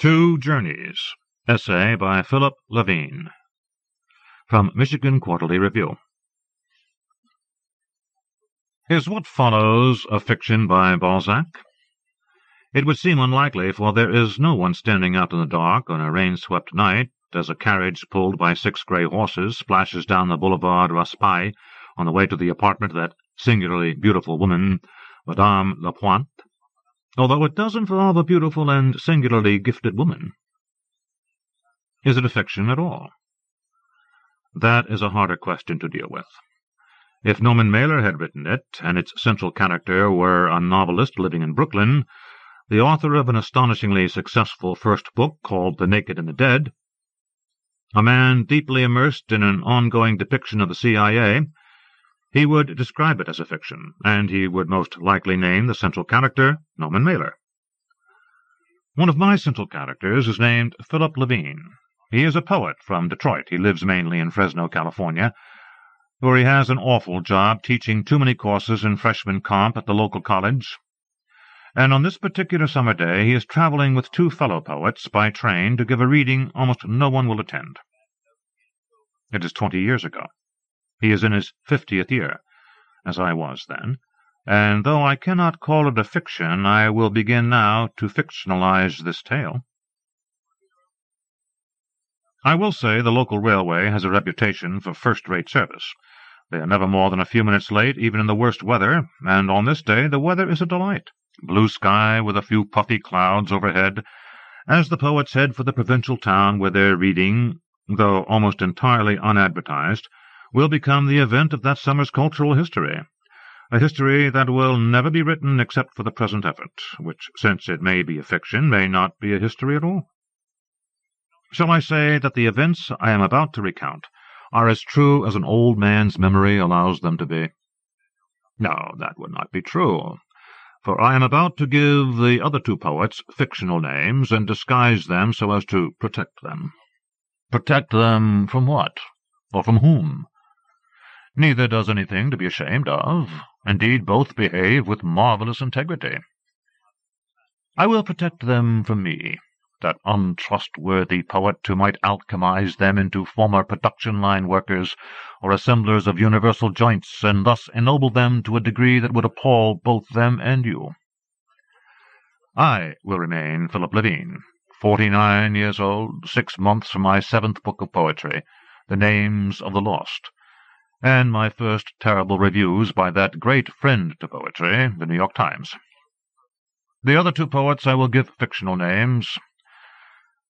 Two Journeys. Essay by Philip Levine. From Michigan Quarterly Review. Is what follows a fiction by Balzac? It would seem unlikely, for there is no one standing out in the dark on a rain-swept night as a carriage pulled by 6 grey horses splashes down the Boulevard Raspail on the way to the apartment of that singularly beautiful woman, Madame Lapointe, although it does involve a beautiful and singularly gifted woman. Is it a fiction at all? That is a harder question to deal with. If Norman Mailer had written it, and its central character were a novelist living in Brooklyn, the author of an astonishingly successful first book called The Naked and the Dead, a man deeply immersed in an ongoing depiction of the CIA, he would describe it as a fiction, and he would most likely name the central character Norman Mailer. One of my central characters is named Philip Levine. He is a poet from Detroit. He lives mainly in Fresno, California, where he has an awful job teaching too many courses in freshman comp at the local college. And on this particular summer day he is traveling with 2 fellow poets by train to give a reading almost no one will attend. It is 20 years ago. He is in his 50th year, as I was then, and though I cannot call it a fiction, I will begin now to fictionalize this tale. I will say the local railway has a reputation for first-rate service. They are never more than a few minutes late, even in the worst weather, and on this day the weather is a delight. Blue sky with a few puffy clouds overhead, as the poets head for the provincial town where their reading, though almost entirely unadvertised, will become the event of that summer's cultural history, a history that will never be written except for the present effort, which, since it may be a fiction, may not be a history at all. Shall I say that the events I am about to recount are as true as an old man's memory allows them to be? No, that would not be true, for I am about to give the other 2 poets fictional names and disguise them so as to protect them. Protect them from what? Or from whom? Neither does anything to be ashamed of. Indeed, both behave with marvelous integrity. I will protect them from me, that untrustworthy poet who might alchemize them into former production-line workers or assemblers of universal joints, and thus ennoble them to a degree that would appall both them and you. I will remain Philip Levine, 49 years old, 6 months from my 7th book of poetry, The Names of the Lost, and my first terrible reviews by that great friend to poetry, the New York Times. The other 2 poets I will give fictional names.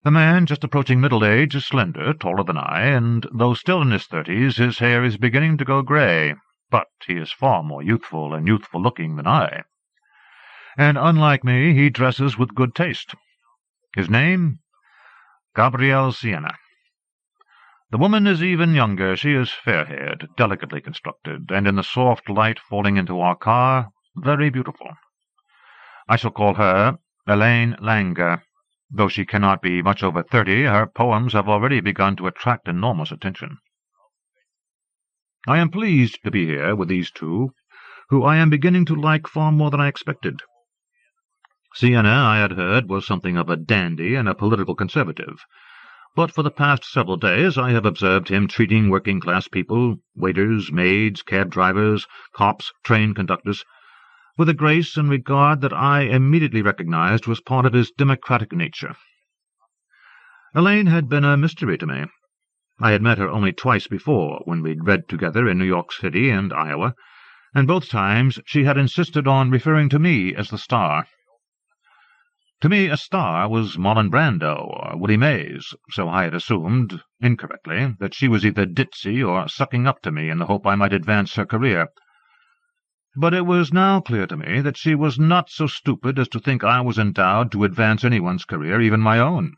The man just approaching middle age is slender, taller than I, and though still in his 30s, his hair is beginning to go grey, but he is far more youthful and youthful-looking than I. And unlike me, he dresses with good taste. His name? Gabrielle Sienna. The woman is even younger. She is fair-haired, delicately constructed, and in the soft light falling into our car, very beautiful. I shall call her Elaine Langer. Though she cannot be much over 30, her poems have already begun to attract enormous attention. I am pleased to be here with these 2, who I am beginning to like far more than I expected. Sienna, I had heard, was something of a dandy and a political conservative, but for the past several days I have observed him treating working-class people, waiters, maids, cab drivers, cops, train conductors, with a grace and regard that I immediately recognized was part of his democratic nature. Elaine had been a mystery to me. I had met her only twice before, when we'd read together in New York City and Iowa, and both times she had insisted on referring to me as the star. To me a star was Marlon Brando or Willie Mays, so I had assumed, incorrectly, that she was either ditzy or sucking up to me in the hope I might advance her career. But it was now clear to me that she was not so stupid as to think I was endowed to advance anyone's career, even my own.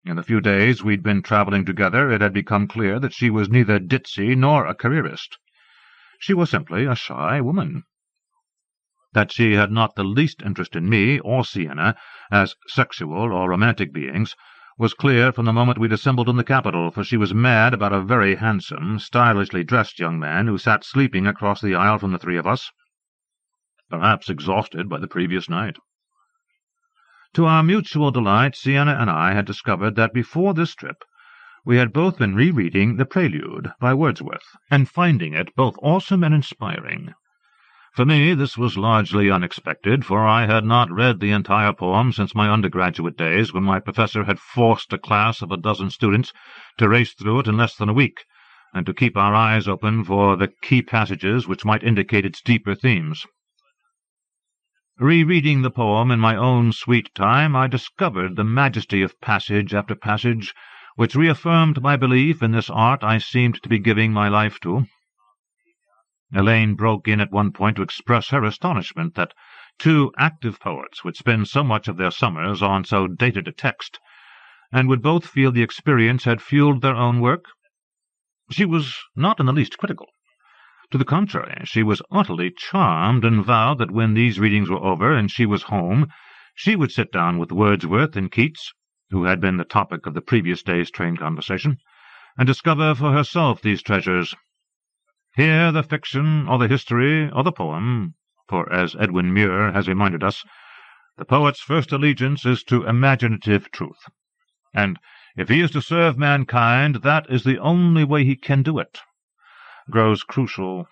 In the few days we'd been traveling together it had become clear that she was neither ditzy nor a careerist. She was simply a shy woman. That she had not the least interest in me or Sienna as sexual or romantic beings was clear from the moment we'd assembled in the Capitol, for she was mad about a very handsome, stylishly dressed young man who sat sleeping across the aisle from the 3 of us, perhaps exhausted by the previous night. To our mutual delight, Sienna and I had discovered that before this trip we had both been rereading The Prelude by Wordsworth, and finding it both awesome and inspiring. For me, this was largely unexpected, for I had not read the entire poem since my undergraduate days, when my professor had forced a class of 12 students to race through it in less than a week, and to keep our eyes open for the key passages which might indicate its deeper themes. Rereading the poem in my own sweet time, I discovered the majesty of passage after passage, which reaffirmed my belief in this art I seemed to be giving my life to. Elaine broke in at one point to express her astonishment that 2 active poets would spend so much of their summers on so dated a text, and would both feel the experience had fueled their own work. She was not in the least critical. To the contrary, she was utterly charmed, and vowed that when these readings were over and she was home, she would sit down with Wordsworth and Keats, who had been the topic of the previous day's train conversation, and discover for herself these treasures. Here the fiction, or the history, or the poem, for, as Edwin Muir has reminded us, the poet's first allegiance is to imaginative truth, and if he is to serve mankind, that is the only way he can do it, grows crucial.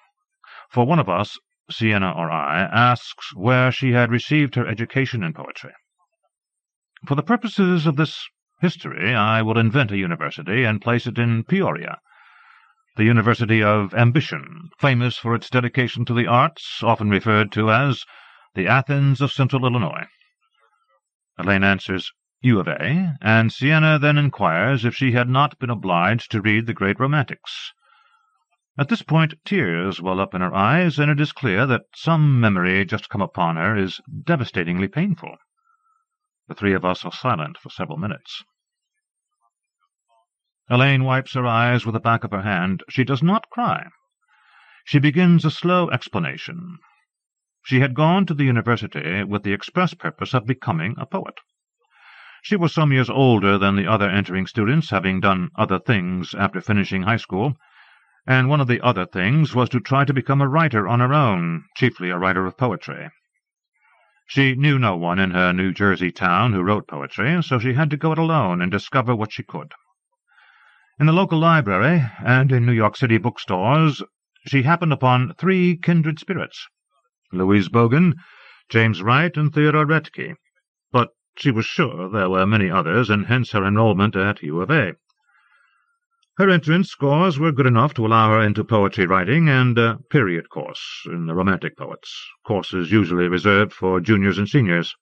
For one of us, Sienna or I, asks where she had received her education in poetry. For the purposes of this history, I will invent a university and place it in Peoria, the University of Ambition, famous for its dedication to the arts, often referred to as the Athens of Central Illinois. Elaine answers U of A, and Sienna then inquires if she had not been obliged to read the great romantics. At this point tears well up in her eyes, and it is clear that some memory just come upon her is devastatingly painful. The 3 of us are silent for several minutes. Elaine wipes her eyes with the back of her hand. She does not cry. She begins a slow explanation. She had gone to the university with the express purpose of becoming a poet. She was some years older than the other entering students, having done other things after finishing high school, and one of the other things was to try to become a writer on her own, chiefly a writer of poetry. She knew no one in her New Jersey town who wrote poetry, so she had to go it alone and discover what she could. In the local library and in New York City bookstores, she happened upon 3 kindred spirits, Louise Bogan, James Wright, and Theodore Retke, but she was sure there were many others, and hence her enrollment at U of A. Her entrance scores were good enough to allow her into poetry writing and a period course in the Romantic poets, courses usually reserved for juniors and seniors.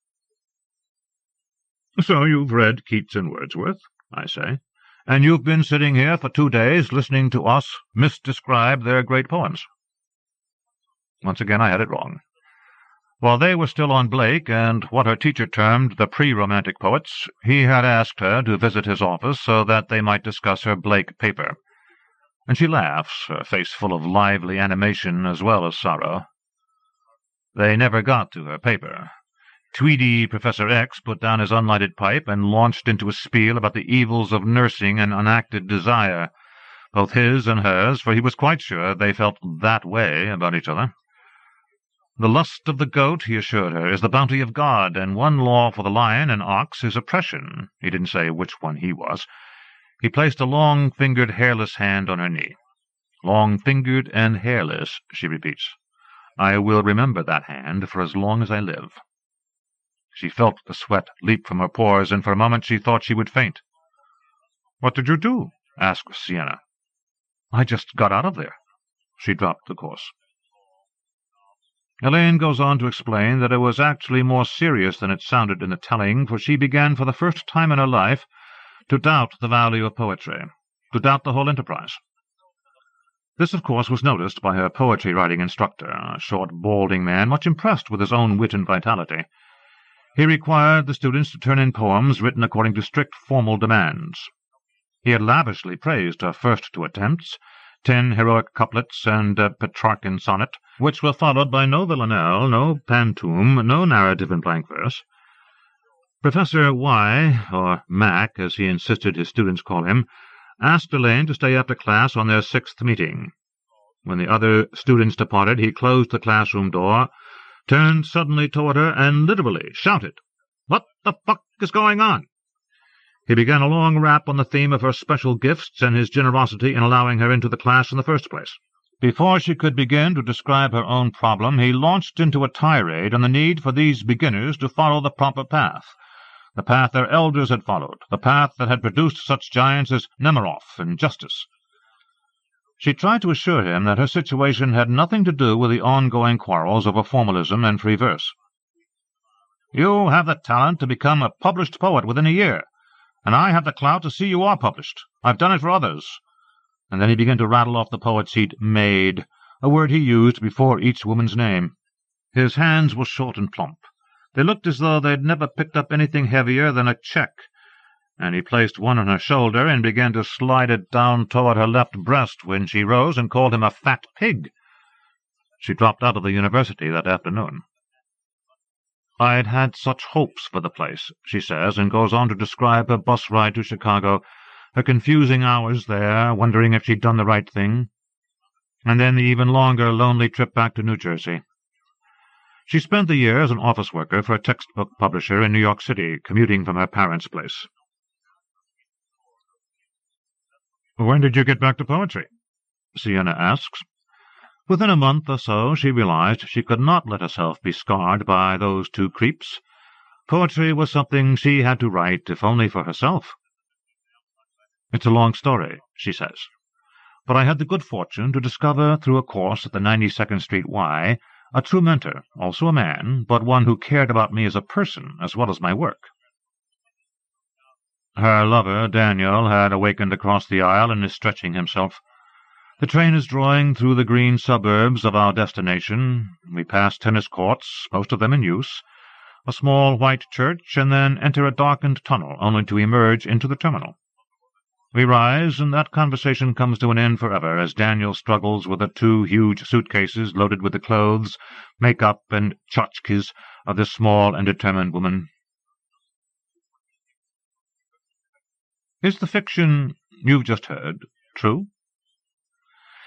"So you've read Keats and Wordsworth," I say, "and you've been sitting here for 2 days listening to us misdescribe their great poems." Once again I had it wrong. While they were still on Blake and what her teacher termed the pre-Romantic poets, he had asked her to visit his office so that they might discuss her Blake paper. And she laughs, her face full of lively animation as well as sorrow. They never got to her paper. Tweedy Professor X put down his unlighted pipe and launched into a spiel about the evils of nursing an unacted desire, both his and hers, for he was quite sure they felt that way about each other. The lust of the goat, he assured her, is the bounty of God, and one law for the lion and ox is oppression. He didn't say which one he was. He placed a long-fingered, hairless hand on her knee. "Long-fingered and hairless," she repeats. "I will remember that hand for as long as I live." She felt the sweat leap from her pores, and for a moment she thought she would faint. "What did you do?" asked Sienna. "I just got out of there." She dropped the course. Elaine goes on to explain that it was actually more serious than it sounded in the telling, for she began for the first time in her life to doubt the value of poetry, to doubt the whole enterprise. This, of course, was noticed by her poetry-writing instructor, a short, balding man, much impressed with his own wit and vitality. He required the students to turn in poems written according to strict formal demands. He had lavishly praised her first 2 attempts, 10 heroic couplets and a Petrarchan sonnet, which were followed by no villanelle, no pantoum, no narrative in blank verse. Professor Y, or Mac, as he insisted his students call him, asked Elaine to stay after class on their 6th meeting. When the other students departed, he closed the classroom door, turned suddenly toward her, and literally shouted, What the fuck is going on?" He began a long rap on the theme of her special gifts and his generosity in allowing her into the class in the first place. Before she could begin to describe her own problem, he launched into a tirade on the need for these beginners to follow the proper path, the path their elders had followed, the path that had produced such giants as Nemiroff and Justice. She tried to assure him that her situation had nothing to do with the ongoing quarrels over formalism and free verse. "You have the talent to become a published poet within a year, and I have the clout to see you are published. I've done it for others." And then he began to rattle off the poets he'd made, a word he used before each woman's name. His hands were short and plump. They looked as though they'd never picked up anything heavier than a check, and he placed one on her shoulder and began to slide it down toward her left breast when she rose and called him a fat pig. She dropped out of the university that afternoon. "I'd had such hopes for the place," she says, and goes on to describe her bus ride to Chicago, her confusing hours there, wondering if she'd done the right thing, and then the even longer, lonely trip back to New Jersey. She spent the year as an office worker for a textbook publisher in New York City, commuting from her parents' place. "When did you get back to poetry?" Sienna asks. Within a month or so she realized she could not let herself be scarred by those two creeps. Poetry was something she had to write, if only for herself. "It's a long story," she says, "but I had the good fortune to discover through a course at the 92nd Street Y a true mentor, also a man, but one who cared about me as a person as well as my work." Her lover, Daniel, had awakened across the aisle and is stretching himself. The train is drawing through the green suburbs of our destination. We pass tennis courts, most of them in use, a small white church, and then enter a darkened tunnel, only to emerge into the terminal. We rise, and that conversation comes to an end forever as Daniel struggles with the two huge suitcases loaded with the clothes, make-up, and tchotchkes of this small and determined woman. Is the fiction you've just heard true?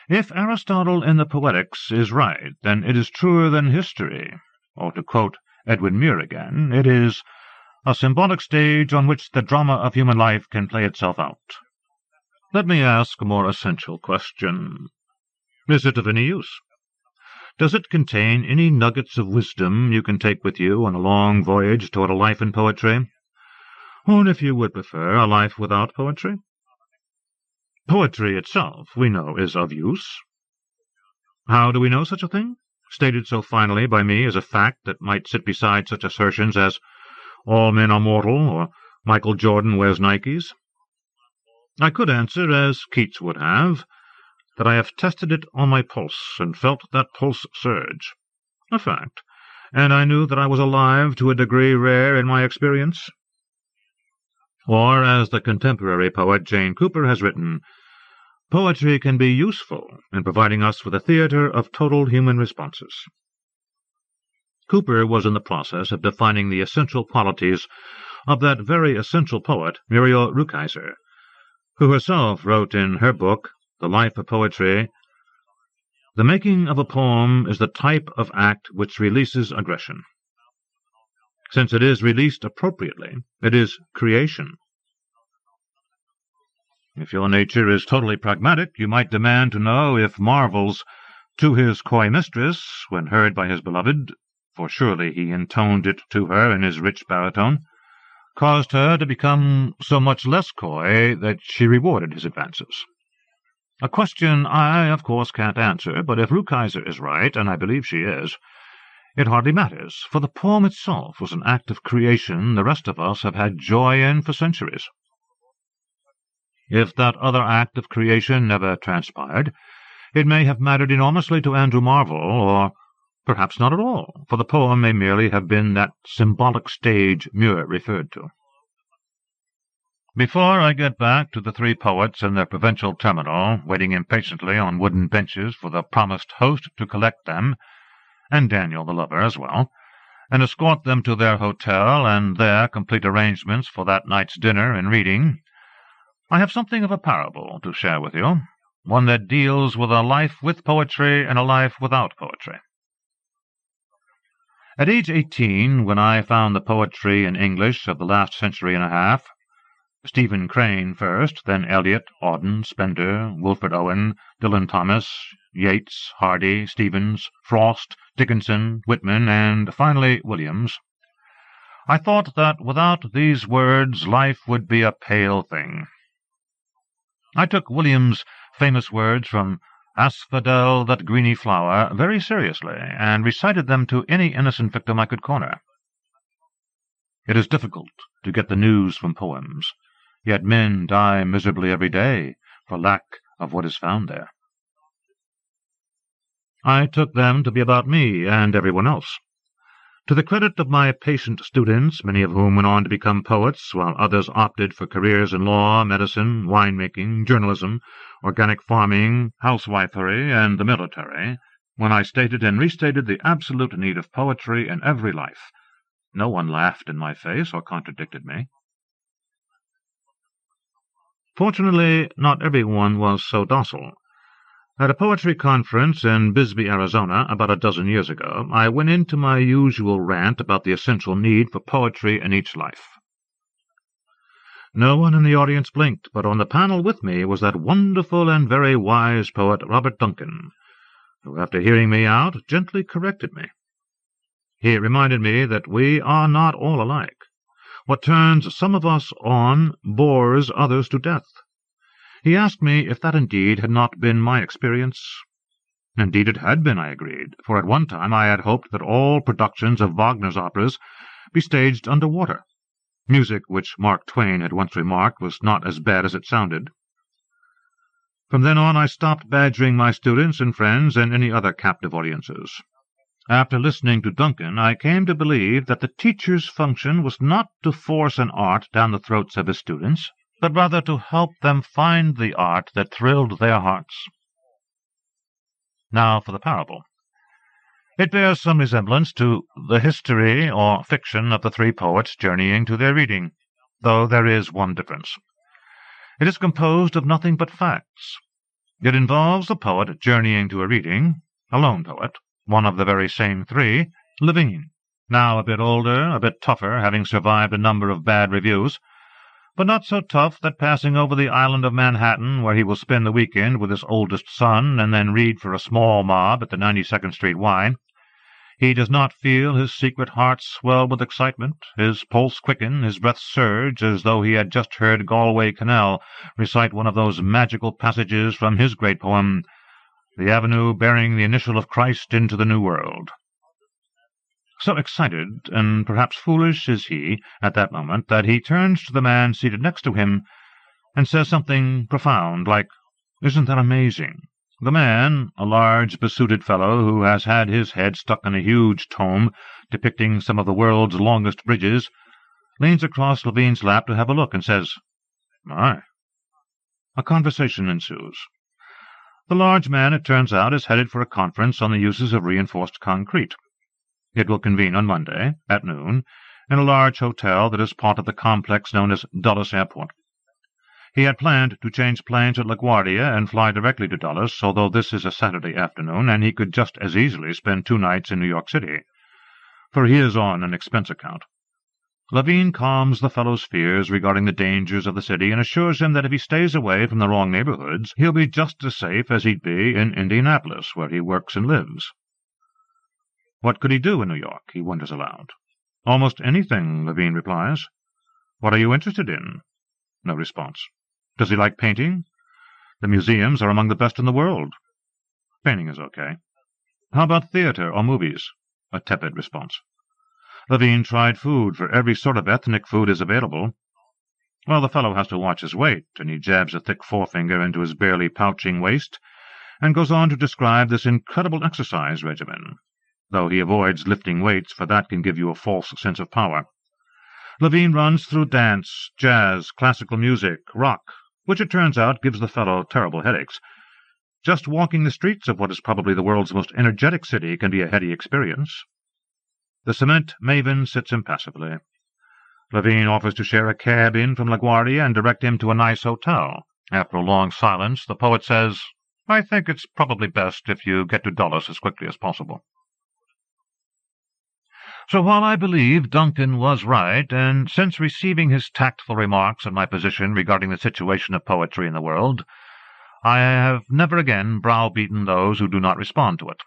If Aristotle in the Poetics is right, then it is truer than history, or to quote Edwin Muir again, it is a symbolic stage on which the drama of human life can play itself out. Let me ask a more essential question. Is it of any use? Does it contain any nuggets of wisdom you can take with you on a long voyage toward a life in poetry? Or, if you would prefer, a life without poetry? Poetry itself, we know, is of use. How do we know such a thing? Stated so finally by me as a fact that might sit beside such assertions as all men are mortal, or Michael Jordan wears Nikes. I could answer, as Keats would have, that I have tested it on my pulse and felt that pulse surge. A fact, and I knew that I was alive to a degree rare in my experience. Or, as the contemporary poet Jane Cooper has written, poetry can be useful in providing us with a theatre of total human responses. Cooper was in the process of defining the essential qualities of that very essential poet, Muriel Rukeyser, who herself wrote in her book, The Life of Poetry, "The making of a poem is the type of act which releases aggression. Since it is released appropriately, it is creation. If your nature is totally pragmatic, you might demand to know if Marvel's 'to his coy mistress,' when heard by his beloved, for surely he intoned it to her in his rich baritone, caused her to become so much less coy that she rewarded his advances. A question I, of course, can't answer, but if Rukeyser is right, and I believe she is, it hardly matters, for the poem itself was an act of creation the rest of us have had joy in for centuries. If that other act of creation never transpired, it may have mattered enormously to Andrew Marvell, or perhaps not at all, for the poem may merely have been that symbolic stage Muir referred to. Before I get back to the three poets in their provincial terminal, waiting impatiently on wooden benches for the promised host to collect them, and Daniel the lover as well, and escort them to their hotel, and there complete arrangements for that night's dinner and reading, I have something of a parable to share with you, one that deals with a life with poetry and a life without poetry. At age 18, when I found the poetry and English of the last century and a half, Stephen Crane first, then Eliot, Auden, Spender, Wilfred Owen, Dylan Thomas, Yeats, Hardy, Stevens, Frost, Dickinson, Whitman, and finally Williams, I thought that without these words life would be a pale thing. I took Williams' famous words from Asphodel, that greeny flower, very seriously, and recited them to any innocent victim I could corner. It is difficult to get the news from poems, yet men die miserably every day for lack of what is found there. I took them to be about me and everyone else. To the credit of my patient students, many of whom went on to become poets, while others opted for careers in law, medicine, winemaking, journalism, organic farming, housewifery, and the military, when I stated and restated the absolute need of poetry in every life, no one laughed in my face or contradicted me. Fortunately, not everyone was so docile. At a poetry conference in Bisbee, Arizona, about a dozen years ago, I went into my usual rant about the essential need for poetry in each life. No one in the audience blinked, but on the panel with me was that wonderful and very wise poet Robert Duncan, who, after hearing me out, gently corrected me. He reminded me that we are not all alike. What turns some of us on bores others to death. He asked me if that indeed had not been my experience. Indeed it had been, I agreed, for at one time I had hoped that all productions of Wagner's operas be staged under water, music which Mark Twain had once remarked was not as bad as it sounded. From then on I stopped badgering my students and friends and any other captive audiences. After listening to Duncan, I came to believe that the teacher's function was not to force an art down the throats of his students, but rather to help them find the art that thrilled their hearts. Now for the parable. It bears some resemblance to the history or fiction of the three poets journeying to their reading, though there is one difference. It is composed of nothing but facts. It involves the poet journeying to a reading, a lone poet, one of the very same three, Levine, now a bit older, a bit tougher, having survived a number of bad reviews, but not so tough that passing over the island of Manhattan, where he will spend the weekend with his oldest son and then read for a small mob at the 92nd Street Y, he does not feel his secret heart swell with excitement, his pulse quicken, his breath surge, as though he had just heard Galway Canal recite one of those magical passages from his great poem, The Avenue Bearing the Initial of Christ into the New World. So excited, and perhaps foolish, is he at that moment, that he turns to the man seated next to him and says something profound, like, "Isn't that amazing?" The man, a large, besuited fellow who has had his head stuck in a huge tome depicting some of the world's longest bridges, leans across Levine's lap to have a look and says, "My." A conversation ensues. The large man, it turns out, is headed for a conference on the uses of reinforced concrete. It will convene on Monday, at noon, in a large hotel that is part of the complex known as Dulles Airport. He had planned to change planes at LaGuardia and fly directly to Dulles, although this is a Saturday afternoon, and he could just as easily spend 2 nights in New York City, for he is on an expense account. Levine calms the fellow's fears regarding the dangers of the city and assures him that if he stays away from the wrong neighborhoods, he'll be just as safe as he'd be in Indianapolis, where he works and lives. What could he do in New York, he wonders aloud. Almost anything, Levine replies. What are you interested in? No response. Does he like painting? The museums are among the best in the world. Painting is okay. How about theater or movies? A tepid response. Levine tried food, for every sort of ethnic food is available. Well, the fellow has to watch his weight, and he jabs a thick forefinger into his barely pouching waist, and goes on to describe this incredible exercise regimen, though he avoids lifting weights, for that can give you a false sense of power. Levine runs through dance, jazz, classical music, rock, which it turns out gives the fellow terrible headaches. Just walking the streets of what is probably the world's most energetic city can be a heady experience. The cement maven sits impassively. Levine offers to share a cab in from LaGuardia and direct him to a nice hotel. After a long silence, the poet says, "I think it's probably best if you get to Dulles as quickly as possible." So while I believe Duncan was right, and since receiving his tactful remarks on my position regarding the situation of poetry in the world, I have never again browbeaten those who do not respond to it,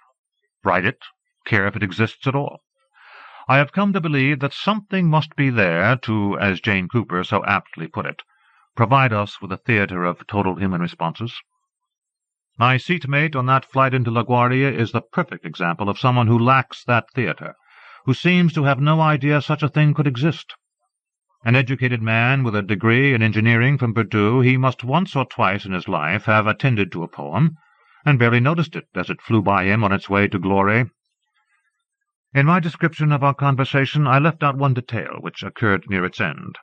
write it, care if it exists at all. I have come to believe that something must be there to, as Jane Cooper so aptly put it, provide us with a theatre of total human responses. My seatmate on that flight into LaGuardia is the perfect example of someone who lacks that theatre, who seems to have no idea such a thing could exist. An educated man with a degree in engineering from Purdue, he must once or twice in his life have attended to a poem, and barely noticed it as it flew by him on its way to glory. In my description of our conversation, I left out one detail which occurred near its end.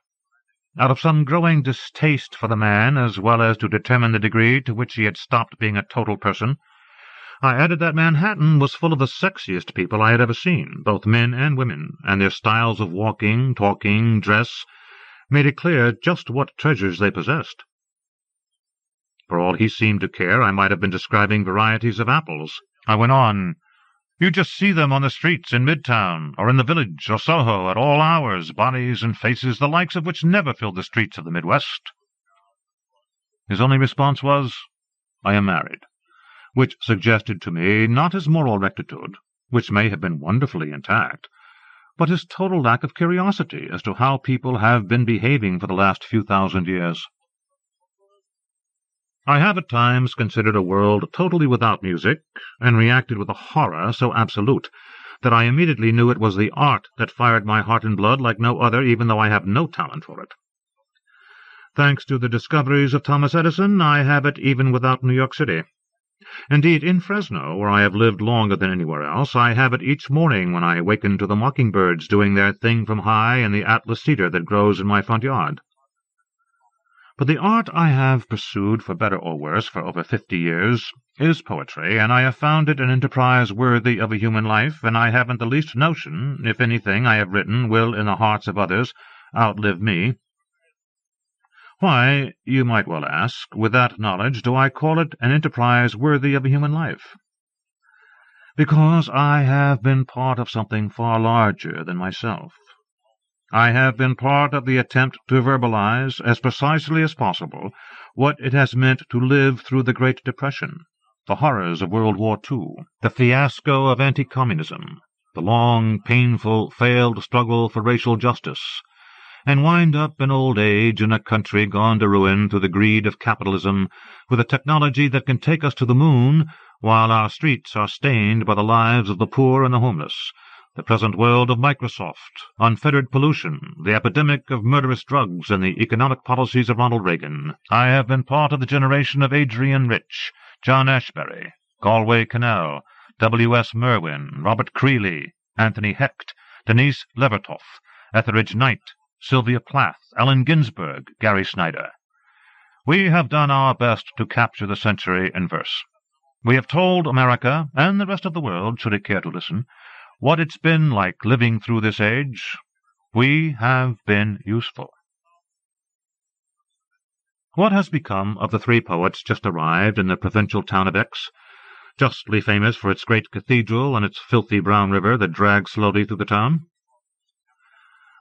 Out of some growing distaste for the man, as well as to determine the degree to which he had stopped being a total person, I added that Manhattan was full of the sexiest people I had ever seen, both men and women, and their styles of walking, talking, dress made it clear just what treasures they possessed. For all he seemed to care, I might have been describing varieties of apples. I went on. You just see them on the streets in Midtown, or in the Village, or Soho, at all hours, bodies and faces the likes of which never filled the streets of the Midwest. His only response was, I am married, which suggested to me not his moral rectitude, which may have been wonderfully intact, but his total lack of curiosity as to how people have been behaving for the last few thousand years. I have at times considered a world totally without music, and reacted with a horror so absolute that I immediately knew it was the art that fired my heart and blood like no other, even though I have no talent for it. Thanks to the discoveries of Thomas Edison, I have it even without New York City. Indeed, in Fresno, where I have lived longer than anywhere else, I have it each morning when I awaken to the mockingbirds doing their thing from high in the Atlas cedar that grows in my front yard. But the art I have pursued, for better or worse, for over 50 years, is poetry, and I have found it an enterprise worthy of a human life, and I haven't the least notion if anything I have written will, in the hearts of others, outlive me. Why, you might well ask, with that knowledge, do I call it an enterprise worthy of a human life? Because I have been part of something far larger than myself. I have been part of the attempt to verbalize, as precisely as possible, what it has meant to live through the Great Depression, the horrors of World War II, the fiasco of anti-communism, the long, painful, failed struggle for racial justice, and wind up in old age in a country gone to ruin through the greed of capitalism, with a technology that can take us to the moon, while our streets are stained by the lives of the poor and the homeless, the present world of Microsoft, unfettered pollution, the epidemic of murderous drugs, and the economic policies of Ronald Reagan. I have been part of the generation of Adrian Rich, John Ashbery, Galway Cannell, W.S. Merwin, Robert Creeley, Anthony Hecht, Denise Levertov, Etheridge Knight, Sylvia Plath, Allen Ginsberg, Gary Snyder. We have done our best to capture the century in verse. We have told America, and the rest of the world, should it care to listen, what it's been like living through this age. We have been useful. What has become of the three poets just arrived in the provincial town of X, justly famous for its great cathedral and its filthy brown river that drags slowly through the town?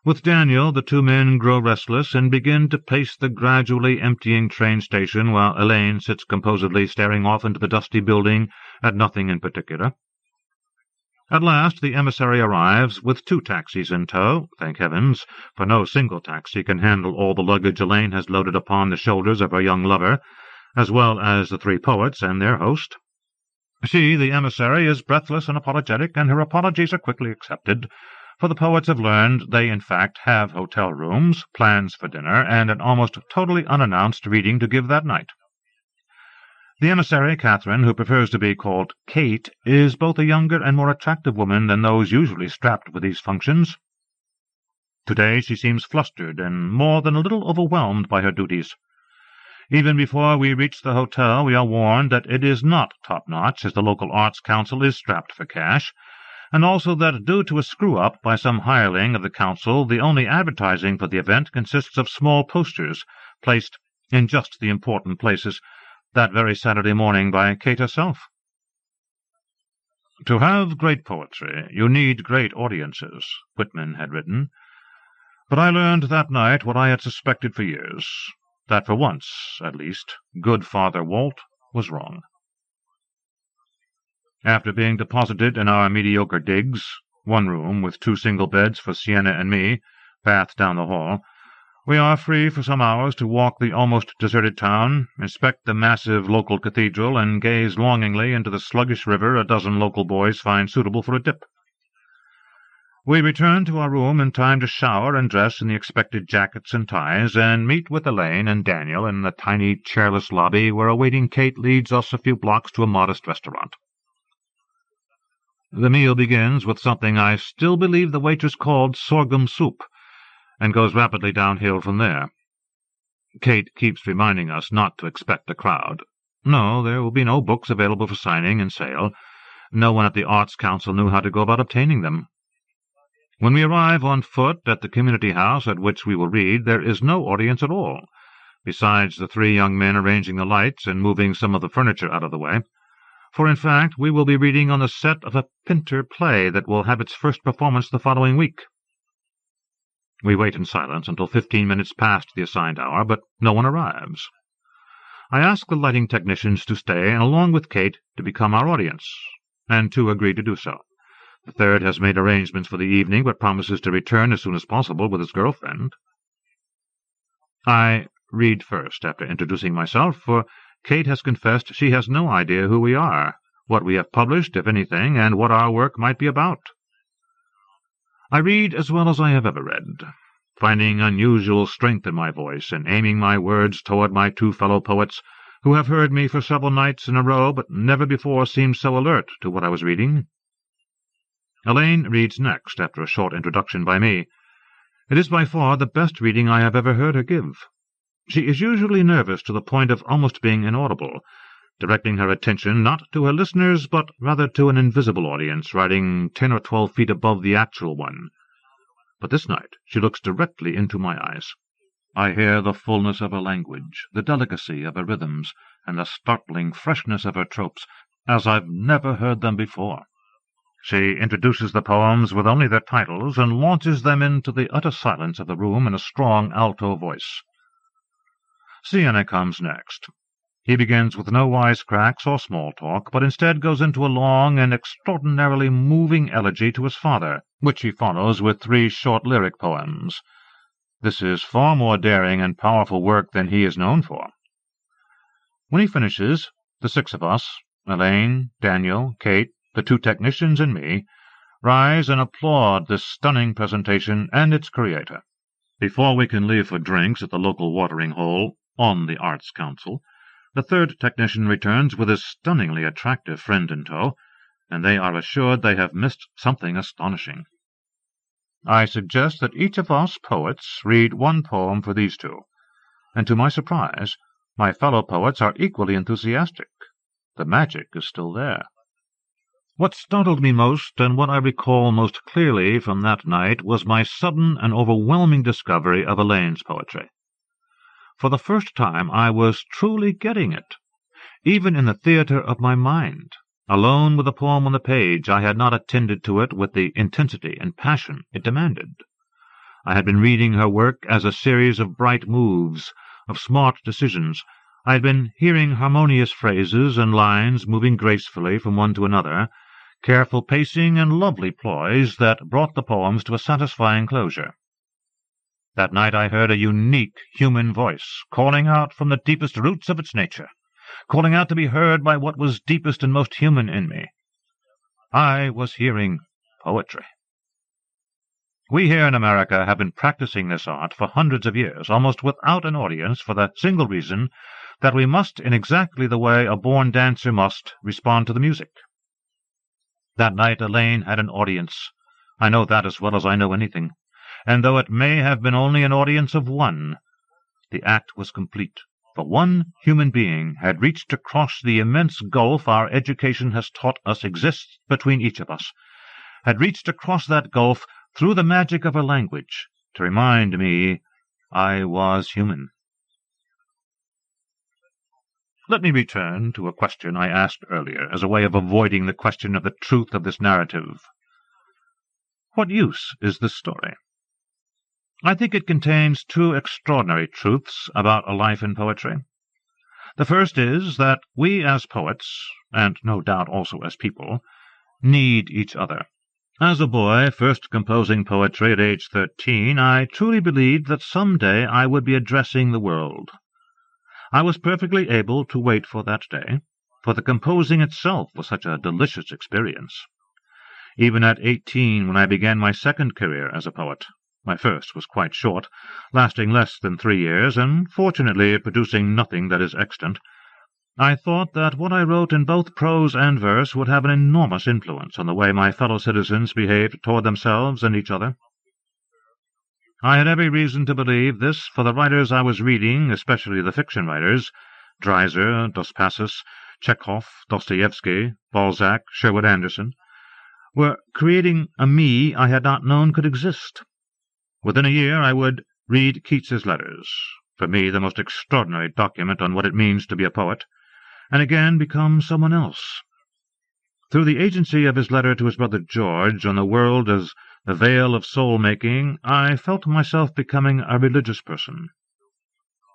With Daniel, the two men grow restless and begin to pace the gradually emptying train station, while Elaine sits composedly staring off into the dusty building at nothing in particular. At last the emissary arrives, with 2 taxis in tow, thank heavens, for no single taxi can handle all the luggage Elaine has loaded upon the shoulders of her young lover, as well as the 3 poets and their host. She, the emissary, is breathless and apologetic, and her apologies are quickly accepted, for the poets have learned they in fact have hotel rooms, plans for dinner, and an almost totally unannounced reading to give that night. The emissary, Catherine, who prefers to be called Kate, is both a younger and more attractive woman than those usually strapped with these functions. Today she seems flustered and more than a little overwhelmed by her duties. Even before we reach the hotel we are warned that it is not top-notch, as the local Arts Council is strapped for cash, and also that, due to a screw-up by some hireling of the council, the only advertising for the event consists of small posters placed in just the important places that very Saturday morning by Kate herself. To have great poetry, you need great audiences, Whitman had written. But I learned that night what I had suspected for years, that for once, at least, good Father Walt was wrong. After being deposited in our mediocre digs, one room with 2 single beds for Sienna and me, bath down the hall, we are free for some hours to walk the almost deserted town, inspect the massive local cathedral, and gaze longingly into the sluggish river a dozen local boys find suitable for a dip. We return to our room in time to shower and dress in the expected jackets and ties, and meet with Elaine and Daniel in the tiny, chairless lobby where a waiting Kate leads us a few blocks to a modest restaurant. The meal begins with something I still believe the waitress called sorghum soup, and goes rapidly downhill from there. Kate keeps reminding us not to expect a crowd. No, there will be no books available for signing and sale. No one at the Arts Council knew how to go about obtaining them. When we arrive on foot at the community house at which we will read, there is no audience at all, besides the 3 young men arranging the lights and moving some of the furniture out of the way. For, in fact, we will be reading on the set of a Pinter play that will have its first performance the following week. We wait in silence until 15 minutes past the assigned hour, but no one arrives. I ask the lighting technicians to stay, and along with Kate, to become our audience, and 2 agree to do so. The 3rd has made arrangements for the evening, but promises to return as soon as possible with his girlfriend. I read first, after introducing myself, for Kate has confessed she has no idea who we are, what we have published, if anything, and what our work might be about. I read as well as I have ever read, finding unusual strength in my voice and aiming my words toward my 2 fellow poets, who have heard me for several nights in a row, but never before seemed so alert to what I was reading. Elaine reads next, after a short introduction by me. It is by far the best reading I have ever heard her give. She is usually nervous to the point of almost being inaudible, directing her attention not to her listeners, but rather to an invisible audience riding 10 or 12 feet above the actual one. But this night she looks directly into my eyes. I hear the fullness of her language, the delicacy of her rhythms, and the startling freshness of her tropes, as I've never heard them before. She introduces the poems with only their titles, and launches them into the utter silence of the room in a strong alto voice. Sienna comes next. He begins with no wisecracks or small talk, but instead goes into a long and extraordinarily moving elegy to his father, which he follows with 3 short lyric poems. This is far more daring and powerful work than he is known for. When he finishes, the 6 of us, Elaine, Daniel, Kate, the 2 technicians, and me, rise and applaud this stunning presentation and its creator. Before we can leave for drinks at the local watering hole, on the Arts Council, the 3rd technician returns with his stunningly attractive friend in tow, and they are assured they have missed something astonishing. I suggest that each of us poets read 1 poem for these 2, and to my surprise, my fellow poets are equally enthusiastic. The magic is still there. What startled me most, and what I recall most clearly from that night, was my sudden and overwhelming discovery of Elaine's poetry. For the first time I was truly getting it. Even in the theatre of my mind, alone with a poem on the page, I had not attended to it with the intensity and passion it demanded. I had been reading her work as a series of bright moves, of smart decisions. I had been hearing harmonious phrases and lines moving gracefully from one to another, careful pacing and lovely ploys that brought the poems to a satisfying closure. That night I heard a unique human voice, calling out from the deepest roots of its nature, calling out to be heard by what was deepest and most human in me. I was hearing poetry. We here in America have been practicing this art for hundreds of years, almost without an audience, for the single reason that we must, in exactly the way a born dancer must, respond to the music. That night Elaine had an audience. I know that as well as I know anything. And though it may have been only an audience of 1, the act was complete, for 1 human being had reached across the immense gulf our education has taught us exists between each of us, had reached across that gulf through the magic of her language to remind me I was human. Let me return to a question I asked earlier, as a way of avoiding the question of the truth of this narrative. What use is this story? I think it contains two extraordinary truths about a life in poetry. The first is that we as poets, and no doubt also as people, need each other. As a boy, first composing poetry at age 13, I truly believed that some day I would be addressing the world. I was perfectly able to wait for that day, for the composing itself was such a delicious experience. Even at 18, when I began my second career as a poet, my first was quite short, lasting less than 3 years, and fortunately producing nothing that is extant, I thought that what I wrote in both prose and verse would have an enormous influence on the way my fellow citizens behaved toward themselves and each other. I had every reason to believe this, for the writers I was reading, especially the fiction writers, Dreiser, Dos Passos, Chekhov, Dostoevsky, Balzac, Sherwood Anderson, were creating a me I had not known could exist. Within a year I would read Keats's letters, for me the most extraordinary document on what it means to be a poet, and again become someone else. Through the agency of his letter to his brother George on the world as the veil of soul-making, I felt myself becoming a religious person.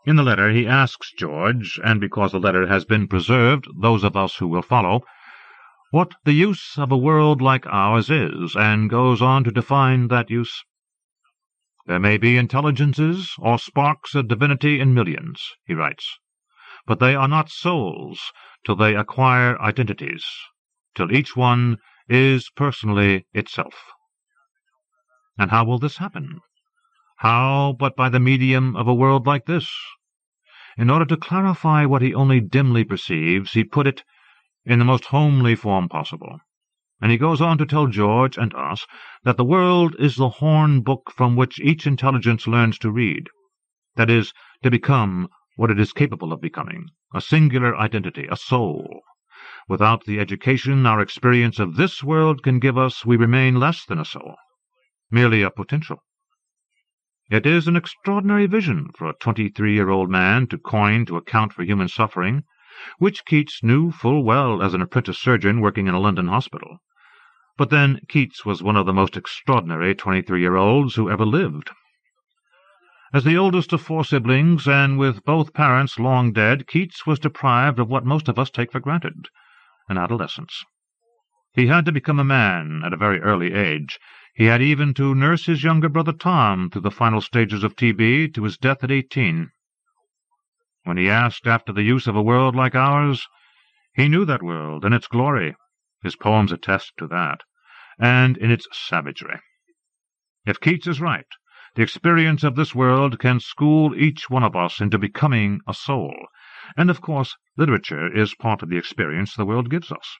In the letter he asks George, and because the letter has been preserved, those of us who will follow, what the use of a world like ours is, and goes on to define that use. There may be intelligences or sparks of divinity in millions, he writes, but they are not souls till they acquire identities, till each one is personally itself. And how will this happen? How but by the medium of a world like this? In order to clarify what he only dimly perceives, he put it in the most homely form possible. And he goes on to tell George and us that the world is the horn book from which each intelligence learns to read, that is, to become what it is capable of becoming, a singular identity, a soul. Without the education our experience of this world can give us, we remain less than a soul, merely a potential. It is an extraordinary vision for a 23-year-old man to coin to account for human suffering, which Keats knew full well as an apprentice surgeon working in a London hospital. But then Keats was one of the most extraordinary 23-year-olds who ever lived. As the oldest of 4 siblings, and with both parents long dead, Keats was deprived of what most of us take for granted, an adolescence. He had to become a man at a very early age. He had even to nurse his younger brother Tom through the final stages of TB to his death at 18. When he asked after the use of a world like ours, he knew that world and its glory. His poems attest to that, and in its savagery. If Keats is right, the experience of this world can school each one of us into becoming a soul, and of course literature is part of the experience the world gives us.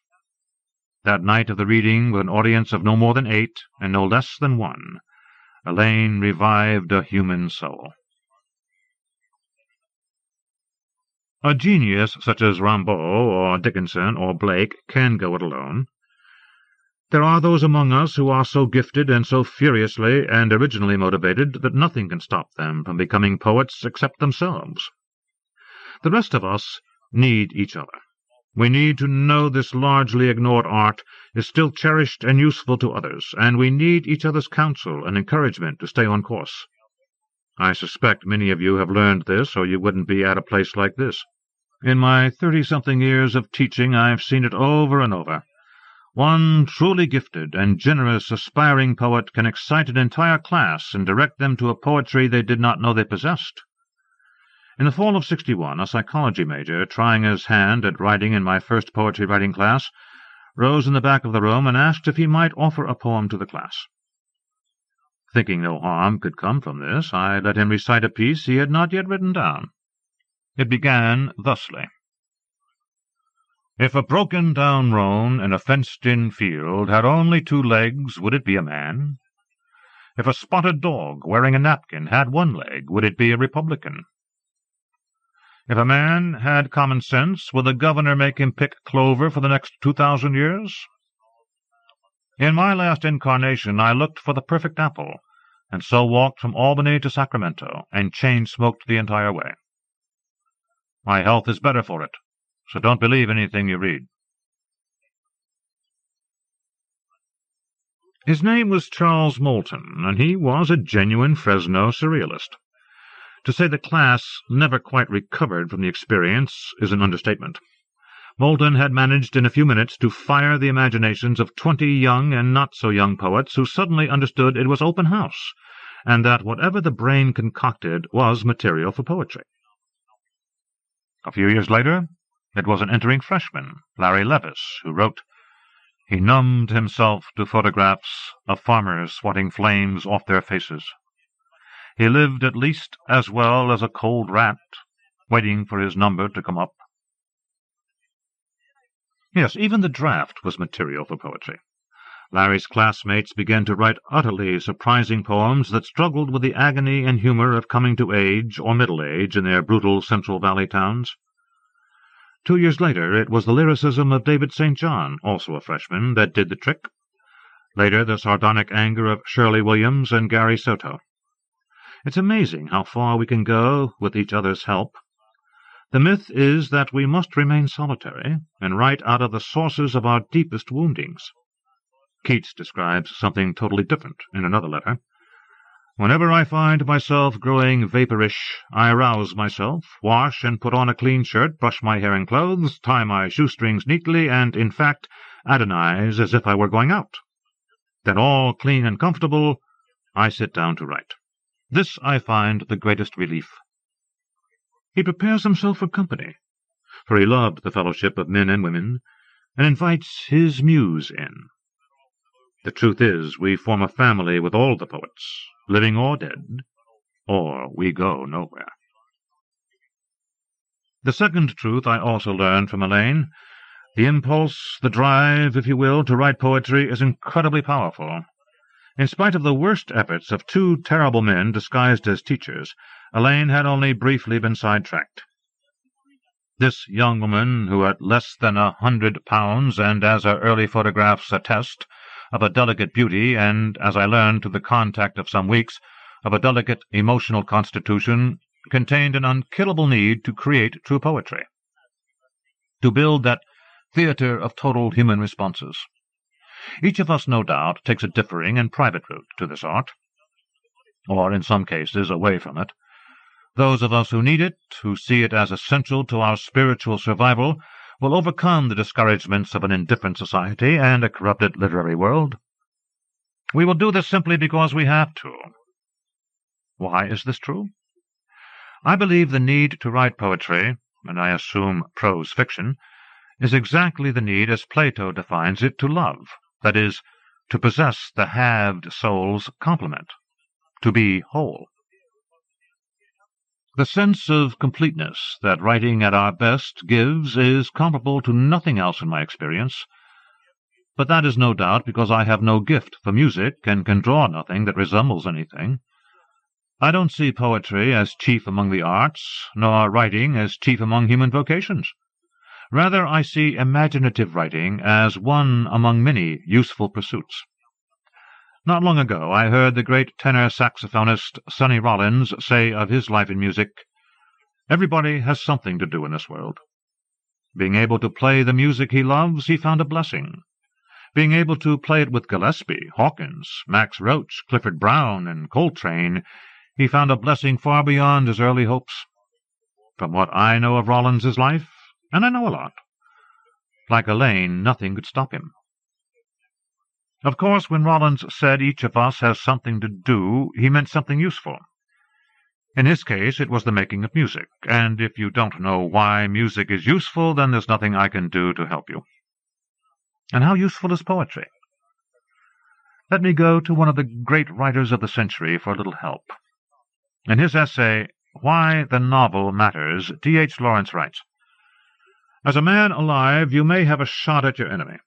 That night of the reading, with an audience of no more than 8 and no less than 1, Elaine revived a human soul. A genius such as Rimbaud or Dickinson or Blake can go it alone. There are those among us who are so gifted and so furiously and originally motivated that nothing can stop them from becoming poets except themselves. The rest of us need each other. We need to know this largely ignored art is still cherished and useful to others, and we need each other's counsel and encouragement to stay on course. I suspect many of you have learned this, or you wouldn't be at a place like this. In my 30-something years of teaching, I've seen it over and over. One truly gifted and generous aspiring poet can excite an entire class and direct them to a poetry they did not know they possessed. In the fall of '61, a psychology major, trying his hand at writing in my first poetry-writing class, rose in the back of the room and asked if he might offer a poem to the class. Thinking no harm could come from this, I let him recite a piece he had not yet written down. It began thusly. If a broken-down roan in a fenced-in field had only 2 legs, would it be a man? If a spotted dog wearing a napkin had 1 leg, would it be a Republican? If a man had common sense, would the governor make him pick clover for the next 2,000 years? In my last incarnation I looked for the perfect apple, and so walked from Albany to Sacramento, and chain-smoked the entire way. My health is better for it, so don't believe anything you read. His name was Charles Moulton, and he was a genuine Fresno surrealist. To say the class never quite recovered from the experience is an understatement. Moulton had managed in a few minutes to fire the imaginations of 20 young and not-so-young poets who suddenly understood it was open house, and that whatever the brain concocted was material for poetry. A few years later, it was an entering freshman, Larry Levis, who wrote, "He numbed himself to photographs of farmers swatting flames off their faces. He lived at least as well as a cold rat, waiting for his number to come up." Yes, even the draft was material for poetry. Larry's classmates began to write utterly surprising poems that struggled with the agony and humor of coming to age or middle age in their brutal Central Valley towns. 2 years later, it was the lyricism of David St. John, also a freshman, that did the trick. Later, the sardonic anger of Shirley Williams and Gary Soto. It's amazing how far we can go with each other's help. The myth is that we must remain solitary and write out of the sources of our deepest woundings. Keats describes something totally different in another letter. "Whenever I find myself growing vaporish, I arouse myself, wash and put on a clean shirt, brush my hair and clothes, tie my shoestrings neatly, and, in fact, adonize as if I were going out. Then, all clean and comfortable, I sit down to write. This I find the greatest relief." He prepares himself for company, for he loved the fellowship of men and women, and invites his muse in. The truth is, we form a family with all the poets, living or dead, or we go nowhere. The second truth I also learned from Elaine. The impulse, the drive, if you will, to write poetry is incredibly powerful. In spite of the worst efforts of 2 terrible men disguised as teachers, Elaine had only briefly been sidetracked. This young woman, who at less than 100 pounds, and as her early photographs attest, of a delicate beauty, and, as I learned through the contact of some weeks, of a delicate emotional constitution, contained an unkillable need to create true poetry, to build that theatre of total human responses. Each of us, no doubt, takes a differing and private route to this art, or, in some cases, away from it. Those of us who need it, who see it as essential to our spiritual survival, will overcome the discouragements of an indifferent society and a corrupted literary world. We will do this simply because we have to. Why is this true? I believe the need to write poetry, and I assume prose fiction, is exactly the need as Plato defines it to love, that is, to possess the halved soul's complement, to be whole. The sense of completeness that writing at our best gives is comparable to nothing else in my experience, but that is no doubt because I have no gift for music and can draw nothing that resembles anything. I don't see poetry as chief among the arts, nor writing as chief among human vocations. Rather, I see imaginative writing as one among many useful pursuits. Not long ago I heard the great tenor saxophonist Sonny Rollins say of his life in music, "Everybody has something to do in this world. Being able to play the music he loves, he found a blessing. Being able to play it with Gillespie, Hawkins, Max Roach, Clifford Brown, and Coltrane, he found a blessing far beyond his early hopes. From what I know of Rollins's life, and I know a lot, like Elaine, nothing could stop him." Of course, when Rollins said each of us has something to do, he meant something useful. In his case, it was the making of music, and if you don't know why music is useful, then there's nothing I can do to help you. And how useful is poetry? Let me go to one of the great writers of the century for a little help. In his essay, Why the Novel Matters, D.H. Lawrence writes, "As a man alive, you may have a shot at your enemy.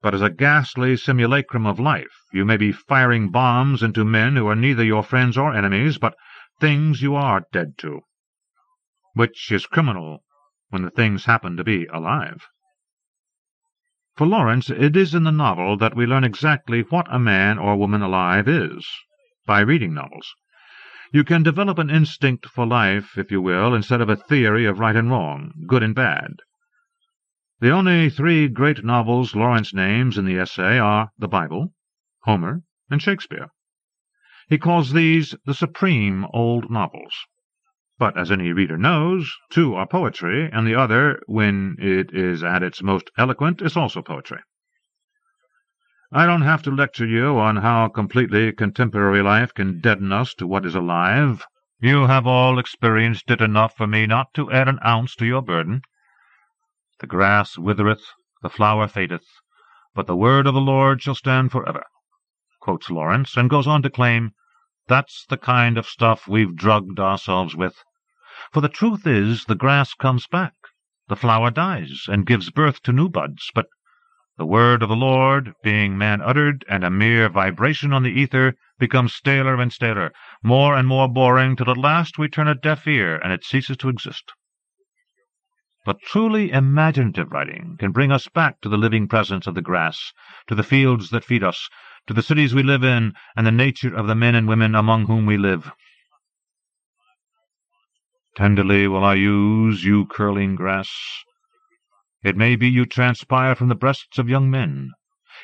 But as a ghastly simulacrum of life, you may be firing bombs into men who are neither your friends or enemies, but things you are dead to. Which is criminal when the things happen to be alive?" For Lawrence, it is in the novel that we learn exactly what a man or woman alive is, by reading novels. You can develop an instinct for life, if you will, instead of a theory of right and wrong, good and bad. The only three great novels Lawrence names in the essay are the Bible, Homer, and Shakespeare. He calls these the supreme old novels. But, as any reader knows, two are poetry, and the other, when it is at its most eloquent, is also poetry. I don't have to lecture you on how completely contemporary life can deaden us to what is alive. You have all experienced it enough for me not to add an ounce to your burden. The grass withereth, the flower fadeth, but the word of the Lord shall stand forever, quotes Lawrence, and goes on to claim, that's the kind of stuff we've drugged ourselves with. For the truth is, the grass comes back, the flower dies, and gives birth to new buds, but the word of the Lord, being man-uttered and a mere vibration on the ether, becomes staler and staler, more and more boring, till at last we turn a deaf ear, and it ceases to exist. But truly imaginative writing can bring us back to the living presence of the grass, to the fields that feed us, to the cities we live in, and the nature of the men and women among whom we live. Tenderly will I use you, curling grass. It may be you transpire from the breasts of young men.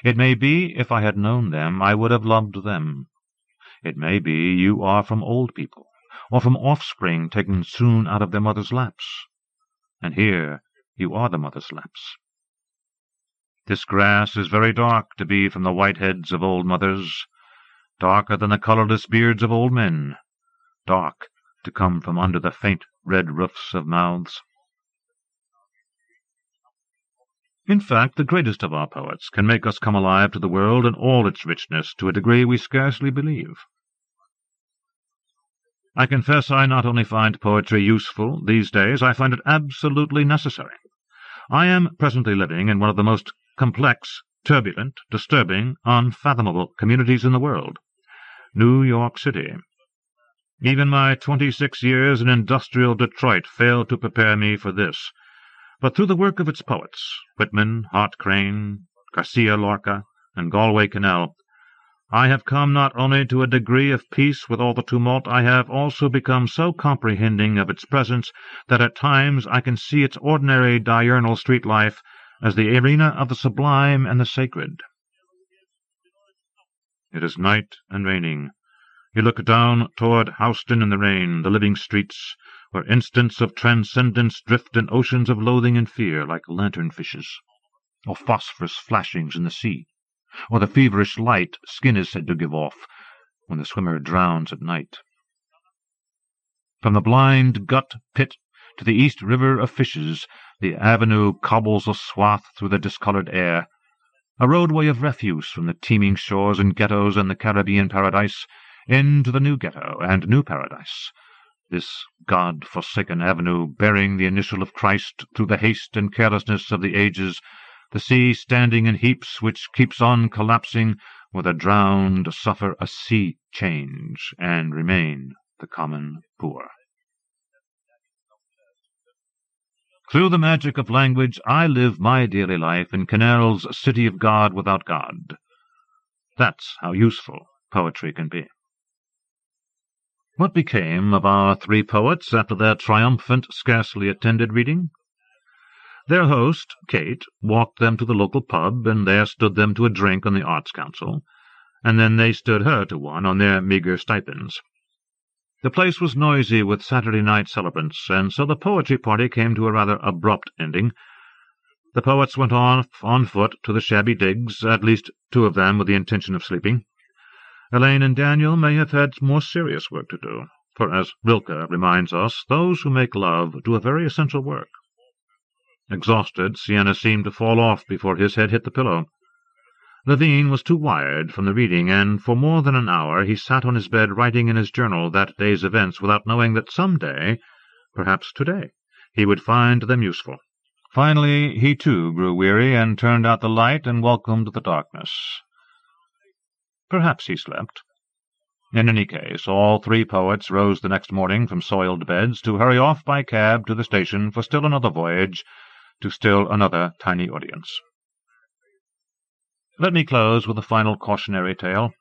It may be, if I had known them, I would have loved them. It may be you are from old people, or from offspring taken soon out of their mother's laps. And here you are the mother's laps. This grass is very dark to be from the white heads of old mothers, darker than the colourless beards of old men, dark to come from under the faint red roofs of mouths. In fact, the greatest of our poets can make us come alive to the world in all its richness to a degree we scarcely believe. I confess I not only find poetry useful these days, I find it absolutely necessary. I am presently living in one of the most complex, turbulent, disturbing, unfathomable communities in the world, New York City. Even my 26 years in industrial Detroit failed to prepare me for this. But through the work of its poets, Whitman, Hart Crane, Garcia Lorca, and Galway Kinnell, I have come not only to a degree of peace with all the tumult, I have also become so comprehending of its presence that at times I can see its ordinary diurnal street life as the arena of the sublime and the sacred. It is night and raining. You look down toward Houston in the rain, the living streets, where instants of transcendence drift in oceans of loathing and fear like lantern-fishes, or phosphorus flashings in the sea, or the feverish light skin is said to give off when the swimmer drowns at night. From the blind gut pit to the East River of Fishes, the avenue cobbles a swath through the discolored air, a roadway of refuse from the teeming shores and ghettos and the Caribbean paradise into the new ghetto and new paradise, this God-forsaken avenue bearing the initial of Christ through the haste and carelessness of the ages, the sea standing in heaps which keeps on collapsing, where the drowned suffer a sea change and remain the common poor. Through the magic of language, I live my daily life in Kinnell's City of God Without God. That's how useful poetry can be. What became of our three poets after their triumphant, scarcely attended reading? Their host, Kate, walked them to the local pub, and there stood them to a drink on the Arts Council, and then they stood her to one on their meagre stipends. The place was noisy with Saturday night celebrants, and so the poetry party came to a rather abrupt ending. The poets went off on foot to the shabby digs, at least two of them with the intention of sleeping. Elaine and Daniel may have had more serious work to do, for, as Rilke reminds us, those who make love do a very essential work. Exhausted, Sienna seemed to fall off before his head hit the pillow. Levine was too wired from the reading, and for more than an hour he sat on his bed writing in his journal that day's events without knowing that some day, perhaps today, he would find them useful. Finally, he too grew weary and turned out the light and welcomed the darkness. Perhaps he slept. In any case, all three poets rose the next morning from soiled beds to hurry off by cab to the station for still another voyage to still another tiny audience. Let me close with a final cautionary tale.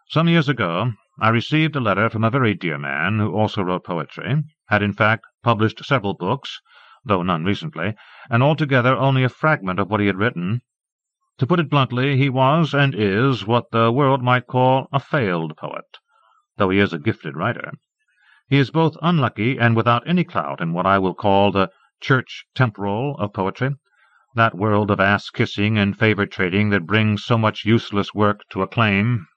Some years ago, I received a letter from a very dear man who also wrote poetry, had in fact published several books, though none recently, and altogether only a fragment of what he had written. To put it bluntly, he was and is what the world might call a failed poet, though he is a gifted writer. He is both unlucky and without any clout in what I will call the church temporal of poetry, that world of ass-kissing and favor-trading that brings so much useless work to acclaim.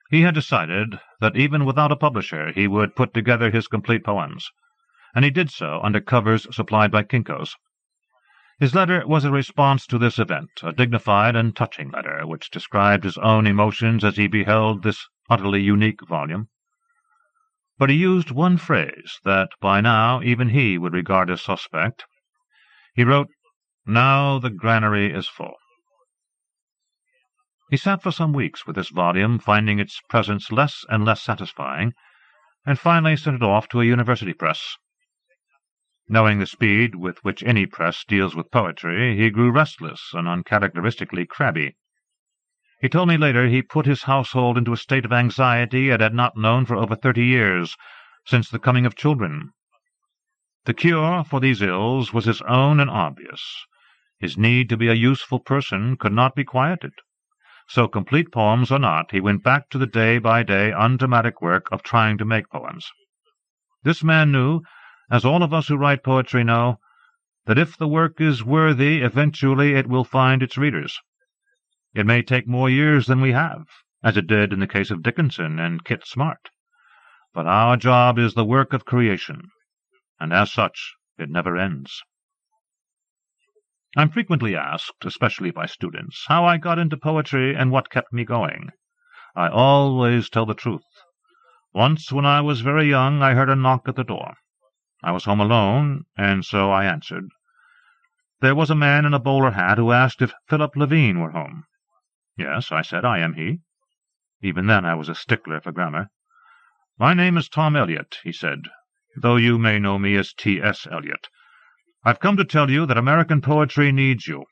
He had decided that even without a publisher he would put together his complete poems, and he did so under covers supplied by Kinko's. His letter was a response to this event, a dignified and touching letter, which described his own emotions as he beheld this utterly unique volume. But he used one phrase that by now even he would regard as suspect. He wrote, "Now the granary is full." He sat for some weeks with this volume, finding its presence less and less satisfying, and finally sent it off to a university press. Knowing the speed with which any press deals with poetry, he grew restless and uncharacteristically crabby. He told me later he put his household into a state of anxiety it had not known for over 30 years, since the coming of children. The cure for these ills was his own and obvious. His need to be a useful person could not be quieted. So, complete poems or not, he went back to the day-by-day undramatic work of trying to make poems. This man knew, as all of us who write poetry know, that if the work is worthy, eventually it will find its readers. It may take more years than we have, as it did in the case of Dickinson and Kit Smart. But our job is the work of creation, and as such it never ends. I'm frequently asked, especially by students, how I got into poetry and what kept me going. I always tell the truth. Once, when I was very young, I heard a knock at the door. I was home alone, and so I answered. There was a man in a bowler hat who asked if Philip Levine were home. Yes, I said, I am he. Even then I was a stickler for grammar. My name is Tom Eliot, he said, though you may know me as T.S. Eliot. I've come to tell you that American poetry needs you.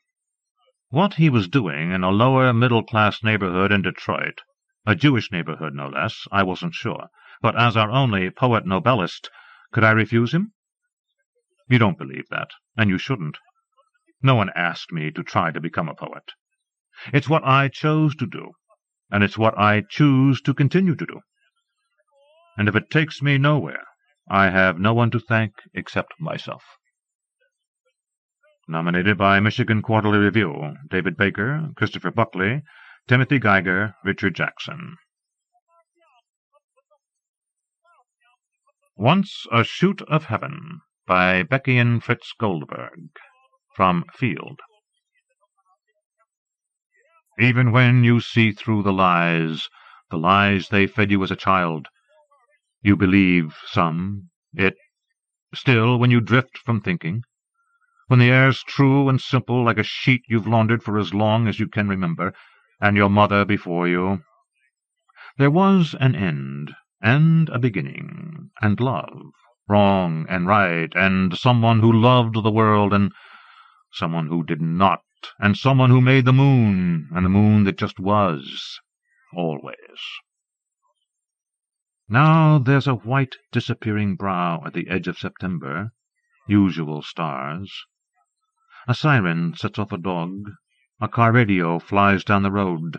What he was doing in a lower middle-class neighborhood in Detroit, a Jewish neighborhood no less, I wasn't sure, but as our only poet nobelist, could I refuse him? You don't believe that, and you shouldn't. No one asked me to try to become a poet. It's what I chose to do, and it's what I choose to continue to do. And if it takes me nowhere, I have no one to thank except myself. Nominated by Michigan Quarterly Review, David Baker, Christopher Buckley, Timothy Geiger, Richard Jackson. Once a Shoot of Heaven, by Beckian Fritz Goldberg, from Field. Even when you see through the lies they fed you as a child, you believe it. Still, when you drift from thinking, when the air's true and simple like a sheet you've laundered for as long as you can remember, and your mother before you, there was an end, and a beginning, and love, wrong and right, and someone who loved the world, and someone who did not, and someone who made the moon, and the moon that just was, always. Now there's a white disappearing brow at the edge of September, usual stars. A siren sets off a dog. A car radio flies down the road.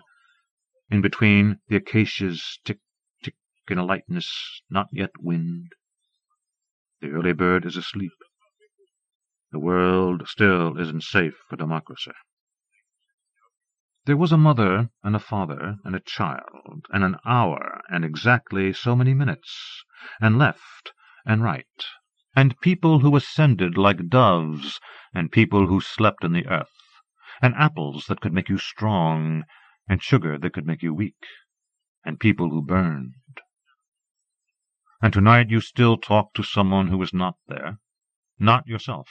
In between, the acacias tick, tick in a lightness not yet wind. The early bird is asleep. The world still isn't safe for democracy. There was a mother and a father and a child, and an hour and exactly so many minutes, and left and right, and people who ascended like doves, and people who slept in the earth, and apples that could make you strong, and sugar that could make you weak, and people who burned. And tonight you still talk to someone who is not there, not yourself.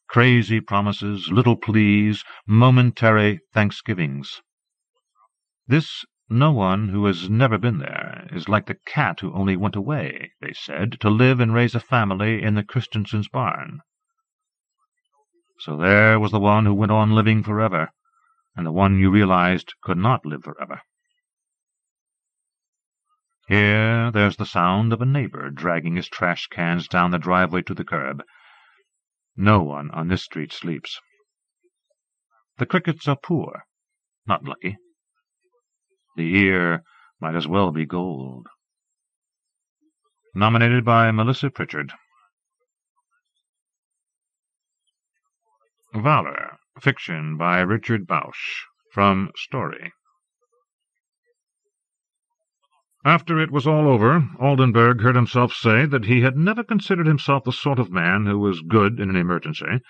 Crazy promises, little pleas, momentary thanksgivings. This no one who has never been there is like the cat who only went away, they said, to live and raise a family in the Christensen's barn. So there was the one who went on living forever, and the one you realized could not live forever. Here there's the sound of a neighbor dragging his trash cans down the driveway to the curb. No one on this street sleeps. The crickets are poor, not lucky. The ear might as well be gold. Nominated by Melissa Pritchard. Valor, fiction by Richard Bausch, from Story. After it was all over, Oldenburg heard himself say that he had never considered himself the sort of man who was good in an emergency,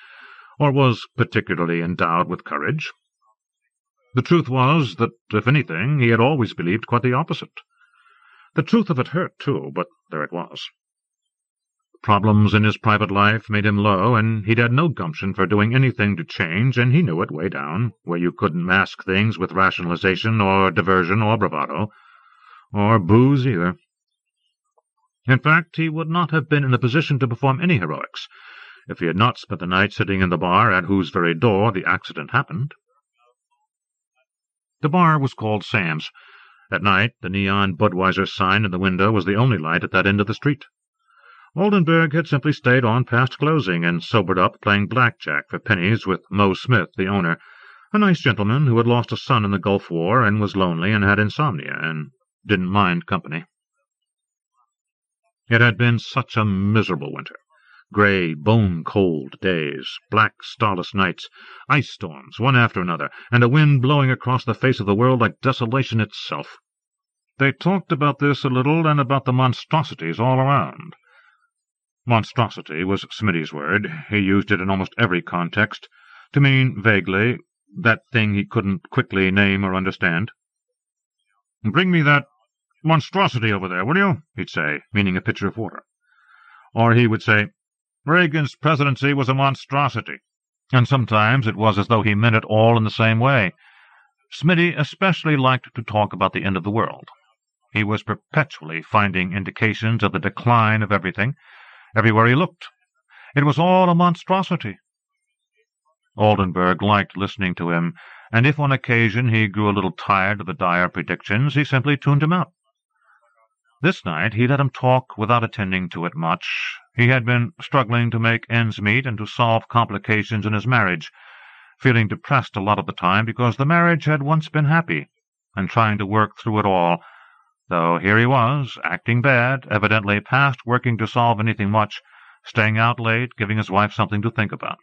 or was particularly endowed with courage. The truth was that, if anything, he had always believed quite the opposite. The truth of it hurt, too, but there it was. Problems in his private life made him low, and he'd had no gumption for doing anything to change, and he knew it way down, where you couldn't mask things with rationalization or diversion or bravado, or booze either. In fact, he would not have been in a position to perform any heroics if he had not spent the night sitting in the bar at whose very door the accident happened. The bar was called Sam's. At night, the neon Budweiser sign in the window was the only light at that end of the street. Oldenburg had simply stayed on past closing and sobered up playing blackjack for pennies with Moe Smith, the owner, a nice gentleman who had lost a son in the Gulf War and was lonely and had insomnia and didn't mind company. It had been such a miserable winter. Gray, bone-cold days, black, starless nights, ice storms, one after another, and a wind blowing across the face of the world like desolation itself. They talked about this a little and about the monstrosities all around. Monstrosity was Smitty's word. He used it in almost every context, to mean, vaguely, that thing he couldn't quickly name or understand. "Bring me that monstrosity over there, will you?" he'd say, meaning a pitcher of water. Or he would say, "Reagan's presidency was a monstrosity," and sometimes it was as though he meant it all in the same way. Smitty especially liked to talk about the end of the world. He was perpetually finding indications of the decline of everything, everywhere he looked. It was all a monstrosity. Oldenburg liked listening to him, and if on occasion he grew a little tired of the dire predictions, he simply tuned him out. This night he let him talk without attending to it much. He had been struggling to make ends meet and to solve complications in his marriage, feeling depressed a lot of the time because the marriage had once been happy, and trying to work through it all, though here he was, acting bad, evidently past working to solve anything much, staying out late, giving his wife something to think about.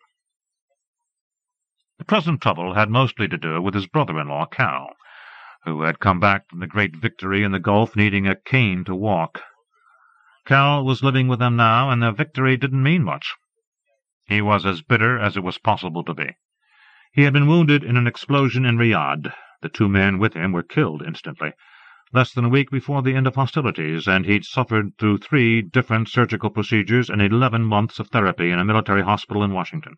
The present trouble had mostly to do with his brother-in-law, Cal, who had come back from the great victory in the Gulf needing a cane to walk. Cal was living with them now, and their victory didn't mean much. He was as bitter as it was possible to be. He had been wounded in an explosion in Riyadh. The 2 men with him were killed instantly, less than a week before the end of hostilities, and he'd suffered through 3 different surgical procedures and 11 months of therapy in a military hospital in Washington.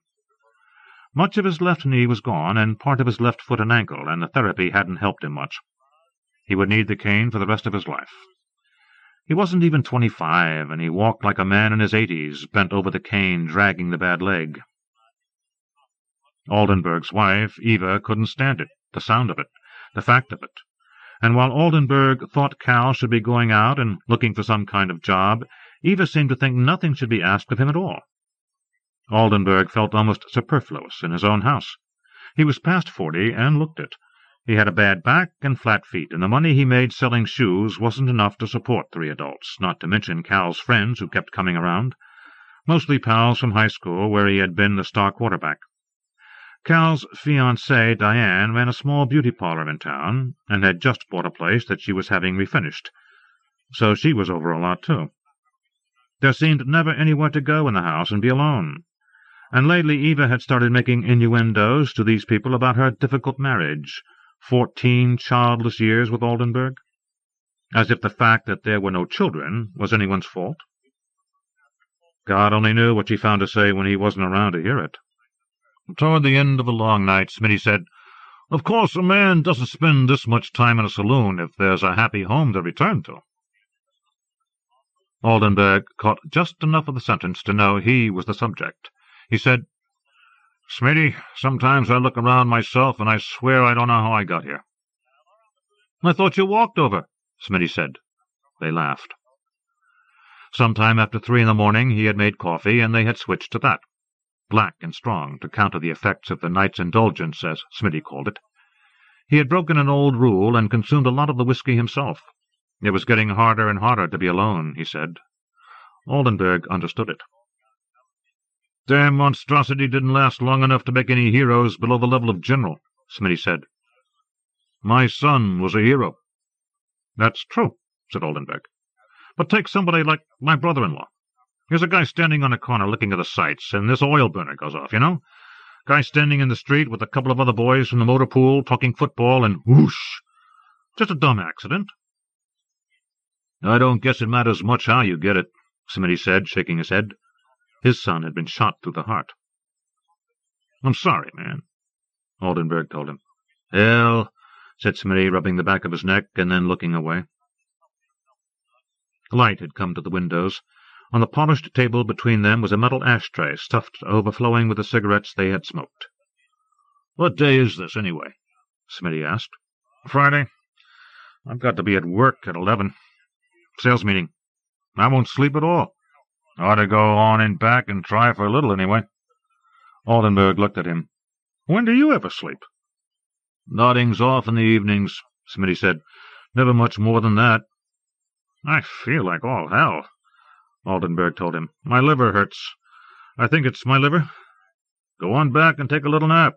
Much of his left knee was gone, and part of his left foot and ankle, and the therapy hadn't helped him much. He would need the cane for the rest of his life. He wasn't even 25, and he walked like a man in his 80s, bent over the cane, dragging the bad leg. Oldenburg's wife, Eva, couldn't stand it, the sound of it, the fact of it, and while Oldenburg thought Cal should be going out and looking for some kind of job, Eva seemed to think nothing should be asked of him at all. Oldenburg felt almost superfluous in his own house. He was past 40 and looked it. He had a bad back and flat feet, and the money he made selling shoes wasn't enough to support 3 adults, not to mention Cal's friends who kept coming around, mostly pals from high school where he had been the star quarterback. Cal's fiancée, Diane, ran a small beauty parlor in town, and had just bought a place that she was having refinished, so she was over a lot, too. There seemed never anywhere to go in the house and be alone, and lately Eva had started making innuendos to these people about her difficult marriage, 14 childless years with Oldenburg, as if the fact that there were no children was anyone's fault. God only knew what she found to say when he wasn't around to hear it. Toward the end of the long night, Smitty said, "Of course, a man doesn't spend this much time in a saloon if there's a happy home to return to." Oldenburg caught just enough of the sentence to know he was the subject. He said, "Smitty, sometimes I look around myself and I swear I don't know how I got here." "I thought you walked over," Smitty said. They laughed. Sometime after 3 in the morning he had made coffee, and they had switched to that. black and strong, to counter the effects of the night's indulgence, as Smitty called it. He had broken an old rule and consumed a lot of the whiskey himself. It was getting harder and harder to be alone, he said. Oldenburg understood it. "Damn monstrosity didn't last long enough to make any heroes below the level of general," Smitty said. "My son was a hero." "That's true," said Oldenburg. "But take somebody like my brother-in-law. Here's a guy standing on a corner looking at the sights, and this oil burner goes off, you know? Guy standing in the street with a couple of other boys from the motor pool talking football, and whoosh! Just a dumb accident." "I don't guess it matters much how you get it," Smitty said, shaking his head. His son had been shot through the heart. "I'm sorry, man," Oldenburg told him. "Hell," said Smitty, rubbing the back of his neck and then looking away. Light had come to the windows. On the polished table between them was a metal ashtray stuffed to overflowing with the cigarettes they had smoked. "What day is this, anyway?" Smitty asked. "Friday. I've got to be at work at 11. Sales meeting. I won't sleep at all. Ought to go on in back and try for a little, anyway." Oldenburg looked at him. "When do you ever sleep?" "Nodding's off in the evenings," Smitty said. "Never much more than that." "I feel like all hell," Oldenburg told him. "My liver hurts. I think it's my liver. Go on back and take a little nap.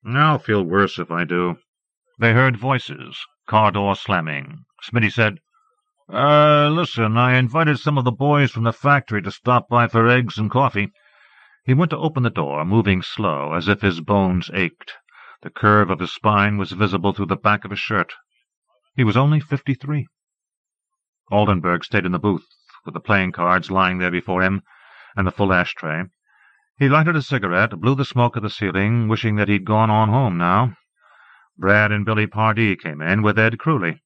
I'll feel worse if I do." They heard voices, car door slamming. Smitty said, Listen, I invited some of the boys from the factory to stop by for eggs and coffee." He went to open the door, moving slow, as if his bones ached. The curve of his spine was visible through the back of his shirt. He was only 53. Oldenburg stayed in the booth, with the playing cards lying there before him, and the full ashtray. He lighted a cigarette, blew the smoke at the ceiling, wishing that he'd gone on home now. Brad and Billy Pardee came in, with Ed Crewley.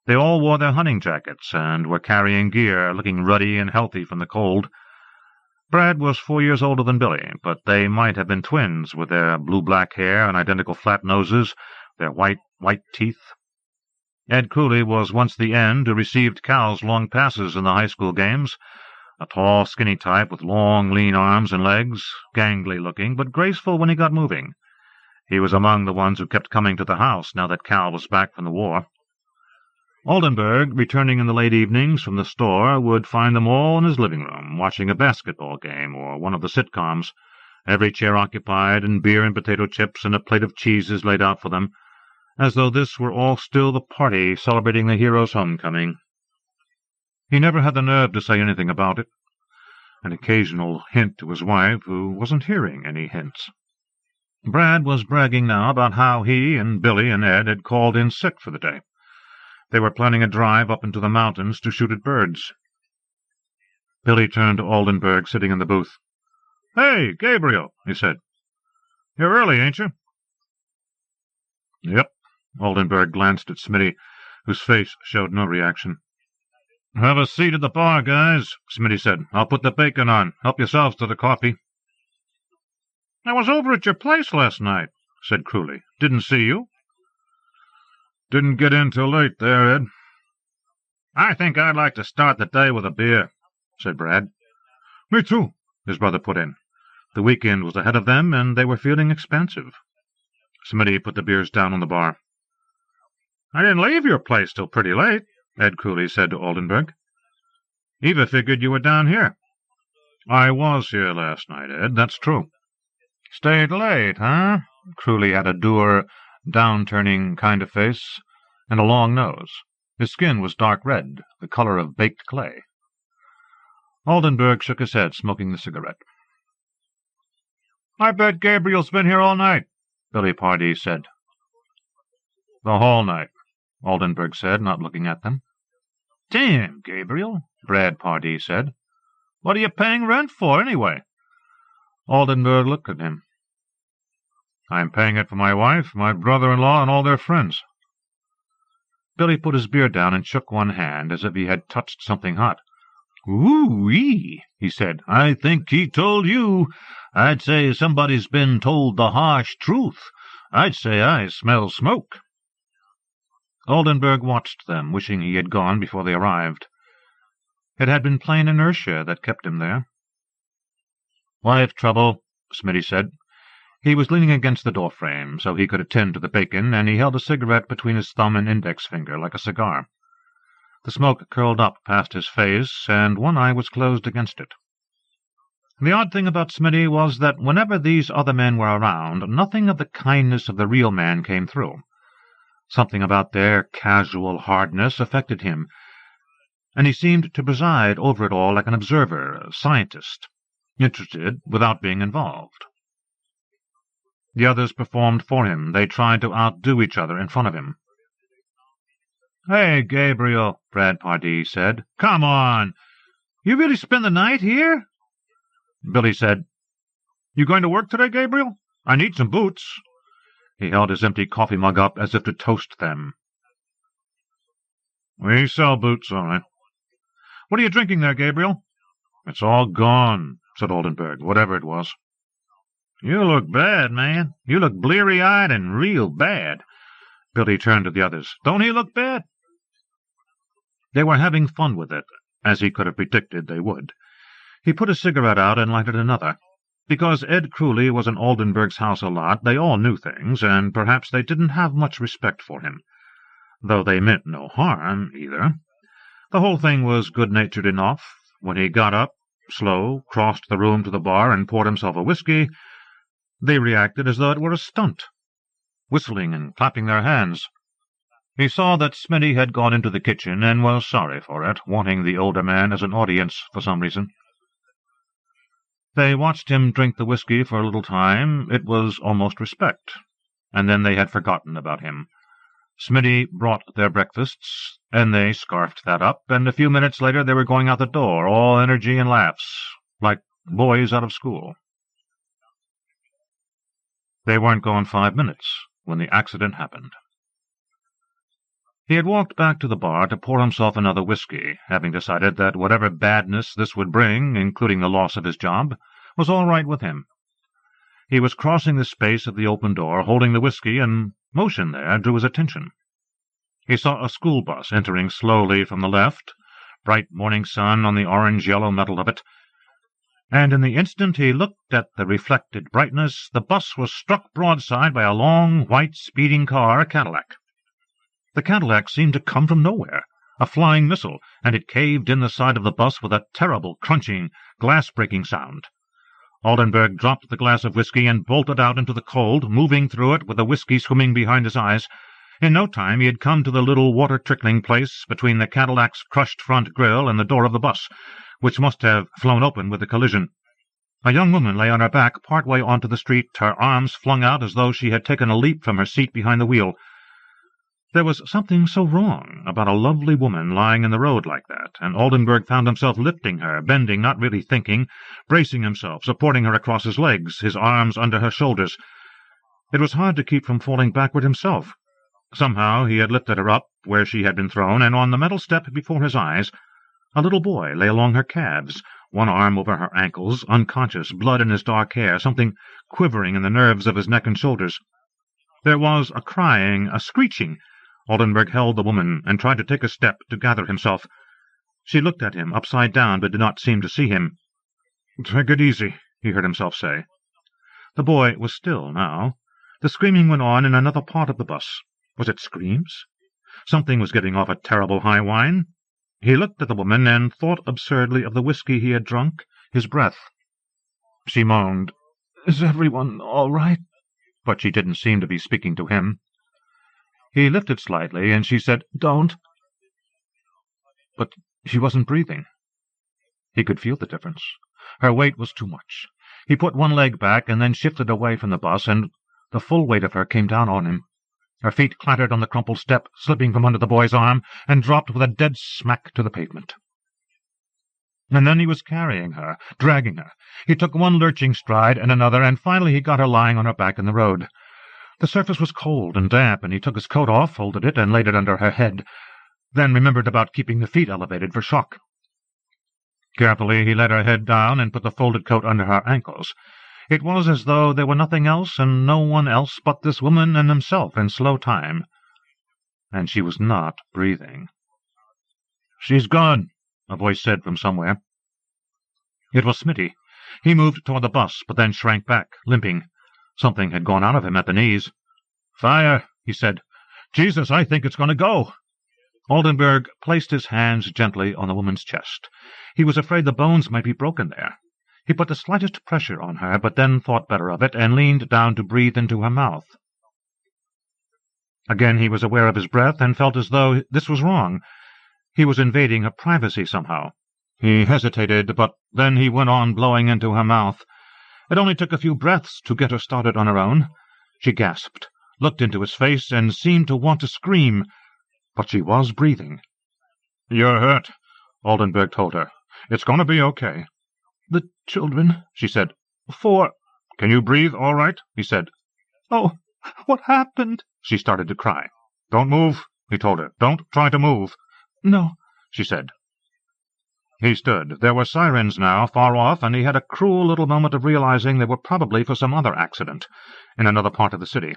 They all wore their hunting jackets, and were carrying gear, looking ruddy and healthy from the cold. Brad was 4 years older than Billy, but they might have been twins, with their blue-black hair and identical flat noses, their white teeth. Ed Crewley was once the end who received Cal's long passes in the high school games, a tall, skinny type with long, lean arms and legs, gangly-looking, but graceful when he got moving. He was among the ones who kept coming to the house now that Cal was back from the war. Oldenburg, returning in the late evenings from the store, would find them all in his living room, watching a basketball game or one of the sitcoms, every chair occupied, and beer and potato chips and a plate of cheeses laid out for them, as though this were all still the party celebrating the hero's homecoming. He never had the nerve to say anything about it. An occasional hint to his wife, who wasn't hearing any hints. Brad was bragging now about how he and Billy and Ed had called in sick for the day. They were planning a drive up into the mountains to shoot at birds. Billy turned to Oldenburg, sitting in the booth. "Hey, Gabriel," he said. "You're early, ain't you?" "Yep." Oldenburg glanced at Smitty, whose face showed no reaction. "Have a seat at the bar, guys," Smitty said. "I'll put the bacon on. Help yourselves to the coffee." "I was over at your place last night," said Crewley. "Didn't see you." "Didn't get in till late there, Ed." "I think I'd like to start the day with a beer," said Brad. "Me too," his brother put in. The weekend was ahead of them, and they were feeling expansive. Smitty put the beers down on the bar. "I didn't leave your place till pretty late," Ed Crewley said to Oldenburg. "Eva figured you were down here." "I was here last night, Ed, that's true." "Stayed late, huh?" Crewley had a dour, down-turning kind of face, and a long nose. His skin was dark red, the color of baked clay. Oldenburg shook his head, smoking the cigarette. "I bet Gabriel's been here all night," Billy Pardee said. "The whole night," Oldenburg said, not looking at them. "Damn, Gabriel," Brad Pardee said. "What are you paying rent for, anyway?" Oldenburg looked at him. "I'm paying it for my wife, my brother-in-law, and all their friends." Billy put his beer down and shook one hand, as if he had touched something hot. "Ooh-wee," he said. "I think he told you. I'd say somebody's been told the harsh truth. I'd say I smell smoke." Oldenburg watched them, wishing he had gone before they arrived. It had been plain inertia that kept him there. "Wife trouble," Smitty said. He was leaning against the door-frame, so he could attend to the bacon, and he held a cigarette between his thumb and index finger, like a cigar. The smoke curled up past his face, and one eye was closed against it. The odd thing about Smitty was that whenever these other men were around, nothing of the kindness of the real man came through. Something about their casual hardness affected him, and he seemed to preside over it all like an observer, a scientist, interested without being involved. The others performed for him. They tried to outdo each other in front of him. "Hey, Gabriel," Brad Pardee said. "Come on! You really spend the night here?" Billy said, "You going to work today, Gabriel? I need some boots." He held his empty coffee mug up as if to toast them. "We sell boots, all right." "What are you drinking there, Gabriel?" "It's all gone," said Oldenburg, whatever it was. "You look bad, man. You look bleary-eyed and real bad." Billy turned to the others. "Don't he look bad?" They were having fun with it, as he could have predicted they would. He put a cigarette out and lighted another. Because Ed Crewley was in Oldenburg's house a lot, they all knew things, and perhaps they didn't have much respect for him. Though they meant no harm, either. The whole thing was good-natured enough. When he got up, slow, crossed the room to the bar and poured himself a whiskey, they reacted as though it were a stunt, whistling and clapping their hands. He saw that Smitty had gone into the kitchen and was sorry for it, wanting the older man as an audience for some reason. They watched him drink the whiskey for a little time. It was almost respect, and then they had forgotten about him. Smitty brought their breakfasts, and they scarfed that up, and a few minutes later they were going out the door, all energy and laughs, like boys out of school. They weren't gone 5 minutes when the accident happened. He had walked back to the bar to pour himself another whiskey, having decided that whatever badness this would bring, including the loss of his job, was all right with him. He was crossing the space of the open door, holding the whiskey, and motion there drew his attention. He saw a school bus entering slowly from the left, bright morning sun on the orange-yellow metal of it, and in the instant he looked at the reflected brightness, the bus was struck broadside by a long, white, speeding car, a Cadillac. The Cadillac seemed to come from nowhere, a flying missile, and it caved in the side of the bus with a terrible, crunching, glass-breaking sound. Oldenburg dropped the glass of whiskey and bolted out into the cold, moving through it with the whiskey swimming behind his eyes. In no time he had come to the little water-trickling place between the Cadillac's crushed front grille and the door of the bus, which must have flown open with the collision. A young woman lay on her back part way onto the street, her arms flung out as though she had taken a leap from her seat behind the wheel. There was something so wrong about a lovely woman lying in the road like that, and Oldenburg found himself lifting her, bending, not really thinking, bracing himself, supporting her across his legs, his arms under her shoulders. It was hard to keep from falling backward himself. Somehow he had lifted her up where she had been thrown, and on the metal step before his eyes a little boy lay along her calves, one arm over her ankles, unconscious, blood in his dark hair, something quivering in the nerves of his neck and shoulders. There was a crying, a screeching. Oldenburg held the woman and tried to take a step to gather himself. She looked at him upside down, but did not seem to see him. "Take it easy," he heard himself say. The boy was still now. The screaming went on in another part of the bus. Was it screams? Something was getting off a terrible high whine. He looked at the woman and thought absurdly of the whiskey he had drunk, his breath. She moaned, "Is everyone all right?" But she didn't seem to be speaking to him. He lifted slightly, and she said, "Don't." But she wasn't breathing. He could feel the difference. Her weight was too much. He put one leg back and then shifted away from the bus, and the full weight of her came down on him. Her feet clattered on the crumpled step, slipping from under the boy's arm, and dropped with a dead smack to the pavement. And then he was carrying her, dragging her. He took one lurching stride and another, and finally he got her lying on her back in the road. The surface was cold and damp, and he took his coat off, folded it, and laid it under her head, then remembered about keeping the feet elevated for shock. Carefully he let her head down and put the folded coat under her ankles. It was as though there were nothing else and no one else but this woman and himself in slow time. And she was not breathing. "She's gone," a voice said from somewhere. It was Smitty. He moved toward the bus, but then shrank back, limping. Something had gone out of him at the knees. "Fire," he said. "Jesus, I think it's going to go." Oldenburg placed his hands gently on the woman's chest. He was afraid the bones might be broken there. He put the slightest pressure on her, but then thought better of it, and leaned down to breathe into her mouth. Again he was aware of his breath, and felt as though this was wrong. He was invading her privacy somehow. He hesitated, but then he went on blowing into her mouth. It only took a few breaths to get her started on her own. She gasped, looked into his face, and seemed to want to scream, but she was breathing. "You're hurt," Oldenburg told her. "It's going to be okay." "The children," she said. "4." "Can you breathe all right?" he said. "Oh, what happened?" She started to cry. "Don't move," he told her. "Don't try to move." "No," she said. He stood. There were sirens now, far off, and he had a cruel little moment of realizing they were probably for some other accident, in another part of the city.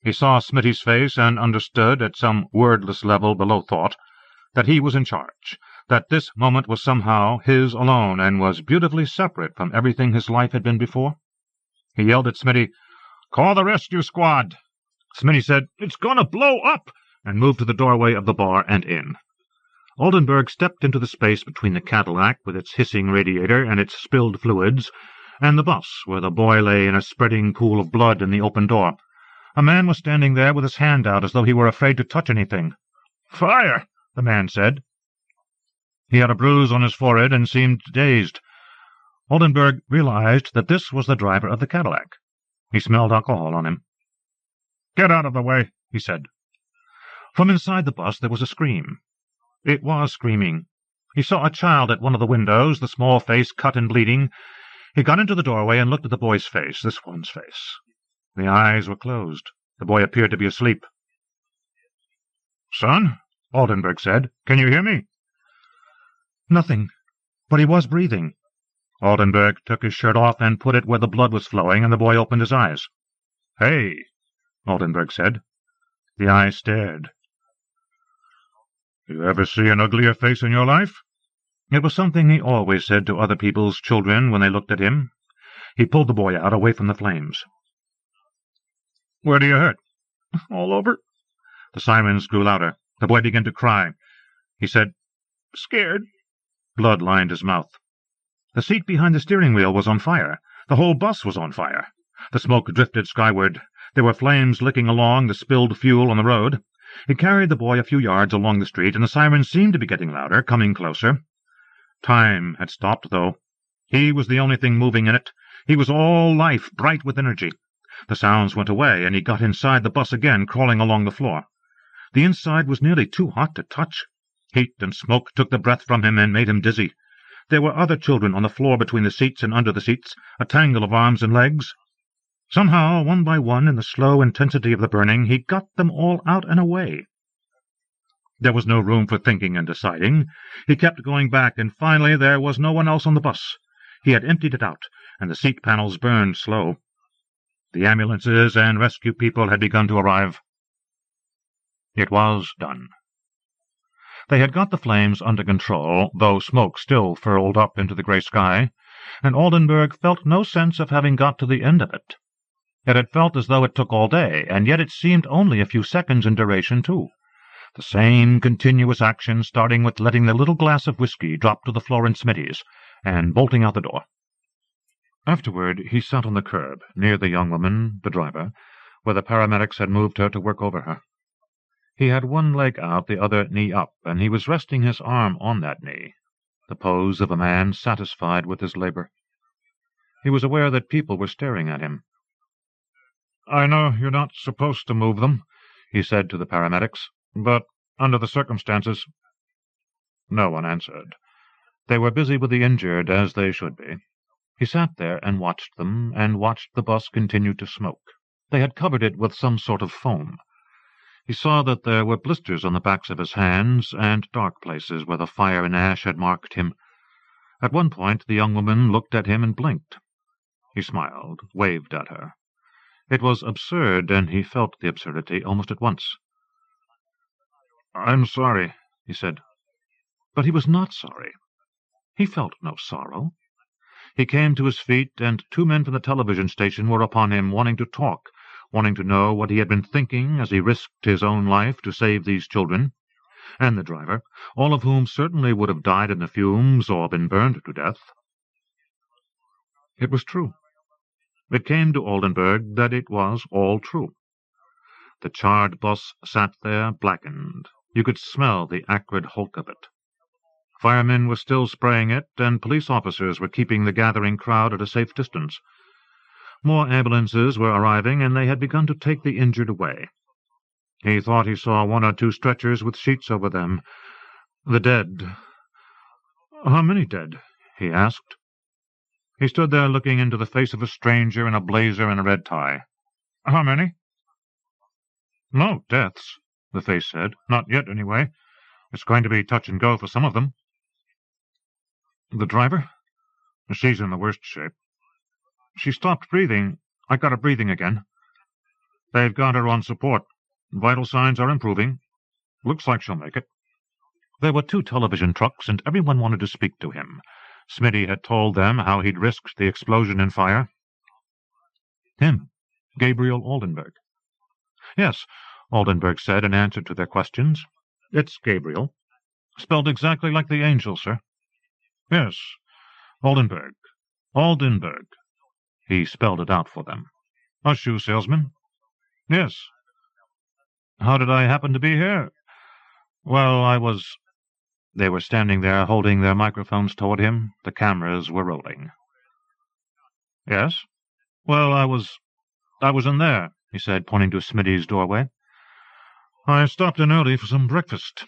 He saw Smitty's face and understood, at some wordless level below thought, that he was in charge, that this moment was somehow his alone, and was beautifully separate from everything his life had been before. He yelled at Smitty, "Call the rescue squad!" Smitty said, "It's going to blow up!" and moved to the doorway of the bar and in. Oldenburg stepped into the space between the Cadillac, with its hissing radiator and its spilled fluids, and the bus, where the boy lay in a spreading pool of blood in the open door. A man was standing there with his hand out as though he were afraid to touch anything. "Fire!" the man said. He had a bruise on his forehead and seemed dazed. Oldenburg realized that this was the driver of the Cadillac. He smelled alcohol on him. "Get out of the way," he said. From inside the bus there was a scream. It was screaming. He saw a child at one of the windows, the small face cut and bleeding. He got into the doorway and looked at the boy's face, this one's face. The eyes were closed. The boy appeared to be asleep. "Son," Oldenburg said, "can you hear me?" Nothing, but he was breathing. Oldenburg took his shirt off and put it where the blood was flowing, and the boy opened his eyes. "Hey," Oldenburg said. The eyes stared. "You ever see an uglier face in your life?" It was something he always said to other people's children when they looked at him. He pulled the boy out, away from the flames. "Where do you hurt?" "All over." The sirens grew louder. The boy began to cry. He said, "Scared." Blood lined his mouth. The seat behind the steering wheel was on fire. The whole bus was on fire. The smoke drifted skyward. There were flames licking along the spilled fuel on the road. It carried the boy a few yards along the street, and the sirens seemed to be getting louder, coming closer. Time had stopped, though. He was the only thing moving in it. He was all life, bright with energy. The sounds went away, and he got inside the bus again, crawling along the floor. The inside was nearly too hot to touch. Heat and smoke took the breath from him and made him dizzy. There were other children on the floor between the seats and under the seats, a tangle of arms and legs. Somehow, one by one, in the slow intensity of the burning, he got them all out and away. There was no room for thinking and deciding. He kept going back, and finally there was no one else on the bus. He had emptied it out, and the seat panels burned slow. The ambulances and rescue people had begun to arrive. It was done. They had got the flames under control, though smoke still furled up into the grey sky, and Oldenburg felt no sense of having got to the end of it. It had felt as though it took all day, and yet it seemed only a few seconds in duration, too. The same continuous action, starting with letting the little glass of whiskey drop to the floor in Smitty's, and bolting out the door. Afterward he sat on the curb, near the young woman, the driver, where the paramedics had moved her to work over her. He had one leg out, the other knee up, and he was resting his arm on that knee, the pose of a man satisfied with his labor. He was aware that people were staring at him. "I know you're not supposed to move them," he said to the paramedics, "but under the circumstances—" No one answered. They were busy with the injured, as they should be. He sat there and watched them, and watched the bus continue to smoke. They had covered it with some sort of foam. He saw that there were blisters on the backs of his hands, and dark places where the fire and ash had marked him. At one point the young woman looked at him and blinked. He smiled, waved at her. It was absurd, and he felt the absurdity almost at once. "I'm sorry," he said. But he was not sorry. He felt no sorrow. He came to his feet, and 2 men from the television station were upon him, wanting to talk, wanting to know what he had been thinking as he risked his own life to save these children, and the driver, all of whom certainly would have died in the fumes or been burned to death. It was true. It came to Oldenburg that it was all true. The charred bus sat there blackened. You could smell the acrid hulk of it. Firemen were still spraying it, and police officers were keeping the gathering crowd at a safe distance. More ambulances were arriving, and they had begun to take the injured away. He thought he saw 1 or 2 stretchers with sheets over them. The dead. How many dead? He asked. He stood there looking into the face of a stranger in a blazer and a red tie. How many? No deaths, the face said. Not yet, anyway. It's going to be touch and go for some of them. The driver? She's in the worst shape. She stopped breathing. I got her breathing again. They've got her on support. Vital signs are improving. Looks like she'll make it. There were 2 television trucks, and everyone wanted to speak to him. Smitty had told them how he'd risked the explosion and fire. Him, Gabriel Oldenburg. Yes, Oldenburg said in answer to their questions. It's Gabriel. Spelled exactly like the angel, sir. Yes, Oldenburg. Oldenburg. He spelled it out for them. A shoe salesman? Yes. How did I happen to be here? Well, I was... They were standing there, holding their microphones toward him. The cameras were rolling. Yes? Well, I was in there, he said, pointing to Smitty's doorway. I stopped in early for some breakfast.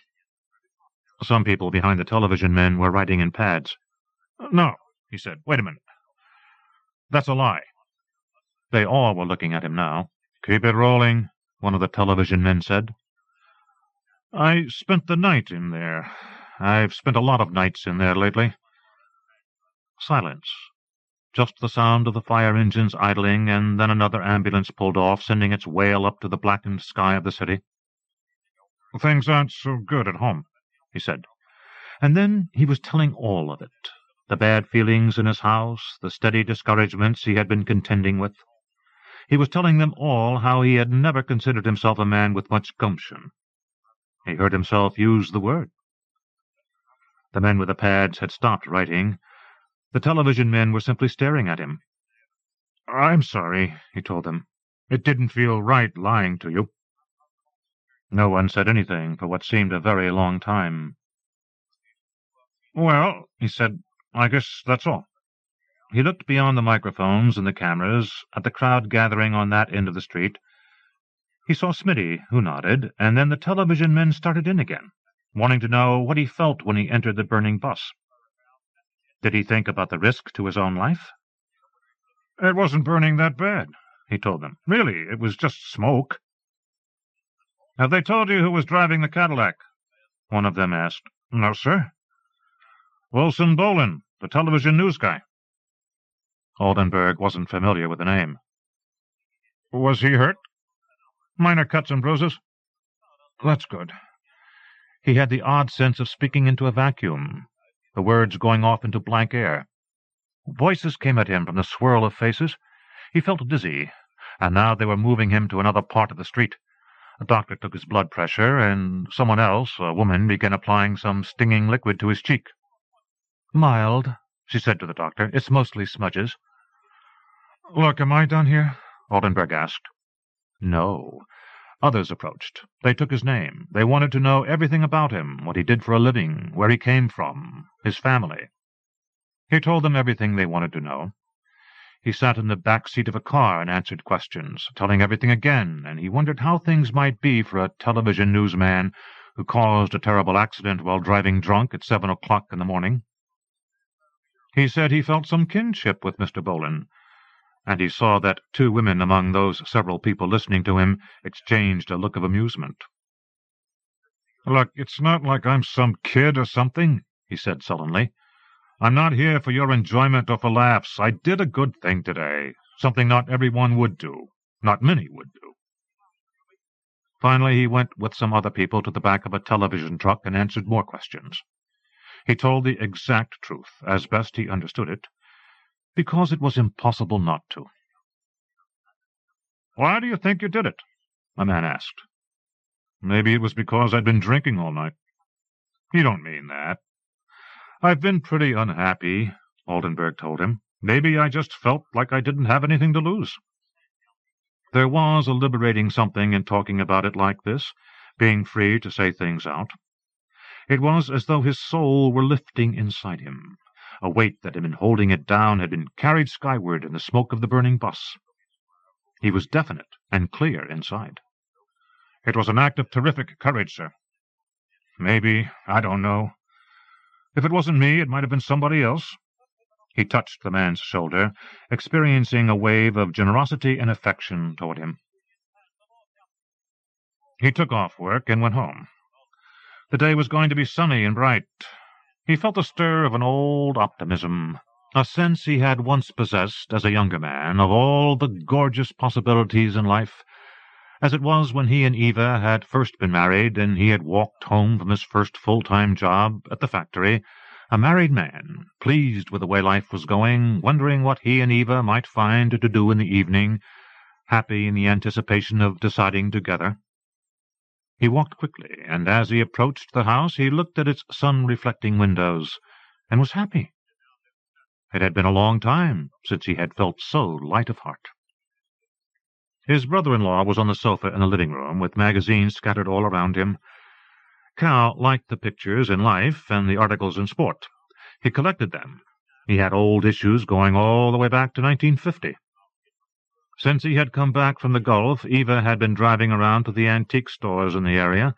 Some people behind the television men were writing in pads. No, he said. Wait a minute. That's a lie. They all were looking at him now. Keep it rolling, one of the television men said. I spent the night in there. I've spent a lot of nights in there lately. Silence. Just the sound of the fire engines idling, and then another ambulance pulled off, sending its wail up to the blackened sky of the city. Things aren't so good at home, he said. And then he was telling all of it. The bad feelings in his house, the steady discouragements he had been contending with. He was telling them all how he had never considered himself a man with much gumption. He heard himself use the word. The men with the pads had stopped writing. The television men were simply staring at him. I'm sorry, he told them. It didn't feel right lying to you. No one said anything for what seemed a very long time. Well, he said, I guess that's all. He looked beyond the microphones and the cameras, at the crowd gathering on that end of the street. He saw Smitty, who nodded, and then the television men started in again, wanting to know what he felt when he entered the burning bus. Did he think about the risk to his own life? It wasn't burning that bad, he told them. Really, it was just smoke. Have they told you who was driving the Cadillac? One of them asked. No, sir. Wilson Bolin, the television news guy. Oldenburg wasn't familiar with the name. Was he hurt? Minor cuts and bruises. That's good. He had the odd sense of speaking into a vacuum, the words going off into blank air. Voices came at him from the swirl of faces. He felt dizzy, and now they were moving him to another part of the street. A doctor took his blood pressure, and someone else, a woman, began applying some stinging liquid to his cheek. Mild, she said to the doctor. It's mostly smudges. Look, am I done here? Oldenburg asked. No. Others approached. They took his name. They wanted to know everything about him, what he did for a living, where he came from, his family. He told them everything they wanted to know. He sat in the back seat of a car and answered questions, telling everything again, and he wondered how things might be for a television newsman who caused a terrible accident while driving drunk at 7 o'clock in the morning. He said he felt some kinship with Mr. Bolin, and he saw that 2 women among those several people listening to him exchanged a look of amusement. Look, it's not like I'm some kid or something, he said sullenly. I'm not here for your enjoyment or for laughs. I did a good thing today, something not everyone would do, not many would do. Finally, he went with some other people to the back of a television truck and answered more questions. He told the exact truth, as best he understood it. because it was impossible not to. "Why do you think you did it?" a man asked. "Maybe it was because I'd been drinking all night." "You don't mean that." "I've been pretty unhappy," Oldenburg told him. "Maybe I just felt like I didn't have anything to lose." There was a liberating something in talking about it like this, being free to say things out. It was as though his soul were lifting inside him. A weight that had been holding it down had been carried skyward in the smoke of the burning bus. He was definite and clear inside. "It was an act of terrific courage, sir." "Maybe. I don't know. If it wasn't me, it might have been somebody else." He touched the man's shoulder, experiencing a wave of generosity and affection toward him. He took off work and went home. The day was going to be sunny and bright. He felt a stir of an old optimism, a sense he had once possessed as a younger man of all the gorgeous possibilities in life, as it was when he and Eva had first been married and he had walked home from his first full-time job at the factory, a married man, pleased with the way life was going, wondering what he and Eva might find to do in the evening, happy in the anticipation of deciding together. He walked quickly, and as he approached the house he looked at its sun-reflecting windows, and was happy. It had been a long time since he had felt so light of heart. His brother-in-law was on the sofa in the living-room, with magazines scattered all around him. Cal liked the pictures in Life and the articles in Sport. He collected them. He had old issues going all the way back to 1950. Since he had come back from the Gulf, Eva had been driving around to the antique stores in the area,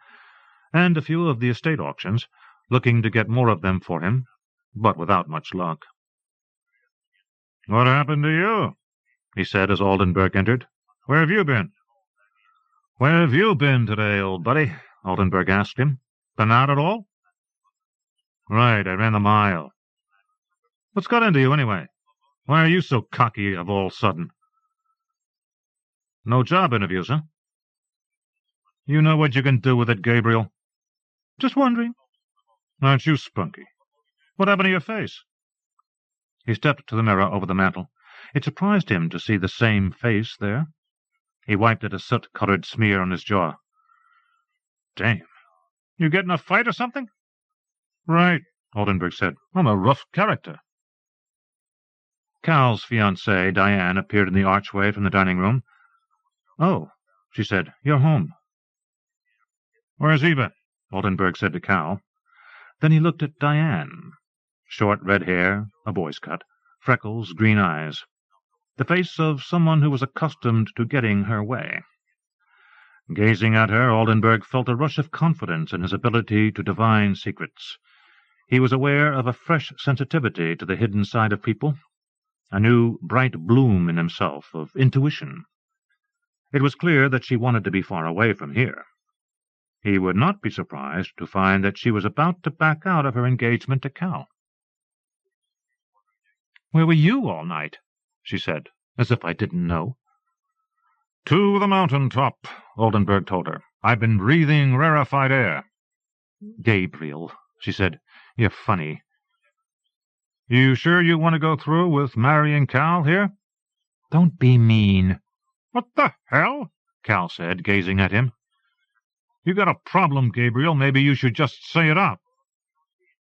and a few of the estate auctions, looking to get more of them for him, but without much luck. "What happened to you?" he said as Oldenburg entered. "Where have you been?" "Where have you been today, old buddy?" Oldenburg asked him. "Been out at all?" "Right, I ran the mile." "What's got into you, anyway? Why are you so cocky of all sudden?" "No job interviews, huh?" "You know what you can do with it, Gabriel?" "Just wondering." "Aren't you spunky? What happened to your face?" He stepped to the mirror over the mantel. It surprised him to see the same face there. He wiped at a soot-colored smear on his jaw. "Damn. You get in a fight or something?" "Right," Oldenburg said. "I'm a rough character." Cal's fiancée, Diane, appeared in the archway from the dining room. "Oh," she said, "you're home." "Where's Eva?" Oldenburg said to Cal. Then he looked at Diane. Short red hair, a boy's cut, freckles, green eyes. The face of someone who was accustomed to getting her way. Gazing at her, Oldenburg felt a rush of confidence in his ability to divine secrets. He was aware of a fresh sensitivity to the hidden side of people, a new bright bloom in himself of intuition. It was clear that she wanted to be far away from here. He would not be surprised to find that she was about to back out of her engagement to Cal. "Where were you all night?" she said, as if I didn't know. "To the mountain top," Oldenburg told her. "I've been breathing rarefied air." "Gabriel," she said, "you're funny." "You sure you want to go through with marrying Cal here?" "Don't be mean." "What the hell?" Cal said, gazing at him. "You got a problem, Gabriel. Maybe you should just say it out."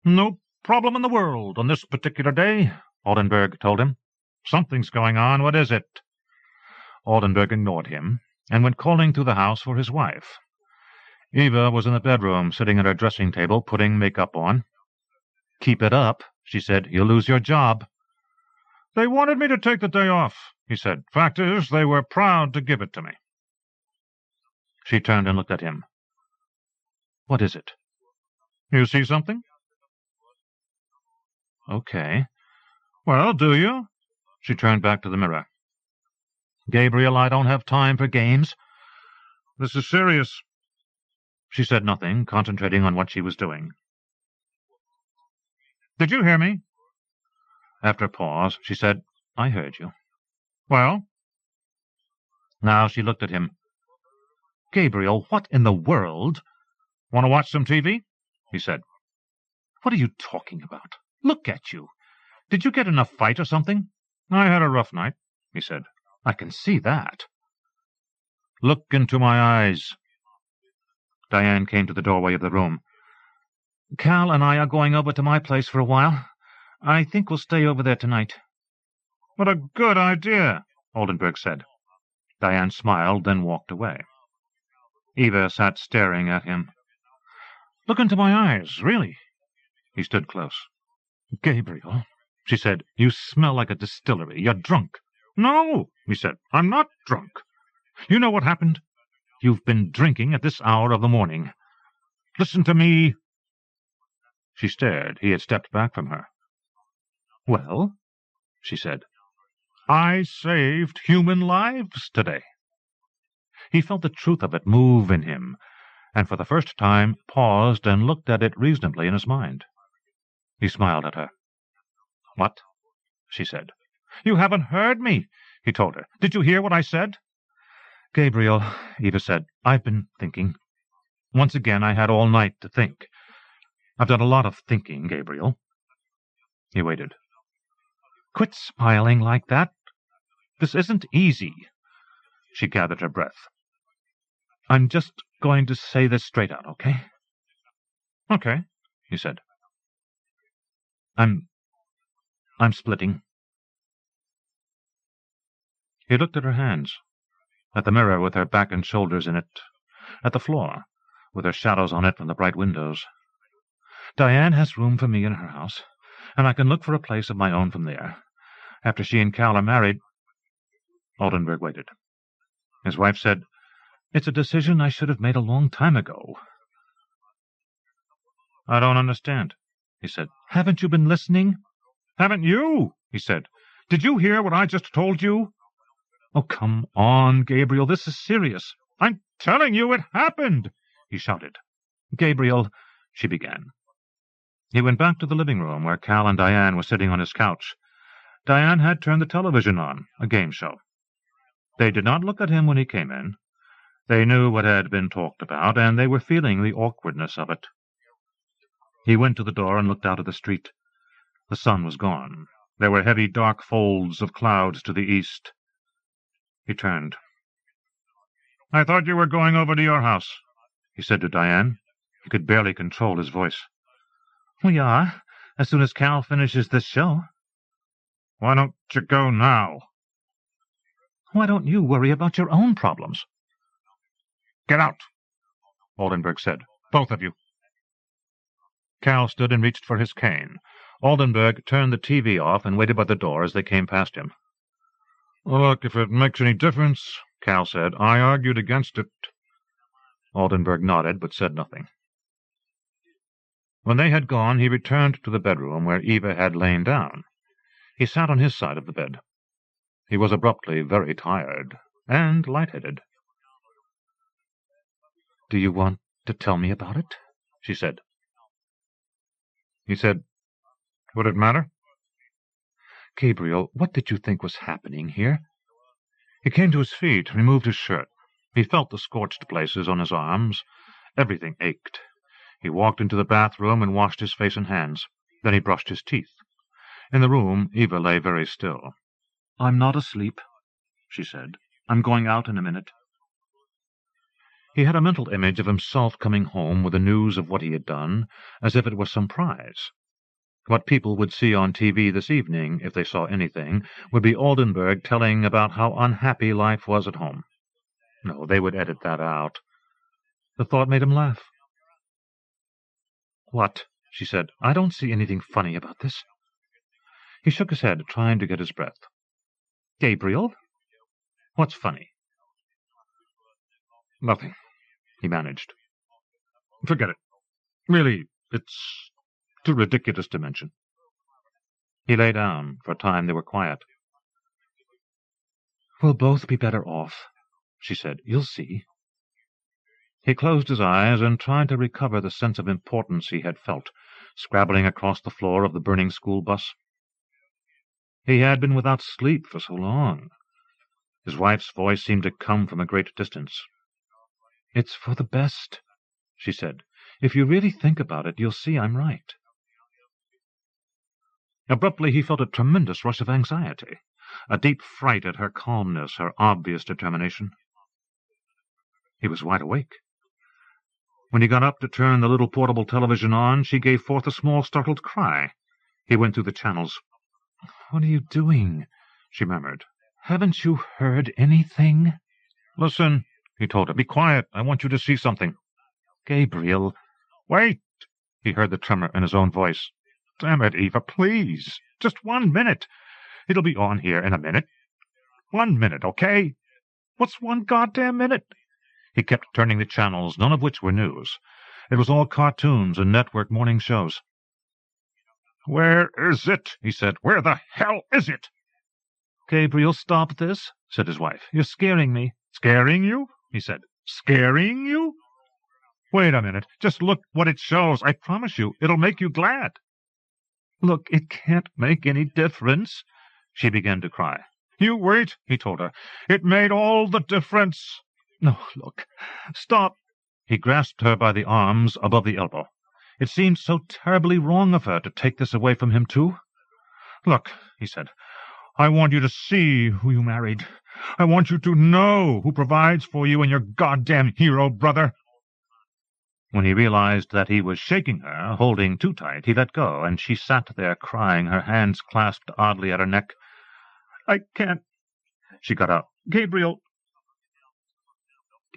"No problem in the world on this particular day," Oldenburg told him. "Something's going on. What is it?" Oldenburg ignored him, and went calling through the house for his wife. Eva was in the bedroom, sitting at her dressing table, putting makeup on. "Keep it up," she said. "You'll lose your job." "They wanted me to take the day off," he said. "Fact is, they were proud to give it to me." She turned and looked at him. "What is it?" "You see something?" "Okay." "Well, do you?" She turned back to the mirror. "Gabriel, I don't have time for games." "This is serious." She said nothing, concentrating on what she was doing. "Did you hear me?" After a pause, she said, "I heard you." "Well?" Now she looked at him. "Gabriel, what in the world—" "Want to watch some TV?" he said. "What are you talking about? Look at you. Did you get in a fight or something?" I had a rough night, he said. I can see that. Look into my eyes. Diane came to the doorway of the room. Cal and I are going over to my place for a while. I think we'll stay over there tonight. What a good idea, Oldenburg said. Diane smiled, then walked away. Eva sat staring at him. Look into my eyes, really. He stood close. Gabriel, she said, you smell like a distillery. You're drunk. No, he said, I'm not drunk. You know what happened? You've been drinking at this hour of the morning. Listen to me. She stared. He had stepped back from her. Well, she said, I saved human lives today. He felt the truth of it move in him, and for the first time paused and looked at it reasonably in his mind. He smiled at her. What? She said. You haven't heard me, he told her. Did you hear what I said? Gabriel, Eva said, I've been thinking. Once again I had all night to think. I've done a lot of thinking, Gabriel. He waited. Quit smiling like that. This isn't easy. She gathered her breath. I'm just going to say this straight out, okay? Okay, he said. I'm splitting. He looked at her hands, at the mirror with her back and shoulders in it, at the floor, with her shadows on it from the bright windows. Diane has room for me in her house, and I can look for a place of my own from there. After she and Cal are married... Oldenburg waited. His wife said, It's a decision I should have made a long time ago. I don't understand, he said. Haven't you been listening? Haven't you? He said. Did you hear what I just told you? Oh, come on, Gabriel, this is serious. I'm telling you it happened, he shouted. Gabriel, she began. He went back to the living room where Cal and Diane were sitting on his couch. Diane had turned the television on, a game show. They did not look at him when he came in. They knew what had been talked about, and they were feeling the awkwardness of it. He went to the door and looked out at the street. The sun was gone. There were heavy dark folds of clouds to the east. He turned. I thought you were going over to your house, he said to Diane. He could barely control his voice. We are, as soon as Cal finishes this show. Why don't you go now? Why don't you worry about your own problems? Get out, Oldenburg said. Both of you. Cal stood and reached for his cane. Oldenburg turned the TV off and waited by the door as they came past him. Look, if it makes any difference, Cal said. I argued against it. Oldenburg nodded, but said nothing. When they had gone, he returned to the bedroom where Eva had lain down. He sat on his side of the bed. He was abruptly very tired and light-headed. Do you want to tell me about it? She said. He said, Would it matter? Gabriel, what did you think was happening here? He came to his feet, removed his shirt. He felt the scorched places on his arms. Everything ached. He walked into the bathroom and washed his face and hands. Then he brushed his teeth. In the room, Eva lay very still. I'm not asleep, she said. I'm going out in a minute. He had a mental image of himself coming home with the news of what he had done, as if it were some prize. What people would see on TV this evening, if they saw anything, would be Oldenburg telling about how unhappy life was at home. No, they would edit that out. The thought made him laugh. What? She said. I don't see anything funny about this. He shook his head, trying to get his breath. Gabriel? What's funny? Nothing, he managed. Forget it. Really, it's too ridiculous to mention. He lay down. For a time they were quiet. We'll both be better off, she said. You'll see. He closed his eyes and tried to recover the sense of importance he had felt, scrabbling across the floor of the burning school bus. He had been without sleep for so long. His wife's voice seemed to come from a great distance. It's for the best, she said. If you really think about it, you'll see I'm right. Abruptly he felt a tremendous rush of anxiety. a deep fright at her calmness, her obvious determination. He was wide awake. When he got up to turn the little portable television on, she gave forth a small startled cry. He went through the channels. "What are you doing?" she murmured. "Haven't you heard anything?" "Listen," he told her. "Be quiet. I want you to see something." "Gabriel." "Wait!" He heard the tremor in his own voice. "Damn it, Eva, please. Just 1 minute. It'll be on here in a minute. 1 minute, okay? What's 1 goddamn minute?" He kept turning the channels, none of which were news. It was all cartoons and network morning shows. "Where is it?" he said. "Where the hell is it?" "Gabriel, stop this," said his wife. "You're scaring me." "Scaring you?" he said. "Scaring you? Wait a minute. Just look what it shows. I promise you, it'll make you glad." "Look, it can't make any difference." She began to cry. "You wait," he told her. "It made all the difference." "No, look. Stop." He grasped her by the arms above the elbow. It seemed so terribly wrong of her to take this away from him, too. "Look," he said, "I want you to see who you married. I want you to know who provides for you and your goddamn hero brother." When he realized that he was shaking her, holding too tight, he let go, and she sat there crying, her hands clasped oddly at her neck. "I can't," she got out. "Gabriel."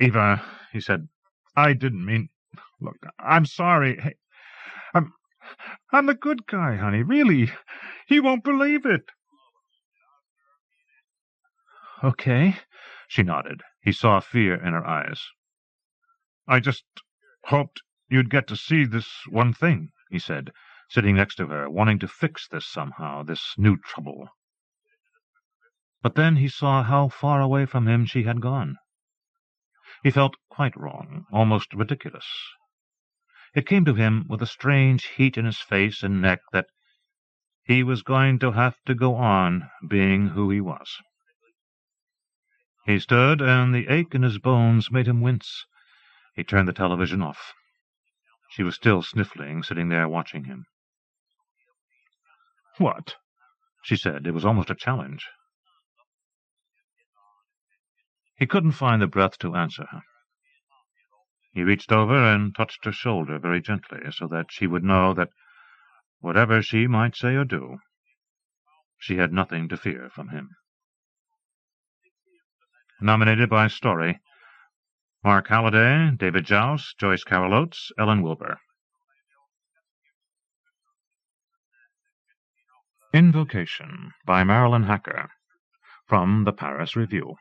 "Eva," he said, "I didn't mean... Look, I'm sorry. Hey, I'm the good guy, honey, really. He won't believe it." "Okay," she nodded. He saw fear in her eyes. "I just hoped you'd get to see this one thing," he said, sitting next to her, wanting to fix this somehow, this new trouble. But then he saw how far away from him she had gone. He felt quite wrong, almost ridiculous. It came to him with a strange heat in his face and neck that he was going to have to go on being who he was. He stood, and the ache in his bones made him wince. He turned the television off. She was still sniffling, sitting there watching him. "What?" she said. It was almost a challenge. He couldn't find the breath to answer her. He reached over and touched her shoulder very gently, so that she would know that whatever she might say or do, she had nothing to fear from him. Nominated by story: Mark Halliday, David Jouse, Joyce Carol Oates, Ellen Wilbur. Invocation by Marilyn Hacker, from the Paris Review.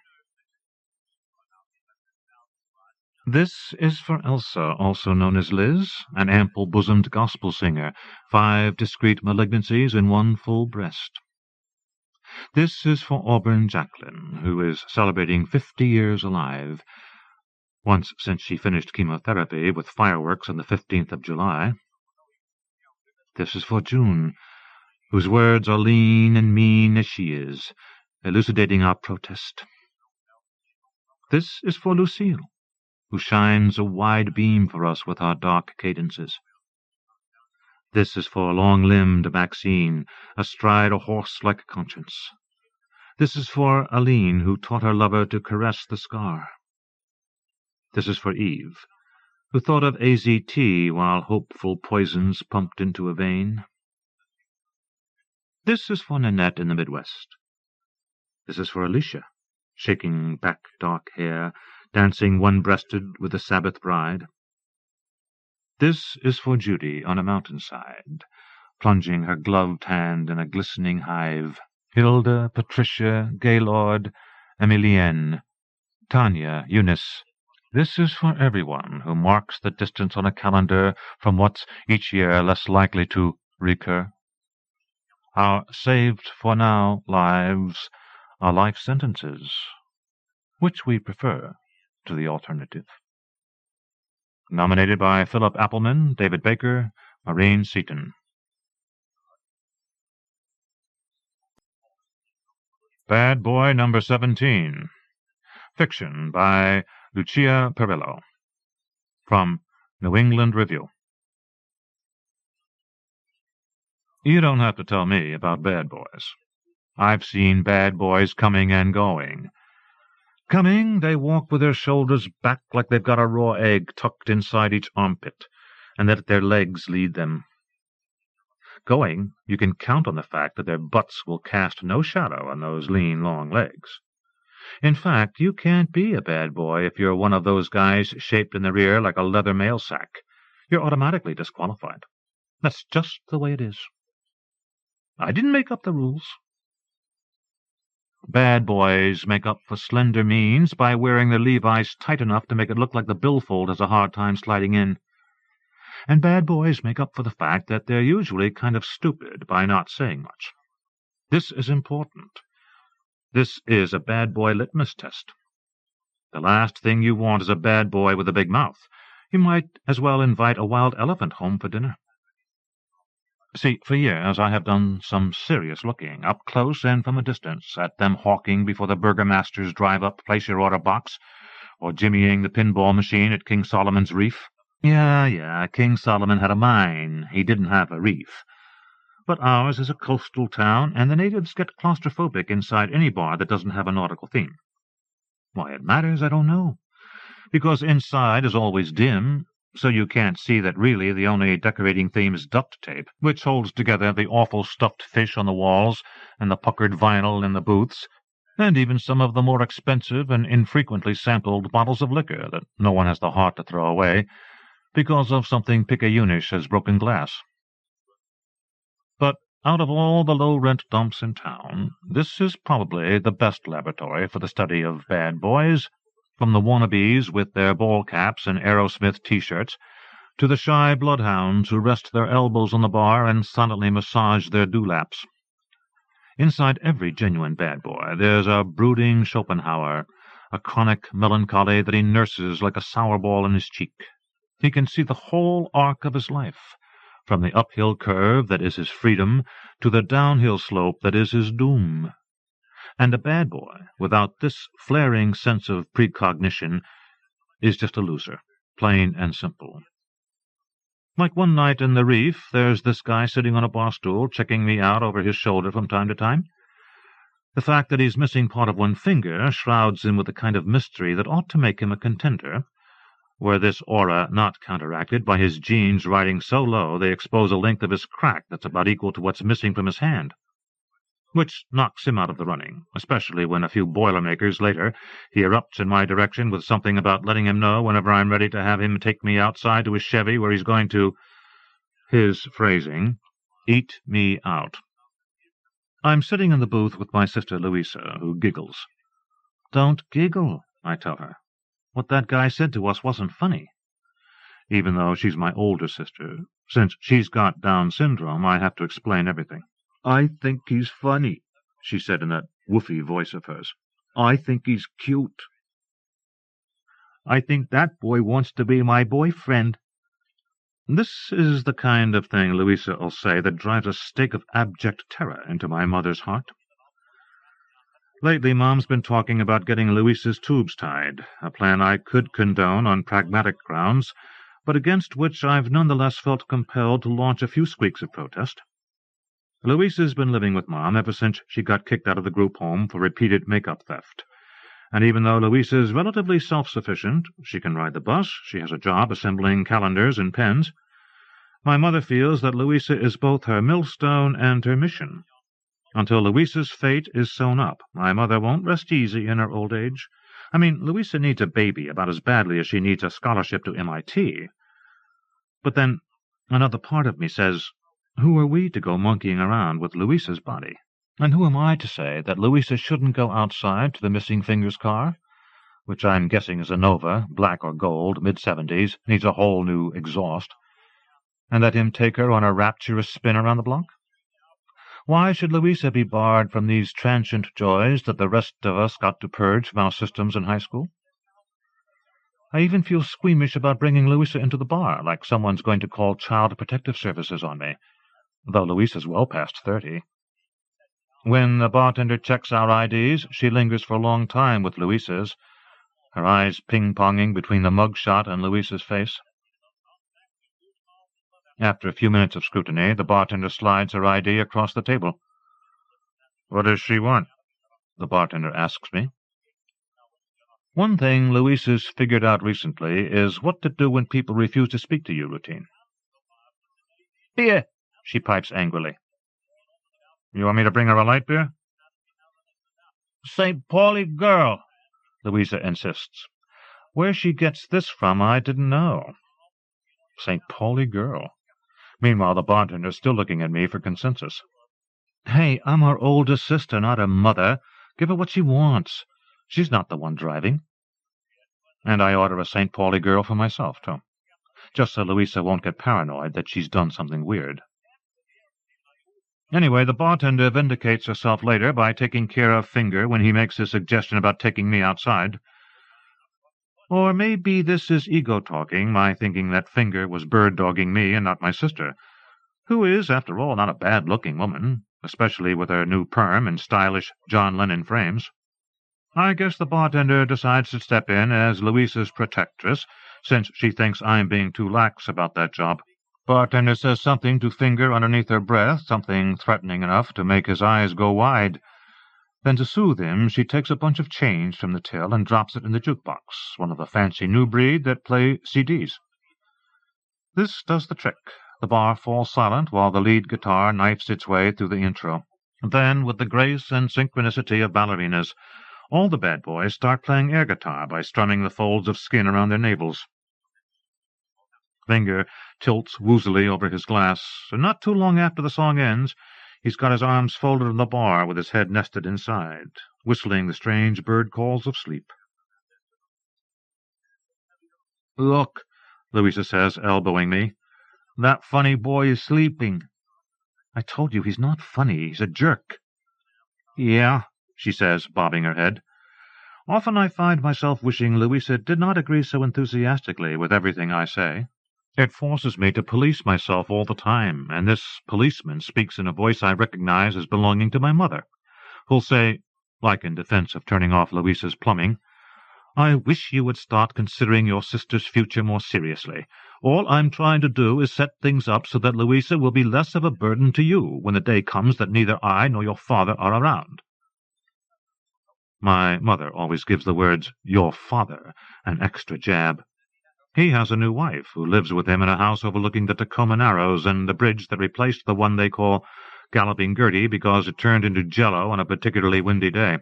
This is for Elsa, also known as Liz, an ample-bosomed gospel singer, 5 discreet malignancies in 1 full breast. This is for Auburn Jacqueline, who is celebrating 50 years alive, once since she finished chemotherapy with fireworks on the 15th of July. This is for June, whose words are lean and mean as she is, elucidating our protest. This is for Lucille, who shines a wide beam for us with our dark cadences. This is for long-limbed Maxine, astride a horse-like conscience. This is for Aline, who taught her lover to caress the scar. This is for Eve, who thought of AZT while hopeful poisons pumped into a vein. This is for Nanette in the Midwest. This is for Alicia, shaking back dark hair, dancing one-breasted with the Sabbath bride. This is for Judy on a mountainside, plunging her gloved hand in a glistening hive. Hilda, Patricia, Gaylord, Emilienne, Tanya, Eunice. This is for everyone who marks the distance on a calendar from what's each year less likely to recur. Our saved-for-now lives are life sentences, which we prefer to the alternative. Nominated by Philip Appleman, David Baker, Maureen Seaton. Bad Boy Number 17. Fiction by Lucia Perillo. From New England Review. You don't have to tell me about bad boys. I've seen bad boys coming and going. Coming, they walk with their shoulders back like they've got a raw egg tucked inside each armpit, and that their legs lead them. Going, you can count on the fact that their butts will cast no shadow on those lean, long legs. In fact, you can't be a bad boy if you're one of those guys shaped in the rear like a leather mail sack. You're automatically disqualified. That's just the way it is. I didn't make up the rules. Bad boys make up for slender means by wearing their Levi's tight enough to make it look like the billfold has a hard time sliding in. And bad boys make up for the fact that they're usually kind of stupid by not saying much. This is important. This is a bad boy litmus test. The last thing you want is a bad boy with a big mouth. You might as well invite a wild elephant home for dinner. See, for years I have done some serious looking, up close and from a distance, at them hawking before the burgomaster's drive-up place-your-order box, or jimmying the pinball machine at King Solomon's Reef. Yeah, King Solomon had a mine. He didn't have a reef. But ours is a coastal town, and the natives get claustrophobic inside any bar that doesn't have a nautical theme. Why it matters, I don't know. Because inside is always dim, so you can't see that really the only decorating theme is duct tape, which holds together the awful stuffed fish on the walls and the puckered vinyl in the booths, and even some of the more expensive and infrequently sampled bottles of liquor that no one has the heart to throw away because of something picayunish as broken glass. But out of all the low-rent dumps in town, this is probably the best laboratory for the study of bad boys, from the wannabes with their ball caps and Aerosmith T-shirts, to the shy bloodhounds who rest their elbows on the bar and silently massage their dewlaps. Inside every genuine bad boy there's a brooding Schopenhauer, a chronic melancholy that he nurses like a sour ball in his cheek. He can see the whole arc of his life, from the uphill curve that is his freedom to the downhill slope that is his doom. And a bad boy, without this flaring sense of precognition, is just a loser, plain and simple. Like one night in the Reef, there's this guy sitting on a bar stool checking me out over his shoulder from time to time. The fact that he's missing part of one finger shrouds him with a kind of mystery that ought to make him a contender, were this aura not counteracted by his jeans riding so low they expose a length of his crack that's about equal to what's missing from his hand, which knocks him out of the running, especially when a few Boilermakers later he erupts in my direction with something about letting him know whenever I'm ready to have him take me outside to his Chevy where he's going to, his phrasing, eat me out. I'm sitting in the booth with my sister Lucia, who giggles. Don't giggle, I tell her. What that guy said to us wasn't funny. Even though she's my older sister, since she's got Down syndrome, I have to explain everything. I think he's funny, she said in that woofy voice of hers. I think he's cute. I think that boy wants to be my boyfriend. This is the kind of thing, Lucia will say, that drives a stake of abject terror into my mother's heart. Lately, Mom's been talking about getting Lucia's tubes tied, a plan I could condone on pragmatic grounds, but against which I've nonetheless felt compelled to launch a few squeaks of protest. Lucia's been living with Mom ever since she got kicked out of the group home for repeated makeup theft, and even though Lucia's relatively self-sufficient, she can ride the bus, she has a job assembling calendars and pens, my mother feels that Lucia is both her millstone and her mission. Until Lucia's fate is sewn up, my mother won't rest easy in her old age. I mean, Lucia needs a baby about as badly as she needs a scholarship to MIT. But then another part of me says, who are we to go monkeying around with Lucia's body? And who am I to say that Lucia shouldn't go outside to the Missing Fingers car, which I'm guessing is a Nova, black or gold, mid-70s, needs a whole new exhaust, and let him take her on a rapturous spin around the block? Why should Lucia be barred from these transient joys that the rest of us got to purge from our systems in high school? I even feel squeamish about bringing Lucia into the bar, like someone's going to call Child Protective Services on me, though Lucia's well past 30. When the bartender checks our IDs, she lingers for a long time with Lucia's, her eyes ping-ponging between the mug shot and Lucia's face. After a few minutes of scrutiny, the bartender slides her ID across the table. What does she want? The bartender asks me. One thing Louisa's figured out recently is what to do when people refuse to speak to you, Routine. Beer, she pipes angrily. You want me to bring her a light beer? St. Pauli girl, Louisa insists. Where she gets this from, I didn't know. St. Pauli girl. Meanwhile, the bartender's still looking at me for consensus. Hey, I'm her older sister, not her mother. Give her what she wants. She's not the one driving. And I order a St. Pauli girl for myself, too, just so Louisa won't get paranoid that she's done something weird. Anyway, the bartender vindicates herself later by taking care of Finger when he makes his suggestion about taking me outside. Or maybe this is ego talking, my thinking that Finger was bird-dogging me and not my sister, who is, after all, not a bad-looking woman, especially with her new perm and stylish John Lennon frames. I guess the bartender decides to step in as Louisa's protectress, since she thinks I'm being too lax about that job. Bartender says something to Finger underneath her breath, something threatening enough to make his eyes go wide. Then, to soothe him, she takes a bunch of change from the till and drops it in the jukebox, one of the fancy new breed that play CDs. This does the trick. The bar falls silent while the lead guitar knifes its way through the intro. Then, with the grace and synchronicity of ballerinas, all the bad boys start playing air guitar by strumming the folds of skin around their navels. Finger tilts woozily over his glass, and not too long after the song ends, he's got his arms folded on the bar with his head nested inside, whistling the strange bird calls of sleep. Look, Louisa says, elbowing me. That funny boy is sleeping. I told you he's not funny, he's a jerk. Yeah, she says, bobbing her head. Often I find myself wishing Louisa did not agree so enthusiastically with everything I say. It forces me to police myself all the time, and this policeman speaks in a voice I recognize as belonging to my mother, who'll say, like in defense of turning off Louisa's plumbing, I wish you would start considering your sister's future more seriously. All I'm trying to do is set things up so that Louisa will be less of a burden to you when the day comes that neither I nor your father are around. My mother always gives the words, your father, an extra jab. He has a new wife who lives with him in a house overlooking the Tacoma Narrows and the bridge that replaced the one they call Galloping Gertie because it turned into jello on a particularly windy day.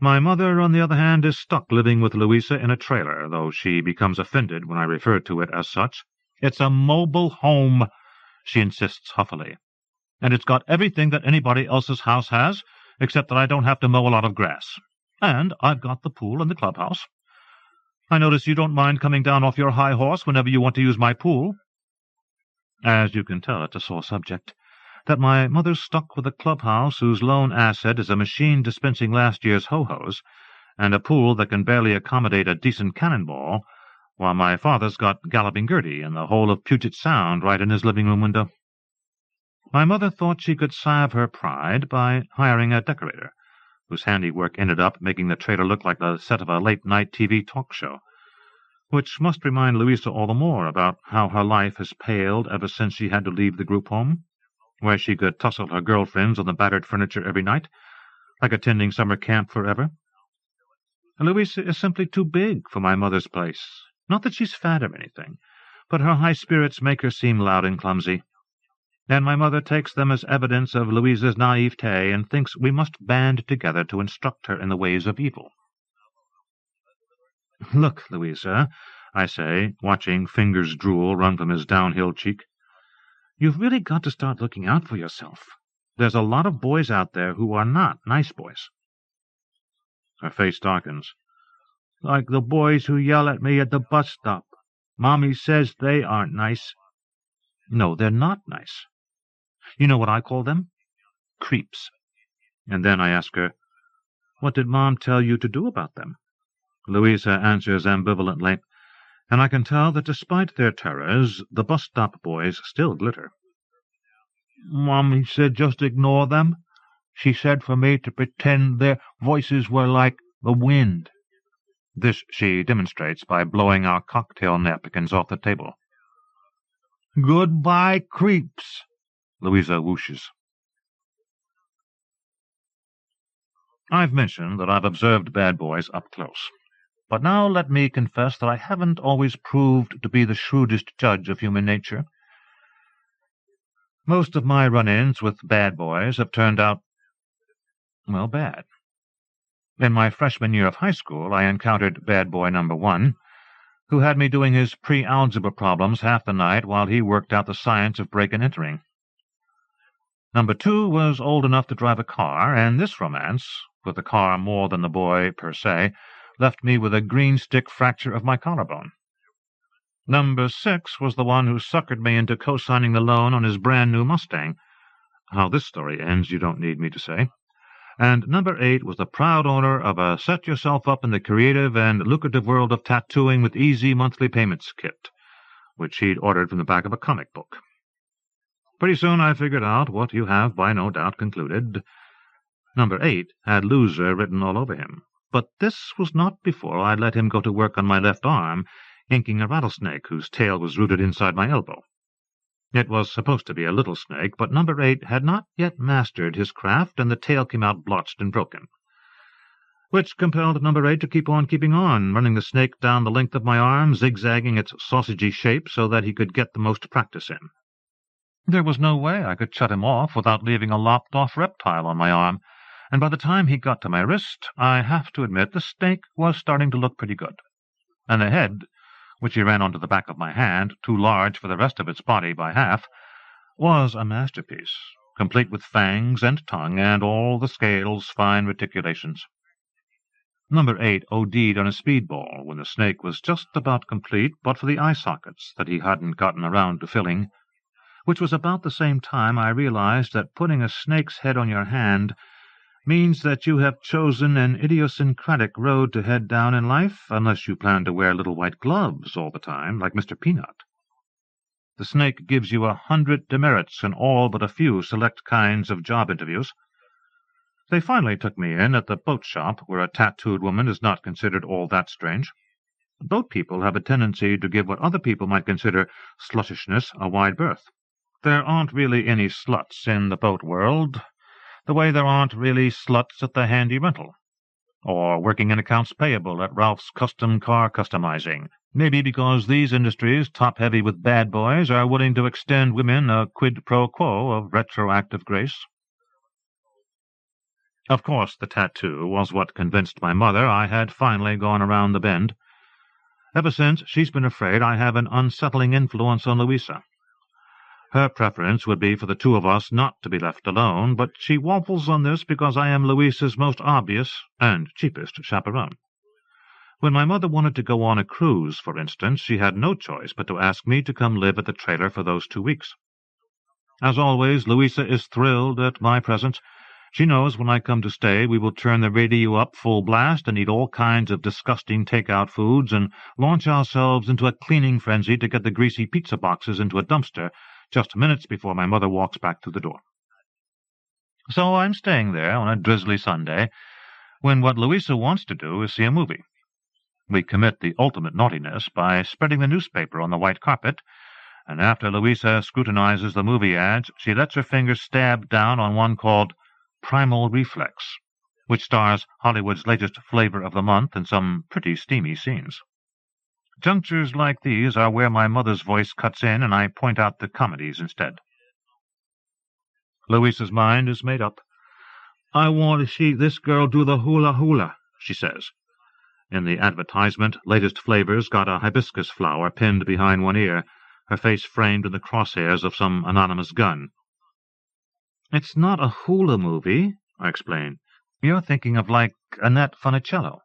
My mother, on the other hand, is stuck living with Louisa in a trailer, though she becomes offended when I refer to it as such. It's a mobile home, she insists huffily, and it's got everything that anybody else's house has, except that I don't have to mow a lot of grass. And I've got the pool and the clubhouse. I notice you don't mind coming down off your high horse whenever you want to use my pool. As you can tell, it's a sore subject. That my mother's stuck with a clubhouse whose lone asset is a machine dispensing last year's ho-hos, and a pool that can barely accommodate a decent cannonball, while my father's got Galloping Gertie and the whole of Puget Sound right in his living-room window. My mother thought she could salve her pride by hiring a decorator, whose handiwork ended up making the trailer look like the set of a late-night TV talk show, which must remind Louisa all the more about how her life has paled ever since she had to leave the group home, where she could tussle her girlfriends on the battered furniture every night, like attending summer camp forever. Louisa is simply too big for my mother's place. Not that she's fat or anything, but her high spirits make her seem loud and clumsy. And my mother takes them as evidence of Louisa's naivete and thinks we must band together to instruct her in the ways of evil. Look, Louisa, I say, watching Finger's drool run from his downhill cheek, you've really got to start looking out for yourself. There's a lot of boys out there who are not nice boys. Her face darkens. Like the boys who yell at me at the bus stop. Mommy says they aren't nice. No, they're not nice. You know what I call them? Creeps. And then I ask her, what did Mom tell you to do about them? Louisa answers ambivalently, and I can tell that despite their terrors, the bus-stop boys still glitter. Mommy said just ignore them. She said for me to pretend their voices were like the wind. This she demonstrates by blowing our cocktail napkins off the table. Goodbye, creeps, Louisa whooshes. I've mentioned that I've observed bad boys up close. But now let me confess that I haven't always proved to be the shrewdest judge of human nature. Most of my run-ins with bad boys have turned out, well, bad. In my freshman year of high school, I encountered bad boy number 1, who had me doing his pre-algebra problems half the night while he worked out the science of break and entering. Number 2 was old enough to drive a car, and this romance, with the car more than the boy per se, left me with a green stick fracture of my collarbone. Number 6 was the one who suckered me into co-signing the loan on his brand-new Mustang. How this story ends you don't need me to say. And number 8 was the proud owner of a set-yourself-up-in-the-creative and lucrative world of tattooing with easy monthly payments kit, which he'd ordered from the back of a comic book. Pretty soon I figured out what you have by no doubt concluded. Number 8 had loser written all over him, but this was not before I'd let him go to work on my left arm, inking a rattlesnake whose tail was rooted inside my elbow. It was supposed to be a little snake, but number 8 had not yet mastered his craft, and the tail came out blotched and broken, which compelled number 8 to keep on keeping on, running the snake down the length of my arm, zigzagging its sausagey shape so that he could get the most practice in. There was no way I could shut him off without leaving a lopped-off reptile on my arm, and by the time he got to my wrist, I have to admit the snake was starting to look pretty good, and the head, which he ran onto the back of my hand, too large for the rest of its body by half, was a masterpiece, complete with fangs and tongue and all the scale's fine reticulations. Number 8 OD'd on a speedball when the snake was just about complete but for the eye sockets that he hadn't gotten around to filling, which was about the same time I realized that putting a snake's head on your hand means that you have chosen an idiosyncratic road to head down in life, unless you plan to wear little white gloves all the time, like Mr. Peanut. The snake gives you 100 demerits in all but a few select kinds of job interviews. They finally took me in at the boat shop, where a tattooed woman is not considered all that strange. Boat people have a tendency to give what other people might consider slutishness a wide berth. There aren't really any sluts in the boat world, the way there aren't really sluts at the handy rental, or working in accounts payable at Ralph's Custom Car Customizing, maybe because these industries, top-heavy with bad boys, are willing to extend women a quid pro quo of retroactive grace. Of course, the tattoo was what convinced my mother I had finally gone around the bend. Ever since, she's been afraid I have an unsettling influence on Louisa. Her preference would be for the two of us not to be left alone, but she waffles on this because I am Louisa's most obvious and cheapest chaperone. When my mother wanted to go on a cruise, for instance, she had no choice but to ask me to come live at the trailer for those 2 weeks. As always, Louisa is thrilled at my presence. She knows when I come to stay we will turn the radio up full blast and eat all kinds of disgusting take-out foods and launch ourselves into a cleaning frenzy to get the greasy pizza boxes into a dumpster just minutes before my mother walks back through the door. So I'm staying there on a drizzly Sunday, when what Louisa wants to do is see a movie. We commit the ultimate naughtiness by spreading the newspaper on the white carpet, and after Louisa scrutinizes the movie ads, she lets her fingers stab down on one called Primal Reflex, which stars Hollywood's latest flavor of the month and some pretty steamy scenes. Junctures like these are where my mother's voice cuts in and I point out the comedies instead. Louisa's mind is made up. "I want to see this girl do the hula-hula," she says. In the advertisement, latest flavors got a hibiscus flower pinned behind one ear, her face framed in the crosshairs of some anonymous gun. "It's not a hula movie," I explain. "You're thinking of, like, Annette Funicello."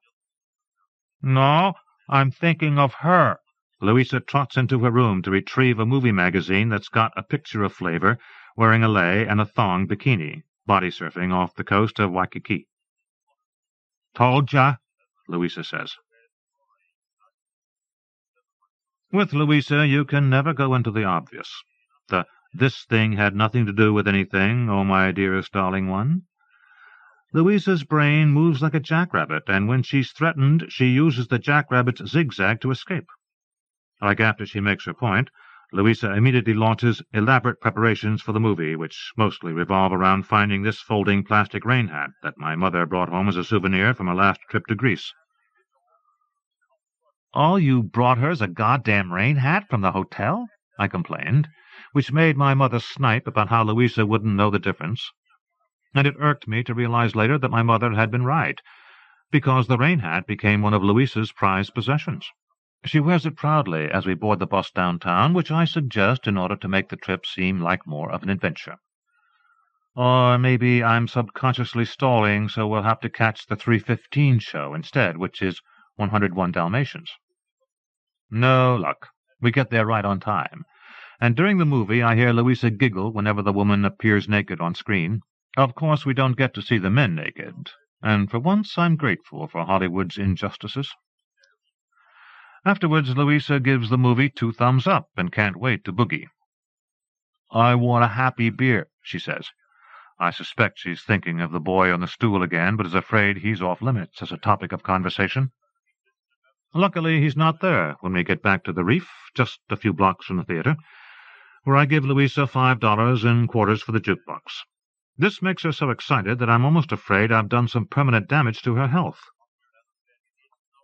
"No, I'm thinking of her." Louisa trots into her room to retrieve a movie magazine that's got a picture of Flavor wearing a lei and a thong bikini, body surfing off the coast of Waikiki. "Told ya," Louisa says. With Louisa, you can never go into the obvious. This thing had nothing to do with anything, oh my dearest darling one. Louisa's brain moves like a jackrabbit, and when she's threatened, she uses the jackrabbit's zigzag to escape. Like after she makes her point, Louisa immediately launches elaborate preparations for the movie, which mostly revolve around finding this folding plastic rain hat that my mother brought home as a souvenir from her last trip to Greece. "All you brought her is a goddamn rain hat from the hotel?" I complained, which made my mother snipe about how Louisa wouldn't know the difference. And it irked me to realize later that my mother had been right, because the rain hat became one of Louisa's prized possessions. She wears it proudly as we board the bus downtown, which I suggest in order to make the trip seem like more of an adventure. Or maybe I'm subconsciously stalling, so we'll have to catch the 3:15 show instead, which is 101 Dalmatians. No luck. We get there right on time. And during the movie I hear Louisa giggle whenever the woman appears naked on screen. Of course we don't get to see the men naked, and for once I'm grateful for Hollywood's injustices. Afterwards, Louisa gives the movie 2 thumbs up and can't wait to boogie. "I want a happy beer," she says. I suspect she's thinking of the boy on the stool again, but is afraid he's off limits as a topic of conversation. Luckily, he's not there when we get back to the Reef, just a few blocks from the theater, where I give Louisa $5 in quarters for the jukebox. This makes her so excited that I'm almost afraid I've done some permanent damage to her health.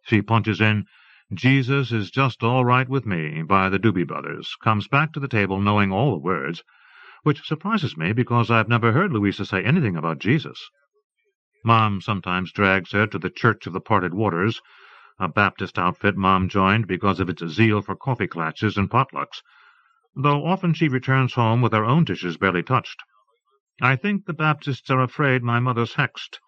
She punches in "Jesus is Just All Right With Me" by the Doobie Brothers, comes back to the table knowing all the words, which surprises me because I've never heard Louisa say anything about Jesus. Mom sometimes drags her to the Church of the Parted Waters, a Baptist outfit Mom joined because of its zeal for coffee clatches and potlucks, though often she returns home with her own dishes barely touched. I think the Baptists are afraid my mother's hexed.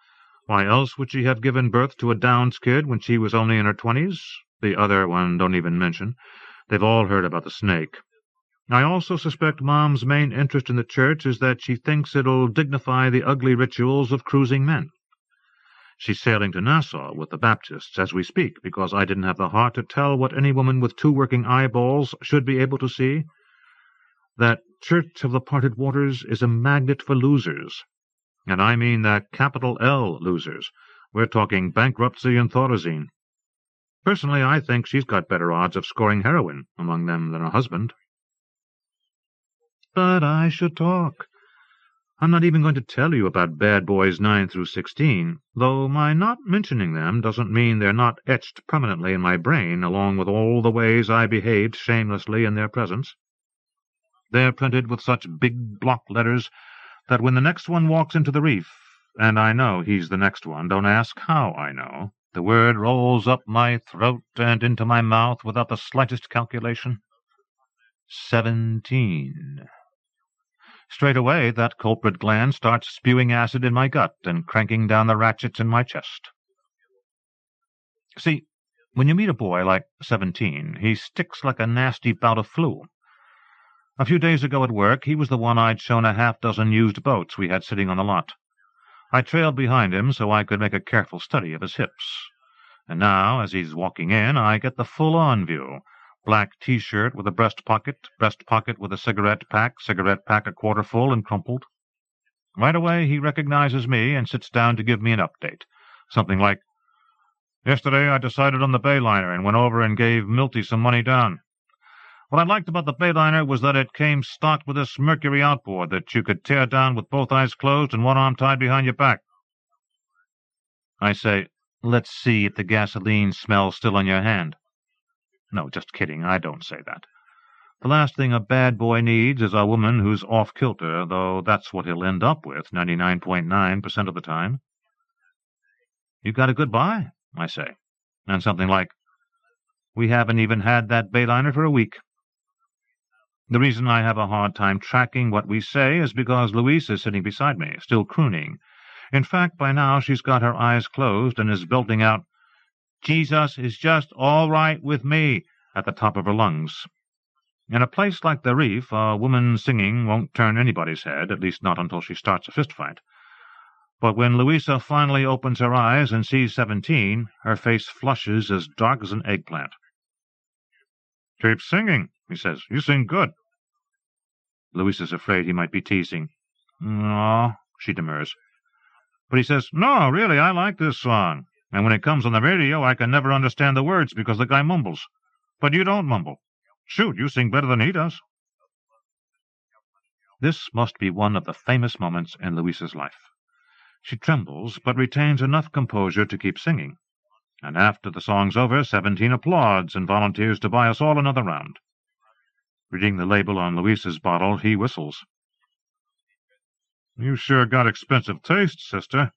Why else would she have given birth to a Downs kid when she was only in her 20s? The other one don't even mention. They've all heard about the snake. I also suspect Mom's main interest in the church is that she thinks it'll dignify the ugly rituals of cruising men. She's sailing to Nassau with the Baptists as we speak, because I didn't have the heart to tell what any woman with 2 working eyeballs should be able to see. That Church of the Parted Waters is a magnet for losers. And I mean that capital L losers. We're talking bankruptcy and Thorazine. Personally, I think she's got better odds of scoring heroin among them than her husband. But I should talk. I'm not even going to tell you about Bad Boys 9 through 16, though my not mentioning them doesn't mean they're not etched permanently in my brain, along with all the ways I behaved shamelessly in their presence. They're printed with such big block letters that when the next one walks into the Reef, and I know he's the next one, don't ask how I know, the word rolls up my throat and into my mouth without the slightest calculation. 17. Straight away that culprit gland starts spewing acid in my gut and cranking down the ratchets in my chest. See, when you meet a boy like 17, he sticks like a nasty bout of flu. A few days ago at work, he was the one I'd shown a half-dozen used boats we had sitting on the lot. I trailed behind him so I could make a careful study of his hips. And now, as he's walking in, I get the full-on view. Black T-shirt with a breast pocket with a cigarette pack a quarter full and crumpled. Right away he recognizes me and sits down to give me an update. Something like, "Yesterday I decided on the Bayliner and went over and gave Milty some money down. What I liked about the Bayliner was that it came stocked with this mercury outboard that you could tear down with both eyes closed and one arm tied behind your back." I say, "Let's see if the gasoline smell's still on your hand." No, just kidding, I don't say that. The last thing a bad boy needs is a woman who's off-kilter, though that's what he'll end up with 99.9% of the time. "You got a good buy," I say, and something like, "We haven't even had that Bayliner for a week." The reason I have a hard time tracking what we say is because Louise is sitting beside me, still crooning. In fact, by now she's got her eyes closed and is belting out, "Jesus is just all right with me," at the top of her lungs. In a place like the Reef, a woman singing won't turn anybody's head, at least not until she starts a fistfight. But when Louisa finally opens her eyes and sees 17, her face flushes as dark as an eggplant. "Keep singing," he says. "You sing good." Louisa's afraid he might be teasing. "No," she demurs. But he says, "No, really, I like this song. And when it comes on the radio, I can never understand the words because the guy mumbles. But you don't mumble." Shoot, you sing better than he does. This must be one of the famous moments in Louisa's life. She trembles, but retains enough composure to keep singing. And after the song's over, 17 applauds and volunteers to buy us all another round. Reading the label on Louisa's bottle, he whistles. You sure got expensive taste, sister.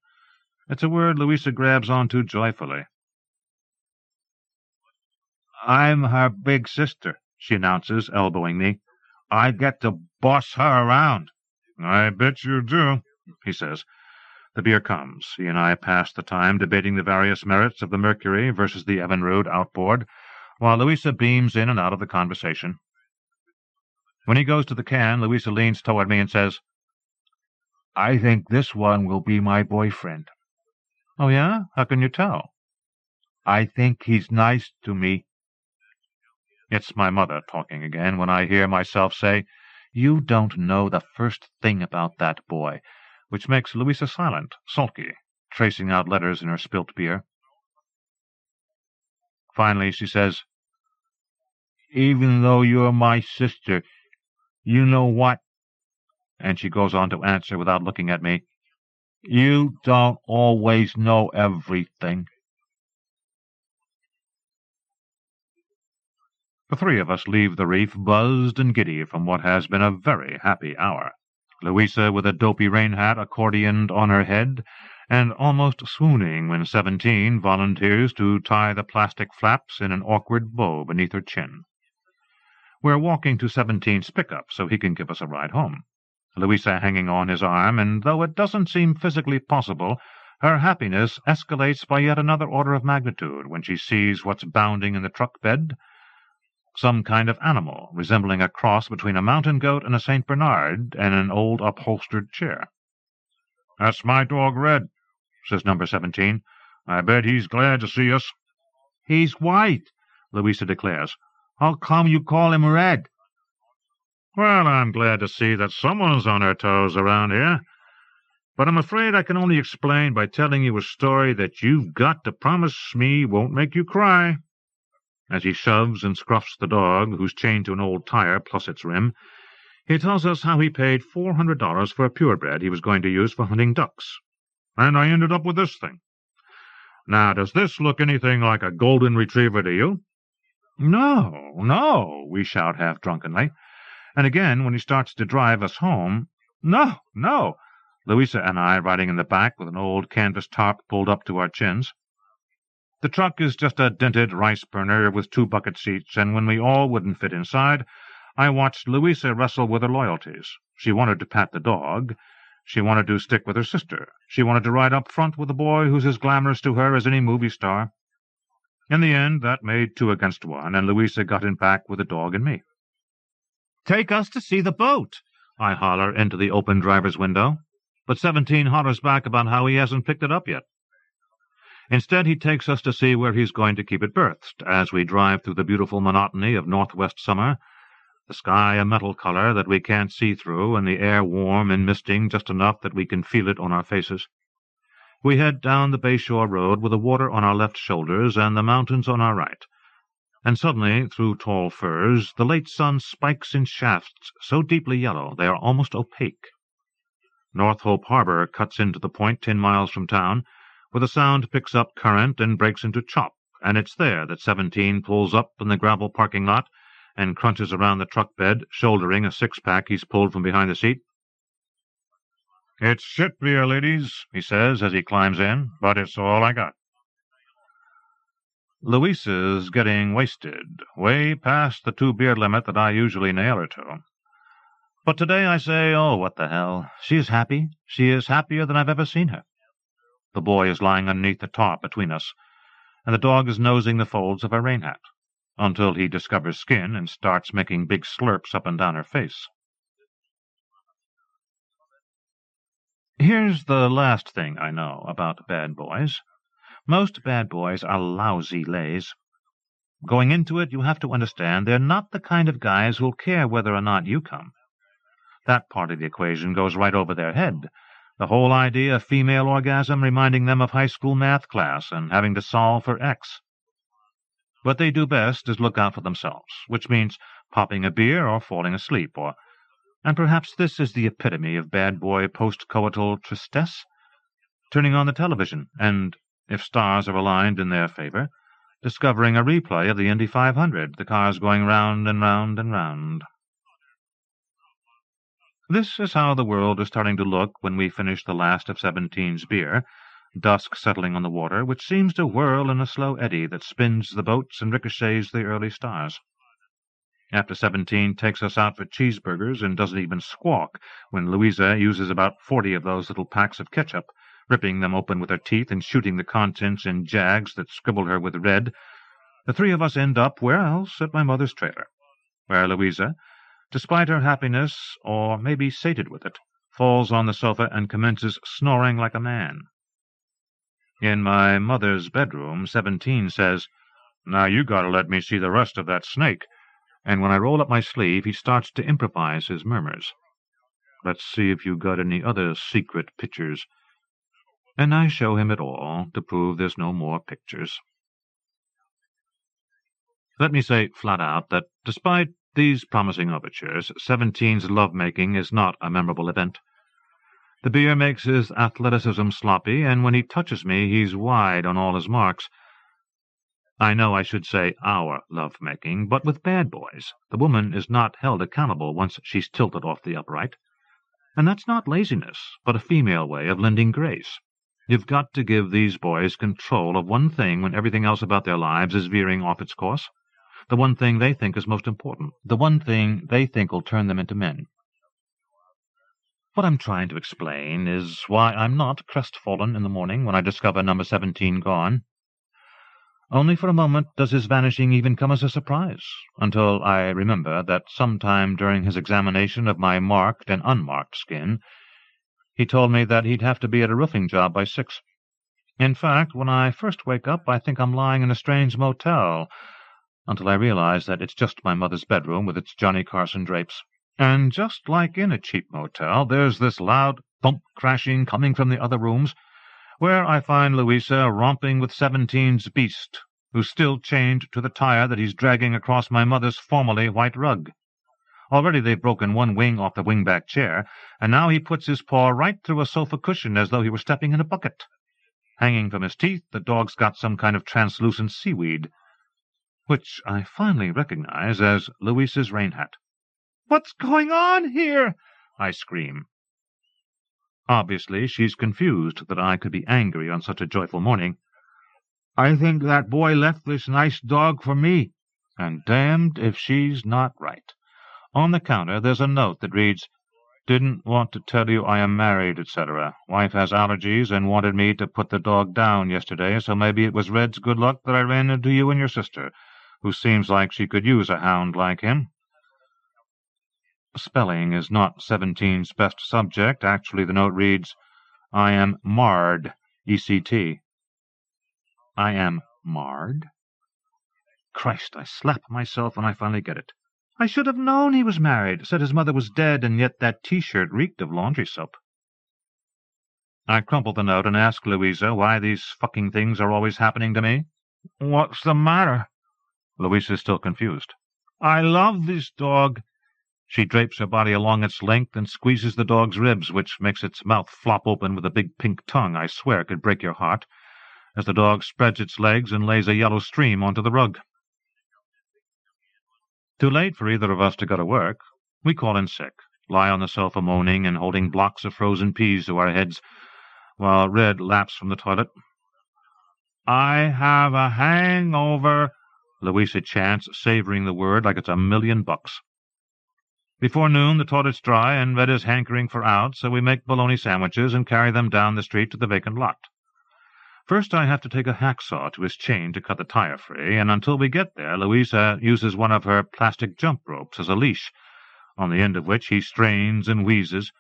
It's a word Louisa grabs onto joyfully. I'm her big sister, she announces, elbowing me. I get to boss her around. I bet you do, he says. The beer comes. He and I pass the time debating the various merits of the Mercury versus the Evinrude outboard, while Louisa beams in and out of the conversation. When he goes to the can, Louisa leans toward me and says, I think this one will be my boyfriend. Oh, yeah? How can you tell? I think he's nice to me. It's my mother talking again when I hear myself say, You don't know the first thing about that boy, which makes Louisa silent, sulky, tracing out letters in her spilt beer. Finally she says, Even though you're my sister, you know what? And she goes on to answer without looking at me, You don't always know everything. The three of us leave the reef buzzed and giddy from what has been a very happy hour. Louisa with a dopey rain hat accordioned on her head, and almost swooning when 17 volunteers to tie the plastic flaps in an awkward bow beneath her chin. We're walking to 17's pickup so he can give us a ride home. Louisa hanging on his arm, and though it doesn't seem physically possible, her happiness escalates by yet another order of magnitude when she sees what's bounding in the truck bed. Some kind of animal, resembling a cross between a mountain goat and a St. Bernard, and an old upholstered chair. That's my dog Red, says number 17. I bet he's glad to see us. He's white, Louisa declares. How come you call him Red? Well, I'm glad to see that someone's on her toes around here. But I'm afraid I can only explain by telling you a story that you've got to promise me won't make you cry. As he shoves and scruffs the dog, who's chained to an old tire plus its rim, he tells us how he paid $400 for a purebred he was going to use for hunting ducks. And I ended up with this thing. Now, does this look anything like a golden retriever to you? No, no, we shout half-drunkenly. And again, when he starts to drive us home, no, no, Louisa and I riding in the back with an old canvas tarp pulled up to our chins. The truck is just a dented rice burner with 2 bucket seats, and when we all wouldn't fit inside, I watched Louisa wrestle with her loyalties. She wanted to pat the dog. She wanted to stick with her sister. She wanted to ride up front with a boy who's as glamorous to her as any movie star. In the end, that made 2 against 1, and Louisa got in back with the dog and me. Take us to see the boat, I holler into the open driver's window, but 17 hollers back about how he hasn't picked it up yet. Instead, he takes us to see where he's going to keep it berthed as we drive through the beautiful monotony of northwest summer, the sky a metal color that we can't see through, and the air warm and misting just enough that we can feel it on our faces. We head down the Bayshore Road with the water on our left shoulders and the mountains on our right. And suddenly, through tall firs, the late sun spikes in shafts so deeply yellow they are almost opaque. North Hope Harbor cuts into the point 10 miles from town, where the sound picks up current and breaks into chop, and it's there that 17 pulls up in the gravel parking lot and crunches around the truck bed, shouldering a 6-pack he's pulled from behind the seat. It's shit beer, ladies, he says as he climbs in, but it's all I got. Louisa's getting wasted, way past the 2-beer limit that I usually nail her to. But today I say, oh, what the hell. She is happy. She is happier than I've ever seen her. The boy is lying underneath the tarp between us, and the dog is nosing the folds of her rain hat, until he discovers skin and starts making big slurps up and down her face. Here's the last thing I know about bad boys. Most bad boys are lousy lays. Going into it, you have to understand they're not the kind of guys who'll care whether or not you come. That part of the equation goes right over their head. The whole idea of female orgasm reminding them of high school math class and having to solve for X. What they do best is look out for themselves, which means popping a beer or falling asleep, and perhaps this is the epitome of bad boy post-coital tristesse, turning on the television and, if stars are aligned in their favor, discovering a replay of the Indy 500, the cars going round and round and round. This is how the world is starting to look when we finish the last of 17's beer, dusk settling on the water, which seems to whirl in a slow eddy that spins the boats and ricochets the early stars. After 17 takes us out for cheeseburgers and doesn't even squawk when Louisa uses about 40 of those little packs of ketchup, ripping them open with her teeth and shooting the contents in jags that scribble her with red, the three of us end up, where else, at my mother's trailer, where Louisa, despite her happiness, or maybe sated with it, falls on the sofa and commences snoring like a man. In my mother's bedroom, 17 says, "Now you gotta let me see the rest of that snake," and when I roll up my sleeve, he starts to improvise his murmurs. "Let's see if you got any other secret pictures." And I show him it all, to prove there's no more pictures. Let me say flat out that, despite these promising overtures, 17's love-making is not a memorable event. The beer makes his athleticism sloppy, and when he touches me, he's wide on all his marks. I know I should say our love-making, but with bad boys, the woman is not held accountable once she's tilted off the upright. And that's not laziness, but a female way of lending grace. You've got to give these boys control of one thing when everything else about their lives is veering off its course. The one thing they think is most important. The one thing they think will turn them into men. What I'm trying to explain is why I'm not crestfallen in the morning when I discover number 17 gone. Only for a moment does his vanishing even come as a surprise, until I remember that sometime during his examination of my marked and unmarked skin, he told me that he'd have to be at a roofing job by 6. In fact, when I first wake up, I think I'm lying in a strange motel, until I realize that it's just my mother's bedroom with its Johnny Carson drapes. And just like in a cheap motel, there's this loud thump crashing coming from the other rooms, where I find Louisa romping with 17's beast, who's still chained to the tire that he's dragging across my mother's formerly white rug. Already they've broken one wing off the wing-back chair, and now he puts his paw right through a sofa cushion as though he were stepping in a bucket. Hanging from his teeth, the dog's got some kind of translucent seaweed, which I finally recognize as Louisa's rain hat. "What's going on here?" I scream. Obviously, she's confused that I could be angry on such a joyful morning. "I think that boy left this nice dog for me." And damned if she's not right. On the counter there's a note that reads, "Didn't want to tell you I am married, etc. Wife has allergies and wanted me to put the dog down yesterday, so maybe it was Red's good luck that I ran into you and your sister, who seems like she could use a hound like him." Spelling is not 17's best subject. Actually, the note reads, "I am marred, ECT. I am marred? Christ, I slap myself when I finally get it. I should have known he was married, said his mother was dead, and yet that T-shirt reeked of laundry soap. I crumple the note and ask Louisa why these fucking things are always happening to me. "What's the matter?" Louisa's still confused. "I love this dog." She drapes her body along its length and squeezes the dog's ribs, which makes its mouth flop open with a big pink tongue I swear could break your heart, as the dog spreads its legs and lays a yellow stream onto the rug. Too late for either of us to go to work. We call in sick, lie on the sofa moaning and holding blocks of frozen peas to our heads, while Red laps from the toilet. "I have a hangover," Louisa chants, savoring the word like it's $1,000,000. Before noon the toilet's dry, and Red is hankering for out, so we make bologna sandwiches and carry them down the street to the vacant lot. First I have to take a hacksaw to his chain to cut the tire free, and until we get there Louisa uses one of her plastic jump ropes as a leash, on the end of which he strains and wheezes.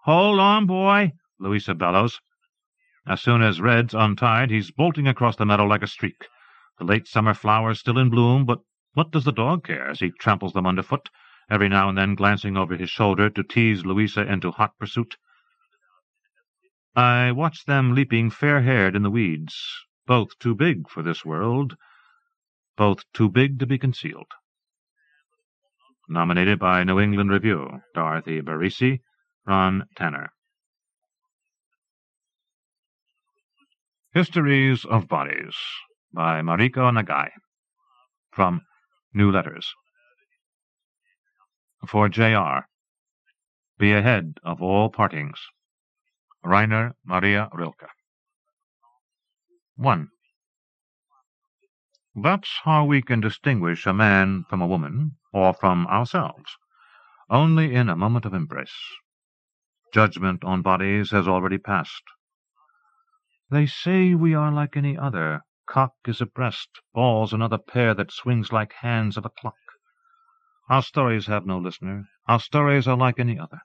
"Hold on, boy," Louisa bellows. As soon as Red's untied, he's bolting across the meadow like a streak, the late summer flowers still in bloom, but what does the dog care as he tramples them underfoot, every now and then glancing over his shoulder to tease Louisa into hot pursuit. I watch them leaping fair-haired in the weeds, both too big for this world, both too big to be concealed. Nominated by New England Review, Dorothy Barisi, Ron Tanner. Histories of Bodies by Mariko Nagai. From New Letters. For J.R. Be ahead of all partings. Rainer Maria Rilke. 1. That's how we can distinguish a man from a woman, or from ourselves, only in a moment of embrace. Judgment on bodies has already passed. They say we are like any other. Cock is a breast, balls another pair that swings like hands of a clock. Our stories have no listener. Our stories are like any other.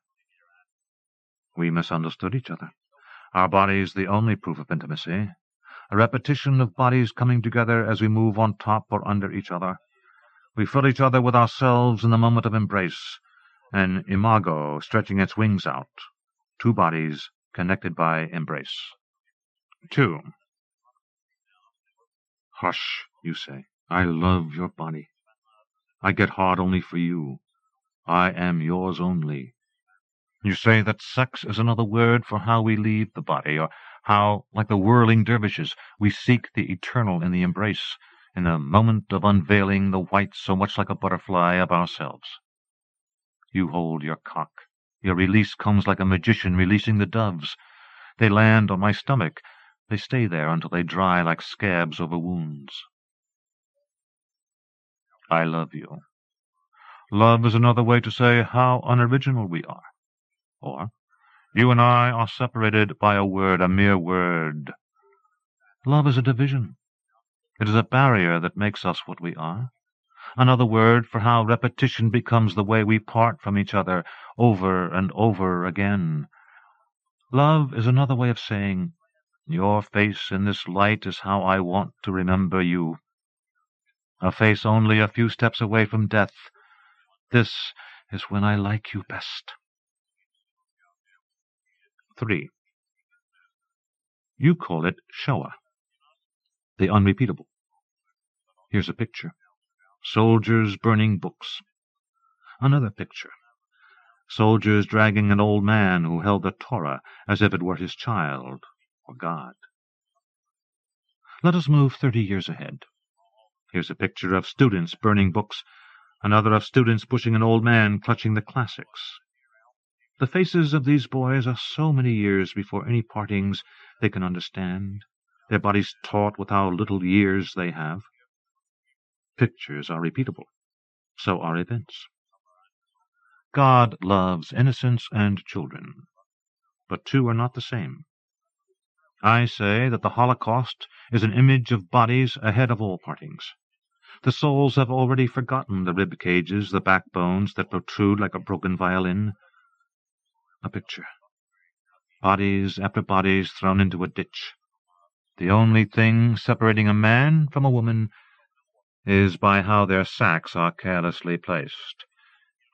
We misunderstood each other. Our bodies the only proof of intimacy. A repetition of bodies coming together as we move on top or under each other. We fill each other with ourselves in the moment of embrace, an imago stretching its wings out, two bodies connected by embrace. 2. Hush, you say. I love your body. I get hard only for you. I am yours only. You say that sex is another word for how we leave the body, or how, like the whirling dervishes, we seek the eternal in the embrace, in the moment of unveiling the white so much like a butterfly of ourselves. You hold your cock. Your release comes like a magician releasing the doves. They land on my stomach. They stay there until they dry like scabs over wounds. I love you. Love is another way to say how unoriginal we are. Or, you and I are separated by a word, a mere word. Love is a division. It is a barrier that makes us what we are. Another word for how repetition becomes the way we part from each other over and over again. Love is another way of saying, your face in this light is how I want to remember you. A face only a few steps away from death. This is when I like you best. 3. You call it Shoah, the unrepeatable. Here's a picture. Soldiers burning books. Another picture. Soldiers dragging an old man who held the Torah as if it were his child, or God. Let us move 30 years ahead. Here's a picture of students burning books, another of students pushing an old man clutching the classics. The faces of these boys are so many years before any partings they can understand, their bodies taut with how little years they have. Pictures are repeatable. So are events. God loves innocence and children, but two are not the same. I say that the Holocaust is an image of bodies ahead of all partings. The souls have already forgotten the rib cages, the backbones that protrude like a broken violin. A picture. Bodies after bodies thrown into a ditch. The only thing separating a man from a woman is by how their sacks are carelessly placed.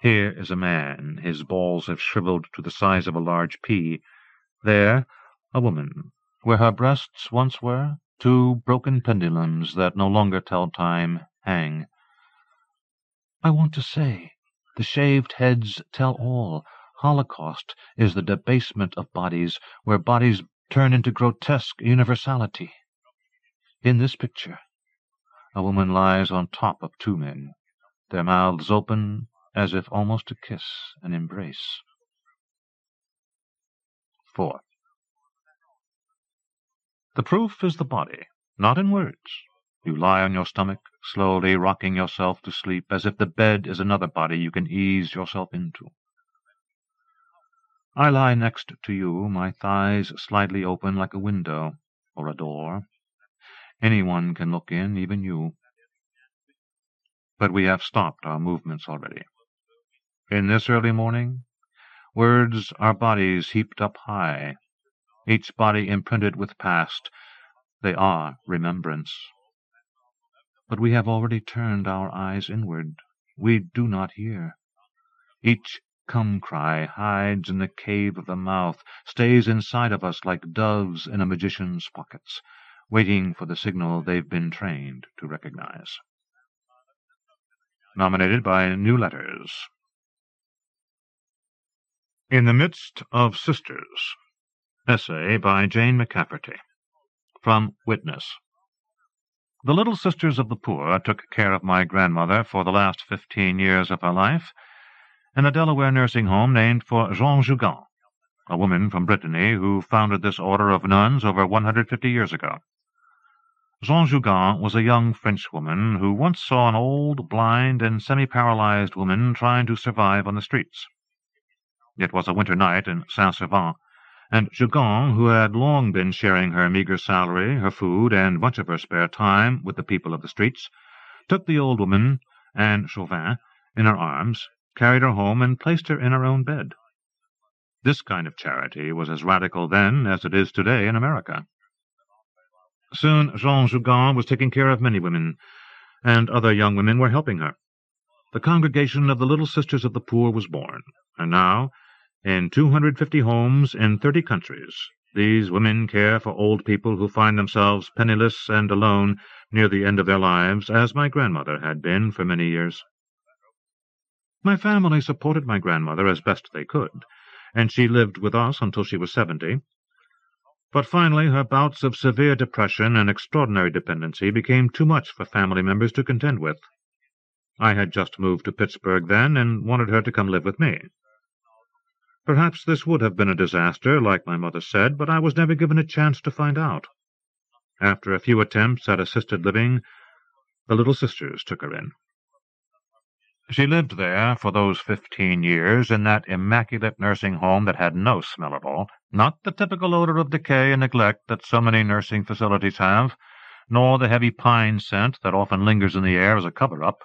Here is a man. His balls have shriveled to the size of a large pea. There, a woman. Where her breasts once were, two broken pendulums that no longer tell time hang. I want to say, the shaved heads tell all. Holocaust is the debasement of bodies, where bodies turn into grotesque universality. In this picture, a woman lies on top of two men, their mouths open as if almost to kiss and embrace. 4. The proof is the body, not in words. You lie on your stomach, slowly rocking yourself to sleep, as if the bed is another body you can ease yourself into. I lie next to you, my thighs slightly open like a window or a door. Anyone can look in, even you. But we have stopped our movements already. In this early morning, words are bodies heaped up high, each body imprinted with past. They are remembrance. But we have already turned our eyes inward. We do not hear. Each come-cry hides in the cave of the mouth, stays inside of us like doves in a magician's pockets, waiting for the signal they've been trained to recognize. nominated by New Letters. In the Midst of Sisters. Essay by Jane McCafferty. From Witness. The Little Sisters of the Poor took care of my grandmother for the last 15 years of her life in a Delaware nursing home named for Jean Jougan, a woman from Brittany who founded this order of nuns over 150 years ago. Jean Jougan was a young Frenchwoman who once saw an old, blind, and semi-paralyzed woman trying to survive on the streets. It was a winter night in Saint-Servant, and Jougan, who had long been sharing her meagre salary, her food, and much of her spare time with the people of the streets, took the old woman and Chauvin in her arms, carried her home, and placed her in her own bed. This kind of charity was as radical then as it is today in America. Soon Jean Jougan was taking care of many women, and other young women were helping her. The congregation of the Little Sisters of the Poor was born, and now, in 250 homes in 30 countries, these women care for old people who find themselves penniless and alone near the end of their lives, as my grandmother had been for many years. My family supported my grandmother as best they could, and she lived with us until she was 70. But finally her bouts of severe depression and extraordinary dependency became too much for family members to contend with. I had just moved to Pittsburgh then, and wanted her to come live with me. Perhaps this would have been a disaster, like my mother said, but I was never given a chance to find out. After a few attempts at assisted living, the Little Sisters took her in. She lived there for those 15 years in that immaculate nursing home that had no smell at all, not the typical odor of decay and neglect that so many nursing facilities have, nor the heavy pine scent that often lingers in the air as a cover-up,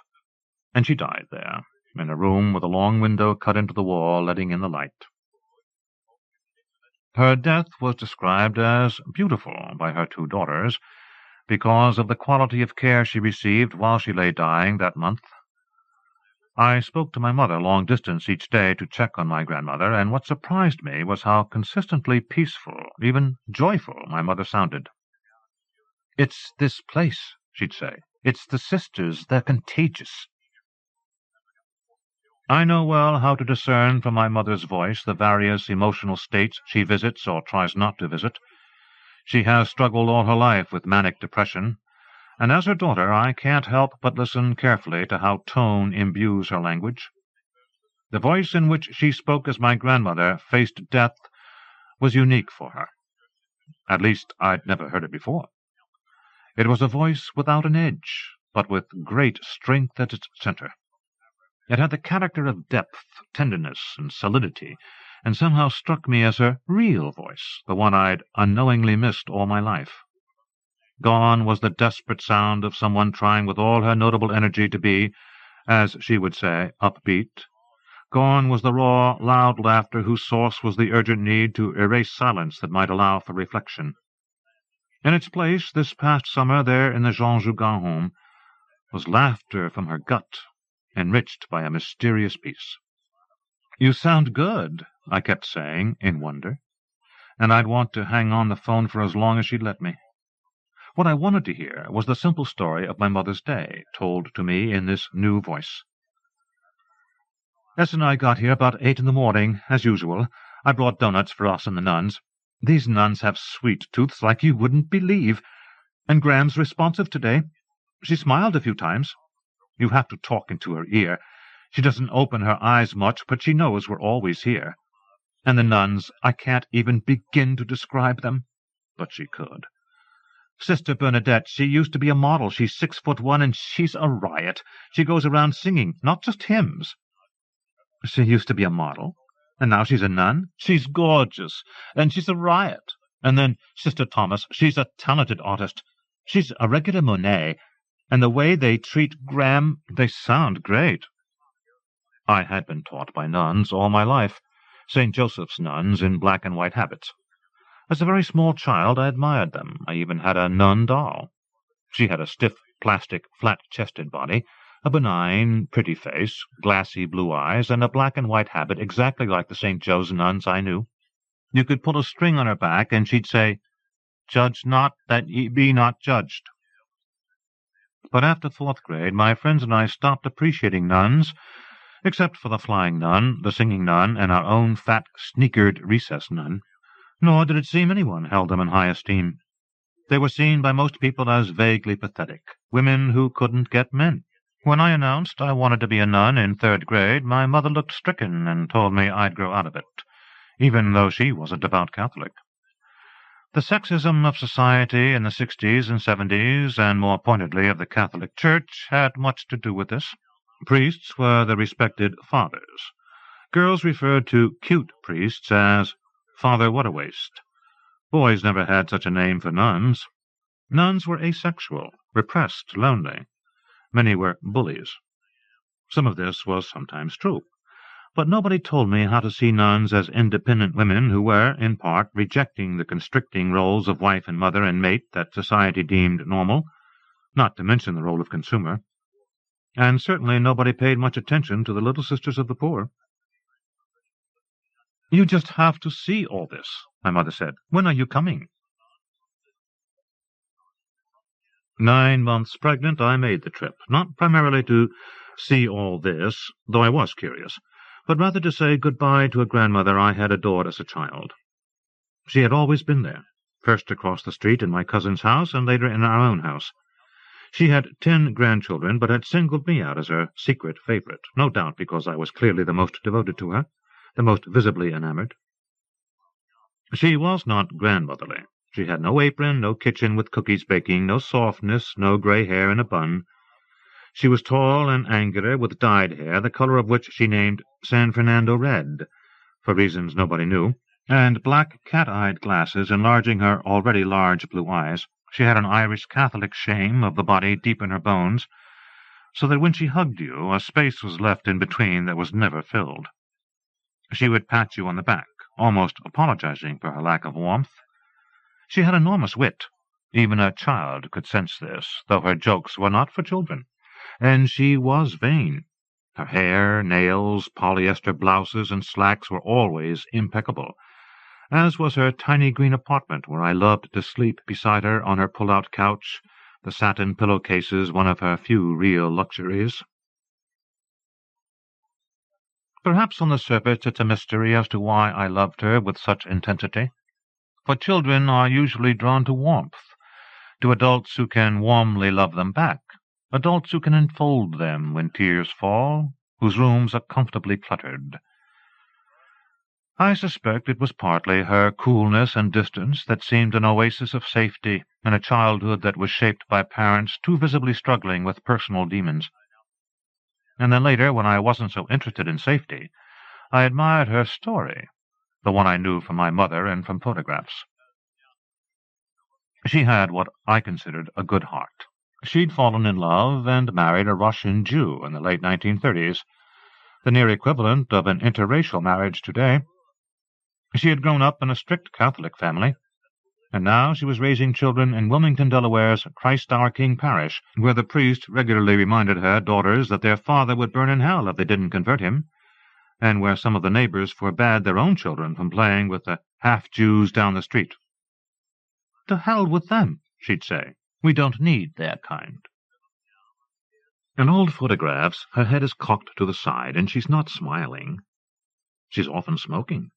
and she died there, in a room with a long window cut into the wall letting in the light. Her death was described as beautiful by her 2 daughters, because of the quality of care she received while she lay dying that month. I spoke to my mother long distance each day to check on my grandmother, and what surprised me was how consistently peaceful, even joyful, my mother sounded. "It's this place," she'd say. "It's the sisters. They're contagious." I know well how to discern from my mother's voice the various emotional states she visits or tries not to visit. She has struggled all her life with manic depression, and as her daughter I can't help but listen carefully to how tone imbues her language. The voice in which she spoke as my grandmother faced death was unique for her. At least I'd never heard it before. It was a voice without an edge, but with great strength at its center. It had the character of depth, tenderness, and solidity, and somehow struck me as her real voice, the one I'd unknowingly missed all my life. Gone was the desperate sound of someone trying with all her notable energy to be, as she would say, upbeat. Gone was the raw, loud laughter whose source was the urgent need to erase silence that might allow for reflection. In its place, this past summer there in the Jean Jougan home, was laughter from her gut, enriched by a mysterious peace. "You sound good," I kept saying, in wonder, and I'd want to hang on the phone for as long as she'd let me. What I wanted to hear was the simple story of my mother's day, told to me in this new voice. "S and I got here about 8 in the morning, as usual. I brought doughnuts for us and the nuns. These nuns have sweet tooths like you wouldn't believe. And Graham's responsive today. She smiled a few times. You have to talk into her ear. She doesn't open her eyes much, but she knows we're always here. And the nuns, I can't even begin to describe them." But she could. "Sister Bernadette, she used to be a model. She's 6'1", and she's a riot. She goes around singing, not just hymns." "She used to be a model, and now she's a nun? She's gorgeous, and she's a riot. And then Sister Thomas, she's a talented artist. She's a regular Monet. And the way they treat Graham, they sound great." I had been taught by nuns all my life, St. Joseph's nuns in black and white habits. As a very small child I admired them. I even had a nun doll. She had a stiff, plastic, flat-chested body, a benign, pretty face, glassy blue eyes, and a black and white habit exactly like the St. Joe's nuns I knew. You could pull a string on her back, and she'd say, "Judge not, that ye be not judged." But after 4th grade, my friends and I stopped appreciating nuns, except for the flying nun, the singing nun, and our own fat, sneakered recess nun. Nor did it seem anyone held them in high esteem. They were seen by most people as vaguely pathetic, women who couldn't get men. When I announced I wanted to be a nun in 3rd grade, my mother looked stricken and told me I'd grow out of it, even though she was a devout Catholic. The sexism of society in the 60s and 70s, and more pointedly of the Catholic Church, had much to do with this. Priests were the respected fathers. Girls referred to cute priests as Father What-a-Waste. Boys never had such a name for nuns. Nuns were asexual, repressed, lonely. Many were bullies. Some of this was sometimes true, but nobody told me how to see nuns as independent women who were, in part, rejecting the constricting roles of wife and mother and mate that society deemed normal, not to mention the role of consumer. And certainly nobody paid much attention to the Little Sisters of the Poor. "You just have to see all this," my mother said. "When are you coming?" 9 months pregnant, I made the trip, not primarily to see all this, though I was curious, but rather to say good-bye to a grandmother I had adored as a child. She had always been there, first across the street in my cousin's house and later in our own house. She had 10 grandchildren, but had singled me out as her secret favorite, no doubt because I was clearly the most devoted to her, the most visibly enamored. She was not grandmotherly. She had no apron, no kitchen with cookies baking, no softness, no gray hair in a bun. She was tall and angular, with dyed hair, the color of which she named San Fernando red, for reasons nobody knew, and black cat-eyed glasses enlarging her already large blue eyes. She had an Irish Catholic shame of the body deep in her bones, so that when she hugged you, a space was left in between that was never filled. She would pat you on the back, almost apologizing for her lack of warmth. She had enormous wit. Even a child could sense this, though her jokes were not for children. And she was vain. Her hair, nails, polyester blouses, and slacks were always impeccable, as was her tiny green apartment where I loved to sleep beside her on her pull-out couch, the satin pillowcases one of her few real luxuries. Perhaps on the surface it's a mystery as to why I loved her with such intensity. For children are usually drawn to warmth, to adults who can warmly love them back, adults who can enfold them when tears fall, whose rooms are comfortably cluttered. I suspect it was partly her coolness and distance that seemed an oasis of safety in a childhood that was shaped by parents too visibly struggling with personal demons. And then later, when I wasn't so interested in safety, I admired her story, the one I knew from my mother and from photographs. She had what I considered a good heart. She'd fallen in love and married a Russian Jew in the late 1930s, the near equivalent of an interracial marriage today. She had grown up in a strict Catholic family, and now she was raising children in Wilmington, Delaware's Christ Our King parish, where the priest regularly reminded her daughters that their father would burn in hell if they didn't convert him, and where some of the neighbors forbade their own children from playing with the half-Jews down the street. "To hell with them," she'd say. "We don't need their kind." In old photographs, her head is cocked to the side, and she's not smiling. She's often smoking.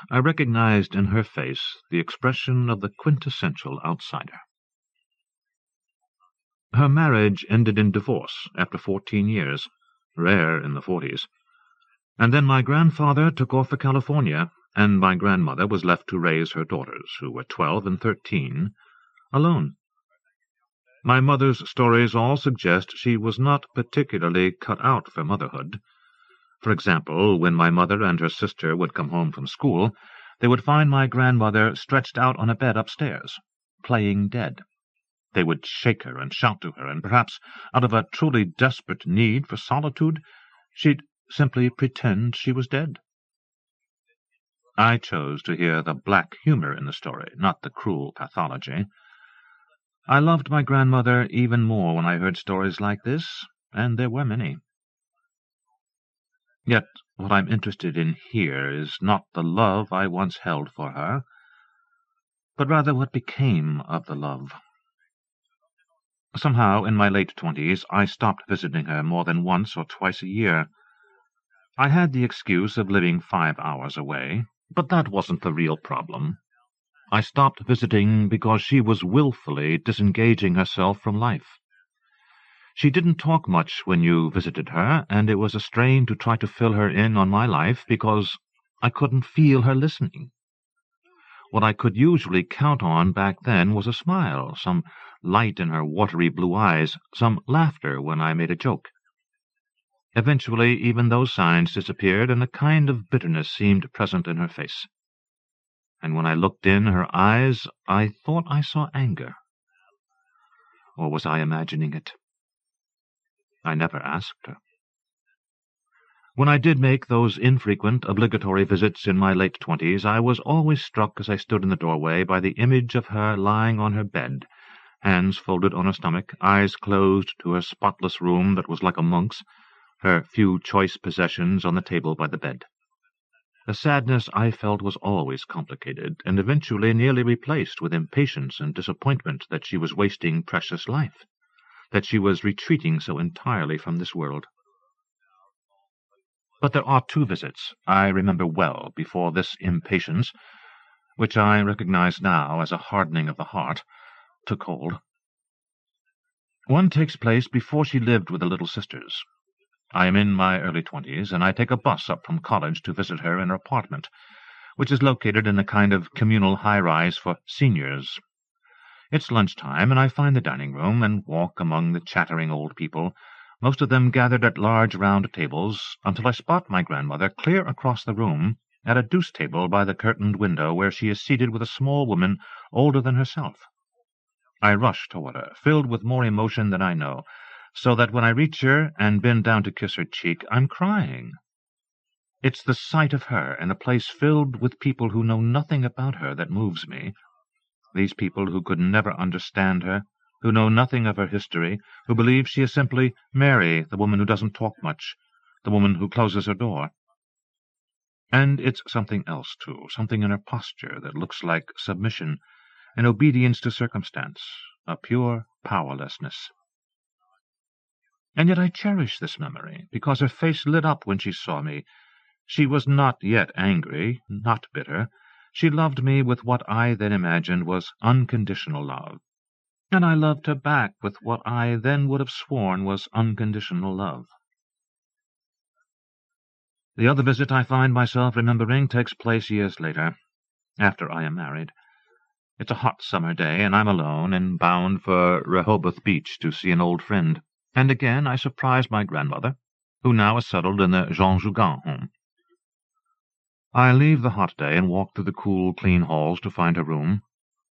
I recognized in her face the expression of the quintessential outsider. Her marriage ended in divorce after 14 years, rare in the 40s. And then my grandfather took off for California, and my grandmother was left to raise her daughters, who were 12 and 13, alone. My mother's stories all suggest she was not particularly cut out for motherhood. For example, when my mother and her sister would come home from school, they would find my grandmother stretched out on a bed upstairs, playing dead. They would shake her and shout to her, and perhaps, out of a truly desperate need for solitude, she'd simply pretend she was dead. I chose to hear the black humor in the story, not the cruel pathology. I loved my grandmother even more when I heard stories like this, and there were many. Yet what I'm interested in here is not the love I once held for her, but rather what became of the love. Somehow, in my late 20s, I stopped visiting her more than once or twice a year. I had the excuse of living 5 hours away, but that wasn't the real problem. I stopped visiting because she was willfully disengaging herself from life. She didn't talk much when you visited her, and it was a strain to try to fill her in on my life because I couldn't feel her listening. What I could usually count on back then was a smile, some light in her watery blue eyes, some laughter when I made a joke. Eventually, even those signs disappeared, and a kind of bitterness seemed present in her face. And when I looked in her eyes, I thought I saw anger. Or was I imagining it? I never asked her. When I did make those infrequent, obligatory visits in my late 20s, I was always struck as I stood in the doorway by the image of her lying on her bed, hands folded on her stomach, eyes closed to her spotless room that was like a monk's, her few choice possessions on the table by the bed. The sadness I felt was always complicated, and eventually nearly replaced with impatience and disappointment that she was wasting precious life, that she was retreating so entirely from this world. But there are 2 visits I remember well before this impatience, which I recognize now as a hardening of the heart, took hold. One takes place before she lived with the little sisters. I am in my early 20s, and I take a bus up from college to visit her in her apartment, which is located in a kind of communal high-rise for seniors. It's lunchtime, and I find the dining room and walk among the chattering old people, most of them gathered at large round tables, until I spot my grandmother clear across the room at a deuce table by the curtained window where she is seated with a small woman older than herself. I rush toward her, filled with more emotion than I know, so that when I reach her and bend down to kiss her cheek, I'm crying. It's the sight of her in a place filled with people who know nothing about her that moves me, these people who could never understand her, who know nothing of her history, who believe she is simply Mary, the woman who doesn't talk much, the woman who closes her door. And it's something else, too, something in her posture that looks like submission, an obedience to circumstance, a pure powerlessness. And yet I cherish this memory, because her face lit up when she saw me. She was not yet angry, not bitter. She loved me with what I then imagined was unconditional love, and I loved her back with what I then would have sworn was unconditional love. The other visit I find myself remembering takes place years later, after I am married. It's a hot summer day, and I'm alone and bound for Rehoboth Beach to see an old friend. And again I surprise my grandmother, who now is settled in the Jean Jougan home. I leave the hot day and walk through the cool, clean halls to find her room,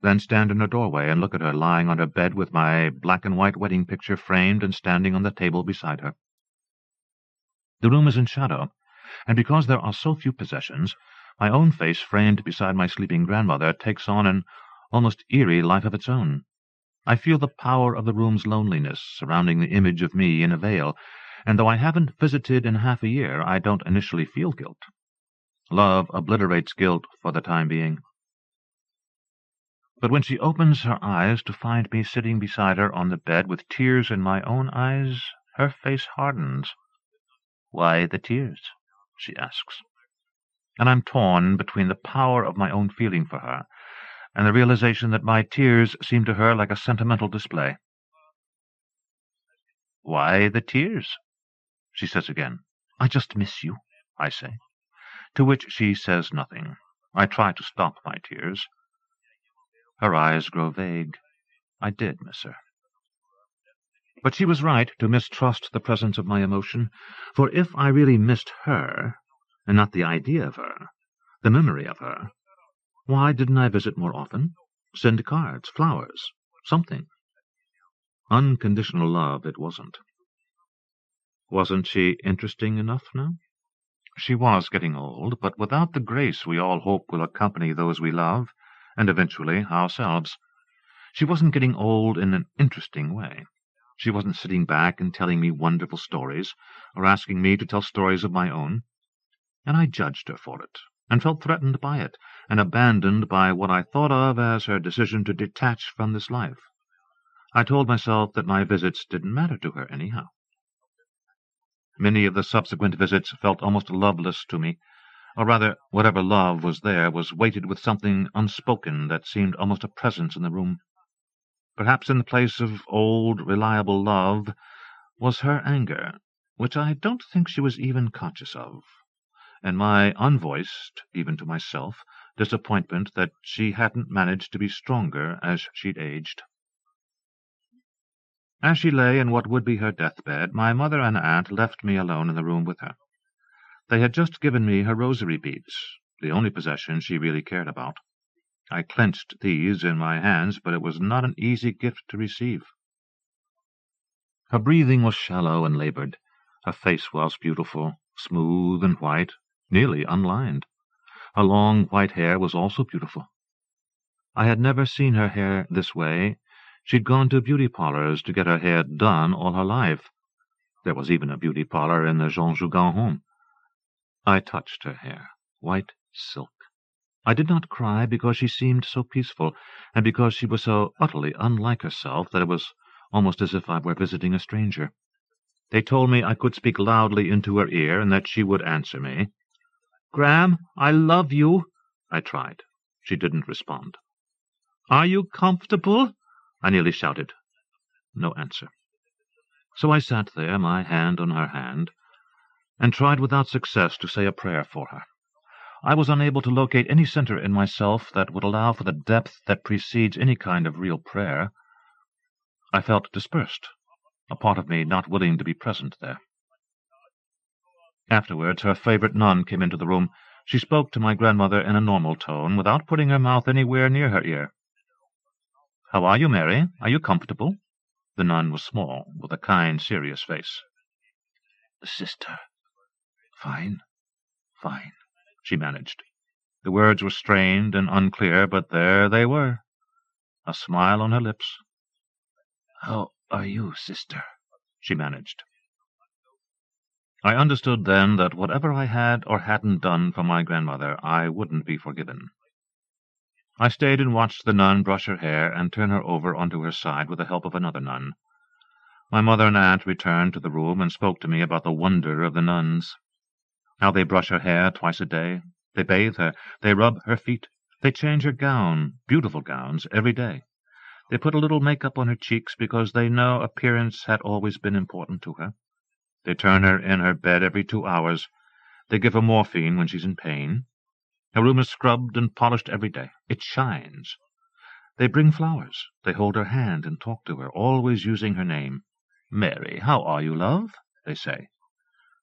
then stand in her doorway and look at her lying on her bed with my black-and-white wedding picture framed and standing on the table beside her. The room is in shadow, and because there are so few possessions, my own face framed beside my sleeping grandmother takes on an almost eerie life of its own. I feel the power of the room's loneliness surrounding the image of me in a veil, and though I haven't visited in half a year, I don't initially feel guilt. Love obliterates guilt for the time being. But when she opens her eyes to find me sitting beside her on the bed with tears in my own eyes, her face hardens. "Why the tears?" she asks. And I'm torn between the power of my own feeling for her and the realization that my tears seem to her like a sentimental display. "Why the tears?" she says again. "I just miss you," I say. To which she says nothing. I try to stop my tears. Her eyes grow vague. I did miss her. But she was right to mistrust the presence of my emotion, for if I really missed her, and not the idea of her, the memory of her, why didn't I visit more often? Send cards, flowers, something. Unconditional love it wasn't. Wasn't she interesting enough now? She was getting old, but without the grace we all hope will accompany those we love, and eventually ourselves. She wasn't getting old in an interesting way. She wasn't sitting back and telling me wonderful stories, or asking me to tell stories of my own. And I judged her for it, and felt threatened by it, and abandoned by what I thought of as her decision to detach from this life. I told myself that my visits didn't matter to her anyhow. Many of the subsequent visits felt almost loveless to me, or rather, whatever love was there was weighted with something unspoken that seemed almost a presence in the room. Perhaps in the place of old, reliable love was her anger, which I don't think she was even conscious of, and my unvoiced, even to myself, disappointment that she hadn't managed to be stronger as she'd aged. As she lay in what would be her deathbed, my mother and aunt left me alone in the room with her. They had just given me her rosary beads, the only possession she really cared about. I clenched these in my hands, but it was not an easy gift to receive. Her breathing was shallow and labored. Her face was beautiful, smooth and white, nearly unlined. Her long white hair was also beautiful. I had never seen her hair this way. She'd gone to beauty parlors to get her hair done all her life. There was even a beauty parlor in the Jean Jougan home. I touched her hair, white silk. I did not cry because she seemed so peaceful, and because she was so utterly unlike herself that it was almost as if I were visiting a stranger. They told me I could speak loudly into her ear, and that she would answer me. "Gram, I love you." I tried. She didn't respond. "Are you comfortable?" I nearly shouted. No answer. So I sat there, my hand on her hand, and tried without success to say a prayer for her. I was unable to locate any center in myself that would allow for the depth that precedes any kind of real prayer. I felt dispersed, a part of me not willing to be present there. Afterwards, her favorite nun came into the room. She spoke to my grandmother in a normal tone, without putting her mouth anywhere near her ear. "How are you, Mary? Are you comfortable?" The nun was small, with a kind, serious face. "Sister, fine, fine," she managed. The words were strained and unclear, but there they were, a smile on her lips. "How are you, sister?" she managed. I understood then that whatever I had or hadn't done for my grandmother, I wouldn't be forgiven. I stayed and watched the nun brush her hair and turn her over onto her side with the help of another nun. My mother and aunt returned to the room and spoke to me about the wonder of the nuns. How they brush her hair twice a day, they bathe her, they rub her feet, they change her gown, beautiful gowns, every day. They put a little make-up on her cheeks because they know appearance had always been important to her. They turn her in her bed every 2 hours. They give her morphine when she's in pain. Her room is scrubbed and polished every day. It shines. They bring flowers. They hold her hand and talk to her, always using her name. "Mary, how are you, love?" they say.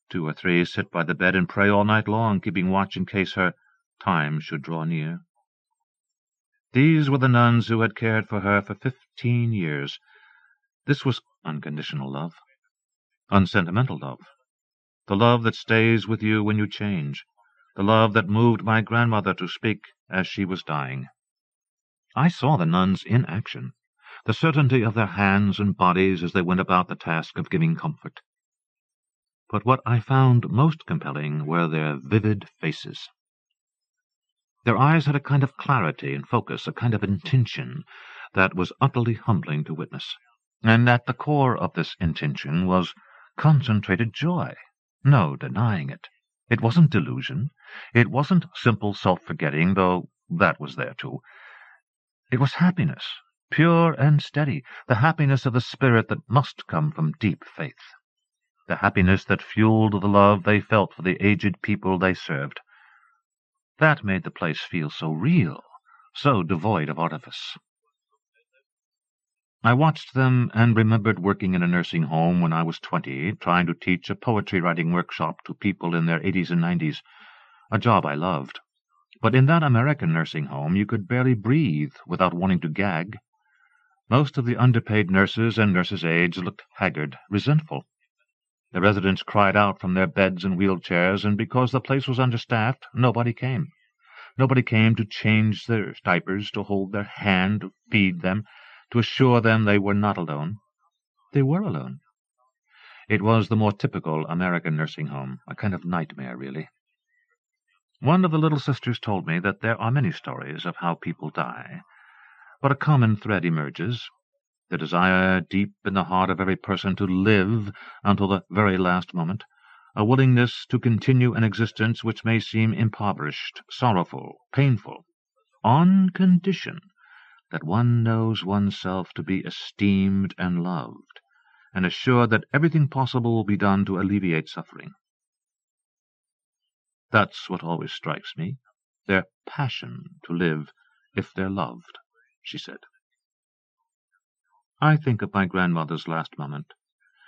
2 or 3 sit by the bed and pray all night long, keeping watch in case her time should draw near. These were the nuns who had cared for her for 15 years. This was unconditional love. Unsentimental love. The love that stays with you when you change. The love that moved my grandmother to speak as she was dying. I saw the nuns in action, the certainty of their hands and bodies as they went about the task of giving comfort. But what I found most compelling were their vivid faces. Their eyes had a kind of clarity and focus, a kind of intention that was utterly humbling to witness. And at the core of this intention was concentrated joy. No denying it. It wasn't delusion. It wasn't simple self-forgetting, though that was there too. It was happiness, pure and steady, the happiness of the spirit that must come from deep faith, the happiness that fueled the love they felt for the aged people they served. That made the place feel so real, so devoid of artifice. I watched them and remembered working in a nursing home when I was 20, trying to teach a poetry-writing workshop to people in their 80s and 90s, a job I loved. But in that American nursing home you could barely breathe without wanting to gag. Most of the underpaid nurses and nurses' aides looked haggard, resentful. The residents cried out from their beds and wheelchairs, and because the place was understaffed, nobody came. Nobody came to change their diapers, to hold their hand, to feed them, to assure them they were not alone. They were alone. It was the more typical American nursing home, a kind of nightmare, really. One of the little sisters told me that there are many stories of how people die, but a common thread emerges. the desire deep in the heart of every person to live until the very last moment, a willingness to continue an existence which may seem impoverished, sorrowful, painful, on condition that one knows oneself to be esteemed and loved, and assured that everything possible will be done to alleviate suffering. That's what always strikes me, their passion to live if they're loved, she said. I think of my grandmother's last moment.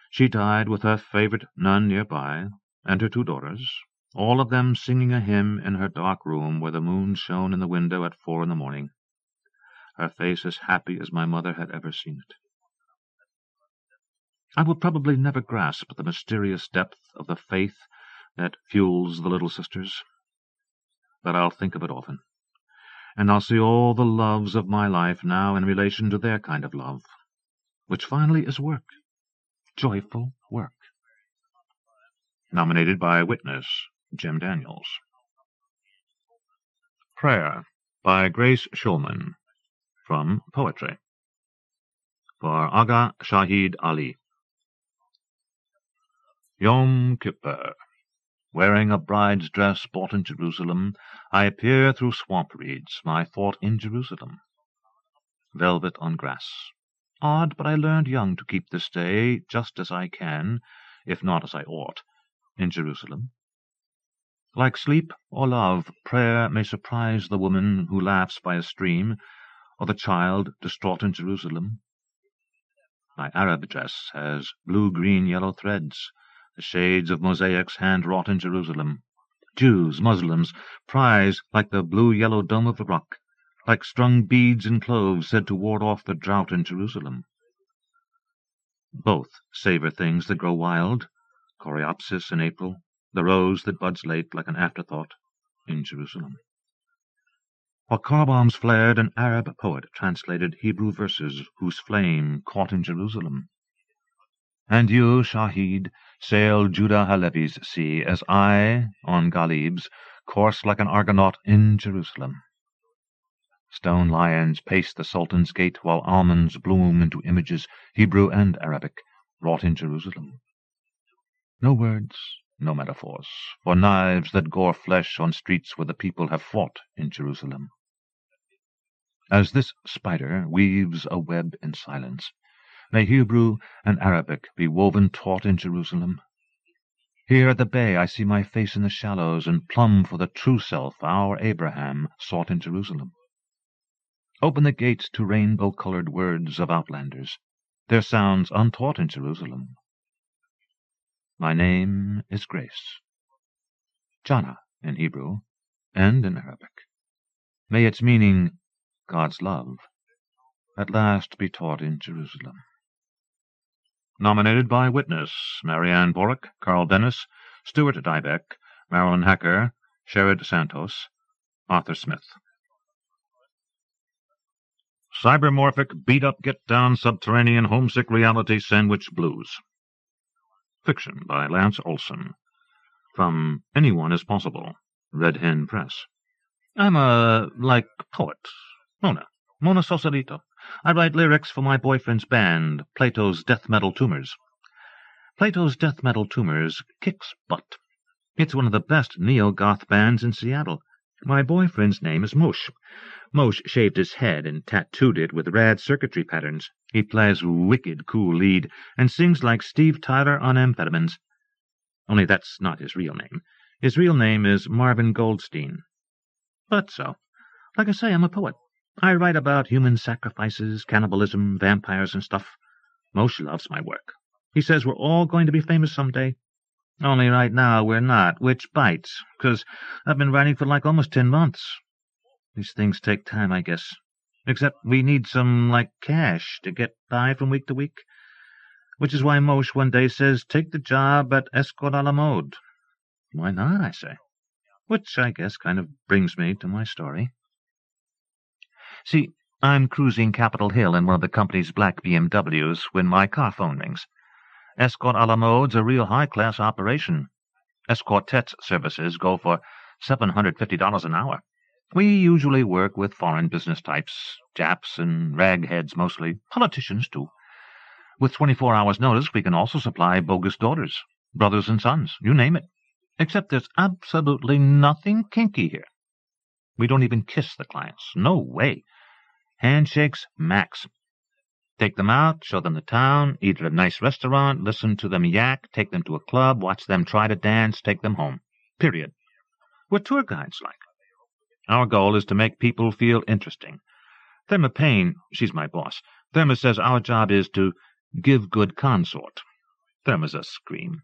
She died with her favorite nun nearby, and her 2 daughters, all of them singing a hymn in her dark room where the moon shone in the window at 4 in the morning. Her face as happy as my mother had ever seen it. I will probably never grasp the mysterious depth of the faith that fuels the little sisters, but I'll think of it often, and I'll see all the loves of my life now in relation to their kind of love, which finally is work, joyful work. Nominated by witness Jim Daniels. Prayer by Grace Schulman, from Poetry. For Aga Shahid Ali. Yom Kippur. Wearing a bride's dress bought in Jerusalem, I peer through swamp reeds, my thought in Jerusalem. Velvet on grass. Odd, but I learned young to keep this day just as I can, if not as I ought, in Jerusalem. Like sleep or love, prayer may surprise the woman who laughs by a stream, or the child distraught in Jerusalem. My Arab dress has blue, green, yellow threads, the shades of mosaics hand-wrought in Jerusalem. Jews, Muslims, prize like the blue-yellow dome of the rock, like strung beads and cloves said to ward off the drought in Jerusalem. Both savor things that grow wild, coreopsis in April, the rose that buds late like an afterthought in Jerusalem. While car bombs flared, an Arab poet translated Hebrew verses whose flame caught in Jerusalem. And you, Shahid, sail Judah Halevi's sea, as I, on Galib's, course like an Argonaut in Jerusalem. Stone lions pace the Sultan's gate, while almonds bloom into images, Hebrew and Arabic, wrought in Jerusalem. No words, no metaphors, for knives that gore flesh on streets where the people have fought in Jerusalem. As this spider weaves a web in silence, may Hebrew and Arabic be woven taut in Jerusalem. Here at the bay I see my face in the shallows, and plumb for the true self our Abraham sought in Jerusalem. Open the gates to rainbow-colored words of outlanders, their sounds untaught in Jerusalem. My name is Grace, Jannah in Hebrew and in Arabic. May its meaning, God's love, at last be taught in Jerusalem. Nominated by witness Marianne Borick, Carl Dennis, Stuart Dybeck, Marilyn Hacker, Sherrod Santos, Arthur Smith. Cybermorphic, beat-up, get-down, subterranean, homesick reality sandwich blues. Fiction by Lance Olsen. From Anyone is Possible, Red Hen Press. I'm a, poet. Mona Sausalito. I write lyrics for my boyfriend's band, Plato's Death Metal Tumors. Plato's Death Metal Tumors kicks butt. It's one of the best neo-goth bands in Seattle. My boyfriend's name is Moshe. Moshe shaved his head and tattooed it with rad circuitry patterns. He plays wicked cool lead and sings like Steve Tyler on amphetamines. Only that's not his real name. His real name is Marvin Goldstein. But so, like I say, I'm a poet. I write about human sacrifices, cannibalism, vampires and stuff. Moshe loves my work. He says we're all going to be famous someday. Only right now we're not, which bites, 'cause I've been writing for almost 10 months. These things take time, I guess. Except we need some, cash to get by from week to week. Which is why Moshe one day says, take the job at Escort à la Mode. Why not, I say. Which, I guess, kind of brings me to my story. See, I'm cruising Capitol Hill in one of the company's black BMWs when my car phone rings. Escort à la Mode's a real high-class operation. Escortette's services go for $750 an hour. We usually work with foreign business types, Japs and ragheads mostly, politicians too. With 24 hours' notice, we can also supply bogus daughters, brothers and sons, you name it. Except there's absolutely nothing kinky here. We don't even kiss the clients. No way. Handshakes max. Take them out, show them the town, eat at a nice restaurant, listen to them yak, take them to a club, watch them try to dance, take them home. Period. We're tour guides like. Our goal is to make people feel interesting. Therma Payne, she's my boss. Therma says our job is to give good consort. Therma's a scream.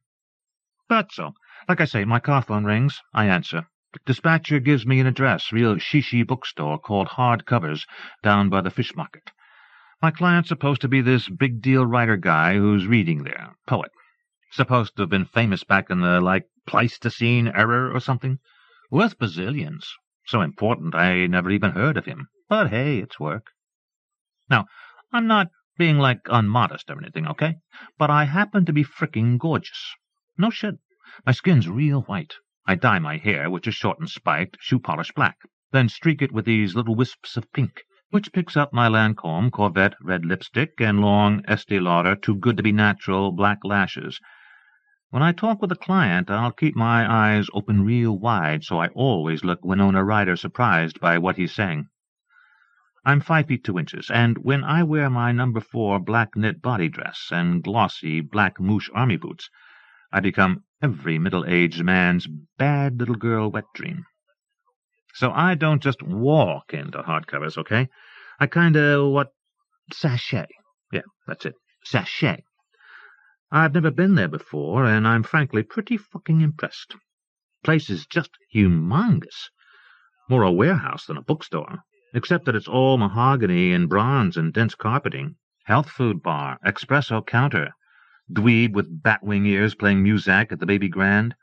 But so, like I say, my car phone rings. I answer. Dispatcher gives me an address, real shishi bookstore called Hard Covers, down by the fish market. My client's supposed to be this big-deal writer guy who's reading there, poet. Supposed to have been famous back in the, Pleistocene era or something. Worth bazillions. So important I never even heard of him. But hey, it's work. Now, I'm not being, unmodest or anything, okay? But I happen to be frickin' gorgeous. No shit. My skin's real white. I dye my hair, which is short and spiked, shoe polish black, then streak it with these little wisps of pink, which picks up my Lancôme Corvette red lipstick and long Estée Lauder too good to be natural black lashes. When I talk with a client, I'll keep my eyes open real wide so I always look Winona Ryder surprised by what he's saying. I'm 5 feet 2 inches, and when I wear my No. 4 black knit body dress and glossy black mouche army boots, I become every middle-aged man's bad little girl wet dream. So I don't just walk into hardcovers, okay? I sashay. Yeah, that's it, sashay. I've never been there before, and I'm frankly pretty fucking impressed. Place is just humongous. More a warehouse than a bookstore, except that it's all mahogany and bronze and dense carpeting, health food bar, espresso counter, dweeb with batwing ears playing muzak at the Baby Grand,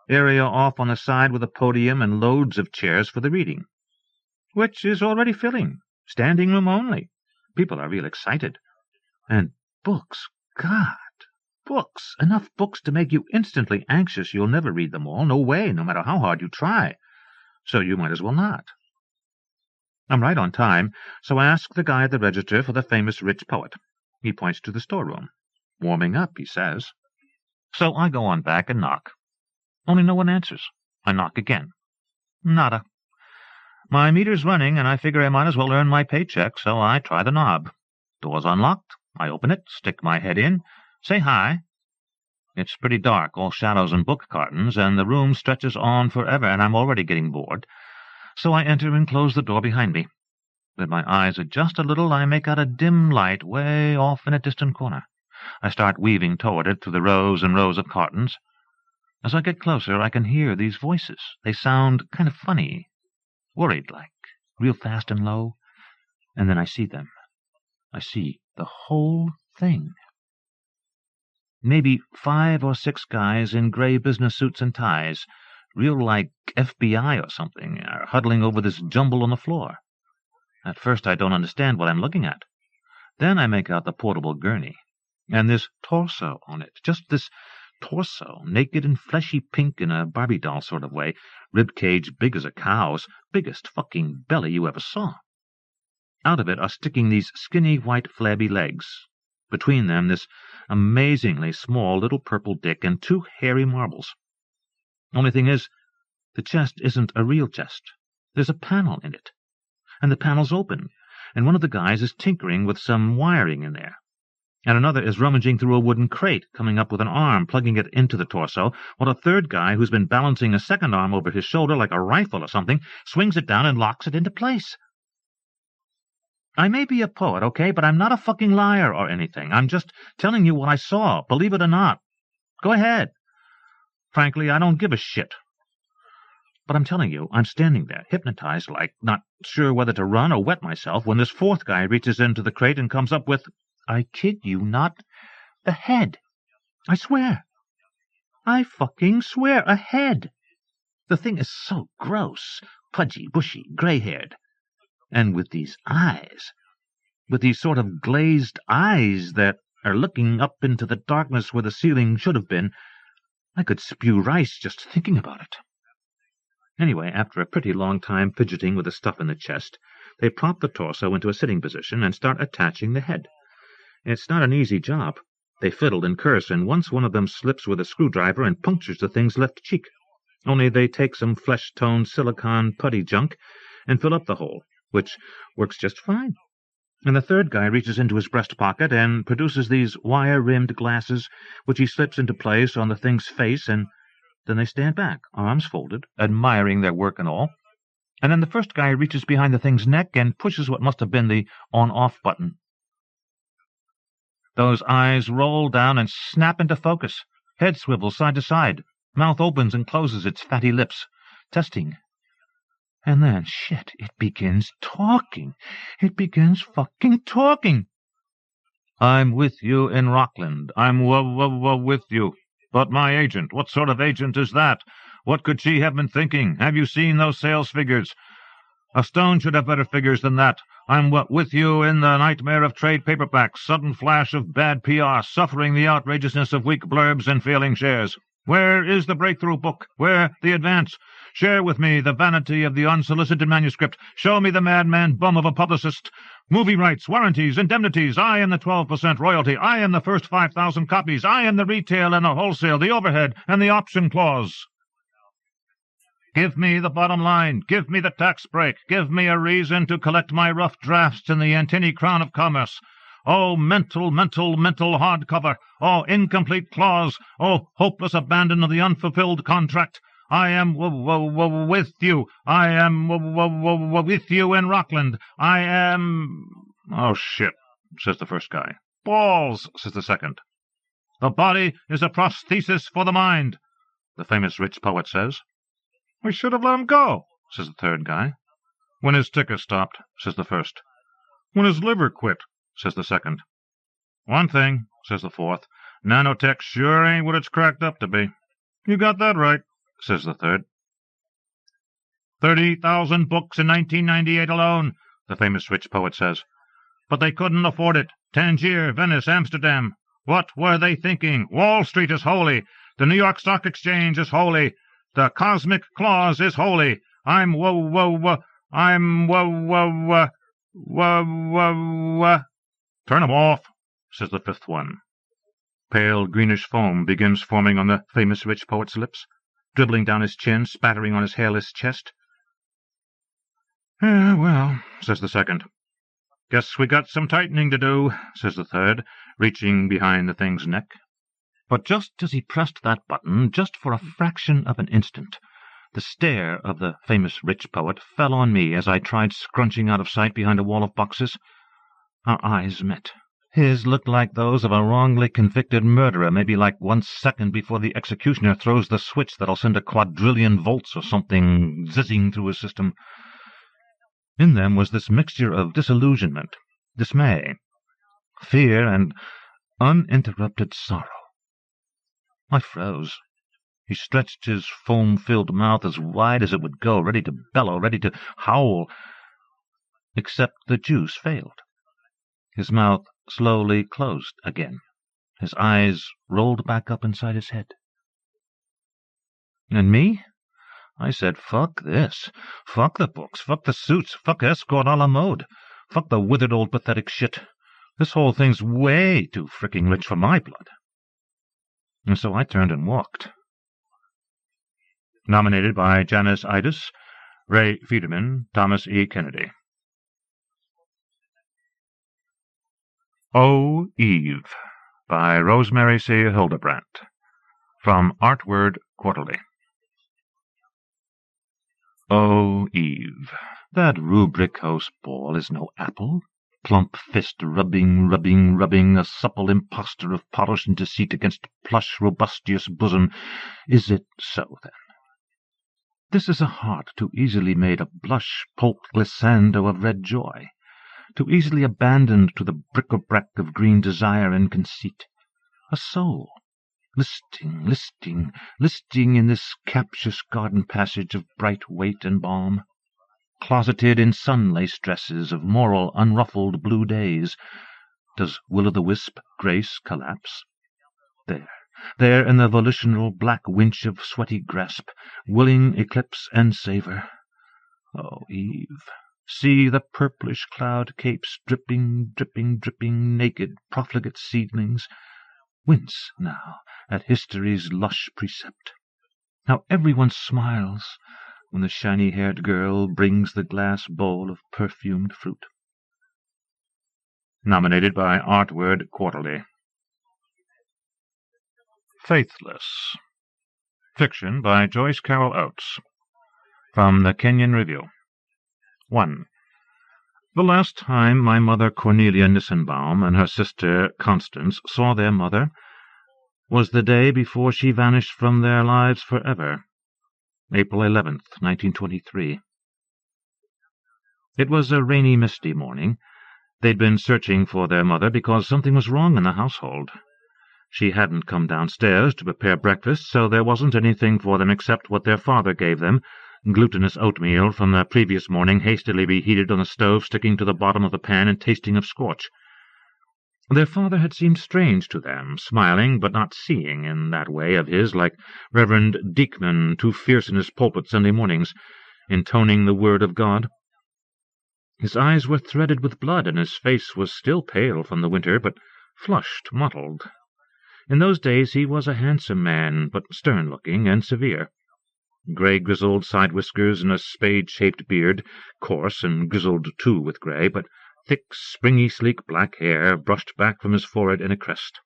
area off on the side with a podium and loads of chairs for the reading, which is already filling, standing room only. People are real excited. And books, God, books, enough books to make you instantly anxious you'll never read them all, no way, no matter how hard you try. So you might as well not. I'm right on time, so I ask the guy at the register for the famous rich poet. He points to the storeroom. Warming up, he says. So I go on back and knock. Only no one answers. I knock again. Nada. My meter's running, and I figure I might as well earn my paycheck, so I try the knob. Door's unlocked. I open it, stick my head in, say hi. It's pretty dark, all shadows and book cartons, and the room stretches on forever, and I'm already getting bored. So I enter and close the door behind me. When my eyes adjust a little, I make out a dim light way off in a distant corner. I start weaving toward it through the rows and rows of cartons. As I get closer, I can hear these voices. They sound kind of funny, worried-like, real fast and low. And then I see them. I see the whole thing. Maybe 5 or 6 guys in gray business suits and ties, real like FBI or something, are huddling over this jumble on the floor. At first I don't understand what I'm looking at. Then I make out the portable gurney, and this torso on it, just this torso, naked and fleshy pink in a Barbie doll sort of way, rib cage big as a cow's, biggest fucking belly you ever saw. Out of it are sticking these skinny white flabby legs. Between them this amazingly small little purple dick and 2 hairy marbles. Only thing is, the chest isn't a real chest. There's a panel in it, and the panel's open, and one of the guys is tinkering with some wiring in there, and another is rummaging through a wooden crate, coming up with an arm, plugging it into the torso, while a third guy, who's been balancing a second arm over his shoulder like a rifle or something, swings it down and locks it into place. I may be a poet, okay, but I'm not a fucking liar or anything. I'm just telling you what I saw, believe it or not. Go ahead. Frankly, I don't give a shit. But I'm telling you, I'm standing there, hypnotized like, not sure whether to run or wet myself, when this 4th guy reaches into the crate and comes up with, I kid you not, a head. I swear. I fucking swear, a head. The thing is so gross, pudgy, bushy, gray-haired. And with these eyes, with these sort of glazed eyes that are looking up into the darkness where the ceiling should have been, I could spew rice just thinking about it. Anyway, after a pretty long time fidgeting with the stuff in the chest, they plop the torso into a sitting position and start attaching the head. It's not an easy job. They fiddle and curse, and once one of them slips with a screwdriver and punctures the thing's left cheek. Only they take some flesh-toned silicon putty junk and fill up the hole, which works just fine. And the third guy reaches into his breast pocket and produces these wire-rimmed glasses, which he slips into place on the thing's face, and then they stand back, arms folded, admiring their work and all. And then the first guy reaches behind the thing's neck and pushes what must have been the on-off button. Those eyes roll down and snap into focus. Head swivels side to side. Mouth opens and closes its fatty lips. Testing. And then, shit, it begins talking. It begins fucking talking. I'm with you in Rockland. I'm with you. But my agent, what sort of agent is that? What could she have been thinking? Have you seen those sales figures? A Stone should have better figures than that. I'm with you in the nightmare of trade paperbacks, sudden flash of bad PR, suffering the outrageousness of weak blurbs and failing shares. Where is the breakthrough book? Where the advance? Share with me the vanity of the unsolicited manuscript. Show me the madman bum of a publicist. Movie rights, warranties, indemnities. I am the 12% royalty. I am the first 5,000 copies. I am the retail and the wholesale, the overhead, and the option clause. Give me the bottom line. Give me the tax break. Give me a reason to collect my rough drafts in the Antony Crown of Commerce. Oh, mental hardcover. Oh, incomplete clause. Oh, hopeless abandon of the unfulfilled contract. I am with you. I am with you in Rockland. I am... Oh, shit, says the first guy. Balls, says the second. The body is a prosthesis for the mind, the famous rich poet says. We should have let him go, says the third guy. When his ticker stopped, says the first. When his liver quit, says the second. One thing, says the fourth, nanotech sure ain't what it's cracked up to be. You got that right, says the third. 30,000 books in 1998 alone, the famous rich poet says. But they couldn't afford it. Tangier, Venice, Amsterdam. What were they thinking? Wall Street is holy. The New York Stock Exchange is holy. The cosmic clause is holy. I'm Turn 'em off, says the fifth one. Pale greenish foam begins forming on the famous rich poet's lips, dribbling down his chin, spattering on his hairless chest. Well, says the second. Guess we got some tightening to do, says the third, reaching behind the thing's neck. But just as he pressed that button, just for a fraction of an instant, the stare of the famous rich poet fell on me as I tried scrunching out of sight behind a wall of boxes. Our eyes met. His looked like those of a wrongly convicted murderer, maybe like 1 second before the executioner throws the switch that'll send a quadrillion volts or something zizzing through his system. In them was this mixture of disillusionment, dismay, fear, and uninterrupted sorrow. I froze. He stretched his foam-filled mouth as wide as it would go, ready to bellow, ready to howl. Except the juice failed. His mouth slowly closed again. His eyes rolled back up inside his head. And me? I said, fuck this. Fuck the books. Fuck the suits. Fuck escort a la mode. Fuck the withered old pathetic shit. This whole thing's way too fricking rich for my blood. And so I turned and walked. Nominated by Janice Idis, Ray Fiederman, Thomas E. Kennedy. O Eve, by Rosemary C. Hildebrandt, from Artword Quarterly. O Eve, that rubric house ball is no apple, plump fist rubbing, a supple impostor of polish and deceit against plush, robustious bosom. Is it so, then? This is a heart too easily made a blush, pulp glissando of red joy, too easily abandoned to the bric-a-brac of green desire and conceit. A soul, listing in this captious garden passage of bright weight and balm, closeted in sun-lace dresses of moral, unruffled blue days. Does will-o'-the-wisp grace collapse? There, there in the volitional black winch of sweaty grasp, willing eclipse and savour. Oh, Eve, see the purplish cloud capes dripping, dripping, dripping, naked, profligate seedlings. Wince now at history's lush precept. How everyone smiles when the shiny-haired girl brings the glass bowl of perfumed fruit. Nominated by Artword Quarterly. Faithless. Fiction by Joyce Carol Oates. From the Kenyon Review. 1. The last time my mother Cornelia Nissenbaum and her sister Constance saw their mother was the day before she vanished from their lives forever, April 11th, 1923. It was a rainy, misty morning. They'd been searching for their mother because something was wrong in the household. She hadn't come downstairs to prepare breakfast, so there wasn't anything for them except what their father gave them, glutinous oatmeal from the previous morning, hastily reheated on the stove, sticking to the bottom of the pan and tasting of scorch. Their father had seemed strange to them, smiling but not seeing in that way of his, like Reverend Diekman, too fierce in his pulpit Sunday mornings, intoning the word of God. His eyes were threaded with blood, and his face was still pale from the winter, but flushed, mottled. In those days he was a handsome man, but stern-looking and severe. Grey grizzled side whiskers and a spade-shaped beard, coarse and grizzled too with grey, but thick, springy, sleek black hair brushed back from his forehead in a crest.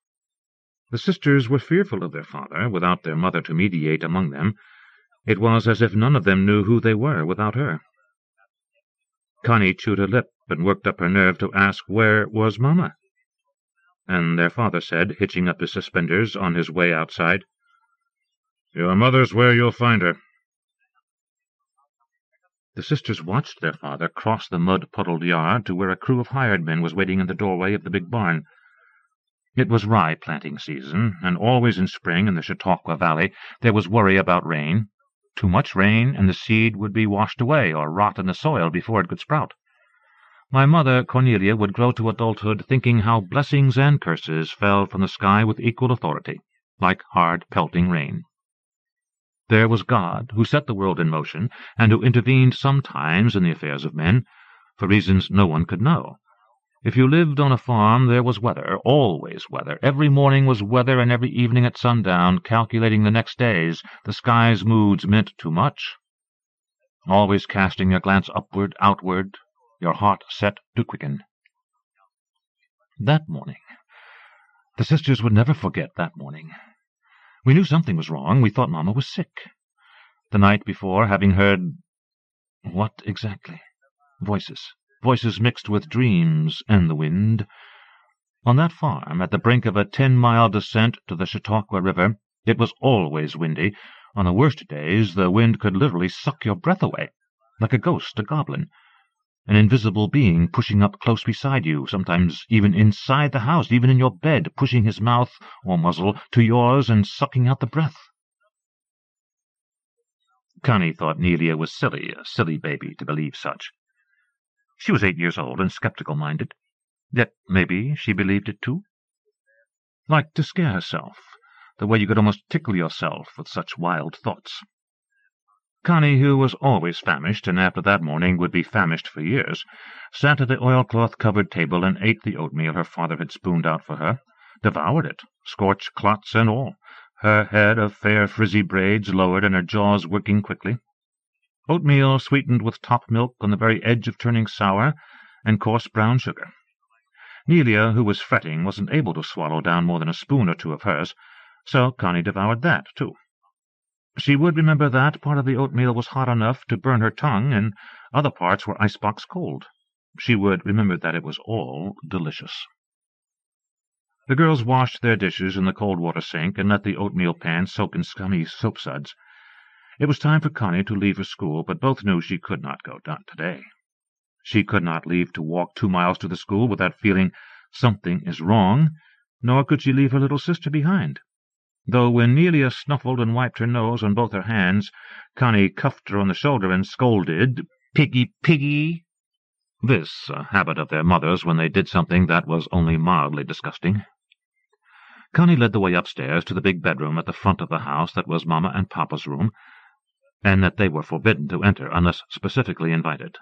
The sisters were fearful of their father, without their mother to mediate among them. It was as if none of them knew who they were without her. Connie chewed her lip and worked up her nerve to ask where was Mamma. And their father said, hitching up his suspenders on his way outside, "Your mother's where you'll find her." The sisters watched their father cross the mud-puddled yard to where a crew of hired men was waiting in the doorway of the big barn. It was rye planting season, and always in spring in the Chautauqua Valley there was worry about rain. Too much rain, and the seed would be washed away or rot in the soil before it could sprout. My mother, Cornelia, would grow to adulthood thinking how blessings and curses fell from the sky with equal authority, like hard pelting rain. There was God, who set the world in motion, and who intervened sometimes in the affairs of men, for reasons no one could know. If you lived on a farm, there was weather, always weather. Every morning was weather, and every evening at sundown, calculating the next days, the sky's moods meant too much. Always casting your glance upward, outward, your heart set to quicken. That morning. The sisters would never forget that morning. We knew something was wrong. We thought Mamma was sick. The night before, having heard— what exactly? Voices mixed with dreams and the wind. On that farm, at the brink of a 10-mile descent to the Chautauqua River, it was always windy. On the worst days, the wind could literally suck your breath away, like a ghost, a goblin. An invisible being pushing up close beside you, sometimes even inside the house, even in your bed, pushing his mouth or muzzle to yours and sucking out the breath. Connie thought Nelia was silly, a silly baby, to believe such. She was 8 years old and skeptical-minded, yet maybe she believed it too. Liked to scare herself, the way you could almost tickle yourself with such wild thoughts. Connie, who was always famished, and after that morning would be famished for years, sat at the oilcloth-covered table and ate the oatmeal her father had spooned out for her, devoured it, scorch clots and all, her head of fair frizzy braids lowered and her jaws working quickly. Oatmeal sweetened with top milk on the very edge of turning sour, and coarse brown sugar. Nelia, who was fretting, wasn't able to swallow down more than a spoon or two of hers, so Connie devoured that, too. She would remember that part of the oatmeal was hot enough to burn her tongue, and other parts were icebox cold. She would remember that it was all delicious. The girls washed their dishes in the cold-water sink and let the oatmeal pan soak in scummy soapsuds. It was time for Connie to leave for school, but both knew she could not go down today. She could not leave to walk 2 miles to the school without feeling something is wrong, nor could she leave her little sister behind. Though when Nelia snuffled and wiped her nose on both her hands, Connie cuffed her on the shoulder and scolded, "Piggy, piggy!" This, a habit of their mothers when they did something that was only mildly disgusting. Connie led the way upstairs to the big bedroom at the front of the house that was Mama and Papa's room, and that they were forbidden to enter unless specifically invited.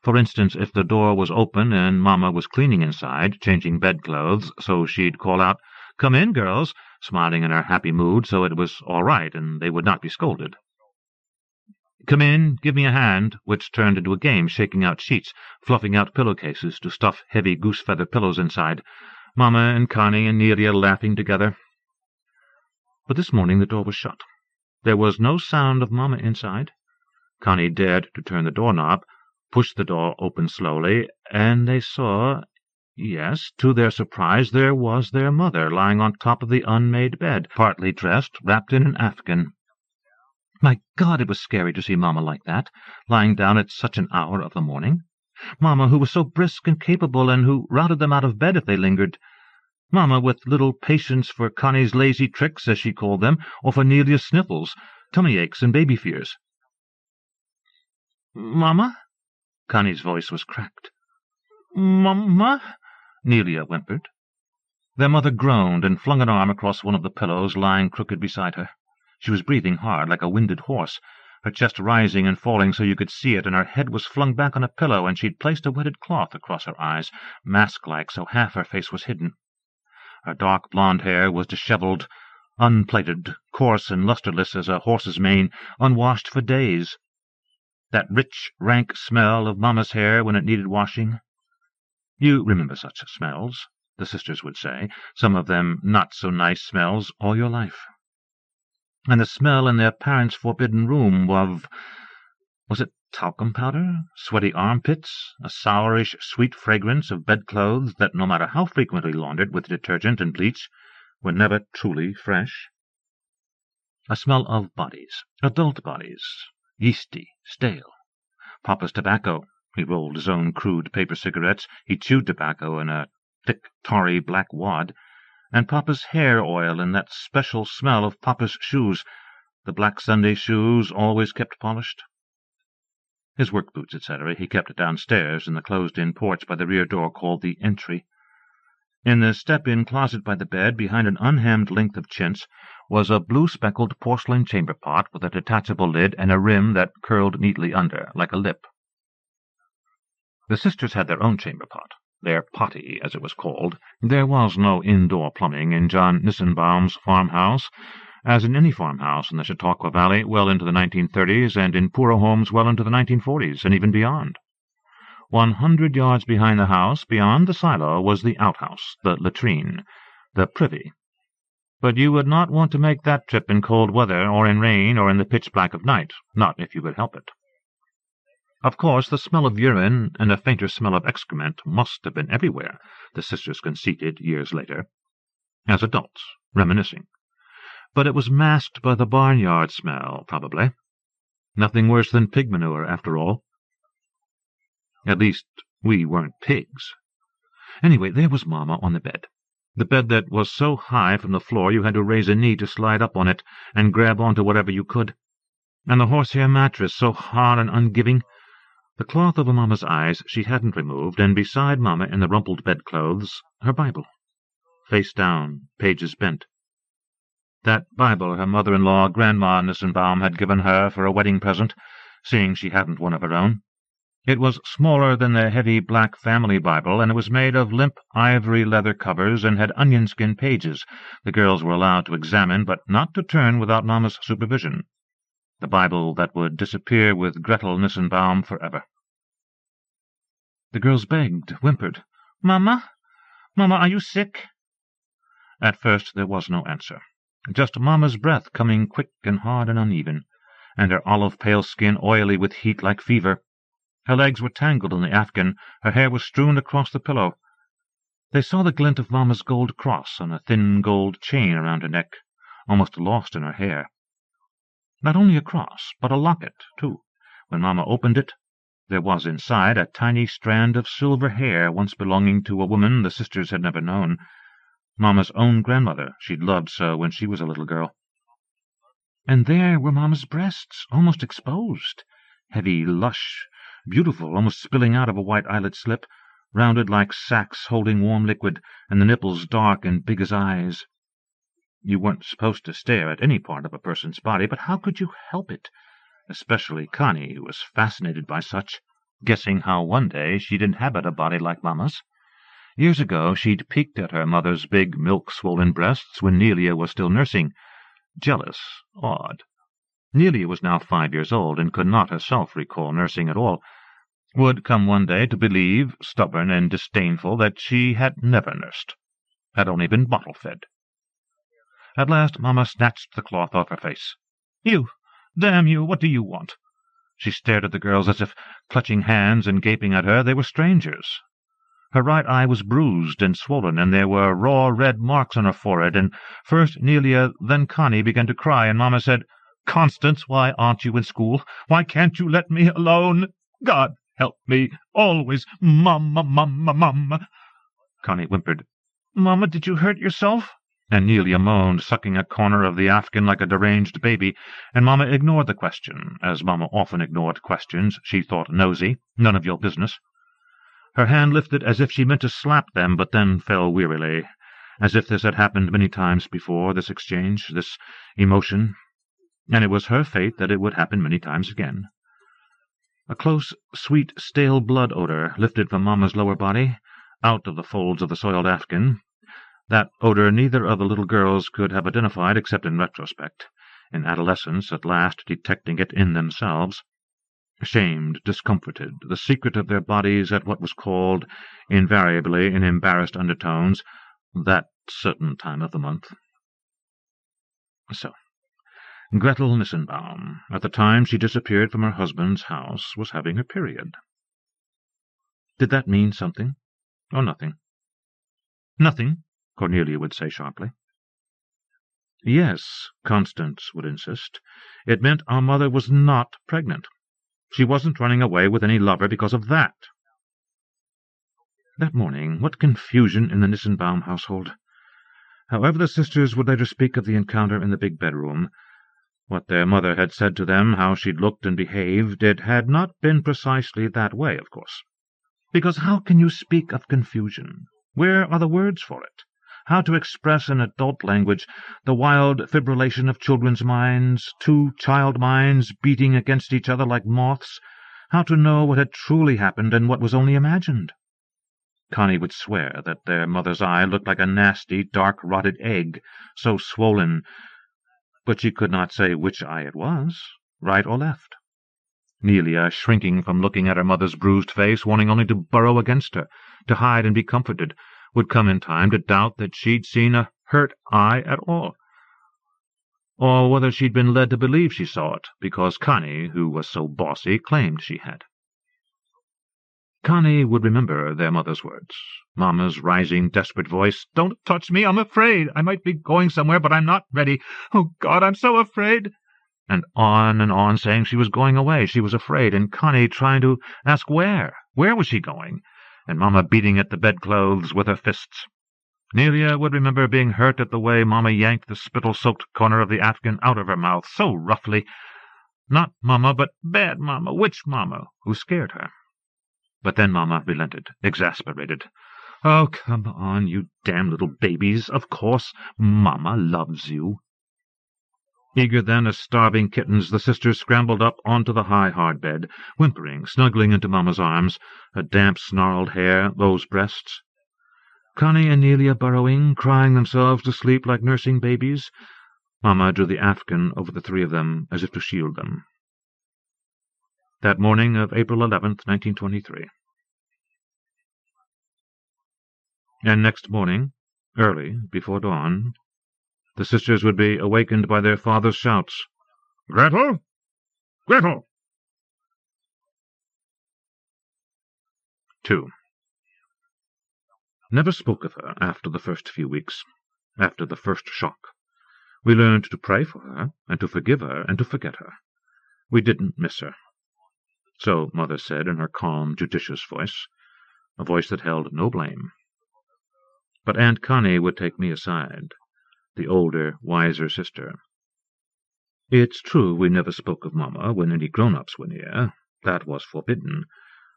For instance, if the door was open and Mama was cleaning inside, changing bedclothes, so she'd call out, "Come in, girls," smiling in her happy mood so it was all right and they would not be scolded. "Come in, give me a hand," which turned into a game, shaking out sheets, fluffing out pillowcases to stuff heavy goose-feather pillows inside, Mama and Connie and Nelia laughing together. But this morning the door was shut. There was no sound of Mama inside. Connie dared to turn the doorknob, pushed the door open slowly, and they saw, yes, to their surprise, there was their mother lying on top of the unmade bed, partly dressed, wrapped in an afghan. My God, it was scary to see Mama like that, lying down at such an hour of the morning. Mama, who was so brisk and capable, and who routed them out of bed if they lingered. Mama, with little patience for Connie's lazy tricks, as she called them, or for Nelia's sniffles, tummy aches, and baby fears. "Mama?" Connie's voice was cracked. "Mama?" Nelia whimpered. Their mother groaned and flung an arm across one of the pillows lying crooked beside her. She was breathing hard, like a winded horse, her chest rising and falling so you could see it, and her head was flung back on a pillow, and she'd placed a wetted cloth across her eyes, mask-like, so half her face was hidden. Her dark blonde hair was disheveled, unplaited, coarse and lustreless as a horse's mane, unwashed for days. That rich, rank smell of Mama's hair when it needed washing. You remember such smells, the sisters would say, some of them not-so-nice smells, all your life. And the smell in their parents' forbidden room of, was it talcum powder, sweaty armpits, a sourish, sweet fragrance of bedclothes that, no matter how frequently laundered with detergent and bleach, were never truly fresh. A smell of bodies, adult bodies, yeasty, stale. Papa's tobacco. He rolled his own crude paper cigarettes. He chewed tobacco in a thick, tarry black wad. And Papa's hair oil and that special smell of Papa's shoes, the black Sunday shoes always kept polished. His work boots, etc., he kept downstairs in the closed-in porch by the rear door called the entry. In the step-in closet by the bed, behind an unhemmed length of chintz, was a blue-speckled porcelain chamber pot with a detachable lid and a rim that curled neatly under, like a lip. The sisters had their own chamber pot, their potty, as it was called. There was no indoor plumbing in John Nissenbaum's farmhouse, as in any farmhouse in the Chautauqua Valley well into the 1930s, and in poorer homes well into the 1940s, and even beyond. 100 yards behind the house, beyond the silo, was the outhouse, the latrine, the privy. But you would not want to make that trip in cold weather, or in rain, or in the pitch black of night, not if you could help it. Of course, the smell of urine and a fainter smell of excrement must have been everywhere, the sisters conceded years later, as adults, reminiscing. But it was masked by the barnyard smell, probably. Nothing worse than pig manure, after all. At least, we weren't pigs. Anyway, there was Mama on the bed that was so high from the floor you had to raise a knee to slide up on it and grab onto whatever you could, and the horsehair mattress so hard and ungiving. The cloth over Mama's eyes she hadn't removed, and beside Mama in the rumpled bedclothes, her Bible, face down, pages bent. That Bible her mother-in-law, Grandma Nissenbaum, had given her for a wedding present, seeing she hadn't one of her own. It was smaller than the heavy black family Bible, and it was made of limp ivory leather covers and had onion-skin pages the girls were allowed to examine, but not to turn without Mama's supervision. The Bible that would disappear with Gretel Nissenbaum forever. The girls begged, whimpered, "Mama? Mama, are you sick?" At first there was no answer. Just Mama's breath coming quick and hard and uneven, and her olive-pale skin oily with heat like fever. Her legs were tangled in the afghan, her hair was strewn across the pillow. They saw the glint of Mama's gold cross on a thin gold chain around her neck, almost lost in her hair. Not only a cross, but a locket, too. When Mama opened it, there was inside a tiny strand of silver hair once belonging to a woman the sisters had never known. Mama's own grandmother she'd loved so when she was a little girl. And there were Mama's breasts, almost exposed, heavy, lush, beautiful, almost spilling out of a white eyelet slip, rounded like sacks holding warm liquid, and the nipples dark and big as eyes. You weren't supposed to stare at any part of a person's body, but how could you help it? Especially Connie, who was fascinated by such, guessing how one day she'd inhabit a body like Mama's. Years ago she'd peeked at her mother's big, milk-swollen breasts when Nelia was still nursing. Jealous, awed. Nelia was now 5 years old and could not herself recall nursing at all. Would come one day to believe, stubborn and disdainful, that she had never nursed, had only been bottle-fed. At last Mama snatched the cloth off her face. "You! Damn you! What do you want?" She stared at the girls as if, clutching hands and gaping at her, they were strangers. Her right eye was bruised and swollen, and there were raw red marks on her forehead, and first Nelia, then Connie began to cry, and Mama said, "Constance, why aren't you in school? Why can't you let me alone? God help me! Always Mama, Mama, Mama!" Connie whimpered, "Mama, did you hurt yourself?" And Nelia moaned, sucking a corner of the afghan like a deranged baby, and Mama ignored the question, as Mama often ignored questions she thought nosy, none of your business. Her hand lifted as if she meant to slap them, but then fell wearily, as if this had happened many times before, this exchange, this emotion, and it was her fate that it would happen many times again. A close, sweet, stale blood odor lifted from Mama's lower body, out of the folds of the soiled afghan. That odor neither of the little girls could have identified except in retrospect, in adolescence at last detecting it in themselves. Ashamed, discomforted, the secret of their bodies at what was called, invariably in embarrassed undertones, that certain time of the month. So, Gretel Nissenbaum, at the time she disappeared from her husband's house, was having her period. Did that mean something, or nothing? "Nothing," Cornelia would say sharply. "Yes," Constance would insist. "It meant our mother was not pregnant. She wasn't running away with any lover because of that." That morning, what confusion in the Nissenbaum household! However the sisters would later speak of the encounter in the big bedroom, what their mother had said to them, how she'd looked and behaved, it had not been precisely that way, of course. Because how can you speak of confusion? Where are the words for it? How to express in adult language the wild fibrillation of children's minds, two child minds beating against each other like moths? How to know what had truly happened and what was only imagined? Connie would swear that their mother's eye looked like a nasty, dark, rotted egg, so swollen, but she could not say which eye it was, right or left. Nelia, shrinking from looking at her mother's bruised face, wanting only to burrow against her, to hide and be comforted, would come in time to doubt that she'd seen a hurt eye at all, or whether she'd been led to believe she saw it, because Connie, who was so bossy, claimed she had. Connie would remember their mother's words, Mama's rising, desperate voice, "Don't touch me, I'm afraid. I might be going somewhere, but I'm not ready. Oh, God, I'm so afraid." And on, saying she was going away, she was afraid, and Connie trying to ask where was she going, and Mama beating at the bedclothes with her fists. Nelia would remember being hurt at the way Mama yanked the spittle-soaked corner of the afghan out of her mouth so roughly. Not Mama, but bad Mama, witch Mama, who scared her. But then Mama relented, exasperated. "Oh, come on, you damn little babies. Of course Mama loves you." Eager then as starving kittens, the sisters scrambled up onto the high, hard bed, whimpering, snuggling into Mama's arms, her damp, snarled hair, those breasts. Connie and Nelia burrowing, crying themselves to sleep like nursing babies. Mama drew the afghan over the three of them, as if to shield them. That morning of April 11th, 1923. And next morning, early, before dawn, the sisters would be awakened by their father's shouts. "Gretel! Gretel!" 2. Never spoke of her after the first few weeks, after the first shock. We learned to pray for her, and to forgive her, and to forget her. We didn't miss her. So Mother said in her calm, judicious voice, a voice that held no blame. But Aunt Connie would take me aside, the older, wiser sister. "It's true we never spoke of Mama when any grown-ups were near. That was forbidden.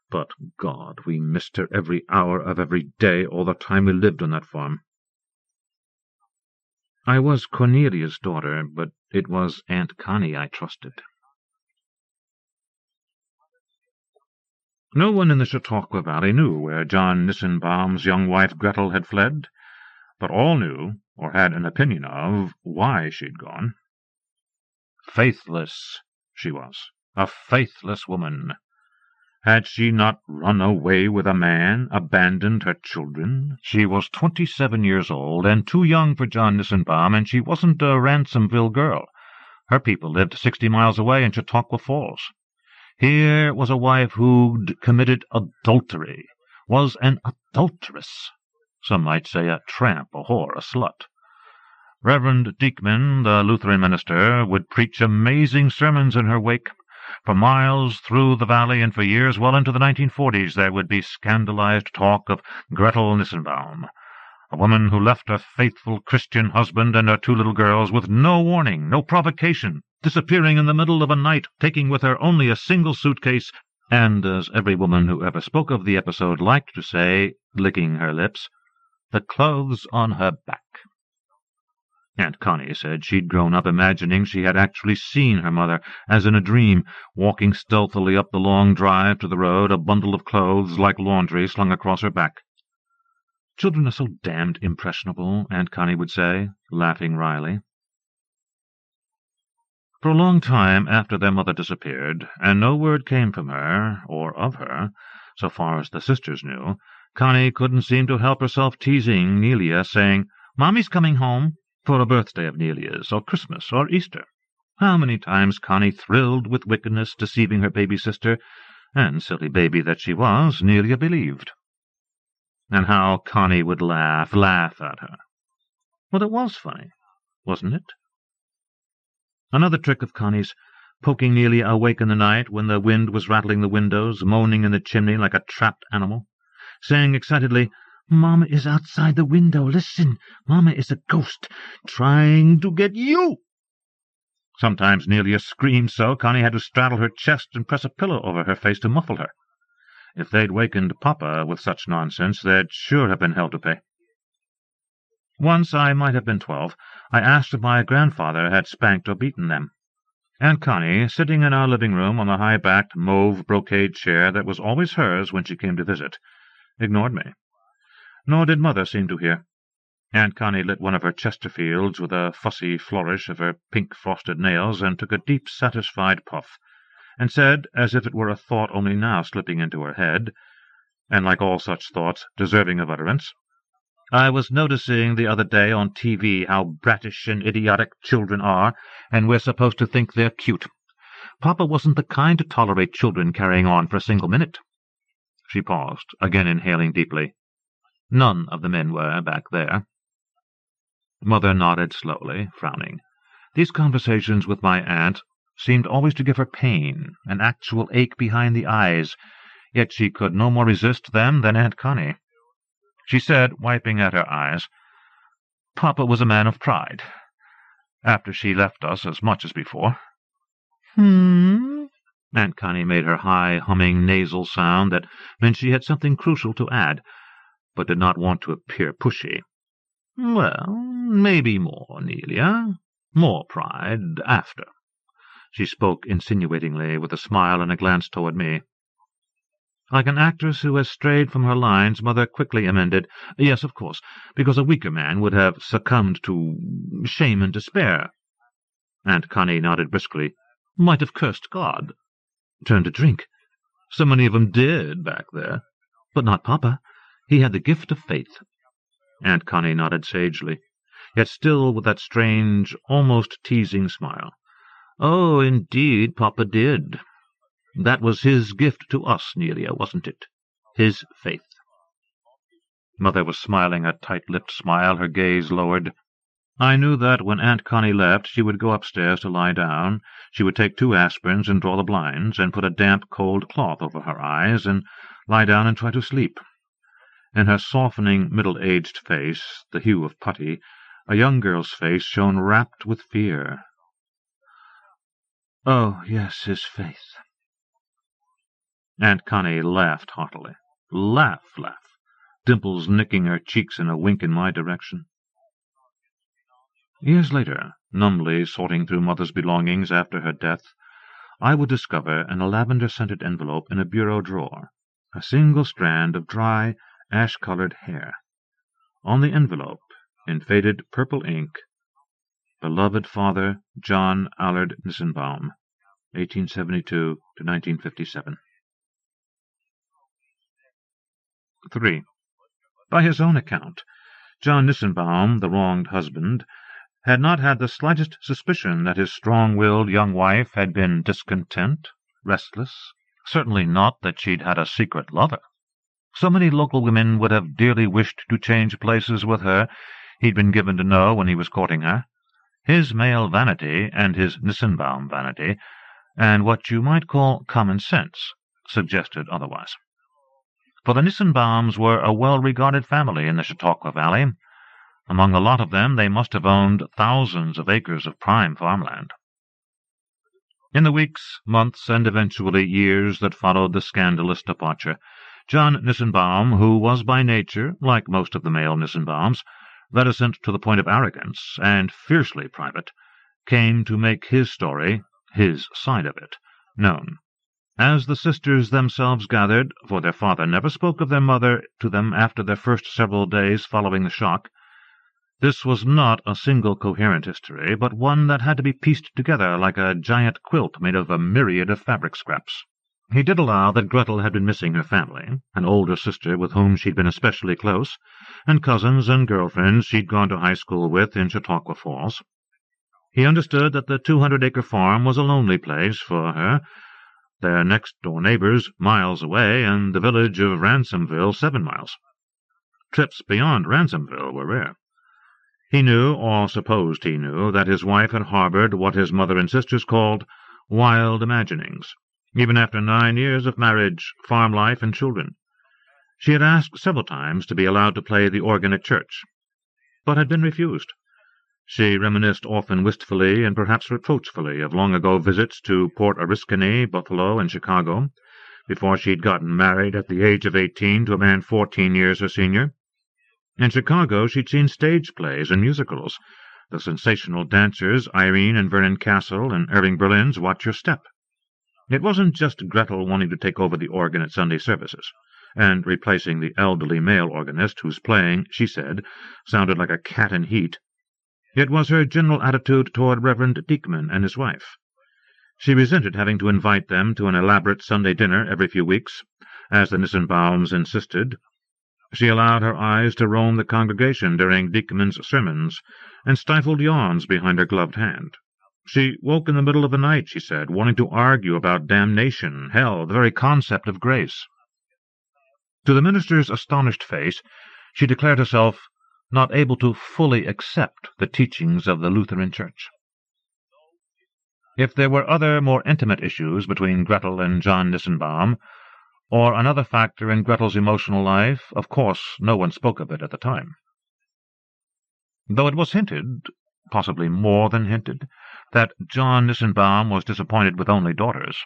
But, God, we missed her every hour of every day all the time we lived on that farm." I was Cornelia's daughter, but it was Aunt Connie I trusted. No one in the Chautauqua Valley knew where John Nissenbaum's young wife Gretel had fled, but all knew, or had an opinion of, why she'd gone. Faithless, she was, a faithless woman. Had she not run away with a man, abandoned her children? She was 27 years old, and too young for John Nissenbaum, and she wasn't a Ransomville girl. Her people lived 60 miles away in Chautauqua Falls. Here was a wife who'd committed adultery, was an adulteress. Some might say a tramp, a whore, a slut. Reverend Diekman, the Lutheran minister, would preach amazing sermons in her wake. For miles through the valley and for years well into the 1940s there would be scandalized talk of Gretel Nissenbaum, a woman who left her faithful Christian husband and her 2 little girls with no warning, no provocation, disappearing in the middle of a night, taking with her only a single suitcase, and, as every woman who ever spoke of the episode liked to say, licking her lips, the clothes on her back. Aunt Connie said she'd grown up imagining she had actually seen her mother, as in a dream, walking stealthily up the long drive to the road, a bundle of clothes like laundry slung across her back. Children are so damned impressionable, Aunt Connie would say, laughing wryly. For a long time after their mother disappeared, and no word came from her, or of her, so far as the sisters knew, Connie couldn't seem to help herself teasing Nelia, saying, "Mommy's coming home," for a birthday of Nelia's, or Christmas, or Easter. How many times Connie thrilled with wickedness, deceiving her baby sister, and, silly baby that she was, Nelia believed. And how Connie would laugh at her. Well, it was funny, wasn't it? Another trick of Connie's, poking Nelia awake in the night when the wind was rattling the windows, moaning in the chimney like a trapped animal, saying excitedly, "Mama is outside the window. Listen, Mama is a ghost, trying to get you." Sometimes Nelia screamed so Connie had to straddle her chest and press a pillow over her face to muffle her. If they'd wakened Papa with such nonsense, there'd sure have been hell to pay. Once, I might have been 12, I asked if my grandfather had spanked or beaten them. Aunt Connie, sitting in our living room on the high-backed mauve brocade chair that was always hers when she came to visit, ignored me. Nor did Mother seem to hear. Aunt Connie lit one of her Chesterfields with a fussy flourish of her pink frosted nails and took a deep, satisfied puff, and said, as if it were a thought only now slipping into her head, and like all such thoughts deserving of utterance, "I was noticing the other day on TV how brattish and idiotic children are, and we're supposed to think they're cute. Papa wasn't the kind to tolerate children carrying on for a single minute." She paused, again inhaling deeply. None of the men were back there. Mother nodded slowly, frowning. These conversations with my aunt seemed always to give her pain, an actual ache behind the eyes, yet she could no more resist them than Aunt Connie. She said, wiping at her eyes, "Papa was a man of pride. After she left us as much as before." Aunt Connie made her high, humming, nasal sound that meant she had something crucial to add, but did not want to appear pushy. "Well, maybe more, Nelia. More pride after." She spoke insinuatingly, with a smile and a glance toward me. Like an actress who has strayed from her lines, Mother quickly amended, "Yes, of course, because a weaker man would have succumbed to shame and despair." Aunt Connie nodded briskly. "Might have cursed God. Turned to drink. So many of 'em did back there. But not Papa. He had the gift of faith." Aunt Connie nodded sagely, yet still with that strange, almost teasing smile. "Oh, indeed, Papa did. That was his gift to us, Nelia, wasn't it? His faith." Mother was smiling a tight-lipped smile, her gaze lowered. I knew that when Aunt Connie left, she would go upstairs to lie down. She would take 2 aspirins and draw the blinds, and put a damp, cold cloth over her eyes, and lie down and try to sleep. In her softening, middle-aged face, the hue of putty, a young girl's face shone rapt with fear. "Oh, yes, his faith." Aunt Connie laughed heartily. Laugh, dimples nicking her cheeks in a wink in my direction. Years later, numbly sorting through Mother's belongings after her death, I would discover in a lavender-scented envelope in a bureau drawer a single strand of dry, ash-colored hair. On the envelope, in faded purple ink, Beloved Father John Allard Nissenbaum, 1872 to 1957. 3. By his own account, John Nissenbaum, the wronged husband, had not had the slightest suspicion that his strong-willed young wife had been discontent, restless, certainly not that she'd had a secret lover. So many local women would have dearly wished to change places with her, he'd been given to know when he was courting her. His male vanity and his Nissenbaum vanity, and what you might call common sense, suggested otherwise. For the Nissenbaums were a well-regarded family in the Chautauqua Valley. Among a lot of them, they must have owned thousands of acres of prime farmland. In the weeks, months, and eventually years that followed the scandalous departure, John Nissenbaum, who was by nature, like most of the male Nissenbaums, reticent to the point of arrogance and fiercely private, came to make his story, his side of it, known. As the sisters themselves gathered, for their father never spoke of their mother to them after their first several days following the shock, this was not a single coherent history, but one that had to be pieced together like a giant quilt made of a myriad of fabric scraps. He did allow that Gretel had been missing her family, an older sister with whom she'd been especially close, and cousins and girlfriends she'd gone to high school with in Chautauqua Falls. He understood that the 200-acre farm was a lonely place for her, their next-door neighbors miles away, and the village of Ransomville 7 miles. Trips beyond Ransomville were rare. He knew, or supposed he knew, that his wife had harbored what his mother and sisters called wild imaginings, even after 9 years of marriage, farm life, and children. She had asked several times to be allowed to play the organ at church, but had been refused. She reminisced often wistfully and perhaps reproachfully of long-ago visits to Port Oriskany, Buffalo, and Chicago, before she'd gotten married at the age of 18 to a man 14 years her senior. In Chicago she'd seen stage plays and musicals, the sensational dancers Irene and Vernon Castle and Irving Berlin's Watch Your Step. It wasn't just Gretel wanting to take over the organ at Sunday services, and replacing the elderly male organist whose playing, she said, sounded like a cat in heat. It was her general attitude toward Reverend Diekman and his wife. She resented having to invite them to an elaborate Sunday dinner every few weeks, as the Nissenbaums insisted. She allowed her eyes to roam the congregation during Diekman's sermons, and stifled yawns behind her gloved hand. She woke in the middle of the night, she said, wanting to argue about damnation, hell, the very concept of grace. To the minister's astonished face, she declared herself not able to fully accept the teachings of the Lutheran Church. If there were other, more intimate issues between Gretel and John Nissenbaum, or another factor in Gretel's emotional life, of course no one spoke of it at the time. Though it was hinted, possibly more than hinted, that John Nissenbaum was disappointed with only daughters.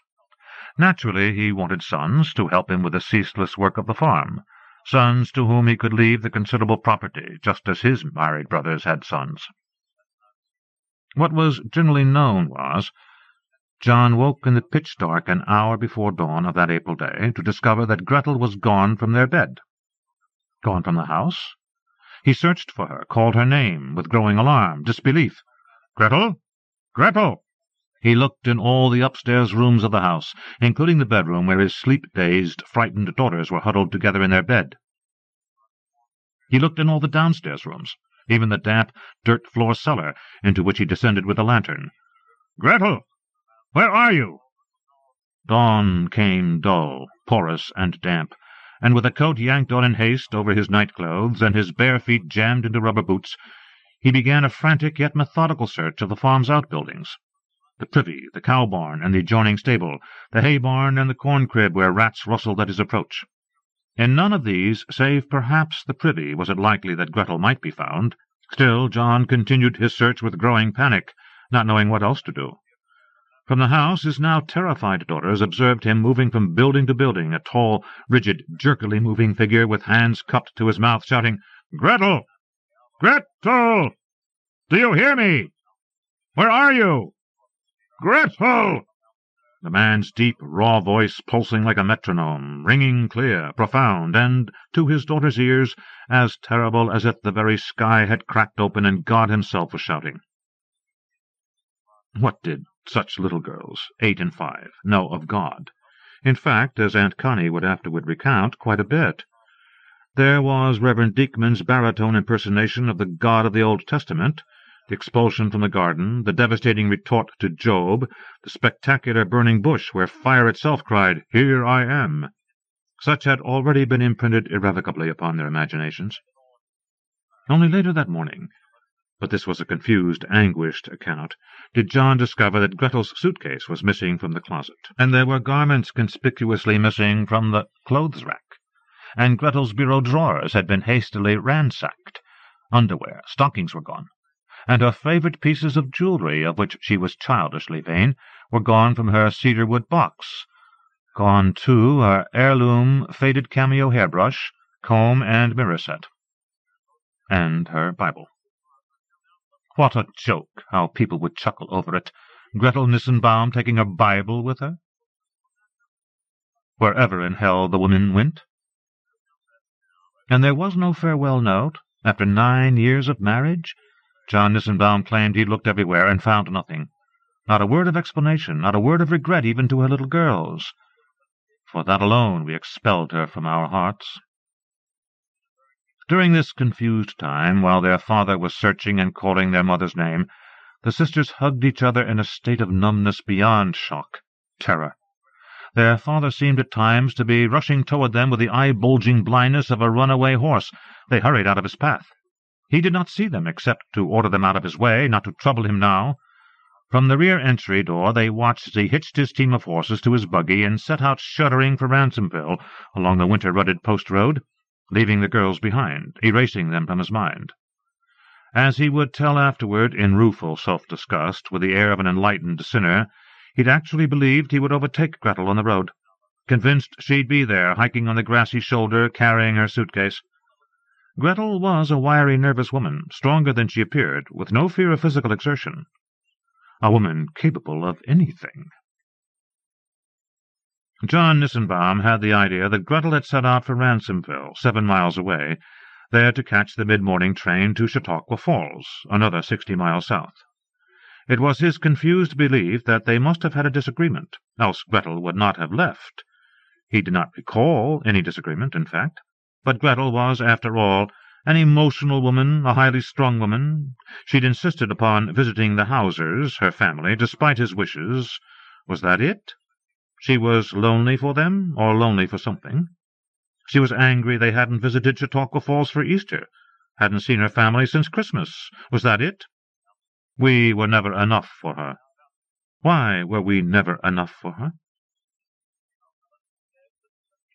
Naturally, he wanted sons to help him with the ceaseless work of the farm, sons to whom he could leave the considerable property, just as his married brothers had sons. What was generally known was, John woke in the pitch dark an hour before dawn of that April day to discover that Gretel was gone from their bed. Gone from the house? He searched for her, called her name, with growing alarm, disbelief. "Gretel? Gretel!" He looked in all the upstairs rooms of the house, including the bedroom where his sleep-dazed, frightened daughters were huddled together in their bed. He looked in all the downstairs rooms, even the damp, dirt-floor cellar, into which he descended with a lantern. "Gretel! Where are you?" Dawn came dull, porous, and damp, and with a coat yanked on in haste over his night-clothes and his bare feet jammed into rubber boots, he began a frantic yet methodical search of the farm's outbuildings. The privy, the cow-barn, and the adjoining stable, the hay-barn, and the corn-crib where rats rustled at his approach. In none of these, save perhaps the privy, was it likely that Gretel might be found. Still, John continued his search with growing panic, not knowing what else to do. From the house, his now terrified daughters observed him moving from building to building, a tall, rigid, jerkily moving figure with hands cupped to his mouth, shouting, "Gretel! Gretel!" Do you hear me? Where are you? Gretel! The man's deep, raw voice, pulsing like a metronome, ringing clear, profound, and, to his daughter's ears, as terrible as if the very sky had cracked open and God himself was shouting. What did such little girls, 8 and 5, know of God? In fact, as Aunt Connie would afterward recount, quite a bit. There was Reverend Diekman's baritone impersonation of the God of the Old Testament, the expulsion from the garden, the devastating retort to Job, the spectacular burning bush where fire itself cried, "Here I am." Such had already been imprinted irrevocably upon their imaginations. Only later that morning, but this was a confused, anguished account, did John discover that Gretel's suitcase was missing from the closet, and there were garments conspicuously missing from the clothes-rack, and Gretel's bureau drawers had been hastily ransacked. Underwear, stockings were gone, and her favorite pieces of jewelry, of which she was childishly vain, were gone from her cedarwood box. Gone, too, her heirloom faded cameo hairbrush, comb, and mirror set. And her Bible. What a joke, how people would chuckle over it. Gretel Nissenbaum taking her Bible with her? Wherever in hell the woman went. And there was no farewell note, after 9 years of marriage? John Nissenbaum claimed he'd looked everywhere and found nothing. Not a word of explanation, not a word of regret even to her little girls. For that alone we expelled her from our hearts. During this confused time, while their father was searching and calling their mother's name, the sisters hugged each other in a state of numbness beyond shock, terror. Their father seemed at times to be rushing toward them with the eye-bulging blindness of a runaway horse. They hurried out of his path. He did not see them, except to order them out of his way, not to trouble him now. From the rear entry door they watched as he hitched his team of horses to his buggy and set out shuddering for Ransomville along the winter-rutted post road, leaving the girls behind, erasing them from his mind. As he would tell afterward, in rueful self-disgust, with the air of an enlightened sinner, he'd actually believed he would overtake Gretel on the road, convinced she'd be there, hiking on the grassy shoulder, carrying her suitcase. Gretel was a wiry, nervous woman, stronger than she appeared, with no fear of physical exertion. A woman capable of anything. John Nissenbaum had the idea that Gretel had set out for Ransomville, 7 miles away, there to catch the mid-morning train to Chautauqua Falls, another 60 miles south. It was his confused belief that they must have had a disagreement, else Gretel would not have left. He did not recall any disagreement, in fact, but Gretel was, after all, an emotional woman, a highly strung woman. She'd insisted upon visiting the Hausers, her family, despite his wishes. Was that it? She was lonely for them, or lonely for something. She was angry they hadn't visited Chautauqua Falls for Easter, hadn't seen her family since Christmas. Was that it? We were never enough for her. Why were we never enough for her?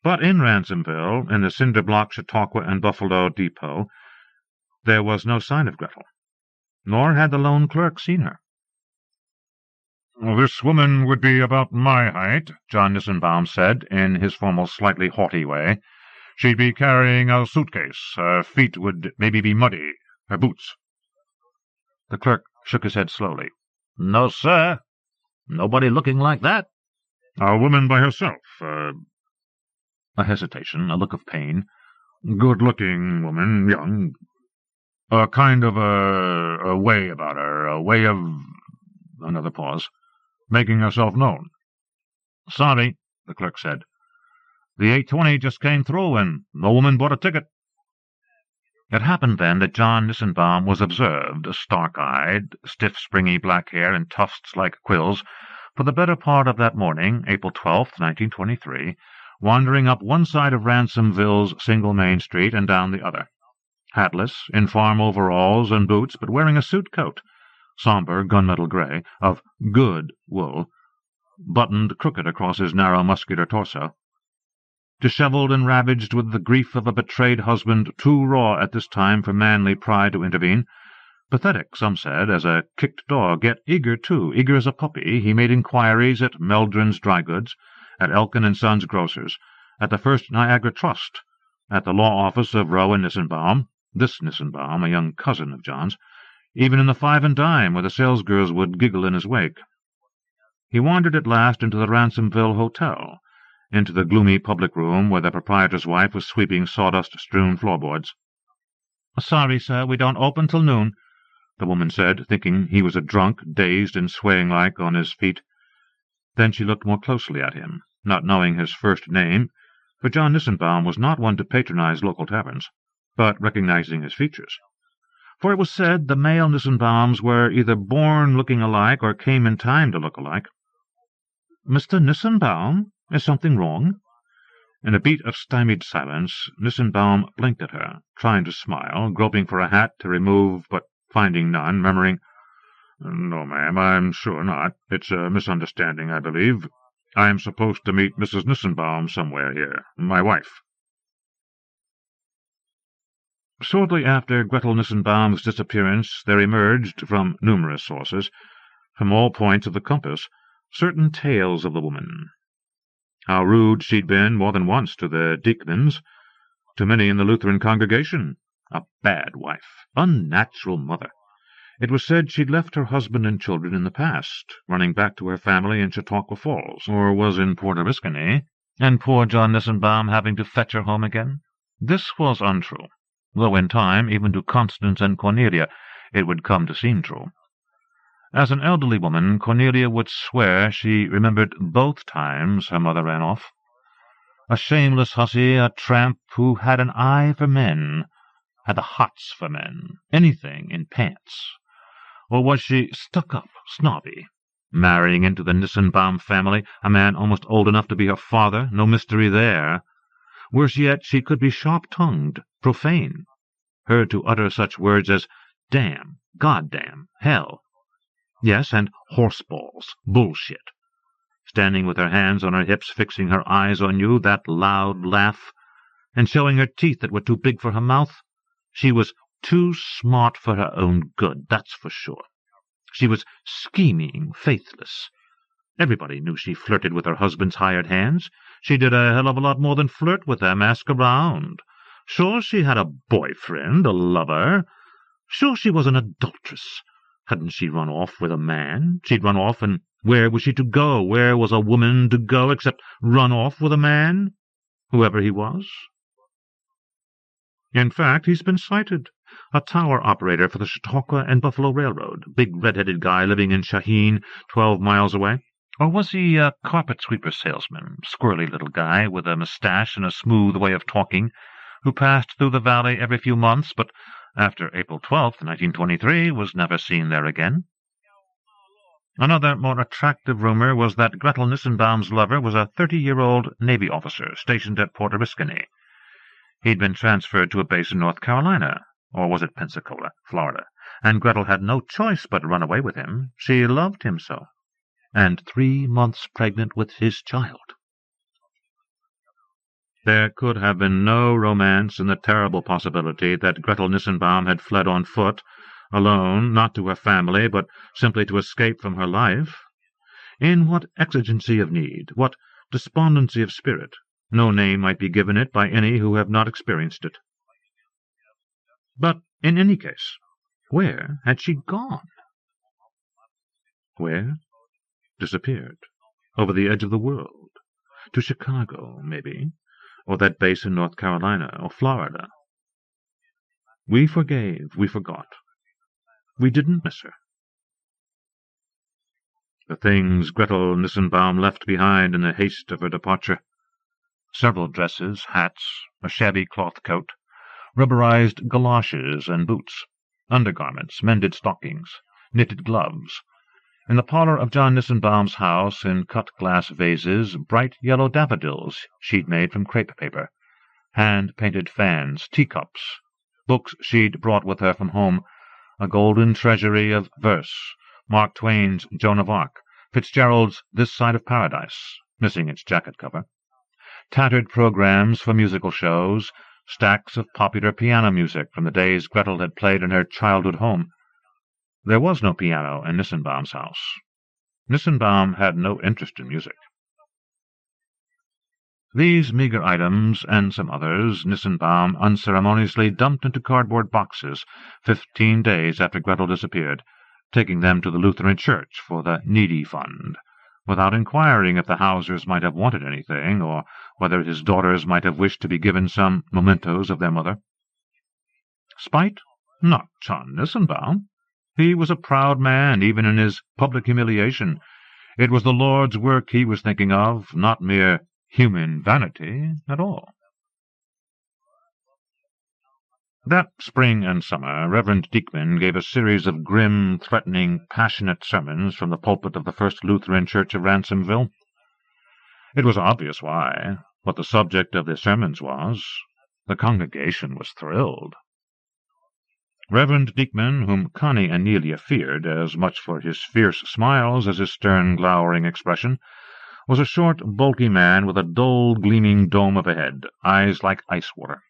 But in Ransomville, in the cinder-block Chautauqua and Buffalo depot, there was no sign of Gretel, nor had the lone clerk seen her. "This woman would be about my height," John Nissenbaum said, in his formal, slightly haughty way. "She'd be carrying a suitcase. Her feet would maybe be muddy. Her boots." The clerk shook his head slowly. "No, sir. Nobody looking like that." "A woman by herself. A hesitation, a look of pain. "Good-looking woman, young. A kind of a way about her, a way of—" Another pause. "Making herself known." "Sorry," the clerk said. "The 8:20 just came through, and no woman bought a ticket." It happened then that John Nissenbaum was observed, stark-eyed, stiff, springy black hair in tufts like quills, for the better part of that morning, April 12th, 1923, wandering up one side of Ransomville's single main street and down the other. Hatless, in farm overalls and boots, but wearing a suit coat, somber gunmetal gray, of good wool, buttoned crooked across his narrow muscular torso. Disheveled and ravaged with the grief of a betrayed husband, too raw at this time for manly pride to intervene. Pathetic, some said, as a kicked dog, yet eager, too, eager as a puppy, he made inquiries at Meldren's Dry Goods, at Elkin & Sons Grocers, at the First Niagara Trust, at the law office of Rowe and Nissenbaum, this Nissenbaum, a young cousin of John's. even in the Five and Dime, where the salesgirls would giggle in his wake. He wandered at last into the Ransomville Hotel, into the gloomy public room where the proprietor's wife was sweeping sawdust-strewn floorboards. "Sorry, sir, we don't open till noon," the woman said, thinking he was a drunk, dazed and swaying-like on his feet. Then she looked more closely at him, not knowing his first name, for John Nissenbaum was not one to patronize local taverns, but recognizing his features. For it was said the male Nissenbaums were either born looking alike or came in time to look alike. "Mr. Nissenbaum? Is something wrong?" In a beat of stymied silence, Nissenbaum blinked at her, trying to smile, groping for a hat to remove, but finding none, murmuring, "No, ma'am, I'm sure not. It's a misunderstanding, I believe. I am supposed to meet Mrs. Nissenbaum somewhere here, my wife." Shortly after Gretel Nissenbaum's disappearance there emerged, from numerous sources, from all points of the compass, certain tales of the woman. How rude she'd been more than once to the Deacons, to many in the Lutheran congregation. A bad wife, unnatural mother. It was said she'd left her husband and children in the past, running back to her family in Chautauqua Falls, or was in Port Oriskany, and poor John Nissenbaum having to fetch her home again. This was untrue, though in time, even to Constance and Cornelia, it would come to seem true. As an elderly woman, Cornelia would swear she remembered both times her mother ran off. A shameless hussy, a tramp who had an eye for men, had the hots for men, anything in pants. Or was she stuck-up, snobby, marrying into the Nissenbaum family, a man almost old enough to be her father, no mystery there. Worse yet, she could be sharp-tongued, profane, heard to utter such words as damn, goddamn, hell. Yes, and horseballs, bullshit. Standing with her hands on her hips, fixing her eyes on you, that loud laugh, and showing her teeth that were too big for her mouth. She was too smart for her own good, that's for sure. She was scheming, faithless. Everybody knew she flirted with her husband's hired hands. She did a hell of a lot more than flirt with them, ask around. Sure, she had a boyfriend, a lover. Sure, she was an adulteress. Hadn't she run off with a man? She'd run off, and where was she to go? Where was a woman to go except run off with a man, whoever he was? In fact, he's been sighted. A tower operator for the Chautauqua and Buffalo Railroad, big red-headed guy living in Shaheen, 12 miles away. Or was he a carpet-sweeper salesman, squirrely little guy with a mustache and a smooth way of talking, who passed through the valley every few months, but after April 12th, 1923, was never seen there again? Another more attractive rumor was that Gretel Nissenbaum's lover was a 30-year-old Navy officer stationed at Port Oriskany. He'd been transferred to a base in North Carolina, or was it Pensacola, Florida, and Gretel had no choice but to run away with him. She loved him so. And 3 months pregnant with his child. There could have been no romance in the terrible possibility that Gretel Nissenbaum had fled on foot, alone, not to her family, but simply to escape from her life. In what exigency of need, what despondency of spirit, no name might be given it by any who have not experienced it. But in any case, where had she gone? Where? Disappeared. Over the edge of the world. To Chicago, maybe, or that base in North Carolina or Florida. We forgave, we forgot. We didn't miss her. The things Gretel Nissenbaum left behind in the haste of her departure. Several dresses, hats, a shabby cloth coat, rubberized galoshes and boots, undergarments, mended stockings, knitted gloves. In the parlor of John Nissenbaum's house, in cut-glass vases, bright yellow daffodils she'd made from crepe paper, hand-painted fans, teacups, books she'd brought with her from home, a golden treasury of verse, Mark Twain's Joan of Arc, Fitzgerald's This Side of Paradise, missing its jacket cover, tattered programs for musical shows, stacks of popular piano music from the days Gretel had played in her childhood home. There was no piano in Nissenbaum's house. Nissenbaum had no interest in music. These meagre items, and some others, Nissenbaum unceremoniously dumped into cardboard boxes 15 days after Gretel disappeared, taking them to the Lutheran Church for the Needy Fund, without inquiring if the Hausers might have wanted anything, or whether his daughters might have wished to be given some mementos of their mother. Spite? Not John Nissenbaum. He was a proud man, even in his public humiliation. It was the Lord's work he was thinking of, not mere human vanity at all. That spring and summer, Reverend Diekman gave a series of grim, threatening, passionate sermons from the pulpit of the First Lutheran Church of Ransomville. It was obvious why, what the subject of the sermons was. The congregation was thrilled. Reverend Diekman, whom Connie and Nelia feared as much for his fierce smiles as his stern, glowering expression, was a short, bulky man with a dull, gleaming dome of a head, eyes like ice water.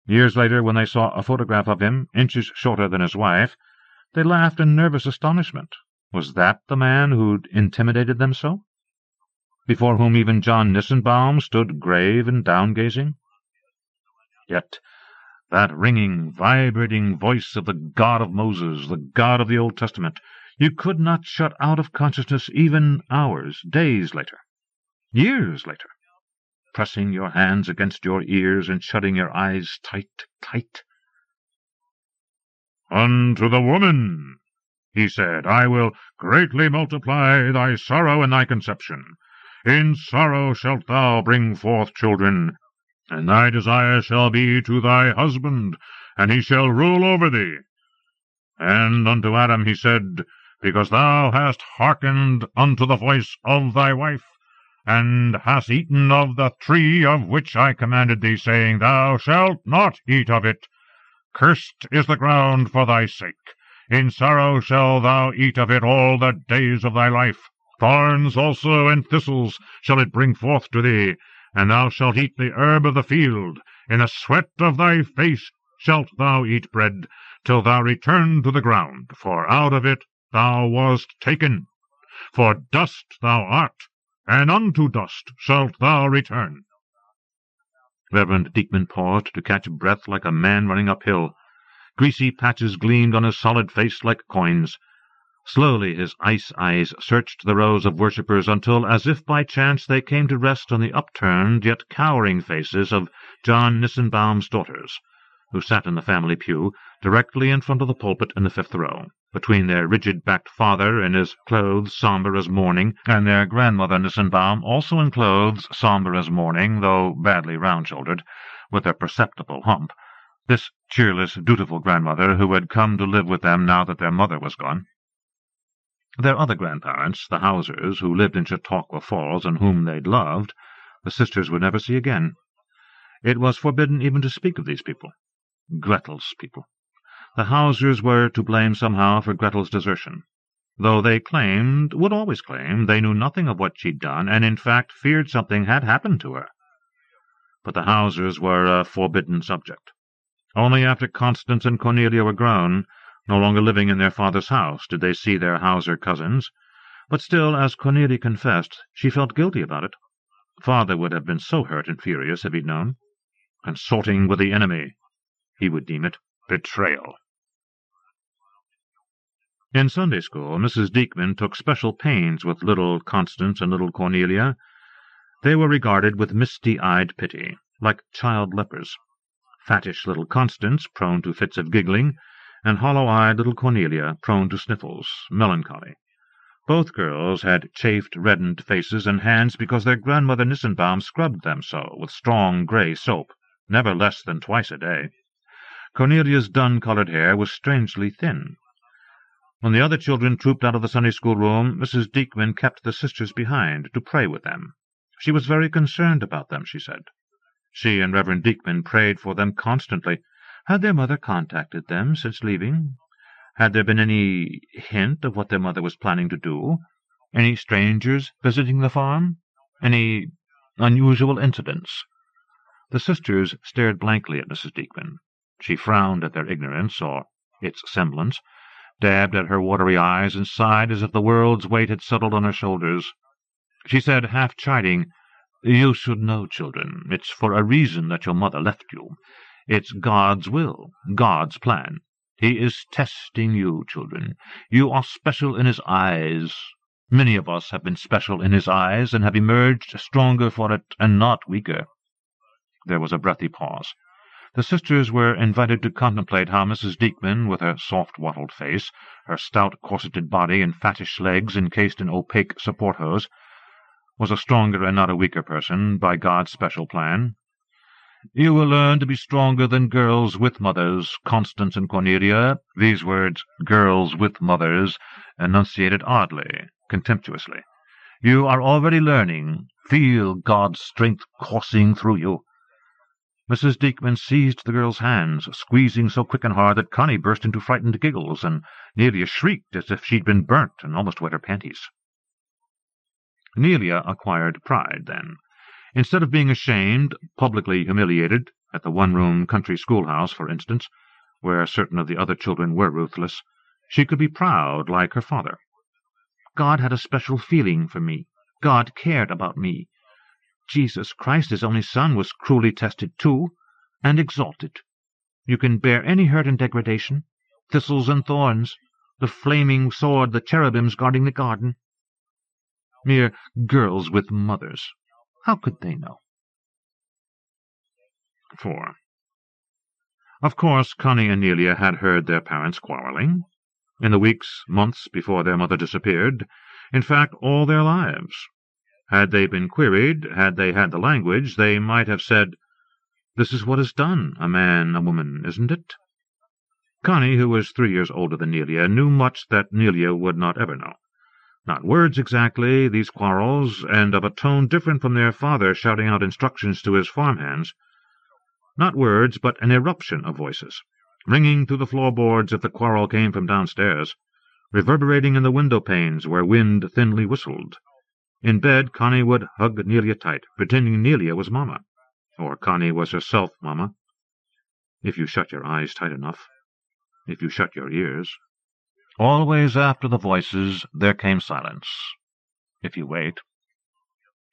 Years later, when they saw a photograph of him, inches shorter than his wife, they laughed in nervous astonishment. Was that the man who'd intimidated them so? Before whom even John Nissenbaum stood grave and down-gazing? Yet that ringing, vibrating voice of the God of Moses, the God of the Old Testament, you could not shut out of consciousness even hours, days later, years later, pressing your hands against your ears and shutting your eyes tight, tight. "Unto the woman," he said, "I will greatly multiply thy sorrow and thy conception. In sorrow shalt thou bring forth children, and thy desire shall be to thy husband, and he shall rule over thee. And unto Adam he said, Because thou hast hearkened unto the voice of thy wife, and hast eaten of the tree of which I commanded thee, saying, Thou shalt not eat of it. Cursed is the ground for thy sake. In sorrow shalt thou eat of it all the days of thy life. Thorns also and thistles shall it bring forth to thee, and thou shalt eat the herb of the field. In the sweat of thy face shalt thou eat bread, till thou return to the ground, for out of it thou wast taken. For dust thou art, and unto dust shalt thou return." Reverend Diekman paused to catch breath like a man running uphill. Greasy patches gleamed on his solid face like coins. Slowly his ice eyes searched the rows of worshippers until, as if by chance, they came to rest on the upturned yet cowering faces of John Nissenbaum's daughters, who sat in the family pew, directly in front of the pulpit in the fifth row, between their rigid-backed father in his clothes sombre as mourning, and their grandmother Nissenbaum, also in clothes sombre as mourning, though badly round-shouldered, with a perceptible hump, this cheerless, dutiful grandmother who had come to live with them now that their mother was gone. Their other grandparents, the Hausers, who lived in Chautauqua Falls and whom they'd loved, the sisters would never see again. It was forbidden even to speak of these people. Gretel's people. The Hausers were to blame somehow for Gretel's desertion, though they would always claim, they knew nothing of what she'd done, and in fact feared something had happened to her. But the Hausers were a forbidden subject. Only after Constance and Cornelia were grown, no longer living in their father's house, did they see their Hauser cousins. But still, as Cornelia confessed, she felt guilty about it. Father would have been so hurt and furious if he'd known. Consorting with the enemy, he would deem it betrayal. In Sunday school, Mrs. Diekman took special pains with little Constance and little Cornelia. They were regarded with misty-eyed pity, like child lepers. Fattish little Constance, prone to fits of giggling, and hollow-eyed little Cornelia, prone to sniffles, melancholy. Both girls had chafed, reddened faces and hands because their grandmother Nissenbaum scrubbed them so with strong grey soap, never less than twice a day. Cornelia's dun-coloured hair was strangely thin. When the other children trooped out of the Sunday school room, Mrs. Diekman kept the sisters behind to pray with them. She was very concerned about them, she said. She and Reverend Diekman prayed for them constantly. Had their mother contacted them since leaving? Had there been any hint of what their mother was planning to do? Any strangers visiting the farm? Any unusual incidents? The sisters stared blankly at Mrs. Diekman. She frowned at their ignorance, or its semblance, dabbed at her watery eyes, and sighed as if the world's weight had settled on her shoulders. She said, half chiding, You should know, children, it's for a reason that your mother left you. It's God's will, God's plan. He is testing you, children. You are special in His eyes. Many of us have been special in His eyes and have emerged stronger for it and not weaker." There was a breathy pause. The sisters were invited to contemplate how Mrs. Diekman, with her soft wattled face, her stout corseted body and fattish legs encased in opaque support hose, was a stronger and not a weaker person by God's special plan. "You will learn to be stronger than girls with mothers, Constance and Cornelia." These words, "girls with mothers," enunciated oddly, contemptuously. "You are already learning. Feel God's strength coursing through you." Mrs. Diekman seized the girl's hands, squeezing so quick and hard that Connie burst into frightened giggles, and Nelia shrieked as if she'd been burnt and almost wet her panties. Nelia acquired pride, then. Instead of being ashamed, publicly humiliated, at the one-room country schoolhouse, for instance, where certain of the other children were ruthless, she could be proud like her father. "God had a special feeling for me. God cared about me. Jesus Christ, His only Son, was cruelly tested too, and exalted. You can bear any hurt and degradation, thistles and thorns, the flaming sword, the cherubims guarding the garden." Mere girls with mothers. How could they know? 4. Of course, Connie and Nelia had heard their parents quarreling, in the weeks, months before their mother disappeared, in fact, all their lives. Had they been queried, had they had the language, they might have said, "This is what is done, a man, a woman, isn't it?" Connie, who was 3 years older than Nelia, knew much that Nelia would not ever know. Not words exactly, these quarrels, and of a tone different from their father shouting out instructions to his farmhands. Not words, but an eruption of voices, ringing through the floorboards if the quarrel came from downstairs, reverberating in the window-panes where wind thinly whistled. In bed, Connie would hug Nelia tight, pretending Nelia was Mamma, or Connie was herself Mamma. If you shut your eyes tight enough, if you shut your ears. Always after the voices there came silence, if you wait.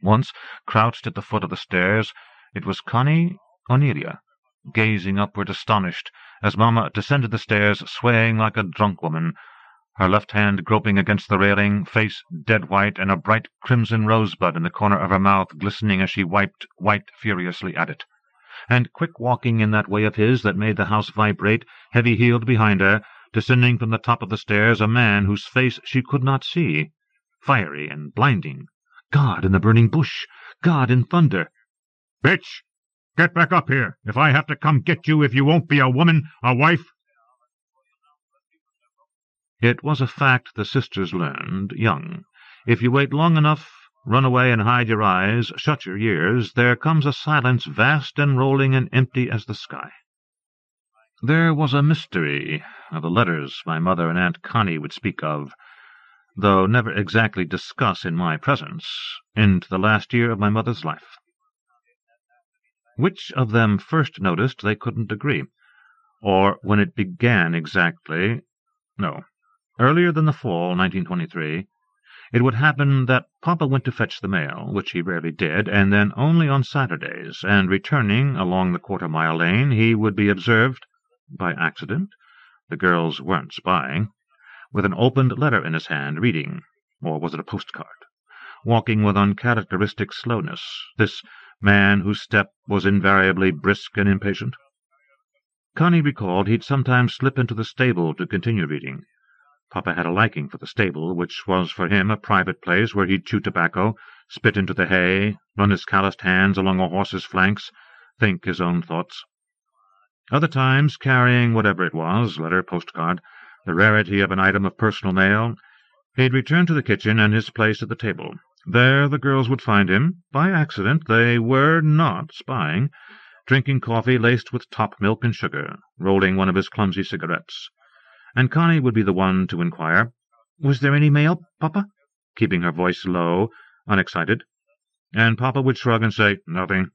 Once, crouched at the foot of the stairs, it was Connie or Nelia, gazing upward astonished, as Mamma descended the stairs swaying like a drunk woman, her left hand groping against the railing, face dead white, and a bright crimson rosebud in the corner of her mouth glistening as she wiped furiously at it. And quick walking in that way of his that made the house vibrate, heavy-heeled behind her, descending from the top of the stairs, a man whose face she could not see, fiery and blinding. God in the burning bush! God in thunder! "Bitch! Get back up here, if I have to come get you, if you won't be a woman, a wife!" It was a fact the sisters learned young. If you wait long enough, run away and hide your eyes, shut your ears, there comes a silence vast and rolling and empty as the sky. There was a mystery of the letters my mother and Aunt Connie would speak of, though never exactly discuss in my presence, into the last year of my mother's life. Which of them first noticed they couldn't agree, or when it began exactly. No. Earlier than the fall, 1923, it would happen that Papa went to fetch the mail, which he rarely did, and then only on Saturdays, and returning along the quarter-mile lane, he would be observed, by accident, the girls weren't spying, with an opened letter in his hand, reading, or was it a postcard, walking with uncharacteristic slowness, this man whose step was invariably brisk and impatient. Connie recalled he'd sometimes slip into the stable to continue reading. Papa had a liking for the stable, which was for him a private place where he'd chew tobacco, spit into the hay, run his calloused hands along a horse's flanks, think his own thoughts. Other times, carrying whatever it was, letter, postcard, the rarity of an item of personal mail, he'd return to the kitchen and his place at the table. There the girls would find him, by accident, they were not spying, drinking coffee laced with top milk and sugar, rolling one of his clumsy cigarettes. And Connie would be the one to inquire, "Was there any mail, Papa?" keeping her voice low, unexcited. And Papa would shrug and say, "Nothing."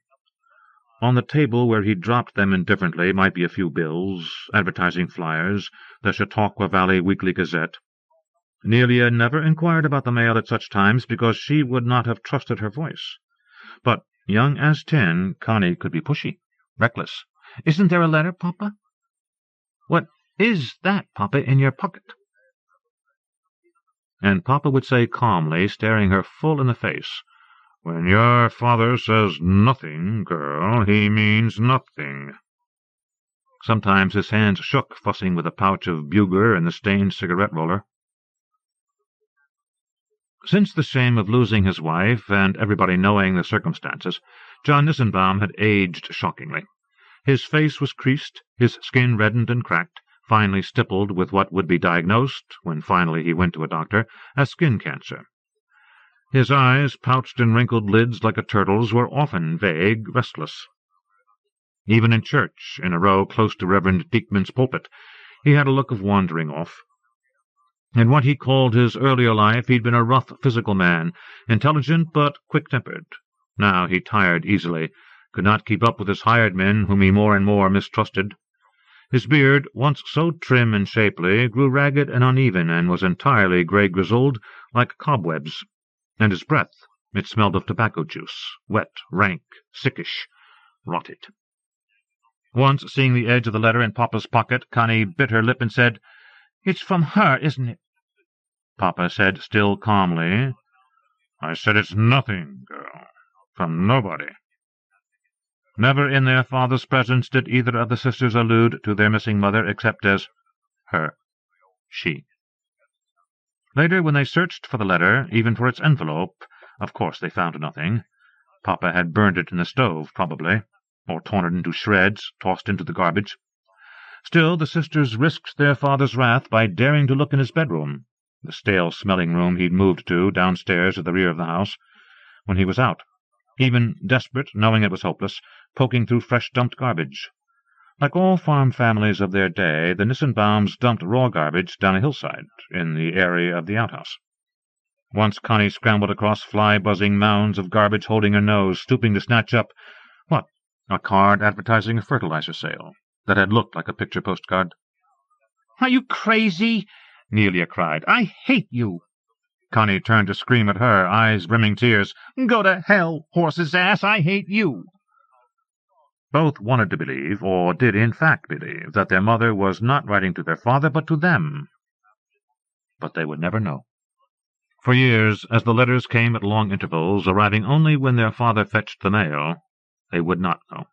On the table where he'd dropped them indifferently might be a few bills, advertising flyers, the Chautauqua Valley Weekly Gazette. Nelia never inquired about the mail at such times because she would not have trusted her voice. But, young as 10, Connie could be pushy, reckless. "Isn't there a letter, Papa?" "What is that, Papa, in your pocket?" And Papa would say calmly, staring her full in the face, "When your father says nothing, girl, he means nothing." Sometimes his hands shook, fussing with a pouch of bugler and the stained cigarette-roller. Since the shame of losing his wife, and everybody knowing the circumstances, John Nissenbaum had aged shockingly. His face was creased, his skin reddened and cracked, finely stippled with what would be diagnosed, when finally he went to a doctor, as skin cancer. His eyes, pouched in wrinkled lids like a turtle's, were often vague, restless. Even in church, in a row close to Reverend Diekman's pulpit, he had a look of wandering off. In what he called his earlier life, he'd been a rough physical man, intelligent but quick-tempered. Now he tired easily, could not keep up with his hired men, whom he more and more mistrusted. His beard, once so trim and shapely, grew ragged and uneven, and was entirely grey-grizzled, like cobwebs. And his breath, it smelled of tobacco juice, wet, rank, sickish, rotted. Once, seeing the edge of the letter in Papa's pocket, Connie bit her lip and said, "It's from her, isn't it?" Papa said, still calmly, "I said it's nothing, girl. From nobody." Never in their father's presence did either of the sisters allude to their missing mother except as her, she. Later, when they searched for the letter, even for its envelope, of course they found nothing. Papa had burned it in the stove, probably, or torn it into shreds, tossed into the garbage. Still, the sisters risked their father's wrath by daring to look in his bedroom, the stale-smelling room he'd moved to downstairs at the rear of the house, when he was out, even desperate, knowing it was hopeless, poking through fresh-dumped garbage. Like all farm families of their day, the Nissenbaums dumped raw garbage down a hillside, in the area of the outhouse. Once Connie scrambled across fly-buzzing mounds of garbage, holding her nose, stooping to snatch up, what, a card advertising a fertilizer sale, that had looked like a picture postcard. "Are you crazy?" Nelia cried. "I hate you!" Connie turned to scream at her, eyes brimming tears. "Go to hell, horse's ass! I hate you!" Both wanted to believe, or did in fact believe, that their mother was not writing to their father, but to them. But they would never know. For years, as the letters came at long intervals, arriving only when their father fetched the mail, they would not know.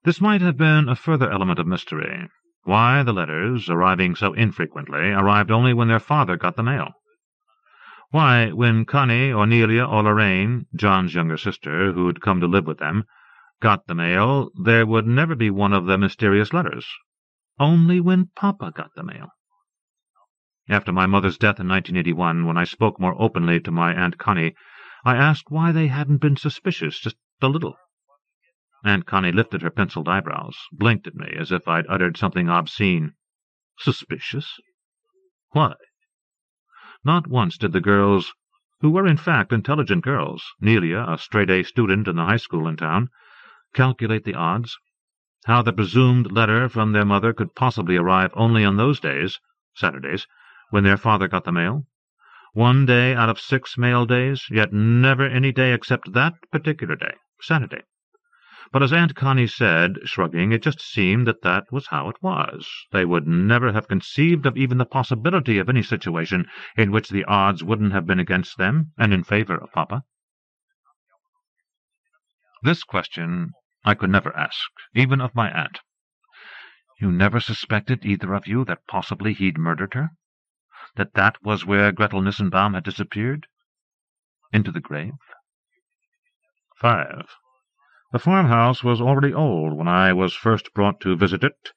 This might have been a further element of mystery. Why the letters, arriving so infrequently, arrived only when their father got the mail. Why, when Connie or Nelia or Lorraine, John's younger sister, who'd come to live with them, got the mail, there would never be one of the mysterious letters. Only when Papa got the mail. After my mother's death in 1981, when I spoke more openly to my Aunt Connie, I asked why they hadn't been suspicious, just a little. Aunt Connie lifted her penciled eyebrows, blinked at me as if I'd uttered something obscene. Suspicious? Why? Not once did the girls, who were in fact intelligent girls, Nelia, a straight-A student in the high school in town, calculate the odds, how the presumed letter from their mother could possibly arrive only on those days, Saturdays, when their father got the mail. 1 day out of 6 mail days, yet never any day except that particular day, Saturday. But as Aunt Connie said, shrugging, it just seemed that that was how it was. They would never have conceived of even the possibility of any situation in which the odds wouldn't have been against them and in favor of Papa. This question I could never ask, even of my aunt. You never suspected, either of you, that possibly he'd murdered her? That that was where Gretel Nissenbaum had disappeared? Into the grave? 5. The farmhouse was already old when I was first brought to visit it,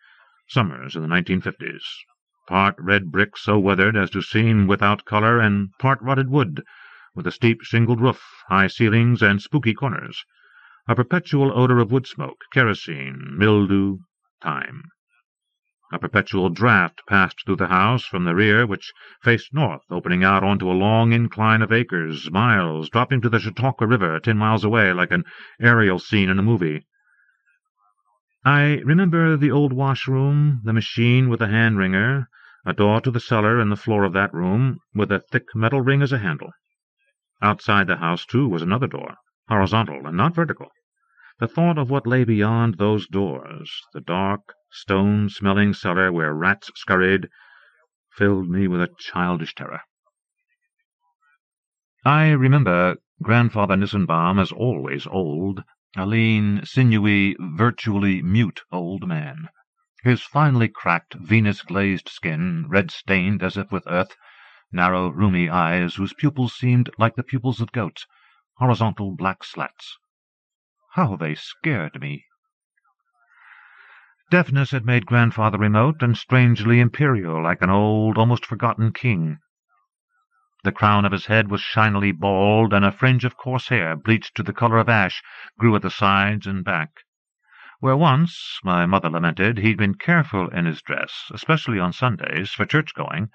summers in the 1950s. Part red brick so weathered as to seem without color, and part rotted wood, with a steep shingled roof, high ceilings, and spooky corners. A perpetual odor of wood smoke, kerosene, mildew, time. A perpetual draught passed through the house from the rear, which faced north, opening out onto a long incline of acres, miles, dropping to the Chautauqua River 10 miles away like an aerial scene in a movie. I remember the old washroom, the machine with a hand-wringer, a door to the cellar in the floor of that room, with a thick metal ring as a handle. Outside the house, too, was another door, horizontal and not vertical. The thought of what lay beyond those doors, the dark, stone-smelling cellar where rats scurried, filled me with a childish terror. I remember Grandfather Nissenbaum as always old, a lean, sinewy, virtually mute old man. His finely cracked, Venus-glazed skin, red-stained as if with earth, narrow, rheumy eyes whose pupils seemed like the pupils of goats, horizontal black slats. How they scared me! Deafness had made Grandfather remote and strangely imperial, like an old, almost forgotten king. The crown of his head was shinily bald, and a fringe of coarse hair, bleached to the color of ash, grew at the sides and back. Where once, my mother lamented, he'd been careful in his dress, especially on Sundays, for church-going,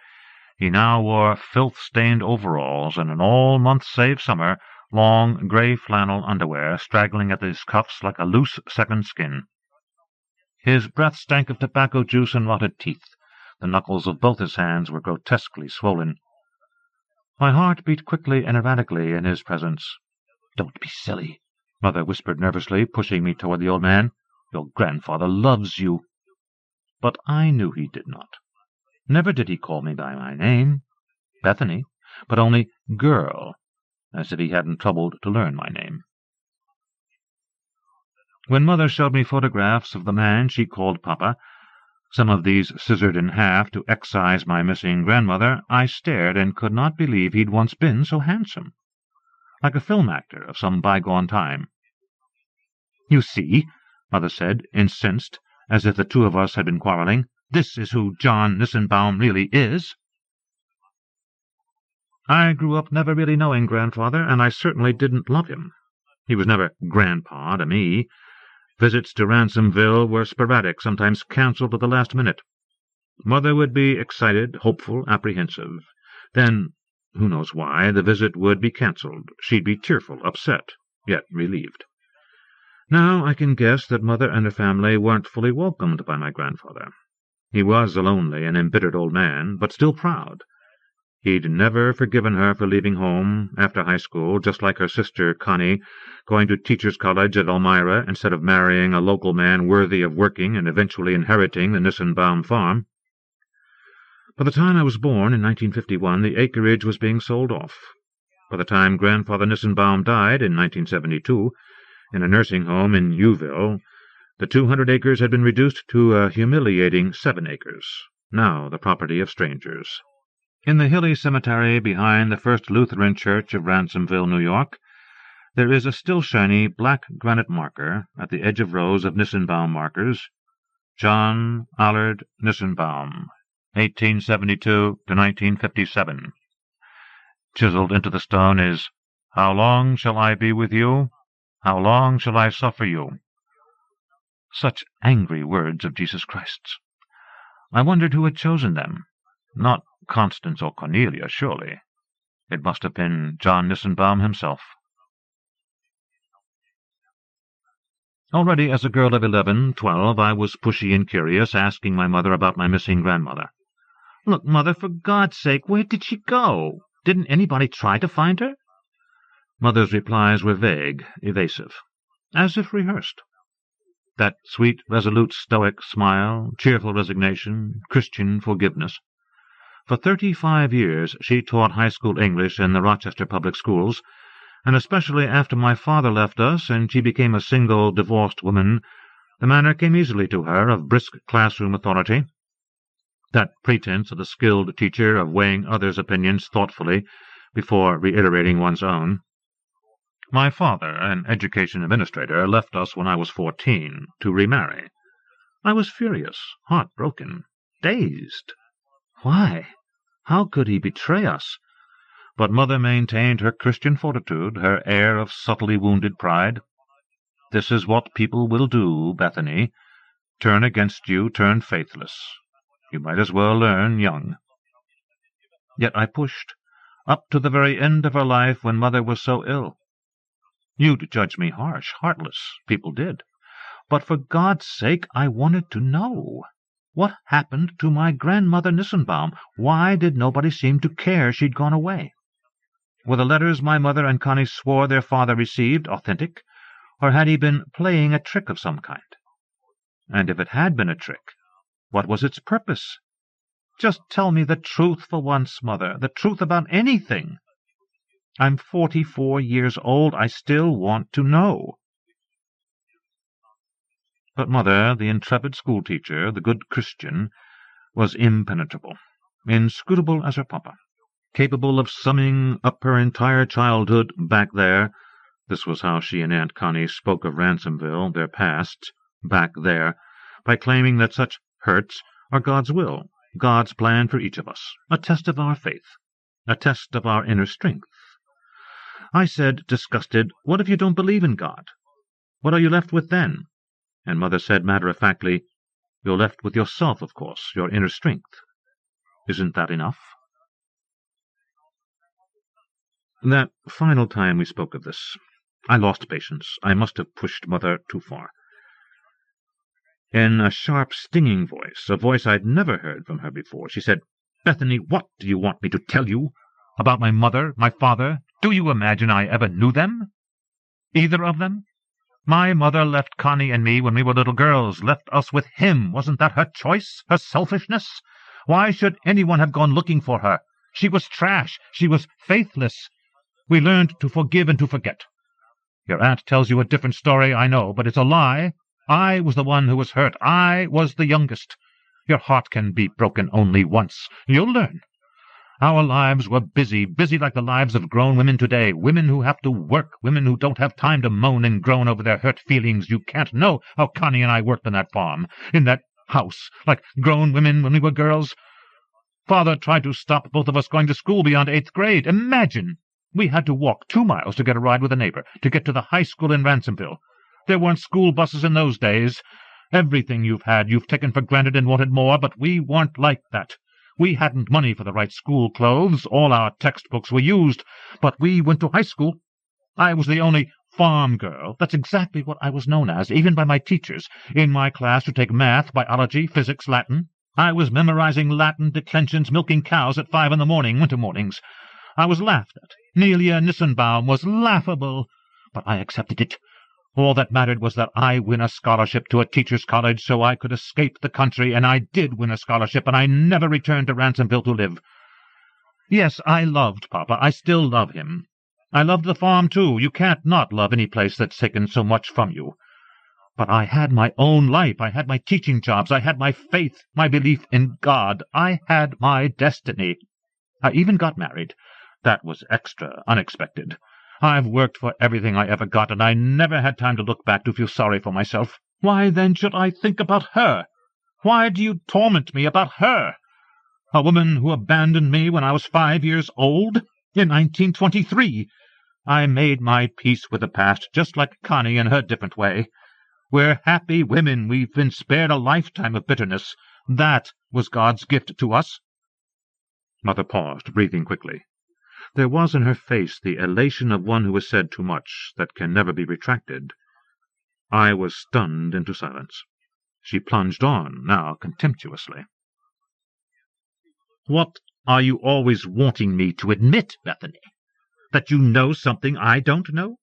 he now wore filth-stained overalls and, in all months save summer, long grey flannel underwear straggling at his cuffs like a loose second skin. His breath stank of tobacco juice and rotted teeth. The knuckles of both his hands were grotesquely swollen. My heart beat quickly and erratically in his presence. "Don't be silly," Mother whispered nervously, pushing me toward the old man. "Your grandfather loves you." But I knew he did not. Never did he call me by my name, Bethany, but only girl, as if he hadn't troubled to learn my name. When Mother showed me photographs of the man she called Papa, some of these scissored in half to excise my missing grandmother, I stared and could not believe he'd once been so handsome, like a film actor of some bygone time. "You see," Mother said, incensed, as if the two of us had been quarreling, "this is who John Nissenbaum really is." I grew up never really knowing Grandfather, and I certainly didn't love him. He was never Grandpa to me. Visits to Ransomville were sporadic, sometimes cancelled at the last minute. Mother would be excited, hopeful, apprehensive. Then, who knows why, the visit would be cancelled. She'd be tearful, upset, yet relieved. Now I can guess that Mother and her family weren't fully welcomed by my grandfather. He was a lonely and embittered old man, but still proud. He'd never forgiven her for leaving home after high school, just like her sister Connie, going to teacher's college at Elmira instead of marrying a local man worthy of working and eventually inheriting the Nissenbaum farm. By the time I was born in 1951, the acreage was being sold off. By the time Grandfather Nissenbaum died in 1972, in a nursing home in Uville, the 200 acres had been reduced to a humiliating 7 acres, now the property of strangers. In the hilly cemetery behind the First Lutheran Church of Ransomville, New York, there is a still-shiny black granite marker at the edge of rows of Nissenbaum markers, John Allard Nissenbaum, 1872 to 1957. Chiseled into the stone is, "How long shall I be with you? How long shall I suffer you?" Such angry words of Jesus Christ's. I wondered who had chosen them. Not Constance or Cornelia, surely. It must have been John Nissenbaum himself. Already as a girl of 11, 12, I was pushy and curious, asking my mother about my missing grandmother. "Look, Mother, for God's sake, where did she go? Didn't anybody try to find her?" Mother's replies were vague, evasive, as if rehearsed. That sweet, resolute, stoic smile, cheerful resignation, Christian forgiveness. For 35 years she taught high school English in the Rochester public schools, and especially after my father left us and she became a single, divorced woman, the manner came easily to her of brisk classroom authority. That pretense of the skilled teacher of weighing others' opinions thoughtfully before reiterating one's own. My father, an education administrator, left us when I was 14 to remarry. I was furious, heartbroken, dazed. Why? How could he betray us? But Mother maintained her Christian fortitude, her air of subtly wounded pride. "This is what people will do, Bethany. Turn against you, turn faithless. You might as well learn young." Yet I pushed, up to the very end of her life when Mother was so ill. You'd judge me harsh, heartless. People did. But for God's sake, I wanted to know. What happened to my grandmother Nissenbaum? Why did nobody seem to care she'd gone away? Were the letters my mother and Connie swore their father received authentic, or had he been playing a trick of some kind? And if it had been a trick, what was its purpose? Just tell me the truth for once, Mother, the truth about anything. I'm 44 years old. I still want to know. But Mother, the intrepid schoolteacher, the good Christian, was impenetrable, inscrutable as her papa, capable of summing up her entire childhood back there. This was how she and Aunt Connie spoke of Ransomville, their past, back there, by claiming that such hurts are God's will, God's plan for each of us, a test of our faith, a test of our inner strength. I said, disgusted, "What if you don't believe in God? What are you left with then?" And Mother said matter-of-factly, "You're left with yourself, of course, your inner strength. Isn't that enough?" That final time we spoke of this, I lost patience. I must have pushed Mother too far. In a sharp, stinging voice, a voice I'd never heard from her before, she said, "Bethany, what do you want me to tell you? About my mother, my father? Do you imagine I ever knew them? Either of them? My mother left Connie and me when we were little girls, left us with him. Wasn't that her choice, her selfishness? Why should anyone have gone looking for her? She was trash. She was faithless. We learned to forgive and to forget. Your aunt tells you a different story, I know, but it's a lie. I was the one who was hurt. I was the youngest. Your heart can be broken only once. You'll learn. Our lives were busy like the lives of grown women today, women who have to work, women who don't have time to moan and groan over their hurt feelings. You can't know how Connie and I worked on that farm, in that house, like grown women when we were girls. Father tried to stop both of us going to school beyond 8th grade. Imagine! We had to walk 2 miles to get a ride with a neighbor, to get to the high school in Ransomville. There weren't school buses in those days. Everything you've had you've taken for granted and wanted more, but we weren't like that. We hadn't money for the right school clothes. All our textbooks were used, but we went to high school. I was the only farm girl. That's exactly what I was known as, even by my teachers, in my class to take math, biology, physics, Latin. I was memorizing Latin declensions, milking cows at 5 in the morning, winter mornings. I was laughed at. Nelia Nissenbaum was laughable, but I accepted it. All that mattered was that I win a scholarship to a teacher's college so I could escape the country, and I did win a scholarship, and I never returned to Ransomville to live. Yes, I loved Papa. I still love him. I loved the farm, too. You can't not love any place that's taken so much from you. But I had my own life. I had my teaching jobs. I had my faith, my belief in God. I had my destiny. I even got married. That was extra, unexpected. I've worked for everything I ever got, and I never had time to look back to feel sorry for myself. Why, then, should I think about her? Why do you torment me about her? A woman who abandoned me when I was 5 years old? In 1923. I made my peace with the past, just like Connie in her different way. We're happy women. We've been spared a lifetime of bitterness. That was God's gift to us. Mother paused, breathing quickly. There was in her face the elation of one who has said too much that can never be retracted. I was stunned into silence. She plunged on, now contemptuously. "What are you always wanting me to admit, Bethany? That you know something I don't know?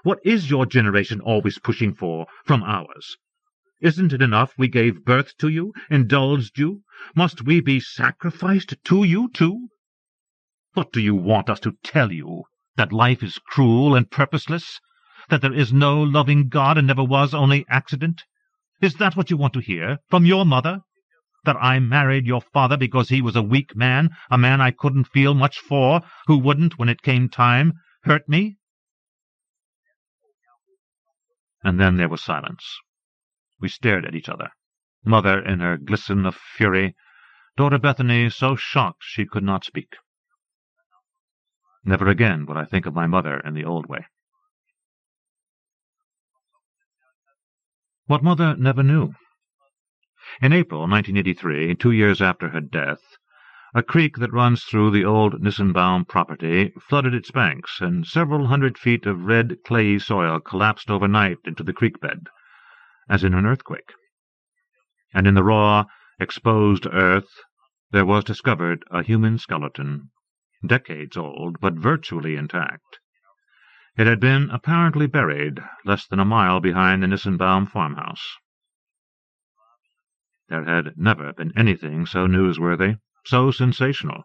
What is your generation always pushing for from ours? Isn't it enough we gave birth to you, indulged you? Must we be sacrificed to you, too? What do you want us to tell you? That life is cruel and purposeless? That there is no loving God and never was, only accident? Is that what you want to hear? From your mother? That I married your father because he was a weak man, a man I couldn't feel much for, who wouldn't, when it came time, hurt me?" And then there was silence. We stared at each other. Mother in her glisten of fury, daughter Bethany so shocked she could not speak. Never again would I think of my mother in the old way. What Mother never knew. In April 1983, 2 years after her death, a creek that runs through the old Nissenbaum property flooded its banks, and several 100 feet of red clayey soil collapsed overnight into the creek bed, as in an earthquake. And in the raw, exposed earth there was discovered a human skeleton, decades old, but virtually intact. It had been apparently buried less than a mile behind the Nissenbaum farmhouse. There had never been anything so newsworthy, so sensational,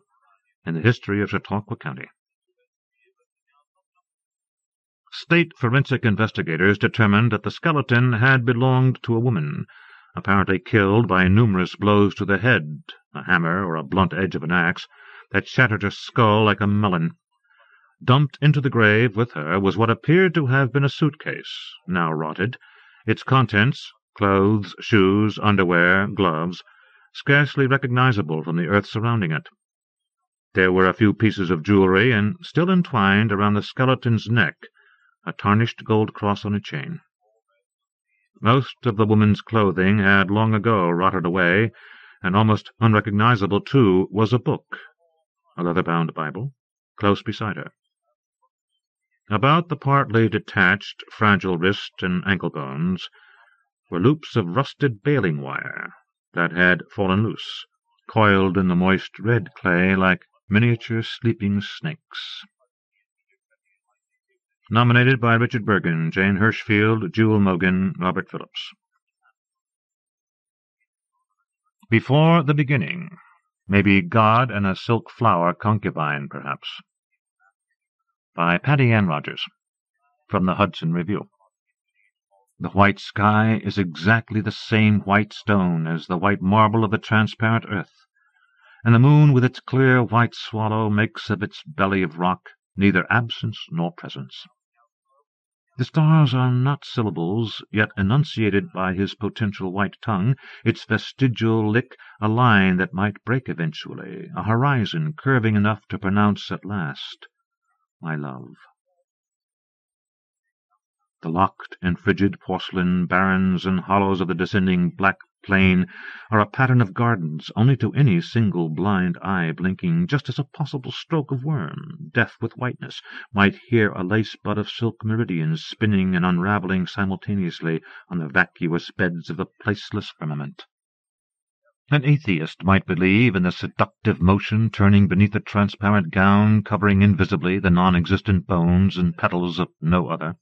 in the history of Chautauqua County. State forensic investigators determined that the skeleton had belonged to a woman, apparently killed by numerous blows to the head, a hammer or a blunt edge of an axe, that shattered her skull like a melon. Dumped into the grave with her was what appeared to have been a suitcase, now rotted, its contents, clothes, shoes, underwear, gloves, scarcely recognizable from the earth surrounding it. There were a few pieces of jewelry, and still entwined around the skeleton's neck, a tarnished gold cross on a chain. Most of the woman's clothing had long ago rotted away, and almost unrecognizable, too, was a book, a leather-bound Bible, close beside her. About the partly detached, fragile wrist and ankle bones were loops of rusted baling wire that had fallen loose, coiled in the moist red clay like miniature sleeping snakes. Nominated by Richard Bergen, Jane Hirschfield, Jewel Mogan, Robert Phillips. Before the beginning, maybe God and a silk flower concubine, perhaps. By Pattiann Rogers, from the Hudson Review. The white sky is exactly the same white stone as the white marble of the transparent earth, and the moon with its clear white swallow makes of its belly of rock neither absence nor presence. The stars are not syllables, yet enunciated by his potential white tongue, its vestigial lick a line that might break eventually, a horizon curving enough to pronounce at last, my love. The locked and frigid porcelain barrens and hollows of the descending black plain are a pattern of gardens only to any single blind eye blinking, just as a possible stroke of worm, deaf with whiteness, might hear a lace bud of silk meridians spinning and unravelling simultaneously on the vacuous beds of the placeless firmament. An atheist might believe in the seductive motion turning beneath a transparent gown covering invisibly the non-existent bones and petals of no other.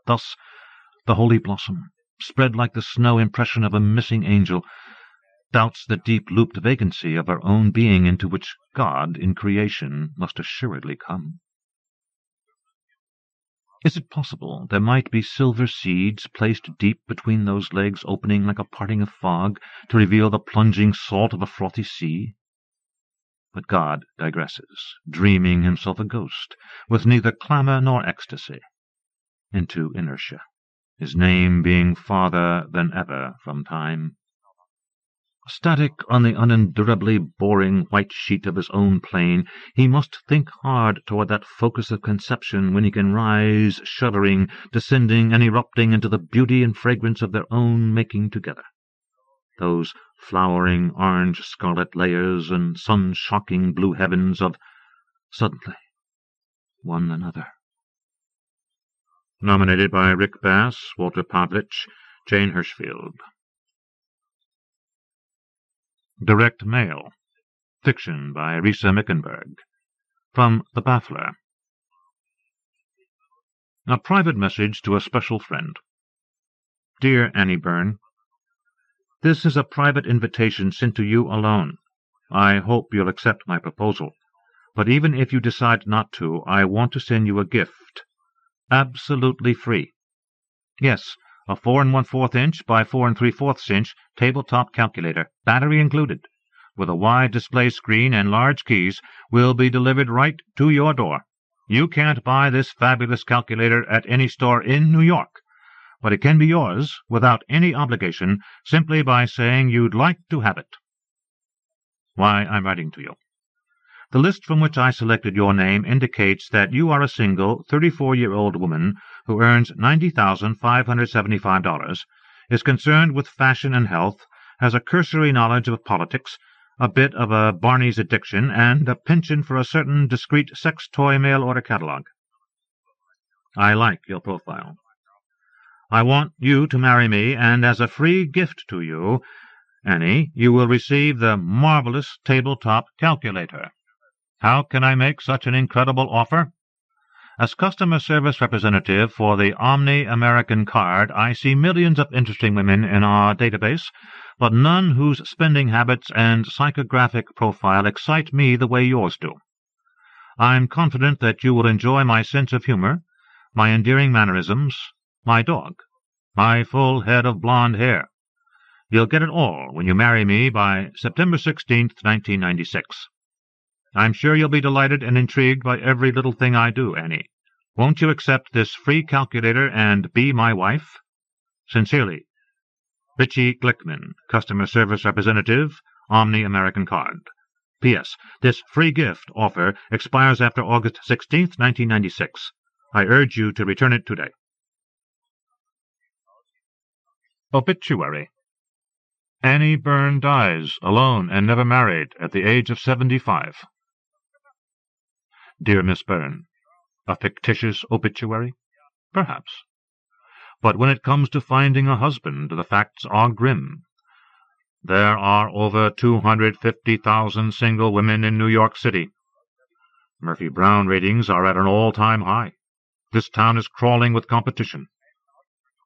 Thus the holy blossom, spread like the snow impression of a missing angel, doubts the deep-looped vacancy of her own being into which God in creation must assuredly come. Is it possible there might be silver seeds placed deep between those legs opening like a parting of fog to reveal the plunging salt of a frothy sea? But God digresses, dreaming himself a ghost, with neither clamour nor ecstasy, into inertia, his name being farther than ever from time. Static on the unendurably boring white sheet of his own plane, he must think hard toward that focus of conception when he can rise, shuddering, descending and erupting into the beauty and fragrance of their own making together. Those flowering orange-scarlet layers and sun-shocking blue heavens of, suddenly, one another. Nominated by Rick Bass, Walter Pavlich, Jane Hirschfield. Direct Mail. Fiction by Risa Mickenberg. From The Baffler. A private message to a special friend. Dear Annie Byrne, this is a private invitation sent to you alone. I hope you'll accept my proposal, but even if you decide not to, I want to send you a gift. Absolutely free. Yes, a 4 1/4 inch by 4 3/4 inch tabletop calculator, battery included, with a wide display screen and large keys, will be delivered right to your door. You can't buy this fabulous calculator at any store in New York, but it can be yours without any obligation, simply by saying you'd like to have it. Why I'm writing to you. The list from which I selected your name indicates that you are a single, 34-year-old woman who earns $90,575, is concerned with fashion and health, has a cursory knowledge of politics, a bit of a Barney's addiction, and a penchant for a certain discreet sex toy mail-order catalog. I like your profile. I want you to marry me, and as a free gift to you, Annie, you will receive the marvelous tabletop calculator. How can I make such an incredible offer? As customer service representative for the Omni-American card, I see millions of interesting women in our database, but none whose spending habits and psychographic profile excite me the way yours do. I'm confident that you will enjoy my sense of humor, my endearing mannerisms, my dog, my full head of blonde hair. You'll get it all when you marry me by September 16th, 1996. I'm sure you'll be delighted and intrigued by every little thing I do, Annie. Won't you accept this free calculator and be my wife? Sincerely, Richie Glickman, Customer Service Representative, Omni-American Card. P.S. This free gift offer expires after August 16th, 1996. I urge you to return it today. Obituary. Annie Byrne dies, alone and never married, at the age of 75. Dear Miss Byrne, a fictitious obituary? Perhaps. But when it comes to finding a husband, the facts are grim. There are over 250,000 single women in New York City. Murphy-Brown ratings are at an all-time high. This town is crawling with competition.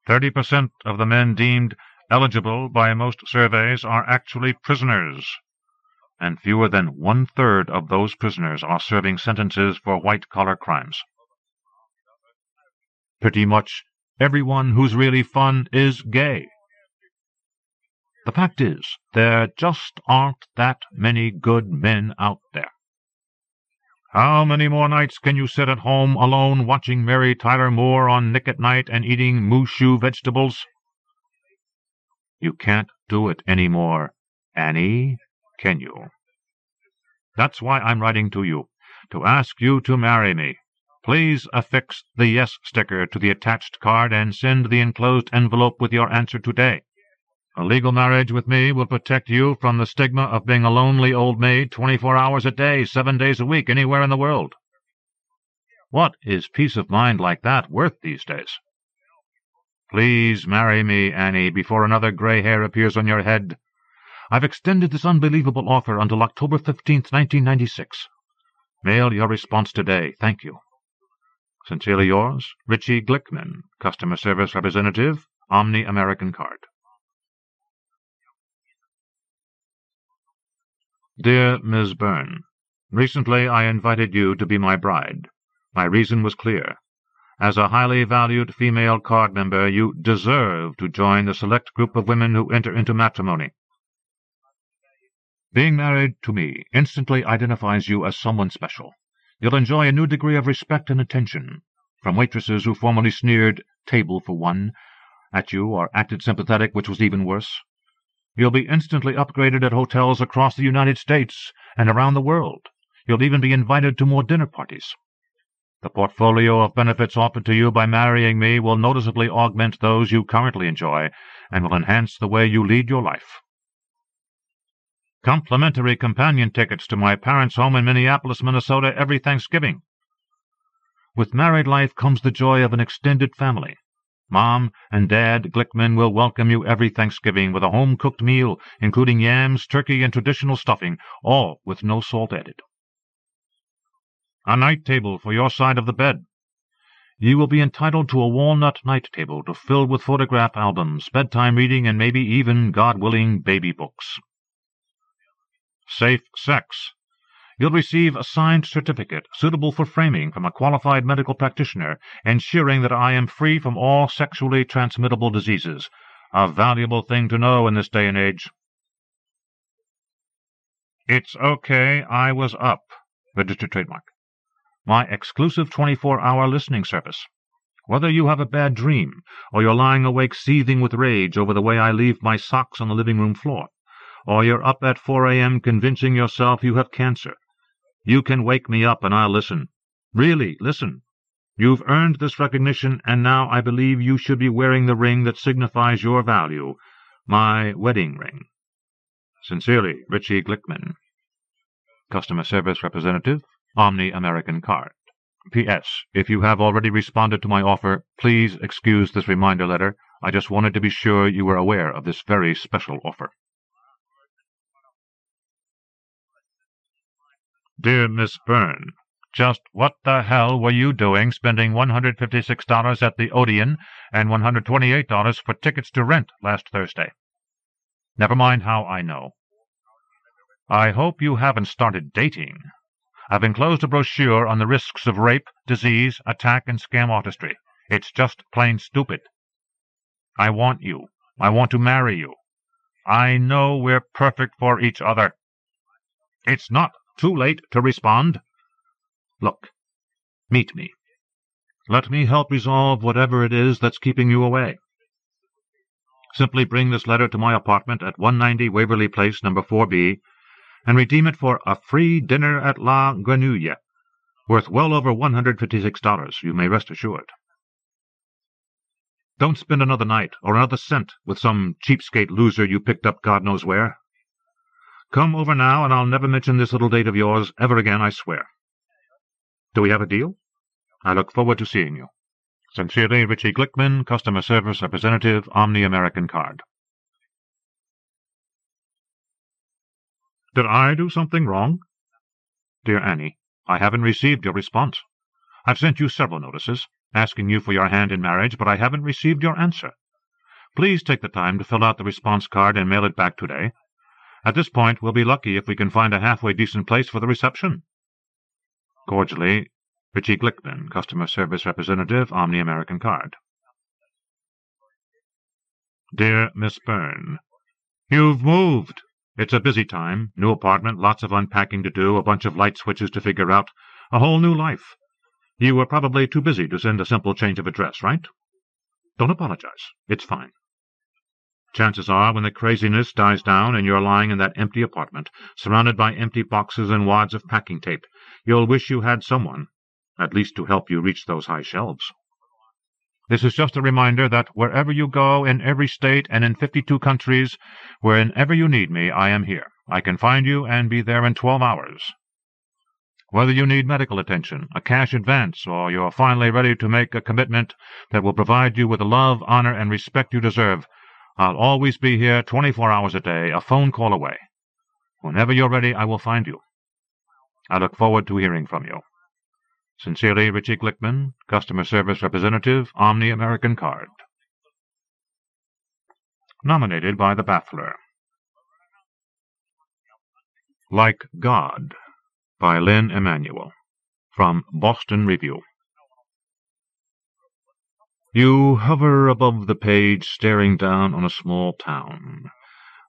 30% of the men deemed eligible by most surveys are actually prisoners, and fewer than 1/3 of those prisoners are serving sentences for white-collar crimes. Pretty much everyone who's really fun is gay. The fact is, there just aren't that many good men out there. How many more nights can you sit at home alone watching Mary Tyler Moore on Nick at Night and eating mooshu vegetables? You can't do it any more, Annie, can you? That's why I'm writing to you, to ask you to marry me. Please affix the yes sticker to the attached card and send the enclosed envelope with your answer today. A legal marriage with me will protect you from the stigma of being a lonely old maid 24 hours a day, 7 days a week, anywhere in the world. What is peace of mind like that worth these days? Please marry me, Annie, before another gray hair appears on your head. I've extended this unbelievable offer until October 15th, 1996. Mail your response today. Thank you. Sincerely yours, Richie Glickman, Customer Service Representative, Omni-American Card. Dear Ms. Byrne, recently I invited you to be my bride. My reason was clear. As a highly valued female card member, you deserve to join the select group of women who enter into matrimony. Being married to me instantly identifies you as someone special. You'll enjoy a new degree of respect and attention, from waitresses who formerly sneered "table for one" at you or acted sympathetic, which was even worse. You'll be instantly upgraded at hotels across the United States and around the world. You'll even be invited to more dinner parties. The portfolio of benefits offered to you by marrying me will noticeably augment those you currently enjoy and will enhance the way you lead your life. Complimentary companion tickets to my parents' home in Minneapolis, Minnesota every Thanksgiving. With married life comes the joy of an extended family. Mom and Dad Glickman will welcome you every Thanksgiving with a home-cooked meal, including yams, turkey, and traditional stuffing, all with no salt added. A night table for your side of the bed. You will be entitled to a walnut night table to fill with photograph albums, bedtime reading, and maybe even, God willing, baby books. Safe sex. You'll receive a signed certificate, suitable for framing, from a qualified medical practitioner, ensuring that I am free from all sexually transmittable diseases. A valuable thing to know in this day and age. It's okay, I was up. Registered trademark. My exclusive 24-hour listening service. Whether you have a bad dream, or you're lying awake seething with rage over the way I leave my socks on the living room floor, or you're up at 4 a.m. convincing yourself you have cancer, you can wake me up and I'll listen. Really, listen. You've earned this recognition, and now I believe you should be wearing the ring that signifies your value, my wedding ring. Sincerely, Richie Glickman, Customer Service Representative, Omni-American Card. P.S. If you have already responded to my offer, please excuse this reminder letter. I just wanted to be sure you were aware of this very special offer. Dear Miss Byrne, just what the hell were you doing spending $156 at the Odeon and $128 for tickets to Rent last Thursday? Never mind how I know. I hope you haven't started dating. I've enclosed a brochure on the risks of rape, disease, attack, and scam artistry. It's just plain stupid. I want you. I want to marry you. I know we're perfect for each other. It's not too late to respond. Look, meet me. Let me help resolve whatever it is that's keeping you away. Simply bring this letter to my apartment at 190 Waverly Place, number 4B, and redeem it for a free dinner at La Grenouille, worth well over $156, you may rest assured. Don't spend another night or another cent with some cheapskate loser you picked up God knows where. Come over now, and I'll never mention this little date of yours ever again, I swear. Do we have a deal? I look forward to seeing you. Sincerely, Richie Glickman, Customer Service Representative, Omni American Card. Did I do something wrong? Dear Annie, I haven't received your response. I've sent you several notices, asking you for your hand in marriage, but I haven't received your answer. Please take the time to fill out the response card and mail it back today. At this point, we'll be lucky if we can find a halfway decent place for the reception. Cordially, Richie Glickman, Customer Service Representative, Omni American Card. Dear Miss Byrne, you've moved. It's a busy time, new apartment, lots of unpacking to do, a bunch of light switches to figure out, a whole new life. You were probably too busy to send a simple change of address, right? Don't apologize. It's fine. Chances are, when the craziness dies down and you're lying in that empty apartment, surrounded by empty boxes and wads of packing tape, you'll wish you had someone, at least to help you reach those high shelves. This is just a reminder that wherever you go, in every state and in 52 countries, wherever you need me, I am here. I can find you and be there in 12 hours. Whether you need medical attention, a cash advance, or you're finally ready to make a commitment that will provide you with the love, honor, and respect you deserve, I'll always be here 24 hours a day, a phone call away. Whenever you're ready, I will find you. I look forward to hearing from you. Sincerely, Richie Glickman, Customer Service Representative, Omni American Card. Nominated by the Baffler. Like God, by Lynn Emanuel, from Boston Review. You hover above the page, staring down on a small town.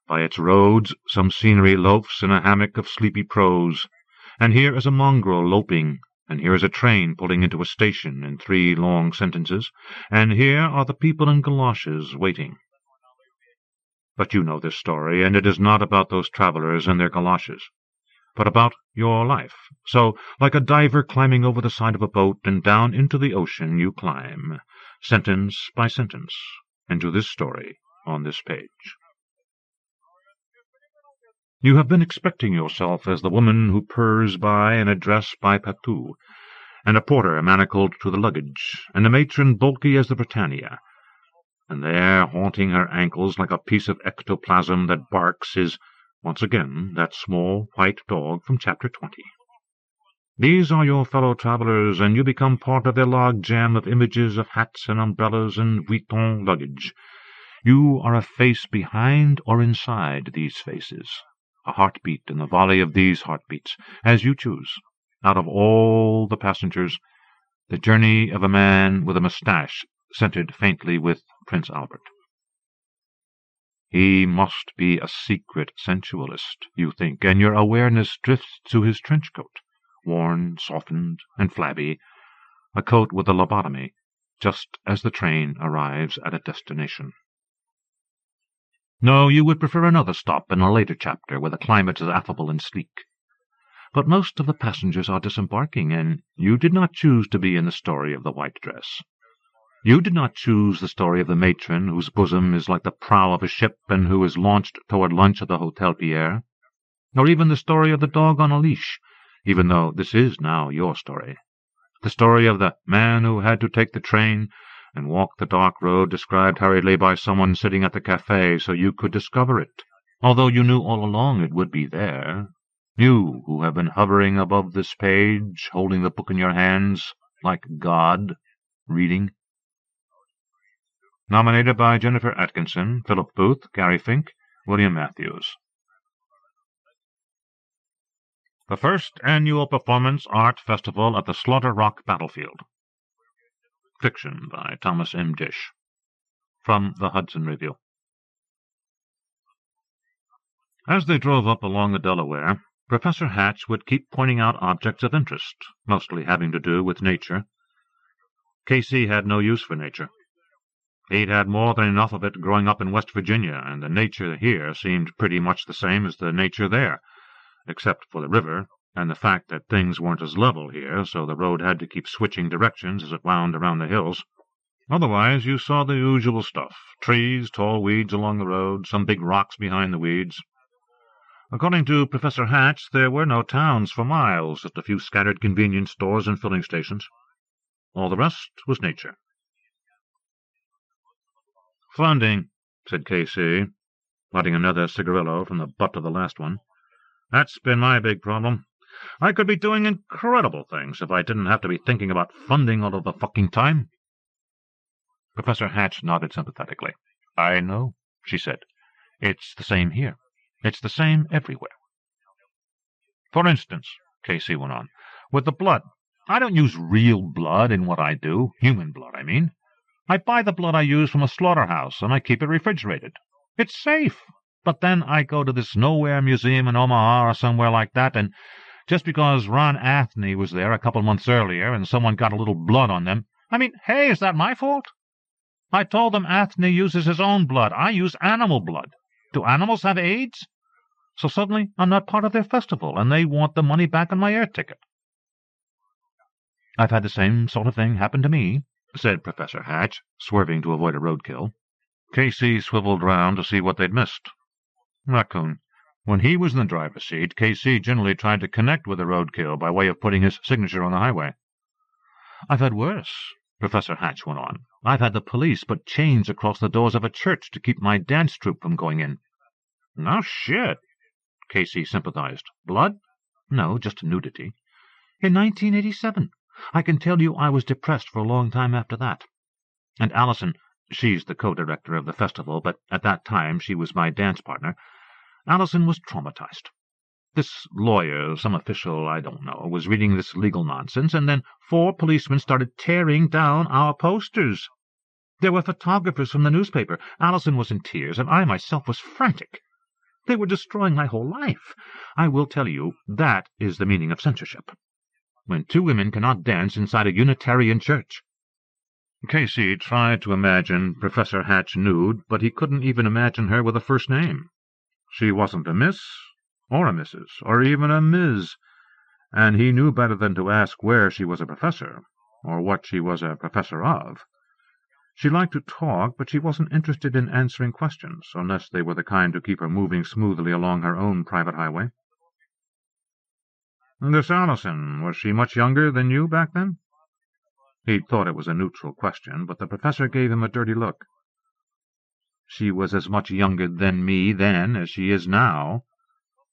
By its roads, some scenery loafs in a hammock of sleepy prose, and here is a mongrel loping, and here is a train pulling into a station in 3 long sentences, and here are the people in galoshes waiting. But you know this story, and it is not about those travelers and their galoshes, but about your life. So, like a diver climbing over the side of a boat and down into the ocean, you climb, sentence by sentence, into this story on this page. You have been expecting yourself as the woman who purrs by in a dress by Patou, and a porter manacled to the luggage, and a matron bulky as the Britannia, and there, haunting her ankles like a piece of ectoplasm that barks, is, once again, that small white dog from Chapter 20. These are your fellow travelers, and you become part of their log-jam of images of hats and umbrellas and Vuitton luggage. You are a face behind or inside these faces, a heartbeat in the volley of these heartbeats, as you choose. Out of all the passengers, the journey of a man with a moustache scented faintly with Prince Albert. He must be a secret sensualist, you think, and your awareness drifts to his trench coat, worn, softened, and flabby, a coat with a lobotomy, just as the train arrives at a destination. No, you would prefer another stop in a later chapter where the climate is affable and sleek. But most of the passengers are disembarking, and you did not choose to be in the story of the white dress. You did not choose the story of the matron whose bosom is like the prow of a ship and who is launched toward lunch at the Hotel Pierre, nor even the story of the dog on a leash, even though this is now your story. The story of the man who had to take the train and walk the dark road described hurriedly by someone sitting at the cafe so you could discover it, although you knew all along it would be there. You who have been hovering above this page, holding the book in your hands, like God, reading. Nominated by Jennifer Atkinson, Philip Booth, Gary Fink, William Matthews. The first annual Performance Art Festival at the Slaughter Rock Battlefield. Fiction by Thomas M. Dish. From the Hudson Review. As they drove up along the Delaware, Professor Hatch would keep pointing out objects of interest, mostly having to do with nature. Casey had no use for nature. He'd had more than enough of it growing up in West Virginia, and the nature here seemed pretty much the same as the nature there, except for the river, and the fact that things weren't as level here, so the road had to keep switching directions as it wound around the hills. Otherwise, you saw the usual stuff: trees, tall weeds along the road, some big rocks behind the weeds. According to Professor Hatch, there were no towns for miles, just a few scattered convenience stores and filling stations. All the rest was nature. "Funding," said K.C., lighting another cigarillo from the butt of the last one. "That's been my big problem. I could be doing incredible things if I didn't have to be thinking about funding all of the fucking time." Professor Hatch nodded sympathetically. "I know," she said. "It's the same here. It's the same everywhere." "For instance," Casey went on, "with the blood. I don't use real blood in what I do. Human blood, I mean. I buy the blood I use from a slaughterhouse, and I keep it refrigerated. It's safe. But then I go to this nowhere museum in Omaha or somewhere like that, and just because Ron Athney was there a couple months earlier and someone got a little blood on them, I mean, hey, is that my fault? I told them Athney uses his own blood. I use animal blood. Do animals have AIDS? So suddenly I'm not part of their festival, and they want the money back on my air ticket." "I've had the same sort of thing happen to me," said Professor Hatch, swerving to avoid a roadkill. Casey swiveled round to see what they'd missed. Raccoon. When he was in the driver's seat, Casey generally tried to connect with a roadkill by way of putting his signature on the highway. "I've had worse," Professor Hatch went on. "I've had the police put chains across the doors of a church to keep my dance troupe from going in." "No shit," Casey sympathized. "Blood?" "No, just nudity. In 1987. I can tell you I was depressed for a long time after that. And Allison, she's the co-director of the festival, but at that time she was my dance partner, Allison was traumatized. This lawyer, some official I don't know, was reading this legal nonsense, and then 4 policemen started tearing down our posters. There were photographers from the newspaper. Allison was in tears, and I myself was frantic. They were destroying my whole life. I will tell you, that is the meaning of censorship. When 2 women cannot dance inside a Unitarian church." Casey tried to imagine Professor Hatch nude, but he couldn't even imagine her with a first name. She wasn't a Miss, or a Mrs., or even a Ms., and he knew better than to ask where she was a professor, or what she was a professor of. She liked to talk, but she wasn't interested in answering questions, unless they were the kind to keep her moving smoothly along her own private highway. "This Allison, was she much younger than you back then?" He'd thought it was a neutral question, but the professor gave him a dirty look. "She was as much younger than me then as she is now.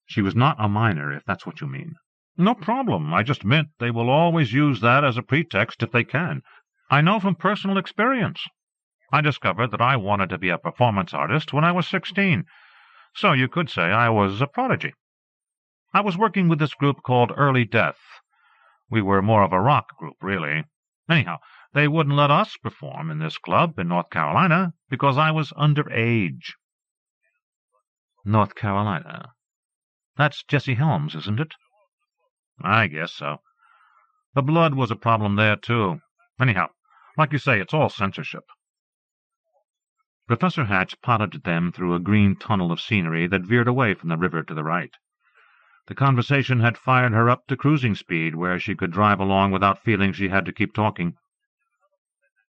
She was not a minor, if that's what you mean." "No problem. I just meant they will always use that as a pretext if they can. I know from personal experience. I discovered that I wanted to be a performance artist when I was 16, so you could say I was a prodigy. I was working with this group called Early Death. We were more of a rock group, really. Anyhow, they wouldn't let us perform in this club in North Carolina because I was underage." "North Carolina? That's Jesse Helms, isn't it?" "I guess so. The blood was a problem there, too. Anyhow, like you say, it's all censorship." Professor Hatch piloted them through a green tunnel of scenery that veered away from the river to the right. The conversation had fired her up to cruising speed, where she could drive along without feeling she had to keep talking.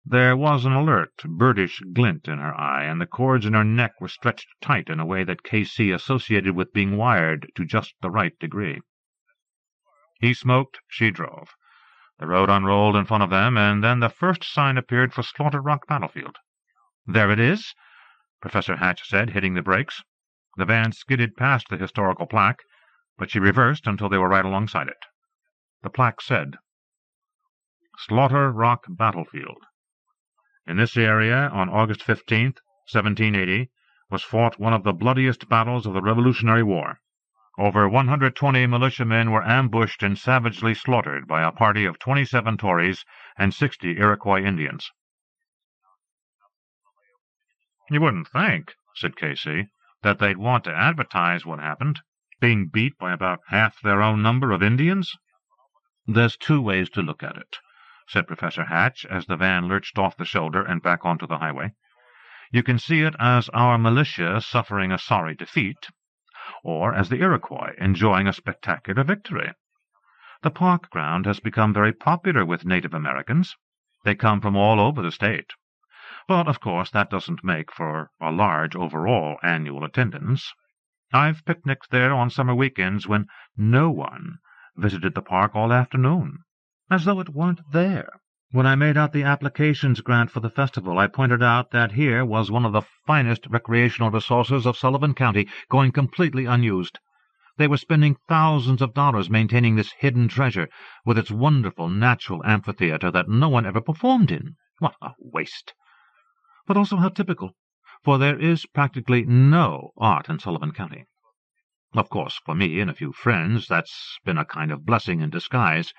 There was an alert, birdish glint in her eye, and the cords in her neck were stretched tight in a way that K.C. associated with being wired to just the right degree. He smoked, she drove. The road unrolled in front of them, and then the first sign appeared for Slaughter Rock Battlefield. "There it is," Professor Hatch said, hitting the brakes. The van skidded past the historical plaque. but she reversed until they were right alongside it. The plaque said, Slaughter Rock Battlefield. In this area, on August 15th, 1780, was fought one of the bloodiest battles of the Revolutionary War. Over 120 militiamen were ambushed and savagely slaughtered by a party of 27 Tories and 60 Iroquois Indians. You wouldn't think, said Casey, that they'd want to advertise what happened, being beat by about half their own number of Indians. There's two ways to look at it, said Professor Hatch as the van lurched off the shoulder and back onto the highway. You can see it as our militia suffering a sorry defeat, or as the Iroquois enjoying a spectacular victory. The park ground has become very popular with Native Americans. They come from all over the state. But, of course, that doesn't make for a large overall annual attendance. I've picnicked there on summer weekends when no one visited the park all afternoon, as though it weren't there. When I made out the applications grant for the festival, I pointed out that here was one of the finest recreational resources of Sullivan County, going completely unused. They were spending thousands of dollars maintaining this hidden treasure, with its wonderful natural amphitheater that no one ever performed in. What a waste! But also how typical, for there is practically no art in Sullivan County. Of course, for me and a few friends, that's been a kind of blessing in disguise.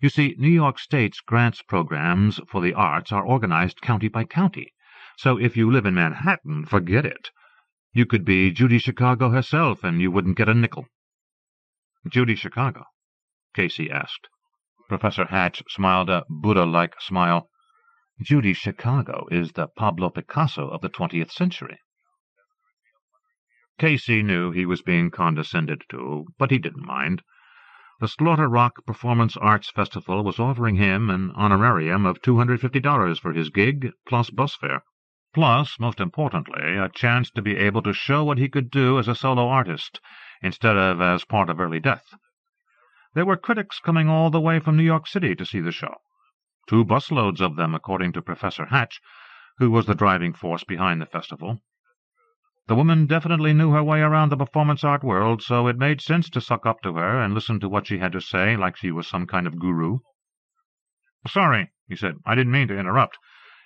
You see, New York State's grants programs for the arts are organized county by county, so if you live in Manhattan, forget it. You could be Judy Chicago herself, and you wouldn't get a nickel. Judy Chicago? Casey asked. Professor Hatch smiled a Buddha-like smile. Judy Chicago is the Pablo Picasso of the 20th century. Casey knew he was being condescended to, but he didn't mind. The Slaughter Rock Performance Arts Festival was offering him an honorarium of $250 for his gig, plus bus fare. Plus, most importantly, a chance to be able to show what he could do as a solo artist, instead of as part of Early Death. There were critics coming all the way from New York City to see the show. 2 busloads of them, according to Professor Hatch, who was the driving force behind the festival. The woman definitely knew her way around the performance art world, so it made sense to suck up to her and listen to what she had to say like she was some kind of guru. Sorry, he said. I didn't mean to interrupt.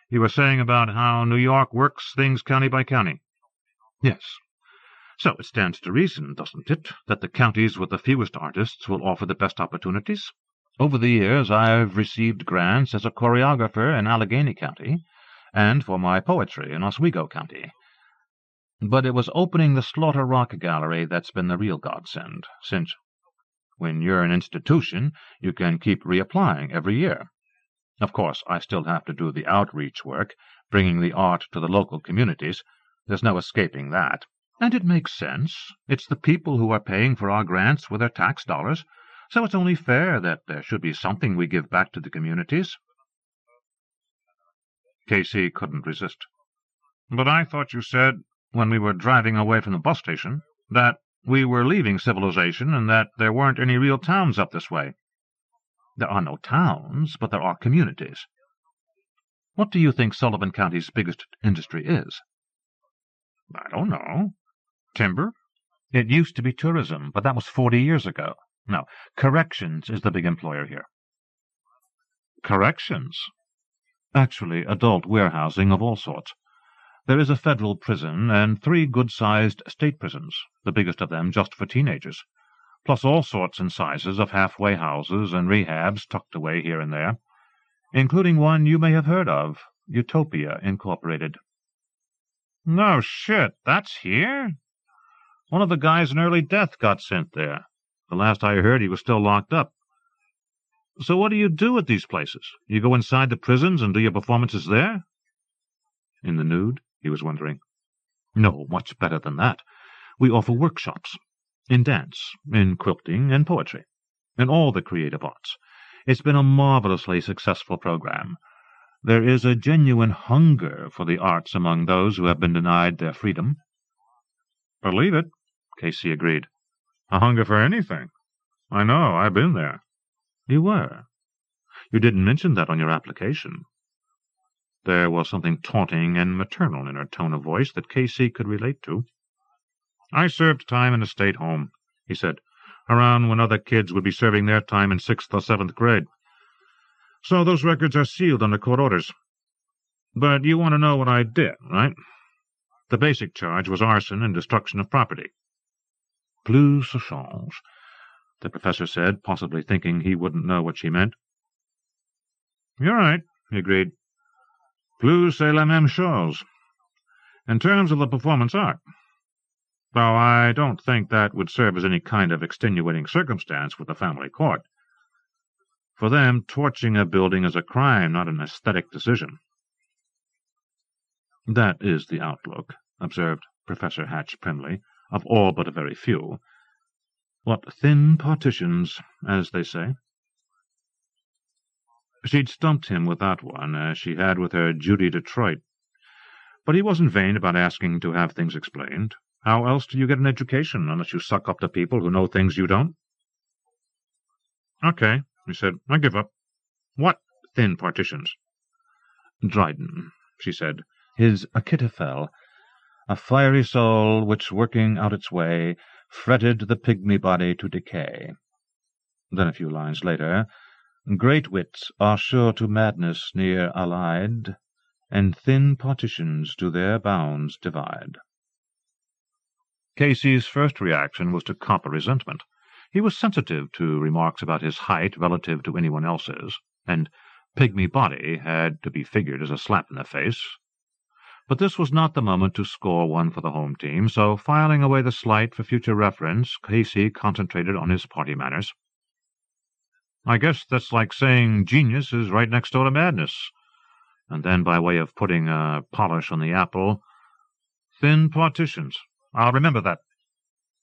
You were saying about how New York works things county by county. Yes. So it stands to reason, doesn't it, that the counties with the fewest artists will offer the best opportunities? Over the years I've received grants as a choreographer in Allegheny County, and for my poetry in Oswego County. But it was opening the Slaughter Rock Gallery that's been the real godsend, since when you're an institution, you can keep reapplying every year. Of course, I still have to do the outreach work, bringing the art to the local communities. There's no escaping that. And it makes sense. It's the people who are paying for our grants with their tax dollars, so it's only fair that there should be something we give back to the communities. Casey couldn't resist. But I thought you said, when we were driving away from the bus station, that we were leaving civilization and that there weren't any real towns up this way. There are no towns, but there are communities. What do you think Sullivan County's biggest industry is? I don't know. Timber? It used to be tourism, but that was 40 years ago. No, corrections is the big employer here. Corrections? Actually, adult warehousing of all sorts. There is a federal prison and 3 good-sized state prisons, the biggest of them just for teenagers, plus all sorts and sizes of halfway houses and rehabs tucked away here and there, including one you may have heard of, Utopia Incorporated. No shit, that's here? One of the guys in Early Death got sent there. The last I heard, he was still locked up. So what do you do at these places? You go inside the prisons and do your performances there? In the nude? He was wondering. No, much better than that. We offer workshops. In dance, in quilting, and poetry. In all the creative arts. It's been a marvelously successful program. There is a genuine hunger for the arts among those who have been denied their freedom. Believe it, Casey agreed. A hunger for anything. I know, I've been there. You were. You didn't mention that on your application. There was something taunting and maternal in her tone of voice that Casey could relate to. I served time in a state home, he said. around when other kids would be serving their time in 6th or 7th grade. So those records are sealed under court orders. But you want to know what I did, right? The basic charge was arson and destruction of property. Plus ça change, the professor said, possibly thinking he wouldn't know what she meant. You're right, he agreed. Plus c'est la même chose. In terms of the performance art. Though I don't think that would serve as any kind of extenuating circumstance with the family court. For them, torching a building is a crime, not an aesthetic decision. That is the outlook, observed Professor Hatch primly, of all but a very few. What thin partitions, as they say. She'd stumped him with that one, as she had with her Judy Detroit. But he wasn't vain about asking to have things explained. How else do you get an education, unless you suck up to people who know things you don't? Okay, he said. I give up. What thin partitions? Dryden, she said. His Achitophel, a fiery soul which, working out its way, fretted the pygmy body to decay. Then a few lines later, great wits are sure to madness near allied, and thin partitions do their bounds divide. Casey's first reaction was to copper resentment. He was sensitive to remarks about his height relative to anyone else's, and pygmy body had to be figured as a slap in the face. But this was not the moment to score one for the home team, so filing away the slight for future reference, Casey concentrated on his party manners. I guess that's like saying genius is right next door to madness. And then, by way of putting a polish on the apple, thin partitions. I'll remember that.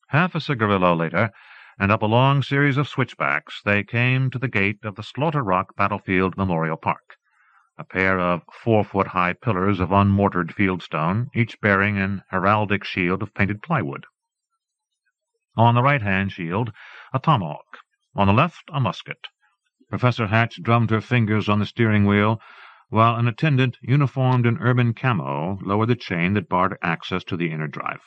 Half a cigarillo later, and up a long series of switchbacks, they came to the gate of the Slaughter Rock Battlefield Memorial Park, a pair of 4-foot-high pillars of unmortared fieldstone, each bearing an heraldic shield of painted plywood. On the right-hand shield, a tomahawk. On the left, a musket. Professor Hatch drummed her fingers on the steering wheel, while an attendant, uniformed in ermine camo, lowered the chain that barred access to the inner drive.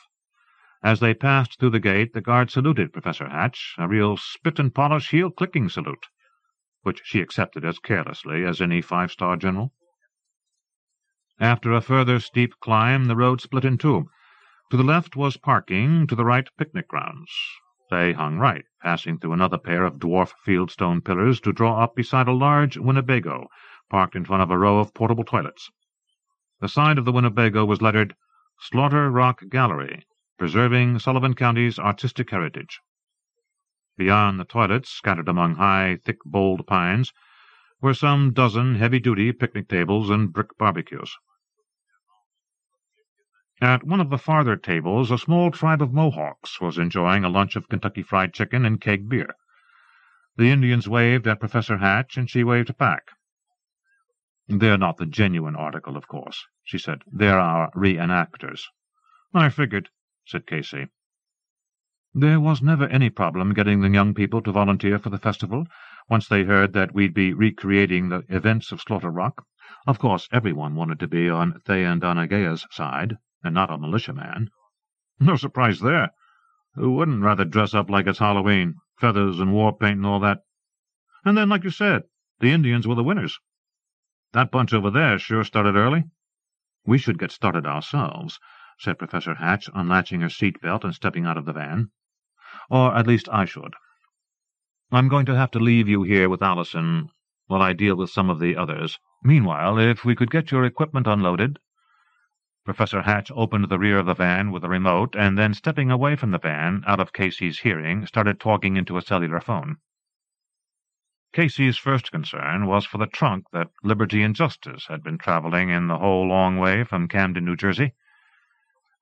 As they passed through the gate, the guard saluted Professor Hatch, a real spit-and-polish heel-clicking salute, which she accepted as carelessly as any 5-star general. After a further steep climb, the road split in two. To the left was parking, to the right picnic grounds. They hung right, passing through another pair of dwarf fieldstone pillars to draw up beside a large Winnebago, parked in front of a row of portable toilets. The side of the Winnebago was lettered, Slaughter Rock Gallery, preserving Sullivan County's artistic heritage. Beyond the toilets, scattered among high, thick, bold pines, were some dozen heavy-duty picnic tables and brick barbecues. At one of the farther tables, a small tribe of Mohawks was enjoying a lunch of Kentucky Fried Chicken and keg beer. The Indians waved at Professor Hatch, and she waved back. "They're not the genuine article, of course," she said. "They're our reenactors." "I figured," said Casey. "There was never any problem getting the young people to volunteer for the festival, once they heard that we'd be recreating the events of Slaughter Rock. Of course, everyone wanted to be on Thayendanegea side, and not a militiaman." "No surprise there. Who wouldn't rather dress up like it's Halloween, feathers and war paint and all that? And then, like you said, the Indians were the winners. That bunch over there sure started early." "We should get started ourselves," said Professor Hatch, unlatching her seat-belt and stepping out of the van. "Or at least I should. I'm going to have to leave you here with Allison while I deal with some of the others. Meanwhile, if we could get your equipment unloaded—" Professor Hatch opened the rear of the van with a remote, and then, stepping away from the van, out of Casey's hearing, started talking into a cellular phone. Casey's first concern was for the trunk that Liberty and Justice had been traveling in the whole long way from Camden, New Jersey.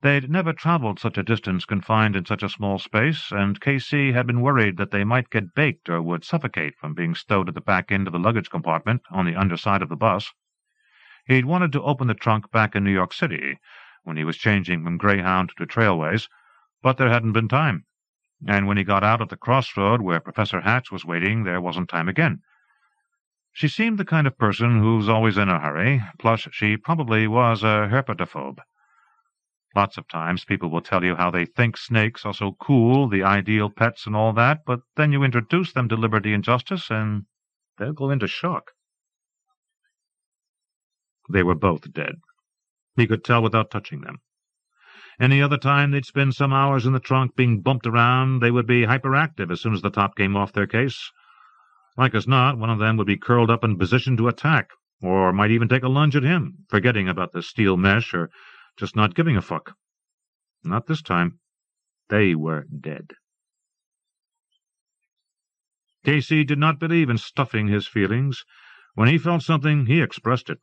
They'd never traveled such a distance confined in such a small space, and Casey had been worried that they might get baked or would suffocate from being stowed at the back end of the luggage compartment on the underside of the bus. He'd wanted to open the trunk back in New York City, when he was changing from Greyhound to Trailways, but there hadn't been time, and when he got out at the crossroad where Professor Hatch was waiting, there wasn't time again. She seemed the kind of person who's always in a hurry, plus she probably was a herpetophobe. Lots of times people will tell you how they think snakes are so cool, the ideal pets and all that, but then you introduce them to liberty and justice, and they'll go into shock. They were both dead. He could tell without touching them. Any other time they'd spend some hours in the trunk being bumped around, they would be hyperactive as soon as the top came off their case. Like as not, one of them would be curled up in position to attack, or might even take a lunge at him, forgetting about the steel mesh or just not giving a fuck. Not this time. They were dead. Casey did not believe in stuffing his feelings. When he felt something, he expressed it.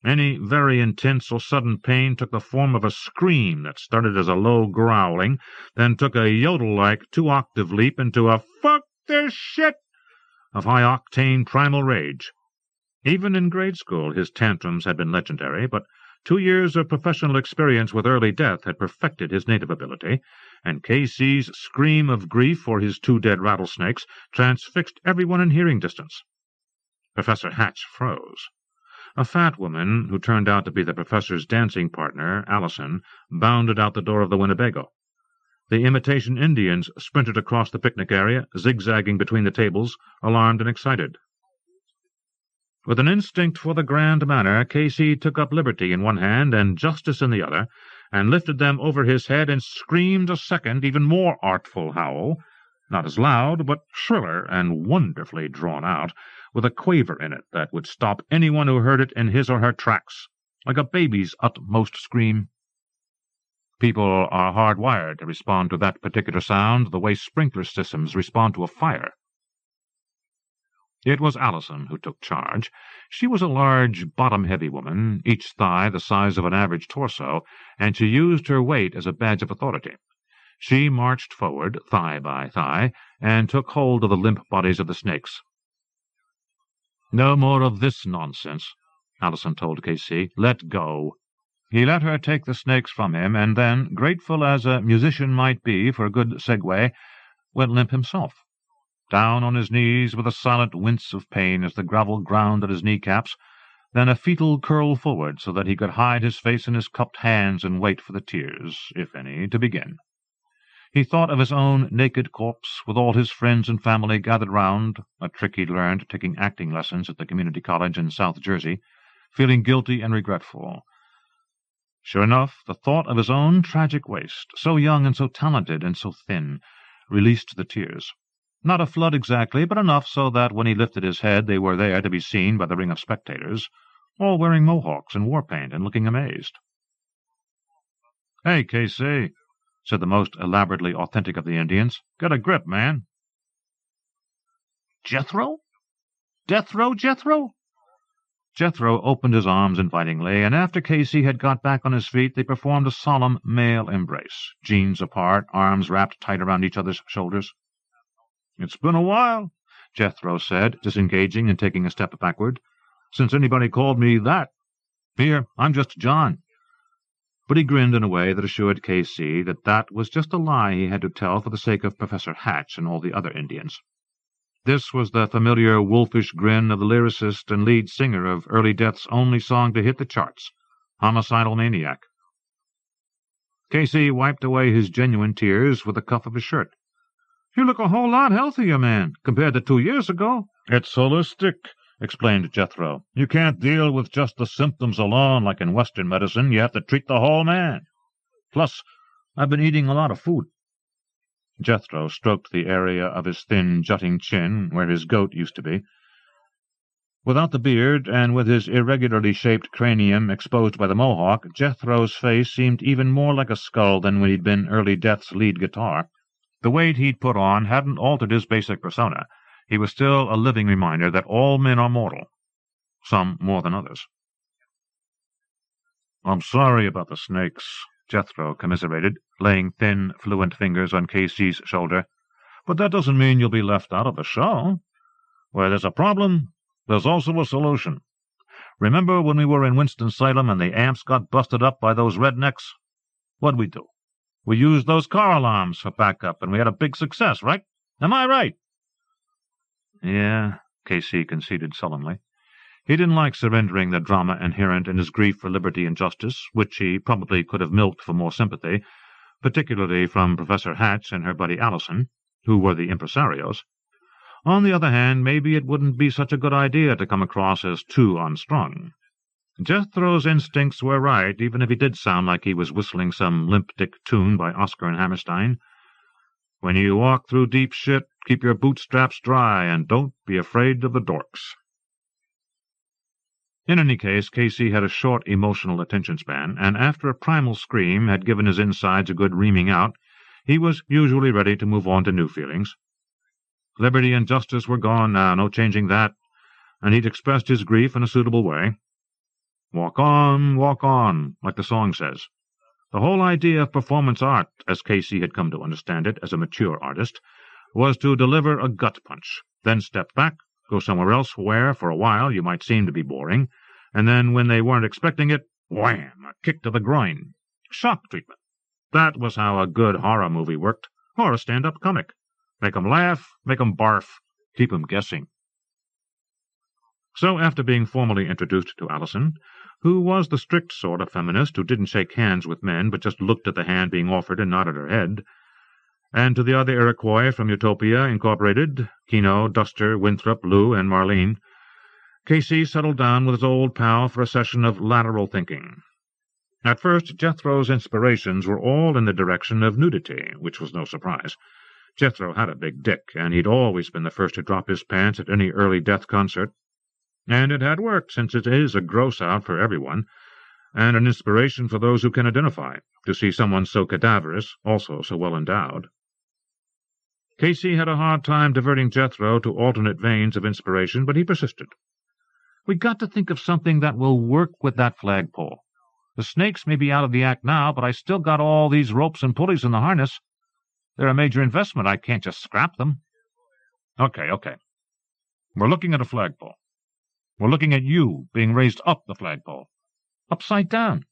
Any very intense or sudden pain took the form of a scream that started as a low growling, then took a yodel-like 2-octave leap into a "fuck this shit" of high-octane primal rage. Even in grade school his tantrums had been legendary, but 2 years of professional experience with early death had perfected his native ability, and Casey's scream of grief for his 2 dead rattlesnakes transfixed everyone in hearing distance. Professor Hatch froze. A fat woman, who turned out to be the professor's dancing partner, Allison, bounded out the door of the Winnebago. The imitation Indians sprinted across the picnic area, zigzagging between the tables, alarmed and excited. With an instinct for the grand manner, Casey took up liberty in one hand and justice in the other, and lifted them over his head and screamed a second, even more artful howl, not as loud, but shriller and wonderfully drawn out, with a quaver in it that would stop anyone who heard it in his or her tracks, like a baby's utmost scream. People are hardwired to respond to that particular sound the way sprinkler systems respond to a fire. It was Allison who took charge. She was a large, bottom-heavy woman, each thigh the size of an average torso, and she used her weight as a badge of authority. She marched forward, thigh by thigh, and took hold of the limp bodies of the snakes. "No more of this nonsense," Allison told Casey. "Let go." He let her take the snakes from him, and then, grateful as a musician might be for a good segue, went limp himself. Down on his knees with a silent wince of pain as the gravel ground at his kneecaps, then a fetal curl forward so that he could hide his face in his cupped hands and wait for the tears, if any, to begin. He thought of his own naked corpse, with all his friends and family gathered round, a trick he'd learned taking acting lessons at the community college in South Jersey, feeling guilty and regretful. Sure enough, the thought of his own tragic waste, so young and so talented and so thin, released the tears. Not a flood exactly, but enough so that when he lifted his head they were there to be seen by the ring of spectators, all wearing mohawks and war paint and looking amazed. "Hey, Casey," said the most elaborately authentic of the Indians. "Get a grip, man." "Jethro? Death Row Jethro?" Jethro opened his arms invitingly, and after Casey had got back on his feet they performed a solemn male embrace, jeans apart, arms wrapped tight around each other's shoulders. "It's been a while," Jethro said, disengaging and taking a step backward, "since anybody called me that. Here, I'm just John." But he grinned in a way that assured Casey that that was just a lie he had to tell for the sake of Professor Hatch and all the other Indians. This was the familiar wolfish grin of the lyricist and lead singer of Early Death's only song to hit the charts, Homicidal Maniac. Casey wiped away his genuine tears with the cuff of his shirt. "You look a whole lot healthier, man, compared to 2 years ago." "It's holistic," explained Jethro. "You can't deal with just the symptoms alone like in Western medicine. You have to treat the whole man. Plus, I've been eating a lot of food." Jethro stroked the area of his thin, jutting chin where his goat used to be. Without the beard, and with his irregularly shaped cranium exposed by the mohawk, Jethro's face seemed even more like a skull than when he'd been Early Death's lead guitar. The weight he'd put on hadn't altered his basic persona. He was still a living reminder that all men are mortal, some more than others. "I'm sorry about the snakes," Jethro commiserated, laying thin, fluent fingers on Casey's shoulder. "But that doesn't mean you'll be left out of the show. Where there's a problem, there's also a solution. Remember when we were in Winston-Salem and the amps got busted up by those rednecks? What'd we do? We used those car alarms for backup, and we had a big success, right? Am I right?" "Yeah," Casey conceded sullenly. He didn't like surrendering the drama inherent in his grief for liberty and justice, which he probably could have milked for more sympathy, particularly from Professor Hatch and her buddy Allison, who were the impresarios. On the other hand, maybe it wouldn't be such a good idea to come across as too unstrung. Jethro's instincts were right, even if he did sound like he was whistling some limp dick tune by Oscar and Hammerstein. When you walk through deep shit, keep your bootstraps dry, and don't be afraid of the dorks. In any case, Casey had a short emotional attention span, and after a primal scream had given his insides a good reaming out, he was usually ready to move on to new feelings. Liberty and justice were gone now, no changing that, and he'd expressed his grief in a suitable way. Walk on, like the song says. The whole idea of performance art, as Casey had come to understand it as a mature artist, was to deliver a gut punch, then step back, go somewhere else where, for a while, you might seem to be boring, and then, when they weren't expecting it, wham, a kick to the groin. Shock treatment. That was how a good horror movie worked, or a stand-up comic. Make 'em laugh, make 'em barf, keep 'em guessing. So, after being formally introduced to Allison, who was the strict sort of feminist who didn't shake hands with men but just looked at the hand being offered and nodded her head, and to the other Iroquois from Utopia Incorporated, Kino, Duster, Winthrop, Lou, and Marlene, Casey settled down with his old pal for a session of lateral thinking. At first, Jethro's inspirations were all in the direction of nudity, which was no surprise. Jethro had a big dick, and he'd always been the first to drop his pants at any early death concert. And it had worked, since it is a gross-out for everyone, and an inspiration for those who can identify, to see someone so cadaverous, also so well endowed. Casey had a hard time diverting Jethro to alternate veins of inspiration, but he persisted. "We got to think of something that will work with that flagpole. The snakes may be out of the act now, but I still got all these ropes and pulleys in the harness. They're a major investment. I can't just scrap them." Okay. We're looking at a flagpole. We're looking at you being raised up the flagpole. Upside down,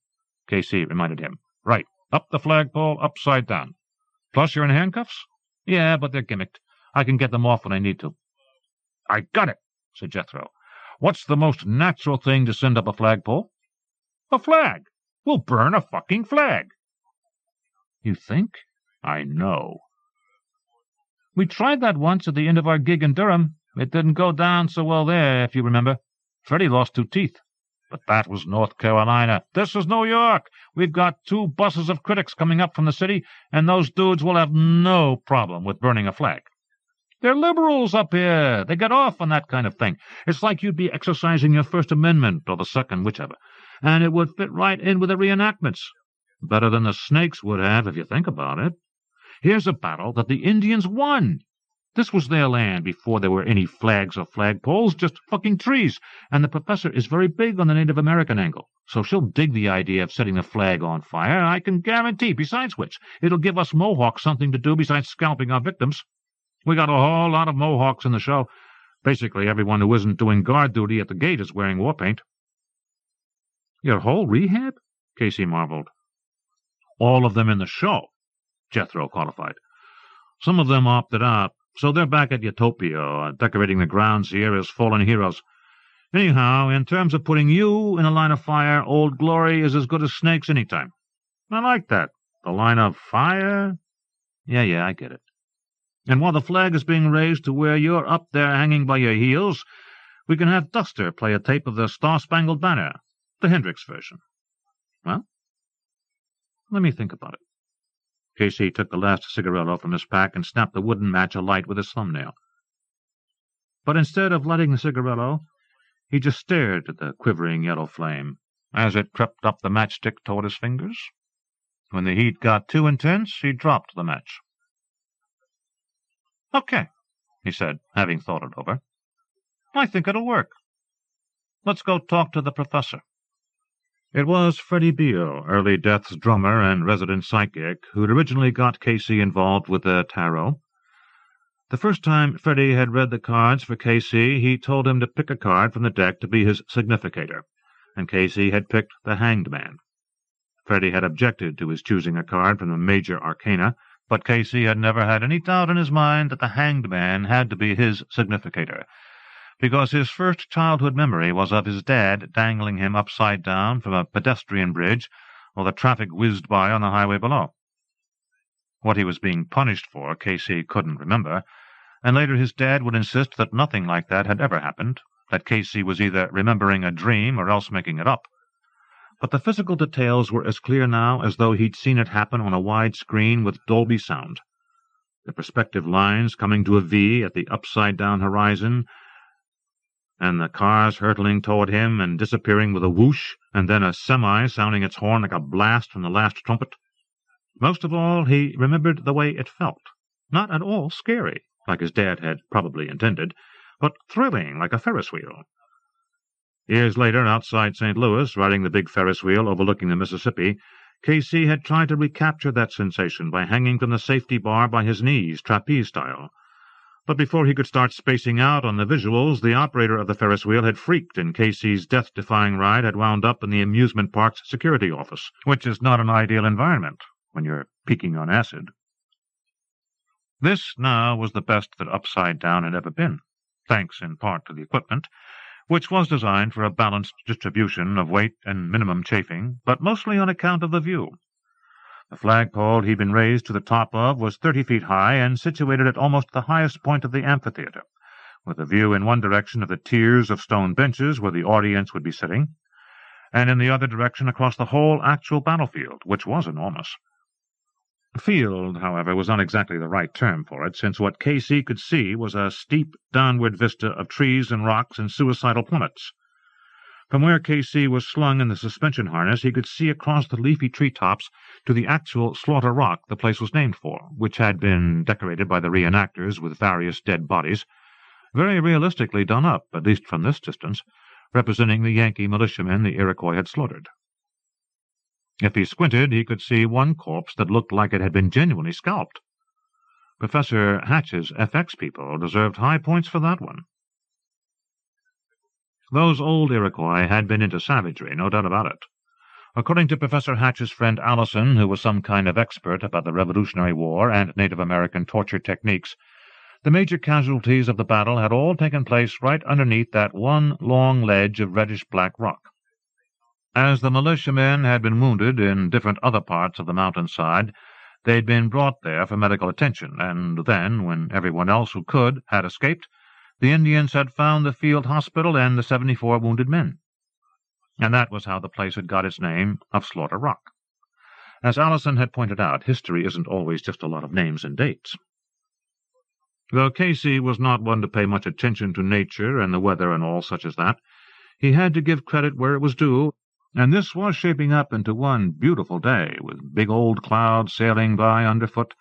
Casey reminded him. Right, up the flagpole, upside down. Plus you're in handcuffs? Yeah, but they're gimmicked. I can get them off when I need to. I got it, said Jethro. What's the most natural thing to send up a flagpole? A flag. We'll burn a fucking flag. You think? I know. We tried that once at the end of our gig in Durham. It didn't go down so well there, if you remember. Freddie lost 2 teeth. But that was North Carolina. This is New York. We've got 2 buses of critics coming up from the city, and those dudes will have no problem with burning a flag. They're liberals up here. They get off on that kind of thing. It's like you'd be exercising your First Amendment, or the Second, whichever, and it would fit right in with the reenactments. Better than the snakes would have, if you think about it. Here's a battle that the Indians won. This was their land before there were any flags or flagpoles, just fucking trees, and the professor is very big on the Native American angle, so she'll dig the idea of setting the flag on fire, I can guarantee, besides which it'll give us Mohawks something to do besides scalping our victims. We got a whole lot of Mohawks in the show. Basically, everyone who isn't doing guard duty at the gate is wearing war paint. Your whole rehab? Casey marveled. All of them in the show, Jethro qualified. Some of them opted out, so they're back at Utopia, decorating the grounds here as fallen heroes. Anyhow, in terms of putting you in a line of fire, Old Glory is as good as snakes any time. I like that. The line of fire? Yeah, I get it. And while the flag is being raised to where you're up there hanging by your heels, we can have Duster play a tape of the Star-Spangled Banner, the Hendrix version. Well, let me think about it. Casey took the last cigarillo from his pack and snapped the wooden match alight with his thumbnail. But instead of lighting the cigarillo, he just stared at the quivering yellow flame as it crept up the matchstick toward his fingers. When the heat got too intense, he dropped the match. Okay, he said, having thought it over. I think it'll work. Let's go talk to the professor. It was Freddie Beale, Early Death's drummer and resident psychic, who'd originally got Casey involved with the tarot. The first time Freddie had read the cards for Casey, he told him to pick a card from the deck to be his significator, and Casey had picked the Hanged Man. Freddie had objected to his choosing a card from the major arcana, but Casey had never had any doubt in his mind that the Hanged Man had to be his significator. because his first childhood memory was of his dad dangling him upside down from a pedestrian bridge while the traffic whizzed by on the highway below. What he was being punished for, Casey couldn't remember, and later his dad would insist that nothing like that had ever happened, that Casey was either remembering a dream or else making it up. But the physical details were as clear now as though he'd seen it happen on a wide screen with Dolby sound. The perspective lines coming to a V at the upside-down horizon, and the cars hurtling toward him and disappearing with a whoosh, and then a semi sounding its horn like a blast from the last trumpet. Most of all, he remembered the way it felt. Not at all scary, like his dad had probably intended, but thrilling like a Ferris wheel. Years later, outside St. Louis, riding the big Ferris wheel overlooking the Mississippi, Casey had tried to recapture that sensation by hanging from the safety bar by his knees, trapeze-style. But before he could start spacing out on the visuals, the operator of the Ferris wheel had freaked, and Casey's death-defying ride had wound up in the amusement park's security office, which is not an ideal environment when you're peaking on acid. This now was the best that Upside Down had ever been, thanks in part to the equipment, which was designed for a balanced distribution of weight and minimum chafing, but mostly on account of the view. The flagpole he'd been raised to the top of was 30 feet high and situated at almost the highest point of the amphitheater, with a view in one direction of the tiers of stone benches where the audience would be sitting, and in the other direction across the whole actual battlefield, which was enormous. Field, however, was not exactly the right term for it, since what Casey could see was a steep downward vista of trees and rocks and suicidal plummets. From where Casey was slung in the suspension harness, he could see across the leafy treetops to the actual Slaughter Rock the place was named for, which had been decorated by the reenactors with various dead bodies, very realistically done up, at least from this distance, representing the Yankee militiamen the Iroquois had slaughtered. If he squinted, he could see one corpse that looked like it had been genuinely scalped. Professor Hatch's FX people deserved high points for that one. Those old Iroquois had been into savagery, no doubt about it. According to Professor Hatch's friend Olsen, who was some kind of expert about the Revolutionary War and Native American torture techniques, the major casualties of the battle had all taken place right underneath that one long ledge of reddish-black rock. As the militiamen had been wounded in different other parts of the mountainside, they'd been brought there for medical attention, and then, when everyone else who could had escaped, the Indians had found the field hospital and the 74 wounded men. And that was how the place had got its name of Slaughter Rock. As Allison had pointed out, history isn't always just a lot of names and dates. Though Casey was not one to pay much attention to nature and the weather and all such as that, he had to give credit where it was due, and this was shaping up into one beautiful day, with big old clouds sailing by underfoot,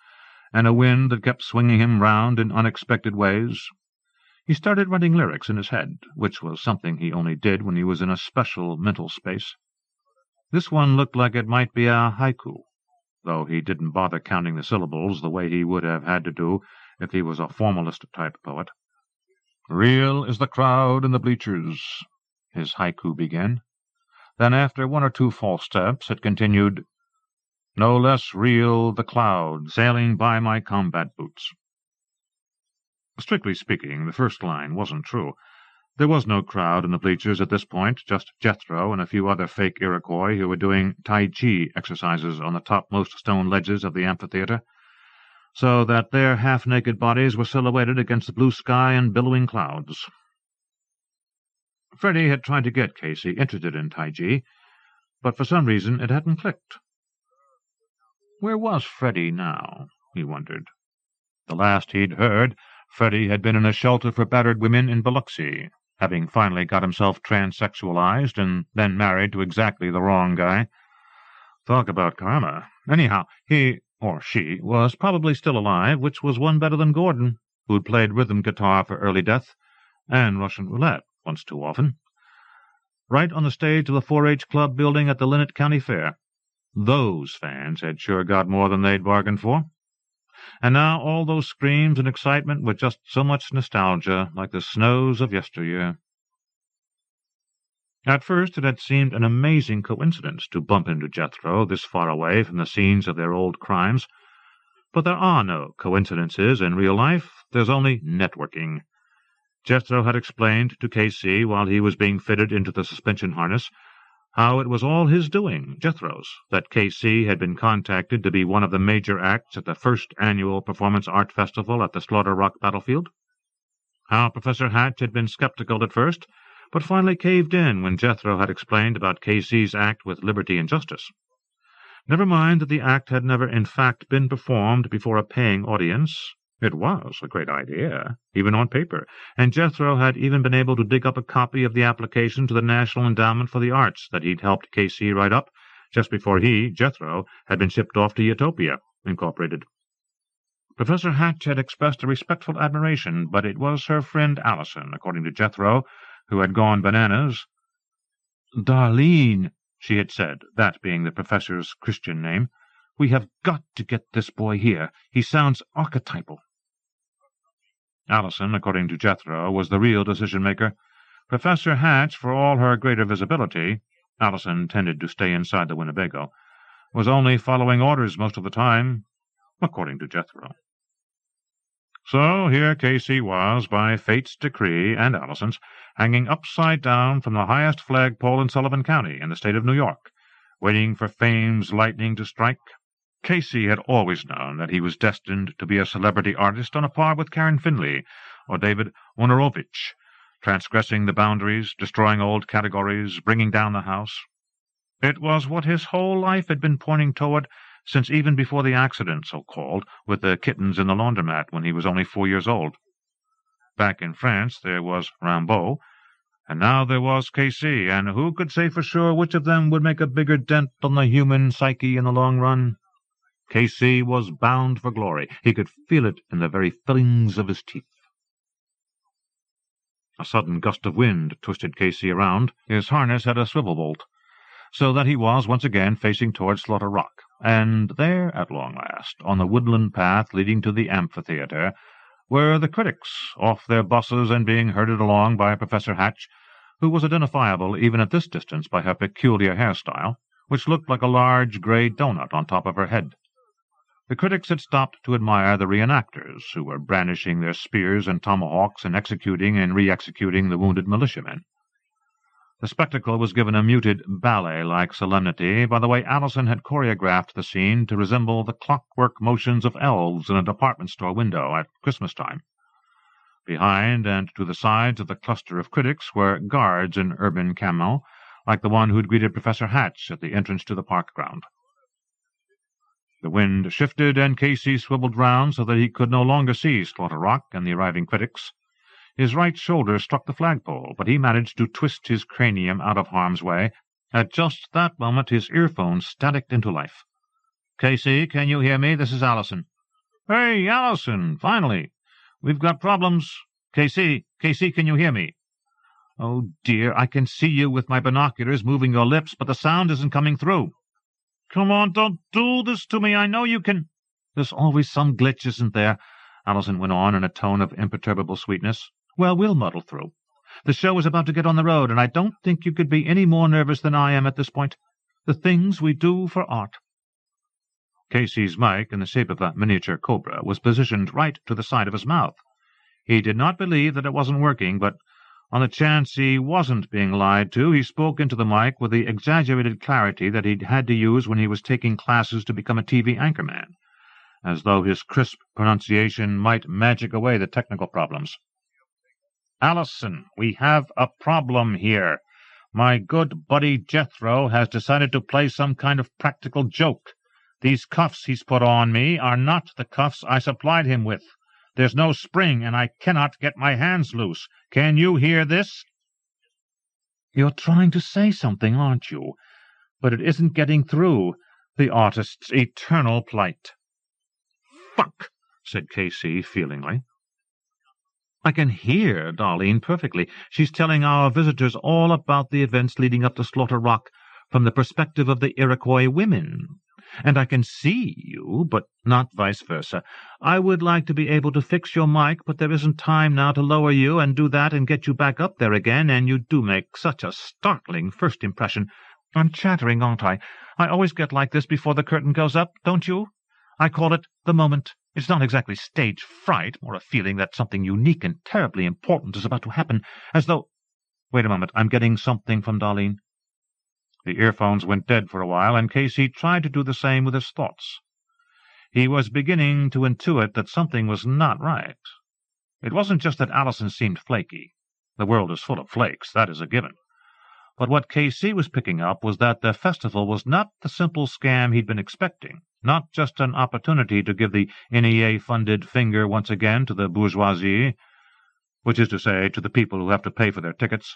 and a wind that kept swinging him round in unexpected ways. He started writing lyrics in his head, which was something he only did when he was in a special mental space. This one looked like it might be a haiku, though he didn't bother counting the syllables the way he would have had to do if he was a formalist-type poet. "Real is the crowd in the bleachers," his haiku began. Then, after one or two false steps, it continued, "No less real the cloud sailing by my combat boots." Strictly speaking, the first line wasn't true. There was no crowd in the bleachers at this point, just Jethro and a few other fake Iroquois who were doing Tai Chi exercises on the topmost stone ledges of the amphitheater, so that their half-naked bodies were silhouetted against the blue sky and billowing clouds. Freddie had tried to get Casey interested in Tai Chi, but for some reason it hadn't clicked. Where was Freddie now, he wondered. The last he'd heard, Freddie had been in a shelter for battered women in Biloxi, having finally got himself transsexualized and then married to exactly the wrong guy. Talk about karma. Anyhow, he, or she, was probably still alive, which was one better than Gordon, who'd played rhythm guitar for early death, and Russian roulette once too often, right on the stage of the 4-H Club building at the Linnett County Fair. Those fans had sure got more than they'd bargained for. And now all those screams and excitement were just so much nostalgia, like the snows of yesteryear. At first it had seemed an amazing coincidence to bump into Jethro this far away from the scenes of their old crimes. But there are no coincidences in real life. There's only networking. Jethro had explained to Casey, while he was being fitted into the suspension harness, how it was all his doing, Jethro's, that Casey had been contacted to be one of the major acts at the first annual Performance Art Festival at the Slaughter Rock battlefield. How Professor Hatch had been skeptical at first, but finally caved in when Jethro had explained about Casey's act with Liberty and Justice. Never mind that the act had never in fact been performed before a paying audience. It was a great idea, even on paper, and Jethro had even been able to dig up a copy of the application to the National Endowment for the Arts that he'd helped Casey write up just before he, Jethro, had been shipped off to Utopia, Incorporated. Professor Hatch had expressed a respectful admiration, but it was her friend Allison, according to Jethro, who had gone bananas. "Darlene," she had said, that being the professor's Christian name, "we have got to get this boy here. He sounds archetypal." Allison, according to Jethro, was the real decision-maker. Professor Hatch, for all her greater visibility, Allison tended to stay inside the Winnebago, was only following orders most of the time, according to Jethro. So here Casey was, by fate's decree and Allison's, hanging upside down from the highest flagpole in Sullivan County in the state of New York, waiting for fame's lightning to strike. Casey had always known that he was destined to be a celebrity artist on a par with Karen Finley or David Wojnarowicz, transgressing the boundaries, destroying old categories, bringing down the house. It was what his whole life had been pointing toward since even before the accident, so-called, with the kittens in the laundromat when he was only 4 years old. Back in France there was Rimbaud, and now there was Casey, and who could say for sure which of them would make a bigger dent on the human psyche in the long run? Casey was bound for glory. He could feel it in the very fillings of his teeth. A sudden gust of wind twisted Casey around. His harness had a swivel bolt, so that he was once again facing toward Slaughter Rock, and there, at long last, on the woodland path leading to the amphitheater, were the critics, off their buses and being herded along by Professor Hatch, who was identifiable even at this distance by her peculiar hairstyle, which looked like a large gray doughnut on top of her head. The critics had stopped to admire the reenactors, who were brandishing their spears and tomahawks and executing and re-executing the wounded militiamen. The spectacle was given a muted ballet-like solemnity by the way Allison had choreographed the scene to resemble the clockwork motions of elves in a department store window at Christmas time. Behind and to the sides of the cluster of critics were guards in urban camo, like the one who'd greeted Professor Hatch at the entrance to the park ground. The wind shifted, and Casey swiveled round so that he could no longer see Slaughter Rock and the arriving critics. His right shoulder struck the flagpole, but he managed to twist his cranium out of harm's way. At just that moment his earphones staticked into life. "Casey, can you hear me? This is Allison." "Hey, Allison! Finally! We've got problems. Casey, can you hear me?" "Oh, dear, I can see you with my binoculars moving your lips, but the sound isn't coming through." "Come on, don't do this to me. I know you can—" "There's always some glitch, isn't there?" Allison went on in a tone of imperturbable sweetness. "Well, we'll muddle through. The show is about to get on the road, and I don't think you could be any more nervous than I am at this point. The things we do for art." Casey's mic, in the shape of a miniature cobra, was positioned right to the side of his mouth. He did not believe that it wasn't working, but on the chance he wasn't being lied to, he spoke into the mic with the exaggerated clarity that he'd had to use when he was taking classes to become a TV anchorman, as though his crisp pronunciation might magic away the technical problems. "Allison, we have a problem here. My good buddy Jethro has decided to play some kind of practical joke. These cuffs he's put on me are not the cuffs I supplied him with. There's no spring, and I cannot get my hands loose. Can you hear this?" "You're trying to say something, aren't you? But it isn't getting through. The artist's eternal plight." "Fuck!" said Casey feelingly. "I can hear Darlene perfectly. She's telling our visitors all about the events leading up to Slaughter Rock from the perspective of the Iroquois women. And I can see you, but not vice versa. I would like to be able to fix your mic, but there isn't time now to lower you and do that and get you back up there again, and you do make such a startling first impression. I'm chattering, aren't I? I always get like this before the curtain goes up, don't you? I call it the moment. It's not exactly stage fright, more a feeling that something unique and terribly important is about to happen, as though— Wait a moment, I'm getting something from Darlene. The earphones went dead for a while, and Casey tried to do the same with his thoughts. He was beginning to intuit that something was not right. It wasn't just that Allison seemed flaky. The world is full of flakes, that is a given. But what Casey was picking up was that the festival was not the simple scam he'd been expecting, not just an opportunity to give the NEA-funded finger once again to the bourgeoisie, which is to say, to the people who have to pay for their tickets.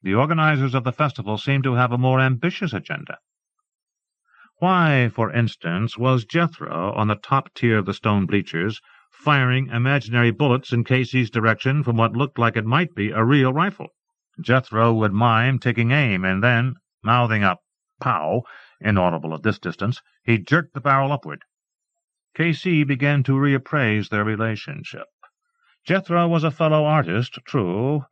The organizers of the festival seemed to have a more ambitious agenda. Why, for instance, was Jethro on the top tier of the stone bleachers firing imaginary bullets in Casey's direction from what looked like it might be a real rifle? Jethro would mime taking aim, and then, mouthing up "pow," inaudible at this distance, he jerked the barrel upward. Casey began to reappraise their relationship. Jethro was a fellow artist, true,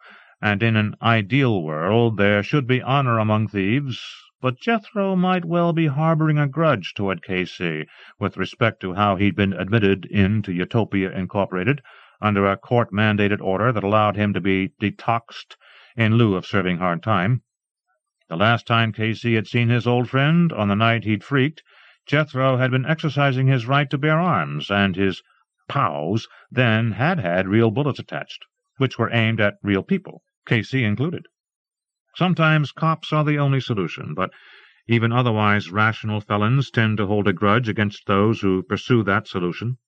and in an ideal world there should be honor among thieves, but Jethro might well be harboring a grudge toward Casey with respect to how he'd been admitted into Utopia Incorporated under a court-mandated order that allowed him to be detoxed in lieu of serving hard time. The last time Casey had seen his old friend, on the night he'd freaked, Jethro had been exercising his right to bear arms, and his "pows" then had real bullets attached, which were aimed at real people, Casey included. Sometimes cops are the only solution, but even otherwise rational felons tend to hold a grudge against those who pursue that solution.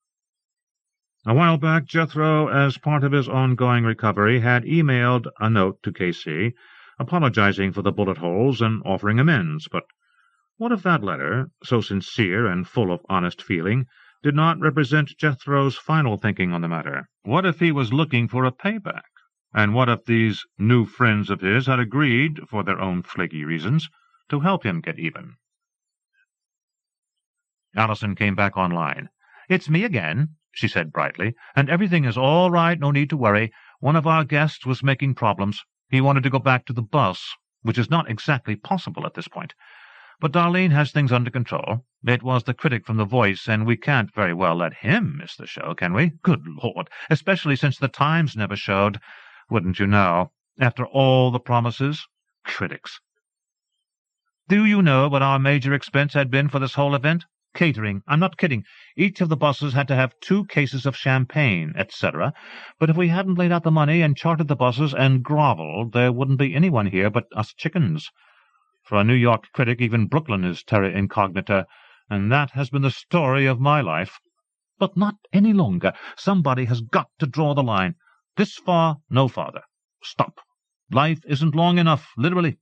A while back, Jethro, as part of his ongoing recovery, had emailed a note to Casey, apologizing for the bullet holes and offering amends, but what if that letter, so sincere and full of honest feeling, did not represent Jethro's final thinking on the matter? What if he was looking for a payback? And what if these new friends of his had agreed, for their own flaky reasons, to help him get even? Allison came back online. "It's me again," she said brightly, "and everything is all right, no need to worry. One of our guests was making problems. He wanted to go back to the bus, which is not exactly possible at this point. But Darlene has things under control. It was the critic from The Voice, and we can't very well let him miss the show, can we? Good Lord, especially since the Times never showed. Wouldn't you know? After all the promises. Critics. Do you know what our major expense had been for this whole event? Catering. I'm not kidding. Each of the buses had to have 2 cases of champagne, etc. But if we hadn't laid out the money and chartered the buses and groveled, there wouldn't be anyone here but us chickens. For a New York critic, even Brooklyn is terra incognita, and that has been the story of my life. But not any longer. Somebody has got to draw the line. This far, no farther. Stop. Life isn't long enough, literally.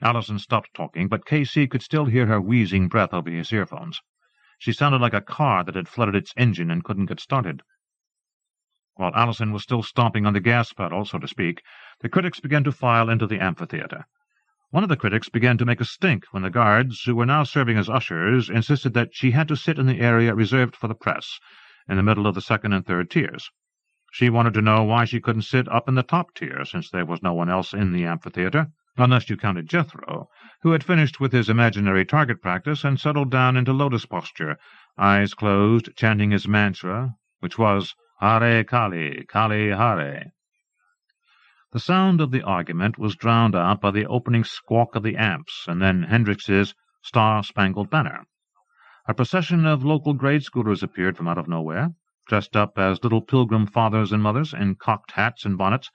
Allison stopped talking, but Casey could still hear her wheezing breath over his earphones. She sounded like a car that had flooded its engine and couldn't get started. While Allison was still stomping on the gas pedal, so to speak, the critics began to file into the amphitheater. One of the critics began to make a stink when the guards, who were now serving as ushers, insisted that she had to sit in the area reserved for the press, in the middle of the second and third tiers. She wanted to know why she couldn't sit up in the top tier, since there was no one else in the amphitheater, unless you counted Jethro, who had finished with his imaginary target practice and settled down into lotus posture, eyes closed, chanting his mantra, which was Hare Kali, Kali Hare. The sound of the argument was drowned out by the opening squawk of the amps, and then Hendrix's Star-Spangled Banner. A procession of local grade schoolers appeared from out of nowhere, dressed up as little pilgrim fathers and mothers in cocked hats and bonnets,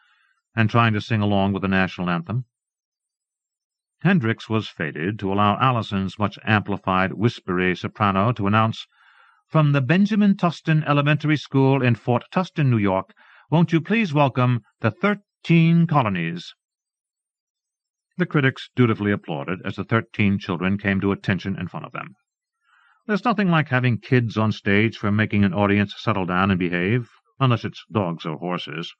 and trying to sing along with the national anthem. Hendrix was fated to allow Allison's much amplified, whispery soprano to announce, "From the Benjamin Tustin Elementary School in Fort Tustin, New York, won't you please welcome the 13 colonies?" The critics dutifully applauded as the 13 children came to attention in front of them. There's nothing like having kids on stage for making an audience settle down and behave, unless it's dogs or horses.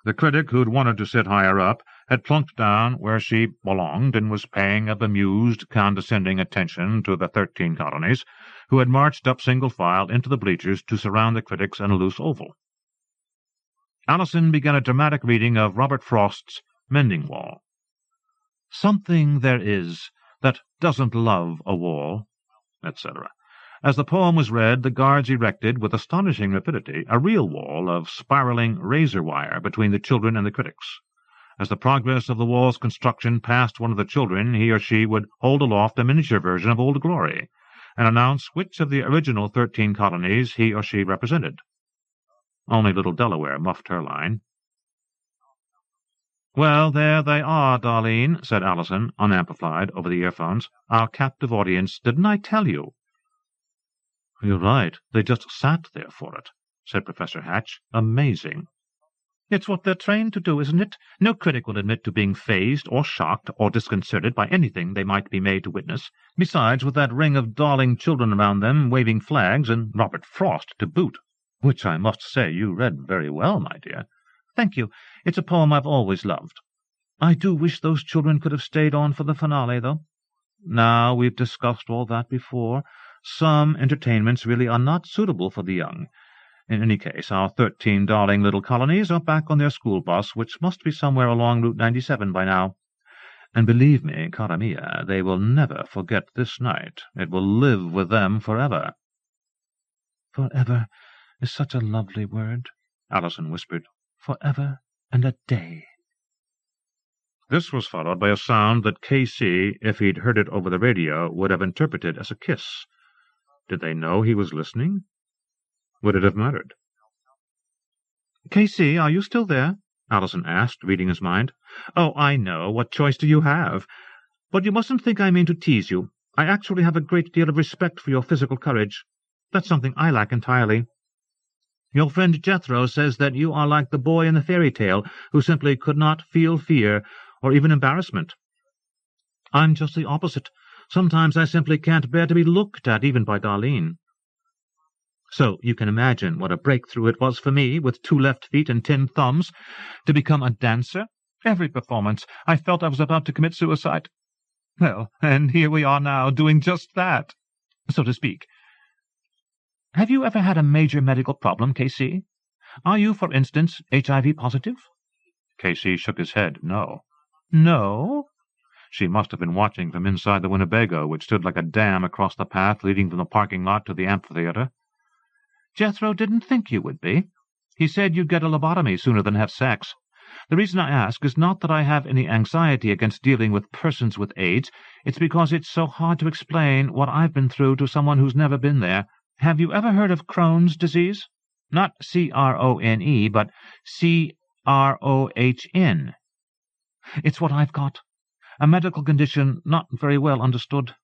The critic who'd wanted to sit higher up had plunked down where she belonged and was paying a bemused, condescending attention to the 13 colonies, who had marched up single file into the bleachers to surround the critics in a loose oval. Allison began a dramatic reading of Robert Frost's Mending Wall. "Something there is that doesn't love a wall," etc., As the poem was read, the guards erected, with astonishing rapidity, a real wall of spiraling razor wire between the children and the critics. As the progress of the wall's construction passed one of the children, he or she would hold aloft a miniature version of Old Glory, and announce which of the original 13 colonies he or she represented. Only little Delaware muffed her line. "Well, there they are, Darlene," said Allison, unamplified over the earphones. "Our captive audience. Didn't I tell you?" "You're right. They just sat there for it," said Professor Hatch. "Amazing." "It's what they're trained to do, isn't it? No critic will admit to being fazed or shocked or disconcerted by anything they might be made to witness. Besides, with that ring of darling children around them, waving flags, and Robert Frost to boot, which I must say you read very well, my dear." "Thank you. It's a poem I've always loved." "I do wish those children could have stayed on for the finale, though." "Now, we've discussed all that before. Some entertainments really are not suitable for the young. In any case, our 13 darling little colonies are back on their school bus, which must be somewhere along Route 97 by now. And believe me, cara mia, they will never forget this night. It will live with them forever." "Forever is such a lovely word," Allison whispered. "Forever and a day." This was followed by a sound that K.C., if he'd heard it over the radio, would have interpreted as a kiss. Did they know he was listening? Would it have mattered? "K.C., are you still there?" Allison asked, reading his mind. "Oh, I know. What choice do you have? But you mustn't think I mean to tease you. I actually have a great deal of respect for your physical courage. That's something I lack entirely. Your friend Jethro says that you are like the boy in the fairy tale who simply could not feel fear or even embarrassment. I'm just the opposite. Sometimes I simply can't bear to be looked at, even by Darlene. So you can imagine what a breakthrough it was for me, with 2 left feet and 10 thumbs, to become a dancer. Every performance I felt I was about to commit suicide. Well, and here we are now, doing just that, so to speak. Have you ever had a major medical problem, K.C.? Are you, for instance, HIV positive?" K.C. shook his head. No. "No?" She must have been watching from inside the Winnebago, which stood like a dam across the path leading from the parking lot to the amphitheater. "Jethro didn't think you would be. He said you'd get a lobotomy sooner than have sex. The reason I ask is not that I have any anxiety against dealing with persons with AIDS. It's because it's so hard to explain what I've been through to someone who's never been there. Have you ever heard of Crohn's disease? Not C-R-O-N-E, but C-R-O-H-N. It's what I've got. A medical condition not very well understood.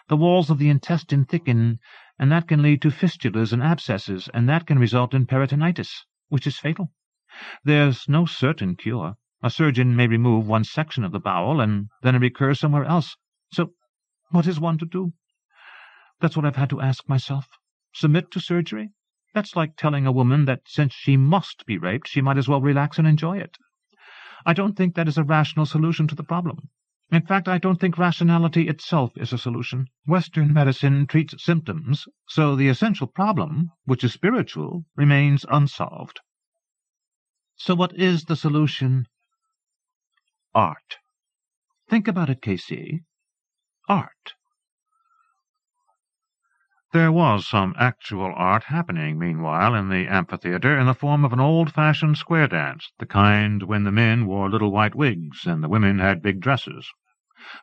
The walls of the intestine thicken, and that can lead to fistulas and abscesses, and that can result in peritonitis, which is fatal. There's no certain cure. A surgeon may remove one section of the bowel, and then it recurs somewhere else. So what is one to do? That's what I've had to ask myself. Submit to surgery? That's like telling a woman that since she must be raped, she might as well relax and enjoy it. I don't think that is a rational solution to the problem. In fact, I don't think rationality itself is a solution. Western medicine treats symptoms, so the essential problem, which is spiritual, remains unsolved. So what is the solution? Art. Think about it, K.C. Art. There was some actual art happening, meanwhile, in the amphitheater, in the form of an old-fashioned square dance, the kind when the men wore little white wigs and the women had big dresses.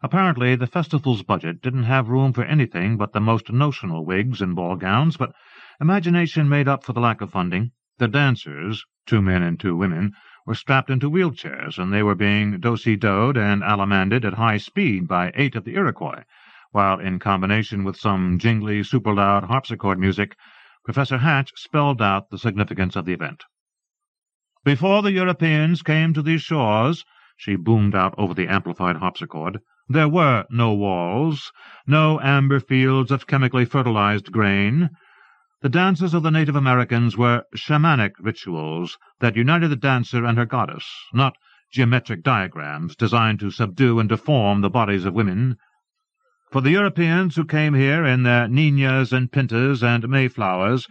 Apparently the festival's budget didn't have room for anything but the most notional wigs and ball gowns, but imagination made up for the lack of funding. The dancers, 2 men and 2 women, were strapped into wheelchairs, and they were being do-si-doed and alamanded at high speed by 8 of the Iroquois, while in combination with some jingly, super-loud harpsichord music, Professor Hatch spelled out the significance of the event. "Before the Europeans came to these shores," she boomed out over the amplified harpsichord, "there were no walls, no amber fields of chemically fertilized grain. The dances of the Native Americans were shamanic rituals that united the dancer and her goddess, not geometric diagrams designed to subdue and deform the bodies of women. For the Europeans who came here in their Ninas and Pintas and Mayflowers,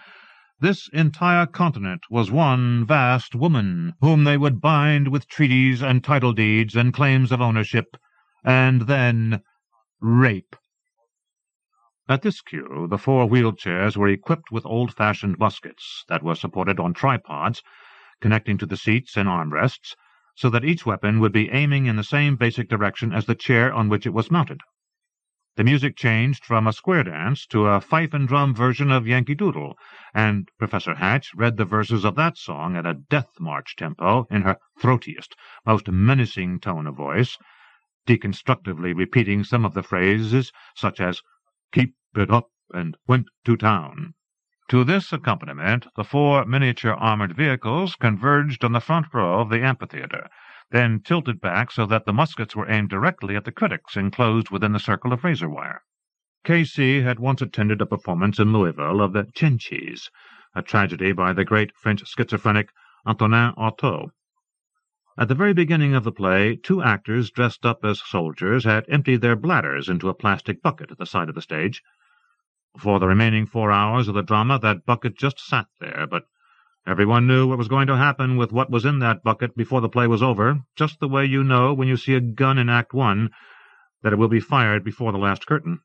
this entire continent was one vast woman, whom they would bind with treaties and title deeds and claims of ownership, and then rape." At this cue, the 4 wheelchairs were equipped with old-fashioned muskets that were supported on tripods, connecting to the seats and armrests, so that each weapon would be aiming in the same basic direction as the chair on which it was mounted. The music changed from a square dance to a fife-and-drum version of Yankee Doodle, and Professor Hatch read the verses of that song at a death-march tempo in her throatiest, most menacing tone of voice, deconstructively repeating some of the phrases such as "keep it up" and "went to town." To this accompaniment, the 4 miniature armored vehicles converged on the front row of the amphitheater, then tilted back so that the muskets were aimed directly at the critics enclosed within the circle of razor wire. K.C. had once attended a performance in Louisville of the Cencis, a tragedy by the great French schizophrenic Antonin Artaud. At the very beginning of the play, 2 actors dressed up as soldiers had emptied their bladders into a plastic bucket at the side of the stage. For the remaining 4 hours of the drama, that bucket just sat there, but everyone knew what was going to happen with what was in that bucket before the play was over, just the way you know when you see a gun in Act 1 that it will be fired before the last curtain.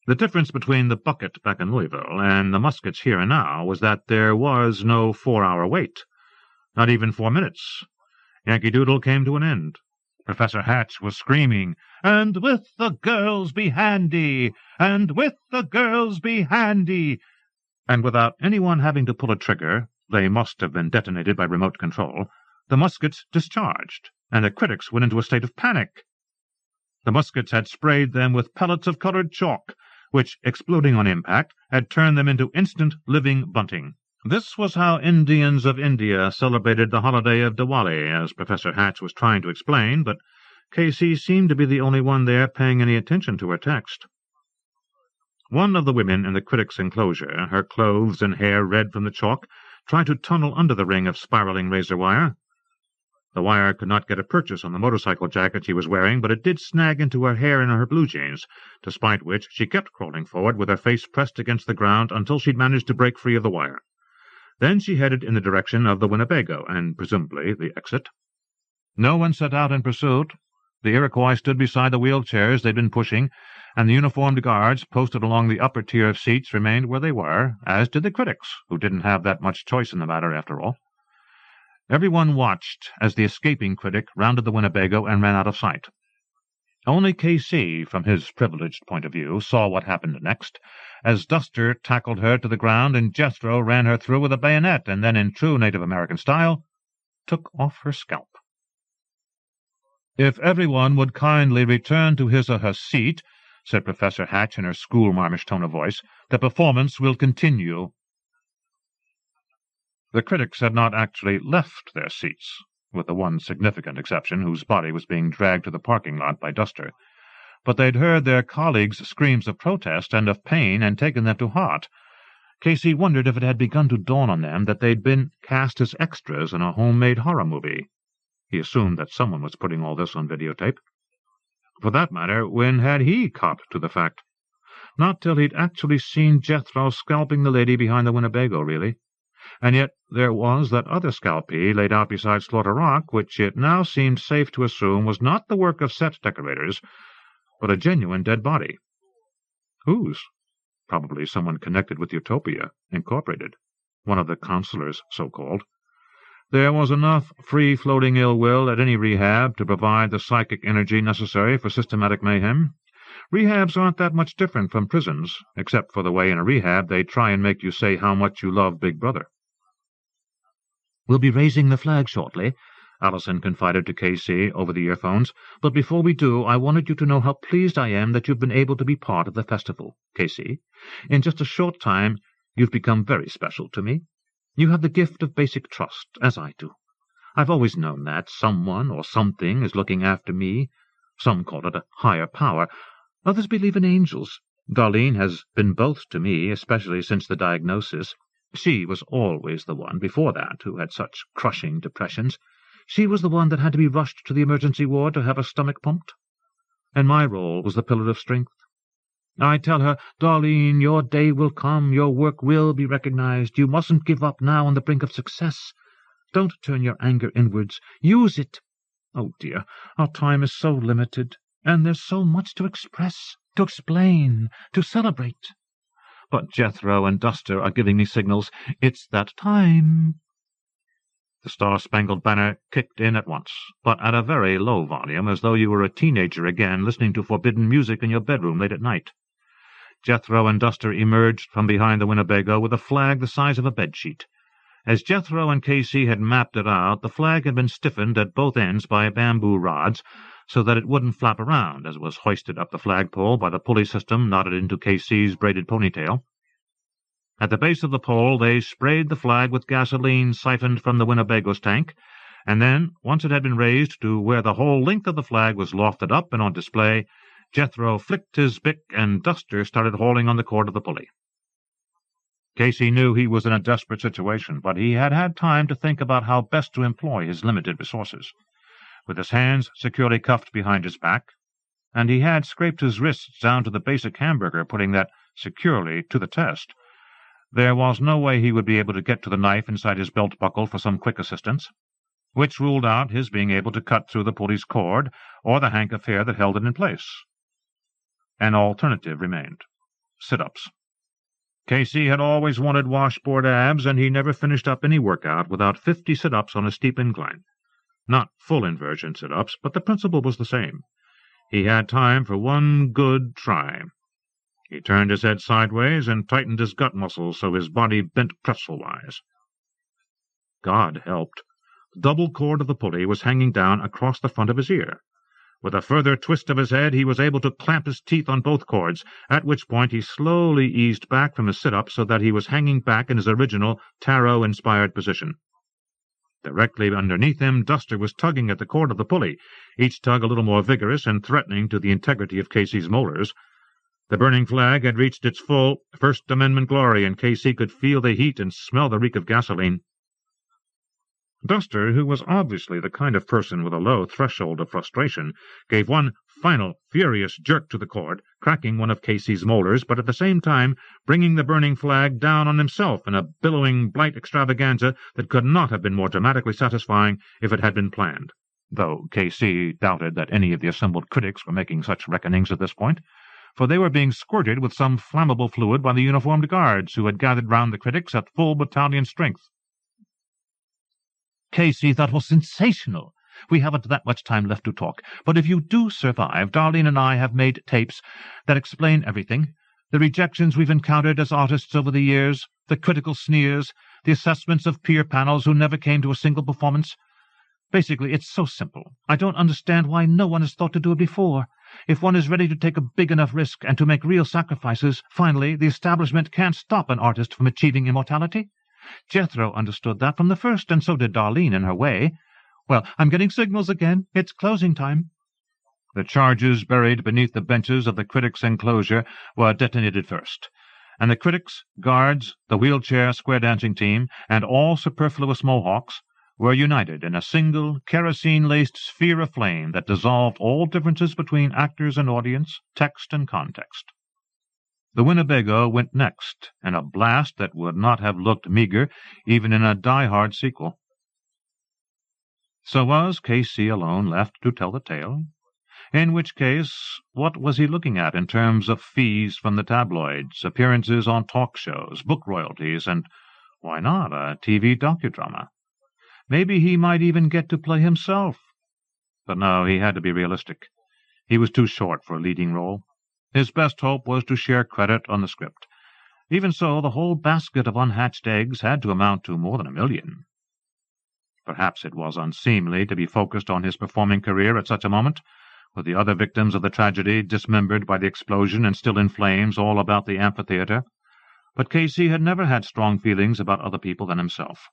The difference between the bucket back in Louisville and the muskets here and now was that there was no 4-hour wait, not even 4 minutes. Yankee Doodle came to an end. Professor Hatch was screaming, "And with the girls be handy! And with the girls be handy!" And without anyone having to pull a trigger, they must have been detonated by remote control, the muskets discharged, and the critics went into a state of panic. The muskets had sprayed them with pellets of colored chalk, which, exploding on impact, had turned them into instant living bunting. This was how Indians of India celebrated the holiday of Diwali, as Professor Hatch was trying to explain, but K.C. seemed to be the only one there paying any attention to her text. One of the women in the critics' enclosure, her clothes and hair red from the chalk, tried to tunnel under the ring of spiraling razor wire. The wire could not get a purchase on the motorcycle jacket she was wearing, but it did snag into her hair and her blue jeans, despite which she kept crawling forward with her face pressed against the ground until she'd managed to break free of the wire. Then she headed in the direction of the Winnebago, and presumably the exit. No one set out in pursuit. The Iroquois stood beside the wheelchairs they'd been pushing, and the uniformed guards posted along the upper tier of seats remained where they were, as did the critics, who didn't have that much choice in the matter after all. Everyone watched as the escaping critic rounded the Winnebago and ran out of sight. Only K.C., from his privileged point of view, saw what happened next, as Duster tackled her to the ground and Jethro ran her through with a bayonet and then, in true Native American style, took off her scalp. "If everyone would kindly return to his or her seat," said Professor Hatch in her schoolmarmish tone of voice, "the performance will continue." The critics had not actually left their seats, with the one significant exception whose body was being dragged to the parking lot by Duster, but they'd heard their colleagues' screams of protest and of pain and taken them to heart. Casey wondered if it had begun to dawn on them that they'd been cast as extras in a homemade horror movie. He assumed that someone was putting all this on videotape. For that matter, when had he copped to the fact? Not till he'd actually seen Jethro scalping the lady behind the Winnebago, really. And yet there was that other scalpee laid out beside Slaughter Rock, which it now seemed safe to assume was not the work of set decorators, but a genuine dead body. Whose? Probably someone connected with Utopia, Incorporated, one of the counselors, so-called. There was enough free-floating ill-will at any rehab to provide the psychic energy necessary for systematic mayhem. Rehabs aren't that much different from prisons, except for the way in a rehab they try and make you say how much you love Big Brother. "We'll be raising the flag shortly," Allison confided to K.C. over the earphones, "but before we do, I wanted you to know how pleased I am that you've been able to be part of the festival, K.C. In just a short time, you've become very special to me. You have the gift of basic trust, as I do. I've always known that someone or something is looking after me. Some call it a higher power. Others believe in angels. Darlene has been both to me, especially since the diagnosis. She was always the one, before that, who had such crushing depressions. She was the one that had to be rushed to the emergency ward to have her stomach pumped. And my role was the pillar of strength. I tell her, Darlene, your day will come, your work will be recognized. You mustn't give up now on the brink of success. Don't turn your anger inwards. Use it. Oh, dear, our time is so limited, and there's so much to express. to explain, to celebrate. But Jethro and Duster are giving me signals. It's that time. The Star-Spangled Banner kicked in at once, but at a very low volume, as though you were a teenager again listening to forbidden music in your bedroom late at night. Jethro and Duster emerged from behind the Winnebago with a flag the size of a bedsheet. As Jethro and Casey had mapped it out, the flag had been stiffened at both ends by bamboo rods so that it wouldn't flap around as it was hoisted up the flagpole by the pulley system knotted into Casey's braided ponytail. At the base of the pole they sprayed the flag with gasoline siphoned from the Winnebago's tank, and then, once it had been raised to where the whole length of the flag was lofted up and on display, Jethro flicked his bick and Duster started hauling on the cord of the pulley. Casey knew he was in a desperate situation, but he had had time to think about how best to employ his limited resources. With his hands securely cuffed behind his back, and he had scraped his wrists down to the basic hamburger, putting that securely to the test, there was no way he would be able to get to the knife inside his belt buckle for some quick assistance, which ruled out his being able to cut through the pulley's cord or the hank of hair that held it in place. An alternative remained: sit-ups. Casey had always wanted washboard abs, and he never finished up any workout without 50 sit-ups on a steep incline. Not full inversion sit-ups, but the principle was the same. He had time for one good try. He turned his head sideways and tightened his gut muscles so his body bent pretzel-wise. God helped. The double cord of the pulley was hanging down across the front of his ear. With a further twist of his head, he was able to clamp his teeth on both cords, at which point he slowly eased back from his sit-up so that he was hanging back in his original tarot-inspired position. Directly underneath him, Duster was tugging at the cord of the pulley, each tug a little more vigorous and threatening to the integrity of Casey's molars. The burning flag had reached its full First Amendment glory, and Casey could feel the heat and smell the reek of gasoline. Duster, who was obviously the kind of person with a low threshold of frustration, gave one final, furious jerk to the cord, cracking one of Casey's molars, but at the same time bringing the burning flag down on himself in a billowing blight extravaganza that could not have been more dramatically satisfying if it had been planned, though Casey doubted that any of the assembled critics were making such reckonings at this point, for they were being squirted with some flammable fluid by the uniformed guards who had gathered round the critics at full battalion strength. Casey, that was sensational. We haven't that much time left to talk, but if you do survive, Darlene and I have made tapes that explain everything. The rejections we've encountered as artists over the years, the critical sneers, the assessments of peer panels who never came to a single performance. Basically, it's so simple. I don't understand why no one has thought to do it before. If one is ready to take a big enough risk and to make real sacrifices, finally, the establishment can't stop an artist from achieving immortality. Jethro understood that from the first, and so did Darlene in her way. Well, I'm getting signals again. It's closing time. The charges buried beneath the benches of the critics' enclosure were detonated first, and the critics, guards, the wheelchair square-dancing team, and all superfluous Mohawks were united in a single kerosene-laced sphere of flame that dissolved all differences between actors and audience, text and context. The Winnebago went next, in a blast that would not have looked meager even in a die-hard sequel. So was Casey alone left to tell the tale? In which case, what was he looking at in terms of fees from the tabloids, appearances on talk shows, book royalties, and, why not, a TV docudrama? Maybe he might even get to play himself. But no, he had to be realistic. He was too short for a leading role. His best hope was to share credit on the script. Even so, the whole basket of unhatched eggs had to amount to more than $1 million. Perhaps it was unseemly to be focused on his performing career at such a moment, with the other victims of the tragedy dismembered by the explosion and still in flames all about the amphitheater, but Casey had never had strong feelings about other people than himself.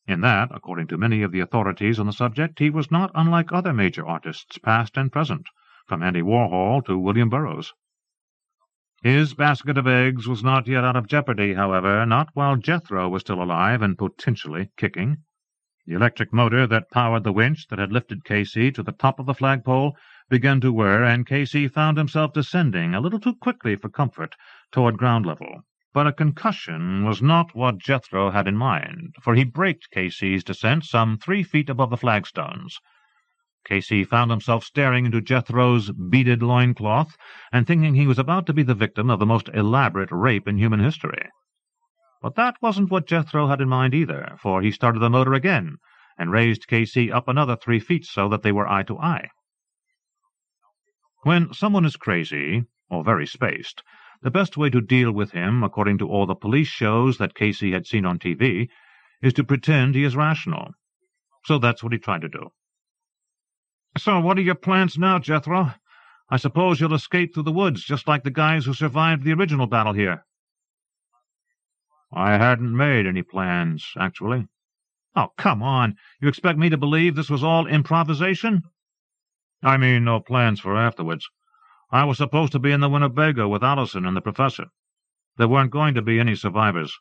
In that, according to many of the authorities on the subject, he was not unlike other major artists, past and present, from Andy Warhol to William Burroughs. His basket of eggs was not yet out of jeopardy, however, not while Jethro was still alive and potentially kicking. The electric motor that powered the winch that had lifted Casey to the top of the flagpole began to whir, and Casey found himself descending a little too quickly for comfort toward ground level. But a concussion was not what Jethro had in mind, for he braked Casey's descent some 3 feet above the flagstones. Casey found himself staring into Jethro's beaded loincloth and thinking he was about to be the victim of the most elaborate rape in human history. But that wasn't what Jethro had in mind either, for he started the motor again and raised Casey up another 3 feet so that they were eye to eye. When someone is crazy, or very spaced, the best way to deal with him, according to all the police shows that Casey had seen on TV, is to pretend he is rational. So that's what he tried to do. "So what are your plans now, Jethro? I suppose you'll escape through the woods, just like the guys who survived the original battle here." "I hadn't made any plans, actually." "Oh, come on. You expect me to believe this was all improvisation?" "I mean no plans for afterwards. I was supposed to be in the Winnebago with Olsen and the professor. There weren't going to be any survivors.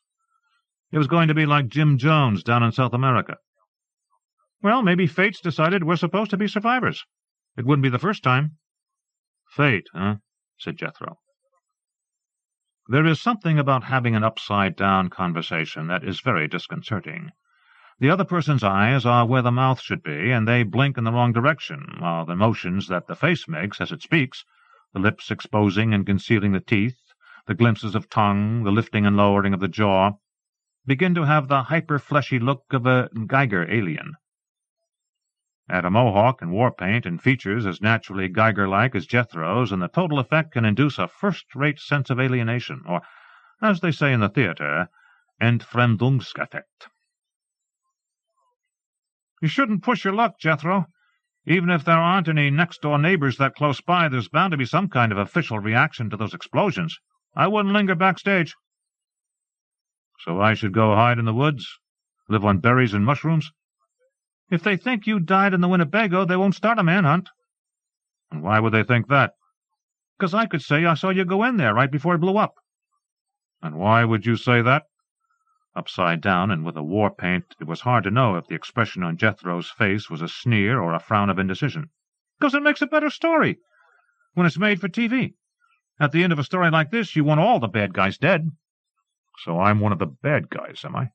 It was going to be like Jim Jones down in South America." "Well, maybe Fate's decided we're supposed to be survivors. It wouldn't be the first time." "Fate, huh?" said Jethro. There is something about having an upside-down conversation that is very disconcerting. The other person's eyes are where the mouth should be, and they blink in the wrong direction, while the motions that the face makes as it speaks, the lips exposing and concealing the teeth, the glimpses of tongue, the lifting and lowering of the jaw, begin to have the hyper-fleshy look of a Geiger alien. Add a mohawk and war paint and features as naturally Geiger-like as Jethro's, and the total effect can induce a first-rate sense of alienation, or, as they say in the theatre, Entfremdungseffekt. "You shouldn't push your luck, Jethro. Even if there aren't any next-door neighbors that close by, there's bound to be some kind of official reaction to those explosions. I wouldn't linger backstage." "So I should go hide in the woods? Live on berries and mushrooms?" "If they think you died in the Winnebago, they won't start a manhunt." "And why would they think that?" "'Cause I could say I saw you go in there right before it blew up." "And why would you say that?" Upside down and with a war paint, it was hard to know if the expression on Jethro's face was a sneer or a frown of indecision. "'Cause it makes a better story when it's made for TV. At the end of a story like this, you want all the bad guys dead." "So I'm one of the bad guys, am I?"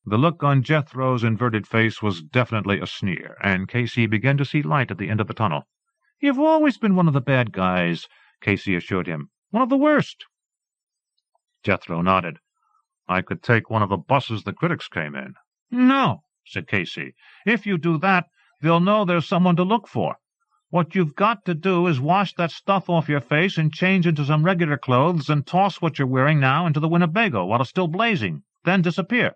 The look on Jethro's inverted face was definitely a sneer, and Casey began to see light at the end of the tunnel. "You've always been one of the bad guys," Casey assured him. "One of the worst." Jethro nodded. "I could take one of the buses the critics came in." "No," said Casey. "If you do that, they'll know there's someone to look for. What you've got to do is wash that stuff off your face and change into some regular clothes and toss what you're wearing now into the Winnebago while it's still blazing, then disappear."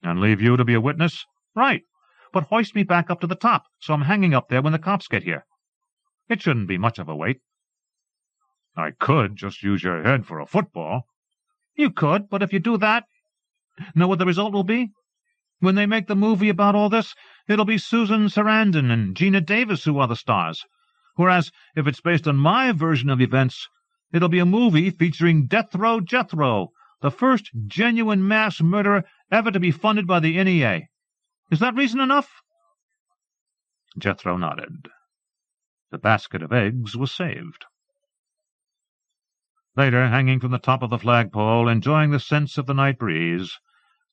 "And leave you to be a witness?" "Right. But hoist me back up to the top, so I'm hanging up there when the cops get here. It shouldn't be much of a weight." "I could just use your head for a football." "You could, but if you do that, know what the result will be? When they make the movie about all this, it'll be Susan Sarandon and Gina Davis who are the stars. Whereas, if it's based on my version of events, it'll be a movie featuring Death Row Jethro, the first genuine mass murderer ever to be funded by the NEA. Is that reason enough?" Jethro nodded. The basket of eggs was saved. Later, hanging from the top of the flagpole, enjoying the scents of the night breeze,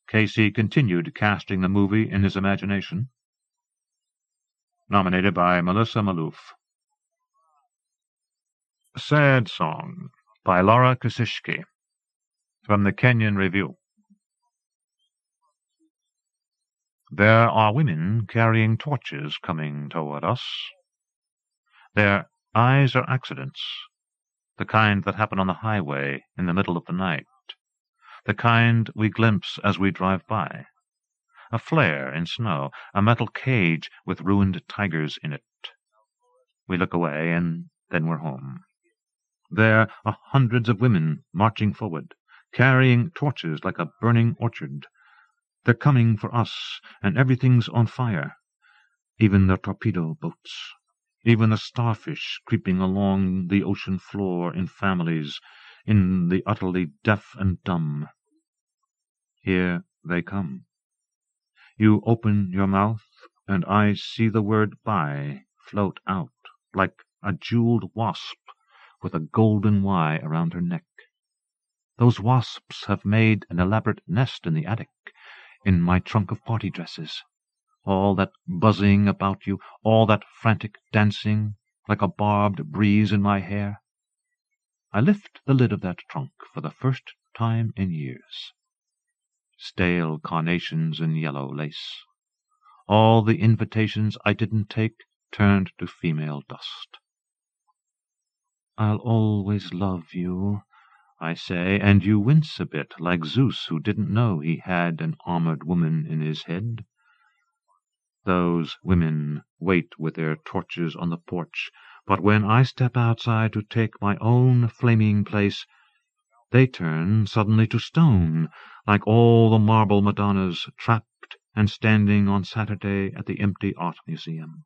Casey continued casting the movie in his imagination. Nominated by Melissa Malouf. Sad Song by Laura Kosishki. From the Kenyan Review. There are women carrying torches coming toward us. Their eyes are accidents, the kind that happen on the highway in the middle of the night, the kind we glimpse as we drive by. A flare in snow, a metal cage with ruined tigers in it. We look away, and then we're home. There are hundreds of women marching forward, carrying torches like a burning orchard. They're coming for us, and everything's on fire. Even the torpedo boats. Even the starfish creeping along the ocean floor in families, in the utterly deaf and dumb. Here they come. You open your mouth, and I see the word "bye" float out, like a jeweled wasp with a golden Y around her neck. Those wasps have made an elaborate nest in the attic, in my trunk of party dresses. all that buzzing about you, all that frantic dancing, like a barbed breeze in my hair. I lift the lid of that trunk for the first time in years. Stale carnations and yellow lace. All the invitations I didn't take turned to female dust. I'll always love you, I say, and you wince a bit, like Zeus, who didn't know he had an armored woman in his head. Those women wait with their torches on the porch, but when I step outside to take my own flaming place, they turn suddenly to stone, like all the marble Madonnas trapped and standing on Saturday at the empty art museum.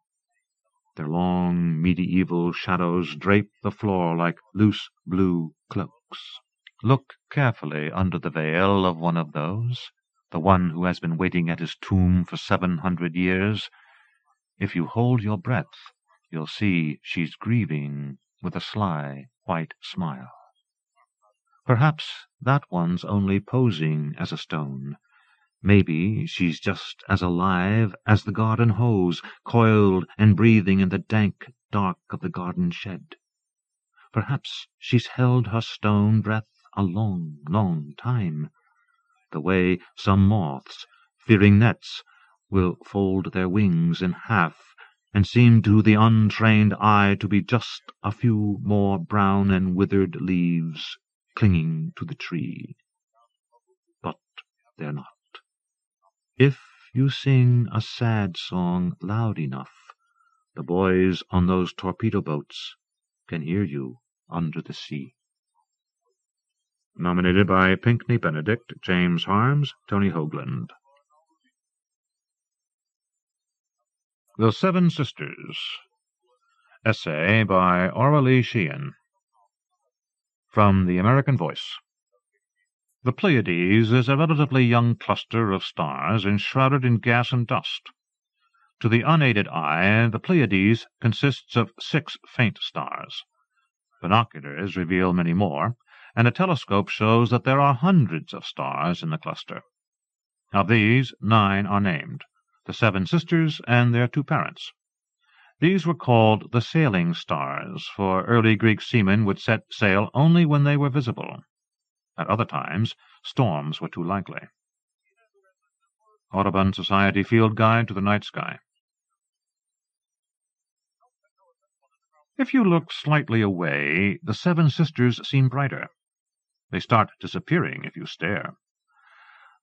Their long medieval shadows drape the floor like loose blue cloaks. Look carefully under the veil of one of those, the one who has been waiting at his tomb for 700 years. If you hold your breath, you'll see she's grieving with a sly white smile. Perhaps that one's only posing as a stone. Maybe she's just as alive as the garden hose, coiled and breathing in the dank dark of the garden shed. Perhaps she's held her stone breath a long, long time, the way some moths, fearing nets, will fold their wings in half and seem to the untrained eye to be just a few more brown and withered leaves clinging to the tree. But they're not. If you sing a sad song loud enough, the boys on those torpedo boats can hear you under the sea. Nominated by Pinkney Benedict, James Harms, Tony Hoagland. The Seven Sisters. Essay by Aurelie Sheehan. From the American Voice. The Pleiades is a relatively young cluster of stars enshrouded in gas and dust. To the unaided eye, the Pleiades consists of 6 faint stars. Binoculars reveal many more, and a telescope shows that there are hundreds of stars in the cluster. Of these, 9 are named, the 7 sisters and their 2 parents. These were called the sailing stars, for early Greek seamen would set sail only when they were visible. At other times, storms were too likely. Audubon Society Field Guide to the Night Sky. If you look slightly away, the 7 sisters seem brighter. They start disappearing if you stare.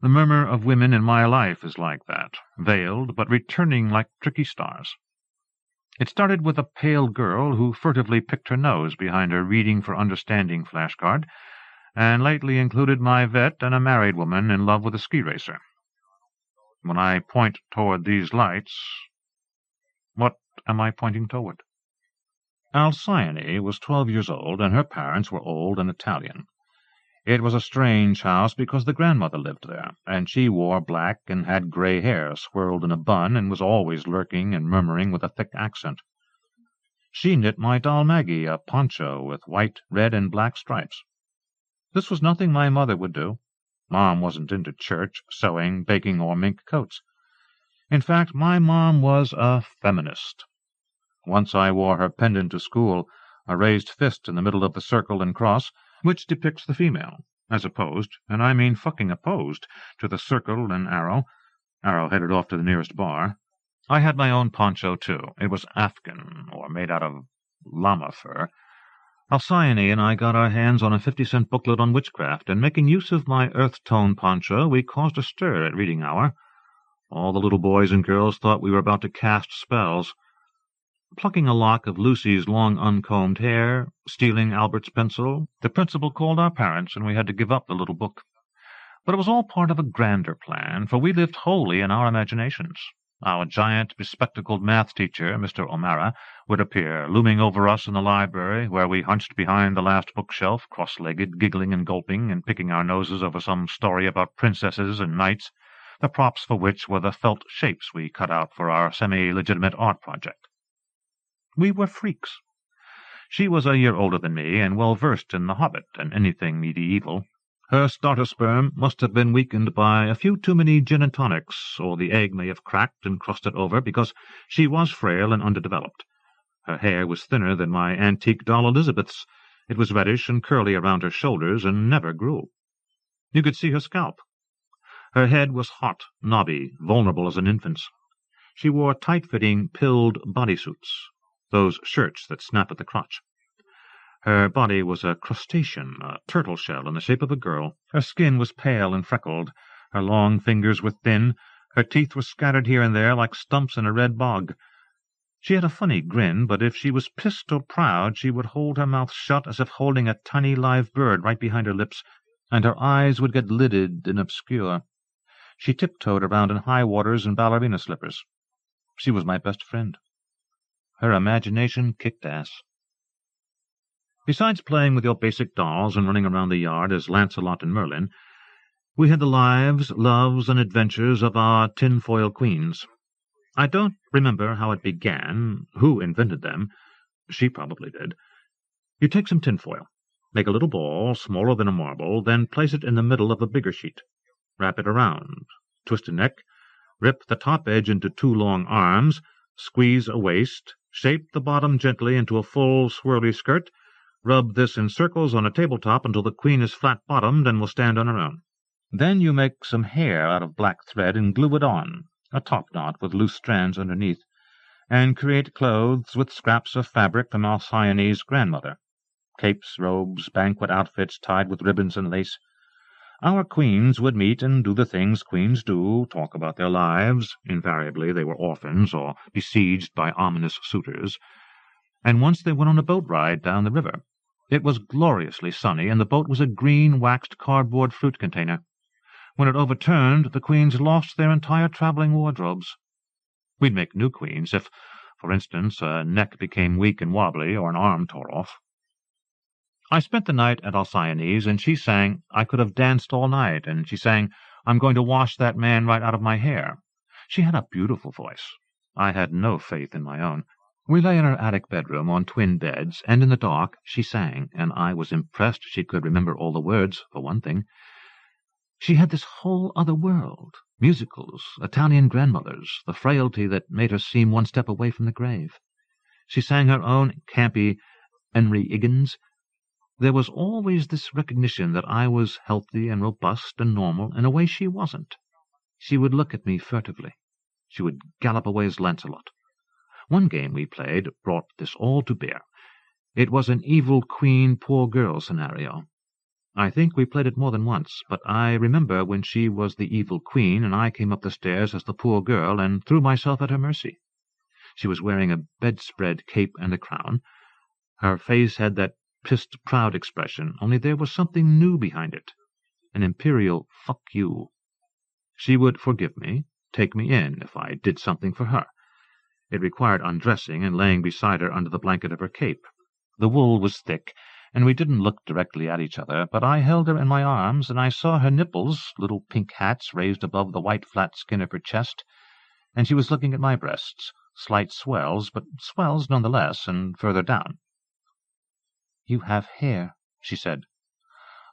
The murmur of women in my life is like that, veiled but returning like tricky stars. It started with a pale girl who furtively picked her nose behind her Reading for Understanding flashcard, and lately included my vet and a married woman in love with a ski racer. When I point toward these lights, what am I pointing toward? Alcyone was 12 years old, and her parents were old and Italian. It was a strange house because the grandmother lived there, and she wore black and had gray hair swirled in a bun and was always lurking and murmuring with a thick accent. She knit my doll Maggie a poncho with white, red, and black stripes. This was nothing my mother would do. Mom wasn't into church, sewing, baking, or mink coats. In fact, my mom was a feminist. Once I wore her pendant to school, a raised fist in the middle of the circle and cross, which depicts the female, as opposed, and I mean fucking opposed, to the circle and arrow headed off to the nearest bar. I had my own poncho, too. It was Afghan, or made out of llama fur. Alcyone and I got our hands on a 50-cent booklet on witchcraft, and making use of my earth-tone poncho, we caused a stir at reading hour. All the little boys and girls thought we were about to cast spells. Plucking a lock of Lucy's long uncombed hair, stealing Albert's pencil, the principal called our parents, and we had to give up the little book. But it was all part of a grander plan, for we lived wholly in our imaginations. Our giant, bespectacled math teacher, Mr. O'Mara, would appear, looming over us in the library, where we hunched behind the last bookshelf, cross-legged, giggling and gulping, and picking our noses over some story about princesses and knights, the props for which were the felt shapes we cut out for our semi-legitimate art project. We were freaks. She was a year older than me, and well-versed in The Hobbit and anything medieval. Her starter sperm must have been weakened by a few too many gin and tonics, or the egg may have cracked and crusted over, because she was frail and underdeveloped. Her hair was thinner than my antique doll Elizabeth's. It was reddish and curly around her shoulders and never grew. You could see her scalp. Her head was hot, knobby, vulnerable as an infant's. She wore tight-fitting, pilled bodysuits, those shirts that snap at the crotch. Her body was a crustacean, a turtle shell in the shape of a girl. Her skin was pale and freckled. Her long fingers were thin. Her teeth were scattered here and there like stumps in a red bog. She had a funny grin, but if she was pissed or proud, she would hold her mouth shut as if holding a tiny live bird right behind her lips, and her eyes would get lidded and obscure. She tiptoed around in high waters and ballerina slippers. She was my best friend. Her imagination kicked ass. Besides playing with your basic dolls and running around the yard as Lancelot and Merlin, we had the lives, loves, and adventures of our tinfoil queens. I don't remember how it began, who invented them. She probably did. You take some tinfoil, make a little ball smaller than a marble, then place it in the middle of a bigger sheet. Wrap it around, twist a neck, rip the top edge into 2 long arms, squeeze a waist, shape the bottom gently into a full swirly skirt, rub this in circles on a tabletop until the queen is flat-bottomed and will stand on her own. Then you make some hair out of black thread and glue it on, a top knot with loose strands underneath, and create clothes with scraps of fabric from Alcyone's grandmother, capes, robes, banquet outfits tied with ribbons and lace. Our queens would meet and do the things queens do, talk about their lives. Invariably they were orphans or besieged by ominous suitors. And once they went on a boat ride down the river. It was gloriously sunny, and the boat was a green waxed cardboard fruit container. When it overturned, the queens lost their entire traveling wardrobes. We'd make new queens if, for instance, a neck became weak and wobbly or an arm tore off. I spent the night at Alcyone's, and she sang I Could Have Danced All Night, and she sang I'm Going to Wash That Man Right Out of My Hair. She had a beautiful voice. I had no faith in my own. We lay in her attic bedroom on twin beds, and in the dark she sang, and I was impressed she could remember all the words, for one thing. She had this whole other world, musicals, Italian grandmothers, the frailty that made her seem one step away from the grave. She sang her own campy Henry Higgins. There was always this recognition that I was healthy and robust and normal in a way she wasn't. She would look at me furtively. She would gallop away as Lancelot. One game we played brought this all to bear. It was an evil queen, poor girl scenario. I think we played it more than once, but I remember when she was the evil queen and I came up the stairs as the poor girl and threw myself at her mercy. She was wearing a bedspread cape and a crown. Her face had that pissed proud expression, only there was something new behind it, an imperial fuck you. She would forgive me, take me in if I did something for her. It required undressing and laying beside her under the blanket of her cape. The wool was thick, and we didn't look directly at each other, but I held her in my arms, and I saw her nipples, little pink hats raised above the white flat skin of her chest, and she was looking at my breasts, slight swells, but swells nonetheless, and further down. "You have hair," she said.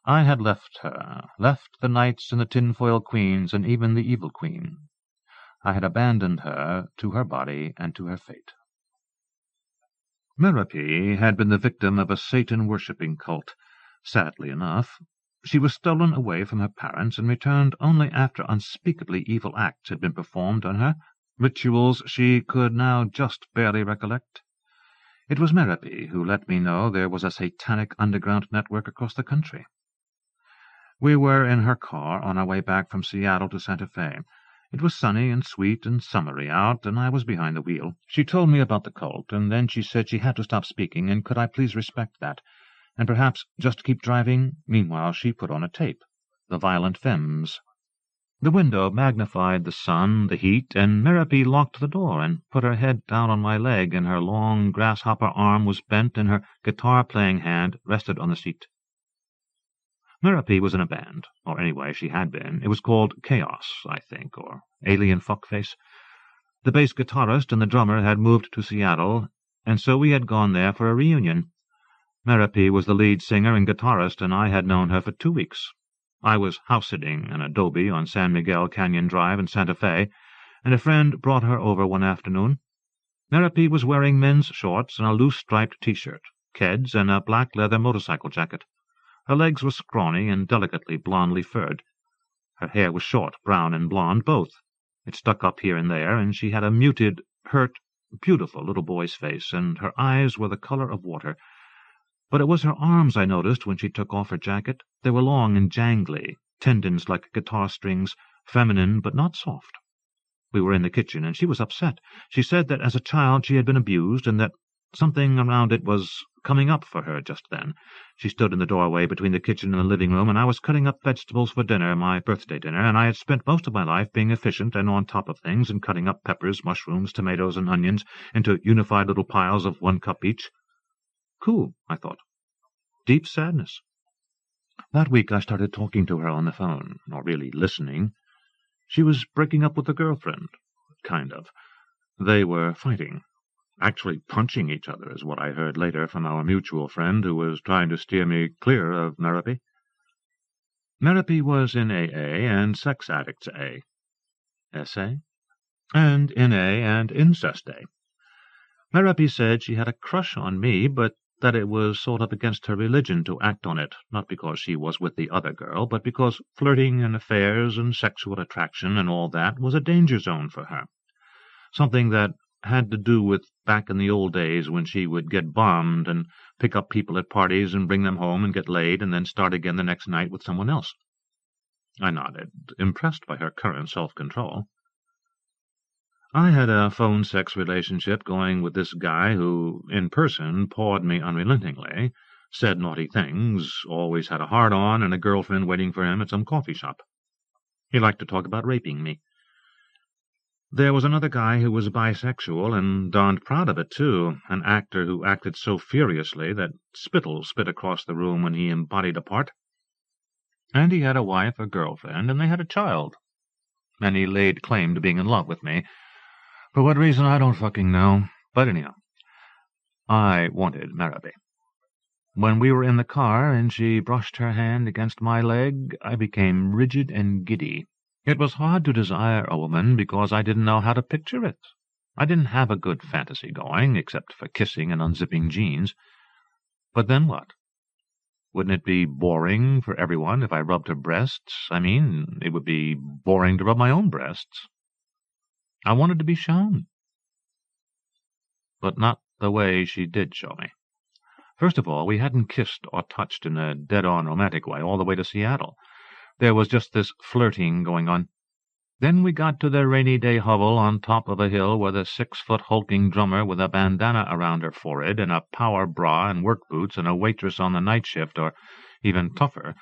I had left her, left the knights and the tinfoil queens and even the evil queen. I had abandoned her to her body and to her fate. Mariko had been the victim of a Satan-worshipping cult. Sadly enough, she was stolen away from her parents and returned only after unspeakably evil acts had been performed on her, rituals she could now just barely recollect. It was Mariko who let me know there was a satanic underground network across the country. We were in her car on our way back from Seattle to Santa Fe. It was sunny and sweet and summery out, and I was behind the wheel. She told me about the cult, and then she said she had to stop speaking, and could I please respect that, and perhaps just keep driving? Meanwhile she put on a tape, The Violent Femmes. The window magnified the sun, the heat, and Mariko locked the door and put her head down on my leg, and her long grasshopper arm was bent, and her guitar-playing hand rested on the seat. Mariko was in a band, or anyway she had been. It was called Chaos, I think, or Alien Fuckface. The bass guitarist and the drummer had moved to Seattle, and so we had gone there for a reunion. Mariko was the lead singer and guitarist, and I had known her for 2 weeks. I was house-sitting an adobe on San Miguel Canyon Drive in Santa Fe, and a friend brought her over one afternoon. Merope was wearing men's shorts and a loose striped T-shirt, keds, and a black leather motorcycle jacket. Her legs were scrawny and delicately blondly furred. Her hair was short, brown and blonde, both. It stuck up here and there, and she had a muted, hurt, beautiful little boy's face, and her eyes were the color of water. But it was her arms I noticed when she took off her jacket. They were long and jangly, tendons like guitar strings, feminine but not soft. We were in the kitchen, and she was upset. She said that as a child she had been abused, and that something around it was coming up for her just then. She stood in the doorway between the kitchen and the living room, and I was cutting up vegetables for dinner, my birthday dinner, and I had spent most of my life being efficient and on top of things and cutting up peppers, mushrooms, tomatoes, and onions into unified little piles of 1 cup each. Cool, I thought. Deep sadness. That week I started talking to her on the phone, or really listening. She was breaking up with a girlfriend. Kind of. They were fighting. Actually punching each other is what I heard later from our mutual friend who was trying to steer me clear of Merope. Merope was in AA and Sex Addicts A. SA? And in A and Incest A. Merope said she had a crush on me, but that it was sort of against her religion to act on it, not because she was with the other girl, but because flirting and affairs and sexual attraction and all that was a danger zone for her. Something that had to do with back in the old days when she would get bombed and pick up people at parties and bring them home and get laid and then start again the next night with someone else. I nodded, impressed by her current self-control. I had a phone sex relationship going with this guy who, in person, pawed me unrelentingly, said naughty things, always had a hard-on and a girlfriend waiting for him at some coffee shop. He liked to talk about raping me. There was another guy who was bisexual and darned proud of it, too, an actor who acted so furiously that spittle spit across the room when he embodied a part. And he had a wife or girlfriend, and they had a child. And he laid claim to being in love with me. For what reason, I don't fucking know. But anyhow, I wanted Merope. When we were in the car and she brushed her hand against my leg, I became rigid and giddy. It was hard to desire a woman because I didn't know how to picture it. I didn't have a good fantasy going, except for kissing and unzipping jeans. But then what? Wouldn't it be boring for everyone if I rubbed her breasts? I mean, it would be boring to rub my own breasts. I wanted to be shown. But not the way she did show me. First of all, we hadn't kissed or touched in a dead-on romantic way all the way to Seattle. There was just this flirting going on. Then we got to the rainy-day hovel on top of a hill where the 6-foot hulking drummer with a bandana around her forehead and a power bra and work boots and a waitress on the night shift, or even tougher,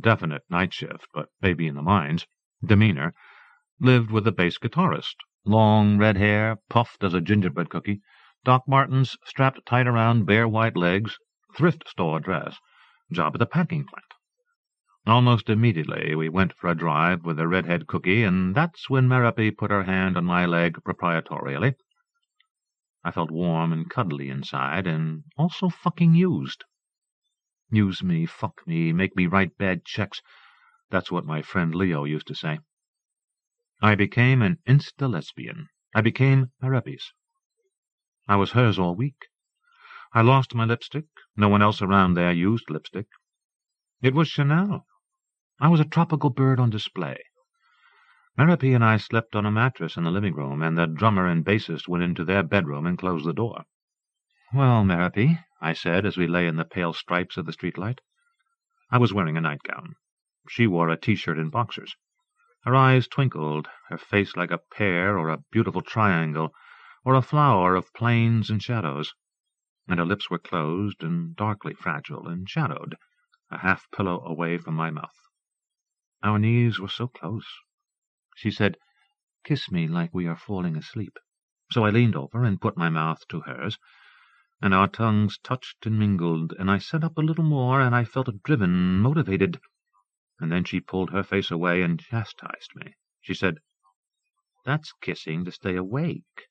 definite night shift, but maybe in the mines, demeanor, lived with a bass guitarist. Long red hair, puffed as a gingerbread cookie, Doc Martens strapped tight around bare white legs, thrift store dress, job at the packing plant. Almost immediately we went for a drive with the redhead cookie, and that's when Merope put her hand on my leg proprietorially. I felt warm and cuddly inside, and also fucking used. Use me, fuck me, make me write bad checks. That's what my friend Leo used to say. I became an insta-lesbian. I became Merope's. I was hers all week. I lost my lipstick. No one else around there used lipstick. It was Chanel. I was a tropical bird on display. Merope and I slept on a mattress in the living room, and the drummer and bassist went into their bedroom and closed the door. "Well, Merope," I said as we lay in the pale stripes of the streetlight. I was wearing a nightgown. She wore a T-shirt and boxers. Her eyes twinkled, her face like a pear or a beautiful triangle, or a flower of plains and shadows, and her lips were closed and darkly fragile and shadowed, a half-pillow away from my mouth. Our knees were so close. She said, "Kiss me like we are falling asleep." So I leaned over and put my mouth to hers, and our tongues touched and mingled, and I set up a little more, and I felt driven, motivated. And then she pulled her face away and chastised me. She said, "That's kissing to stay awake."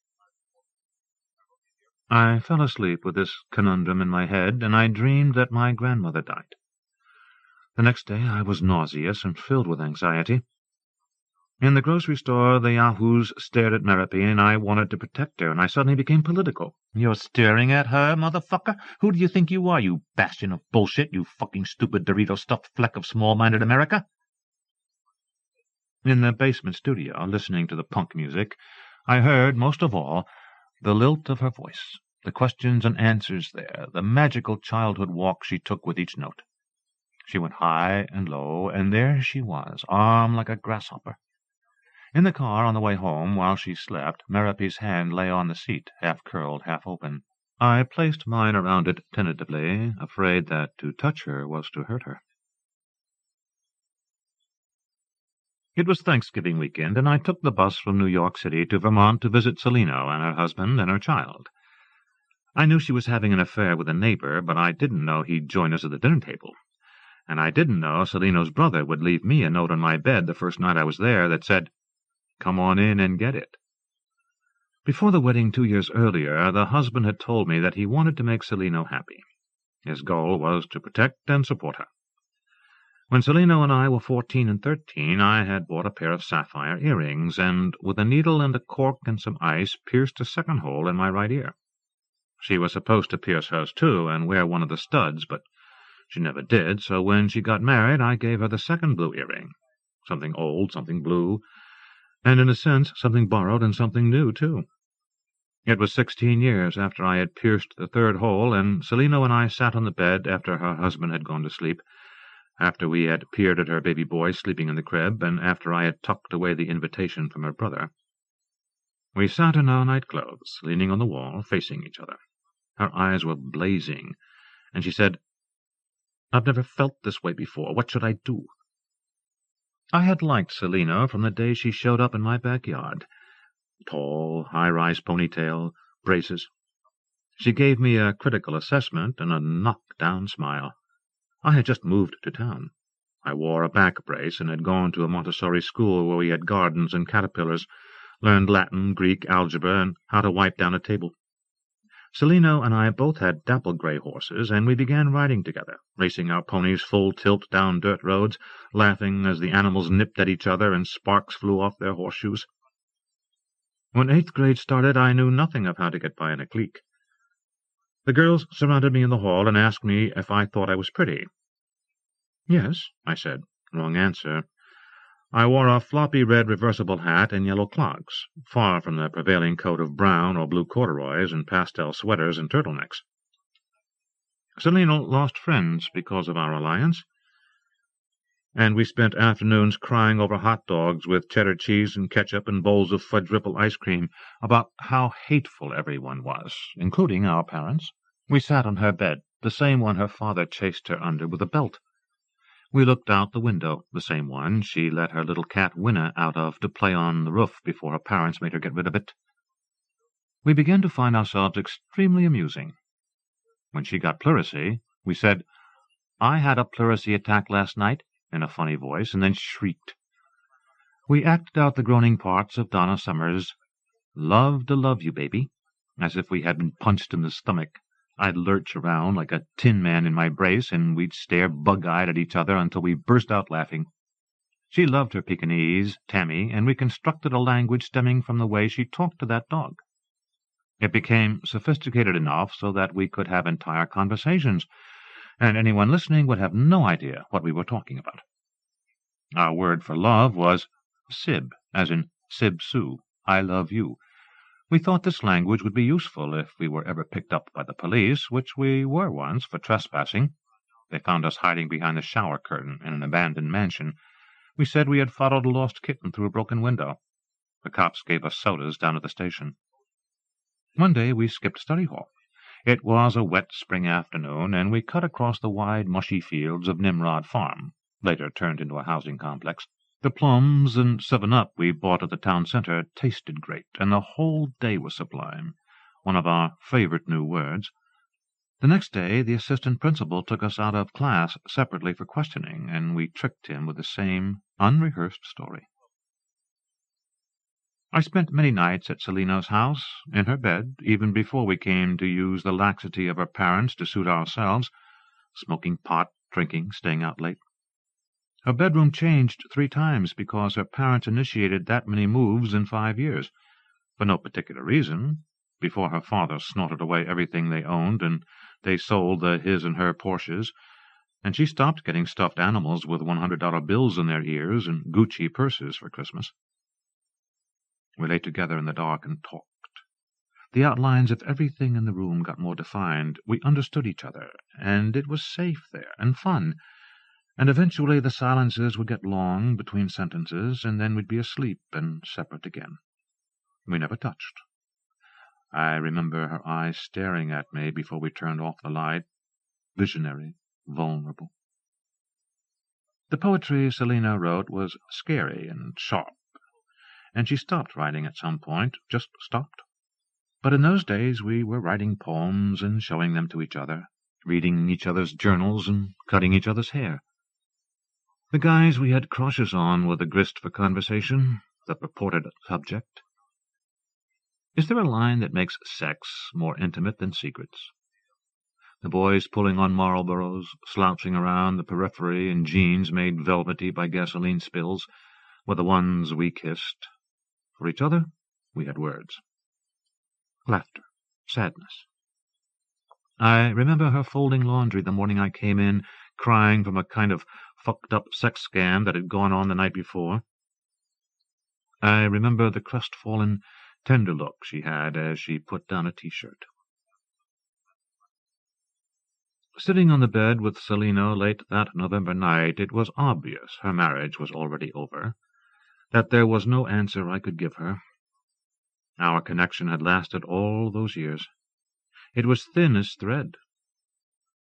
I fell asleep with this conundrum in my head, and I dreamed that my grandmother died. The next day I was nauseous and filled with anxiety. In the grocery store, the yahoos stared at Merope, and I wanted to protect her, and I suddenly became political. "You're staring at her, motherfucker? Who do you think you are, you bastion of bullshit, you fucking stupid Dorito-stuffed fleck of small-minded America?" In the basement studio, listening to the punk music, I heard, most of all, the lilt of her voice, the questions and answers there, the magical childhood walk she took with each note. She went high and low, and there she was, armed like a grasshopper. In the car on the way home, while she slept, Merope's hand lay on the seat, half curled, half open. I placed mine around it tentatively, afraid that to touch her was to hurt her. It was Thanksgiving weekend, and I took the bus from New York City to Vermont to visit Celino and her husband and her child. I knew she was having an affair with a neighbor, but I didn't know he'd join us at the dinner table. And I didn't know Celino's brother would leave me a note on my bed the first night I was there that said, "Come on in and get it." Before the wedding 2 years earlier, the husband had told me that he wanted to make Celino happy. His goal was to protect and support her. When Celino and I were 14 and 13, I had bought a pair of sapphire earrings, and with a needle and a cork and some ice, pierced a second hole in my right ear. She was supposed to pierce hers too, and wear one of the studs, but she never did, so when she got married, I gave her the second blue earring. Something old, something blue, and in a sense something borrowed and something new, too. It was 16 years after I had pierced the third hole, and Celino and I sat on the bed after her husband had gone to sleep, after we had peered at her baby boy sleeping in the crib, and after I had tucked away the invitation from her brother. We sat in our night clothes, leaning on the wall, facing each other. Her eyes were blazing, and she said, "I've never felt this way before. What should I do?" I had liked Celino from the day she showed up in my backyard. Tall, high-rise ponytail, braces. She gave me a critical assessment and a knock-down smile. I had just moved to town. I wore a back brace and had gone to a Montessori school where we had gardens and caterpillars, learned Latin, Greek, algebra, and how to wipe down a table. Celino and I both had dapple-gray horses, and we began riding together, racing our ponies full tilt down dirt roads, laughing as the animals nipped at each other and sparks flew off their horseshoes. When 8th grade started, I knew nothing of how to get by in a clique. The girls surrounded me in the hall and asked me if I thought I was pretty. "Yes," I said. Wrong answer. I wore a floppy red reversible hat and yellow clogs, far from the prevailing coat of brown or blue corduroys and pastel sweaters and turtlenecks. Celino lost friends because of our alliance, and we spent afternoons crying over hot dogs with cheddar cheese and ketchup and bowls of fudge ripple ice cream about how hateful everyone was, including our parents. We sat on her bed, the same one her father chased her under with a belt. We looked out the window, the same one she let her little cat Winna out of to play on the roof before her parents made her get rid of it. We began to find ourselves extremely amusing. When she got pleurisy, we said, "I had a pleurisy attack last night," in a funny voice, and then shrieked. We acted out the groaning parts of Donna Summer's "Love to love you, baby," as if we had been punched in the stomach. I'd lurch around like a tin man in my brace, and we'd stare bug-eyed at each other until we burst out laughing. She loved her Pekingese, Tammy, and we constructed a language stemming from the way she talked to that dog. It became sophisticated enough so that we could have entire conversations, and anyone listening would have no idea what we were talking about. Our word for love was Sib, as in Sib Sue, I love you. We thought this language would be useful if we were ever picked up by the police, which we were once for trespassing. They found us hiding behind the shower curtain in an abandoned mansion. We said we had followed a lost kitten through a broken window. The cops gave us sodas down at the station. One day we skipped study hall. It was a wet spring afternoon, and we cut across the wide, mushy fields of Nimrod Farm, later turned into a housing complex. The plums and 7-Up we bought at the town center tasted great, and the whole day was sublime, one of our favorite new words. The next day the assistant principal took us out of class separately for questioning, and we tricked him with the same unrehearsed story. I spent many nights at Celino's house, in her bed, even before we came to use the laxity of her parents to suit ourselves, smoking pot, drinking, staying out late. Her bedroom changed 3 times because her parents initiated that many moves in 5 years, for no particular reason, before her father snorted away everything they owned, and they sold the his and her Porsches, and she stopped getting stuffed animals with $100 bills in their ears and Gucci purses for Christmas. We lay together in the dark and talked. The outlines of everything in the room got more defined. We understood each other, and it was safe there, and fun, and eventually the silences would get long between sentences, and then we'd be asleep and separate again. We never touched. I remember her eyes staring at me before we turned off the light, visionary, vulnerable. The poetry Selina wrote was scary and sharp, and she stopped writing at some point, just stopped. But in those days we were writing poems and showing them to each other, reading each other's journals and cutting each other's hair. The guys we had crushes on were the grist for conversation, the purported subject. Is there a line that makes sex more intimate than secrets? The boys pulling on Marlboros, slouching around the periphery in jeans made velvety by gasoline spills, were the ones we kissed. For each other, we had words. Laughter, sadness. I remember her folding laundry the morning I came in, crying from a kind of fucked-up sex scam that had gone on the night before. I remember the crestfallen, tender look she had as she put down a T-shirt. Sitting on the bed with Selina late that November night, it was obvious her marriage was already over, that there was no answer I could give her. Our connection had lasted all those years. It was thin as thread.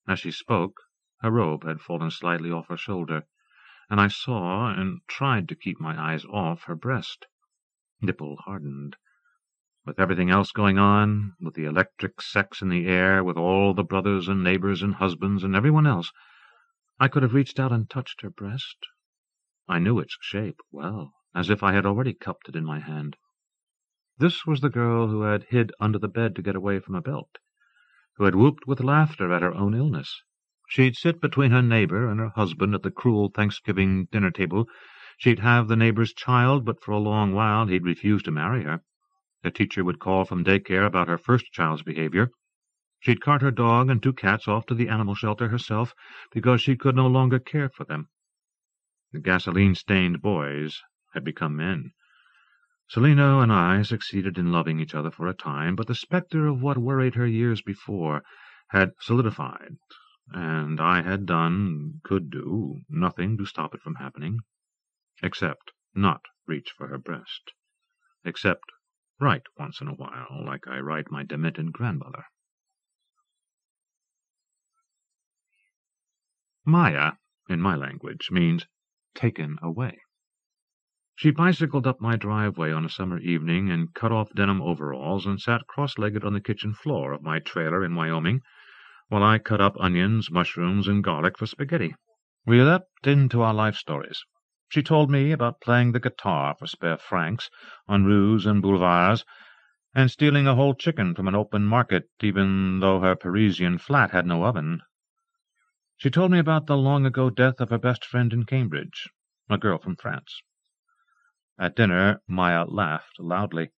As she spoke, her robe had fallen slightly off her shoulder, and I saw and tried to keep my eyes off her breast. Nipple hardened. With everything else going on, with the electric sex in the air, with all the brothers and neighbors and husbands and everyone else, I could have reached out and touched her breast. I knew its shape well, as if I had already cupped it in my hand. This was the girl who had hid under the bed to get away from a belt, who had whooped with laughter at her own illness. She'd sit between her neighbor and her husband at the cruel Thanksgiving dinner table. She'd have the neighbor's child, but for a long while he'd refuse to marry her. The teacher would call from daycare about her first child's behavior. She'd cart her dog and 2 cats off to the animal shelter herself because she could no longer care for them. The gasoline-stained boys had become men. Selina and I succeeded in loving each other for a time, but the specter of what worried her years before had solidified, and I had done, could do, nothing to stop it from happening, except not reach for her breast, except write once in a while, like I write my demented grandmother. Maya, in my language, means taken away. She bicycled up my driveway on a summer evening in cut-off denim overalls and sat cross-legged on the kitchen floor of my trailer in Wyoming while I cut up onions, mushrooms, and garlic for spaghetti. We leapt into our life stories. She told me about playing the guitar for spare francs on rues and boulevards, and stealing a whole chicken from an open market, even though her Parisian flat had no oven. She told me about the long-ago death of her best friend in Cambridge, a girl from France. At dinner, Maya laughed loudly.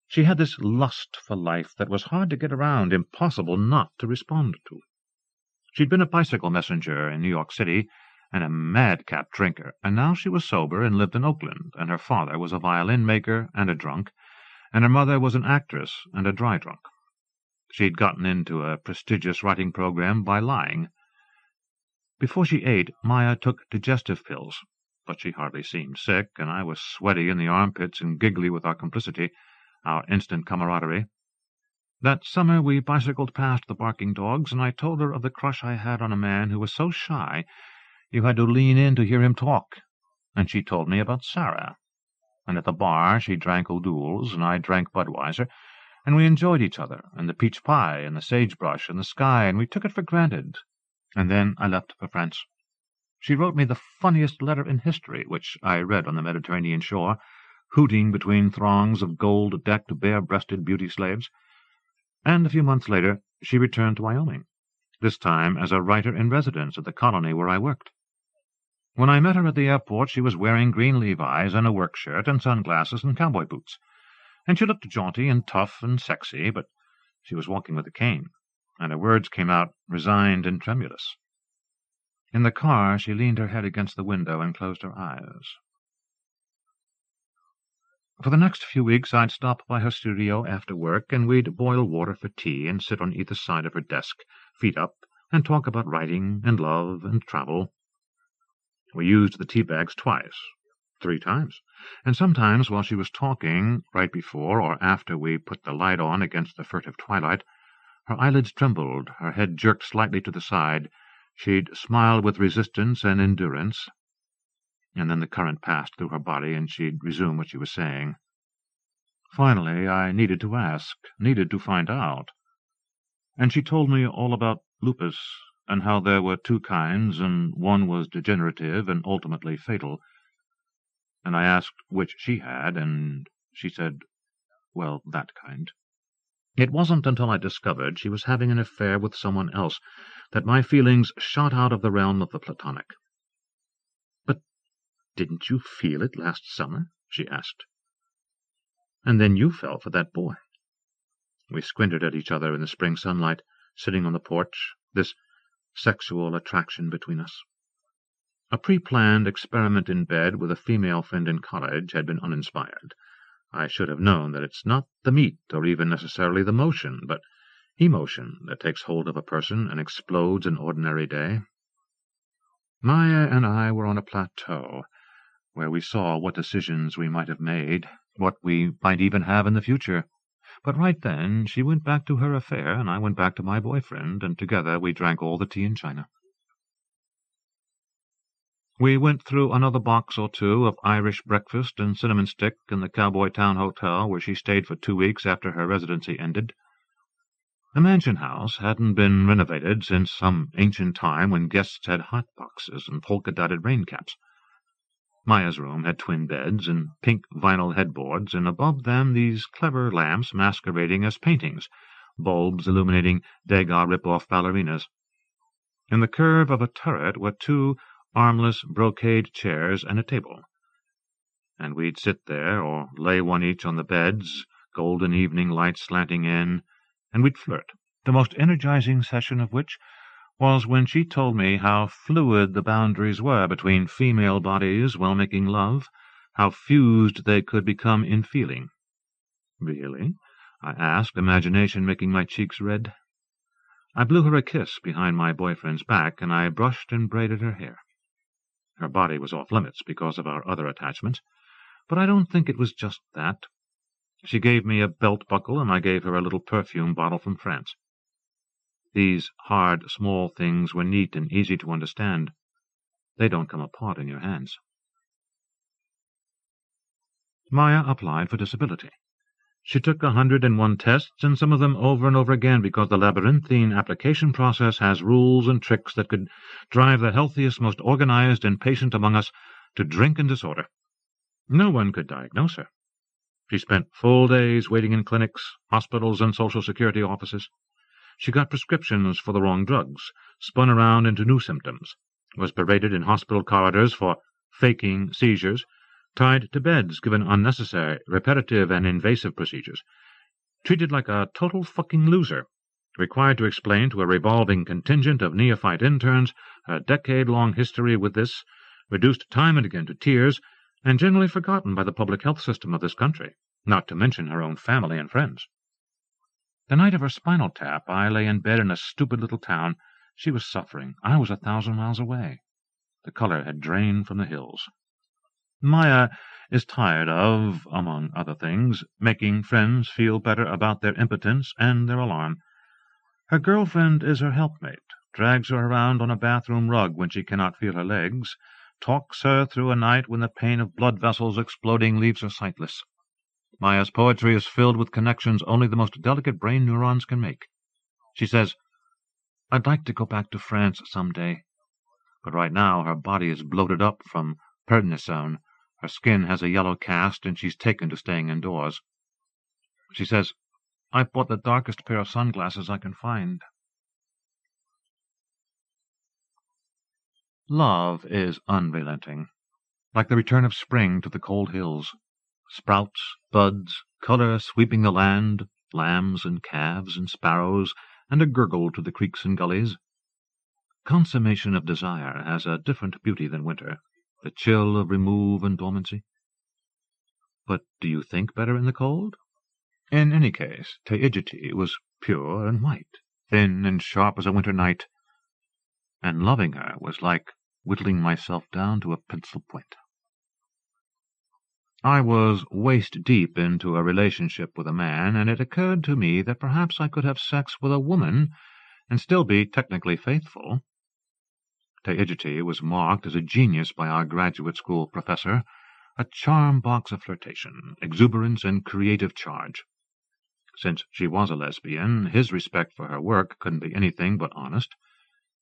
She had this lust for life that was hard to get around, impossible not to respond to. She'd been a bicycle messenger in New York City, and a madcap drinker, and now she was sober and lived in Oakland, and her father was a violin-maker and a drunk, and her mother was an actress and a dry drunk. She'd gotten into a prestigious writing program by lying. Before she ate, Maya took digestive pills, but she hardly seemed sick, and I was sweaty in the armpits and giggly with our complicity, our instant camaraderie. That summer we bicycled past the barking dogs, and I told her of the crush I had on a man who was so shy you had to lean in to hear him talk, and she told me about Sarah. And at the bar she drank O'Doul's, and I drank Budweiser, and we enjoyed each other, and the peach pie, and the sagebrush, and the sky, and we took it for granted. And then I left for France. She wrote me the funniest letter in history, which I read on the Mediterranean shore, hooting between throngs of gold-decked, bare-breasted beauty slaves. And a few months later she returned to Wyoming, this time as a writer-in-residence at the colony where I worked. When I met her at the airport, she was wearing green Levi's and a work shirt and sunglasses and cowboy boots, and she looked jaunty and tough and sexy, but she was walking with a cane, and her words came out resigned and tremulous. In the car, she leaned her head against the window and closed her eyes. For the next few weeks, I'd stop by her studio after work, and we'd boil water for tea and sit on either side of her desk, feet up, and talk about writing and love and travel. We used the tea bags twice, 3 times, and sometimes while she was talking, right before or after we put the light on against the furtive twilight, her eyelids trembled, her head jerked slightly to the side. She'd smile with resistance and endurance, and then the current passed through her body, and she'd resume what she was saying. Finally, I needed to ask, needed to find out. And she told me all about lupus, and how there were 2 kinds, and one was degenerative and ultimately fatal. And I asked which she had, and she said, well, that kind. It wasn't until I discovered she was having an affair with someone else that my feelings shot out of the realm of the platonic. But didn't you feel it last summer? She asked. And then you fell for that boy. We squinted at each other in the spring sunlight, sitting on the porch, this sexual attraction between us. A pre-planned experiment in bed with a female friend in college had been uninspired. I should have known that it's not the meat or even necessarily the motion, but emotion that takes hold of a person and explodes an ordinary day. Maya and I were on a plateau, where we saw what decisions we might have made, what we might even have in the future. But right then she went back to her affair, and I went back to my boyfriend, and together we drank all the tea in China. We went through another box or 2 of Irish breakfast and cinnamon stick in the Cowboy Town Hotel, where she stayed for 2 weeks after her residency ended. The mansion house hadn't been renovated since some ancient time when guests had hot boxes and polka-dotted raincaps. Maya's room had twin beds and pink vinyl headboards, and above them these clever lamps masquerading as paintings, bulbs illuminating Degas rip-off ballerinas. In the curve of a turret were 2 armless brocade chairs and a table, and we'd sit there or lay one each on the beds, golden evening light slanting in, and we'd flirt, the most energizing session of which was when she told me how fluid the boundaries were between female bodies while making love, how fused they could become in feeling. Really? I asked, imagination making my cheeks red. I blew her a kiss behind my boyfriend's back, and I brushed and braided her hair. Her body was off-limits because of our other attachments, but I don't think it was just that. She gave me a belt-buckle, and I gave her a little perfume bottle from France. These hard, small things were neat and easy to understand. They don't come apart in your hands. Maya applied for disability. She took 101 tests, and some of them over and over again, because the labyrinthine application process has rules and tricks that could drive the healthiest, most organized and patient among us to drink and disorder. No one could diagnose her. She spent full days waiting in clinics, hospitals, and Social Security offices. She got prescriptions for the wrong drugs, spun around into new symptoms, was berated in hospital corridors for faking seizures, tied to beds, given unnecessary, repetitive, and invasive procedures, treated like a total fucking loser, required to explain to a revolving contingent of neophyte interns her decade-long history with this, reduced time and again to tears, and generally forgotten by the public health system of this country, not to mention her own family and friends. The night of her spinal tap, I lay in bed in a stupid little town. She was suffering. I was 1,000 miles away. The color had drained from the hills. Maya is tired of, among other things, making friends feel better about their impotence and their alarm. Her girlfriend is her helpmate, drags her around on a bathroom rug when she cannot feel her legs, talks her through a night when the pain of blood vessels exploding leaves her sightless. Maya's poetry is filled with connections only the most delicate brain neurons can make. She says, "I'd like to go back to France some day, but right now her body is bloated up from prednisone. Her skin has a yellow cast, and she's taken to staying indoors." She says, "I bought the darkest pair of sunglasses I can find." Love is unrelenting, like the return of spring to the cold hills. Sprouts, buds, colour sweeping the land, lambs and calves and sparrows, and a gurgle to the creeks and gullies. Consummation of desire has a different beauty than winter, the chill of remove and dormancy. But do you think better in the cold? In any case, Teigiti was pure and white, thin and sharp as a winter night, and loving her was like whittling myself down to a pencil point. I was waist-deep into a relationship with a man, and it occurred to me that perhaps I could have sex with a woman and still be technically faithful. Teigiti was marked as a genius by our graduate school professor, a charm box of flirtation, exuberance, and creative charge. Since she was a lesbian, his respect for her work couldn't be anything but honest.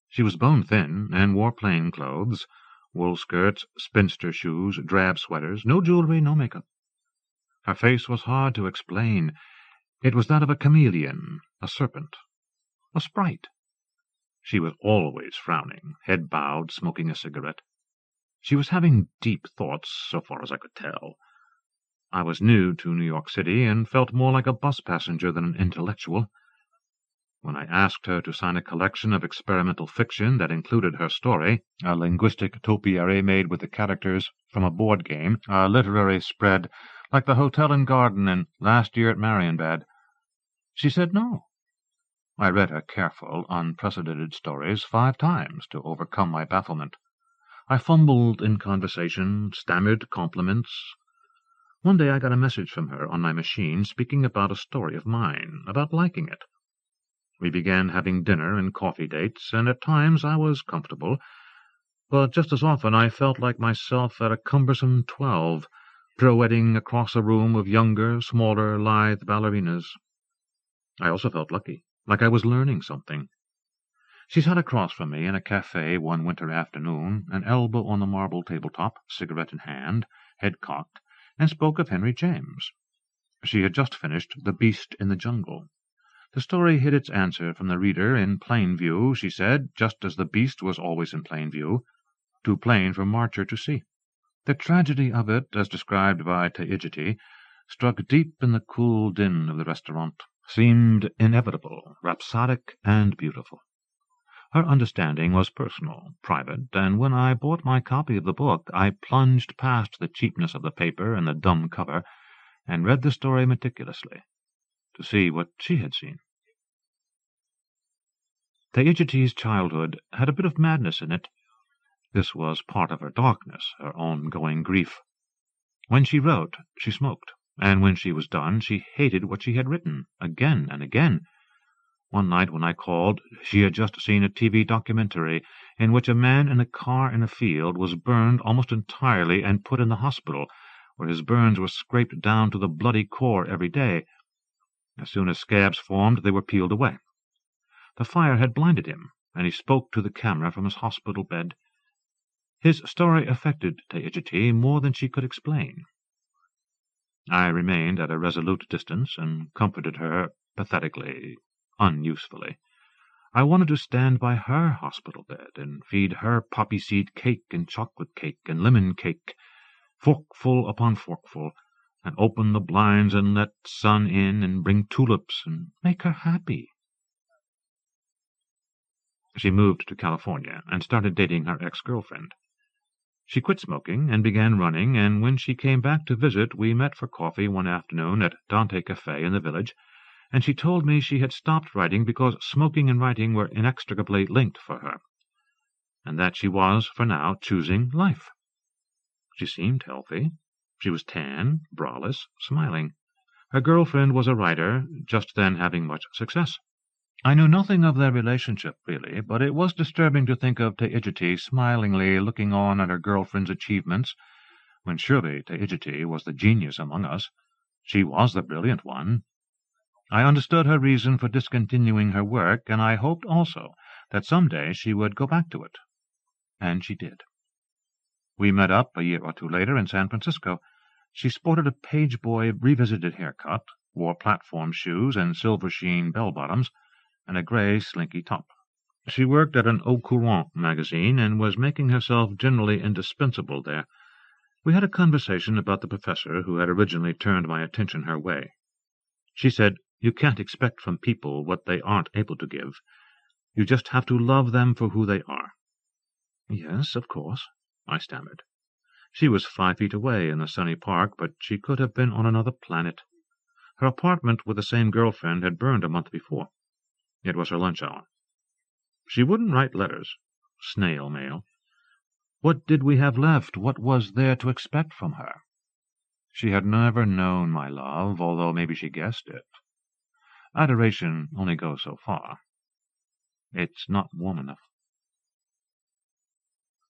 She was bone-thin and wore plain clothes, wool skirts, spinster shoes, drab sweaters, no jewelry, no makeup. Her face was hard to explain. It was that of a chameleon, a serpent, a sprite. She was always frowning, head bowed, smoking a cigarette. She was having deep thoughts, so far as I could tell. I was new to New York City and felt more like a bus passenger than an intellectual. When I asked her to sign a collection of experimental fiction that included her story, a linguistic topiary made with the characters from a board game, a literary spread like the Hotel and Garden and Last Year at Marienbad, she said no. I read her careful, unprecedented stories 5 times to overcome my bafflement. I fumbled in conversation, stammered compliments. One day I got a message from her on my machine speaking about a story of mine, about liking it. We began having dinner and coffee dates, and at times I was comfortable, but just as often I felt like myself at a cumbersome 12, pirouetting across a room of younger, smaller, lithe ballerinas. I also felt lucky, like I was learning something. She sat across from me in a café one winter afternoon, an elbow on the marble tabletop, cigarette in hand, head cocked, and spoke of Henry James. She had just finished The Beast in the Jungle. The story hid its answer from the reader in plain view, she said, just as the beast was always in plain view, too plain for Marcher to see. The tragedy of it, as described by Teigiti, struck deep in the cool din of the restaurant, seemed inevitable, rhapsodic, and beautiful. Her understanding was personal, private, and when I bought my copy of the book, I plunged past the cheapness of the paper and the dumb cover, and read the story meticulously, to see what she had seen. Teigiti's childhood had a bit of madness in it. This was part of her darkness, her ongoing grief. When she wrote, she smoked, and when she was done, she hated what she had written, again and again. One night when I called, she had just seen a TV documentary in which a man in a car in a field was burned almost entirely and put in the hospital, where his burns were scraped down to the bloody core every day. As soon as scabs formed, they were peeled away. The fire had blinded him, and he spoke to the camera from his hospital bed. His story affected Teigiti more than she could explain. I remained at a resolute distance and comforted her pathetically, unusefully. I wanted to stand by her hospital bed and feed her poppy-seed cake and chocolate cake and lemon cake, forkful upon forkful, and open the blinds and let sun in and bring tulips and make her happy. She moved to California and started dating her ex-girlfriend. She quit smoking and began running, and when she came back to visit, we met for coffee one afternoon at Dante Café in the village, and she told me she had stopped writing because smoking and writing were inextricably linked for her, and that she was, for now, choosing life. She seemed healthy. She was tan, braless, smiling. Her girlfriend was a writer, just then having much success. I knew nothing of their relationship, really, but it was disturbing to think of Teigiti smilingly looking on at her girlfriend's achievements, when surely Teigiti was the genius among us. She was the brilliant one. I understood her reason for discontinuing her work, and I hoped also that some day she would go back to it. And she did. We met up a year or 2 later in San Francisco. She sported a page-boy revisited haircut, wore platform shoes and silver-sheen bell-bottoms, and a grey slinky top. She worked at an Au Courant magazine, and was making herself generally indispensable there. We had a conversation about the professor who had originally turned my attention her way. She said, "You can't expect from people what they aren't able to give. You just have to love them for who they are." "Yes, of course," I stammered. She was 5 feet away in the sunny park, but she could have been on another planet. Her apartment with the same girlfriend had burned a month before. It was her lunch hour. She wouldn't write letters. Snail mail. What did we have left? What was there to expect from her? She had never known my love, although maybe she guessed it. Adoration only goes so far. It's not warm enough.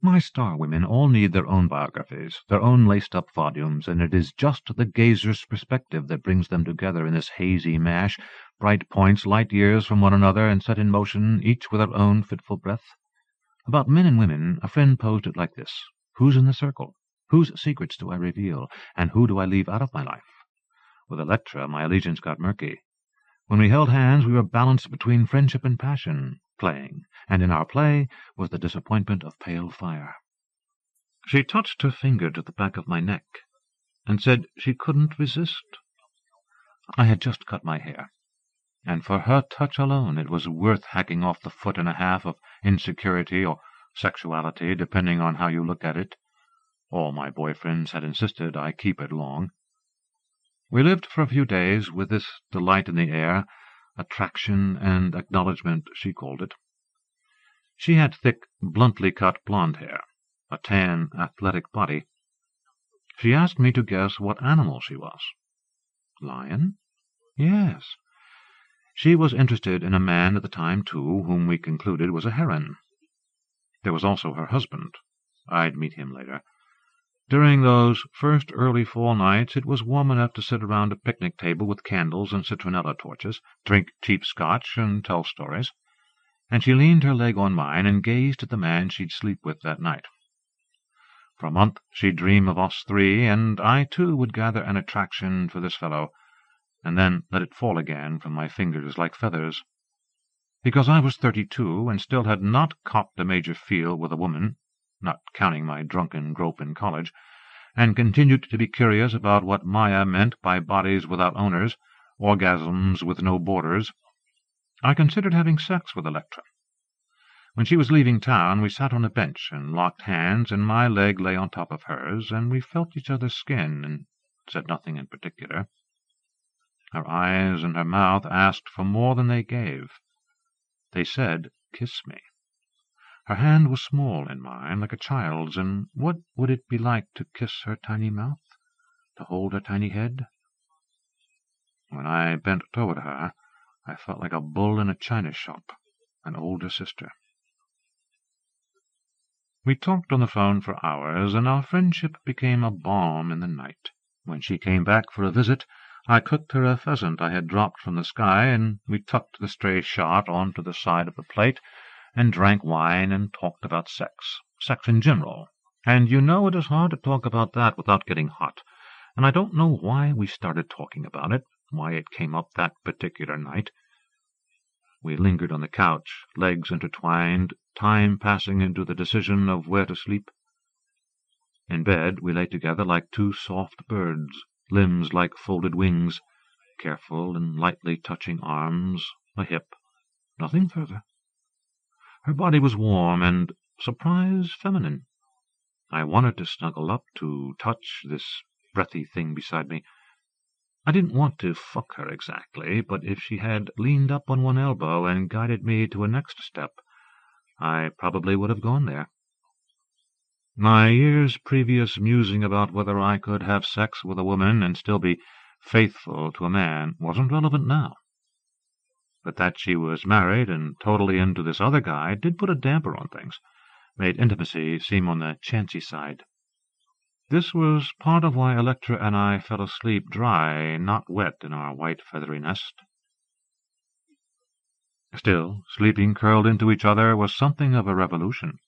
My star women all need their own biographies, their own laced-up volumes, and it is just the gazer's perspective that brings them together in this hazy mash, bright points light years from one another and set in motion, each with her own fitful breath. About men and women, a friend posed it like this: who's in the circle? Whose secrets do I reveal, and who do I leave out of my life? With Electra, my allegiance got murky. When we held hands, we were balanced between friendship and passion, playing, and in our play was the disappointment of pale fire. She touched her finger to the back of my neck, and said she couldn't resist. I had just cut my hair, and for her touch alone it was worth hacking off the 1.5 feet of insecurity or sexuality, depending on how you look at it. All my boyfriends had insisted I keep it long. We lived for a few days with this delight in the air, attraction and acknowledgment, she called it. She had thick, bluntly cut blonde hair, a tan, athletic body. She asked me to guess what animal she was. Lion? Yes. She was interested in a man at the time, too, whom we concluded was a heron. There was also her husband. I'd meet him later. During those first early fall nights it was warm enough to sit around a picnic table with candles and citronella torches, drink cheap scotch, and tell stories. And she leaned her leg on mine and gazed at the man she'd sleep with that night. For a month she'd dream of us three, and I too would gather an attraction for this fellow, and then let it fall again from my fingers like feathers. Because I was 32 and still had not copped a major feel with a woman, not counting my drunken grope in college, and continued to be curious about what Maya meant by bodies without owners, orgasms with no borders, I considered having sex with Electra. When she was leaving town, we sat on a bench and locked hands, and my leg lay on top of hers, and we felt each other's skin and said nothing in particular. Her eyes and her mouth asked for more than they gave. They said, "Kiss me." Her hand was small in mine, like a child's, and what would it be like to kiss her tiny mouth, to hold her tiny head? When I bent toward her, I felt like a bull in a china shop, an older sister. We talked on the phone for hours, and our friendship became a balm in the night. When she came back for a visit, I cooked her a pheasant I had dropped from the sky, and we tucked the stray shot onto the side of the plate, and drank wine and talked about sex in general. And you know it is hard to talk about that without getting hot, and I don't know why we started talking about it, why it came up that particular night. We lingered on the couch, legs intertwined, time passing into the decision of where to sleep. In bed we lay together like two soft birds, limbs like folded wings, careful and lightly touching arms, a hip, nothing further. Her body was warm and, surprise, feminine. I wanted to snuggle up, to touch this breathy thing beside me. I didn't want to fuck her exactly, but if she had leaned up on one elbow and guided me to a next step, I probably would have gone there. My years' previous musing about whether I could have sex with a woman and still be faithful to a man wasn't relevant now. But that she was married and totally into this other guy did put a damper on things, made intimacy seem on the chancy side. This was part of why Electra and I fell asleep dry, not wet, in our white feathery nest. Still, sleeping curled into each other was something of a revolution.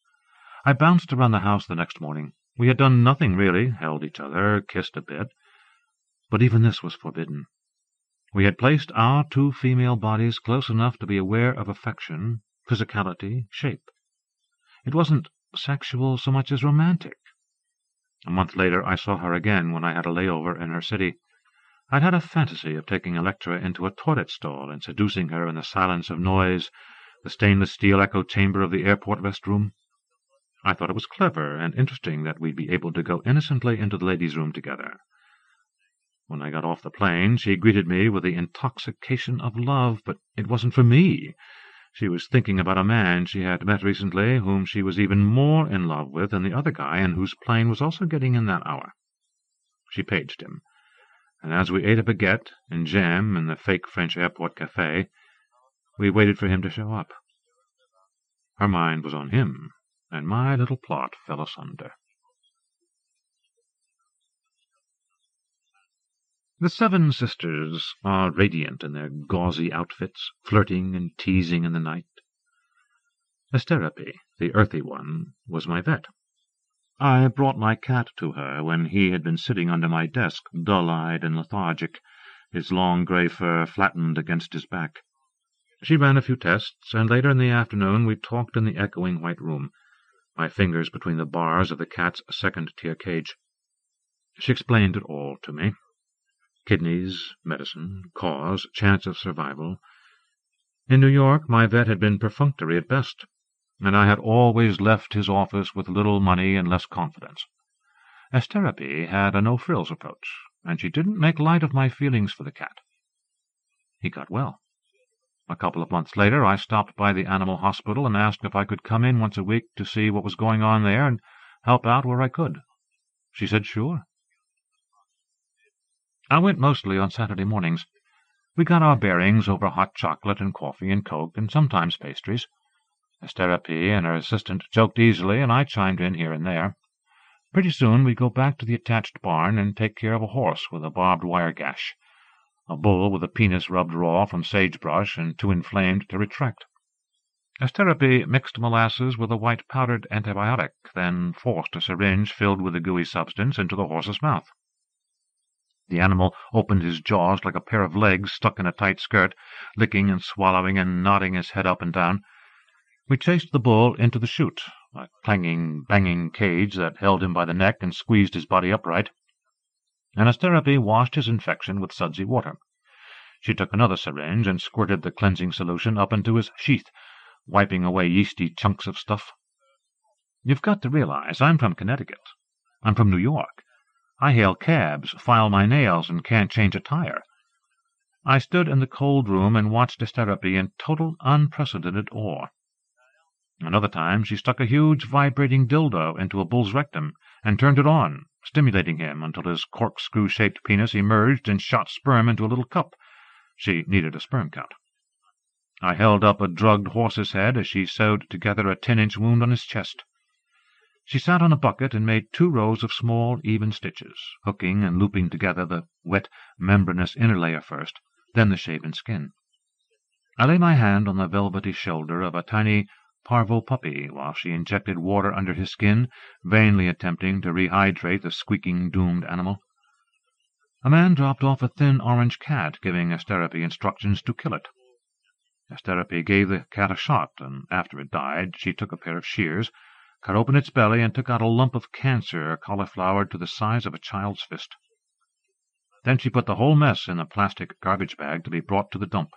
I bounced around the house the next morning. We had done nothing really, held each other, kissed a bit. But even this was forbidden. We had placed our two female bodies close enough to be aware of affection, physicality, shape. It wasn't sexual so much as romantic. A month later I saw her again when I had a layover in her city. I'd had a fantasy of taking Electra into a toilet stall and seducing her in the silence of noise, the stainless steel echo chamber of the airport restroom. I thought it was clever and interesting that we'd be able to go innocently into the ladies' room together. When I got off the plane, she greeted me with the intoxication of love, but it wasn't for me. She was thinking about a man she had met recently, whom she was even more in love with than the other guy, and whose plane was also getting in that hour. She paged him, and as we ate a baguette and jam in the fake French airport café, we waited for him to show up. Her mind was on him, and my little plot fell asunder. The seven sisters are radiant in their gauzy outfits, flirting and teasing in the night. Asterope, the earthy one, was my vet. I brought my cat to her when he had been sitting under my desk, dull-eyed and lethargic, his long grey fur flattened against his back. She ran a few tests, and later in the afternoon we talked in the echoing white room, my fingers between the bars of the cat's second-tier cage. She explained it all to me. Kidneys, medicine, cause, chance of survival. In New York my vet had been perfunctory at best, and I had always left his office with little money and less confidence. Asterope had a no-frills approach, and she didn't make light of my feelings for the cat. He got well. A couple of months later I stopped by the animal hospital and asked if I could come in once a week to see what was going on there and help out where I could. She said sure. I went mostly on Saturday mornings. We got our bearings over hot chocolate and coffee and Coke and sometimes pastries. Asterope and her assistant joked easily, and I chimed in here and there. Pretty soon we go back to the attached barn and take care of a horse with a barbed wire gash, a bull with a penis rubbed raw from sagebrush and too inflamed to retract. Asterope mixed molasses with a white powdered antibiotic, then forced a syringe filled with the gooey substance into the horse's mouth. The animal opened his jaws like a pair of legs stuck in a tight skirt, licking and swallowing and nodding his head up and down. We chased the bull into the chute, a clanging, banging cage that held him by the neck and squeezed his body upright. And Asterope washed his infection with sudsy water. She took another syringe and squirted the cleansing solution up into his sheath, wiping away yeasty chunks of stuff. You've got to realize I'm from Connecticut. I'm from New York. I hail cabs, file my nails, and can't change a tire. I stood in the cold room and watched Asterope in total unprecedented awe. Another time she stuck a huge vibrating dildo into a bull's rectum and turned it on, stimulating him until his corkscrew-shaped penis emerged and shot sperm into a little cup. She needed a sperm count. I held up a drugged horse's head as she sewed together a 10-inch wound on his chest. She sat on a bucket and made 2 rows of small, even stitches, hooking and looping together the wet, membranous inner layer first, then the shaven skin. I lay my hand on the velvety shoulder of a tiny parvo puppy while she injected water under his skin, vainly attempting to rehydrate the squeaking, doomed animal. A man dropped off a thin orange cat, giving Asterope instructions to kill it. Asterope gave the cat a shot, and after it died, she took a pair of shears, cut open its belly, and took out a lump of cancer cauliflowered to the size of a child's fist. Then she put the whole mess in a plastic garbage bag to be brought to the dump.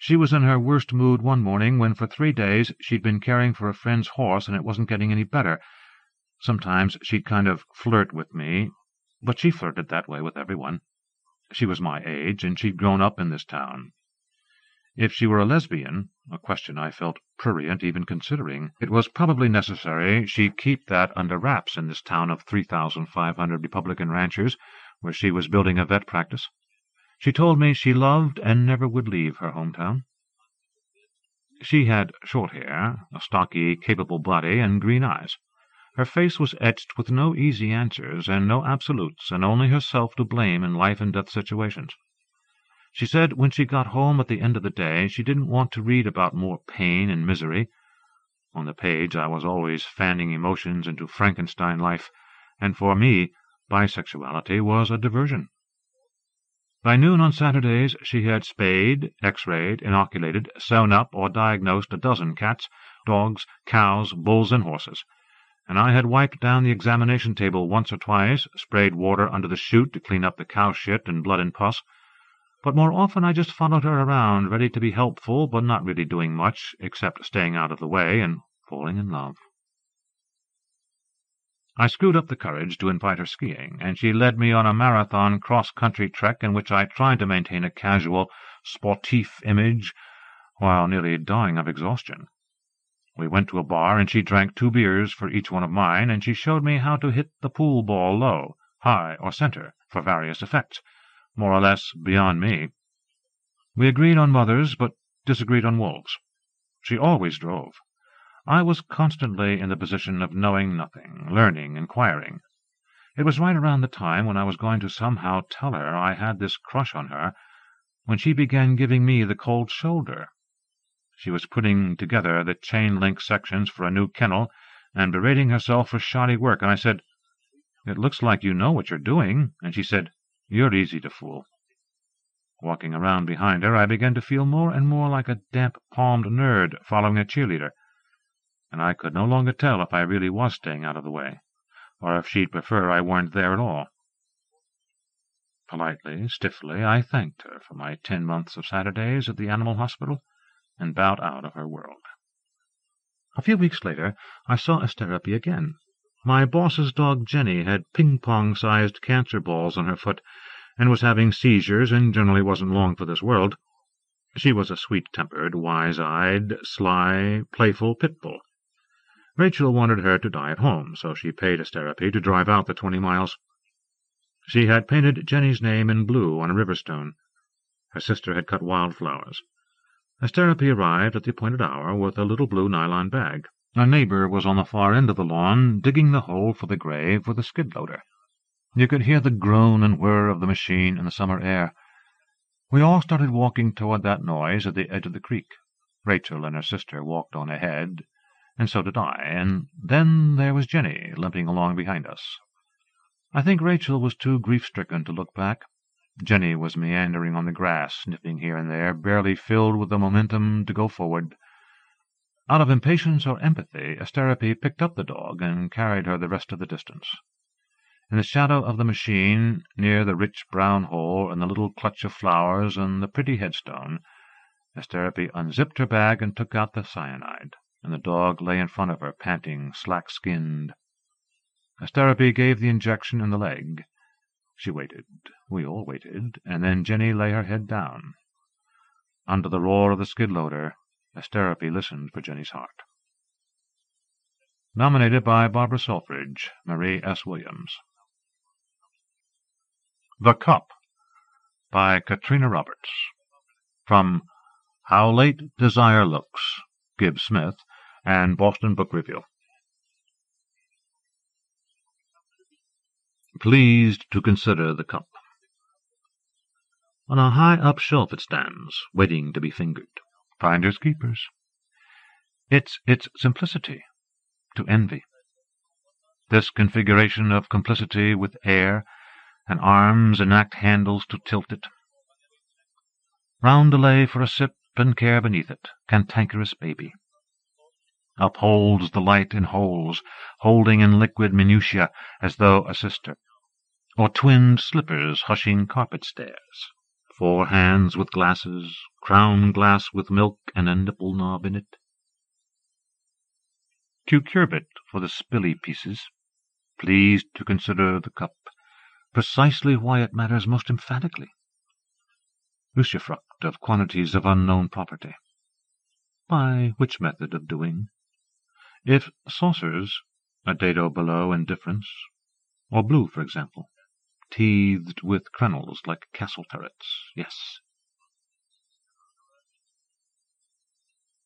She was in her worst mood one morning when for 3 days she'd been caring for a friend's horse and it wasn't getting any better. Sometimes she'd kind of flirt with me, but she flirted that way with everyone. She was my age, and she'd grown up in this town. If she were a lesbian, a question I felt prurient even considering, it was probably necessary she keep that under wraps in this town of 3,500 Republican ranchers, where she was building a vet practice. She told me she loved and never would leave her hometown. She had short hair, a stocky, capable body, and green eyes. Her face was etched with no easy answers and no absolutes, and only herself to blame in life-and-death situations. She said when she got home at the end of the day she didn't want to read about more pain and misery. On the page I was always fanning emotions into Frankenstein life, and for me bisexuality was a diversion. By noon on Saturdays she had spayed, x-rayed, inoculated, sewn up, or diagnosed a dozen cats, dogs, cows, bulls, and horses, and I had wiped down the examination table once or twice, sprayed water under the chute to clean up the cow shit and blood and pus, but more often I just followed her around, ready to be helpful, but not really doing much, except staying out of the way and falling in love. I screwed up the courage to invite her skiing, and she led me on a marathon cross-country trek in which I tried to maintain a casual, sportif image while nearly dying of exhaustion. We went to a bar, and she drank 2 beers for each one of mine, and she showed me how to hit the pool ball low, high, or center for various effects, more or less beyond me. We agreed on mothers, but disagreed on wolves. She always drove. I was constantly in the position of knowing nothing, learning, inquiring. It was right around the time when I was going to somehow tell her I had this crush on her, when she began giving me the cold shoulder. She was putting together the chain-link sections for a new kennel and berating herself for shoddy work, and I said, "It looks like you know what you're doing," and she said, "You're easy to fool." Walking around behind her, I began to feel more and more like a damp-palmed nerd following a cheerleader, and I could no longer tell if I really was staying out of the way, or if she'd prefer I weren't there at all. Politely, stiffly, I thanked her for my 10 months of Saturdays at the animal hospital, and bowed out of her world. A few weeks later, I saw Asterope again. My boss's dog Jenny had ping-pong-sized cancer balls on her foot, and was having seizures, and generally wasn't long for this world. She was a sweet-tempered, wise-eyed, sly, playful pit bull. Rachel wanted her to die at home, so she paid Asterope to drive out the 20 miles. She had painted Jenny's name in blue on a river stone. Her sister had cut wildflowers. Asterope arrived at the appointed hour with a little blue nylon bag. A neighbor was on the far end of the lawn, digging the hole for the grave with a skid-loader. You could hear the groan and whir of the machine in the summer air. We all started walking toward that noise at the edge of the creek. Rachel and her sister walked on ahead, and so did I, and then there was Jenny limping along behind us. I think Rachel was too grief-stricken to look back. Jenny was meandering on the grass, sniffing here and there, barely filled with the momentum to go forward. Out of impatience or empathy, Asterope picked up the dog and carried her the rest of the distance. In the shadow of the machine, near the rich brown hole and the little clutch of flowers and the pretty headstone, Asterope unzipped her bag and took out the cyanide, and the dog lay in front of her, panting, slack-skinned. Asterope gave the injection in the leg. She waited. We all waited, and then Jenny lay her head down. Under the roar of the skid-loader, Asterope listened for Jenny's heart. Nominated by Barbara Selfridge, Marie S. Williams. The Cup, by Katrina Roberts. From How Late Desire Looks, Gibbs Smith, and Boston Book Review. Pleased to consider the cup. On a high-up shelf it stands, waiting to be fingered. Finders keepers. It's its simplicity to envy. This configuration of complicity with air and arms enact handles to tilt it. Roundelay for a sip and care beneath it, cantankerous baby. Upholds the light in holes, holding in liquid minutiae as though a sister, or twinned slippers hushing carpet stairs, 4 hands with glasses, crown glass with milk and a nipple knob in it. Cucurbit for the spilly pieces, pleased to consider the cup, precisely why it matters most emphatically. Usufruct of quantities of unknown property. By which method of doing? If saucers, a dado below indifference, or blue, for example, teethed with crenels like castle turrets, yes.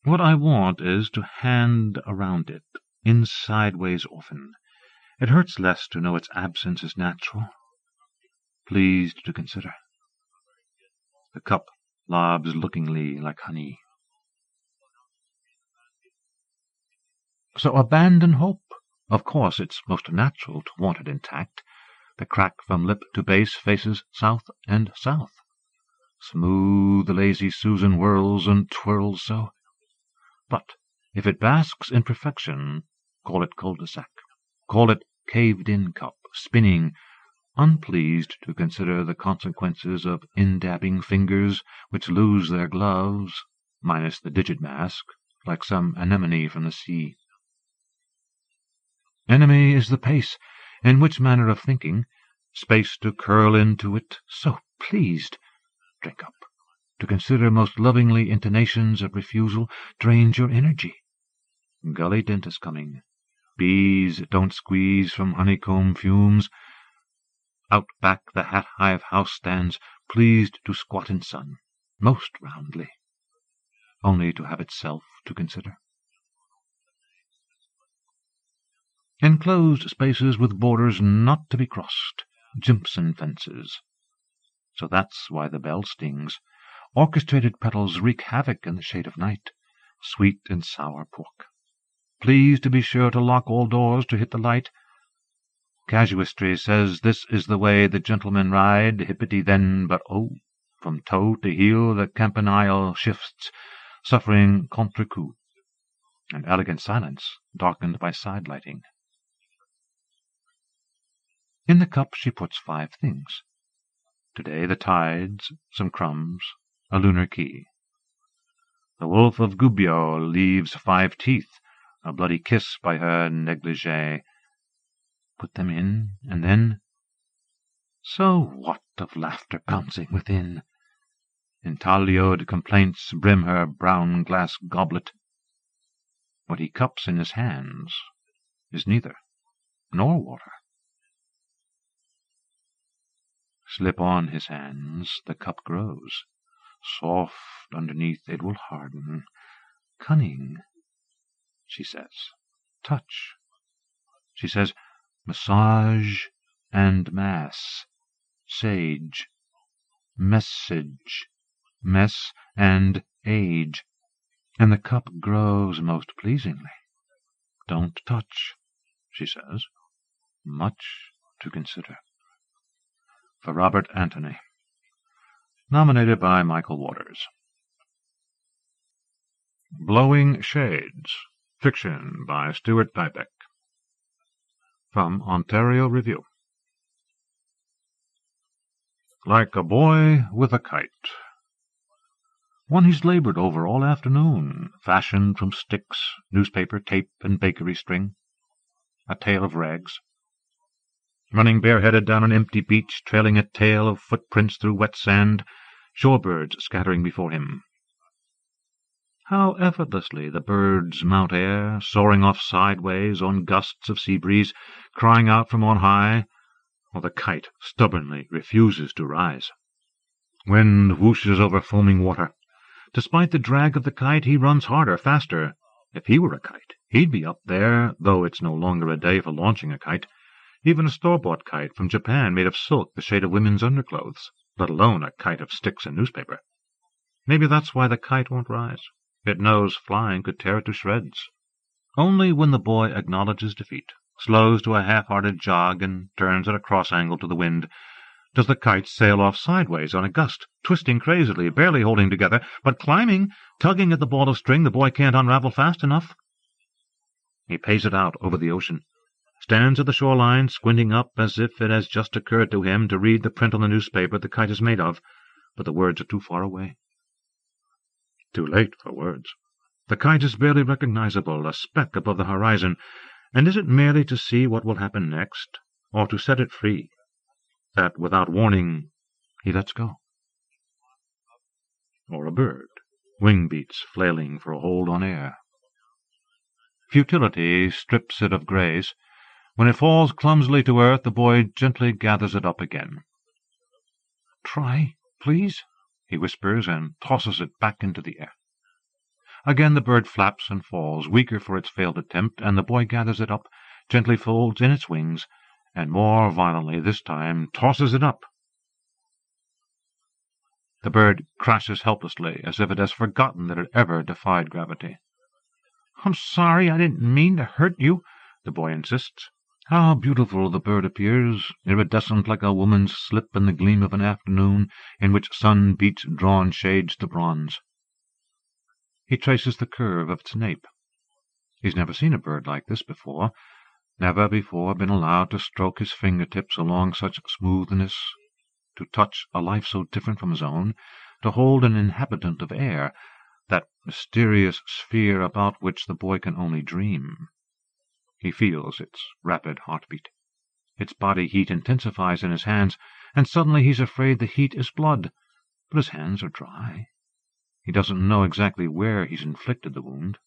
What I want is to hand around it, in sideways often. It hurts less to know its absence is natural. Pleased to consider. The cup lobs lookingly like honey. So abandon hope. Of course it's most natural to want it intact. The crack from lip to base faces south and south. Smooth the lazy Susan whirls and twirls so. But if it basks in perfection, call it cul-de-sac, call it caved-in cup, spinning, unpleased to consider the consequences of indabbing fingers which lose their gloves, minus the digit mask, like some anemone from the sea. Enemy is the pace, in which manner of thinking, space to curl into it, so pleased. Drink up. To consider most lovingly intonations of refusal drains your energy. Gully dentist coming. Bees don't squeeze from honeycomb fumes. Out back the hat-hive house stands, pleased to squat in sun, most roundly, only to have itself to consider. Enclosed spaces with borders not to be crossed, Jimpson fences. So that's why the bell stings. Orchestrated petals wreak havoc in the shade of night. Sweet and sour pork. Please to be sure to lock all doors to hit the light. Casuistry says this is the way the gentlemen ride, hippity then, but oh, from toe to heel the campanile shifts, suffering contre coup, and elegant silence darkened by side lighting. In the cup she puts 5 things. Today the tides, some crumbs, a lunar key. The wolf of Gubbio leaves 5 teeth, a bloody kiss by her negligee. Put them in, and then... So what of laughter bouncing within? Intaglioed complaints brim her brown glass goblet. What he cups in his hands is neither, nor water. Slip on his hands, the cup grows. Soft underneath it will harden. Cunning, she says. Touch. She says, massage and mass. Sage. Message. Mess and age. And the cup grows most pleasingly. Don't touch, she says. Much to consider. For Robert Anthony. Nominated by Michael Waters. Blowing Shades. Fiction by Stuart Dybek. From Ontario Review. Like a boy with a kite. One he's labored over all afternoon, fashioned from sticks, newspaper, tape, and bakery string. A tale of rags. Running bareheaded down an empty beach, trailing a tail of footprints through wet sand, shorebirds scattering before him. How effortlessly the birds mount air, soaring off sideways on gusts of sea breeze, crying out from on high, while the kite stubbornly refuses to rise. Wind whooshes over foaming water. Despite the drag of the kite, he runs harder, faster. If he were a kite, he'd be up there, though it's no longer a day for launching a kite. Even a store-bought kite from Japan made of silk the shade of women's underclothes, let alone a kite of sticks and newspaper. Maybe that's why the kite won't rise. It knows flying could tear it to shreds. Only when the boy acknowledges defeat, slows to a half-hearted jog, and turns at a cross-angle to the wind, does the kite sail off sideways on a gust, twisting crazily, barely holding together, but climbing, tugging at the ball of string the boy can't unravel fast enough. He pays it out over the ocean, stands at the shoreline, squinting up as if it has just occurred to him to read the print on the newspaper the kite is made of, but the words are too far away. Too late for words. The kite is barely recognizable, a speck above the horizon, and is it merely to see what will happen next, or to set it free, that without warning he lets go? Or a bird, wing beats flailing for a hold on air. Futility strips it of grace. When it falls clumsily to earth, the boy gently gathers it up again. "Try, please," he whispers, and tosses it back into the air. Again the bird flaps and falls, weaker for its failed attempt, and the boy gathers it up, gently folds in its wings, and more violently this time tosses it up. The bird crashes helplessly, as if it has forgotten that it ever defied gravity. "I'm sorry, I didn't mean to hurt you," the boy insists. How beautiful the bird appears, iridescent like a woman's slip in the gleam of an afternoon in which sun beats drawn shades to bronze. He traces the curve of its nape. He's never seen a bird like this before, never before been allowed to stroke his fingertips along such smoothness, to touch a life so different from his own, to hold an inhabitant of air, that mysterious sphere about which the boy can only dream. He feels its rapid heartbeat. Its body heat intensifies in his hands, and suddenly he's afraid the heat is blood. But his hands are dry. He doesn't know exactly where he's inflicted the wound.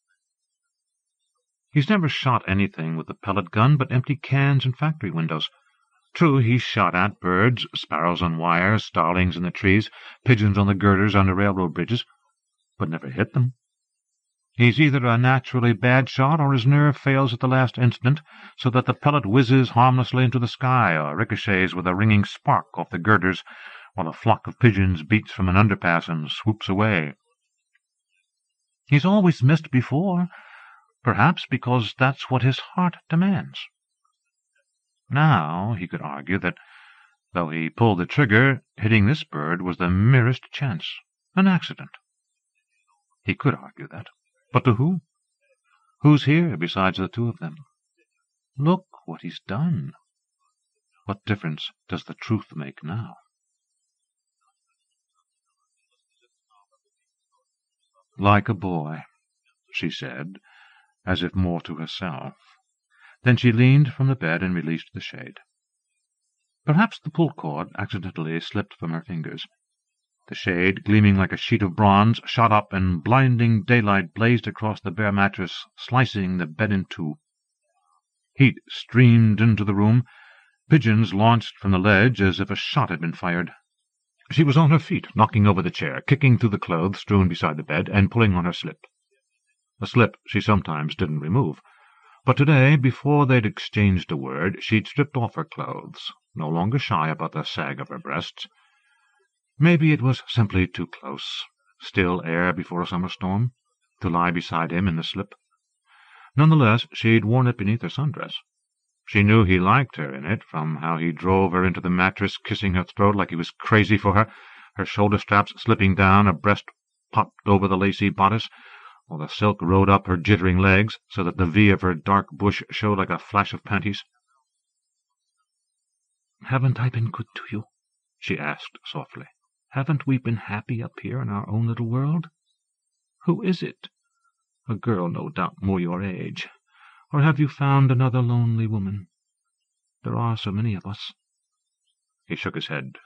He's never shot anything with a pellet gun but empty cans and factory windows. True, he's shot at birds, sparrows on wires, starlings in the trees, pigeons on the girders under railroad bridges, but never hit them. He's either a naturally bad shot or his nerve fails at the last instant, so that the pellet whizzes harmlessly into the sky or ricochets with a ringing spark off the girders, while a flock of pigeons beats from an underpass and swoops away. He's always missed before, perhaps because that's what his heart demands. Now he could argue that, though he pulled the trigger, hitting this bird was the merest chance, an accident. He could argue that. But to who? Who's here besides the two of them? Look what he's done. What difference does the truth make now? Like a boy, she said, as if more to herself. Then she leaned from the bed and released the shade. Perhaps the pull cord accidentally slipped from her fingers. The shade, gleaming like a sheet of bronze, shot up, and blinding daylight blazed across the bare mattress, slicing the bed in two. Heat streamed into the room. Pigeons launched from the ledge as if a shot had been fired. She was on her feet, knocking over the chair, kicking through the clothes strewn beside the bed, and pulling on her slip. A slip she sometimes didn't remove. But today, before they'd exchanged a word, she'd stripped off her clothes, no longer shy about the sag of her breasts. Maybe it was simply too close, still air before a summer storm, to lie beside him in the slip. None the less, she'd worn it beneath her sundress. She knew he liked her in it, from how he drove her into the mattress, kissing her throat like he was crazy for her, her shoulder-straps slipping down, her breast popped over the lacy bodice, while the silk rode up her jittering legs, so that the V of her dark bush showed like a flash of panties. "Haven't I been good to you?" she asked softly. "Haven't we been happy up here in our own little world? Who is it? A girl, no doubt, more your age. Or have you found another lonely woman? There are so many of us." He shook his head.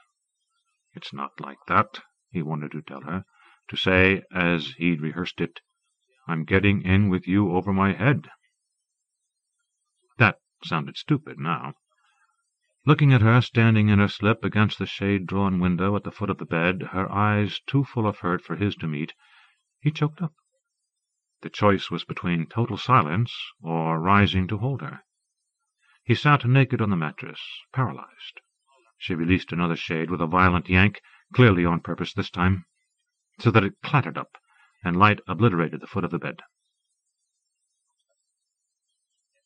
"It's not like that," he wanted to tell her, to say, as he'd rehearsed it, "I'm getting in with you over my head." That sounded stupid now. Looking at her standing in her slip against the shade-drawn window at the foot of the bed, her eyes too full of hurt for his to meet, he choked up. The choice was between total silence or rising to hold her. He sat naked on the mattress, paralyzed. She released another shade with a violent yank, clearly on purpose this time, so that it clattered up, and light obliterated the foot of the bed.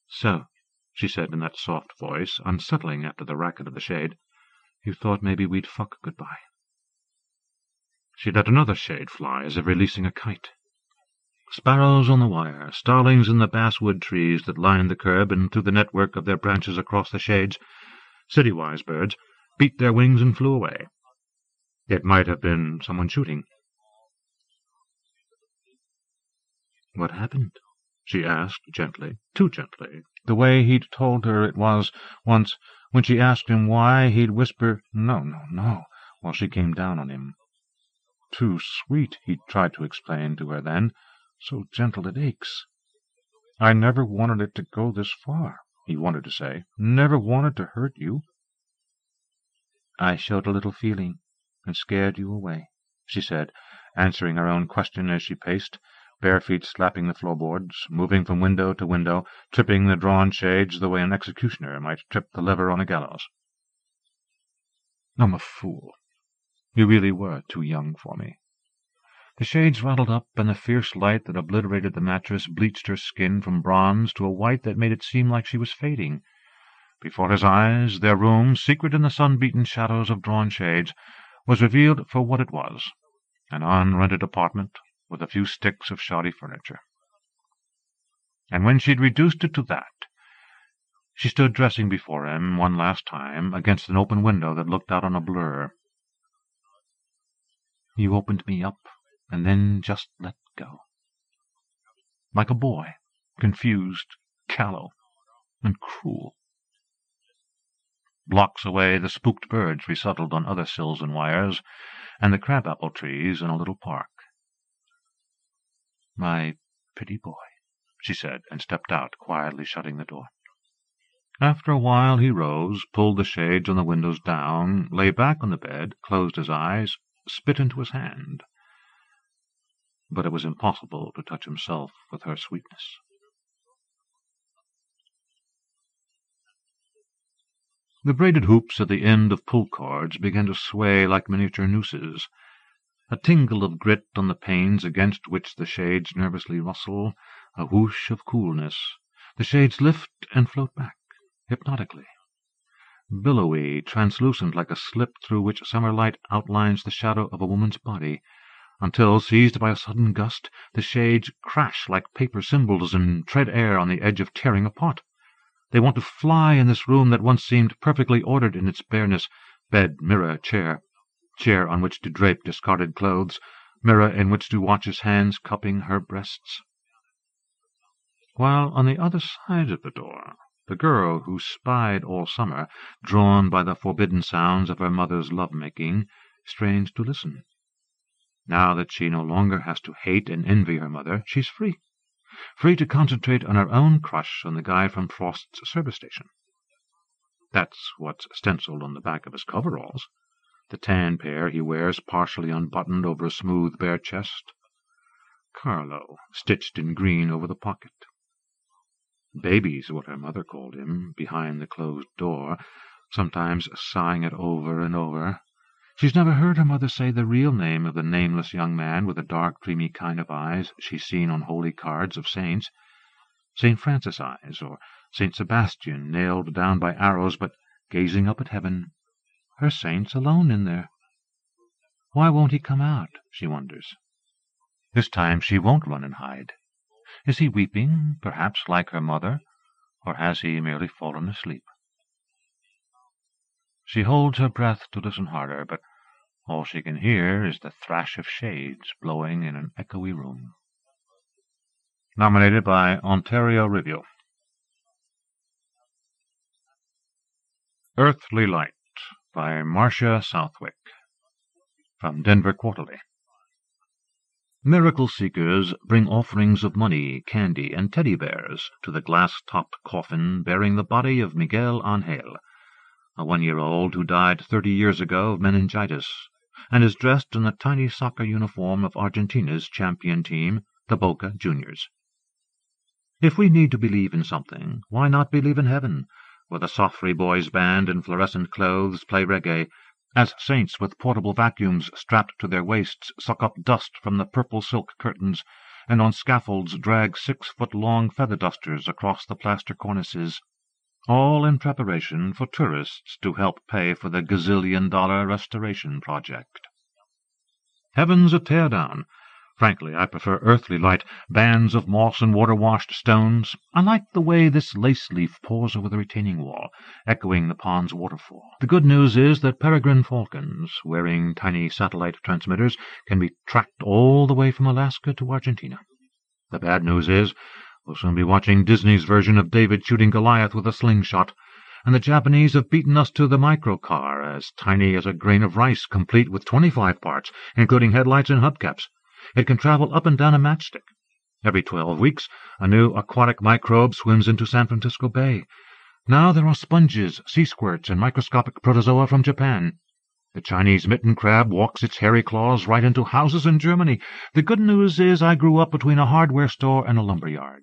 "So," she said in that soft voice, unsettling after the racket of the shade, "you thought maybe we'd fuck goodbye." She let another shade fly, as if releasing a kite. Sparrows on the wire, starlings in the basswood trees that lined the curb and threw the network of their branches across the shades, city-wise birds, beat their wings and flew away. It might have been someone shooting. "What happened?" she asked gently, too gently, the way he'd told her it was once, when she asked him why, he'd whisper, "No, no, no," while she came down on him. Too sweet, he'd tried to explain to her then, so gentle it aches. "I never wanted it to go this far," he wanted to say, "never wanted to hurt you." "I showed a little feeling and scared you away," she said, answering her own question as she paced, bare feet slapping the floorboards, moving from window to window, tripping the drawn shades the way an executioner might trip the lever on a gallows. "I'm a fool. You really were too young for me." The shades rattled up, and the fierce light that obliterated the mattress bleached her skin from bronze to a white that made it seem like she was fading. Before his eyes, their room, secret in the sun-beaten shadows of drawn shades, was revealed for what it was, an unrented apartment with a few sticks of shoddy furniture. And when she had reduced it to that, she stood dressing before him one last time against an open window that looked out on a blur. "You opened me up, and then just let go. Like a boy, confused, callow, and cruel." Blocks away, the spooked birds resettled on other sills and wires, and the crab-apple trees in a little park. "My pretty boy," she said, and stepped out, quietly shutting the door. After a while he rose, pulled the shades on the windows down, lay back on the bed, closed his eyes, spit into his hand. But it was impossible to touch himself with her sweetness. The braided hoops at the end of pull cords began to sway like miniature nooses. A tingle of grit on the panes against which the shades nervously rustle, a whoosh of coolness. The shades lift and float back, hypnotically, billowy, translucent like a slip through which summer light outlines the shadow of a woman's body, until, seized by a sudden gust, the shades crash like paper cymbals and tread air on the edge of tearing apart. They want to fly in this room that once seemed perfectly ordered in its bareness, bed, mirror, chair on which to drape discarded clothes, mirror in which to watch his hands cupping her breasts. While on the other side of the door, the girl who spied all summer, drawn by the forbidden sounds of her mother's love-making, strained to listen. Now that she no longer has to hate and envy her mother, she's free. Free to concentrate on her own crush on the guy from Frost's service station. That's what's stenciled on the back of his coveralls, the tan pair he wears partially unbuttoned over a smooth bare chest. Carlo, stitched in green over the pocket. Baby's what her mother called him, behind the closed door, sometimes sighing it over and over. She's never heard her mother say the real name of the nameless young man with the dark, dreamy kind of eyes she's seen on holy cards of saints. St. Francis eyes, or St. Sebastian, nailed down by arrows, but gazing up at heaven. Her saint's alone in there. Why won't he come out, she wonders. This time she won't run and hide. Is he weeping, perhaps like her mother, or has he merely fallen asleep? She holds her breath to listen harder, but all she can hear is the thrash of shades blowing in an echoey room. Nominated by Ontario Review. Earthly Light by Marcia Southwick. From Denver Quarterly. Miracle seekers bring offerings of money, candy, and teddy bears to the glass-topped coffin bearing the body of Miguel Angel, a 1-year-old who died 30 years ago of meningitis, and is dressed in the tiny soccer uniform of Argentina's champion team, the Boca Juniors. If we need to believe in something, why not believe in heaven, where the Soffrey boys band in fluorescent clothes play reggae, as saints with portable vacuums strapped to their waists suck up dust from the purple silk curtains, and on scaffolds drag 6-foot-long feather dusters across the plaster cornices, all in preparation for tourists to help pay for the gazillion-dollar restoration project. Heaven's a tear-down. Frankly, I prefer Earthly Light, bands of moss and water-washed stones. I like the way this lace leaf pours over the retaining wall, echoing the pond's waterfall. The good news is that peregrine falcons, wearing tiny satellite transmitters, can be tracked all the way from Alaska to Argentina. The bad news is we'll soon be watching Disney's version of David shooting Goliath with a slingshot, and the Japanese have beaten us to the microcar, as tiny as a grain of rice, complete with 25 parts, including headlights and hubcaps. It can travel up and down a matchstick. Every 12 weeks, a new aquatic microbe swims into San Francisco Bay. Now there are sponges, sea squirts, and microscopic protozoa from Japan. The Chinese mitten crab walks its hairy claws right into houses in Germany. The good news is I grew up between a hardware store and a lumber yard.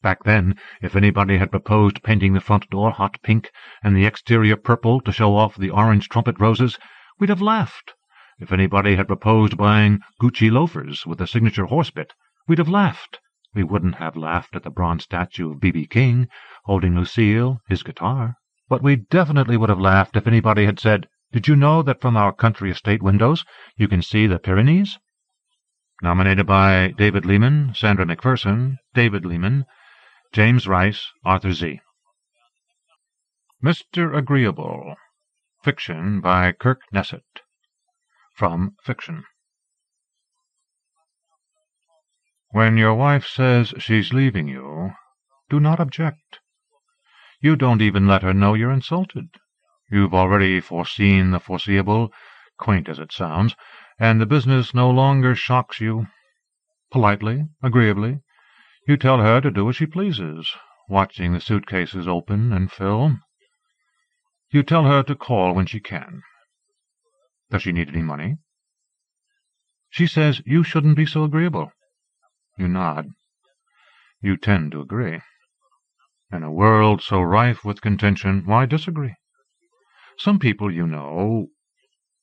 Back then, if anybody had proposed painting the front door hot pink and the exterior purple to show off the orange trumpet roses, we'd have laughed. If anybody had proposed buying Gucci loafers with a signature horsebit, we'd have laughed. We wouldn't have laughed at the bronze statue of B.B. King, holding Lucille, his guitar. But we definitely would have laughed if anybody had said, "Did you know that from our country estate windows you can see the Pyrenees?" Nominated by David Lehman, Sandra McPherson, David Lehman, James Rice, Arthur Z. Mr. Agreeable. Fiction by Kirk Nesset. From Fiction. When your wife says she's leaving you, do not object. You don't even let her know you're insulted. You've already foreseen the foreseeable, quaint as it sounds, and the business no longer shocks you. Politely, agreeably, you tell her to do as she pleases, watching the suitcases open and fill. You tell her to call when she can. Does she need any money? She says you shouldn't be so agreeable. You nod. You tend to agree. In a world so rife with contention, why disagree? Some people you know,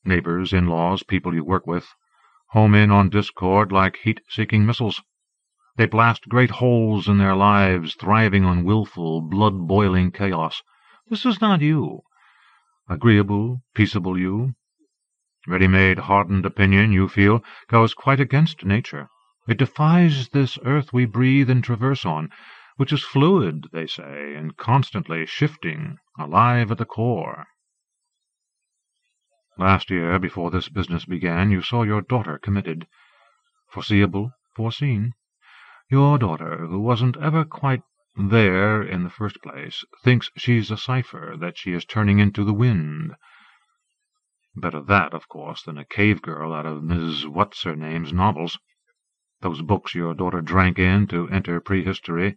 neighbors, in-laws, people you work with, home in on discord like heat-seeking missiles. They blast great holes in their lives, thriving on willful, blood-boiling chaos. This is not you. Agreeable, peaceable you. Ready-made, hardened opinion, you feel, goes quite against nature. It defies this earth we breathe and traverse on, which is fluid, they say, and constantly shifting, alive at the core. Last year, before this business began, you saw your daughter committed. Foreseeable, foreseen. Your daughter, who wasn't ever quite there in the first place, thinks she's a cipher, that she is turning into the wind. Better that, of course, than a cave girl out of Ms. What's-her-name's novels. Those books your daughter drank in to enter prehistory.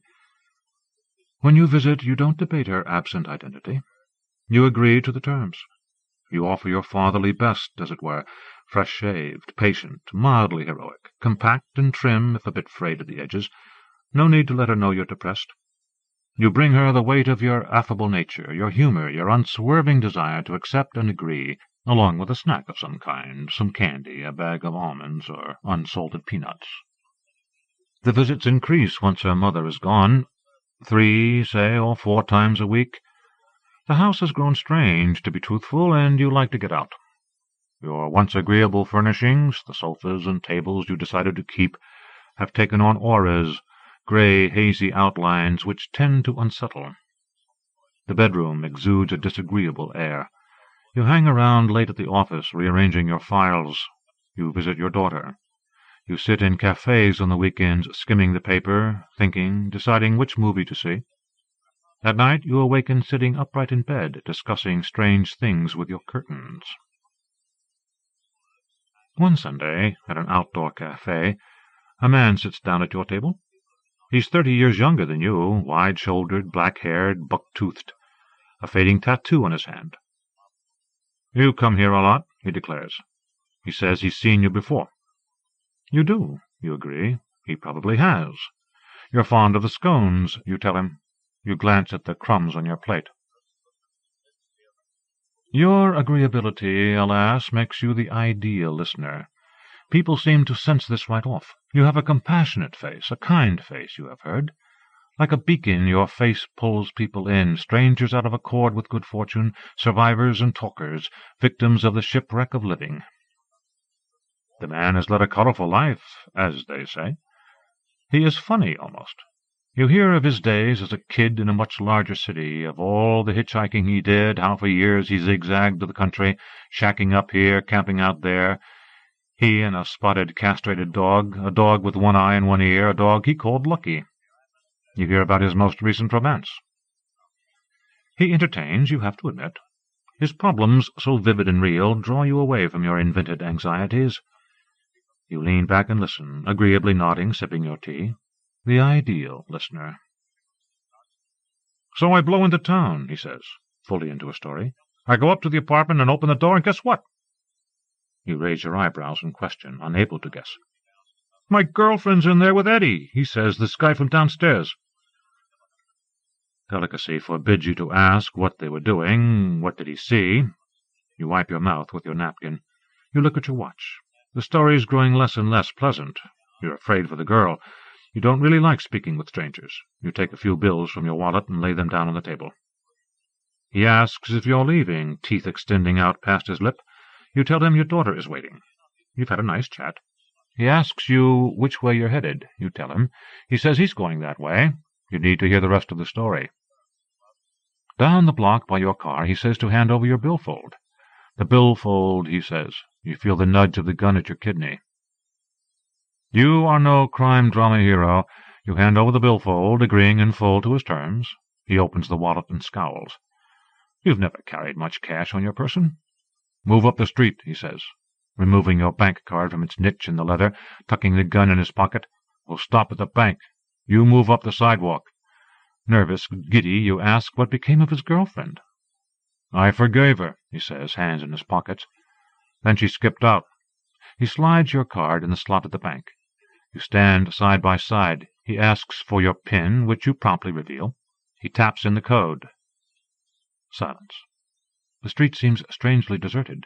When you visit, you don't debate her absent identity. You agree to the terms. You offer your fatherly best, as it were, fresh-shaved, patient, mildly heroic, compact and trim, if a bit frayed at the edges. No need to let her know you're depressed. You bring her the weight of your affable nature, your humor, your unswerving desire to accept and agree, along with a snack of some kind, some candy, a bag of almonds, or unsalted peanuts. The visits increase once her mother is gone, 3, say, or 4 times a week. The house has grown strange, to be truthful, and you like to get out. Your once agreeable furnishings, the sofas and tables you decided to keep, have taken on auras, gray, hazy outlines which tend to unsettle. The bedroom exudes a disagreeable air. You hang around late at the office, rearranging your files. You visit your daughter. You sit in cafes on the weekends, skimming the paper, thinking, deciding which movie to see. At night you awaken sitting upright in bed, discussing strange things with your curtains. One Sunday, at an outdoor cafe, a man sits down at your table. He's 30 years younger than you, wide-shouldered, black-haired, buck-toothed, a fading tattoo on his hand. "You come here a lot," he declares. He says he's seen you before. You do, you agree. He probably has. You're fond of the scones, you tell him. You glance at the crumbs on your plate. Your agreeability, alas, makes you the ideal listener. People seem to sense this right off. You have a compassionate face, a kind face, you have heard. Like a beacon, your face pulls people in, strangers out of accord with good fortune, survivors and talkers, victims of the shipwreck of living. The man has led a colorful life, as they say. He is funny, almost. You hear of his days as a kid in a much larger city, of all the hitchhiking he did, how for years he zigzagged the country, shacking up here, camping out there. He and a spotted, castrated dog, a dog with one eye and one ear, a dog he called Lucky. You hear about his most recent romance. He entertains, you have to admit. His problems, so vivid and real, draw you away from your invented anxieties. You lean back and listen, agreeably nodding, sipping your tea. The ideal listener. "So I blow into town," he says, fully into a story. "I go up to the apartment and open the door, and guess what?" You raise your eyebrows in question, unable to guess. "My girlfriend's in there with Eddie," he says, "this guy from downstairs." Delicacy forbids you to ask what they were doing. What did he see? You wipe your mouth with your napkin. You look at your watch. The story's growing less and less pleasant. You're afraid for the girl. You don't really like speaking with strangers. You take a few bills from your wallet and lay them down on the table. He asks if you're leaving, teeth extending out past his lip. You tell him your daughter is waiting. You've had a nice chat. He asks you which way you're headed. You tell him. He says he's going that way. You need to hear the rest of the story. Down the block by your car, he says to hand over your billfold. The billfold, he says. You feel the nudge of the gun at your kidney. You are no crime drama hero. You hand over the billfold, agreeing in full to his terms. He opens the wallet and scowls. You've never carried much cash on your person. Move up the street, he says, removing your bank card from its niche in the leather, tucking the gun in his pocket. We'll stop at the bank. You move up the sidewalk. Nervous, giddy, you ask what became of his girlfriend. I forgave her, he says, hands in his pockets. Then she skipped out. He slides your card in the slot at the bank. You stand side by side. He asks for your PIN, which you promptly reveal. He taps in the code. Silence. The street seems strangely deserted.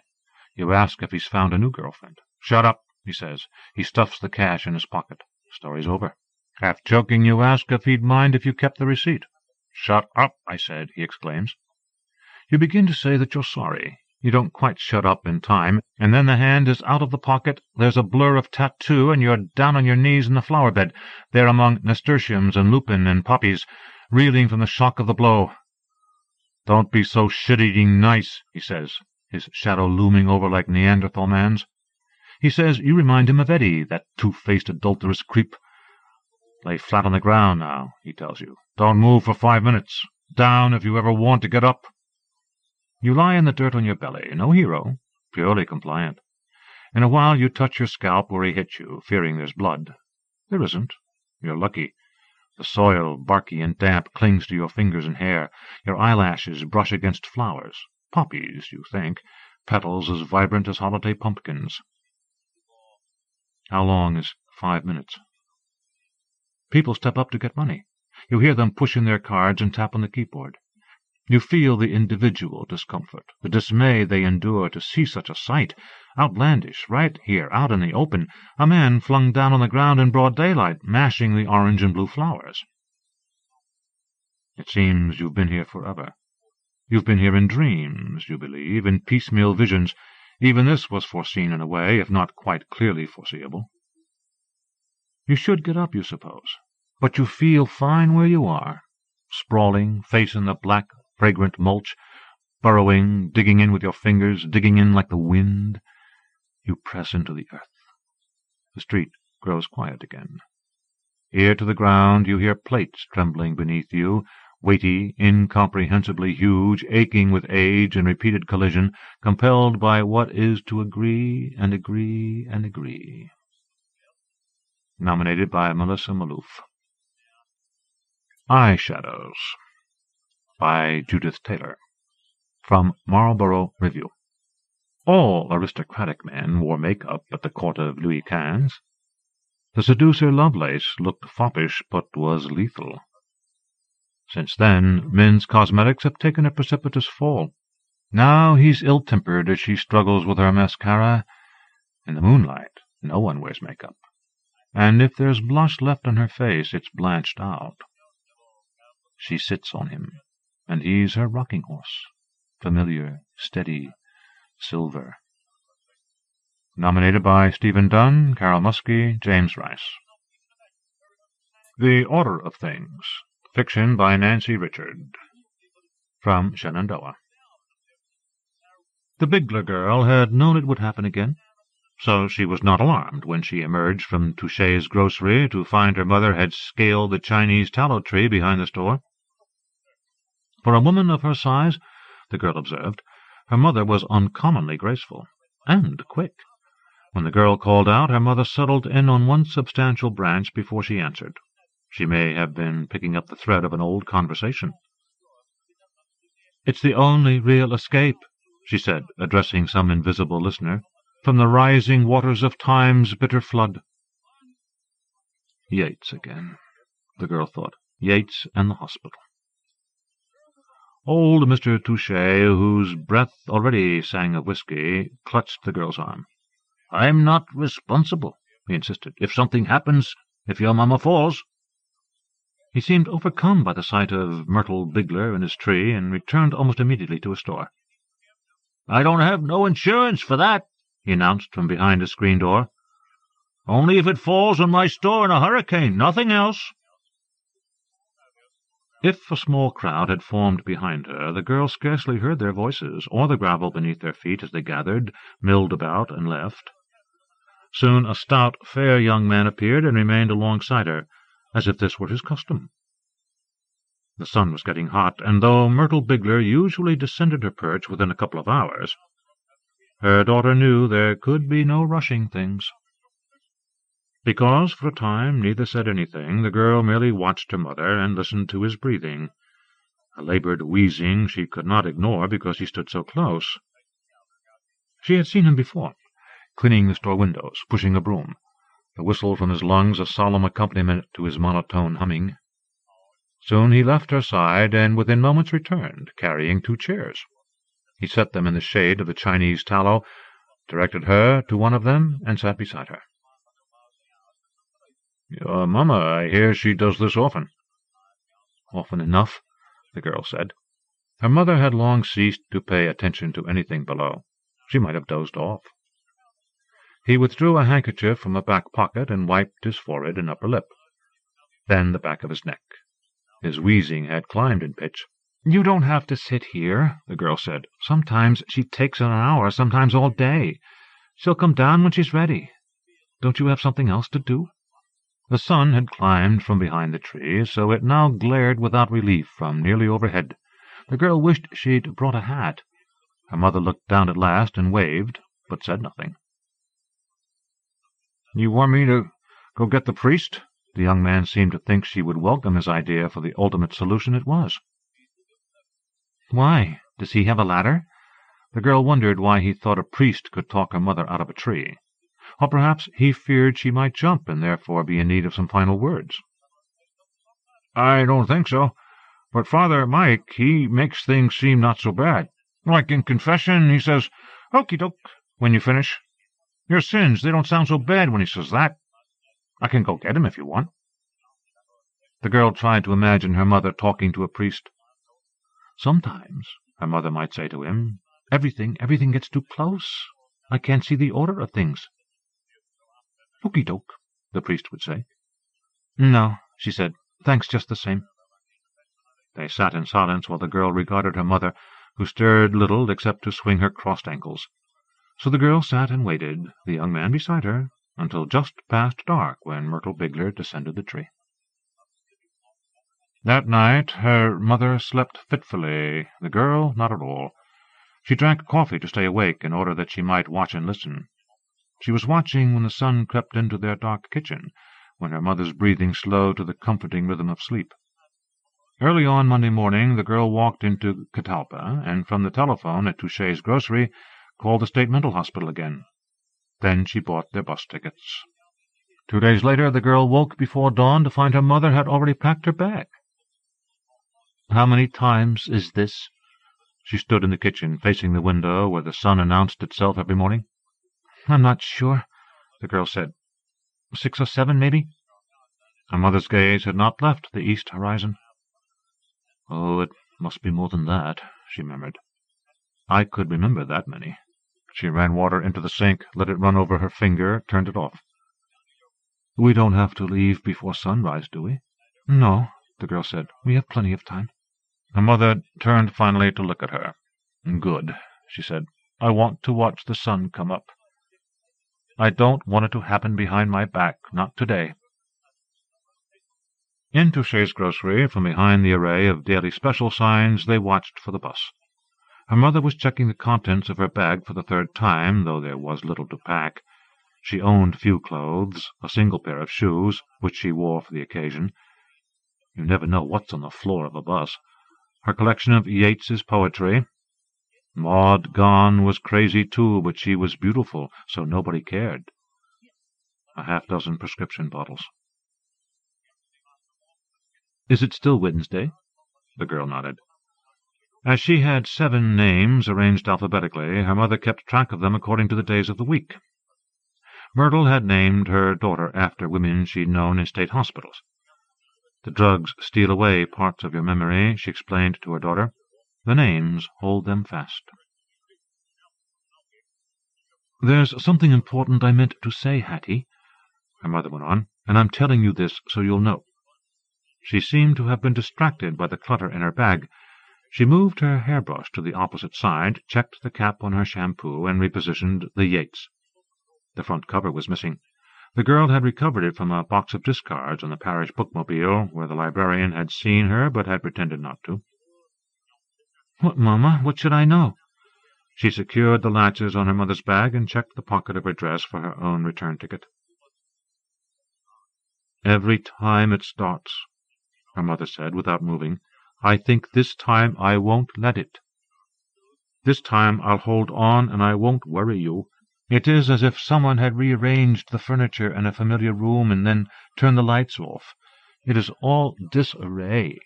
You ask if he's found a new girlfriend. Shut up, he says. He stuffs the cash in his pocket. Story's over. Half joking, you ask if he'd mind if you kept the receipt. Shut up, I said, he exclaims. You begin to say that you're sorry. You don't quite shut up in time, and then the hand is out of the pocket, there's a blur of tattoo, and you're down on your knees in the flower bed, there among nasturtiums and lupin and poppies, reeling from the shock of the blow. Don't be so shit-eating nice, he says, his shadow looming over like Neanderthal man's. He says you remind him of Eddie, that two-faced adulterous creep. Lay flat on the ground now, he tells you. Don't move for 5 minutes. Down if you ever want to get up. You lie in the dirt on your belly, no hero, purely compliant. In a while you touch your scalp where he hit you, fearing there's blood. There isn't. You're lucky. The soil, barky and damp, clings to your fingers and hair. Your eyelashes brush against flowers. Poppies, you think, petals as vibrant as holiday pumpkins. How long is 5 minutes? People step up to get money. You hear them push in their cards and tap on the keyboard. You feel the individual discomfort, the dismay they endure to see such a sight. Outlandish, right here, out in the open, a man flung down on the ground in broad daylight, mashing the orange and blue flowers. It seems you've been here forever. You've been here in dreams, you believe, in piecemeal visions. Even this was foreseen in a way, if not quite clearly foreseeable. You should get up, you suppose, but you feel fine where you are, sprawling, face in the black, fragrant mulch, burrowing, digging in with your fingers, digging in like the wind. You press into the earth. The street grows quiet again. Ear to the ground, you hear plates trembling beneath you, weighty, incomprehensibly huge, aching with age and repeated collision, compelled by what is to agree and agree and agree. Nominated by Melissa Maloof. Eyeshadows by Judith Taylor. From Marlborough Review. All aristocratic men wore make-up at the court of Louis XV. The seducer Lovelace looked foppish, but was lethal. Since then, men's cosmetics have taken a precipitous fall. Now he's ill-tempered as she struggles with her mascara. In the moonlight, no one wears make-up. And if there's blush left on her face, it's blanched out. She sits on him, and he's her rocking horse, familiar, steady, silver. Nominated by Stephen Dunn, Carol Muskie, James Rice. The Order of Things. Fiction by Nancy Richard. From Shenandoah. The Bigler girl had known it would happen again, so she was not alarmed when she emerged from Touché's grocery to find her mother had scaled the Chinese tallow tree behind the store. For a woman of her size, the girl observed, her mother was uncommonly graceful, and quick. When the girl called out, her mother settled in on one substantial branch before she answered. She may have been picking up the thread of an old conversation. "It's the only real escape," she said, addressing some invisible listener, "from the rising waters of time's bitter flood." Yates again, the girl thought. Yates and the hospital. Old Mr. Touché, whose breath already sang of whiskey, clutched the girl's arm. "I'm not responsible," he insisted. "If something happens, if your mamma falls." He seemed overcome by the sight of Myrtle Bigler in his tree, and returned almost immediately to his store. "I don't have no insurance for that," he announced from behind his screen door. "Only if it falls on my store in a hurricane, nothing else." If a small crowd had formed behind her, the girl scarcely heard their voices, or the gravel beneath their feet as they gathered, milled about, and left. Soon a stout, fair young man appeared and remained alongside her, as if this were his custom. The sun was getting hot, and though Myrtle Bigler usually descended her perch within a couple of hours, her daughter knew there could be no rushing things. Because, for a time, neither said anything, the girl merely watched her mother and listened to his breathing, a labored wheezing she could not ignore because he stood so close. She had seen him before, cleaning the store windows, pushing a broom, the whistle from his lungs a solemn accompaniment to his monotone humming. Soon he left her side, and within moments returned, carrying 2 chairs. He set them in the shade of the Chinese tallow, directed her to one of them, and sat beside her. "Your mamma, I hear she does this often." "Often enough," the girl said. Her mother had long ceased to pay attention to anything below. She might have dozed off. He withdrew a handkerchief from a back pocket and wiped his forehead and upper lip, then the back of his neck. His wheezing had climbed in pitch. "You don't have to sit here," the girl said. "Sometimes she takes an hour, sometimes all day. She'll come down when she's ready. Don't you have something else to do?" The sun had climbed from behind the trees, so it now glared without relief from nearly overhead. The girl wished she'd brought a hat. Her mother looked down at last and waved, but said nothing. "You want me to go get the priest?" The young man seemed to think she would welcome his idea for the ultimate solution it was. "Why? Does he have a ladder?" The girl wondered why he thought a priest could talk her mother out of a tree. Or perhaps he feared she might jump and therefore be in need of some final words. "I don't think so. But Father Mike, he makes things seem not so bad. Like in confession, he says, 'Okey-doke,' when you finish. Your sins, they don't sound so bad when he says that. I can go get him if you want." The girl tried to imagine her mother talking to a priest. "Sometimes," her mother might say to him, everything gets too close. I can't see the order of things." "Okey-doke," the priest would say. "No," she said. "Thanks just the same." They sat in silence while the girl regarded her mother, who stirred little except to swing her crossed ankles. So the girl sat and waited, the young man beside her, until just past dark, when Myrtle Bigler descended the tree. That night her mother slept fitfully, the girl not at all. She drank coffee to stay awake, in order that she might watch and listen. She was watching when the sun crept into their dark kitchen, when her mother's breathing slowed to the comforting rhythm of sleep. Early on Monday morning the girl walked into Catalpa, and from the telephone at Touché's grocery called the State Mental Hospital again. Then she bought their bus tickets. 2 days later the girl woke before dawn to find her mother had already packed her bag. "How many times is this?" She stood in the kitchen, facing the window where the sun announced itself every morning. "I'm not sure," the girl said. 6 or 7, maybe." Her mother's gaze had not left the east horizon. "Oh, it must be more than that," she murmured. "I could remember that many." She ran water into the sink, let it run over her finger, turned it off. "We don't have to leave before sunrise, do we?" "No," the girl said. "We have plenty of time." Her mother turned finally to look at her. "Good," she said. "I want to watch the sun come up. I don't want it to happen behind my back, not today." In Touché's grocery, from behind the array of daily special signs, they watched for the bus. Her mother was checking the contents of her bag for the 3rd time, though there was little to pack. She owned few clothes, a single pair of shoes, which she wore for the occasion. You never know what's on the floor of a bus. Her collection of Yeats's poetry. Maud Gonne was crazy too, but she was beautiful, so nobody cared. A half-dozen prescription bottles. "Is it still Wednesday?" The girl nodded. As she had 7 names arranged alphabetically, her mother kept track of them according to the days of the week. Myrtle had named her daughter after women she'd known in state hospitals. "The drugs steal away parts of your memory," she explained to her daughter. "The names hold them fast." "There's something important I meant to say, Hattie," her mother went on, "and I'm telling you this so you'll know." She seemed to have been distracted by the clutter in her bag. She moved her hairbrush to the opposite side, checked the cap on her shampoo, and repositioned the Yeats. The front cover was missing. The girl had recovered it from a box of discards on the parish bookmobile, where the librarian had seen her but had pretended not to. "What, Mama? What should I know?" She secured the latches on her mother's bag and checked the pocket of her dress for her own return ticket. "Every time it starts," her mother said, without moving, "I think this time I won't let it. This time I'll hold on and I won't worry you. It is as if someone had rearranged the furniture in a familiar room and then turned the lights off. It is all disarray."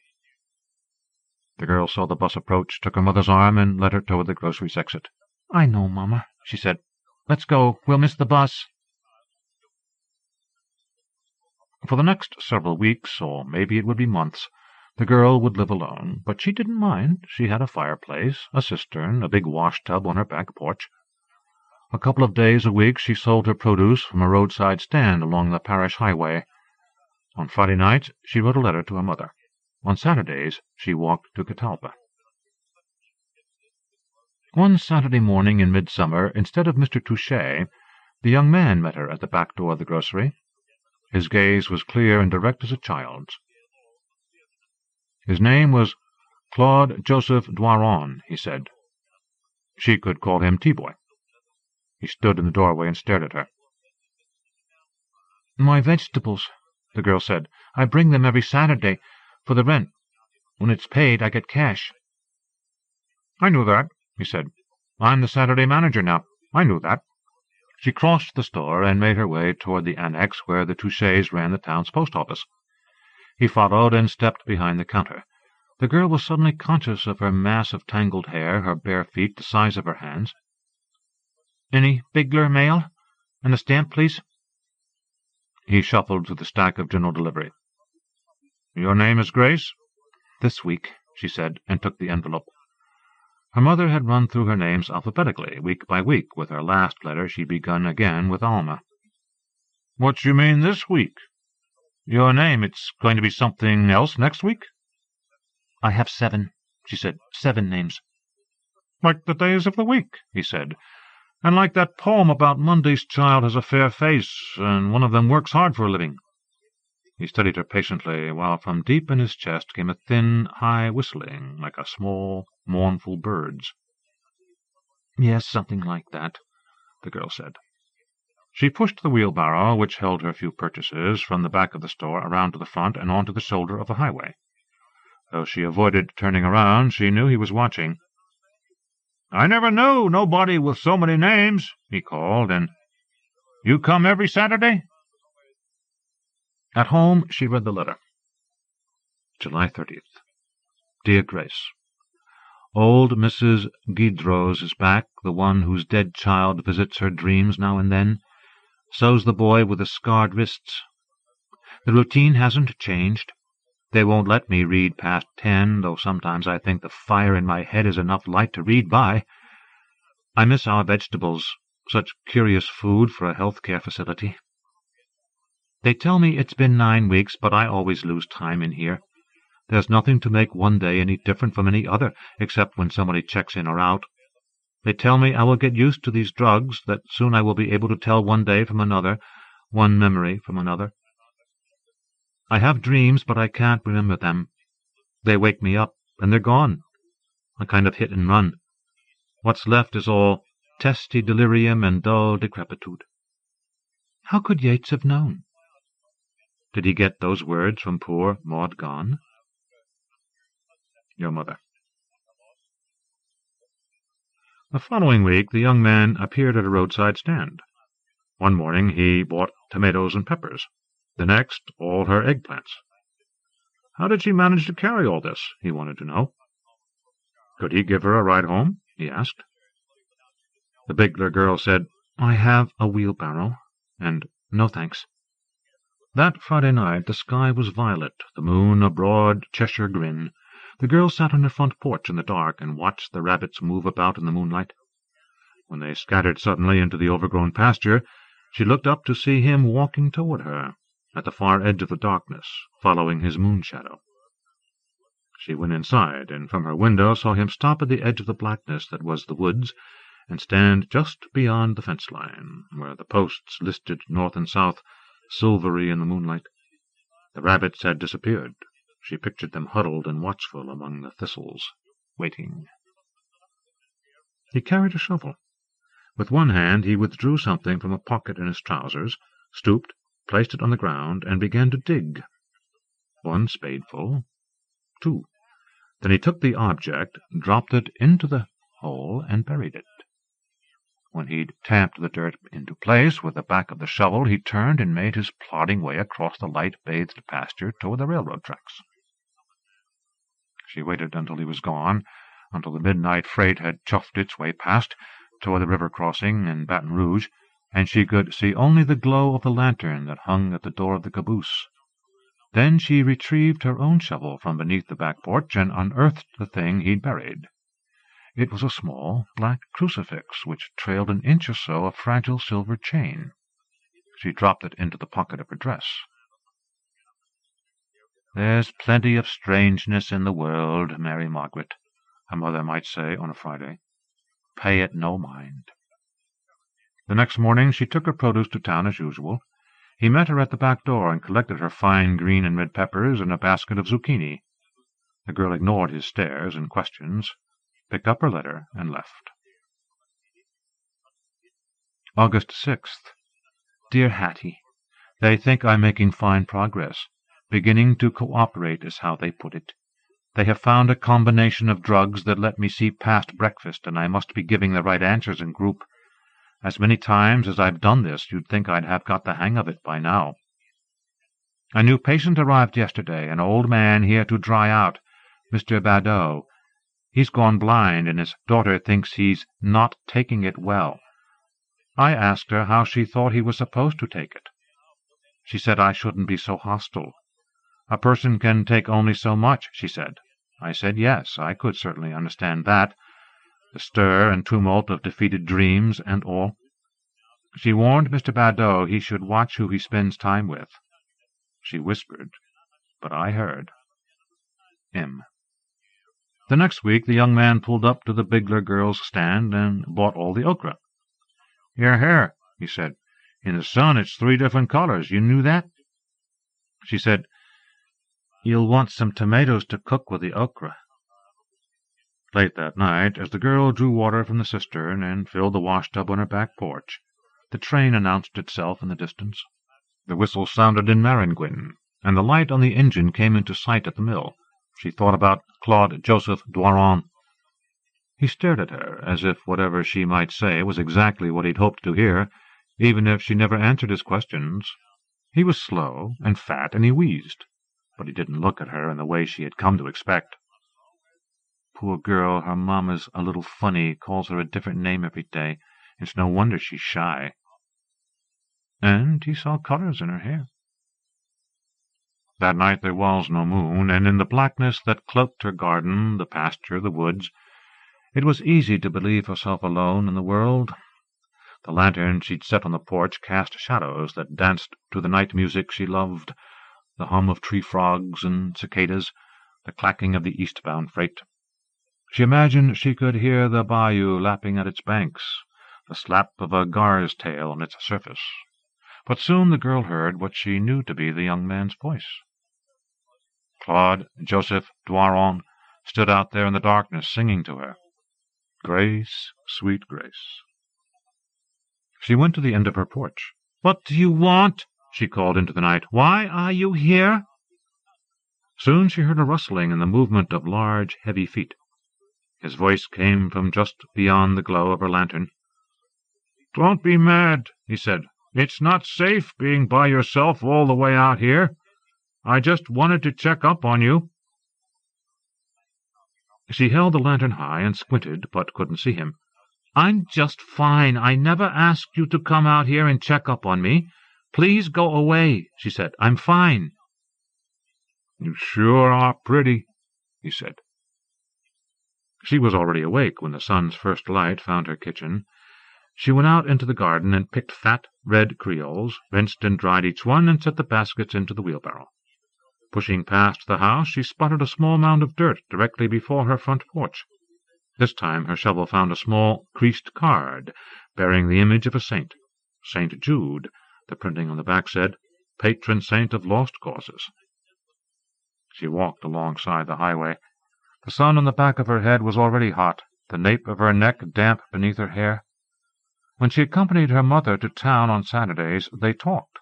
The girl saw the bus approach, took her mother's arm, and led her toward the groceries exit. "I know, Mama," she said. "Let's go. We'll miss the bus." For the next several weeks, or maybe it would be months, the girl would live alone, but she didn't mind. She had a fireplace, a cistern, a big wash-tub on her back porch. A couple of days a week she sold her produce from a roadside stand along the parish highway. On Friday nights she wrote a letter to her mother. On Saturdays she walked to Catalpa. One Saturday morning in midsummer, instead of Mr. Touchet, the young man met her at the back door of the grocery. His gaze was clear and direct as a child's. His name was Claude Joseph Doiron, he said. She could call him T-Boy. He stood in the doorway and stared at her. "My vegetables," the girl said. "I bring them every Saturday for the rent. When it's paid, I get cash." "I knew that," he said. "I'm the Saturday manager now. I knew that." She crossed the store and made her way toward the annex where the Touchets ran the town's post office. He followed and stepped behind the counter. The girl was suddenly conscious of her mass of tangled hair, her bare feet the size of her hands. "Any Bigler mail? And a stamp, please?" He shuffled through the stack of general delivery. "Your name is Grace?" "This week," she said, and took the envelope. Her mother had run through her names alphabetically, week by week. With her last letter she'd begun again with Alma. "What you mean this week? Your name, it's going to be something else next week?" "I have 7, she said. 7 names. "Like the days of the week," he said. "And like that poem about Monday's child has a fair face, and one of them works hard for a living." He studied her patiently, while from deep in his chest came a thin, high whistling, like a small, mournful bird's. "Yes, something like that," the girl said. She pushed the wheelbarrow, which held her few purchases, from the back of the store around to the front and onto the shoulder of the highway. Though she avoided turning around, she knew he was watching. "I never knew nobody with so many names," he called, "and you come every Saturday?" At home she read the letter. July 30th. Dear Grace, Old Mrs. Guidros is back, the one whose dead child visits her dreams now and then. So's the boy with the scarred wrists. The routine hasn't changed. They won't let me read past 10, though sometimes I think the fire in my head is enough light to read by. I miss our vegetables, such curious food for a health-care facility. They tell me it's been 9 weeks, but I always lose time in here. There's nothing to make one day any different from any other, except when somebody checks in or out. They tell me I will get used to these drugs, that soon I will be able to tell one day from another, one memory from another. I have dreams, but I can't remember them. They wake me up, and they're gone. A kind of hit and run. What's left is all testy delirium and dull decrepitude. How could Yeats have known? Did he get those words from poor Maud Gonne? Your mother. The following week the young man appeared at a roadside stand. One morning he bought tomatoes and peppers. The next, all her eggplants. How did she manage to carry all this, he wanted to know. Could he give her a ride home, he asked. The Bigler girl said, I have a wheelbarrow. and no thanks. That Friday night the sky was violet, the moon a broad Cheshire grin. The girl sat on her front porch in the dark and watched the rabbits move about in the moonlight. When they scattered suddenly into the overgrown pasture, she looked up to see him walking toward her, at the far edge of the darkness, following his moon-shadow. She went inside, and from her window saw him stop at the edge of the blackness that was the woods, and stand just beyond the fence-line, where the posts listed north and south, silvery in the moonlight. The rabbits had disappeared. She pictured them huddled and watchful among the thistles, waiting. He carried a shovel. With one hand he withdrew something from a pocket in his trousers, stooped, placed it on the ground, and began to dig. 1 spadeful, 2. Then he took the object, dropped it into the hole, and buried it. When he'd tamped the dirt into place with the back of the shovel, he turned and made his plodding way across the light-bathed pasture toward the railroad tracks. She waited until he was gone, until the midnight freight had chuffed its way past, toward the river crossing and Baton Rouge, and she could see only the glow of the lantern that hung at the door of the caboose. Then she retrieved her own shovel from beneath the back porch and unearthed the thing he'd buried. It was a small black crucifix which trailed an inch or so of fragile silver chain. She dropped it into the pocket of her dress. "There's plenty of strangeness in the world, Mary Margaret," her mother might say on a Friday. "Pay it no mind." The next morning she took her produce to town as usual. He met her at the back door and collected her fine green and red peppers and a basket of zucchini. The girl ignored his stares and questions, picked up her letter, and left. August 6th. Dear Hattie, they think I'm making fine progress. Beginning to cooperate is how they put it. They have found a combination of drugs that let me see past breakfast, and I must be giving the right answers in group. As many times as I've done this, you'd think I'd have got the hang of it by now. A new patient arrived yesterday, an old man here to dry out, Mr. Badeau. He's gone blind, and his daughter thinks he's not taking it well. I asked her how she thought he was supposed to take it. She said I shouldn't be so hostile. A person can take only so much, she said. I said yes, I could certainly understand that, the stir and tumult of defeated dreams and all. She warned Mr. Badeau he should watch who he spends time with. She whispered, but I heard. M. The next week the young man pulled up to the Bigler girl's stand and bought all the okra. "Your hair," he said. "In the sun it's 3 different colors. You knew that?" She said, "You'll want some tomatoes to cook with the okra." Late that night, as the girl drew water from the cistern and filled the washtub on her back porch, the train announced itself in the distance. The whistle sounded in Maringouin, and the light on the engine came into sight at the mill. She thought about Claude Joseph Doiron. He stared at her, as if whatever she might say was exactly what he'd hoped to hear, even if she never answered his questions. He was slow and fat, and he wheezed, but he didn't look at her in the way she had come to expect. Poor girl, her mamma's a little funny, calls her a different name every day. It's no wonder she's shy. And he saw colors in her hair. That night there was no moon, and in the blackness that cloaked her garden, the pasture, the woods, it was easy to believe herself alone in the world. The lantern she'd set on the porch cast shadows that danced to the night music she loved, the hum of tree-frogs and cicadas, the clacking of the eastbound freight. She imagined she could hear the bayou lapping at its banks, the slap of a gar's tail on its surface. But soon the girl heard what she knew to be the young man's voice. Claude Joseph Doiron stood out there in the darkness, singing to her, "Grace, sweet grace." She went to the end of her porch. "What do you want?" she called into the night. "Why are you here?" Soon she heard a rustling and the movement of large, heavy feet. His voice came from just beyond the glow of her lantern. "Don't be mad," he said. "It's not safe being by yourself all the way out here. I just wanted to check up on you." She held the lantern high and squinted, but couldn't see him. I'm just fine. I never asked you to come out here and check up on me. Please go away, she said. I'm fine. You sure are pretty, he said. She was already awake when the sun's first light found her kitchen. She went out into the garden and picked fat, red creoles, rinsed and dried each one, and set the baskets into the wheelbarrow. Pushing past the house, she spotted a small mound of dirt directly before her front porch. This time her shovel found a small, creased card bearing the image of a saint, St. Jude. The printing on the back said, Patron Saint of Lost Causes. She walked alongside the highway. The sun on the back of her head was already hot, the nape of her neck damp beneath her hair. When she accompanied her mother to town on Saturdays, they talked.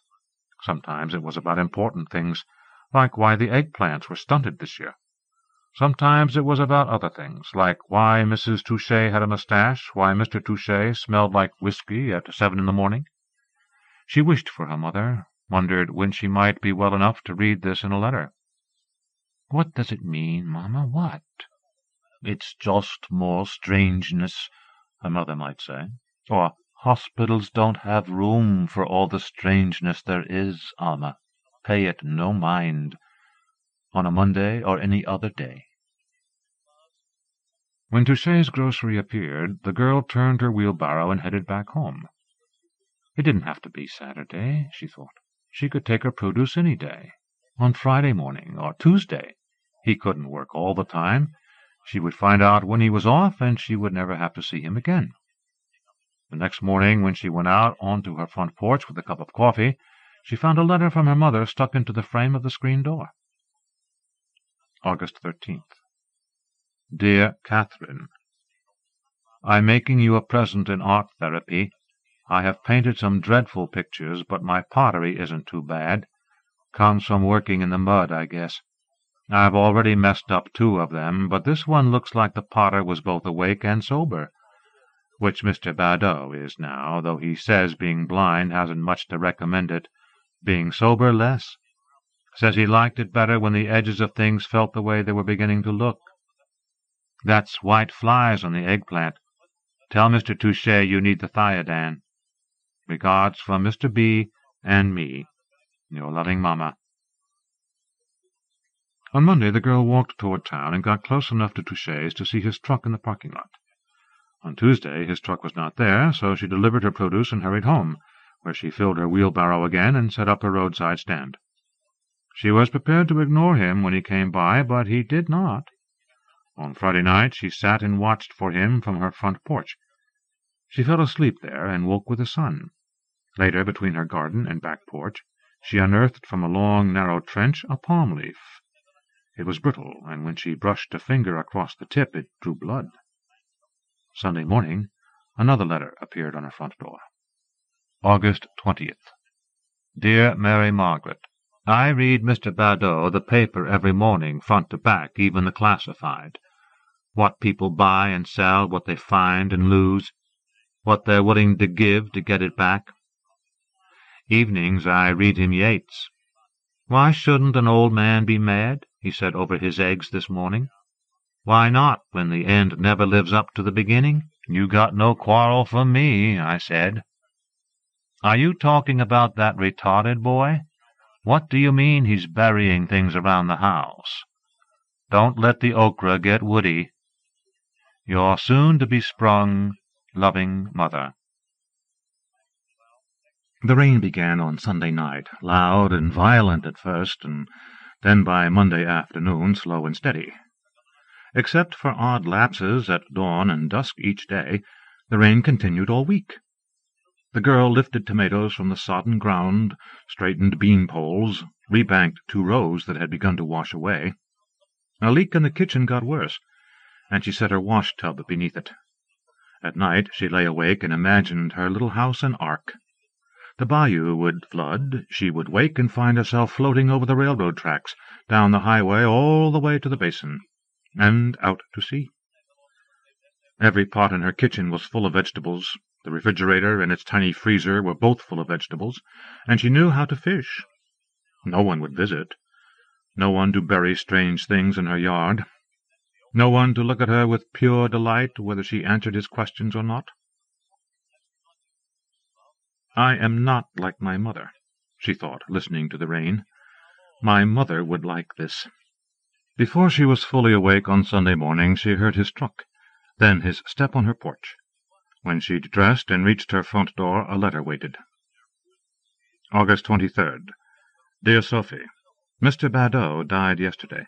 Sometimes it was about important things, like why the eggplants were stunted this year. Sometimes it was about other things, like why Mrs. Touchet had a mustache, why Mr. Touchet smelled like whiskey at 7 in the morning. She wished for her mother, wondered when she might be well enough to read this in a letter. "What does it mean, Mamma? What?" "It's just more strangeness," her mother might say. Or, "Hospitals don't have room for all the strangeness there is, Alma. Pay it no mind. On a Monday or any other day." When Touchet's grocery appeared, the girl turned her wheelbarrow and headed back home. It didn't have to be Saturday, she thought. She could take her produce any day, on Friday morning or Tuesday. He couldn't work all the time. She would find out when he was off, and she would never have to see him again. The next morning, when she went out onto her front porch with a cup of coffee, she found a letter from her mother stuck into the frame of the screen door. August 13th. Dear Catherine, I'm making you a present in art therapy. I have painted some dreadful pictures, but my pottery isn't too bad. Comes from working in the mud, I guess. I've already messed up 2 of them, but this one looks like the potter was both awake and sober, which Mr. Badeau is now, though he says being blind hasn't much to recommend it, being sober less. Says he liked it better when the edges of things felt the way they were beginning to look. That's white flies on the eggplant. Tell Mr. Touchet you need the thiadan. Regards from Mr. B. and me. Your loving Mama. On Monday the girl walked toward town and got close enough to Touchet's to see his truck in the parking lot. On Tuesday his truck was not there, so she delivered her produce and hurried home, where she filled her wheelbarrow again and set up her roadside stand. She was prepared to ignore him when he came by, but he did not. On Friday night she sat and watched for him from her front porch. She fell asleep there and woke with the sun. Later, between her garden and back porch, she unearthed from a long, narrow trench a palm leaf. It was brittle, and when she brushed a finger across the tip it drew blood. Sunday morning another letter appeared on her front door. August 20th. Dear Mary Margaret, I read Mr. Badeau the paper every morning, front to back, even the classified. What people buy and sell, what they find and lose, what they're willing to give to get it back. Evenings I read him Yeats. Why shouldn't an old man be mad? He said over his eggs this morning. Why not, when the end never lives up to the beginning? You got no quarrel from me, I said. Are you talking about that retarded boy? What do you mean he's burying things around the house? Don't let the okra get woody. Your soon-to-be-sprung, loving mother. The rain began on Sunday night, loud and violent at first, and then by Monday afternoon slow and steady. Except for odd lapses at dawn and dusk each day, the rain continued all week. The girl lifted tomatoes from the sodden ground, straightened bean poles, rebanked 2 rows that had begun to wash away. A leak in the kitchen got worse, and she set her wash-tub beneath it. At night she lay awake and imagined her little house an ark. The bayou would flood, she would wake and find herself floating over the railroad tracks, down the highway all the way to the basin, and out to sea. Every pot in her kitchen was full of vegetables. The refrigerator and its tiny freezer were both full of vegetables, and she knew how to fish. No one would visit. No one to bury strange things in her yard. No one to look at her with pure delight, whether she answered his questions or not. I am not like my mother, she thought, listening to the rain. My mother would like this. Before she was fully awake on Sunday morning, she heard his truck, then his step on her porch. When she'd dressed and reached her front door, a letter waited. August 23rd. Dear Sophie, Mr. Badeau died yesterday.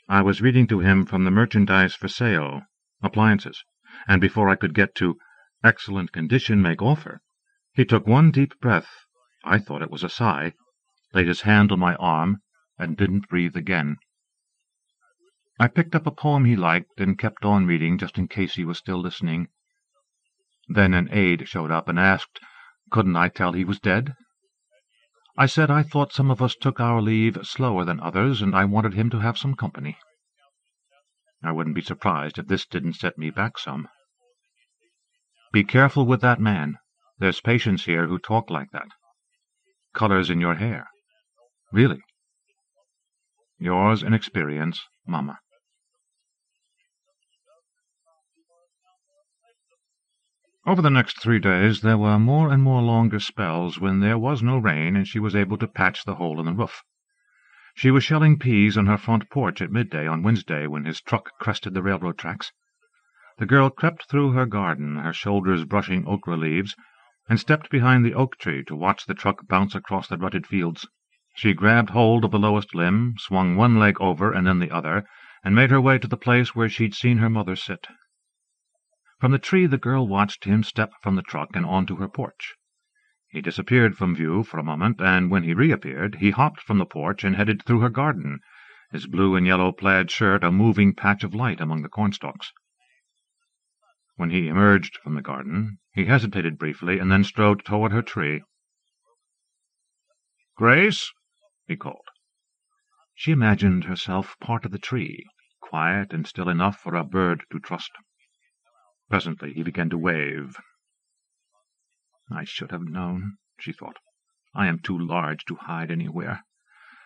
I was reading to him from the merchandise for sale, appliances, and before I could get to excellent condition, make offer, he took one deep breath, I thought it was a sigh, laid his hand on my arm, and didn't breathe again. I picked up a poem he liked and kept on reading just in case he was still listening. Then an aide showed up and asked, couldn't I tell he was dead? I said I thought some of us took our leave slower than others, and I wanted him to have some company. I wouldn't be surprised if this didn't set me back some. Be careful with that man. There's patients here who talk like that. Colors in your hair. Really. Yours in experience, Mama. Over the next 3 days there were more and more longer spells when there was no rain and she was able to patch the hole in the roof. She was shelling peas on her front porch at midday on Wednesday when his truck crested the railroad tracks. The girl crept through her garden, her shoulders brushing okra leaves, and stepped behind the oak tree to watch the truck bounce across the rutted fields. She grabbed hold of the lowest limb, swung one leg over and then the other, and made her way to the place where she'd seen her mother sit. From the tree the girl watched him step from the truck and onto her porch. He disappeared from view for a moment, and when he reappeared, he hopped from the porch and headed through her garden, his blue and yellow plaid shirt a moving patch of light among the cornstalks. When he emerged from the garden, he hesitated briefly and then strode toward her tree. "Grace," he called. She imagined herself part of the tree, quiet and still enough for a bird to trust. Presently he began to wave. I should have known, she thought. I am too large to hide anywhere.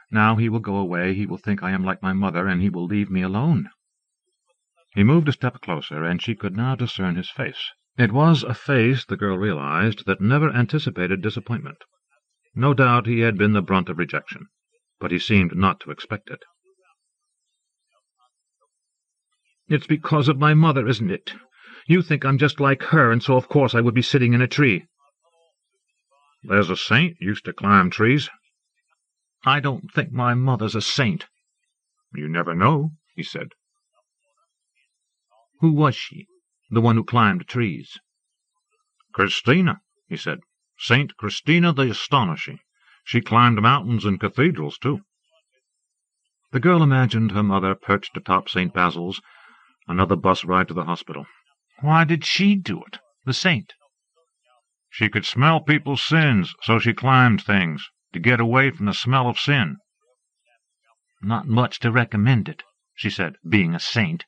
Now he will go away, he will think I am like my mother, and he will leave me alone. He moved a step closer, and she could now discern his face. It was a face, the girl realized, that never anticipated disappointment. No doubt he had been the brunt of rejection, but he seemed not to expect it. "It's because of my mother, isn't it? You think I'm just like her, and so of course I would be sitting in a tree." "There's a saint used to climb trees." "I don't think my mother's a saint." "You never know," he said. "Who was she, the one who climbed trees?" "Christina," he said. "Saint Christina the Astonishing. She climbed mountains and cathedrals, too." The girl imagined her mother perched atop St. Basil's, another bus ride to the hospital. Why did she do it, the saint? She could smell people's sins, so she climbed things, to get away from the smell of sin. "Not much to recommend it," she said, "being a saint."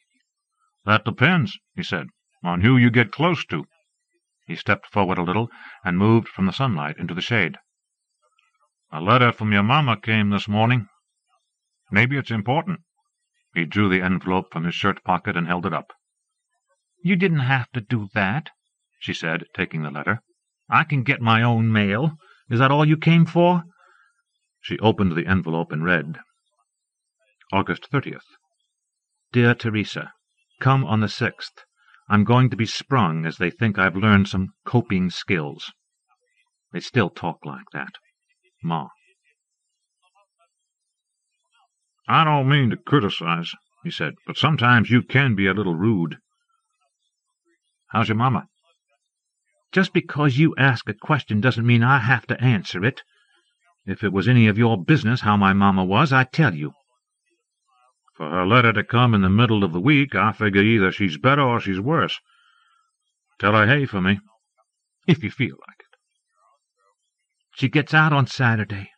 "That depends," he said, "on who you get close to." He stepped forward a little and moved from the sunlight into the shade. "A letter from your mama came this morning. Maybe it's important." He drew the envelope from his shirt pocket and held it up. "You didn't have to do that," she said, taking the letter. "I can get my own mail. Is that all you came for?" She opened the envelope and read. August 30th. Dear Teresa, come on the 6th. I'm going to be sprung, as they think I've learned some coping skills. They still talk like that. Ma. "I don't mean to criticize," he said, "but sometimes you can be a little rude." "How's your mama?" "Just because you ask a question doesn't mean I have to answer it. If it was any of your business how my mama was, I'd tell you." "For her letter to come in the middle of the week, I figure either she's better or she's worse. Tell her hey for me." "If you feel like it." "She gets out on Saturday,"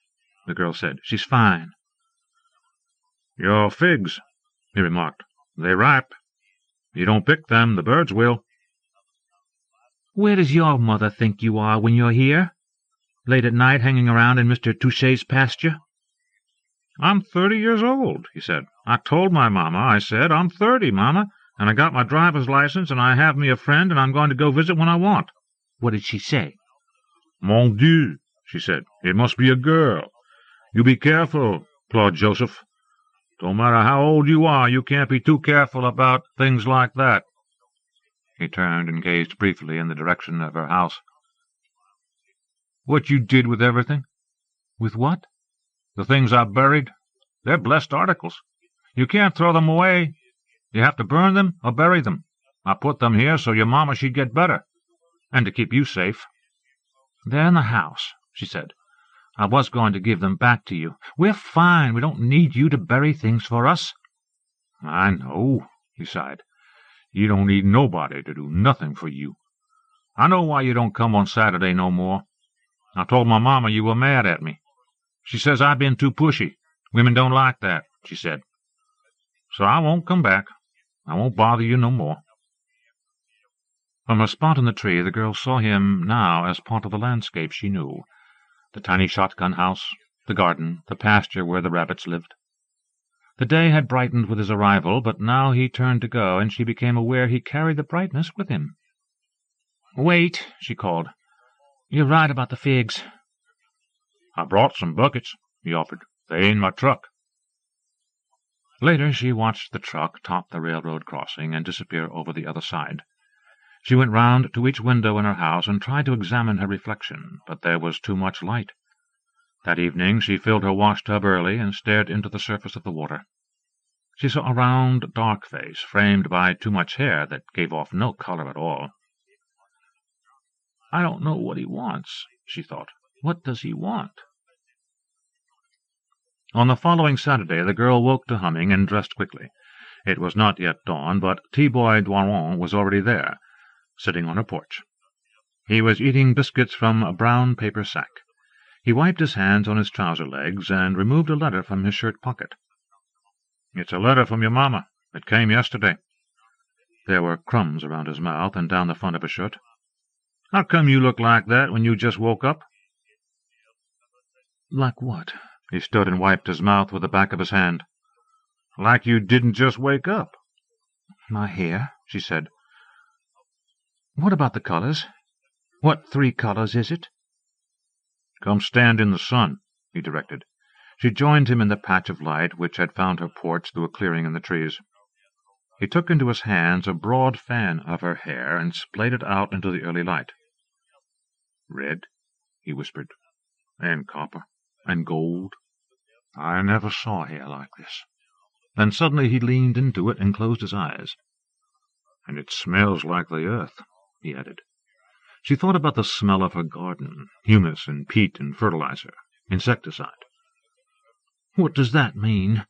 the girl said. "She's fine." "Your figs," he remarked. "They ripe. You don't pick them, the birds will." "Where does your mother think you are when you're here? Late at night hanging around in Mr. Touché's pasture?" "I'm 30 years old," he said. "I told my mama, I said, 'I'm 30, Mama, and I got my driver's license, and I have me a friend, and I'm going to go visit when I want.'" "What did she say?" Mon Dieu, she said. It must be a girl. You be careful, Claude Joseph. Don't matter how old you are, you can't be too careful about things like that. He turned and gazed briefly in the direction of her house. What you did with everything? With what? The things I buried. They're blessed articles. You can't throw them away. You have to burn them or bury them. I put them here so your mama she'd get better, and to keep you safe. They're in the house, she said. I was going to give them back to you. We're fine. We don't need you to bury things for us. I know, he sighed. You don't need nobody to do nothing for you. I know why you don't come on Saturday no more. I told my mama you were mad at me. She says I've been too pushy. Women don't like that, she said. So I won't come back. I won't bother you no more. From her spot in the tree, the girl saw him now as part of the landscape she knew. The tiny shotgun house, the garden, the pasture where the rabbits lived. The day had brightened with his arrival, but now he turned to go, and she became aware he carried the brightness with him. "Wait," she called. "You're right about the figs." "I brought some buckets," he offered. "They in my truck." Later she watched the truck top the railroad crossing and disappear over the other side. She went round to each window in her house and tried to examine her reflection, but there was too much light. That evening she filled her wash-tub early and stared into the surface of the water. She saw a round, dark face, framed by too much hair that gave off no color at all. "I don't know what he wants," she thought. "What does he want?" On the following Saturday the girl woke to humming and dressed quickly. It was not yet dawn, but T-Boy Doiron was already there, sitting on her porch. He was eating biscuits from a brown paper sack. He wiped his hands on his trouser legs and removed a letter from his shirt pocket. "It's a letter from your mama. It came yesterday." There were crumbs around his mouth and down the front of his shirt. "How come you look like that when you just woke up?" "Like what?" He stood and wiped his mouth with the back of his hand. "Like you didn't just wake up." "My hair," she said. "What about the colors? What 3 colors is it?" "Come stand in the sun," he directed. She joined him in the patch of light which had found her porch through a clearing in the trees. He took into his hands a broad fan of her hair and splayed it out into the early light. "Red," he whispered, "and copper, and gold. I never saw hair like this." Then suddenly he leaned into it and closed his eyes. "And it smells like the earth," he added. She thought about the smell of her garden, humus and peat and fertilizer, insecticide. "What does that mean?"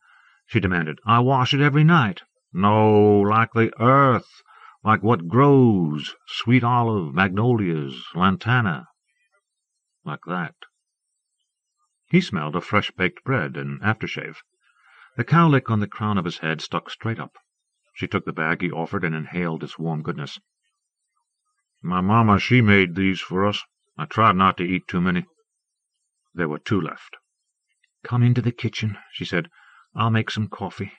she demanded. "I wash it every night." "No, like the earth, like what grows, sweet olive, magnolias, lantana, like that." He smelled of fresh-baked bread and aftershave. The cowlick on the crown of his head stuck straight up. She took the bag he offered and inhaled its warm goodness. "My mama, she made these for us. I tried not to eat too many." There were 2 left. "Come into the kitchen," she said. "I'll make some coffee."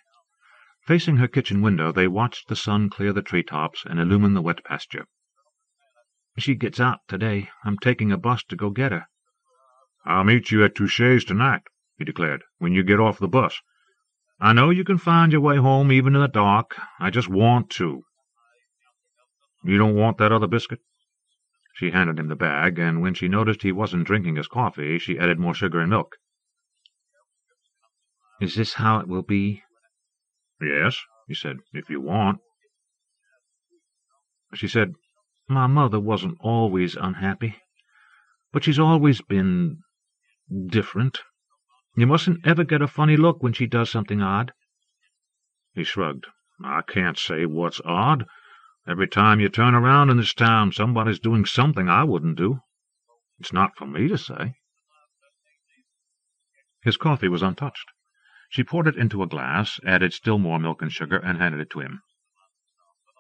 Facing her kitchen window, they watched the sun clear the tree-tops and illumine the wet pasture. "She gets out today. I'm taking a bus to go get her." "I'll meet you at Touché's tonight," he declared, "when you get off the bus. I know you can find your way home even in the dark. I just want to." "You don't want that other biscuit?" She handed him the bag, and when she noticed he wasn't drinking his coffee, she added more sugar and milk. "Is this how it will be?" "Yes," he said, "if you want." She said, "My mother wasn't always unhappy, but she's always been different. You mustn't ever get a funny look when she does something odd." He shrugged. "I can't say what's odd. Every time you turn around in this town, somebody's doing something I wouldn't do. It's not for me to say." His coffee was untouched. She poured it into a glass, added still more milk and sugar, and handed it to him.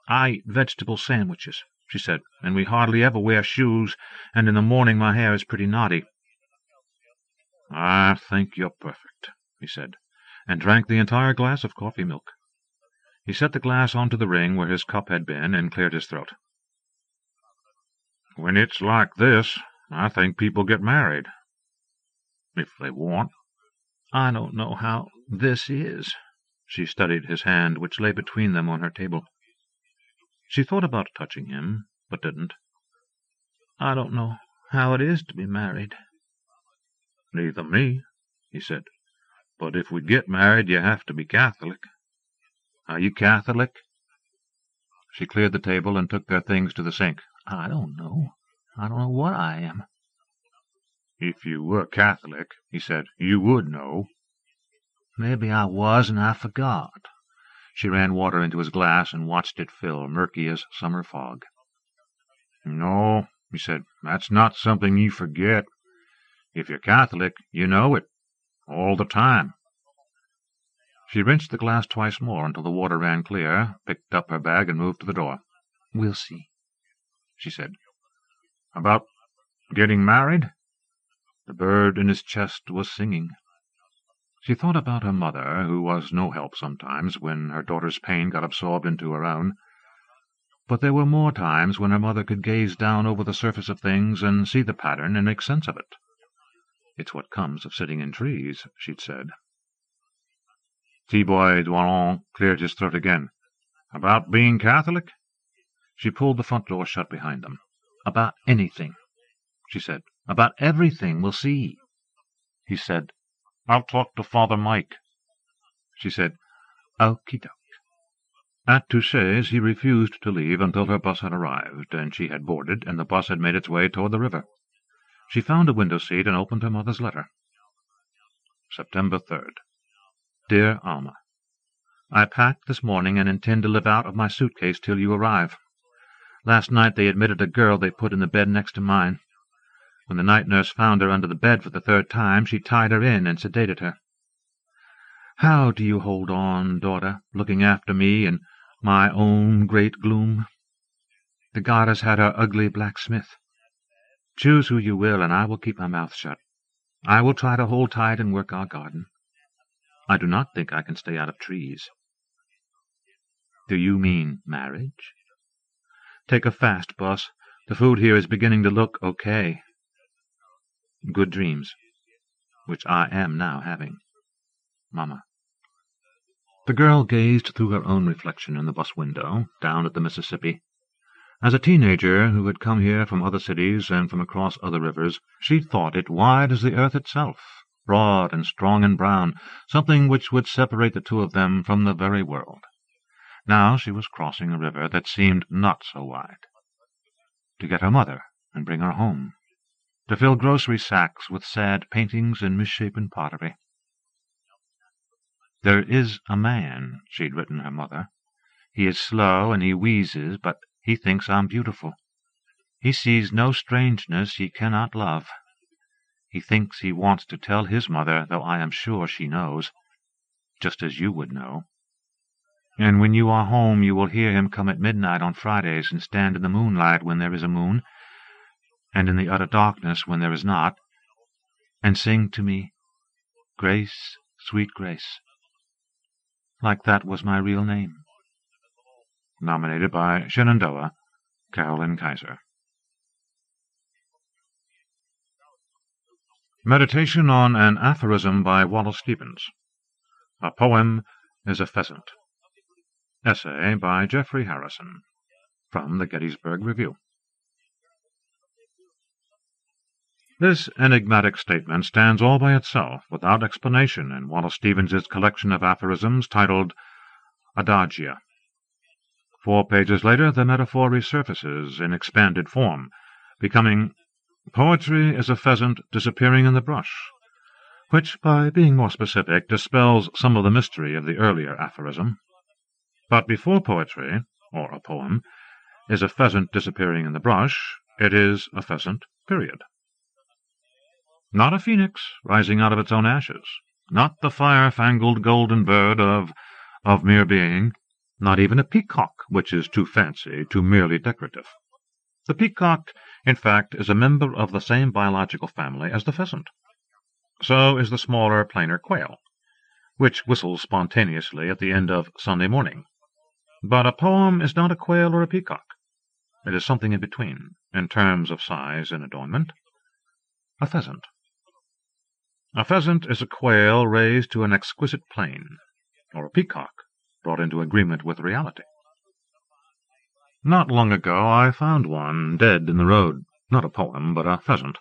"I eat vegetable sandwiches," she said, "and we hardly ever wear shoes, and in the morning my hair is pretty knotty." "I think you're perfect," he said, and drank the entire glass of coffee milk. He set the glass onto the ring where his cup had been and cleared his throat. "When it's like this, I think people get married. If they want. I don't know how this is. She studied his hand, which lay between them on her table. She thought about touching him, but didn't. I don't know how it is to be married. Neither me, he said. But if we get married, you have to be Catholic. Are you Catholic? She cleared the table and took their things to the sink. I don't know. I don't know what I am. If you were Catholic, he said, you would know. Maybe I was and I forgot. She ran water into his glass and watched it fill, murky as summer fog. No, he said, that's not something you forget. If you're Catholic, you know it. All the time. She rinsed the glass twice more until the water ran clear, picked up her bag and moved to the door. We'll see, she said. About getting married? The bird in his chest was singing. She thought about her mother, who was no help sometimes when her daughter's pain got absorbed into her own. But there were more times when her mother could gaze down over the surface of things and see the pattern and make sense of it. It's what comes of sitting in trees, she'd said. T-Boy Doiron cleared his throat again. About being Catholic? She pulled the front door shut behind them. About anything, she said. About everything. We'll see. He said, I'll talk to Father Mike. She said, Okie-doke. At Touché's he refused to leave until her bus had arrived, and she had boarded, and the bus had made its way toward the river. She found a window seat and opened her mother's letter. September 3rd. Dear Alma, I packed this morning and intend to live out of my suitcase till you arrive. Last night they admitted a girl they put in the bed next to mine. When the night nurse found her under the bed for the third time, she tied her in and sedated her. How do you hold on, daughter, looking after me and my own great gloom? The goddess had her ugly blacksmith. Choose who you will, and I will keep my mouth shut. I will try to hold tight and work our garden. I do not think I can stay out of trees. Do you mean marriage? Take a fast, boss. The food here is beginning to look okay. Good dreams, which I am now having. Mama. The girl gazed through her own reflection in the bus window, down at the Mississippi. As a teenager who had come here from other cities and from across other rivers, she thought it wide as the earth itself, broad and strong and brown, something which would separate the two of them from the very world. Now she was crossing a river that seemed not so wide. To get her mother and bring her home. To fill grocery sacks with sad paintings and misshapen pottery. There is a man, she'd written her mother. He is slow and he wheezes, but he thinks I'm beautiful. He sees no strangeness he cannot love. He thinks he wants to tell his mother, though I am sure she knows, just as you would know. And when you are home you will hear him come at midnight on Fridays and stand in the moonlight when there is a moon, and in the utter darkness when there is not, and sing to me, Grace, sweet Grace. Like that was my real name. Nominated by Shenandoah, Carolyn Kaiser. Meditation on an aphorism by Wallace Stevens. A poem is a pheasant. Essay by Jeffrey Harrison. From the Gettysburg Review. This enigmatic statement stands all by itself, without explanation, in Wallace Stevens's collection of aphorisms titled Adagia. 4 pages later, the metaphor resurfaces in expanded form, becoming Poetry is a pheasant disappearing in the brush, which, by being more specific, dispels some of the mystery of the earlier aphorism. But before poetry, or a poem, is a pheasant disappearing in the brush, it is a pheasant, period. Not a phoenix rising out of its own ashes, not the fire-fangled golden bird of mere being, not even a peacock, which is too fancy, too merely decorative. The peacock, in fact, is a member of the same biological family as the pheasant. So is the smaller, plainer quail, which whistles spontaneously at the end of Sunday morning. But a poem is not a quail or a peacock. It is something in between, in terms of size and adornment, A pheasant. A pheasant is a quail raised to an exquisite plane, or a peacock brought into agreement with reality. Not long ago I found one dead in the road, not a poem, but a pheasant,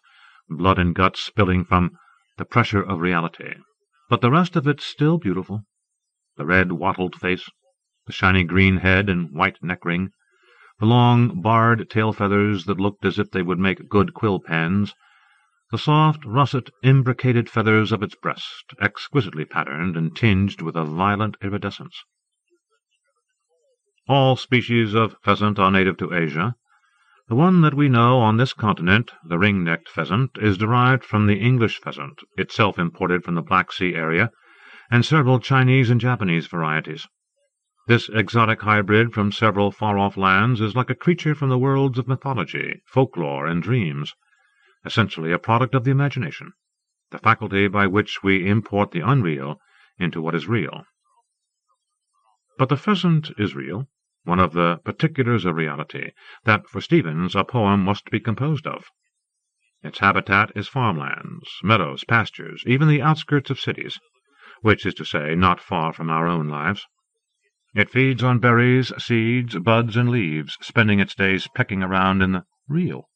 blood and guts spilling from the pressure of reality, but the rest of it still beautiful. The red wattled face, the shiny green head and white neck-ring, the long barred tail feathers that looked as if they would make good quill pens, the soft, russet, imbricated feathers of its breast, exquisitely patterned and tinged with a violent iridescence. All species of pheasant are native to Asia. The one that we know on this continent, the ring-necked pheasant, is derived from the English pheasant, itself imported from the Black Sea area, and several Chinese and Japanese varieties. This exotic hybrid from several far-off lands is like a creature from the worlds of mythology, folklore, and dreams, essentially a product of the imagination, the faculty by which we import the unreal into what is real. But the pheasant is real, one of the particulars of reality, that for Stevens a poem must be composed of. Its habitat is farmlands, meadows, pastures, even the outskirts of cities, which is to say, not far from our own lives. It feeds on berries, seeds, buds, and leaves, spending its days pecking around in the real.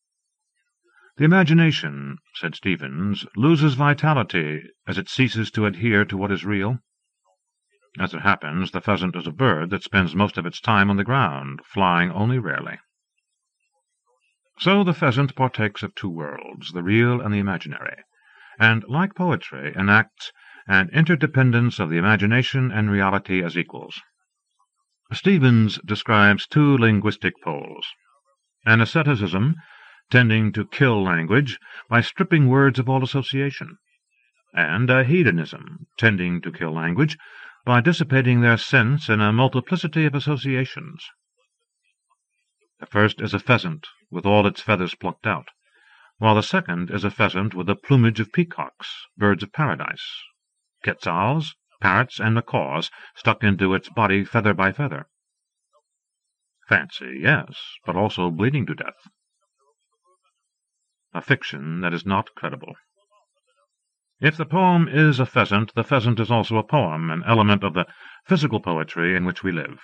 The imagination, said Stevens, loses vitality as it ceases to adhere to what is real. As it happens, the pheasant is a bird that spends most of its time on the ground, flying only rarely. So the pheasant partakes of two worlds, the real and the imaginary, and, like poetry, enacts an interdependence of the imagination and reality as equals. Stevens describes two linguistic poles, an asceticism tending to kill language by stripping words of all association, and a hedonism tending to kill language by dissipating their sense in a multiplicity of associations. The first is a pheasant with all its feathers plucked out, while the second is a pheasant with the plumage of peacocks, birds of paradise, quetzals, parrots, and macaws stuck into its body feather by feather. Fancy, yes, but also bleeding to death. A fiction that is not credible. If the poem is a pheasant, the pheasant is also a poem, an element of the physical poetry in which we live.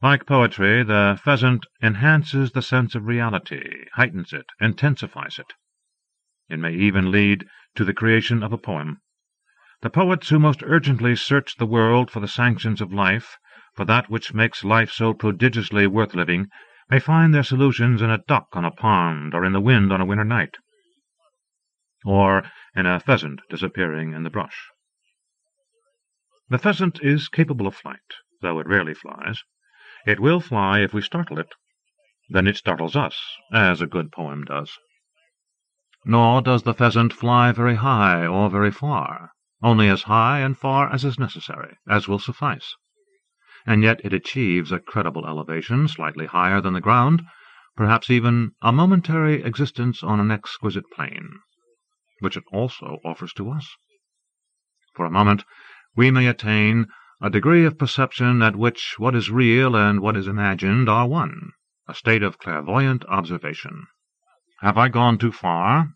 Like poetry, the pheasant enhances the sense of reality, heightens it, intensifies it. It may even lead to the creation of a poem. The poets who most urgently search the world for the sanctions of life, for that which makes life so prodigiously worth living, may find their solutions in a duck on a pond, or in the wind on a winter night, or in a pheasant disappearing in the brush. The pheasant is capable of flight, though it rarely flies. It will fly if we startle it. Then it startles us, as a good poem does. Nor does the pheasant fly very high or very far, only as high and far as is necessary, as will suffice. And yet it achieves a credible elevation, slightly higher than the ground, perhaps even a momentary existence on an exquisite plane, which it also offers to us. For a moment we may attain a degree of perception at which what is real and what is imagined are one, a state of clairvoyant observation. Have I gone too far?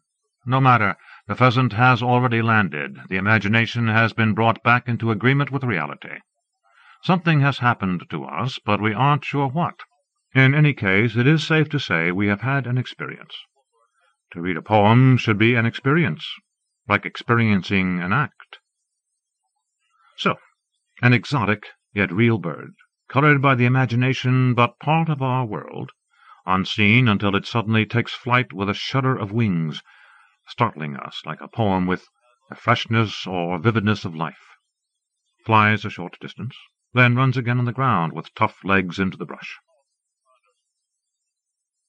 No matter. The pheasant has already landed. The imagination has been brought back into agreement with reality. Something has happened to us, but we aren't sure what. In any case, it is safe to say we have had an experience. To read a poem should be an experience, like experiencing an act. So, an exotic yet real bird, colored by the imagination but part of our world, unseen until it suddenly takes flight with a shudder of wings, startling us like a poem with the freshness or vividness of life, flies a short distance, then runs again on the ground with tough legs into the brush.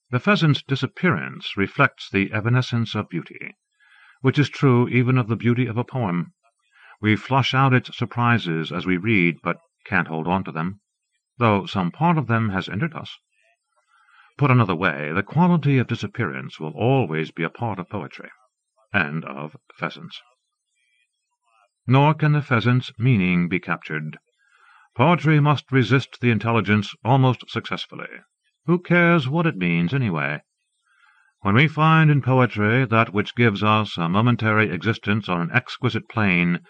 The pheasant's disappearance reflects the evanescence of beauty, which is true even of the beauty of a poem. We flush out its surprises as we read, but can't hold on to them, though some part of them has entered us. Put another way, the quality of disappearance will always be a part of poetry, and of pheasants. Nor can the pheasant's meaning be captured. Poetry must resist the intelligence almost successfully. Who cares what it means, anyway? When we find in poetry that which gives us a momentary existence on an exquisite plane,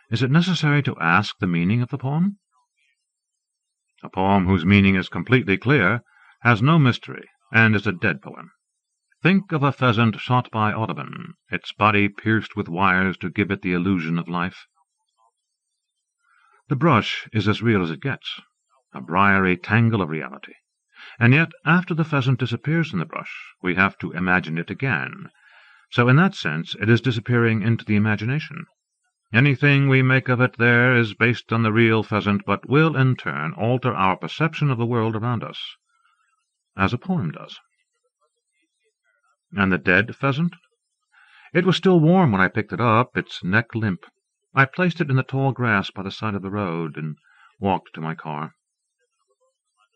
is it necessary to ask the meaning of the poem? A poem whose meaning is completely clear has no mystery, and is a dead poem. Think of a pheasant shot by Audubon, its body pierced with wires to give it the illusion of life. The brush is as real as it gets, a briary tangle of reality. And yet, after the pheasant disappears from the brush, we have to imagine it again. So in that sense it is disappearing into the imagination. Anything we make of it there is based on the real pheasant, but will in turn alter our perception of the world around us, as a poem does. And the dead pheasant? It was still warm when I picked it up, its neck limp. I placed it in the tall grass by the side of the road and walked to my car.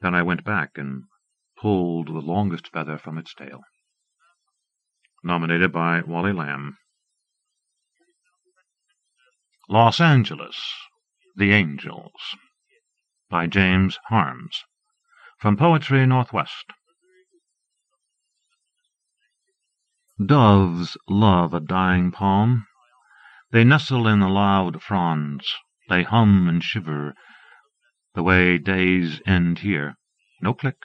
Then I went back and pulled the longest feather from its tail. Nominated by Wally Lamb. Los Angeles, The Angels, by James Harms, from Poetry Northwest. Doves love a dying palm. They nestle in the loud fronds. They hum and shiver, the way days end here. No click,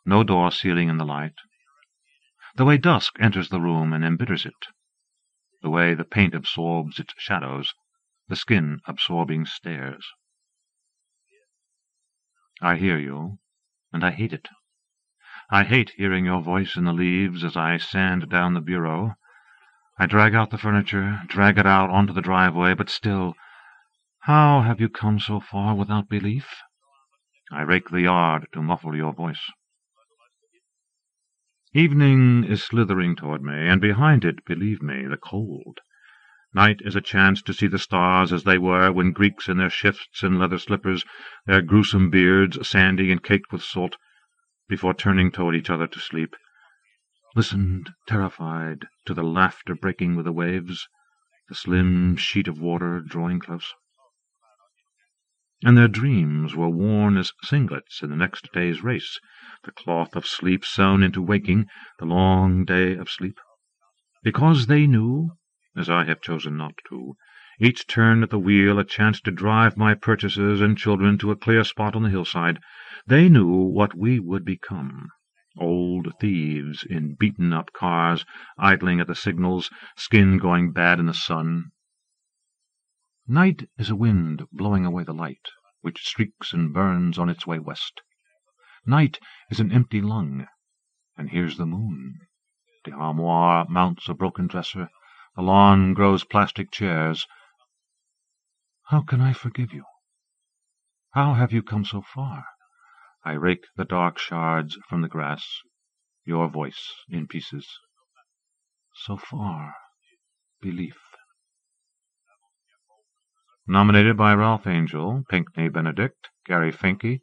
no door sealing in the light. The way dusk enters the room and embitters it. The way the paint absorbs its shadows, the skin absorbing stares. I hear you, and I hate it. I hate hearing your voice in the leaves as I sand down the bureau. I drag out the furniture, drag it out onto the driveway, but still, how have you come so far without belief? I rake the yard to muffle your voice. Evening is slithering toward me, and behind it, believe me, the cold. Night is a chance to see the stars as they were when Greeks in their shifts and leather slippers, their gruesome beards sandy and caked with salt, before turning toward each other to sleep, listened terrified to the laughter breaking with the waves, the slim sheet of water drawing close. And their dreams were worn as singlets in the next day's race, the cloth of sleep sewn into waking, the long day of sleep. Because they knew, as I have chosen not to, each turn at the wheel a chance to drive my purchases and children to a clear spot on the hillside, they knew what we would become. Old thieves in beaten-up cars, idling at the signals, skin going bad in the sun. Night is a wind blowing away the light, which streaks and burns on its way west. Night is an empty lung, and here's the moon. The armoire mounts a broken dresser. The lawn grows plastic chairs. How can I forgive you? How have you come so far? I rake the dark shards from the grass, your voice in pieces. So far, belief. Nominated by Ralph Angel, Pinckney Benedict, Gary Finke,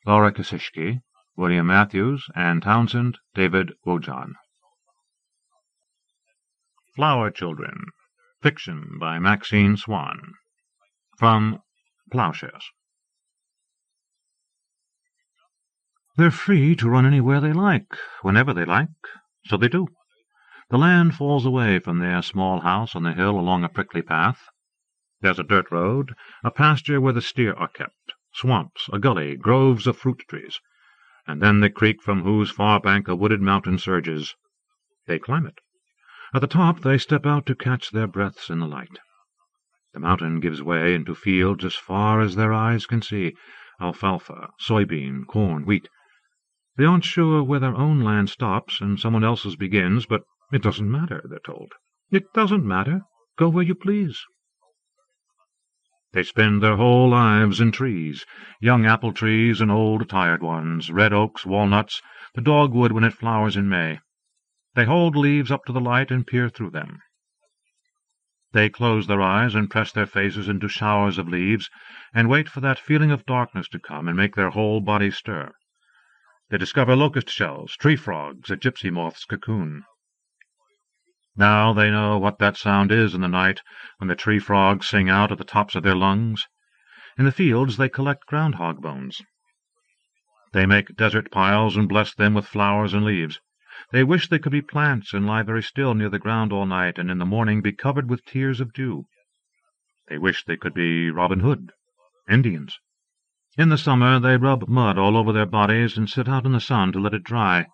Laura Kosishki, William Matthews, Ann Townsend, David Wojan. Flower Children, fiction by Maxine Swan, from Plowshares. They're free to run anywhere they like, whenever they like, so they do. The land falls away from their small house on the hill along a prickly path. There's a dirt road, a pasture where the steer are kept, swamps, a gully, groves of fruit trees, and then the creek from whose far bank a wooded mountain surges. They climb it. At the top they step out to catch their breaths in the light. The mountain gives way into fields as far as their eyes can see, alfalfa, soybean, corn, wheat. They aren't sure where their own land stops and someone else's begins, but it doesn't matter, they're told. It doesn't matter. Go where you please. They spend their whole lives in trees, young apple trees and old tired ones, red oaks, walnuts, the dogwood when it flowers in May. They hold leaves up to the light and peer through them. They close their eyes and press their faces into showers of leaves and wait for that feeling of darkness to come and make their whole bodies stir. They discover locust shells, tree frogs, a gypsy moth's cocoon. Now they know what that sound is in the night when the tree frogs sing out at the tops of their lungs. In the fields they collect groundhog bones. They make desert piles and bless them with flowers and leaves. They wish they could be plants and lie very still near the ground all night, and in the morning be covered with tears of dew. They wish they could be Robin Hood, Indians. In the summer they rub mud all over their bodies and sit out in the sun to let it dry.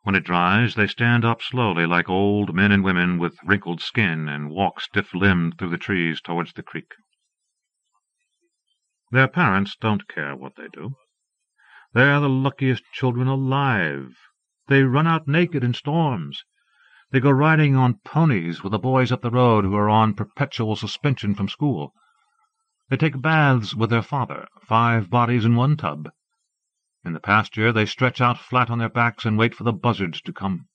When it dries, they stand up slowly like old men and women with wrinkled skin and walk stiff-limbed through the trees towards the creek. Their parents don't care what they do. They're the luckiest children alive. They run out naked in storms. They go riding on ponies with the boys up the road who are on perpetual suspension from school. They take baths with their father, 5 bodies in one tub. In the pasture they stretch out flat on their backs and wait for the buzzards to come.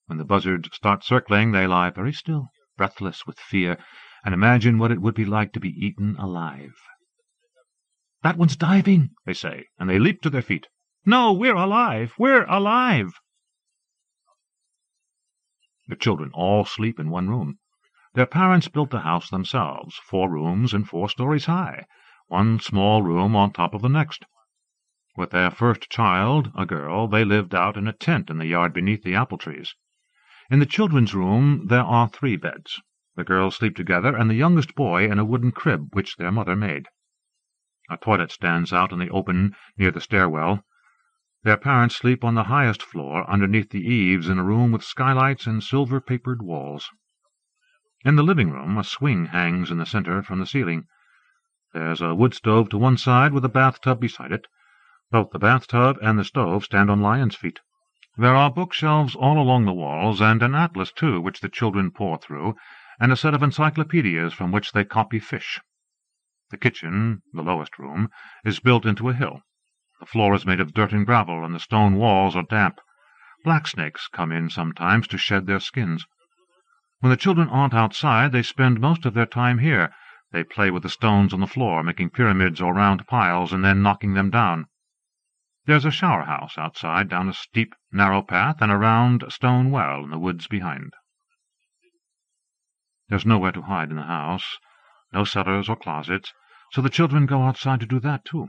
When the buzzards start circling, they lie very still, breathless with fear, and imagine what it would be like to be eaten alive. "That one's diving," they say, and they leap to their feet. "No, we're alive! We're alive!" The children all sleep in one room. Their parents built the house themselves, 4 rooms and 4 stories high, one small room on top of the next. With their first child, a girl, they lived out in a tent in the yard beneath the apple trees. In the children's room there are 3 beds. The girls sleep together, and the youngest boy in a wooden crib which their mother made. A toilet stands out in the open near the stairwell. Their parents sleep on the highest floor, underneath the eaves, in a room with skylights and silver-papered walls. In the living room a swing hangs in the center from the ceiling. There's a wood stove to one side with a bathtub beside it. Both the bathtub and the stove stand on lions' feet. There are bookshelves all along the walls, and an atlas, too, which the children pore through, and a set of encyclopedias from which they copy fish. The kitchen, the lowest room, is built into a hill. The floor is made of dirt and gravel, and the stone walls are damp. Blacksnakes come in sometimes to shed their skins. When the children aren't outside, they spend most of their time here. They play with the stones on the floor, making pyramids or round piles, and then knocking them down. There's a shower-house outside, down a steep, narrow path, and a round stone well in the woods behind. There's nowhere to hide in the house, no cellars or closets, so the children go outside to do that, too.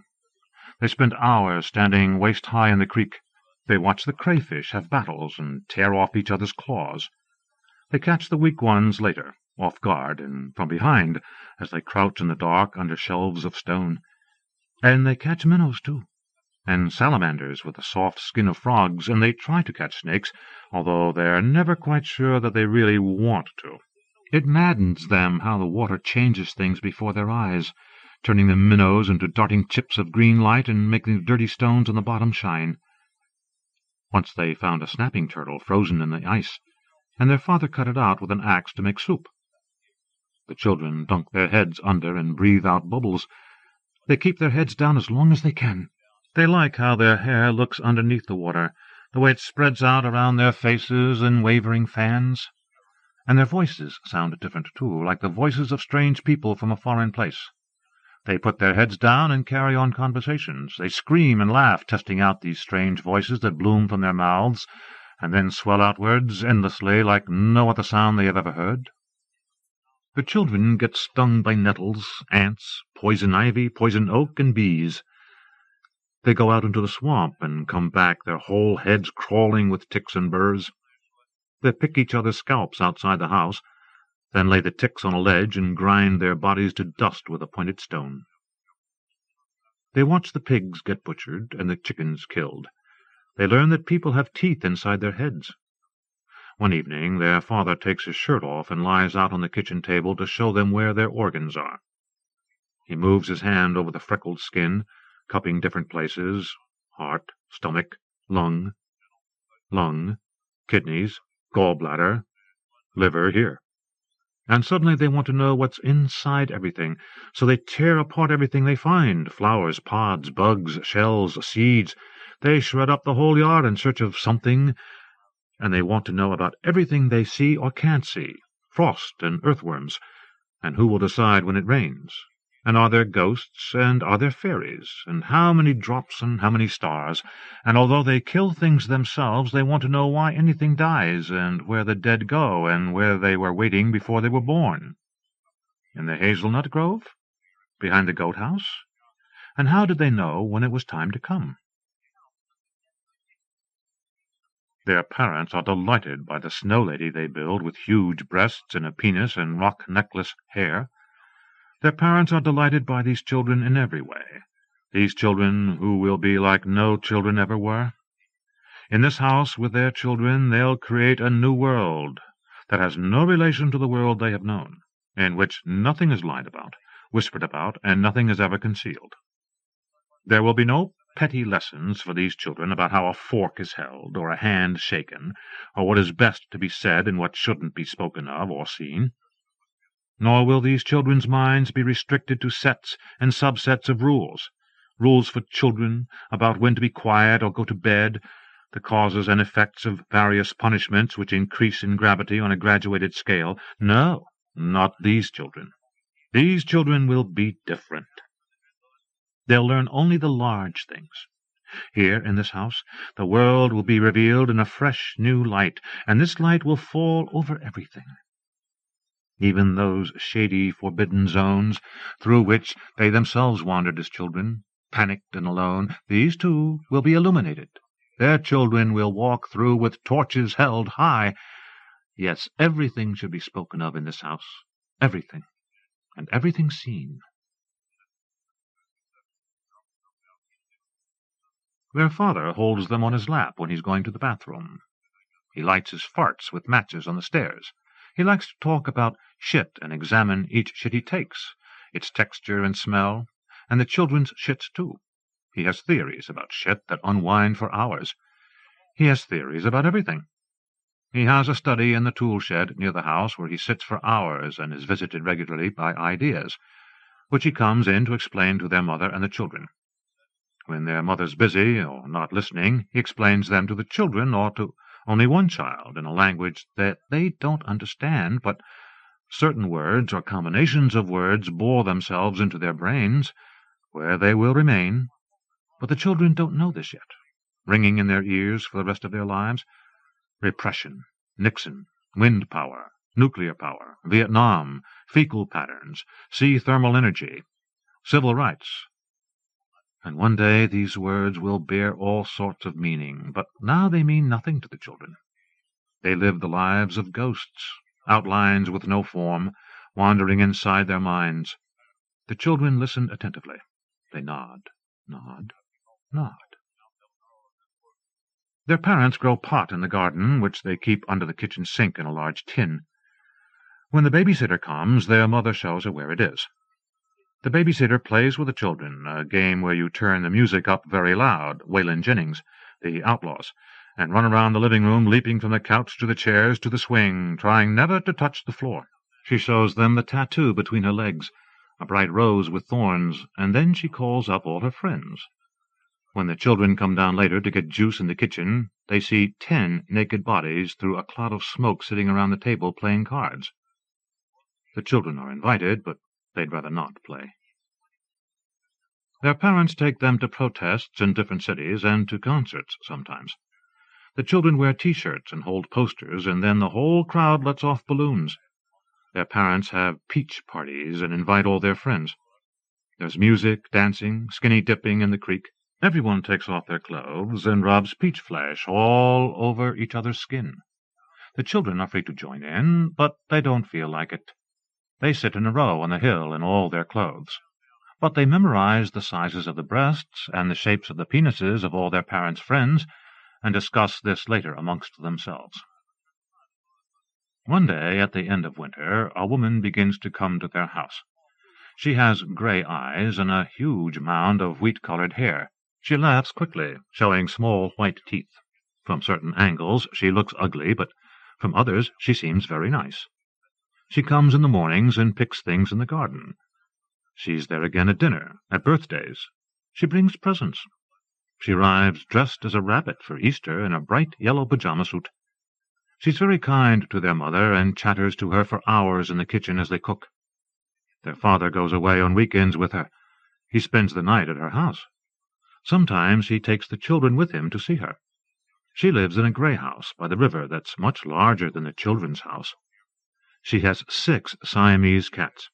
They spend hours standing waist-high in the creek. They watch the crayfish have battles and tear off each other's claws. They catch the weak ones later, off guard and from behind, as they crouch in the dark under shelves of stone. And they catch minnows, too, and salamanders with the soft skin of frogs, and they try to catch snakes, although they're never quite sure that they really want to. It maddens them how the water changes things before their eyes, turning the minnows into darting chips of green light and making the dirty stones on the bottom shine. Once they found a snapping turtle frozen in the ice, and their father cut it out with an axe to make soup. The children dunk their heads under and breathe out bubbles. They keep their heads down as long as they can. They like how their hair looks underneath the water, the way it spreads out around their faces in wavering fans. And their voices sound different, too, like the voices of strange people from a foreign place. They put their heads down and carry on conversations. They scream and laugh, testing out these strange voices that bloom from their mouths, and then swell outwards endlessly like no other sound they have ever heard. The children get stung by nettles, ants, poison ivy, poison oak, and bees. They go out into the swamp and come back, their whole heads crawling with ticks and burrs. They pick each other's scalps outside the house, then lay the ticks on a ledge and grind their bodies to dust with a pointed stone. They watch the pigs get butchered and the chickens killed. They learn that people have teeth inside their heads. One evening their father takes his shirt off and lies out on the kitchen table to show them where their organs are. He moves his hand over the freckled skin, cupping different places: heart, stomach, lung, kidneys, gallbladder, liver here. And suddenly they want to know what's inside everything, so they tear apart everything they find: flowers, pods, bugs, shells, seeds. They shred up the whole yard in search of something, and they want to know about everything they see or can't see: frost and earthworms, and who will decide when it rains, and are there ghosts, and are there fairies, and how many drops and how many stars. And although they kill things themselves, they want to know why anything dies, and where the dead go, and where they were waiting before they were born. In the hazelnut grove? Behind the goat-house? And how did they know when it was time to come? Their parents are delighted by the snow lady they build with huge breasts and a penis and rock-necklace hair. Their parents are delighted by these children in every way, these children who will be like no children ever were. In this house with their children they'll create a new world that has no relation to the world they have known, in which nothing is lied about, whispered about, and nothing is ever concealed. There will be no petty lessons for these children about how a fork is held, or a hand shaken, or what is best to be said and what shouldn't be spoken of or seen. Nor will these children's minds be restricted to sets and subsets of rules, rules for children about when to be quiet or go to bed, the causes and effects of various punishments which increase in gravity on a graduated scale. No, not these children. These children will be different. They'll learn only the large things. Here, in this house, the world will be revealed in a fresh new light, and this light will fall over everything. Even those shady, forbidden zones through which they themselves wandered as children, panicked and alone, these, too, will be illuminated. Their children will walk through with torches held high. Yes, everything should be spoken of in this house, everything, and everything seen. Their father holds them on his lap when he's going to the bathroom. He lights his farts with matches on the stairs. He likes to talk about shit and examine each shit he takes, its texture and smell, and the children's shits, too. He has theories about shit that unwind for hours. He has theories about everything. He has a study in the tool shed near the house where he sits for hours and is visited regularly by ideas, which he comes in to explain to their mother and the children. When their mother's busy or not listening, he explains them to the children or to only one child in a language that they don't understand, but certain words or combinations of words bore themselves into their brains, where they will remain. But the children don't know this yet, ringing in their ears for the rest of their lives. Repression, Nixon, wind power, nuclear power, Vietnam, fecal patterns, sea thermal energy, civil rights. And one day these words will bear all sorts of meaning, but now they mean nothing to the children. They live the lives of ghosts, outlines with no form, wandering inside their minds. The children listen attentively. They nod, nod, nod. Their parents grow pot in the garden, which they keep under the kitchen sink in a large tin. When the babysitter comes, their mother shows her where it is. The babysitter plays with the children, a game where you turn the music up very loud, Waylon Jennings, the Outlaws, and run around the living room, leaping from the couch to the chairs to the swing, trying never to touch the floor. She shows them the tattoo between her legs, a bright rose with thorns, and then she calls up all her friends. When the children come down later to get juice in the kitchen, they see 10 naked bodies through a cloud of smoke sitting around the table playing cards. The children are invited, but they'd rather not play. Their parents take them to protests in different cities and to concerts sometimes. The children wear T-shirts and hold posters, and then the whole crowd lets off balloons. Their parents have peach parties and invite all their friends. There's music, dancing, skinny dipping in the creek. Everyone takes off their clothes and rubs peach flesh all over each other's skin. The children are free to join in, but they don't feel like it. They sit in a row on the hill in all their clothes. But they memorize the sizes of the breasts and the shapes of the penises of all their parents' friends, and discuss this later amongst themselves. One day, at the end of winter, a woman begins to come to their house. She has gray eyes and a huge mound of wheat-colored hair. She laughs quickly, showing small white teeth. From certain angles she looks ugly, but from others she seems very nice. She comes in the mornings and picks things in the garden. She's there again at dinner, at birthdays. She brings presents. She arrives dressed as a rabbit for Easter in a bright yellow pajama suit. She's very kind to their mother and chatters to her for hours in the kitchen as they cook. Their father goes away on weekends with her. He spends the night at her house. Sometimes he takes the children with him to see her. She lives in a gray house by the river that's much larger than the children's house. She has 6 Siamese cats.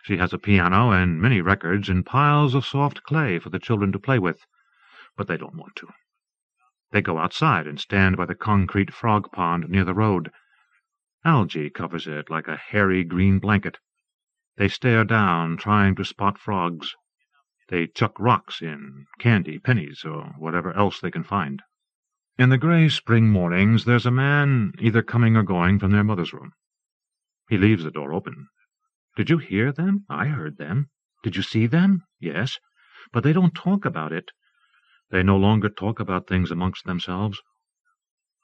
She has a piano and many records and piles of soft clay for the children to play with, but they don't want to. They go outside and stand by the concrete frog pond near the road. Algae covers it like a hairy green blanket. They stare down, trying to spot frogs. They chuck rocks in, candy, pennies, or whatever else they can find. In the gray spring mornings, there's a man either coming or going from their mother's room. He leaves the door open. Did you hear them? I heard them. Did you see them? Yes. But they don't talk about it. They no longer talk about things amongst themselves.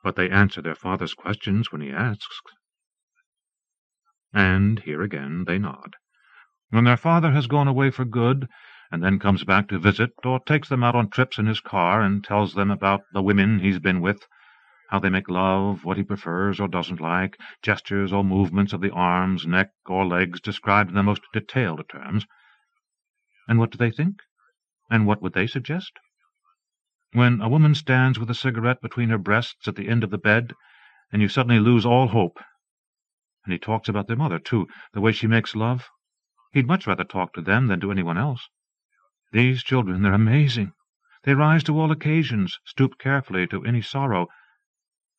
But they answer their father's questions when he asks. And here again they nod. When their father has gone away for good, and then comes back to visit, or takes them out on trips in his car and tells them about the women he's been with, how they make love, what he prefers or doesn't like, gestures or movements of the arms, neck, or legs described in the most detailed terms. And what do they think? And what would they suggest? When a woman stands with a cigarette between her breasts at the end of the bed, and you suddenly lose all hope. And he talks about their mother, too, the way she makes love. He'd much rather talk to them than to anyone else. These children, they're amazing. They rise to all occasions, stoop carefully to any sorrow.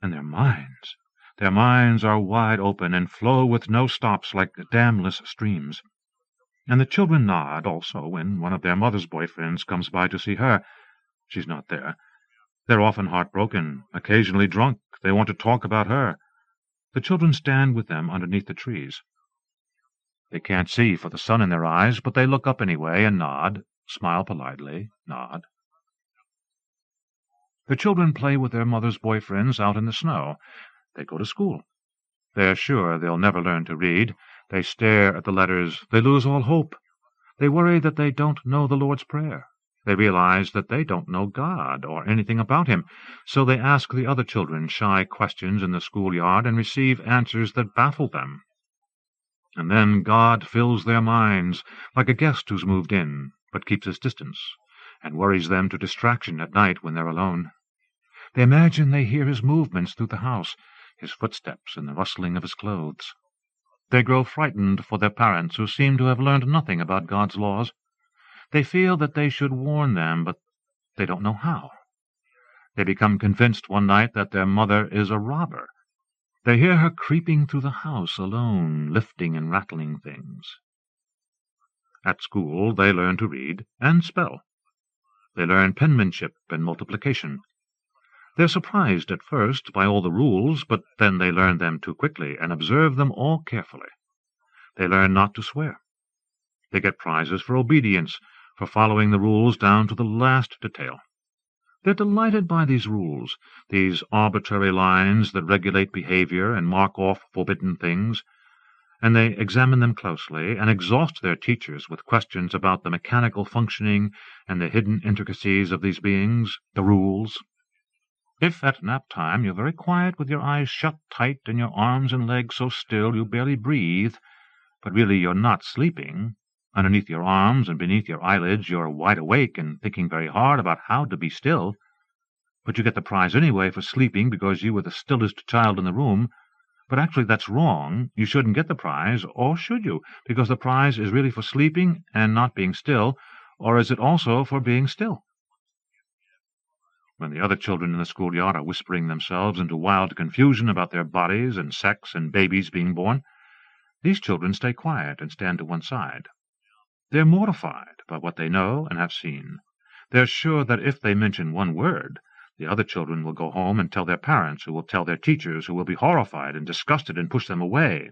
And their minds are wide open and flow with no stops like damless streams. And the children nod also when one of their mother's boyfriends comes by to see her. She's not there. They're often heartbroken, occasionally drunk. They want to talk about her. The children stand with them underneath the trees. They can't see for the sun in their eyes, but they look up anyway and nod, smile politely, nod. The children play with their mother's boyfriends out in the snow. They go to school. They're sure they'll never learn to read. They stare at the letters. They lose all hope. They worry that they don't know the Lord's Prayer. They realize that they don't know God or anything about Him, so they ask the other children shy questions in the schoolyard and receive answers that baffle them. And then God fills their minds, like a guest who's moved in, but keeps his distance, and worries them to distraction at night when they're alone. They imagine they hear his movements through the house, his footsteps and the rustling of his clothes. They grow frightened for their parents, who seem to have learned nothing about God's laws. They feel that they should warn them, but they don't know how. They become convinced one night that their mother is a robber. They hear her creeping through the house alone, lifting and rattling things. At school they learn to read and spell. They learn penmanship and multiplication. They're surprised at first by all the rules, but then they learn them too quickly and observe them all carefully. They learn not to swear. They get prizes for obedience, for following the rules down to the last detail. They're delighted by these rules, these arbitrary lines that regulate behavior and mark off forbidden things, and they examine them closely and exhaust their teachers with questions about the mechanical functioning and the hidden intricacies of these beings, the rules. If at nap time you're very quiet with your eyes shut tight and your arms and legs so still you barely breathe, but really you're not sleeping, underneath your arms and beneath your eyelids you're wide awake and thinking very hard about how to be still, but you get the prize anyway for sleeping because you were the stillest child in the room. But actually that's wrong. You shouldn't get the prize, or should you? Because the prize is really for sleeping and not being still, or is it also for being still? When the other children in the schoolyard are whispering themselves into wild confusion about their bodies and sex and babies being born, these children stay quiet and stand to one side. They're mortified by what they know and have seen. They're sure that if they mention one word, the other children will go home and tell their parents, who will tell their teachers, who will be horrified and disgusted and push them away.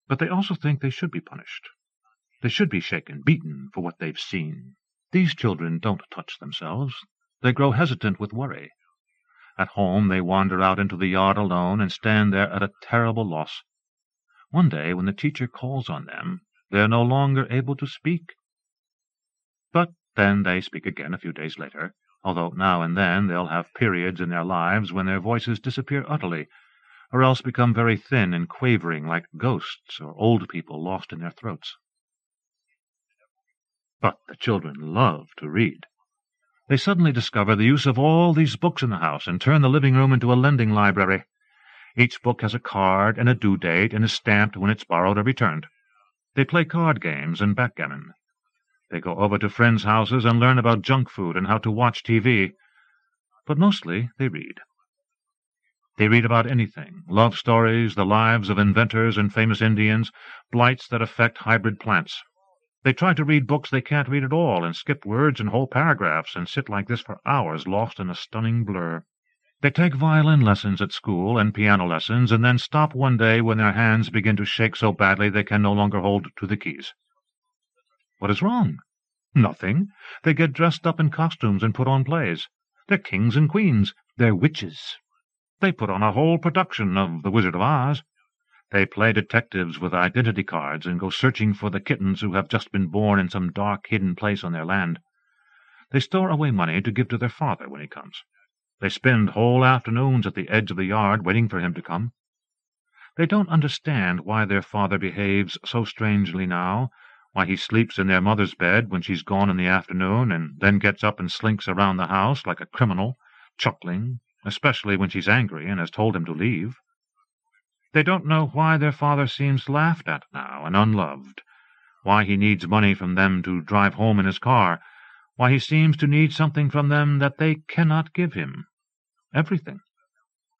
But they also think they should be punished. They should be shaken, beaten for what they've seen. These children don't touch themselves. They grow hesitant with worry. At home they wander out into the yard alone and stand there at a terrible loss. One day, when the teacher calls on them, they're no longer able to speak. But then they speak again a few days later, although now and then they'll have periods in their lives when their voices disappear utterly, or else become very thin and quavering like ghosts or old people lost in their throats. But the children love to read. They suddenly discover the use of all these books in the house and turn the living room into a lending library. Each book has a card and a due date and is stamped when it's borrowed or returned. They play card games and backgammon. They go over to friends' houses and learn about junk food and how to watch TV. but mostly they read. They read about anything, love stories, the lives of inventors and famous Indians, blights that affect hybrid plants. They try to read books they can't read at all, and skip words and whole paragraphs, and sit like this for hours, lost in a stunning blur. They take violin lessons at school and piano lessons, and then stop one day when their hands begin to shake so badly they can no longer hold to the keys. What is wrong? Nothing. They get dressed up in costumes and put on plays. They're kings and queens. They're witches. They put on a whole production of The Wizard of Oz. They play detectives with identity cards and go searching for the kittens who have just been born in some dark, hidden place on their land. They store away money to give to their father when he comes. They spend whole afternoons at the edge of the yard waiting for him to come. They don't understand why their father behaves so strangely now, why he sleeps in their mother's bed when she's gone in the afternoon, and then gets up and slinks around the house like a criminal, chuckling, especially when she's angry and has told him to leave. They don't know why their father seems laughed at now and unloved, why he needs money from them to drive home in his car, why he seems to need something from them that they cannot give him. Everything.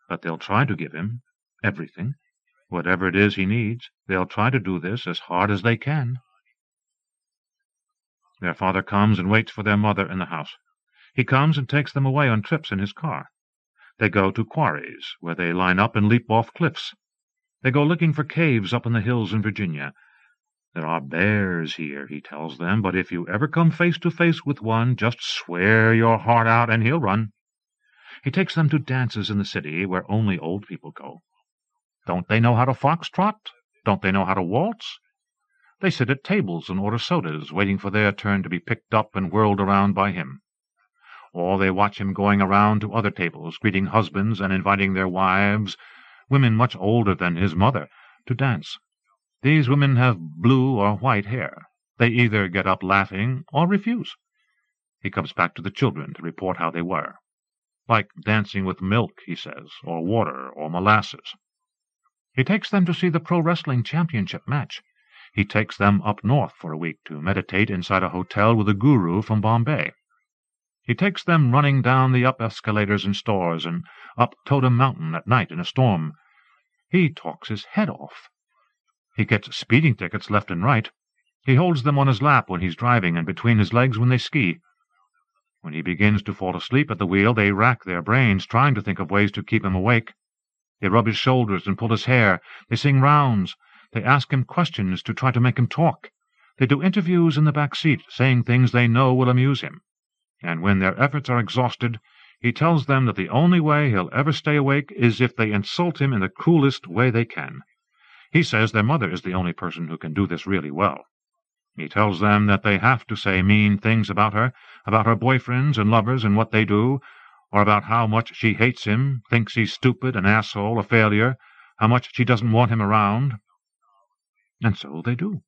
But they'll try to give him everything. Whatever it is he needs, they'll try to do this as hard as they can. Their father comes and waits for their mother in the house. He comes and takes them away on trips in his car. They go to quarries, where they line up and leap off cliffs. They go looking for caves up in the hills in Virginia. There are bears here, he tells them, but if you ever come face to face with one, just swear your heart out and he'll run. He takes them to dances in the city where only old people go. Don't they know how to foxtrot? Don't they know how to waltz? They sit at tables and order sodas, waiting for their turn to be picked up and whirled around by him. Or they watch him going around to other tables, greeting husbands and inviting their wives, women much older than his mother, to dance. These women have blue or white hair. They either get up laughing or refuse. He comes back to the children to report how they were. Like dancing with milk, he says, or water, or molasses. He takes them to see the pro wrestling championship match. He takes them up north for a week to meditate inside a hotel with a guru from Bombay. He takes them running down the up escalators in stores and up Totem Mountain at night in a storm. He talks his head off. He gets speeding tickets left and right. He holds them on his lap when he's driving and between his legs when they ski. When he begins to fall asleep at the wheel, they rack their brains, trying to think of ways to keep him awake. They rub his shoulders and pull his hair. They sing rounds. They ask him questions to try to make him talk. They do interviews in the back seat, saying things they know will amuse him. And when their efforts are exhausted, he tells them that the only way he'll ever stay awake is if they insult him in the coolest way they can. He says their mother is the only person who can do this really well. He tells them that they have to say mean things about her boyfriends and lovers and what they do, or about how much she hates him, thinks he's stupid, an asshole, a failure, how much she doesn't want him around. And so they do.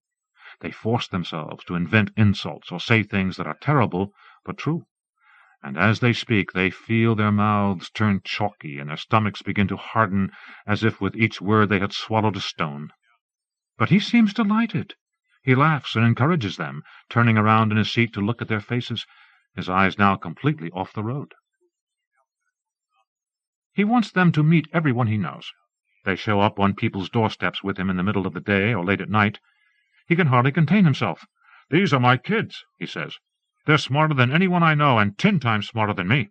They force themselves to invent insults or say things that are terrible but true. And as they speak, they feel their mouths turn chalky and their stomachs begin to harden as if with each word they had swallowed a stone. But he seems delighted. He laughs and encourages them, turning around in his seat to look at their faces, his eyes now completely off the road. He wants them to meet everyone he knows. They show up on people's doorsteps with him in the middle of the day or late at night. He can hardly contain himself. "These are my kids," he says. "They're smarter than anyone I know, and 10 times smarter than me.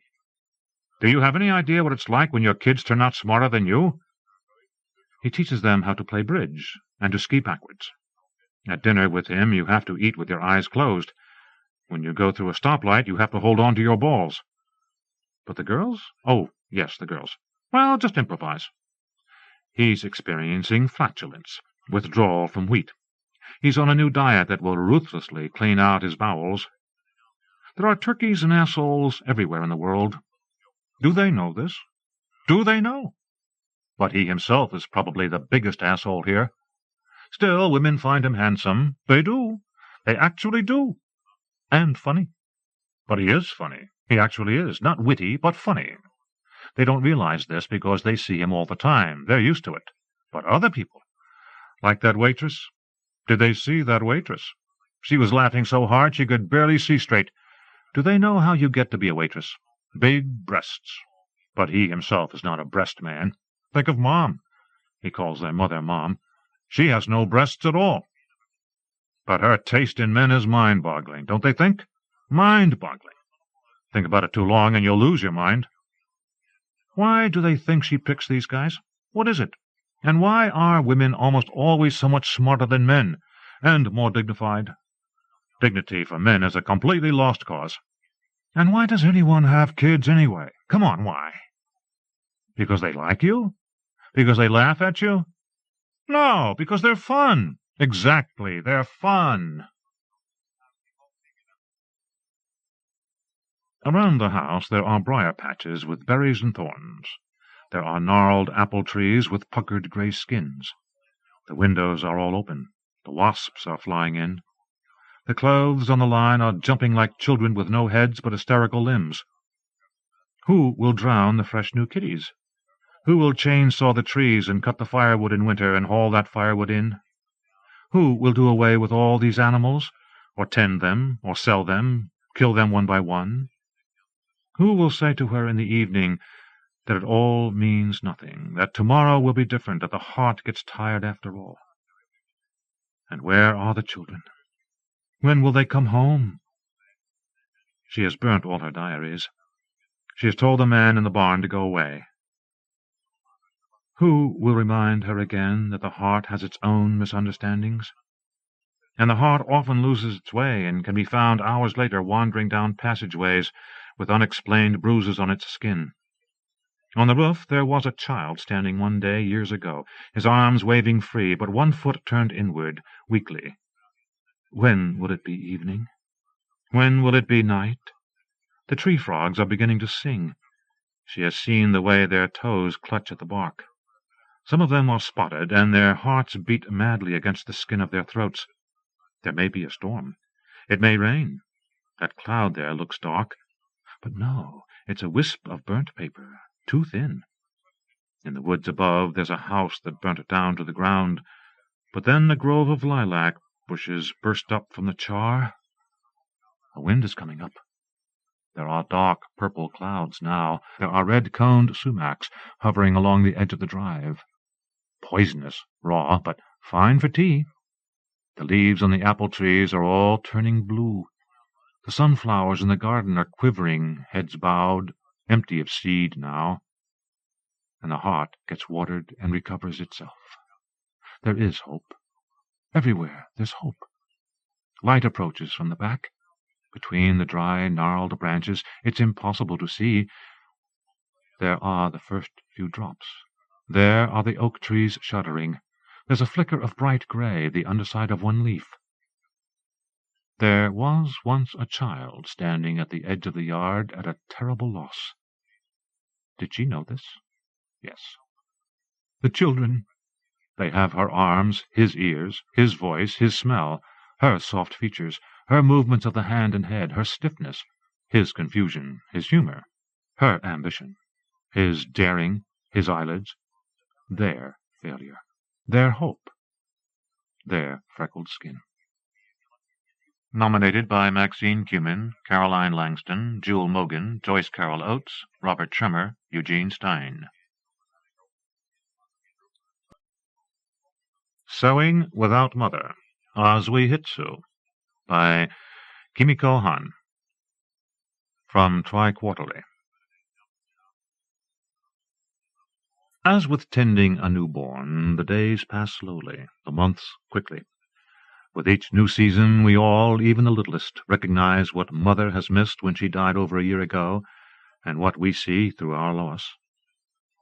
Do you have any idea what it's like when your kids turn out smarter than you?" He teaches them how to play bridge and to ski backwards. At dinner with him you have to eat with your eyes closed. When you go through a stoplight you have to hold on to your balls. But the girls? Oh, yes, the girls. Well, just improvise. He's experiencing flatulence, withdrawal from wheat. He's on a new diet that will ruthlessly clean out his bowels. There are turkeys and assholes everywhere in the world. Do they know this? Do they know? But he himself is probably the biggest asshole here. Still, women find him handsome. They do. They actually do. And funny. But he is funny. He actually is. Not witty, but funny. They don't realize this because they see him all the time. They're used to it. But other people, like that waitress. Did they see that waitress? She was laughing so hard she could barely see straight. Do they know how you get to be a waitress? Big breasts. But he himself is not a breast man. Think of Mom. He calls their mother Mom. She has no breasts at all. But her taste in men is mind-boggling, don't they think? Mind-boggling. Think about it too long and you'll lose your mind. Why do they think she picks these guys? What is it? And why are women almost always so much smarter than men, and more dignified? Dignity for men is a completely lost cause. And why does anyone have kids anyway? Come on, why? Because they like you? Because they laugh at you? No, because they're fun. Exactly, they're fun. Around the house there are briar patches with berries and thorns. There are gnarled apple trees with puckered grey skins. The windows are all open. The wasps are flying in. The clothes on the line are jumping like children with no heads but hysterical limbs. Who will drown the fresh new kiddies? Who will chainsaw the trees and cut the firewood in winter and haul that firewood in? Who will do away with all these animals, or tend them, or sell them, kill them one by one? Who will say to her in the evening that it all means nothing, that tomorrow will be different, that the heart gets tired after all? And where are the children? When will they come home? She has burnt all her diaries. She has told the man in the barn to go away. Who will remind her again that the heart has its own misunderstandings? And the heart often loses its way and can be found hours later wandering down passageways with unexplained bruises on its skin. On the roof there was a child standing one day years ago, his arms waving free, but one foot turned inward, weakly. When will it be evening? When will it be night? The tree frogs are beginning to sing. She has seen the way their toes clutch at the bark. Some of them are spotted, and their hearts beat madly against the skin of their throats. There may be a storm. It may rain. That cloud there looks dark. But no, it's a wisp of burnt paper, too thin. In the woods above there's a house that burnt down to the ground, but then a grove of lilac bushes burst up from the char. A wind is coming up. There are dark purple clouds now. There are red-coned sumacs hovering along the edge of the drive. Poisonous, raw, but fine for tea. The leaves on the apple trees are all turning blue. The sunflowers in the garden are quivering, heads bowed, empty of seed now. And the heart gets watered and recovers itself. There is hope. Everywhere there's hope. Light approaches from the back. Between the dry, gnarled branches, it's impossible to see. There are the first few drops. There are the oak trees shuddering. There's a flicker of bright gray, the underside of one leaf. There was once a child standing at the edge of the yard at a terrible loss. Did she know this? Yes. The children. They have her arms, his ears, his voice, his smell, her soft features, her movements of the hand and head, her stiffness, his confusion, his humor, her ambition, his daring, his eyelids, their failure, their hope, their freckled skin. Nominated by Maxine Cumin, Caroline Langston, Jewel Mogan, Joyce Carol Oates, Robert Tremor, Eugene Stein. Sewing Without Mother, Azui Hitsu, by Kimiko Han, from Tri-Quarterly. As with tending a newborn, the days pass slowly, the months quickly. With each new season, we all, even the littlest, recognize what Mother has missed when she died over a year ago, and what we see through our loss.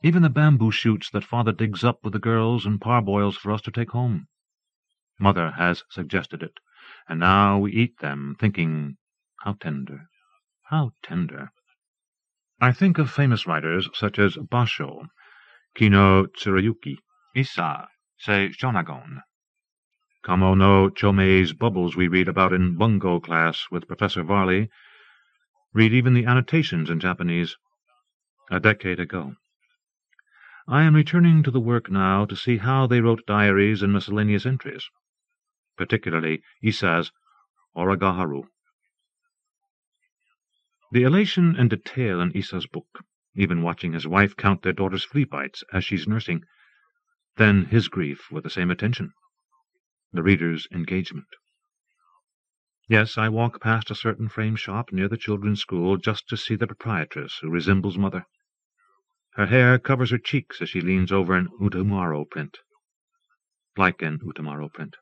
Even the bamboo shoots that Father digs up with the girls and parboils for us to take home. Mother has suggested it, and now we eat them, thinking, how tender, how tender. I think of famous writers such as Basho, Kino Tsurayuki, Issa, Sei Shonagon. Kamo no Chomei's bubbles we read about in bungo class with Professor Varley. Read even the annotations in Japanese. A decade ago. I am returning to the work now to see how they wrote diaries and miscellaneous entries, particularly Issa's Oragaharu. The elation and detail in Isa's book, even watching his wife count their daughter's flea bites as she's nursing. Then his grief with the same attention. The reader's engagement. Yes, I walk past a certain frame shop near the children's school just to see the proprietress, who resembles Mother. Her hair covers her cheeks as she leans over an Utamaro print. Like an Utamaro print.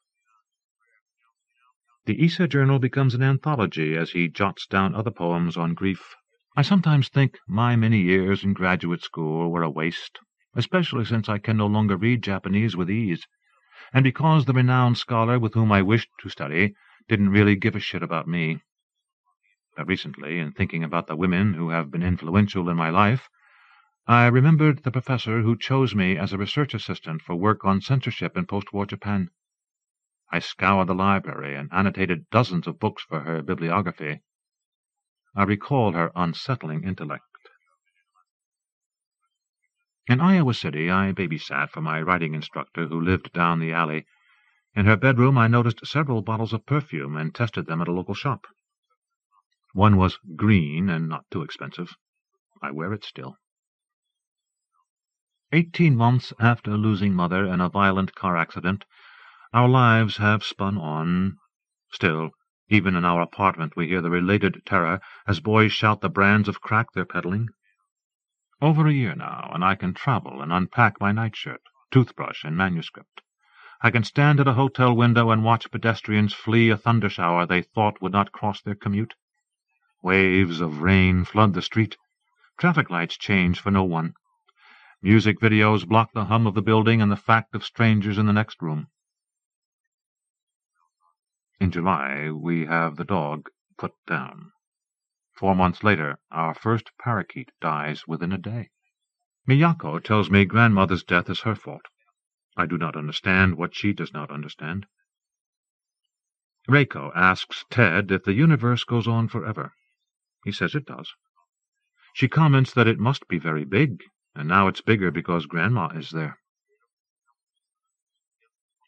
The Isa journal becomes an anthology as he jots down other poems on grief. I sometimes think my many years in graduate school were a waste, especially since I can no longer read Japanese with ease, and because the renowned scholar with whom I wished to study didn't really give a shit about me. But recently, in thinking about the women who have been influential in my life, I remembered the professor who chose me as a research assistant for work on censorship in post-war Japan. I scoured the library and annotated dozens of books for her bibliography. I recall her unsettling intellect. In Iowa City, I babysat for my writing instructor who lived down the alley. In her bedroom, I noticed several bottles of perfume and tested them at a local shop. One was green and not too expensive. I wear it still. 18 months after losing Mother in a violent car accident, our lives have spun on. Still, even in our apartment we hear the related terror as boys shout the brands of crack they're peddling. Over a year now, and I can travel and unpack my nightshirt, toothbrush, and manuscript. I can stand at a hotel window and watch pedestrians flee a thundershower they thought would not cross their commute. Waves of rain flood the street. Traffic lights change for no one. Music videos block the hum of the building and the fact of strangers in the next room. In July, we have the dog put down. 4 months later, our first parakeet dies within a day. Miyako tells me grandmother's death is her fault. I do not understand what she does not understand. Reiko asks Ted if the universe goes on forever. He says it does. She comments that it must be very big, and now it's bigger because Grandma is there.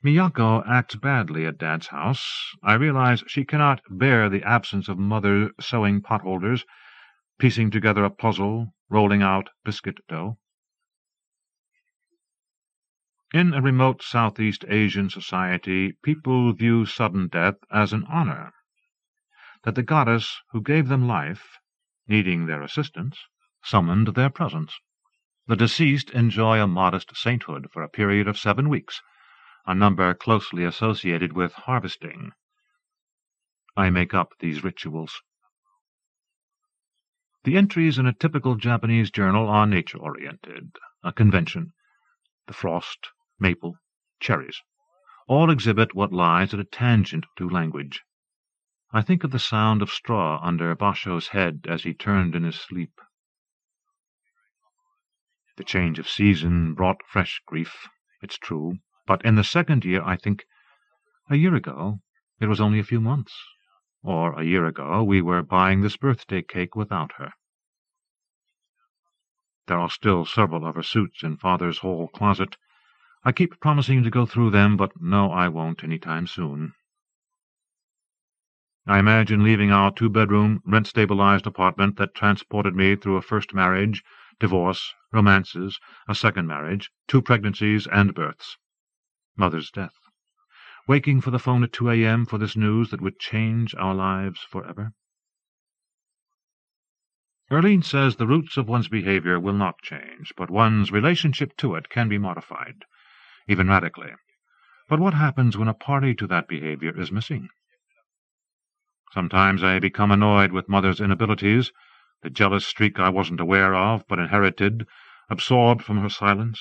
Miyako acts badly at Dad's house. I realize she cannot bear the absence of Mother sewing potholders, piecing together a puzzle, rolling out biscuit dough. In a remote Southeast Asian society, people view sudden death as an honor, that the goddess who gave them life, needing their assistance, summoned their presence. The deceased enjoy a modest sainthood for a period of 7 weeks, a number closely associated with harvesting. I make up these rituals. The entries in a typical Japanese journal are nature-oriented, a convention. The frost, maple, cherries, all exhibit what lies at a tangent to language. I think of the sound of straw under Basho's head as he turned in his sleep. The change of season brought fresh grief, it's true, but in the second year I think, a year ago it was only a few months, or a year ago we were buying this birthday cake without her. There are still several of her suits in Father's hall closet. I keep promising to go through them, but no, I won't any time soon. I imagine leaving our 2-bedroom, rent-stabilized apartment that transported me through a first marriage, divorce, romances, a second marriage, 2 pregnancies, and births. Mother's death. Waking for the phone at 2 a.m. for this news that would change our lives forever. Erlene says the roots of one's behavior will not change, but one's relationship to it can be modified, even radically. But what happens when a party to that behavior is missing? Sometimes I become annoyed with Mother's inabilities, the jealous streak I wasn't aware of but inherited, absorbed from her silence,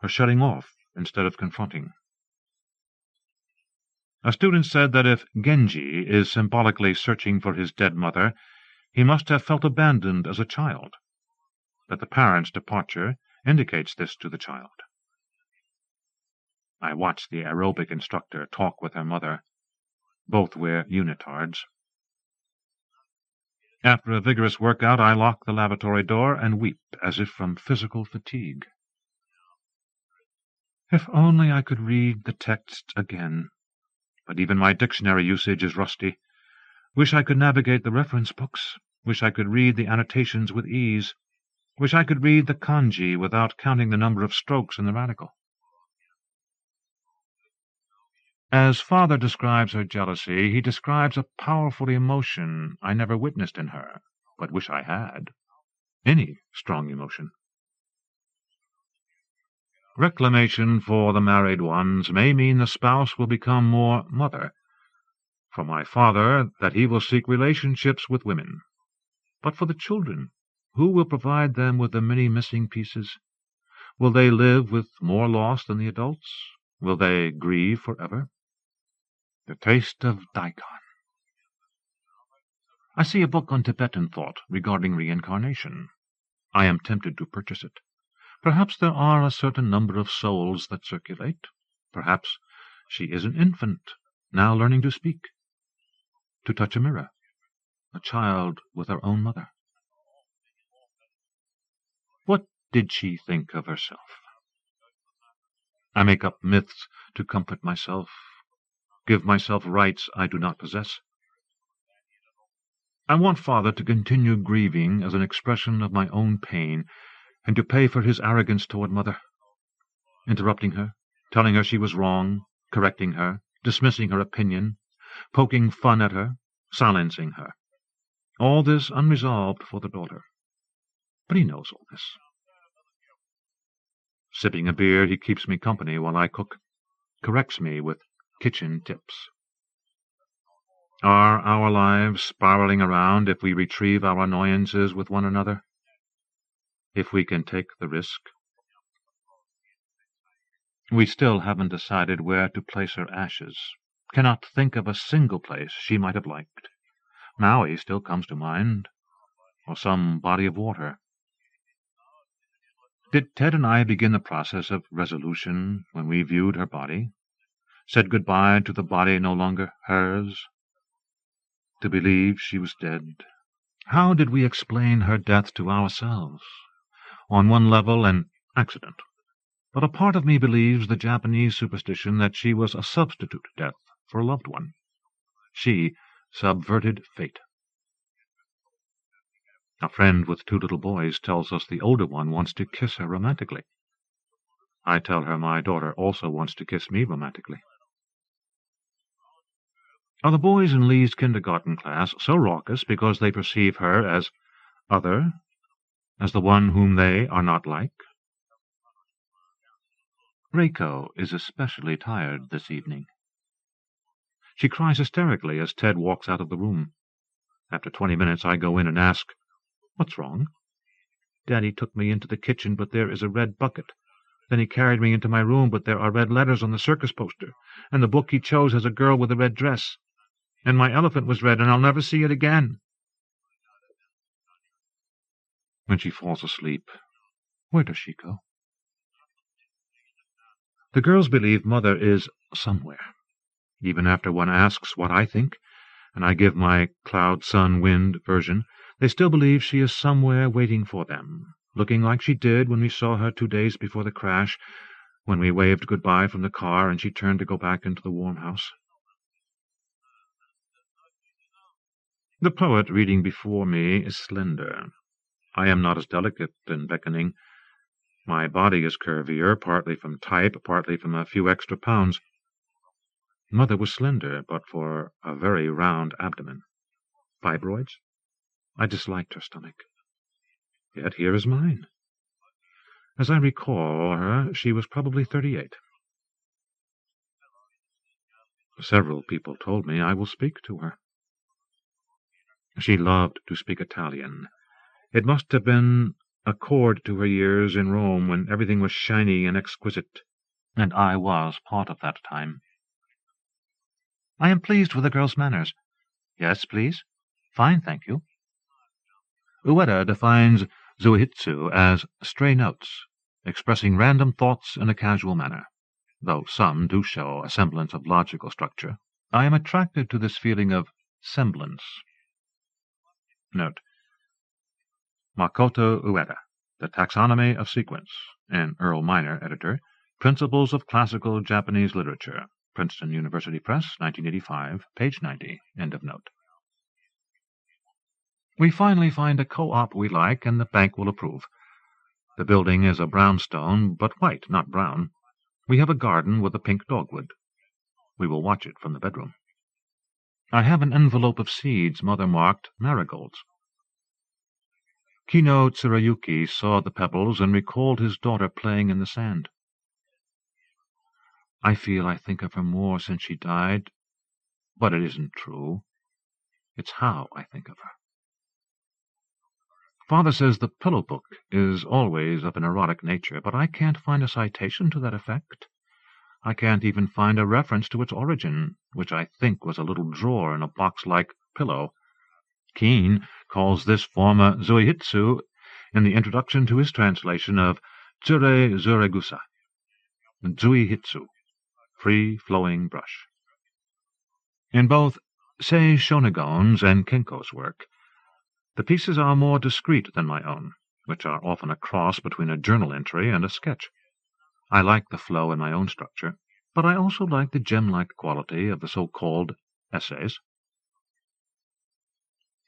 her shutting off instead of confronting. A student said that if Genji is symbolically searching for his dead mother, he must have felt abandoned as a child, that the parent's departure indicates this to the child. I watch the aerobic instructor talk with her mother. Both wear unitards. After a vigorous workout, I lock the lavatory door and weep as if from physical fatigue. If only I could read the text again, but even my dictionary usage is rusty. Wish I could navigate the reference books. Wish I could read the annotations with ease. Wish I could read the kanji without counting the number of strokes in the radical. As father describes her jealousy, he describes a powerful emotion I never witnessed in her, but wish I had. Any strong emotion. Reclamation for the married ones may mean the spouse will become more mother. For my father, that he will seek relationships with women. But for the children, who will provide them with the many missing pieces? Will they live with more loss than the adults? Will they grieve forever? The taste of daikon. I see a book on Tibetan thought regarding reincarnation. I am tempted to purchase it. Perhaps there are a certain number of souls that circulate. Perhaps she is an infant, now learning to speak, to touch a mirror, a child with her own mother. What did she think of herself? I make up myths to comfort myself, give myself rights I do not possess. I want father to continue grieving as an expression of my own pain, and to pay for his arrogance toward mother, interrupting her, telling her she was wrong, correcting her, dismissing her opinion, poking fun at her, silencing her. All this unresolved for the daughter. But he knows all this. Sipping a beer, he keeps me company while I cook, corrects me with kitchen tips. Are our lives spiraling around if we retrieve our annoyances with one another? If we can take the risk? We still haven't decided where to place her ashes. Cannot think of a single place she might have liked. Maui still comes to mind, or some body of water. Did Ted and I begin the process of resolution when we viewed her body, said goodbye to the body no longer hers, to believe she was dead? How did we explain her death to ourselves? On one level, an accident. But a part of me believes the Japanese superstition that she was a substitute death for a loved one. She subverted fate. A friend with 2 little boys tells us the older one wants to kiss her romantically. I tell her my daughter also wants to kiss me romantically. Are the boys in Lee's kindergarten class so raucous because they perceive her as other, as the one whom they are not like? Mariko is especially tired this evening. She cries hysterically as Ted walks out of the room. After 20 minutes I go in and ask, "What's wrong?" "Daddy took me into the kitchen, but there is a red bucket. Then he carried me into my room, but there are red letters on the circus poster, and the book he chose has a girl with a red dress. And my elephant was red, and I'll never see it again." When she falls asleep, where does she go? The girls believe Mother is somewhere. Even after one asks what I think, and I give my cloud, sun, wind version, they still believe she is somewhere waiting for them, looking like she did when we saw her 2 days before the crash, when we waved goodbye from the car and she turned to go back into the warm house. The poet reading before me is slender. I am not as delicate and beckoning. My body is curvier, partly from type, partly from a few extra pounds. Mother was slender, but for a very round abdomen. Fibroids? I disliked her stomach. Yet here is mine. As I recall her, she was probably 38. Several people told me I will speak to her. She loved to speak Italian. It must have been a chord to her years in Rome when everything was shiny and exquisite, and I was part of that time. I am pleased with the girl's manners. Yes, please. Fine, thank you. Ueda defines zuihitsu as stray notes, expressing random thoughts in a casual manner. Though some do show a semblance of logical structure, I am attracted to this feeling of semblance. Note: Makoto Ueda, The Taxonomy of Sequence, an Earl Minor editor, Principles of Classical Japanese Literature, Princeton University Press, 1985, page 90, end of note. We finally find a co-op we like, and the bank will approve. The building is a brownstone, but white, not brown. We have a garden with a pink dogwood. We will watch it from the bedroom. I have an envelope of seeds Mother marked marigolds. Kino Tsurayuki saw the pebbles and recalled his daughter playing in the sand. I feel I think of her more since she died, but it isn't true. It's how I think of her. Father says the Pillow Book is always of an erotic nature, but I can't find a citation to that effect. I can't even find a reference to its origin, which I think was a little drawer in a box-like pillow. Keene calls this form a zuihitsu in the introduction to his translation of Tsure Zuregusa. Zuihitsu, free-flowing brush. In both Sei Shonagon's and Kenko's work, the pieces are more discreet than my own, which are often a cross between a journal entry and a sketch. I like the flow in my own structure, but I also like the gem-like quality of the so-called essays.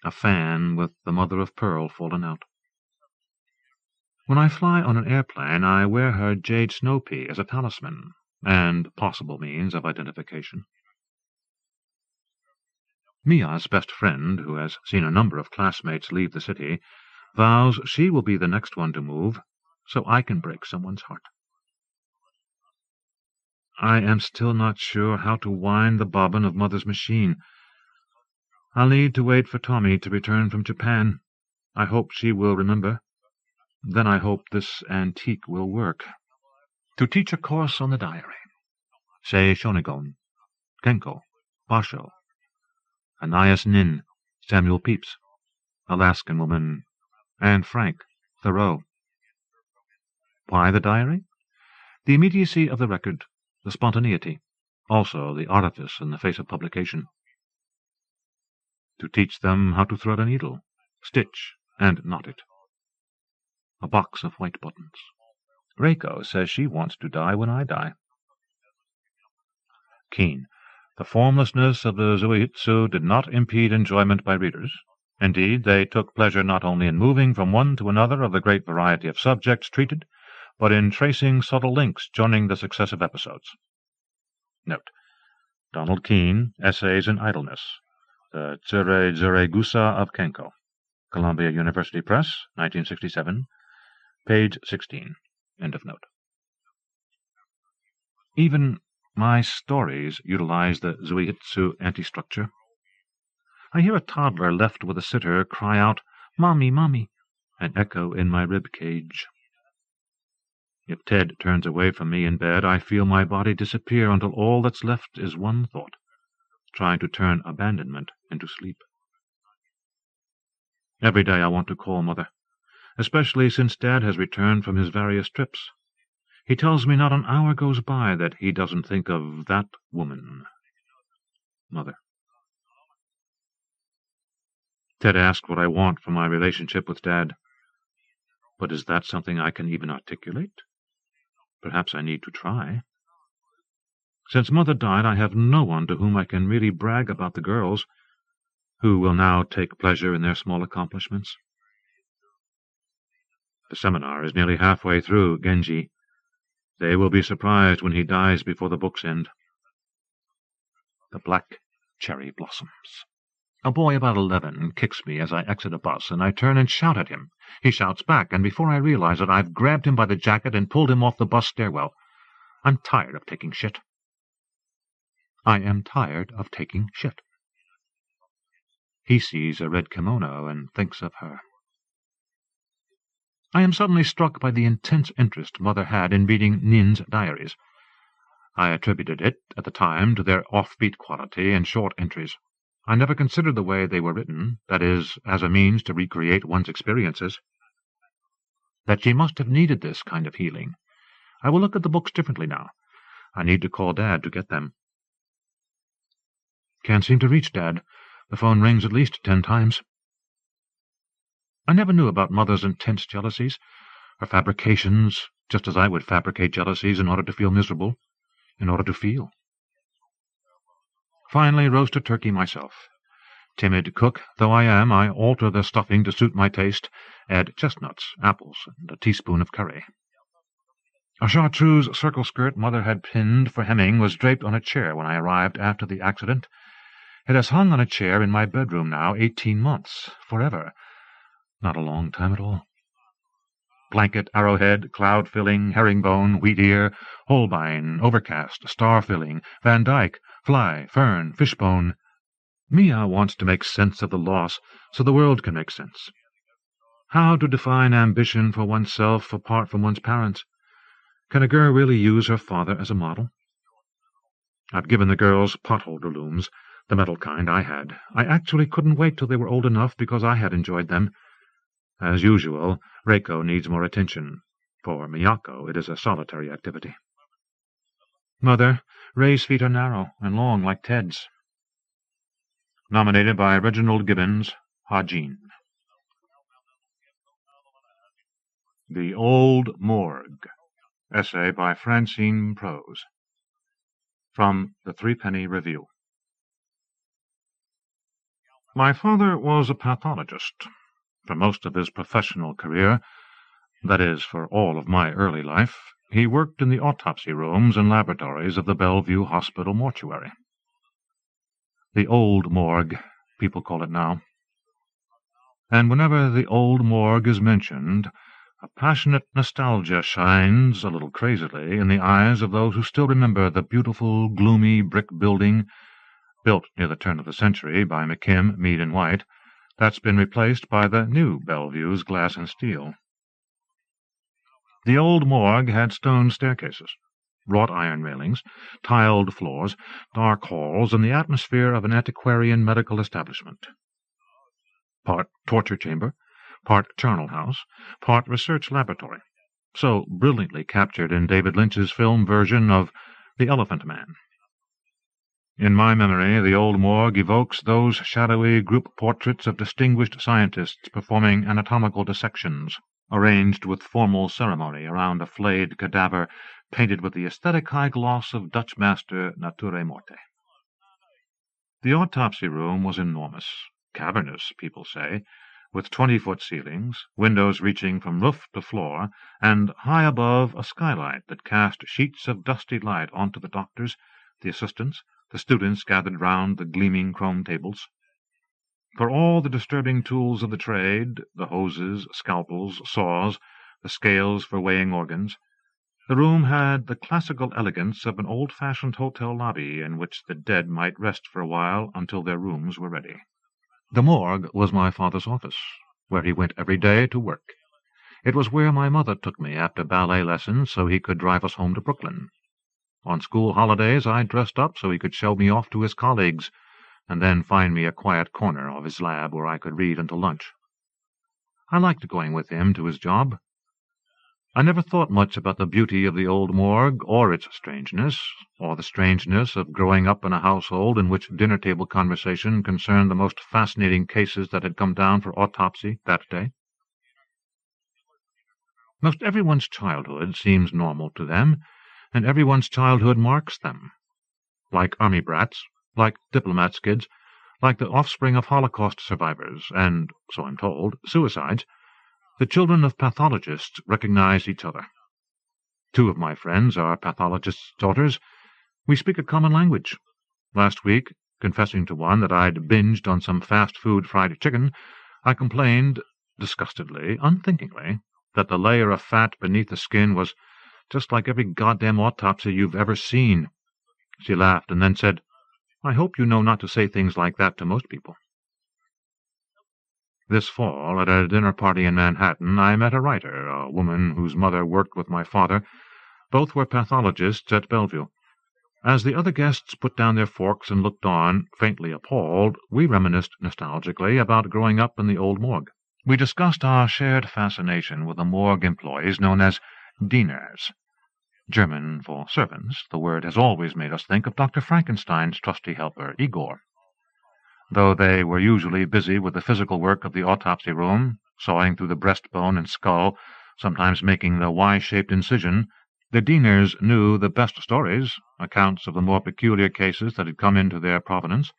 A fan with the mother-of-pearl fallen out. When I fly on an airplane, I wear her jade snow pea as a talisman and possible means of identification. Mia's best friend, who has seen a number of classmates leave the city, vows she will be the next one to move, so I can break someone's heart. I am still not sure how to wind the bobbin of Mother's machine. I'll need to wait for Tommy to return from Japan. I hope she will remember. Then I hope this antique will work. To teach a course on the diary. Sei Shonagon, Kenko, Basho, Anais Nin, Samuel Pepys, Alaskan Woman, and Frank, Thoreau. Why the diary? The immediacy of the record, the spontaneity, also the artifice in the face of publication. To teach them how to thread a needle, stitch, and knot it. A box of white buttons. Reiko says she wants to die when I die. Keene. The formlessness of the zuihitsu did not impede enjoyment by readers. Indeed, they took pleasure not only in moving from one to another of the great variety of subjects treated, but in tracing subtle links joining the successive episodes. Note: Donald Keene, Essays in Idleness, The Tsure Zuregusa of Kenko, Columbia University Press, 1967, page 16. End of note. Even my stories utilize the zuihitsu anti-structure. I hear a toddler left with a sitter cry out, "Mommy, Mommy," an echo in my rib cage. If Ted turns away from me in bed, I feel my body disappear until all that's left is one thought, trying to turn abandonment into sleep. Every day I want to call Mother, especially since Dad has returned from his various trips. He tells me not an hour goes by that he doesn't think of that woman. Mother. Ted asked what I want for my relationship with Dad. But is that something I can even articulate? Perhaps I need to try. Since Mother died, I have no one to whom I can really brag about the girls, who will now take pleasure in their small accomplishments. The seminar is nearly halfway through, Genji. They will be surprised when he dies before the book's end. The black cherry blossoms. A boy about 11 kicks me as I exit a bus, and I turn and shout at him. He shouts back, and before I realize it, I've grabbed him by the jacket and pulled him off the bus stairwell. I'm tired of taking shit. I am tired of taking shit. He sees a red kimono and thinks of her. I am suddenly struck by the intense interest Mother had in reading Nin's diaries. I attributed it, at the time, to their offbeat quality and short entries. I never considered the way they were written, that is, as a means to recreate one's experiences. That she must have needed this kind of healing. I will look at the books differently now. I need to call Dad to get them. Can't seem to reach Dad. The phone rings at least 10 times. I never knew about Mother's intense jealousies, her fabrications, just as I would fabricate jealousies in order to feel miserable, in order to feel. Finally, roasted turkey myself. Timid cook though I am, I alter the stuffing to suit my taste, add chestnuts, apples, and a teaspoon of curry. A chartreuse circle skirt Mother had pinned for hemming was draped on a chair when I arrived after the accident. It has hung on a chair in my bedroom now 18 months, forever. Not a long time at all. Blanket, arrowhead, cloud-filling, herringbone, wheat-ear, Holbein, overcast, star-filling, Van Dyke, fly, fern, fishbone. Mia wants to make sense of the loss so the world can make sense. How to define ambition for oneself apart from one's parents? Can a girl really use her father as a model? I've given the girls potholder looms, the metal kind I had. I actually couldn't wait till they were old enough because I had enjoyed them. As usual, Reiko needs more attention. For Miyako, it is a solitary activity. Mother, Ray's feet are narrow and long like Ted's. Nominated by Reginald Gibbons, Hajin. The Old Morgue. Essay by Francine Prose. From the Threepenny Review. My father was a pathologist. For most of his professional career, that is, for all of my early life, he worked in the autopsy rooms and laboratories of the Bellevue Hospital mortuary. The Old Morgue, people call it now. And whenever the Old Morgue is mentioned, a passionate nostalgia shines, a little crazily, in the eyes of those who still remember the beautiful, gloomy brick building, built near the turn of the century by McKim, Mead & White, that's been replaced by the new Bellevue's glass and steel. The old morgue had stone staircases, wrought iron railings, tiled floors, dark halls, and the atmosphere of an antiquarian medical establishment. Part torture chamber, part charnel house, part research laboratory, so brilliantly captured in David Lynch's film version of The Elephant Man. In my memory, the old morgue evokes those shadowy group portraits of distinguished scientists performing anatomical dissections, arranged with formal ceremony around a flayed cadaver painted with the aesthetic high gloss of Dutch master Nature Morte. The autopsy room was enormous, cavernous, people say, with 20-foot ceilings, windows reaching from roof to floor, and high above a skylight that cast sheets of dusty light onto the doctors, the assistants, the students gathered round the gleaming chrome tables. For all the disturbing tools of the trade, the hoses, scalpels, saws, the scales for weighing organs, the room had the classical elegance of an old-fashioned hotel lobby in which the dead might rest for a while until their rooms were ready. The morgue was my father's office, where he went every day to work. It was where my mother took me after ballet lessons so he could drive us home to Brooklyn. On school holidays I dressed up so he could show me off to his colleagues, and then find me a quiet corner of his lab where I could read until lunch. I liked going with him to his job. I never thought much about the beauty of the old morgue, or its strangeness, or the strangeness of growing up in a household in which dinner-table conversation concerned the most fascinating cases that had come down for autopsy that day. Most everyone's childhood seems normal to them, and everyone's childhood marks them. Like army brats, like diplomats' kids, like the offspring of Holocaust survivors, and, so I'm told, suicides, the children of pathologists recognize each other. Two of my friends are pathologists' daughters. We speak a common language. Last week, confessing to one that I'd binged on some fast-food fried chicken, I complained, disgustedly, unthinkingly, that the layer of fat beneath the skin was just like every goddamn autopsy you've ever seen. She laughed and then said, "I hope you know not to say things like that to most people." This fall, at a dinner party in Manhattan, I met a writer, a woman whose mother worked with my father. Both were pathologists at Bellevue. As the other guests put down their forks and looked on, faintly appalled, we reminisced nostalgically about growing up in the old morgue. We discussed our shared fascination with the morgue employees known as Dieners. German for servants, the word has always made us think of Dr. Frankenstein's trusty helper, Igor. Though they were usually busy with the physical work of the autopsy room, sawing through the breastbone and skull, sometimes making the Y-shaped incision, the Dieners knew the best stories, accounts of the more peculiar cases that had come into their providence,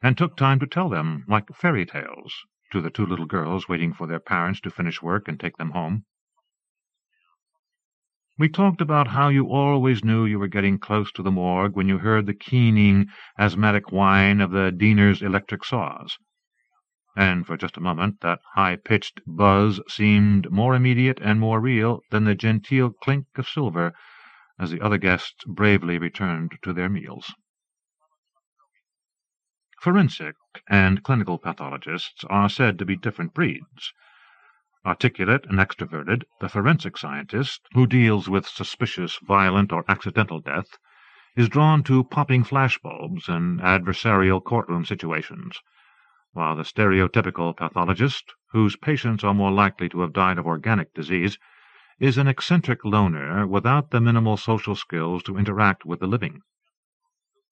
and took time to tell them, like fairy tales, to the two little girls waiting for their parents to finish work and take them home. We talked about how you always knew you were getting close to the morgue when you heard the keening, asthmatic whine of the Diener's electric saws. And for just a moment that high-pitched buzz seemed more immediate and more real than the genteel clink of silver as the other guests bravely returned to their meals. Forensic and clinical pathologists are said to be different breeds. Articulate and extroverted, the forensic scientist, who deals with suspicious, violent, or accidental death, is drawn to popping flashbulbs and adversarial courtroom situations, while the stereotypical pathologist, whose patients are more likely to have died of organic disease, is an eccentric loner without the minimal social skills to interact with the living.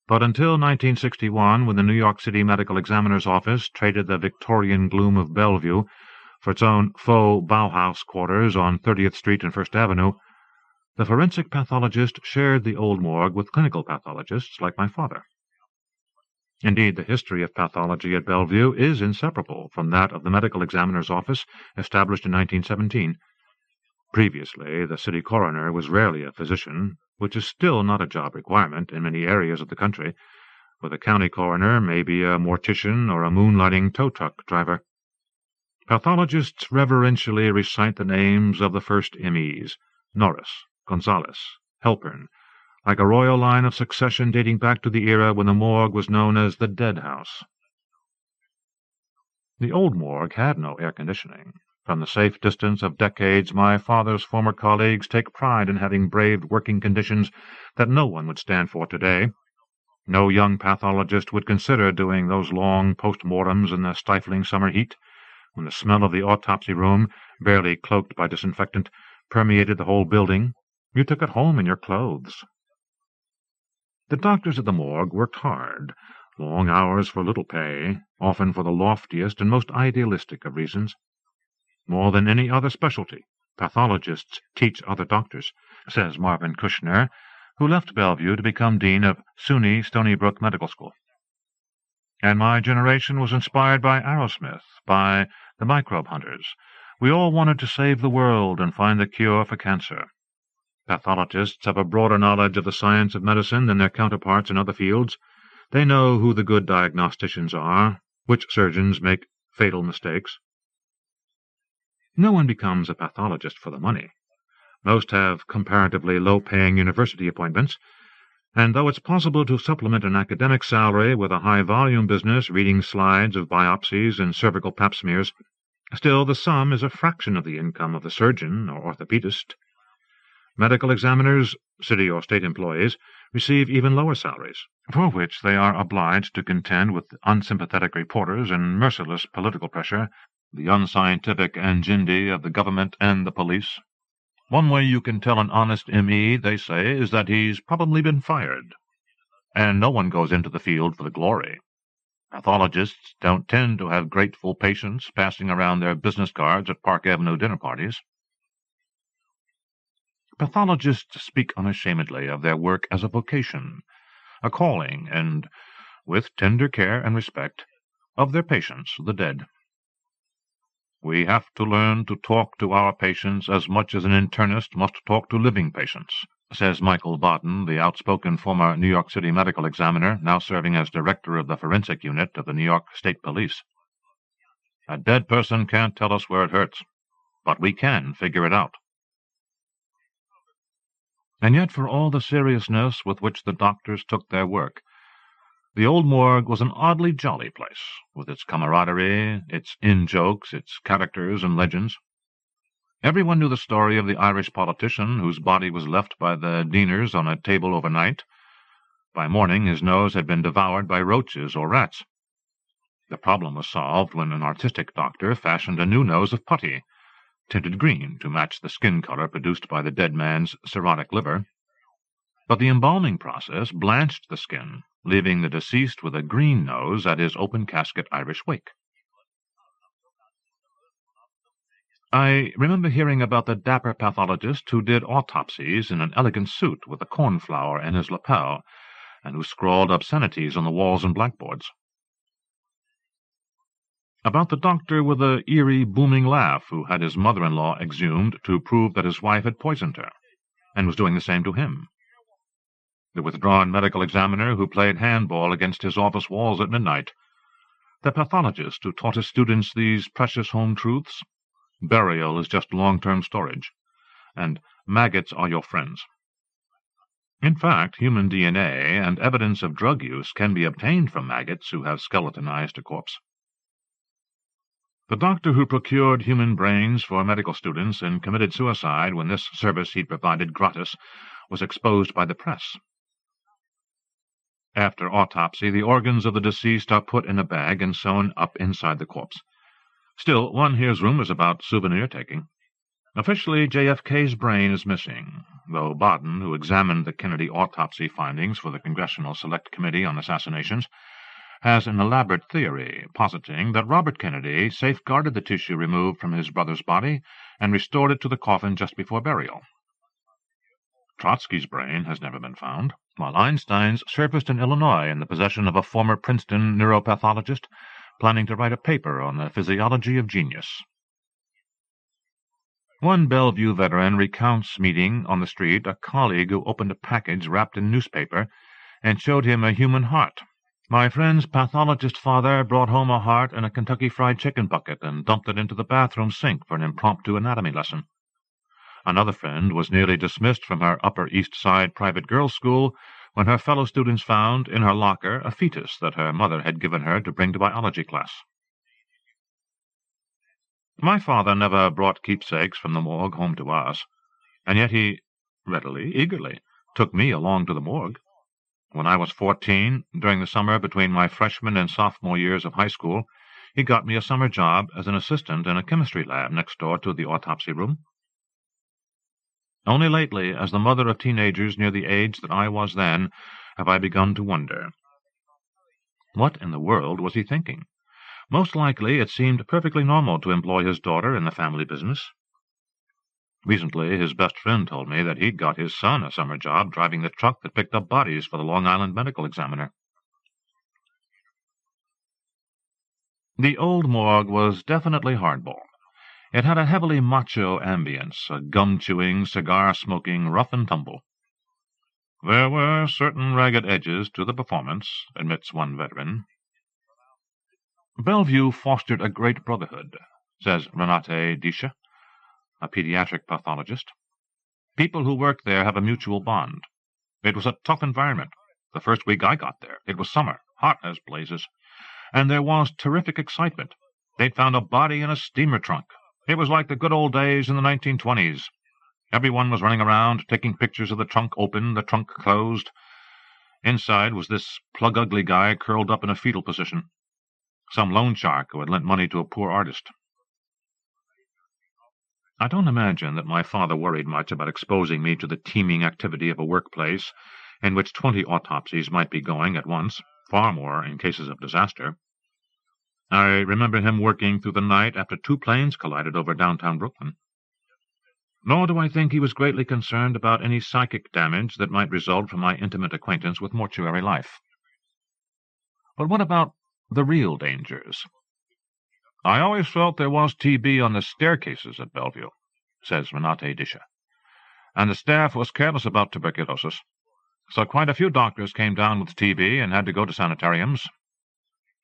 But until 1961, when the New York City Medical Examiner's Office traded the Victorian gloom of Bellevue for its own faux Bauhaus quarters on 30th Street and First Avenue, the forensic pathologist shared the old morgue with clinical pathologists like my father. Indeed, the history of pathology at Bellevue is inseparable from that of the Medical Examiner's Office, established in 1917. Previously, the city coroner was rarely a physician, which is still not a job requirement in many areas of the country, where the county coroner may be a mortician or a moonlighting tow truck driver. Pathologists reverentially recite the names of the first MEs, Norris, Gonzales, Halpern, like a royal line of succession dating back to the era when the morgue was known as the Dead House. The old morgue had no air conditioning. From the safe distance of decades, my father's former colleagues take pride in having braved working conditions that no one would stand for today. No young pathologist would consider doing those long post-mortems in the stifling summer heat, when the smell of the autopsy room, barely cloaked by disinfectant, permeated the whole building. You took it home in your clothes. The doctors at the morgue worked hard, long hours for little pay, often for the loftiest and most idealistic of reasons. More than any other specialty, pathologists teach other doctors, says Marvin Kushner, who left Bellevue to become dean of SUNY Stony Brook Medical School. And my generation was inspired by Aerosmith, by the microbe hunters. We all wanted to save the world and find the cure for cancer. Pathologists have a broader knowledge of the science of medicine than their counterparts in other fields. They know who the good diagnosticians are, which surgeons make fatal mistakes. No one becomes a pathologist for the money. Most have comparatively low-paying university appointments, and though it's possible to supplement an academic salary with a high-volume business reading slides of biopsies and cervical pap smears, still the sum is a fraction of the income of the surgeon or orthopedist. Medical examiners, city or state employees, receive even lower salaries, for which they are obliged to contend with unsympathetic reporters and merciless political pressure, the unscientific angindi of the government and the police. One way you can tell an honest M.E., they say, is that he's probably been fired. And no one goes into the field for the glory. Pathologists don't tend to have grateful patients passing around their business cards at Park Avenue dinner parties. Pathologists speak unashamedly of their work as a vocation, a calling, and, with tender care and respect, of their patients, the dead. We have to learn to talk to our patients as much as an internist must talk to living patients, says Michael Bodden, the outspoken former New York City medical examiner, now serving as director of the forensic unit of the New York State Police. A dead person can't tell us where it hurts, but we can figure it out. And yet, for all the seriousness with which the doctors took their work, the old morgue was an oddly jolly place, with its camaraderie, its in-jokes, its characters and legends. Everyone knew the story of the Irish politician whose body was left by the Dieners on a table overnight. By morning his nose had been devoured by roaches or rats. The problem was solved when an artistic doctor fashioned a new nose of putty, tinted green to match the skin color produced by the dead man's cirrhotic liver. But the embalming process blanched the skin, leaving the deceased with a green nose at his open-casket Irish wake. I remember hearing about the dapper pathologist who did autopsies in an elegant suit with a cornflower in his lapel, and who scrawled obscenities on the walls and blackboards. About the doctor with the eerie, booming laugh who had his mother-in-law exhumed to prove that his wife had poisoned her, and was doing the same to him. The withdrawn medical examiner who played handball against his office walls at midnight. The pathologist who taught his students these precious home truths. Burial is just long-term storage, and maggots are your friends. In fact, human DNA and evidence of drug use can be obtained from maggots who have skeletonized a corpse. The doctor who procured human brains for medical students and committed suicide when this service he provided gratis was exposed by the press. After autopsy, the organs of the deceased are put in a bag and sewn up inside the corpse. Still, one hears rumors about souvenir-taking. Officially, JFK's brain is missing, though Baden, who examined the Kennedy autopsy findings for the Congressional Select Committee on Assassinations, has an elaborate theory positing that Robert Kennedy safeguarded the tissue removed from his brother's body and restored it to the coffin just before burial. Trotsky's brain has never been found, while Einstein's surfaced in Illinois in the possession of a former Princeton neuropathologist planning to write a paper on the physiology of genius. One Bellevue veteran recounts meeting on the street a colleague who opened a package wrapped in newspaper and showed him a human heart. My friend's pathologist father brought home a heart in a Kentucky Fried Chicken bucket and dumped it into the bathroom sink for an impromptu anatomy lesson. Another friend was nearly dismissed from her Upper East Side private girls' school when her fellow students found in her locker a fetus that her mother had given her to bring to biology class. My father never brought keepsakes from the morgue home to us, and yet he readily, eagerly, took me along to the morgue. When I was 14, during the summer between my freshman and sophomore years of high school, he got me a summer job as an assistant in a chemistry lab next door to the autopsy room. Only lately, as the mother of teenagers near the age that I was then, have I begun to wonder. What in the world was he thinking? Most likely it seemed perfectly normal to employ his daughter in the family business. Recently, his best friend told me that he'd got his son a summer job driving the truck that picked up bodies for the Long Island Medical Examiner. The old morgue was definitely hardball. It had a heavily macho ambience, a gum-chewing, cigar-smoking rough-and-tumble. There were certain ragged edges to the performance, admits one veteran. Bellevue fostered a great brotherhood, says Renate Dische, a pediatric pathologist. People who work there have a mutual bond. It was a tough environment. The first week I got there, it was summer, hot as blazes, and there was terrific excitement. They'd found a body in a steamer trunk. It was like the good old days in the 1920s. Everyone was running around, taking pictures of the trunk open, the trunk closed. Inside was this plug-ugly guy curled up in a fetal position. Some loan shark who had lent money to a poor artist. I don't imagine that my father worried much about exposing me to the teeming activity of a workplace in which 20 autopsies might be going at once, far more in cases of disaster. I remember him working through the night after 2 planes collided over downtown Brooklyn. Nor do I think he was greatly concerned about any psychic damage that might result from my intimate acquaintance with mortuary life. But what about the real dangers? I always felt there was TB on the staircases at Bellevue, says Renate Dische, and the staff was careless about tuberculosis. So quite a few doctors came down with TB and had to go to sanitariums.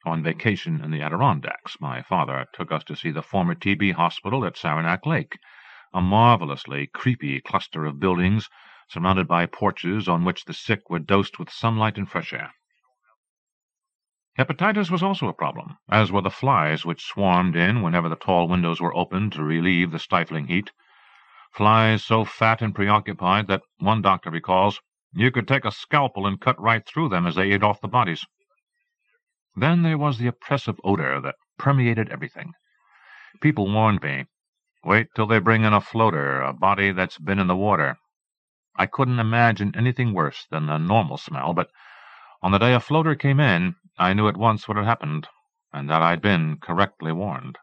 On vacation in the Adirondacks, my father took us to see the former TB hospital at Saranac Lake, a marvelously creepy cluster of buildings surrounded by porches on which the sick were dosed with sunlight and fresh air. Hepatitis was also a problem, as were the flies which swarmed in whenever the tall windows were opened to relieve the stifling heat. Flies so fat and preoccupied that, one doctor recalls, you could take a scalpel and cut right through them as they ate off the bodies. Then there was the oppressive odor that permeated everything. People warned me, wait till they bring in a floater, a body that's been in the water. I couldn't imagine anything worse than the normal smell, but on the day a floater came in, I knew at once what had happened, and that I'd been correctly warned.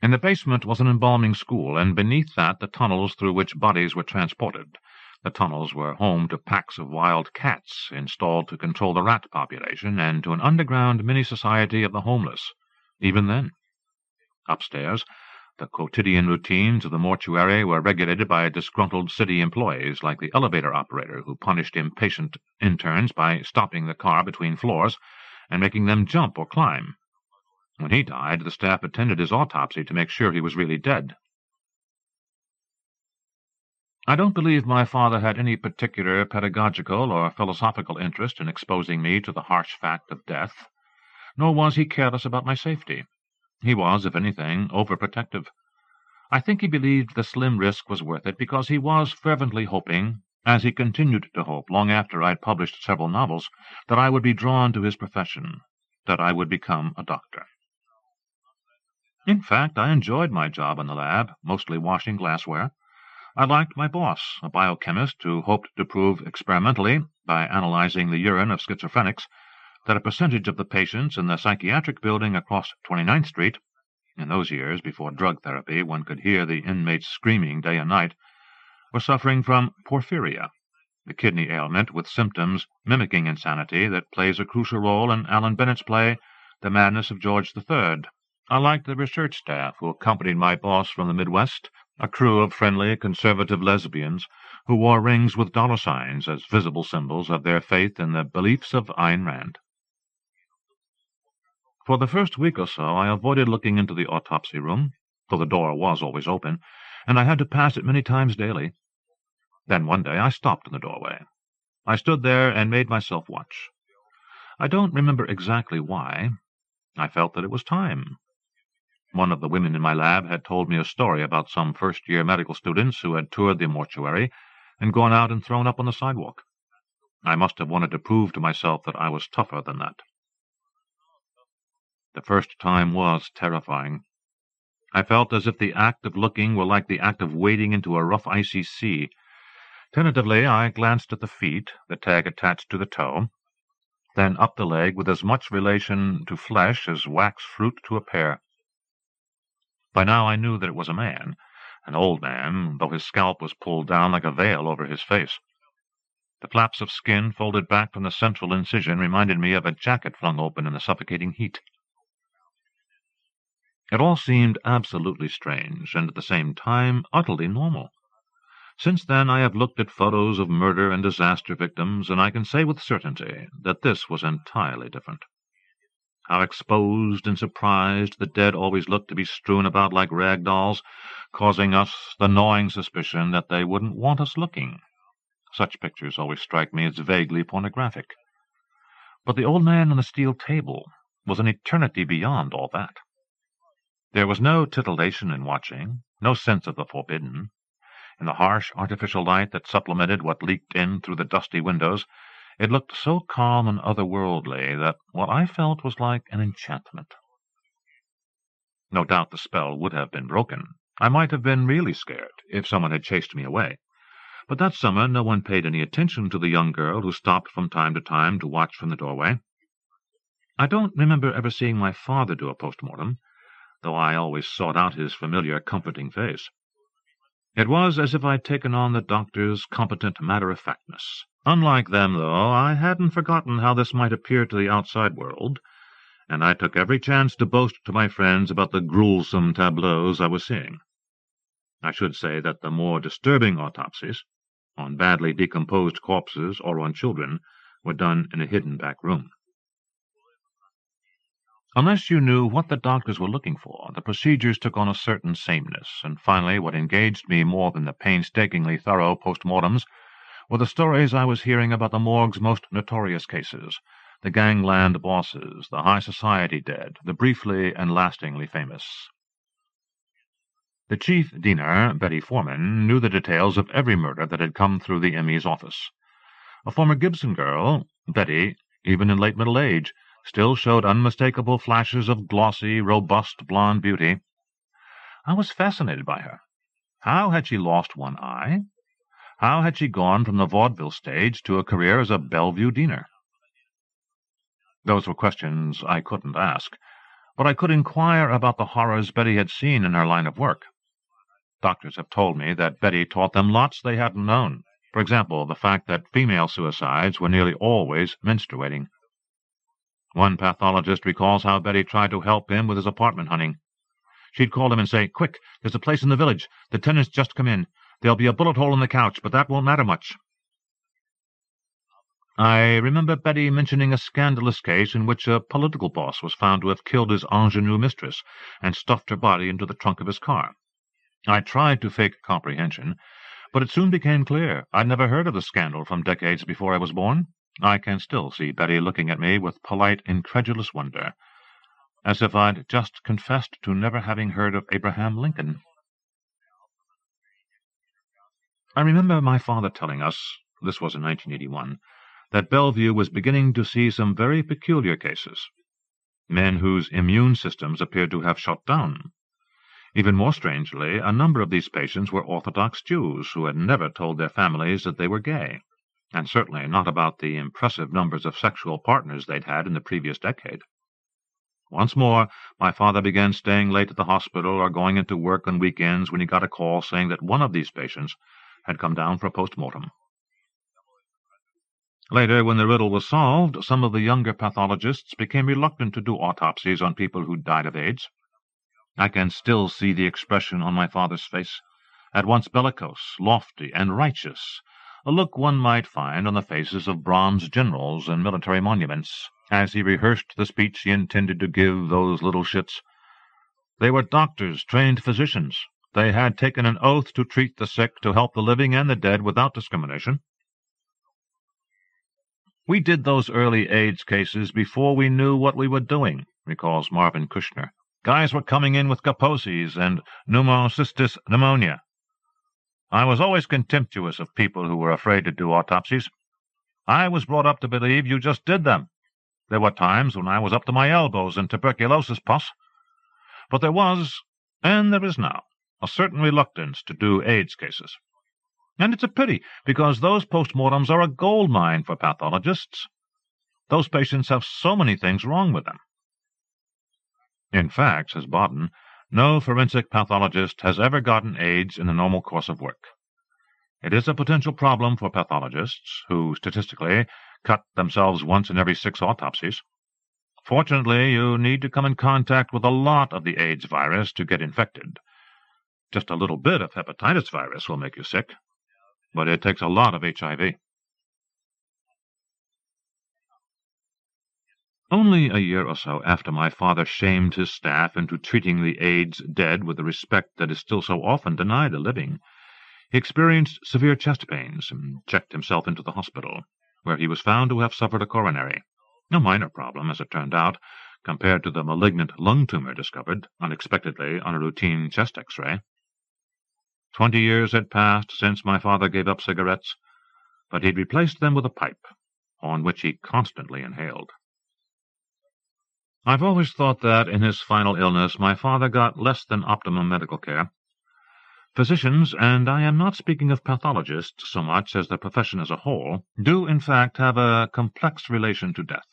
In the basement was an embalming school, and beneath that the tunnels through which bodies were transported, The tunnels were home to packs of wild cats installed to control the rat population and to an underground mini-society of the homeless, even then. Upstairs, the quotidian routines of the mortuary were regulated by disgruntled city employees like the elevator operator who punished impatient interns by stopping the car between floors and making them jump or climb. When he died, the staff attended his autopsy to make sure he was really dead. I don't believe my father had any particular pedagogical or philosophical interest in exposing me to the harsh fact of death, nor was he careless about my safety. He was, if anything, overprotective. I think he believed the slim risk was worth it because he was fervently hoping, as he continued to hope long after I'd published several novels, that I would be drawn to his profession, that I would become a doctor. In fact, I enjoyed my job in the lab, mostly washing glassware. I liked my boss, a biochemist who hoped to prove experimentally, by analyzing the urine of schizophrenics, that a percentage of the patients in the psychiatric building across 29th Street, in those years before drug therapy one could hear the inmates screaming day and night, were suffering from porphyria, the kidney ailment with symptoms mimicking insanity that plays a crucial role in Alan Bennett's play The Madness of George III. I liked the research staff who accompanied my boss from the Midwest, a crew of friendly, conservative lesbians who wore rings with dollar signs as visible symbols of their faith in the beliefs of Ayn Rand. For the first week or so I avoided looking into the autopsy room, though the door was always open, and I had to pass it many times daily. Then one day I stopped in the doorway. I stood there and made myself watch. I don't remember exactly why. I felt that it was time. One of the women in my lab had told me a story about some first-year medical students who had toured the mortuary and gone out and thrown up on the sidewalk. I must have wanted to prove to myself that I was tougher than that. The first time was terrifying. I felt as if the act of looking were like the act of wading into a rough icy sea. Tentatively I glanced at the feet, the tag attached to the toe, then up the leg with as much relation to flesh as wax fruit to a pear. By now I knew that it was a man, an old man, though his scalp was pulled down like a veil over his face. The flaps of skin folded back from the central incision reminded me of a jacket flung open in the suffocating heat. It all seemed absolutely strange, and at the same time utterly normal. Since then I have looked at photos of murder and disaster victims, and I can say with certainty that this was entirely different. How exposed and surprised the dead always looked to be strewn about like rag dolls, causing us the gnawing suspicion that they wouldn't want us looking. Such pictures always strike me as vaguely pornographic. But the old man on the steel table was an eternity beyond all that. There was no titillation in watching, no sense of the forbidden. In the harsh, artificial light that supplemented what leaked in through the dusty windows, it looked so calm and otherworldly that what I felt was like an enchantment. No doubt the spell would have been broken. I might have been really scared if someone had chased me away. But that summer no one paid any attention to the young girl who stopped from time to time to watch from the doorway. I don't remember ever seeing my father do a post-mortem, though I always sought out his familiar, comforting face. It was as if I'd taken on the doctor's competent matter-of-factness. Unlike them, though, I hadn't forgotten how this might appear to the outside world, and I took every chance to boast to my friends about the gruesome tableaus I was seeing. I should say that the more disturbing autopsies, on badly decomposed corpses or on children, were done in a hidden back room. Unless you knew what the doctors were looking for, the procedures took on a certain sameness, and finally what engaged me more than the painstakingly thorough post-mortems were the stories I was hearing about the morgue's most notorious cases, the gangland bosses, the high society dead, the briefly and lastingly famous. The chief diener, Betty Foreman, knew the details of every murder that had come through the ME's office. A former Gibson girl, Betty, even in late middle age, still showed unmistakable flashes of glossy, robust blonde beauty. I was fascinated by her. How had she lost one eye? How had she gone from the vaudeville stage to a career as a Bellevue diener? Those were questions I couldn't ask, but I could inquire about the horrors Betty had seen in her line of work. Doctors have told me that Betty taught them lots they hadn't known, For example, the fact that female suicides were nearly always menstruating. One pathologist recalls how Betty tried to help him with his apartment hunting. She'd call him and say, "Quick, there's a place in the village. The tenant's just come in. There'll be a bullet hole in the couch, but that won't matter much." I remember Betty mentioning a scandalous case in which a political boss was found to have killed his ingenue mistress and stuffed her body into the trunk of his car. I tried to fake comprehension, but it soon became clear I'd never heard of the scandal from decades before I was born. I can still see Betty looking at me with polite, incredulous wonder, as if I'd just confessed to never having heard of Abraham Lincoln. I remember my father telling us, this was in 1981, that Bellevue was beginning to see some very peculiar cases, men whose immune systems appeared to have shut down. Even more strangely, a number of these patients were Orthodox Jews who had never told their families that they were gay, and certainly not about the impressive numbers of sexual partners they'd had in the previous decade. Once more, my father began staying late at the hospital or going into work on weekends when he got a call saying that one of these patients had come down for a post-mortem. Later, when the riddle was solved, some of the younger pathologists became reluctant to do autopsies on people who died of AIDS. I can still see the expression on my father's face, at once bellicose, lofty, and righteous, a look one might find on the faces of bronze generals and military monuments, as he rehearsed the speech he intended to give those little shits. They were doctors, trained physicians. They had taken an oath to treat the sick, to help the living and the dead without discrimination. "We did those early AIDS cases before we knew what we were doing," recalls Marvin Kushner. "Guys were coming in with Kaposi's and pneumocystis pneumonia. I was always contemptuous of people who were afraid to do autopsies. I was brought up to believe you just did them. There were times when I was up to my elbows in tuberculosis pus. But there was, and there is now, a certain reluctance to do AIDS cases. And it's a pity, because those postmortems are a gold mine for pathologists. Those patients have so many things wrong with them." In fact, says Bodden, no forensic pathologist has ever gotten AIDS in the normal course of work. It is a potential problem for pathologists, who, statistically, cut themselves once in every 6 autopsies. Fortunately, you need to come in contact with a lot of the AIDS virus to get infected. Just a little bit of hepatitis virus will make you sick, but it takes a lot of HIV. Only a year or so after my father shamed his staff into treating the AIDS dead with the respect that is still so often denied the living, he experienced severe chest pains and checked himself into the hospital, where he was found to have suffered a coronary, a minor problem, as it turned out, compared to the malignant lung tumor discovered unexpectedly on a routine chest X-ray. 20 years had passed since my father gave up cigarettes, but he'd replaced them with a pipe, on which he constantly inhaled. I've always thought that, in his final illness, my father got less than optimum medical care. Physicians, and I am not speaking of pathologists so much as the profession as a whole, do in fact have a complex relation to death.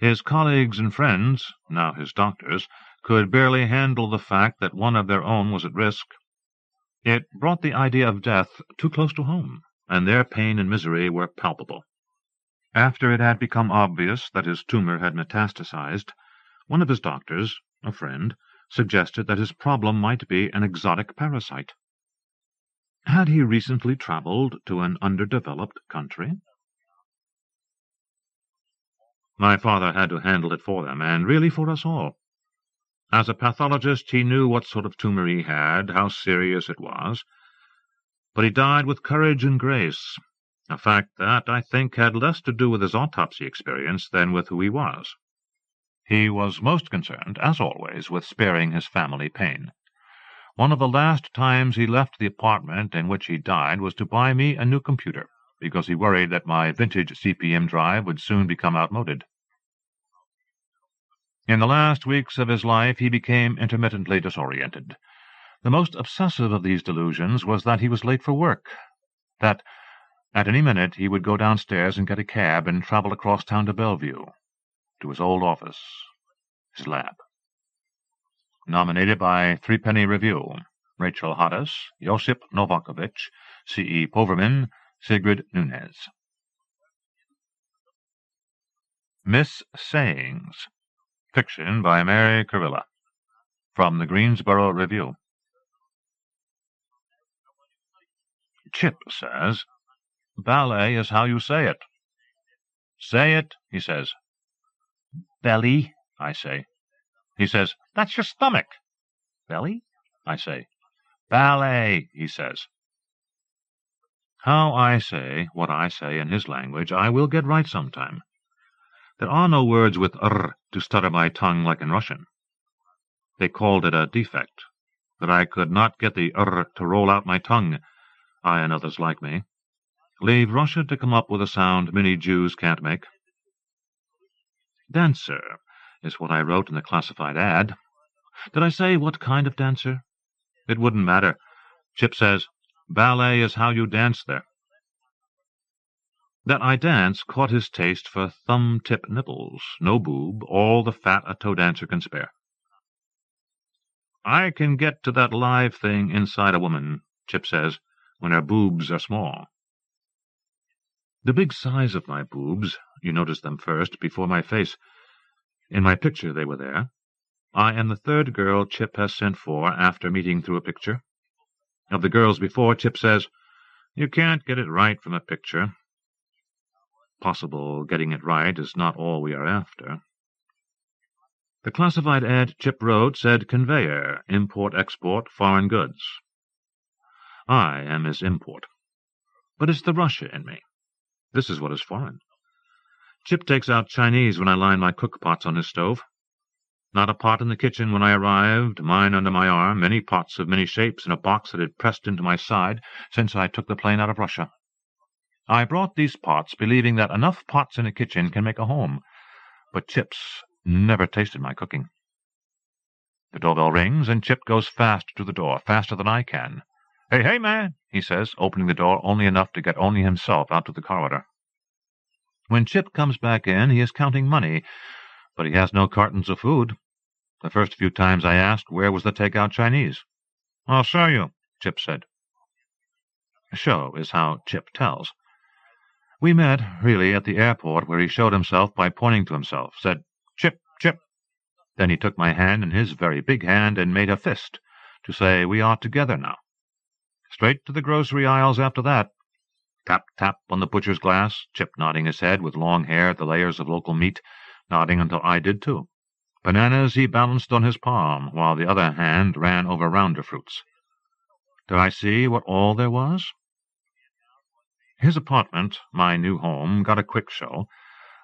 His colleagues and friends, now his doctors, could barely handle the fact that one of their own was at risk. It brought the idea of death too close to home, and their pain and misery were palpable. After it had become obvious that his tumor had metastasized, one of his doctors, a friend, suggested that his problem might be an exotic parasite. Had he recently traveled to an underdeveloped country? My father had to handle it for them, and really for us all. As a pathologist, he knew what sort of tumor he had, how serious it was, but he died with courage and grace, a fact that, I think, had less to do with his autopsy experience than with who he was. He was most concerned, as always, with sparing his family pain. One of the last times he left the apartment in which he died was to buy me a new computer, because he worried that my vintage CP/M drive would soon become outmoded. In the last weeks of his life he became intermittently disoriented. The most obsessive of these delusions was that he was late for work, that at any minute he would go downstairs and get a cab and travel across town to Bellevue, to his old office, his lab. Nominated by Threepenny Review, Rachel Hoddes, Josip Novakovich, C.E. Poverman, Sigrid Nunez. Miss Sayings. Fiction by Mary Perillo. From the Greensboro Review. Chip says, "Ballet is how you say it." "Say it," he says. "Belly," I say. He says, "That's your stomach." "Belly?" I say. "Ballet," he says. How I say what I say in his language I will get right sometime. There are no words with r to stutter my tongue like in Russian. They called it a defect, that I could not get the r to roll out my tongue. I and others like me. Leave Russia to come up with a sound many Jews can't make. Dancer is what I wrote in the classified ad. Did I say what kind of dancer? It wouldn't matter. Chip says, "Ballet is how you dance there." That I dance caught his taste for thumb-tip nipples, no boob, all the fat a toe dancer can spare. "I can get to that live thing inside a woman," Chip says, "when her boobs are small." The big size of my boobs, you noticed them first, before my face. In my picture they were there. I am the third girl Chip has sent for after meeting through a picture. Of the girls before, Chip says, "You can't get it right from a picture." Possible getting it right is not all we are after. The classified ad Chip wrote said conveyor, import-export, foreign goods. I am his import. But it's the Russia in me. This is what is foreign. Chip takes out Chinese when I line my cook pots on his stove. Not a pot in the kitchen when I arrived, mine under my arm, many pots of many shapes in a box that had pressed into my side since I took the plane out of Russia. I brought these pots believing that enough pots in a kitchen can make a home, but Chip's never tasted my cooking. The doorbell rings, and Chip goes fast to the door, faster than I can. Hey, man," he says, opening the door only enough to get only himself out to the corridor. When Chip comes back in, he is counting money, but he has no cartons of food. The first few times I asked where was the take-out Chinese. "I'll show you," Chip said. Show is how Chip tells. We met, really, at the airport, where he showed himself by pointing to himself, said, "Chip, Chip." Then he took my hand in his very big hand and made a fist, to say we are together now. Straight to the grocery aisles after that. Tap, tap on the butcher's glass, Chip nodding his head with long hair at the layers of local meat, nodding until I did too. Bananas he balanced on his palm, while the other hand ran over rounder fruits. Did I see what all there was? His apartment, my new home, got a quick show.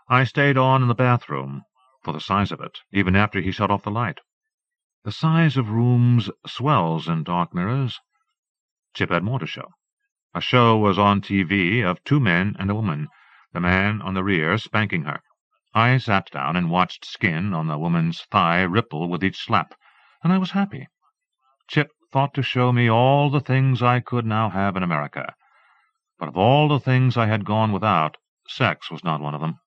I stayed on in the bathroom, for the size of it, even after he shut off the light. The size of rooms swells in dark mirrors. Chip had more to show. A show was on TV of two men and a woman, the man on the rear spanking her. I sat down and watched skin on the woman's thigh ripple with each slap, and I was happy. Chip thought to show me all the things I could now have in America. But of all the things I had gone without, sex was not one of them.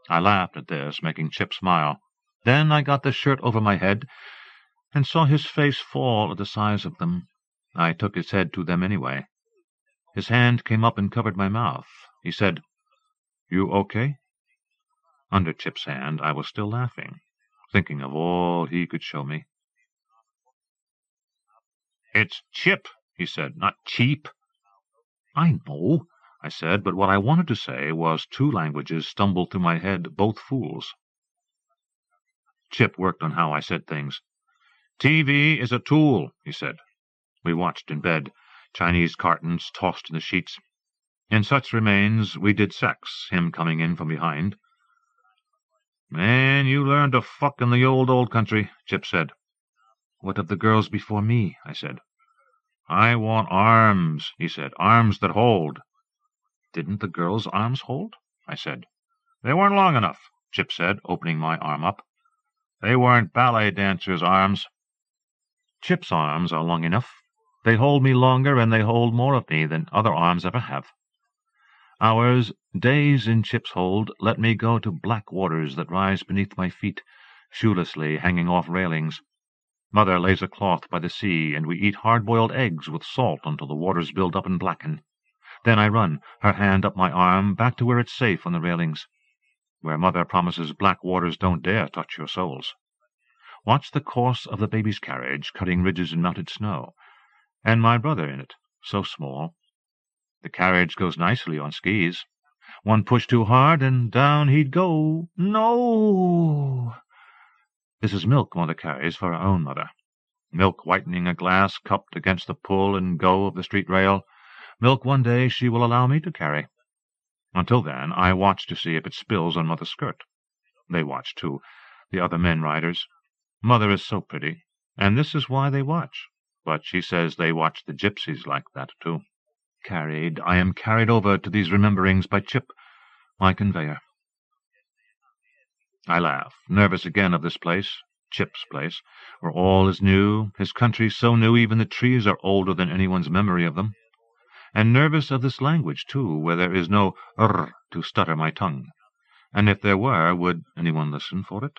I laughed at this, making Chip smile. Then I got the shirt over my head and saw his face fall at the size of them. I took his head to them anyway. His hand came up and covered my mouth. He said, "You okay?" Under Chip's hand I was still laughing, thinking of all he could show me. "It's Chip," he said, "not cheap." "I know," I said, but what I wanted to say was two languages stumbled through my head, both fools. Chip worked on how I said things. "TV is a tool," he said. We watched in bed, Chinese cartons tossed in the sheets. In such remains we did sex, him coming in from behind. "Man, you learned to fuck in the old country," Chip said. "What of the girls before me?" I said. "I want arms," he said, "arms that hold." "Didn't the girls' arms hold?" I said. "They weren't long enough," Chip said, opening my arm up. "They weren't ballet dancers' arms." Chip's arms are long enough. They hold me longer, and they hold more of me than other arms ever have. Hours, days in Chip's hold let me go to black waters that rise beneath my feet, shoelessly hanging off railings. Mother lays a cloth by the sea, and we eat hard-boiled eggs with salt until the waters build up and blacken. Then I run, her hand up my arm, back to where it's safe on the railings, where Mother promises black waters don't dare touch your soles. Watch the course of the baby's carriage, cutting ridges in melted snow, and my brother in it, so small. The carriage goes nicely on skis. One push too hard, and down he'd go. No! This is milk Mother carries for her own mother. Milk whitening a glass cupped against the pull and go of the street rail. Milk one day she will allow me to carry. Until then, I watch to see if it spills on Mother's skirt. They watch, too, the other men riders. Mother is so pretty, and this is why they watch. But she says they watch the gypsies like that, too. I am carried over to these rememberings by Chip, my conveyor. I laugh, nervous again of this place, Chip's place, where all is new, his country so new even the trees are older than anyone's memory of them, and nervous of this language, too, where there is no r to stutter my tongue, and if there were, would anyone listen for it?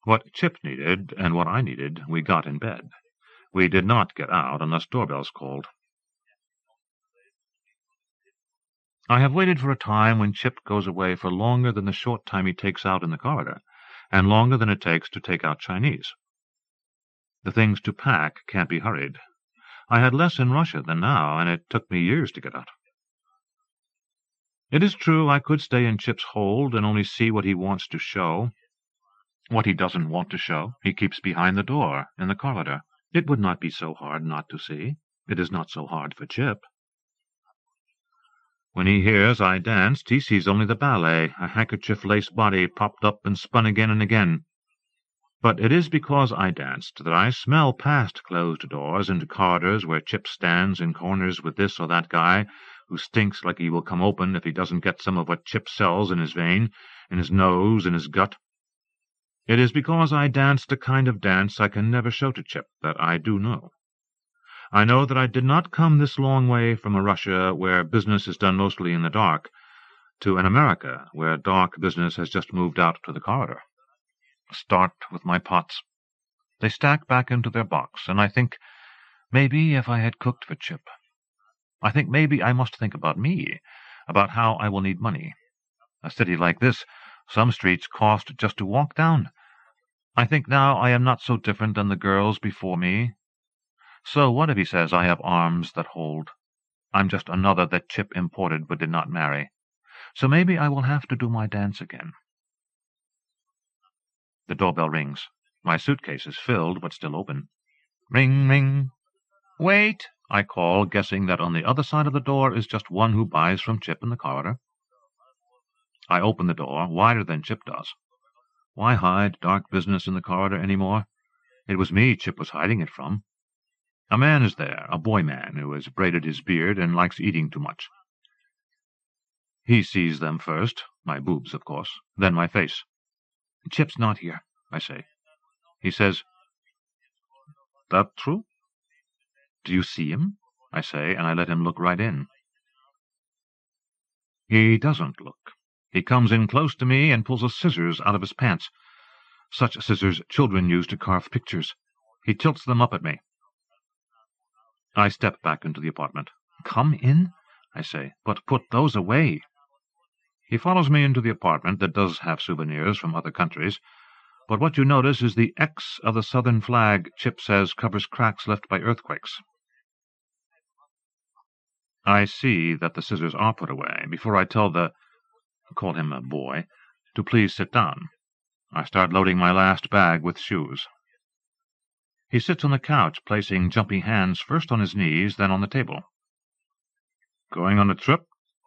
What Chip needed, and what I needed, we got in bed. We did not get out unless doorbells called. I have waited for a time when Chip goes away for longer than the short time he takes out in the corridor, and longer than it takes to take out Chinese. The things to pack can't be hurried. I had less in Russia than now, and it took me years to get out. It is true I could stay in Chip's hold and only see what he wants to show. What he doesn't want to show, he keeps behind the door, in the corridor. It would not be so hard not to see. It is not so hard for Chip. When he hears I danced, he sees only the ballet, a handkerchief-lace body propped up and spun again and again. But it is because I danced that I smell past closed doors into corridors where Chip stands in corners with this or that guy, who stinks like he will come open if he doesn't get some of what Chip sells in his vein, in his nose, in his gut. It is because I danced a kind of dance I can never show to Chip that I do know. I know that I did not come this long way from a Russia where business is done mostly in the dark, to an America where dark business has just moved out to the corridor. Start with my pots. They stack back into their box, and I think, maybe if I had cooked for Chip. I think maybe I must think about me, about how I will need money. A city like this, some streets cost just to walk down. I think now I am not so different than the girls before me. So what if he says I have arms that hold? I'm just another that Chip imported but did not marry. So maybe I will have to do my dance again. The doorbell rings. My suitcase is filled but still open. Ring, ring. Wait, I call, guessing that on the other side of the door is just one who buys from Chip in the corridor. I open the door, wider than Chip does. Why hide dark business in the corridor any more? It was me Chip was hiding it from. A man is there, a boy man, who has braided his beard and likes eating too much. He sees them first, my boobs, of course, then my face. Chip's not here, I say. He says, That true? Do you see him? I say, and I let him look right in. He doesn't look. He comes in close to me and pulls a scissors out of his pants. Such scissors children use to carve pictures. He tilts them up at me. I step back into the apartment. Come in, I say, but put those away. He follows me into the apartment that does have souvenirs from other countries, but what you notice is the X of the Southern flag Chip says covers cracks left by earthquakes. I see that the scissors are put away before I tell call him a boy, to please sit down. I start loading my last bag with shoes. He sits on the couch, placing jumpy hands first on his knees, then on the table. Going on a trip?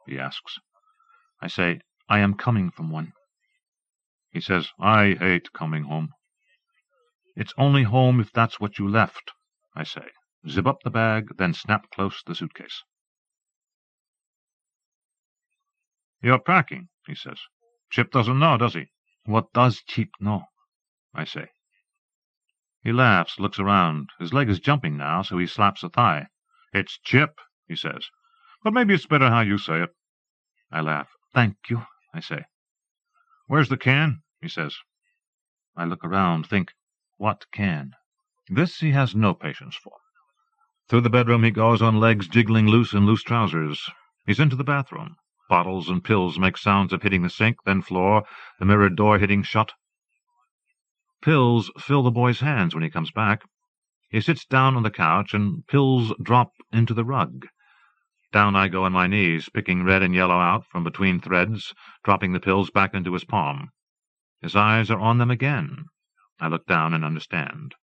He asks. I say, I am coming from one. He says, I hate coming home. It's only home if that's what you left, I say. Zip up the bag, then snap close the suitcase. You're packing, he says. Chip doesn't know, does he? What does Chip know? I say. He laughs, looks around. His leg is jumping now, so he slaps a thigh. It's Chip, he says. But maybe it's better how you say it. I laugh. Thank you, I say. Where's the can? He says. I look around, think, What can? This he has no patience for. Through the bedroom he goes on legs jiggling loose in loose trousers. He's into the bathroom. Bottles and pills make sounds of hitting the sink, then floor, the mirrored door hitting shut. Pills fill the boy's hands when he comes back. He sits down on the couch, and pills drop into the rug. Down I go on my knees, picking red and yellow out from between threads, dropping the pills back into his palm. His eyes are on them again. I look down and understand.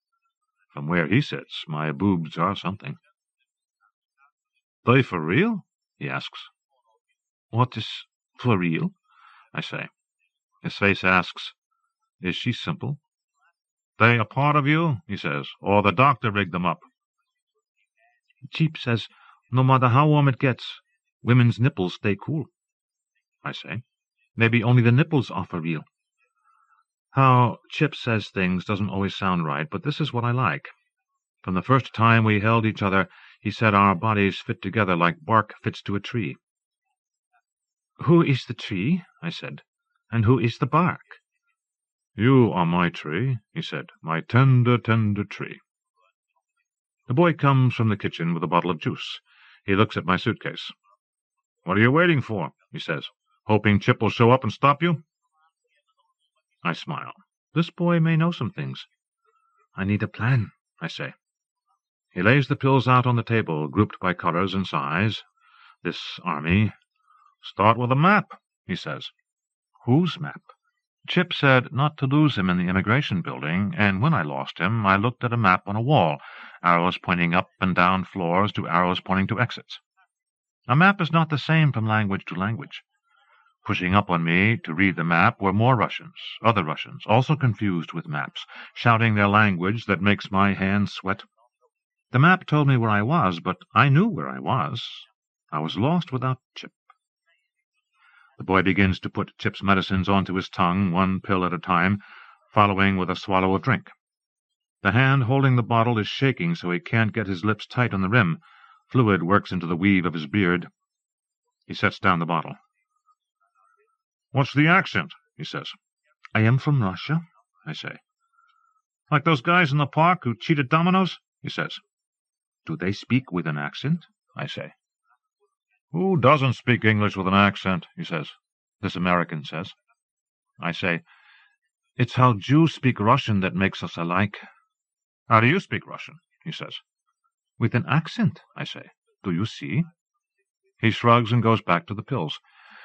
From where he sits, my boobs are something. "They for real?" he asks. "What is for real?" I say. His face asks, "Is she simple?" "They a part of you," he says, "or the doctor rigged them up?" "Cheap says, no matter how warm it gets, women's nipples stay cool." I say, "Maybe only the nipples are for real." How Chip says things doesn't always sound right, but this is what I like. From the first time we held each other, he said our bodies fit together like bark fits to a tree. "Who is the tree?" I said. "And who is the bark?" "You are my tree," he said, "my tender, tender tree." The boy comes from the kitchen with a bottle of juice. He looks at my suitcase. "What are you waiting for?" he says. "Hoping Chip will show up and stop you?" I smile. This boy may know some things. "I need a plan," I say. He lays the pills out on the table, grouped by colors and size. This army. "Start with a map," he says. "Whose map?" Chip said not to lose him in the immigration building, and when I lost him, I looked at a map on a wall, arrows pointing up and down floors to arrows pointing to exits. A map is not the same from language to language. Pushing up on me to read the map were more Russians, other Russians, also confused with maps, shouting their language that makes my hands sweat. The map told me where I was, but I knew where I was. I was lost without Chip. The boy begins to put Chip's medicines onto his tongue, one pill at a time, following with a swallow of drink. The hand holding the bottle is shaking so he can't get his lips tight on the rim. Fluid works into the weave of his beard. He sets down the bottle. "What's the accent?" he says. "I am from Russia," I say. "Like those guys in the park who cheated dominoes?" he says. "Do they speak with an accent?" I say. "Who doesn't speak English with an accent?" he says. This American says. I say, "It's how Jews speak Russian that makes us alike." "How do you speak Russian?" he says. "With an accent," I say. "Do you see?" He shrugs and goes back to the pills.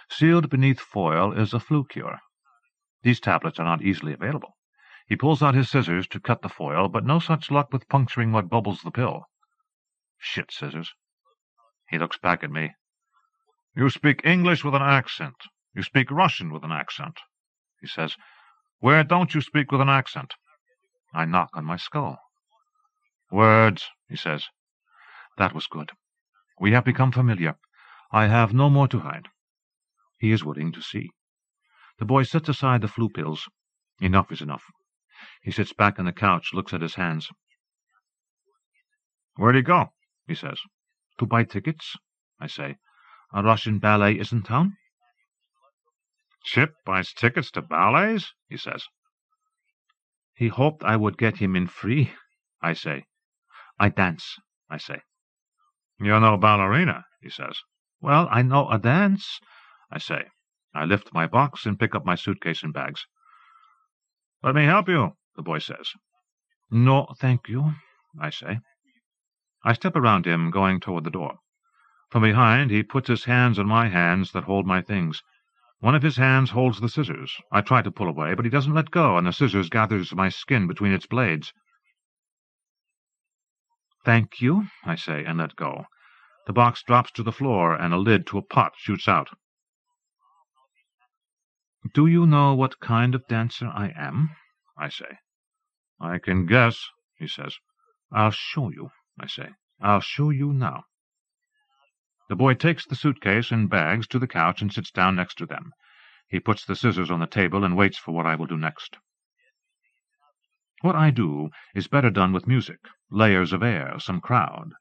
Sealed beneath foil is a flu cure. These tablets are not easily available. He pulls out his scissors to cut the foil, but no such luck with puncturing what bubbles the pill. Shit scissors. He looks back at me. "You speak English with an accent. You speak Russian with an accent," he says. "Where don't you speak with an accent?" I knock on my skull. "Words," he says. That was good. We have become familiar. I have no more to hide. He is willing to see. The boy sets aside the flu pills. Enough is enough. He sits back on the couch, looks at his hands. "Where'd he go?" he says. "To buy tickets," I say. "A Russian ballet is in town." "Chip buys tickets to ballets?" he says. "He hoped I would get him in free," I say. "I dance," I say. "You're no ballerina," he says. "Well, I know a dance," I say. I lift my box and pick up my suitcase and bags. "Let me help you," the boy says. "No, thank you," I say. I step around him, going toward the door. From behind, he puts his hands on my hands that hold my things. One of his hands holds the scissors. I try to pull away, but he doesn't let go, and the scissors gathers my skin between its blades. "Thank you," I say, and let go. The box drops to the floor, and a lid to a pot shoots out. "Do you know what kind of dancer I am?" I say. "I can guess," he says. "I'll show you," I say. "I'll show you now." The boy takes the suitcase and bags to the couch and sits down next to them. He puts the scissors on the table and waits for what I will do next. What I do is better done with music, layers of air, some crowd.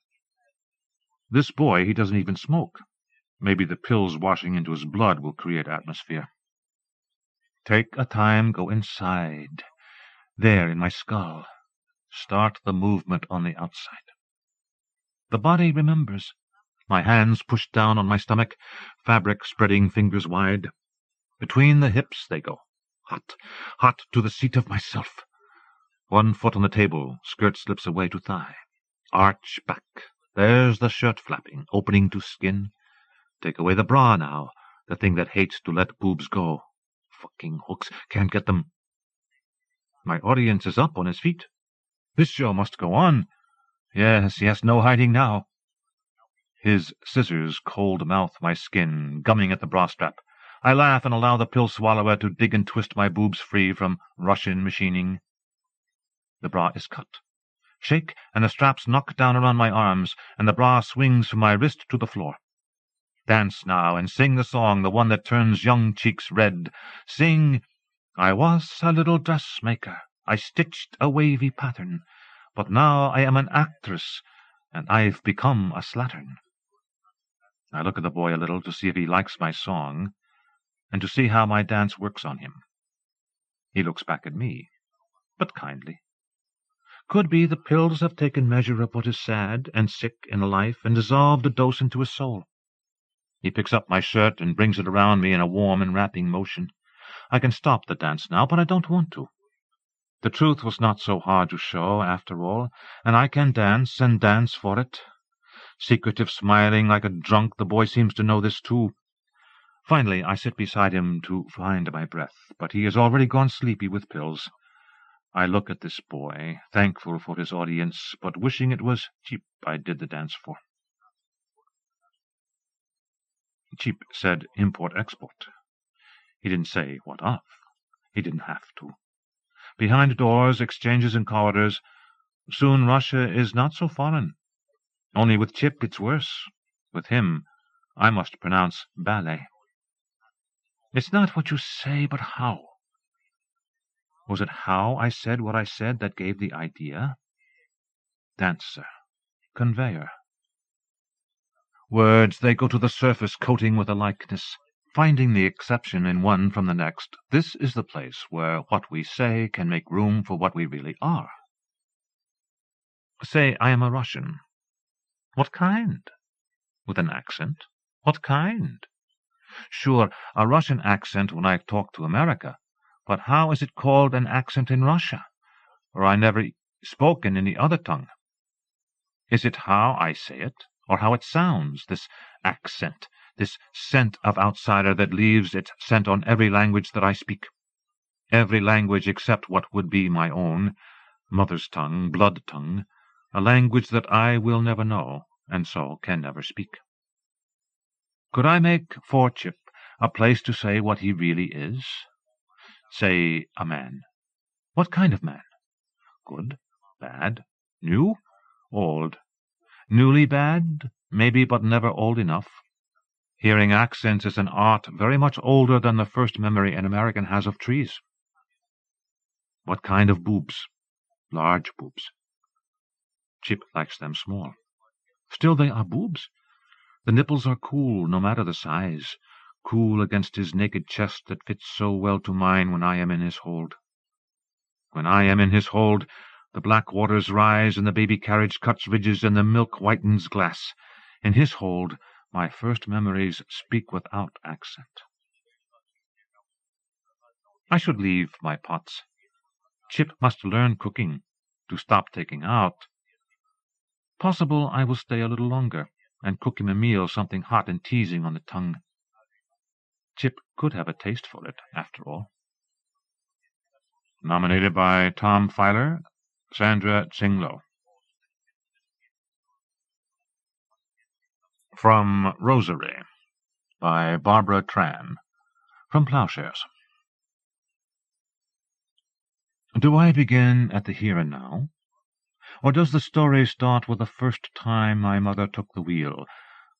This boy, he doesn't even smoke. Maybe the pills washing into his blood will create atmosphere. Take a time, go inside. There, in my skull. Start the movement on the outside. The body remembers. My hands push down on my stomach, fabric spreading fingers wide. Between the hips they go, hot, hot to the seat of myself. One foot on the table, skirt slips away to thigh. Arch back. There's the shirt flapping, opening to skin. Take away the bra now, the thing that hates to let boobs go. Fucking hooks, can't get them. My audience is up on his feet. This show must go on. Yes, no hiding now. His scissors cold mouth my skin, gumming at the bra strap. I laugh and allow the pill swallower to dig and twist my boobs free from Russian machining. The bra is cut. Shake, and the straps knock down around my arms, and the bra swings from my wrist to the floor. Dance now, and sing the song, the one that turns young cheeks red. Sing, I was a little dressmaker. I stitched a wavy pattern. But now I am an actress, and I've become a slattern. I look at the boy a little to see if he likes my song, and to see how my dance works on him. He looks back at me, but kindly. Could be the pills have taken measure of what is sad and sick in a life and dissolved a dose into his soul. He picks up my shirt and brings it around me in a warm and wrapping motion. I can stop the dance now, but I don't want to. The truth was not so hard to show, after all, and I can dance and dance for it. Secretive smiling like a drunk, the boy seems to know this too. Finally, I sit beside him to find my breath, but he has already gone sleepy with pills. I look at this boy, thankful for his audience, but wishing it was Cheap I did the dance for. Cheap said import-export. He didn't say what of. He didn't have to. Behind doors, exchanges and corridors, soon Russia is not so foreign. Only with Chip it's worse. With him, I must pronounce ballet. It's not what you say, but how. Was it how I said what I said that gave the idea? Dancer. Conveyor. Words, they go to the surface, coating with a likeness. Finding the exception in one from the next, this is the place where what we say can make room for what we really are. Say I am a Russian. What kind? With an accent? What kind? Sure, a Russian accent when I talk to America, but how is it called an accent in Russia? Or I never spoken any other tongue. Is it how I say it, or how it sounds, this accent, this scent of outsider that leaves its scent on every language that I speak? Every language except what would be my own, mother's tongue, blood tongue, a language that I will never know, and so can never speak. Could I make for Chip a place to say what he really is? Say a man. What kind of man? Good, bad, new, old. Newly bad, maybe, but never old enough. Hearing accents is an art very much older than the first memory an American has of trees. What kind of boobs? Large boobs. Chip likes them small. Still they are boobs. The nipples are cool, no matter the size, cool against his naked chest that fits so well to mine when I am in his hold. When I am in his hold, the black waters rise, and the baby carriage cuts ridges, and the milk whitens glass. In his hold, my first memories speak without accent. I should leave my pots. Chip must learn cooking, to stop taking out. Possible I will stay a little longer, and cook him a meal, something hot and teasing on the tongue. Chip could have a taste for it, after all. Nominated by Tom Filer, Sandra Tsinglo. From Rosary, by Barbara Tran, from Plowshares. Do I begin at the here and now? Or does the story start with the first time my mother took the wheel,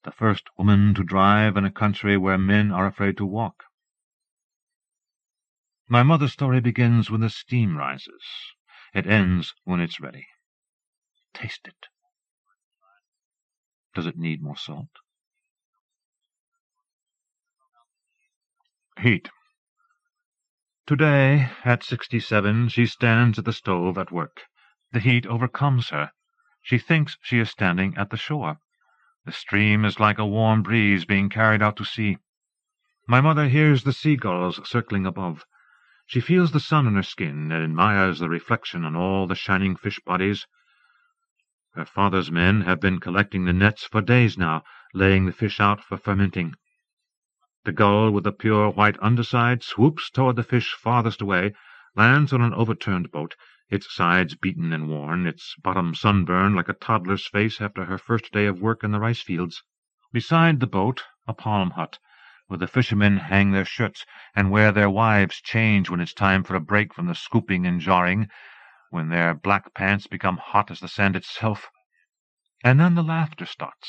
the first woman to drive in a country where men are afraid to walk? My mother's story begins when the steam rises. It ends when it's ready. Taste it. Does it need more salt? Heat. Today, at 67, she stands at the stove at work, The heat overcomes her. She thinks she is standing at the shore. The stream is like a warm breeze being carried out to sea. My mother hears the seagulls circling above. She feels the sun on her skin and admires the reflection on all the shining fish bodies. Her father's men have been collecting the nets for days now, laying the fish out for fermenting. The gull with the pure white underside swoops toward the fish farthest away, lands on an overturned boat, its sides beaten and worn, its bottom sunburned like a toddler's face after her first day of work in the rice fields. Beside the boat, a palm hut, where the fishermen hang their shirts, and where their wives change when it's time for a break from the scooping and jarring, when their black pants become hot as the sand itself. And then the laughter starts,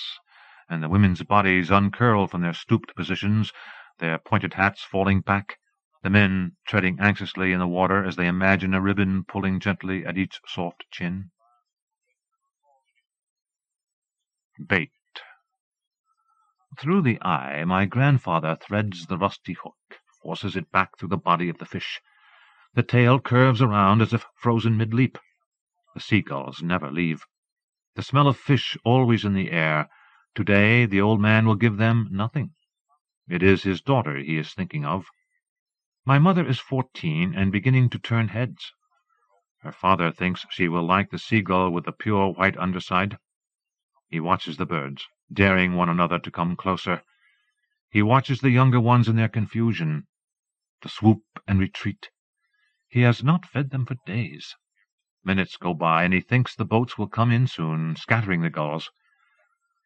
and the women's bodies uncurl from their stooped positions, their pointed hats falling back, the men treading anxiously in the water as they imagine a ribbon pulling gently at each soft chin. Bait. Through the eye my grandfather threads the rusty hook, forces it back through the body of the fish. The tail curves around as if frozen mid-leap. The seagulls never leave. The smell of fish always in the air. Today the old man will give them nothing. It is his daughter he is thinking of. My mother is 14 and beginning to turn heads. Her father thinks she will like the seagull with the pure white underside. He watches the birds, daring one another to come closer. He watches the younger ones in their confusion, the swoop and retreat. He has not fed them for days. Minutes go by, and he thinks the boats will come in soon, scattering the gulls.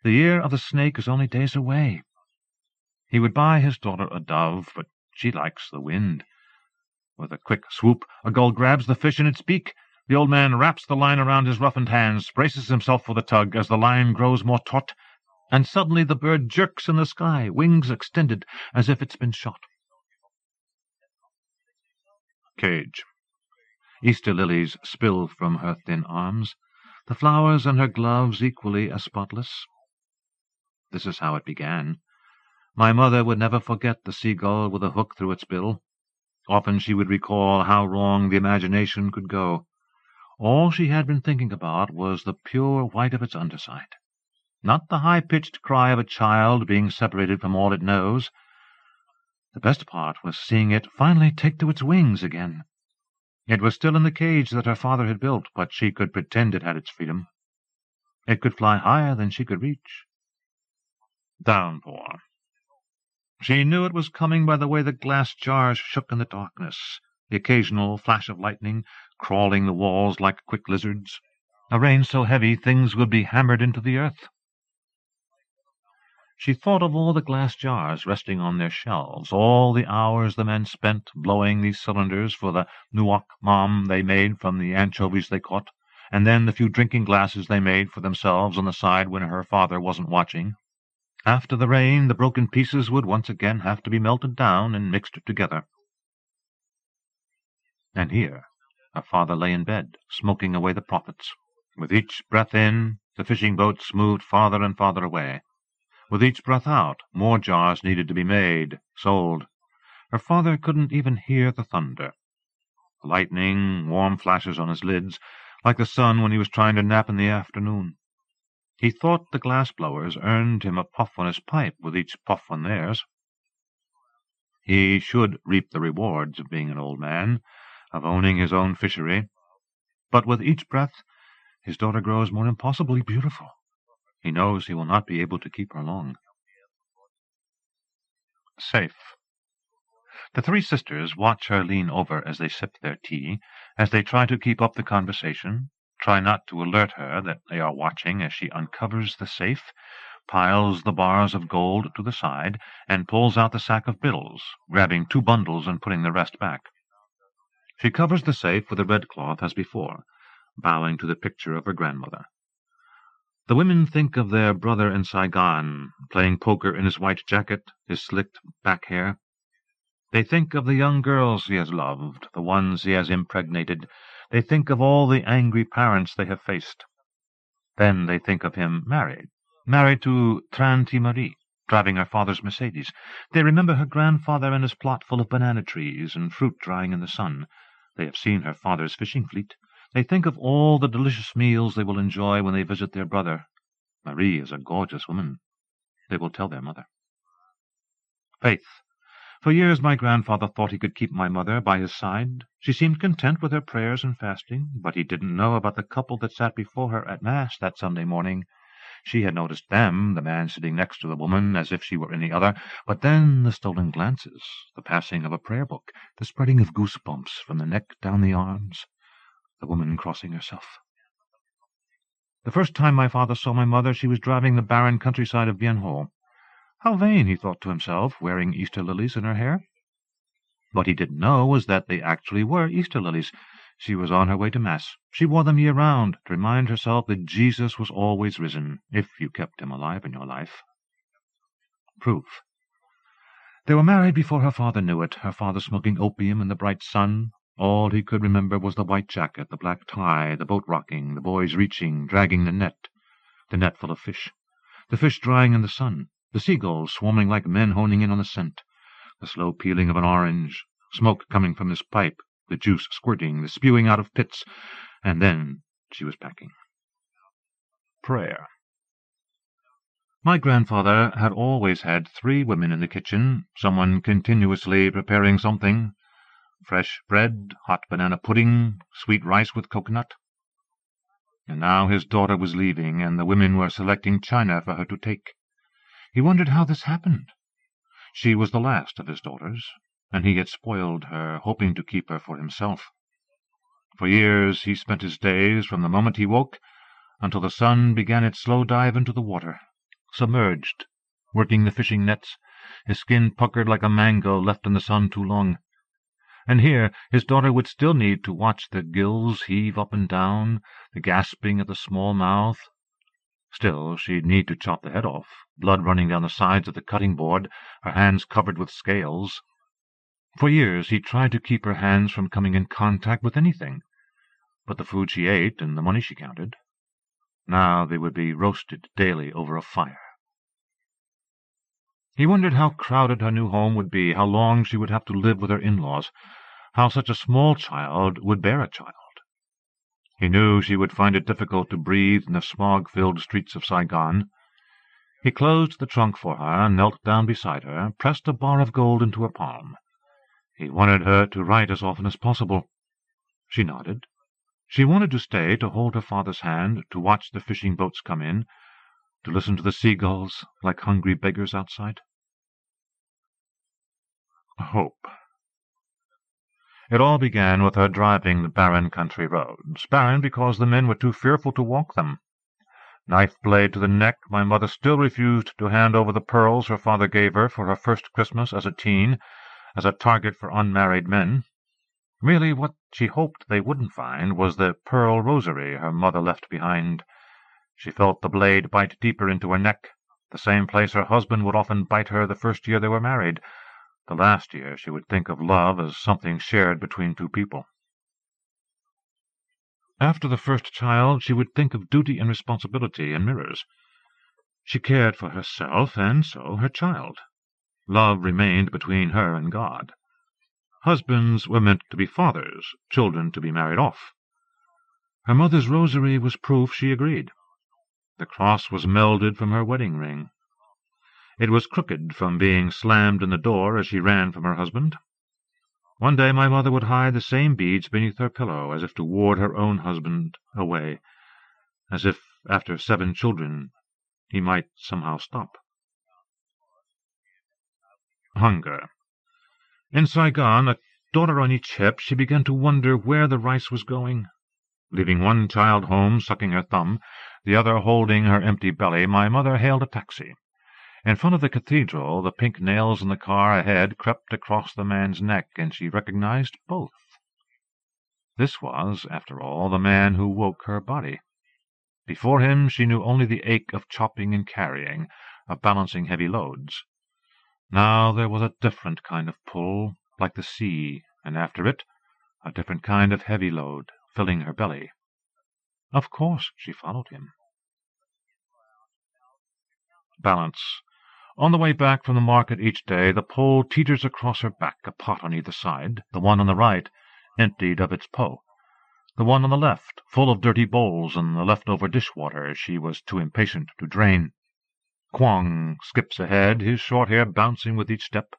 The year of the snake is only days away. He would buy his daughter a dove, but she likes the wind. With a quick swoop, a gull grabs the fish in its beak. The old man wraps the line around his roughened hands, braces himself for the tug as the line grows more taut, and suddenly the bird jerks in the sky, wings extended as if it's been shot. Cage. Easter lilies spill from her thin arms, the flowers on her gloves equally as spotless. This is how it began. My mother would never forget the seagull with a hook through its bill. Often she would recall how wrong the imagination could go. All she had been thinking about was the pure white of its underside, not the high-pitched cry of a child being separated from all it knows. The best part was seeing it finally take to its wings again. It was still in the cage that her father had built, but she could pretend it had its freedom. It could fly higher than she could reach. Downpour. She knew it was coming by the way the glass jars shook in the darkness, the occasional flash of lightning crawling the walls like quick lizards. A rain so heavy things would be hammered into the earth. She thought of all the glass jars resting on their shelves, all the hours the men spent blowing these cylinders for the nuoc mam they made from the anchovies they caught, and then the few drinking glasses they made for themselves on the side when her father wasn't watching. After the rain, the broken pieces would once again have to be melted down and mixed together. And here her father lay in bed, smoking away the profits. With each breath in, the fishing boats moved farther and farther away. With each breath out, more jars needed to be made, sold. Her father couldn't even hear the thunder. Lightning, warm flashes on his lids, like the sun when he was trying to nap in the afternoon. He thought the glass-blowers earned him a puff on his pipe with each puff on theirs. He should reap the rewards of being an old man, of owning his own fishery. But with each breath, his daughter grows more impossibly beautiful. He knows he will not be able to keep her long. Safe. The three sisters watch her lean over as they sip their tea, as they try to keep up the conversation, try not to alert her that they are watching as she uncovers the safe, piles the bars of gold to the side, and pulls out the sack of bills, grabbing 2 bundles and putting the rest back. She covers the safe with a red cloth as before, bowing to the picture of her grandmother. The women think of their brother in Saigon, playing poker in his white jacket, his slicked back hair. They think of the young girls he has loved, the ones he has impregnated. They think of all the angry parents they have faced. Then they think of him married to Tante Marie, driving her father's Mercedes. They remember her grandfather and his plot full of banana trees and fruit drying in the sun. They have seen her father's fishing fleet, They think of all the delicious meals they will enjoy when they visit their brother. Marie is a gorgeous woman. They will tell their mother. Faith. For years my grandfather thought he could keep my mother by his side. She seemed content with her prayers and fasting, but he didn't know about the couple that sat before her at Mass that Sunday morning. She had noticed them, the man sitting next to the woman, as if she were any other, but then the stolen glances, the passing of a prayer book, the spreading of goosebumps from the neck down the arms, the woman crossing herself. The first time my father saw my mother, she was driving the barren countryside of Bienho. How vain, he thought to himself, wearing Easter lilies in her hair. What he didn't know was that they actually were Easter lilies. She was on her way to Mass. She wore them year-round to remind herself that Jesus was always risen, if you kept him alive in your life. Proof. They were married before her father knew it, her father smoking opium in the bright sun. All he could remember was the white jacket, the black tie, the boat rocking, the boys reaching, dragging the net full of fish, the fish drying in the sun, the seagulls swarming like men honing in on the scent, the slow peeling of an orange, smoke coming from his pipe, the juice squirting, the spewing out of pits, and then she was packing. Prayer. My grandfather had always had 3 women in the kitchen, someone continuously preparing something: fresh bread, hot banana pudding, sweet rice with coconut. And now his daughter was leaving, and the women were selecting china for her to take. He wondered how this happened. She was the last of his daughters, and he had spoiled her, hoping to keep her for himself. For years he spent his days, from the moment he woke until the sun began its slow dive into the water, submerged, working the fishing nets, his skin puckered like a mango left in the sun too long. And here his daughter would still need to watch the gills heave up and down, the gasping at the small mouth. Still, she'd need to chop the head off, blood running down the sides of the cutting board, her hands covered with scales. For years he tried to keep her hands from coming in contact with anything but the food she ate and the money she counted. Now they would be roasted daily over a fire. He wondered how crowded her new home would be, how long she would have to live with her in-laws, how such a small child would bear a child. He knew she would find it difficult to breathe in the smog-filled streets of Saigon. He closed the trunk for her, knelt down beside her, pressed a bar of gold into her palm. He wanted her to write as often as possible. She nodded. She wanted to stay, to hold her father's hand, to watch the fishing boats come in, to listen to the seagulls like hungry beggars outside. Hope. It all began with her driving the barren country roads, barren because the men were too fearful to walk them. Knife blade to the neck, my mother still refused to hand over the pearls her father gave her for her first Christmas as a teen, as a target for unmarried men. Really, what she hoped they wouldn't find was the pearl rosary her mother left behind. She felt the blade bite deeper into her neck, the same place her husband would often bite her the first year they were married. The last year she would think of love as something shared between 2 people. After the first child, she would think of duty and responsibility in mirrors. She cared for herself, and so her child. Love remained between her and God. Husbands were meant to be fathers, children to be married off. Her mother's rosary was proof she agreed. The cross was melded from her wedding ring. It was crooked from being slammed in the door as she ran from her husband. One day my mother would hide the same beads beneath her pillow, as if to ward her own husband away, as if, after 7 children, he might somehow stop. Hunger. In Saigon, a daughter on each hip, she began to wonder where the rice was going. Leaving one child home, sucking her thumb, the other holding her empty belly, my mother hailed a taxi. In front of the cathedral, the pink nails in the car ahead crept across the man's neck, and she recognized both. This was, after all, the man who woke her body. Before him she knew only the ache of chopping and carrying, of balancing heavy loads. Now there was a different kind of pull, like the sea, and after it, a different kind of heavy load, filling her belly. Of course she followed him. Balance. On the way back from the market each day, the pole teeters across her back, a pot on either side, the one on the right emptied of its pot. The one on the left, full of dirty bowls and the leftover dishwater she was too impatient to drain. Kwong skips ahead, his short hair bouncing with each step.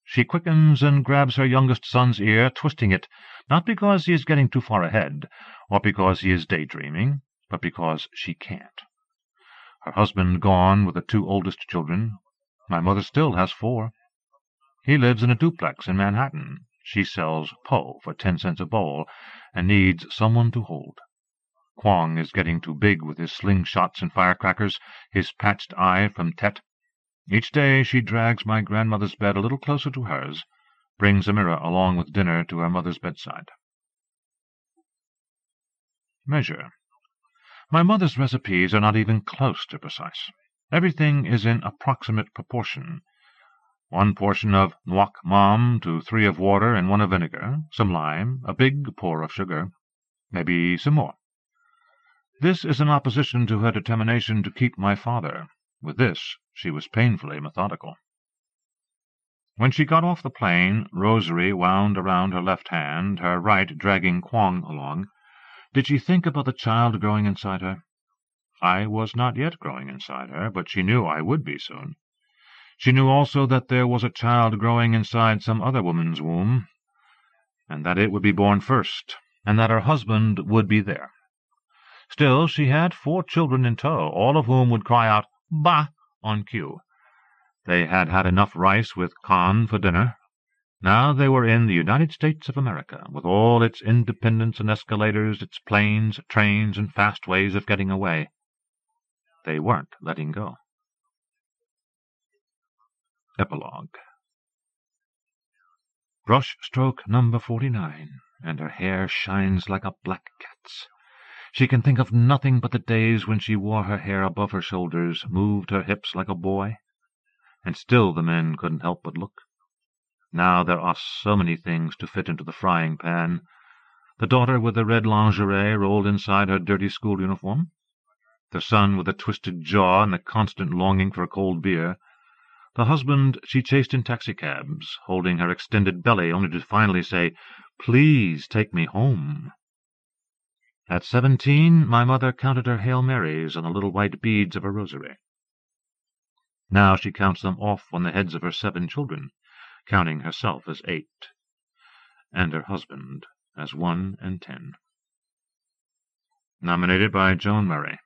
She quickens and grabs her youngest son's ear, twisting it, not because he is getting too far ahead, or because he is daydreaming, but because she can't. Her husband gone with the 2 oldest children. My mother still has 4. He lives in a duplex in Manhattan. She sells po for 10 cents a bowl, and needs someone to hold. Kwong is getting too big with his slingshots and firecrackers, his patched eye from Tet. Each day she drags my grandmother's bed a little closer to hers, brings a mirror along with dinner to her mother's bedside. Measure. My mother's recipes are not even close to precise. Everything is in approximate proportion. 1 portion of noix mam to 3 of water and 1 of vinegar, some lime, a big pour of sugar, maybe some more. This is in opposition to her determination to keep my father. With this she was painfully methodical. When she got off the plane, rosary wound around her left hand, her right dragging Kwong along. Did she think about the child growing inside her? I was not yet growing inside her, but she knew I would be soon. She knew also that there was a child growing inside some other woman's womb, and that it would be born first, and that her husband would be there. Still, she had 4 children in tow, all of whom would cry out, "Bah!" on cue. They had had enough rice with Khan for dinner. Now they were in the United States of America, with all its independence and escalators, its planes, trains, and fast ways of getting away. They weren't letting go. Epilogue. Brush stroke number 49, and her hair shines like a black cat's. She can think of nothing but the days when she wore her hair above her shoulders, moved her hips like a boy, and still the men couldn't help but look. Now there are so many things to fit into the frying pan. The daughter with the red lingerie rolled inside her dirty school uniform, the son with a twisted jaw and a constant longing for a cold beer, the husband she chased in taxicabs, holding her extended belly only to finally say, "Please take me home." At 17, my mother counted her Hail Marys on the little white beads of her rosary. Now she counts them off on the heads of her 7 children, counting herself as 8, and her husband as 1 and 10. Nominated by Joan Murray.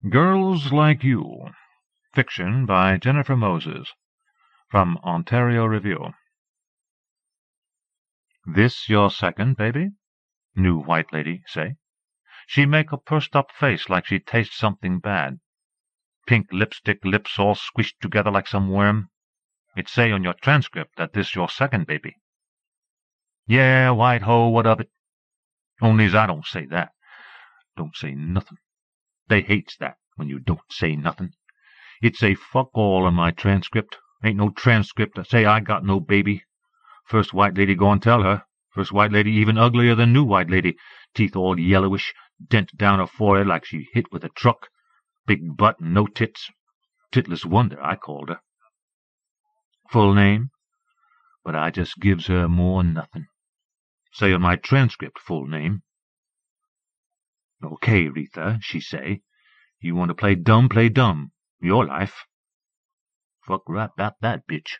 Girls Like You. Fiction by Jennifer Moses. From Ontario Review. "This your second, baby?" New white lady say. She make a pursed-up face like she taste something bad. Pink lipstick lips all squished together like some worm. It say on your transcript that this your second baby. Yeah, white ho, what of it? Only's I don't say that. Don't say nothing. They hates that when you don't say nothing. It say fuck all on my transcript. Ain't no transcript that say I got no baby. First white lady go and tell her. First white lady even uglier than new white lady. Teeth all yellowish, dent down her forehead like she hit with a truck. Big butt and no tits. Titless wonder, I called her. Full name? But I just gives her more nothing. Say on my transcript full name. Okay, Risa, she say. You want to play dumb, play dumb. Your life. Fuck right about that, bitch.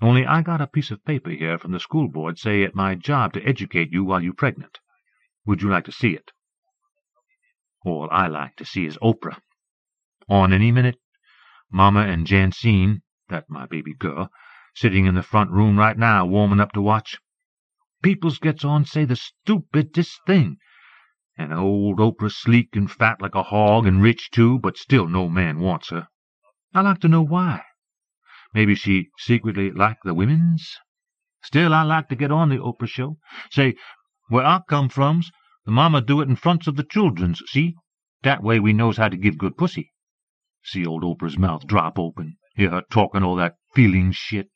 Only I got a piece of paper here from the school board say it my job to educate you while you pregnant. Would you like to see it? All I like to see is Oprah. On any minute, Mama and Jensine, that my baby girl, sitting in the front room right now, warming up to watch. Peoples gets on say the stupidest thing. And old Oprah sleek and fat like a hog and rich too, but still no man wants her. I like to know why. Maybe she secretly like the women's? Still, I like to get on the Oprah show. Say, where I come from's, the mama do it in fronts of the children's, see? That way we knows how to give good pussy. See old Oprah's mouth drop open. Hear her talking all that feeling shit.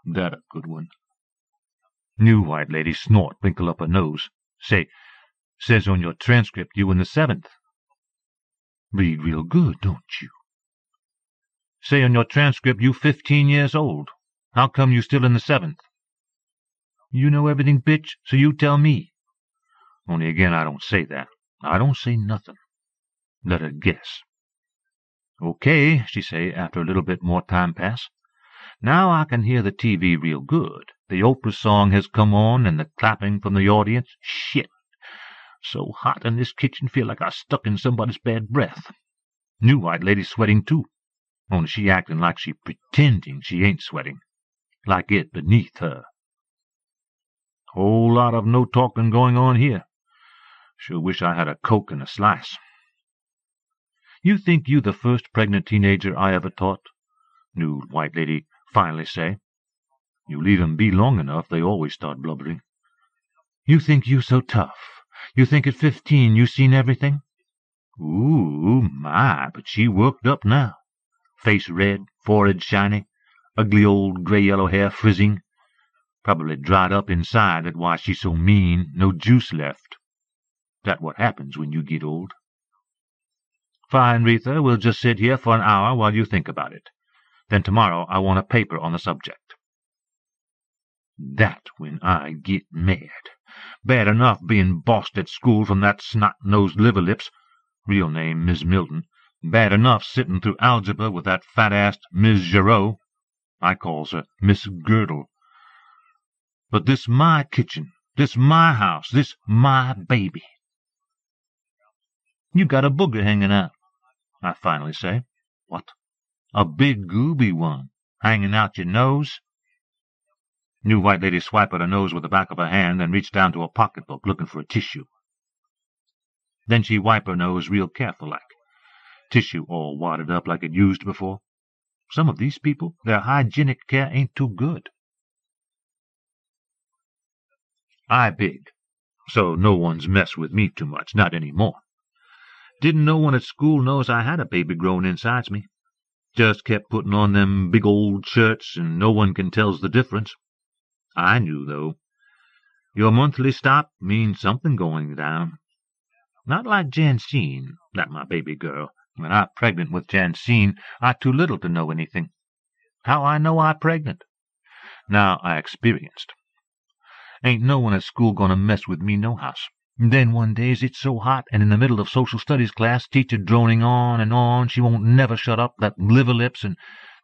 That a good one. New white lady snort, wrinkle up her nose. Say, says on your transcript you in the 7th. Read real good, don't you? Say on your transcript you 15 years old. How come you still in the 7th? You know everything, bitch, so you tell me. Only again I don't say that. I don't say nothing. Let her guess. Okay, she say, after a little bit more time pass. Now I can hear the TV real good. The Oprah song has come on, and the clapping from the audience. Shit! So hot in this kitchen, feel like I stuck in somebody's bad breath. New white lady sweating too, only she acting like she pretending she ain't sweating, like it beneath her. Whole lot of no talking going on here. Sure wish I had a Coke and a slice. You think you the first pregnant teenager I ever taught? New white lady finally say. You leave 'em be long enough, they always start blubbering. You think you so tough? You think at 15 you seen everything? Ooh, my, but she worked up now. Face red, forehead shiny, ugly old gray-yellow hair frizzing. Probably dried up inside, that's why she's so mean, no juice left. That what happens when you get old. Fine, Risa, we'll just sit here for an hour while you think about it. Then tomorrow I want a paper on the subject. That when I get mad. Bad enough being bossed at school from that snot-nosed liver-lips, real name Miss Milton. Bad enough sitting through algebra with that fat-assed Miss Giraud. I calls her Miss Girdle. But this my kitchen, this my house, this my baby. You got a booger hanging out, I finally say. What? A big gooby one, hanging out your nose? New white lady swiped at her nose with the back of her hand and reached down to a pocketbook looking for a tissue. Then she wiped her nose real careful-like. Tissue all wadded up like it used before. Some of these people, their hygienic care ain't too good. I big, so no one's mess with me too much, not any more. Didn't no one at school knows I had a baby growing insides me. Just kept putting on them big old shirts, and no one can tell's the difference. I knew, though. Your monthly stop means something going down. Not like Jensine, that my baby girl. When I pregnant with Jensine, I too little to know anything. How I know I pregnant? Now I experienced. Ain't no one at school gonna mess with me nohows. Then one days it's so hot, and in the middle of social studies class, teacher droning on and on, she won't never shut up, that liver lips, and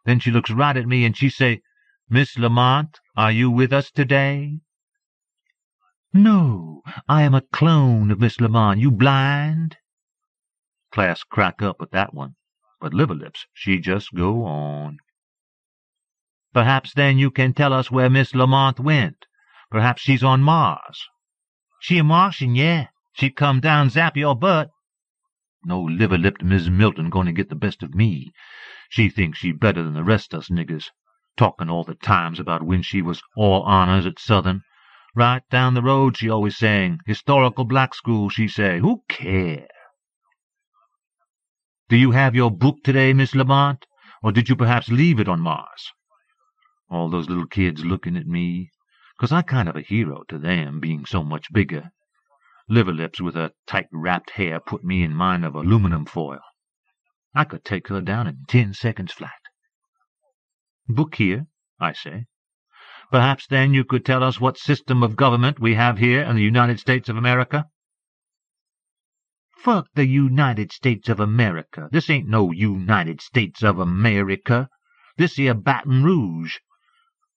then she looks right at me and she say, Miss Lamont, are you with us today? No, I am a clone of Miss Lamont. You blind? Class crack up at that one, but liver lips, she just go on. Perhaps then you can tell us where Miss Lamont went. Perhaps she's on Mars. She a Martian, yeah. She'd come down zap your butt. No liver-lipped Miss Milton gonna get the best of me. She thinks she better than the rest of us niggers, talking all the times about when she was all honors at Southern. Right down the road she always sang, historical black school, she say. Who care? Do you have your book today, Miss Lamont, or did you perhaps leave it on Mars? All those little kids looking at me, 'cause I kind of a hero to them, being so much bigger. Liver-lips with her tight-wrapped hair put me in mind of aluminum foil. I could take her down in 10 seconds flat. Book here, I say. Perhaps then you could tell us what system of government we have here in the United States of America? Fuck the United States of America. This ain't no United States of America. This here Baton Rouge.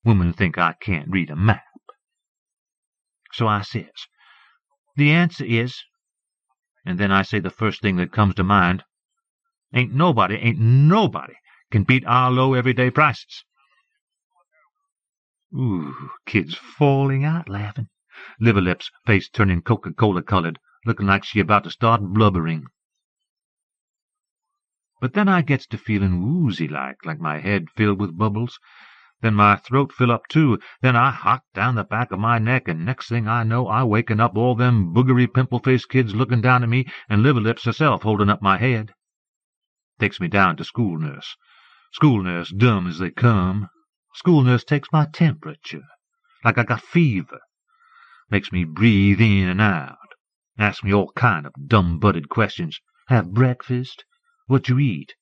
Women think I can't read a map. So I says, the answer is, and then I say the first thing that comes to mind, ain't nobody can beat our low everyday prices. Ooh, kids falling out laughing. Liver-lips, face turning Coca-Cola colored, looking like she about to start blubbering. But then I gets to feeling woozy-like my head filled with bubbles. Then my throat fill up too. Then I hot down the back of my neck, and next thing I know I waking up all them boogery pimple-faced kids looking down at me, and Liver-lips herself holding up my head. Takes me down to school nurse. School nurse dumb as they come. School nurse takes my temperature, like I got fever. Makes me breathe in and out. Asks me all kind of dumb-butted questions. Have breakfast? What you eat?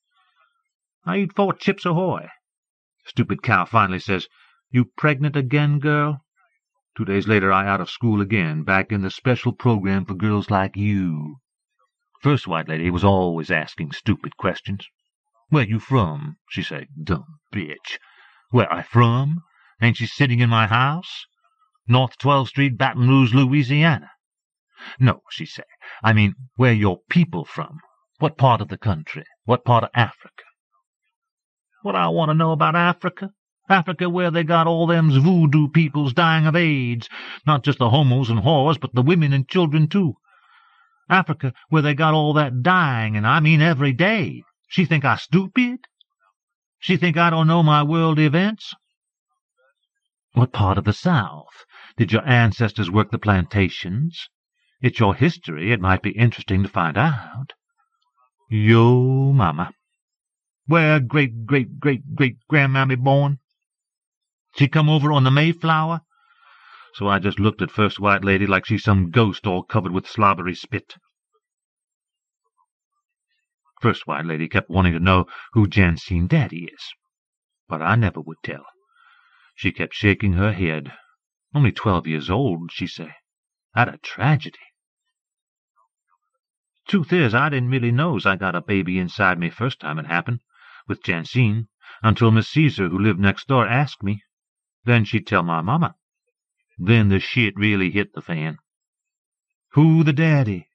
I eat 4 Chips Ahoy. Stupid cow finally says, You pregnant again, girl? 2 days later, I out of school again, back in the special program for girls like you. First white lady was always asking stupid questions. Where you from? She say. Dumb bitch. Where I from? Ain't she sitting in my house? North 12th Street, Baton Rouge, Louisiana. No, she say. I mean, where your people from? What part of the country? What part of Africa? What I want to know about Africa? Africa where they got all them voodoo peoples dying of AIDS. Not just the homos and whores, but the women and children, too. Africa where they got all that dying, and I mean every day. She think I stupid? She think I don't know my world events? What part of the South? Did your ancestors work the plantations? It's your history. It might be interesting to find out. Yo, mama. Where great-great-great-great-grandmammy born? She come over on the Mayflower? So I just looked at first white lady like she's some ghost all covered with slobbery spit. First white lady kept wanting to know who Jensine Daddy is, but I never would tell. She kept shaking her head. Only 12 years old, she say. That a tragedy. Truth is, I didn't really know's I got a baby inside me first time it happened, with Jensine, until Miss Caesar, who lived next door, asked me. Then she'd tell my mama. Then the shit really hit the fan. Who the daddy?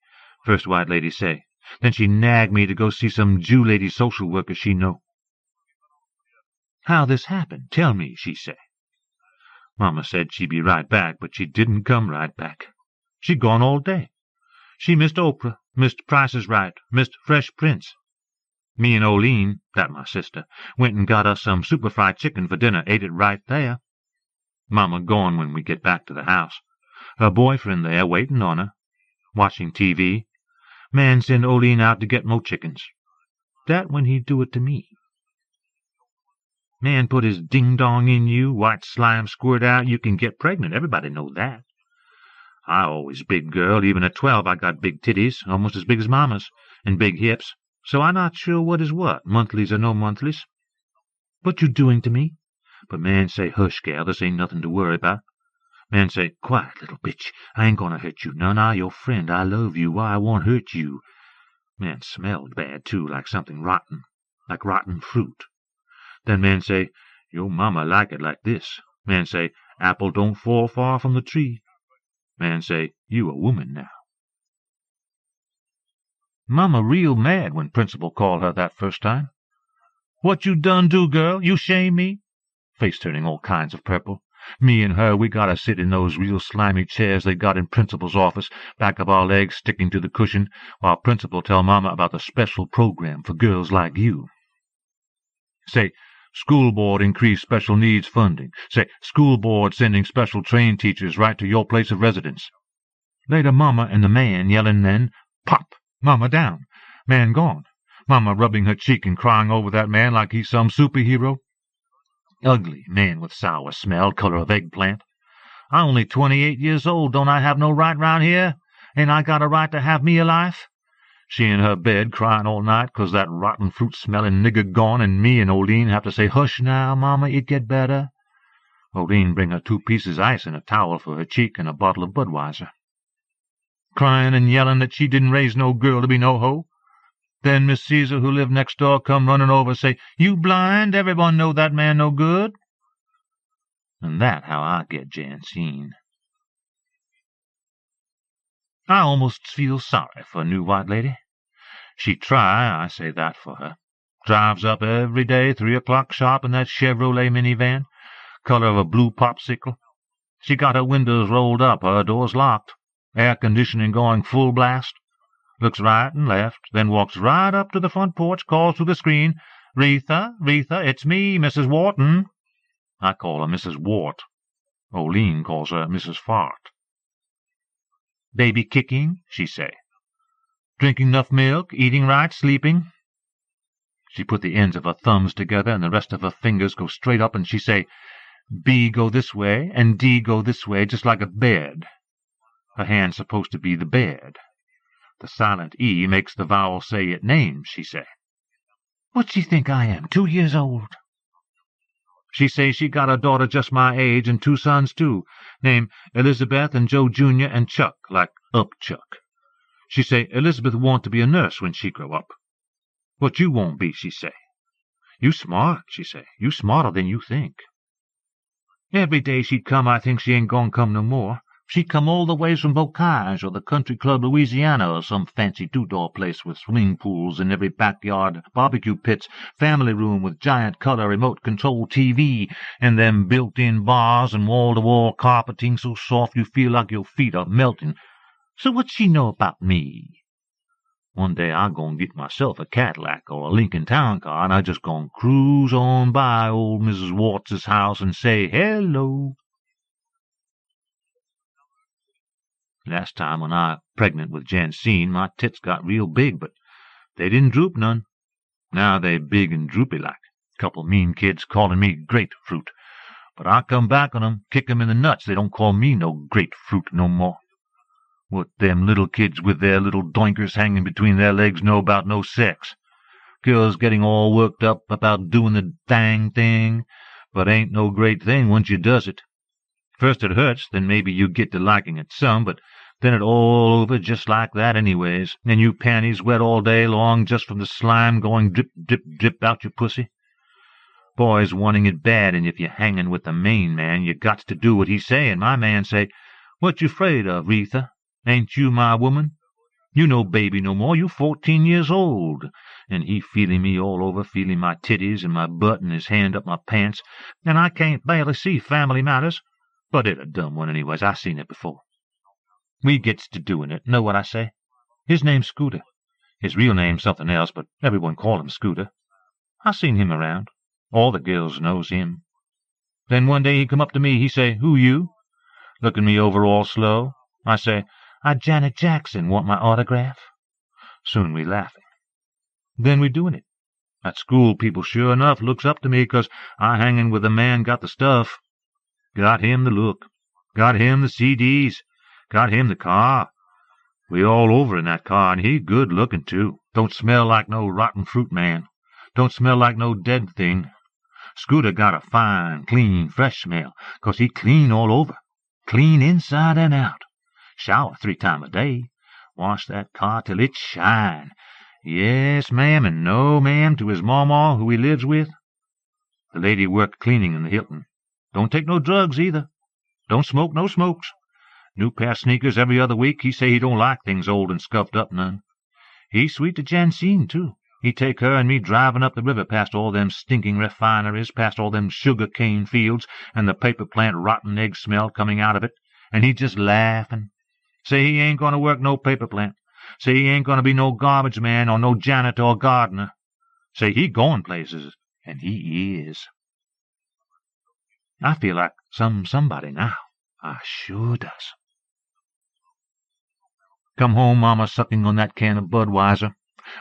First white lady say. Then she nagged me to go see some Jew lady social worker she know. How this happened? Tell me, she say. Mama said she'd be right back, but she didn't come right back. She gone all day. She missed Oprah, missed Price is Right, missed Fresh Prince. Me and Olsen, that my sister, went and got us some super fried chicken for dinner, ate it right there. Mama gone when we get back to the house. Her boyfriend there waiting on her, watching TV. Man send Olsen out to get more chickens. That when he do it to me. Man put his ding-dong in you, white slime squirt out, you can get pregnant. Everybody know that. I always big girl. Even at 12 I got big titties, almost as big as Mama's, and big hips. So I'm not sure what is what, monthlies or no monthlies. What you doing to me? But man say, hush, gal, this ain't nothing to worry about. Man say, quiet, little bitch. I ain't gonna hurt you none. I your friend. I love you. Why I won't hurt you. Man smelled bad, too, like something rotten, like rotten fruit. Then man say, your mama like it like this. Man say, apple don't fall far from the tree. Man say, you a woman now. Mama real mad when Principal called her that first time. What you done do, girl? You shame me? Face turning all kinds of purple. Me and her, we gotta sit in those real slimy chairs they got in Principal's office, back of our legs sticking to the cushion, while Principal tell Mama about the special program for girls like you. Say, school board increase special needs funding. Say, school board sending special trained teachers right to your place of residence. Later Mama and the man yelling then, pop, Mama down. Man gone. Mama rubbing her cheek and crying over that man like he's some superhero. Ugly man with sour smell, color of eggplant. I only 28 years old. Don't I have no right round here? Ain't I got a right to have me a life? She in her bed crying all night 'cause that rotten fruit-smelling nigger gone, and me and Olsen have to say, hush now, Mama, it get better. Olsen bring her 2 pieces ice and a towel for her cheek and a bottle of Budweiser. Crying and yelling that she didn't raise no girl to be no hoe. Then Miss Caesar, who lived next door, come running over, say, you blind? Everyone know that man no good. And that how I get Jensine. I almost feel sorry for a new white lady. She try, I say that for her. Drives up every day, 3 o'clock sharp in that Chevrolet minivan, color of a blue popsicle. She got her windows rolled up, her doors locked, air conditioning going full blast. Looks right and left, then walks right up to the front porch, calls through the screen, Risa, it's me, Mrs. Wharton. I call her Mrs. Wart. Olsen calls her Mrs. Fart. Baby kicking, she say. Drinking enough milk, eating right, sleeping. She put the ends of her thumbs together and the rest of her fingers go straight up, and she say, B go this way and D go this way, just like a bed. Her hand's supposed to be the bed. The silent E makes the vowel say it names, she say. What she think I am, 2 years old? She say she got a daughter just my age and 2 sons, too, named Elizabeth and Joe Jr. and Chuck, like Chuck. She say Elizabeth want to be a nurse when she grow up. What you won't be, she say. You smart, she say. You smarter than you think. Every day she'd come, I think she ain't gonna come no more. She'd come all the ways from Bocage or the Country Club Louisiana or some fancy two-door place with swimming pools in every backyard, barbecue pits, family room with giant color remote-control TV, and them built-in bars and wall-to-wall carpeting so soft you feel like your feet are melting. So what she know about me? One day I gonna get myself a Cadillac or a Lincoln Town Car, and I just gonna cruise on by old Mrs. Watts's house and say hello. Last time when I pregnant with Jensine, my tits got real big, but they didn't droop none. Now they big and droopy like. Couple mean kids calling me grapefruit. But I come back on 'em, kick 'em in the nuts. They don't call me no grapefruit no more. What them little kids with their little doinkers hanging between their legs know about no sex? Girls getting all worked up about doing the dang thing, but ain't no great thing once you does it. First it hurts, then maybe you get to liking it some, but then it all over just like that anyways, and you panties wet all day long just from the slime going drip, drip, drip out your pussy. Boys wanting it bad, and if you're hanging with the main man, you got to do what he say, and my man say, "What you 'fraid of, Retha? Ain't you my woman? You no baby no more, you 14 years old." And he feeling me all over, feeling my titties and my butt and his hand up my pants, and I can't barely see Family Matters. But it a dumb one anyways, I seen it before. We gets to doing it, know what I say? His name's Scooter. His real name's something else, but everyone call him Scooter. I seen him around. All the girls knows him. Then one day he come up to me, he say, "Who you?" Looking me over all slow. I say, "I Janet Jackson, want my autograph?" Soon we laughing. Then we doing it. At school people sure enough looks up to me 'cause I hanging with a man got the stuff. Got him the look. Got him the CDs. Got him the car. We all over in that car, and he good looking, too. Don't smell like no rotten fruit man. Don't smell like no dead thing. Scooter got a fine, clean, fresh smell, 'cause he clean all over. Clean inside and out. Shower 3 times a day. Wash that car till it shine. Yes, ma'am, and no, ma'am, to his mawmaw who he lives with. The lady worked cleaning in the Hilton. Don't take no drugs, either. Don't smoke no smokes. New pair of sneakers every other week. He say he don't like things old and scuffed up none. He's sweet to Jensine, too. He take her and me driving up the river past all them stinking refineries, past all them sugar cane fields, and the paper plant rotten egg smell coming out of it, and he just laughing. Say he ain't going to work no paper plant. Say he ain't going to be no garbage man or no janitor or gardener. Say he going places, and he is. I feel like somebody now. I sure does. Come home, Mama sucking on that can of Budweiser.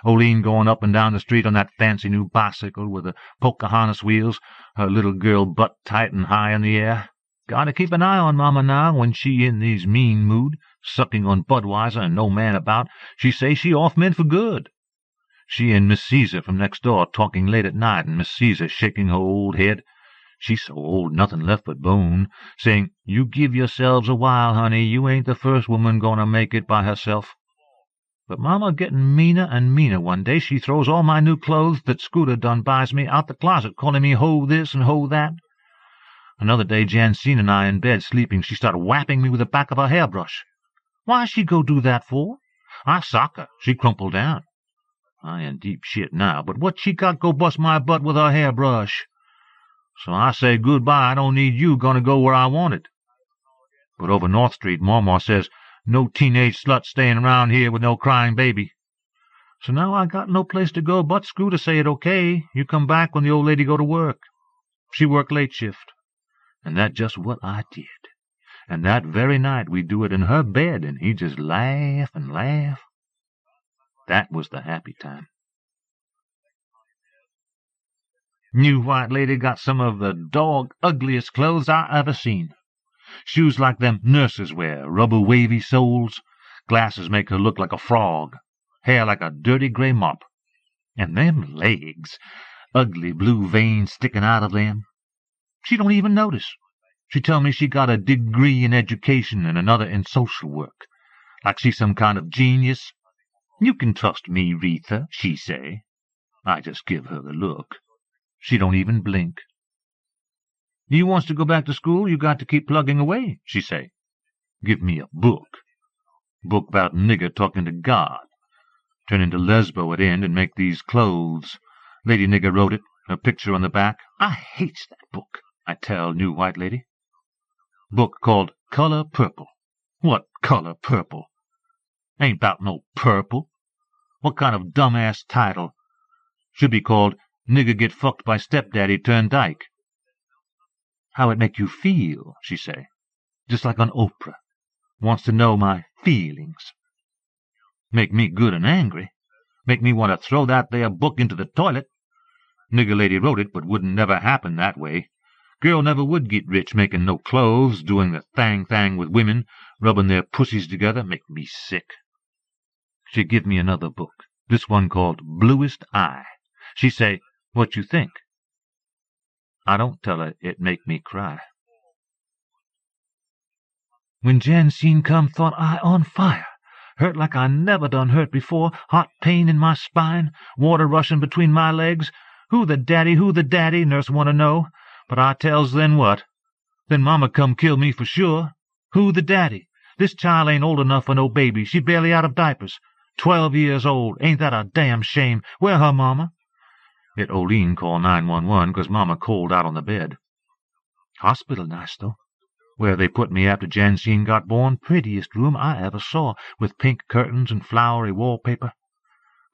Oline going up and down the street on that fancy new bicycle with the Pocahontas wheels, her little girl butt tight and high in the air. Gotta keep an eye on Mama now when she in these mean mood, sucking on Budweiser and no man about. She say she off men for good. She and Miss Caesar from next door talking late at night, and Miss Caesar shaking her old head. She's so old, nothing left but bone, saying, "You give yourselves a while, honey. You ain't the first woman gonna make it by herself." But Mama getting meaner and meaner. One day she throws all my new clothes that Scooter done buys me out the closet, calling me ho this and ho that. Another day, Jensine and I in bed sleeping, she started whapping me with the back of her hairbrush. Why she go do that for? I sock her. She crumpled down. I in deep shit now, but what she got go bust my butt with her hairbrush? So I say goodbye. I don't need you. Gonna go where I want it. But over North Street, Mama says, "No teenage slut staying around here with no crying baby." So now I got no place to go but Scooter say it okay. You come back when the old lady go to work. She work late shift. And that just what I did. And that very night we do it in her bed, and he just laugh and laugh. That was the happy time. New white lady got some of the dog ugliest clothes I ever seen. Shoes like them nurses wear, rubber wavy soles. Glasses make her look like a frog. Hair like a dirty gray mop. And them legs, ugly blue veins sticking out of them. She don't even notice. She tell me she got a degree in education and another in social work, like she's some kind of genius. You can trust me, Risa, she say. I just give her the look. She don't even blink. You wants to go back to school, you got to keep plugging away, she say. Give me a book. Book about nigger talking to God. Turn into Lesbo at end and make these clothes. Lady nigger wrote it, her picture on the back. I hates that book, I tell new white lady. Book called Color Purple. What color purple? Ain't 'bout no purple. What kind of dumbass title? Should be called Nigger Get Fucked by Stepdaddy Turned Dyke. How it make you feel, she say. Just like on Oprah. Wants to know my feelings. Make me good and angry. Make me want to throw that there book into the toilet. Nigger lady wrote it, but wouldn't never happen that way. Girl never would get rich making no clothes, doing the thang with women, rubbing their pussies together, make me sick. She give me another book, this one called Bluest Eye. She say, what you think? I don't tell her it make me cry. When Jensine come, thought I on fire. Hurt like I never done hurt before, hot pain in my spine, water rushing between my legs. Who the daddy, nurse want to know. But I tells then what? Then mama come kill me for sure. Who the daddy? This child ain't old enough for no baby. She barely out of diapers. 12 years old. Ain't that a damn shame? Where her mama? It Olsen call 911 'cause mama cold out on the bed. Hospital nice, though. Where they put me after Jensine got born, prettiest room I ever saw, with pink curtains and flowery wallpaper.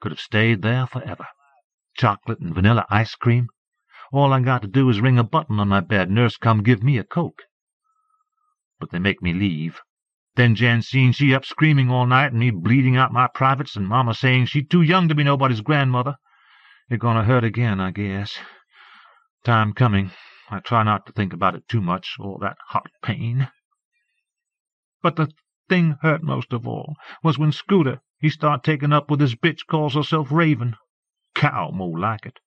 Could have stayed there forever. Chocolate and vanilla ice cream. All I got to do is ring a button on my bed. Nurse come give me a Coke. But they make me leave. Then Jensine, she up screaming all night, and me bleeding out my privates, and mama saying she too young to be nobody's grandmother. It gonna hurt again, I guess. Time coming. I try not to think about it too much, all that hot pain. But the thing hurt most of all was when Scooter, he start taking up with this bitch calls herself Raven. Cow more like it.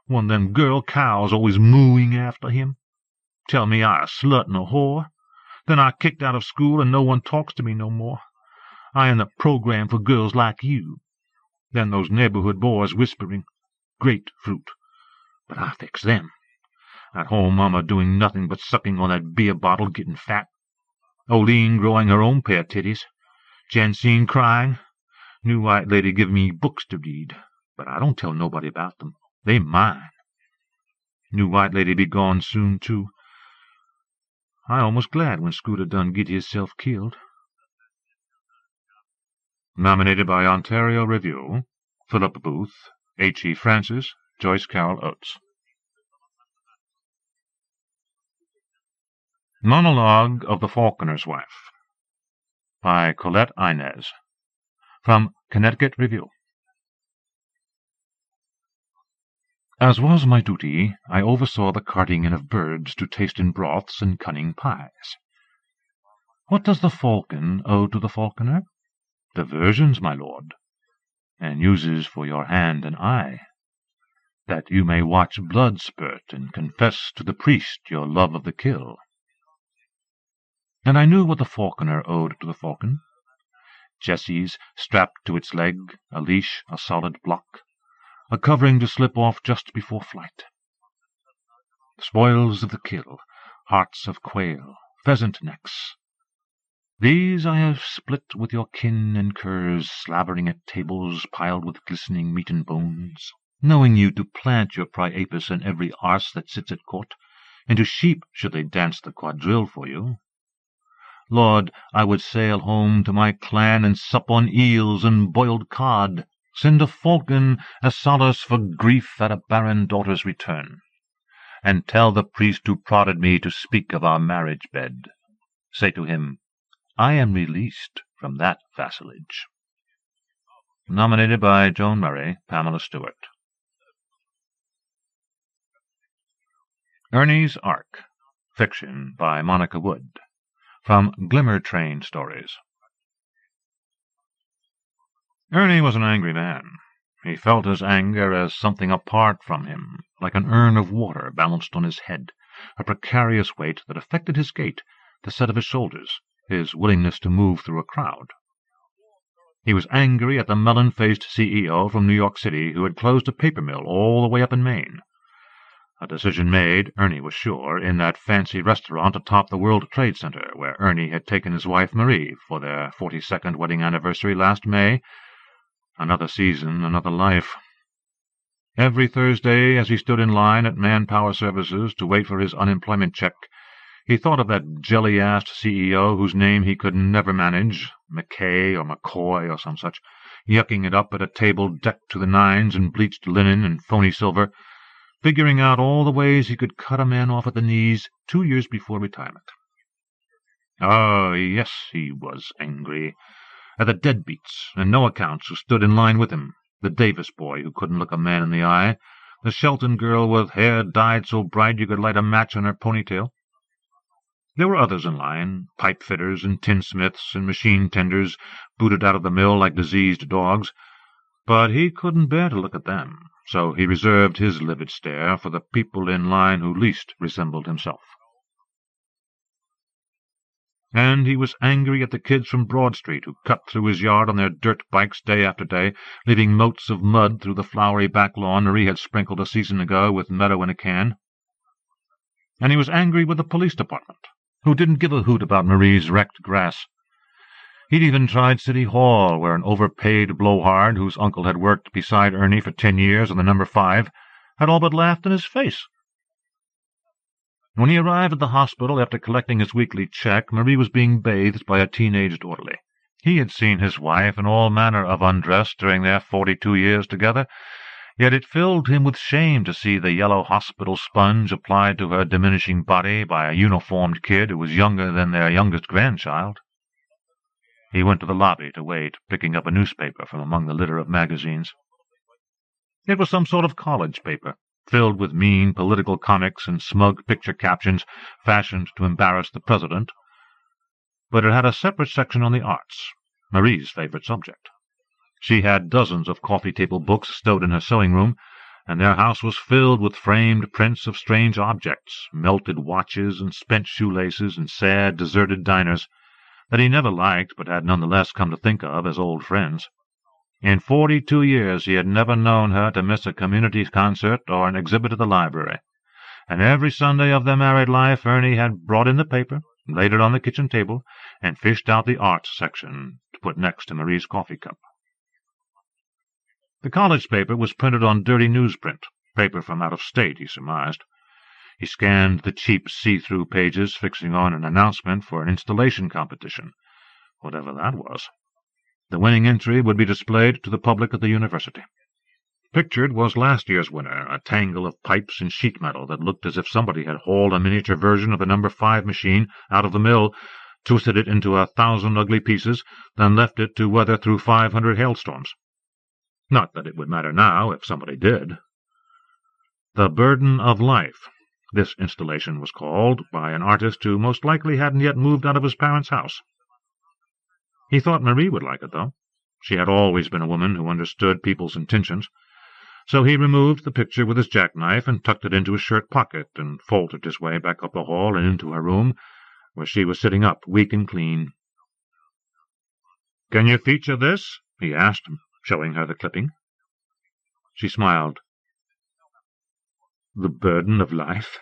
One of them girl cows always mooing after him. Tell me I a slut and a whore. Then I kicked out of school and no one talks to me no more. I in the program for girls like you. Then those neighborhood boys whispering, grapefruit. But I fix them. At home, mama doing nothing but sucking on that beer bottle, getting fat. Olsen growing her own pair of titties. Jensine crying. New white lady giving me books to read. But I don't tell nobody about them. They mine. New white lady be gone soon, too. I almost glad when Scooter done get hisself killed. Nominated by Ontario Review, Philip Booth, H.E. Francis, Joyce Carol Oates. Monologue of the Falconer's Wife by Colette Inez, from Connecticut Review. As was my duty, I oversaw the carting in of birds to taste in broths and cunning pies. What does the falcon owe to the falconer? Diversions, my lord, and uses for your hand and eye, that you may watch blood spurt and confess to the priest your love of the kill. And I knew what the falconer owed to the falcon. Jesses strapped to its leg, a leash, a solid block, a covering to slip off just before flight. Spoils of the kill, hearts of quail, pheasant necks. These I have split with your kin and curs, slavering at tables piled with glistening meat and bones, knowing you to plant your priapus in every arse that sits at court, into sheep should they dance the quadrille for you. Lord, I would sail home to my clan and sup on eels and boiled cod, send a falcon as solace for grief at a barren daughter's return, and tell the priest who prodded me to speak of our marriage bed. Say to him, I am released from that vassalage. Nominated by Joan Murray, Pamela Stewart. Ernie's Ark, fiction by Monica Wood, from Glimmer Train Stories. Ernie was an angry man. He felt his anger as something apart from him, like an urn of water balanced on his head, a precarious weight that affected his gait, the set of his shoulders, his willingness to move through a crowd. He was angry at the melon-faced CEO from New York City who had closed a paper mill all the way up in Maine. A decision made, Ernie was sure, in that fancy restaurant atop the World Trade Center, where Ernie had taken his wife Marie for their 42nd wedding anniversary last May. Another season, another life. Every Thursday, as he stood in line at Manpower Services to wait for his unemployment check, he thought of that jelly-assed CEO whose name he could never manage, McKay or McCoy or some such, yucking it up at a table decked to the nines in bleached linen and phony silver, figuring out all the ways he could cut a man off at the knees 2 years before retirement. Oh, yes, he was angry at the deadbeats and no-accounts who stood in line with him, the Davis boy who couldn't look a man in the eye, the Shelton girl with hair dyed so bright you could light a match on her ponytail. There were others in line, pipe-fitters and tinsmiths and machine-tenders, booted out of the mill like diseased dogs, but he couldn't bear to look at them, so he reserved his livid stare for the people in line who least resembled himself. And he was angry at the kids from Broad Street who cut through his yard on their dirt bikes day after day, leaving motes of mud through the flowery back lawn Marie had sprinkled a season ago with meadow in a can. And he was angry with the police department, who didn't give a hoot about Marie's wrecked grass. He'd even tried City Hall, where an overpaid blowhard, whose uncle had worked beside Ernie for 10 years on the number 5, had all but laughed in his face. When he arrived at the hospital after collecting his weekly check, Marie was being bathed by a teenaged orderly. He had seen his wife in all manner of undress during their 42 years together, yet it filled him with shame to see the yellow hospital sponge applied to her diminishing body by a uniformed kid who was younger than their youngest grandchild. He went to the lobby to wait, picking up a newspaper from among the litter of magazines. It was some sort of college paper, filled with mean political comics and smug picture captions fashioned to embarrass the president, but it had a separate section on the arts, Marie's favorite subject. She had dozens of coffee-table books stowed in her sewing-room, and their house was filled with framed prints of strange objects, melted watches and spent shoelaces and sad, deserted diners, that he never liked but had nonetheless come to think of as old friends. In 42 years he had never known her to miss a community concert or an exhibit at the library, and every Sunday of their married life Ernie had brought in the paper, laid it on the kitchen table, and fished out the arts section to put next to Marie's coffee cup. The college paper was printed on dirty newsprint, paper from out of state, he surmised. He scanned the cheap see-through pages, fixing on an announcement for an installation competition, whatever that was. The winning entry would be displayed to the public at the university. Pictured was last year's winner, a tangle of pipes and sheet metal that looked as if somebody had hauled a miniature version of the number 5 machine out of the mill, twisted it into 1,000 ugly pieces, then left it to weather through 500 hailstorms. Not that it would matter now if somebody did. The Burden of Life, this installation was called, by an artist who most likely hadn't yet moved out of his parents' house. He thought Marie would like it, though. She had always been a woman who understood people's intentions. So he removed the picture with his jackknife and tucked it into his shirt pocket and faltered his way back up the hall and into her room, where she was sitting up, weak and clean. "Can you feature this?" he asked, showing her the clipping. She smiled. "The burden of life?"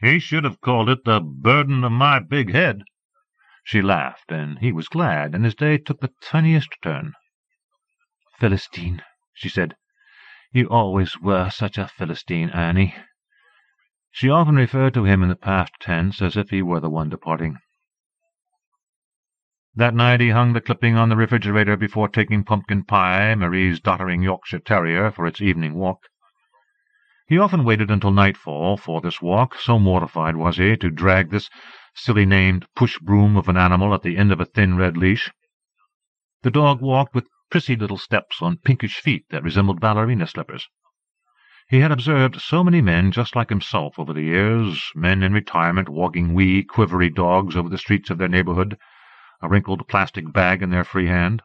"He should have called it the burden of my big head." She laughed, and he was glad, and his day took the tiniest turn. "Philistine," she said. "You always were such a Philistine, Annie." She often referred to him in the past tense, as if he were the one departing. That night he hung the clipping on the refrigerator before taking Pumpkin Pie, Marie's doddering Yorkshire Terrier, for its evening walk. He often waited until nightfall for this walk, so mortified was he to drag this silly-named push-broom of an animal at the end of a thin red leash. The dog walked with prissy little steps on pinkish feet that resembled ballerina slippers. He had observed so many men just like himself over the years, men in retirement walking wee, quivery dogs over the streets of their neighborhood, a wrinkled plastic bag in their free hand.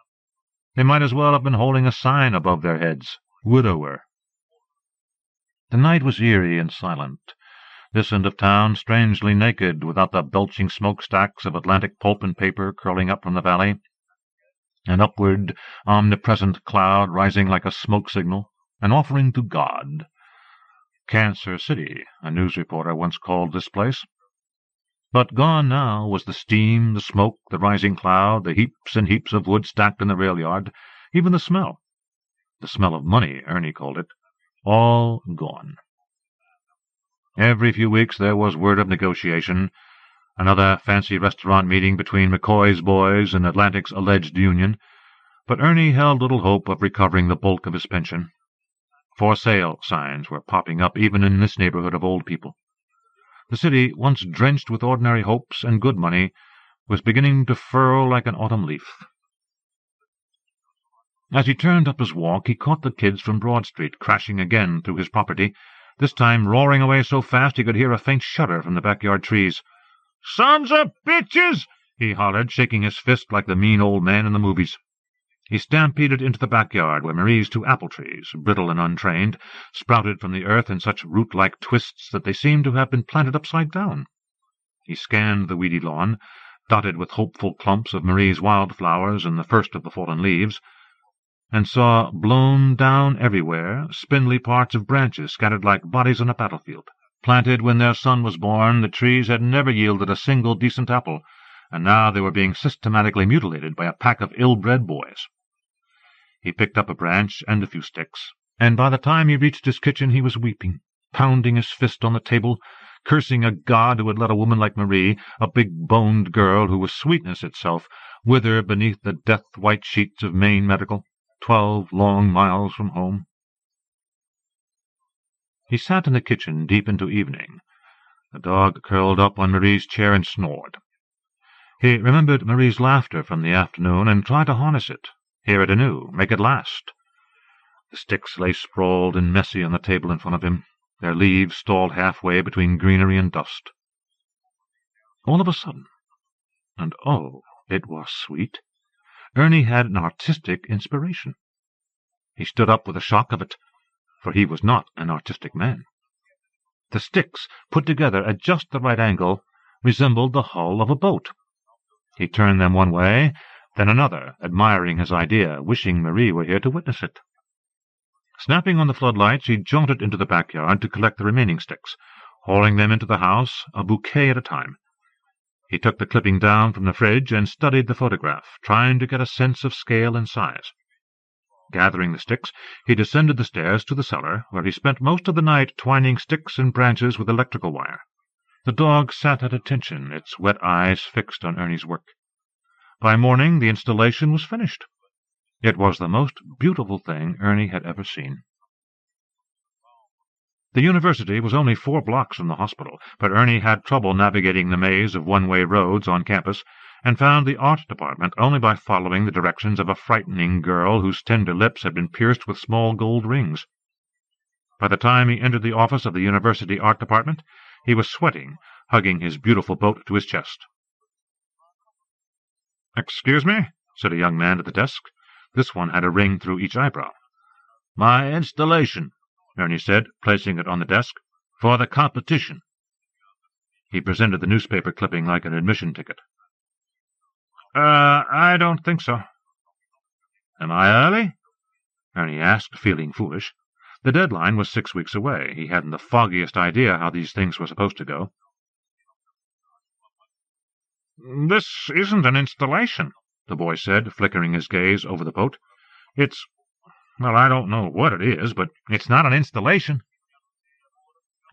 They might as well have been holding a sign above their heads, "Widower." The night was eerie and silent. this end of town strangely naked, without the belching smokestacks of Atlantic pulp and paper curling up from the valley, an upward, omnipresent cloud rising like a smoke signal, an offering to God. Cancer City, a news reporter once called this place. But gone now was the steam, the smoke, the rising cloud, the heaps and heaps of wood stacked in the rail yard, even the smell. The smell of money, Ernie called it. All gone. Every few weeks there was word of negotiation, another fancy restaurant meeting between McCoy's boys and Atlantic's alleged union, but Ernie held little hope of recovering the bulk of his pension. For sale signs were popping up even in this neighborhood of old people. The city, once drenched with ordinary hopes and good money, was beginning to furl like an autumn leaf. As he turned up his walk, he caught the kids from Broad Street crashing again through his property, this time roaring away so fast he could hear a faint shudder from the backyard trees. "Sons of bitches!" he hollered, shaking his fist like the mean old man in the movies. He stampeded into the backyard, where Marie's two apple trees, brittle and untrained, sprouted from the earth in such root-like twists that they seemed to have been planted upside down. He scanned the weedy lawn, dotted with hopeful clumps of Marie's wildflowers and the first of the fallen leaves, and saw blown down everywhere spindly parts of branches scattered like bodies on a battlefield. Planted when their son was born, the trees had never yielded a single decent apple, and now they were being systematically mutilated by a pack of ill-bred boys. He picked up a branch and a few sticks, and by the time he reached his kitchen he was weeping, pounding his fist on the table, cursing a God who had let a woman like Marie, a big-boned girl who was sweetness itself, wither beneath the death-white sheets of Maine Medical, 12 long miles from home. He sat in the kitchen deep into evening. The dog curled up on Marie's chair and snored. He remembered Marie's laughter from the afternoon and tried to harness it, hear it anew, make it last. The sticks lay sprawled and messy on the table in front of him, their leaves stalled halfway between greenery and dust. All of a sudden, and oh, it was sweet, Ernie had an artistic inspiration. He stood up with a shock of it, for he was not an artistic man. The sticks, put together at just the right angle, resembled the hull of a boat. He turned them one way, then another, admiring his idea, wishing Marie were here to witness it. Snapping on the floodlights, he jaunted into the backyard to collect the remaining sticks, hauling them into the house, a bouquet at a time. He took the clipping down from the fridge and studied the photograph, trying to get a sense of scale and size. Gathering the sticks, he descended the stairs to the cellar, where he spent most of the night twining sticks and branches with electrical wire. The dog sat at attention, its wet eyes fixed on Ernie's work. By morning the installation was finished. It was the most beautiful thing Ernie had ever seen. The university was only 4 blocks from the hospital, but Ernie had trouble navigating the maze of one-way roads on campus, and found the art department only by following the directions of a frightening girl whose tender lips had been pierced with small gold rings. By the time he entered the office of the university art department, he was sweating, hugging his beautiful boat to his chest. "Excuse me," said a young man at the desk. This one had a ring through each eyebrow. "My installation," Ernie said, placing it on the desk, "for the competition." He presented the newspaper clipping like an admission ticket. I don't think so." "Am I early?" Ernie asked, feeling foolish. The deadline was 6 weeks away. He hadn't the foggiest idea how these things were supposed to go. "This isn't an installation," the boy said, flickering his gaze over the boat. Well, I don't know what it is, but it's not an installation."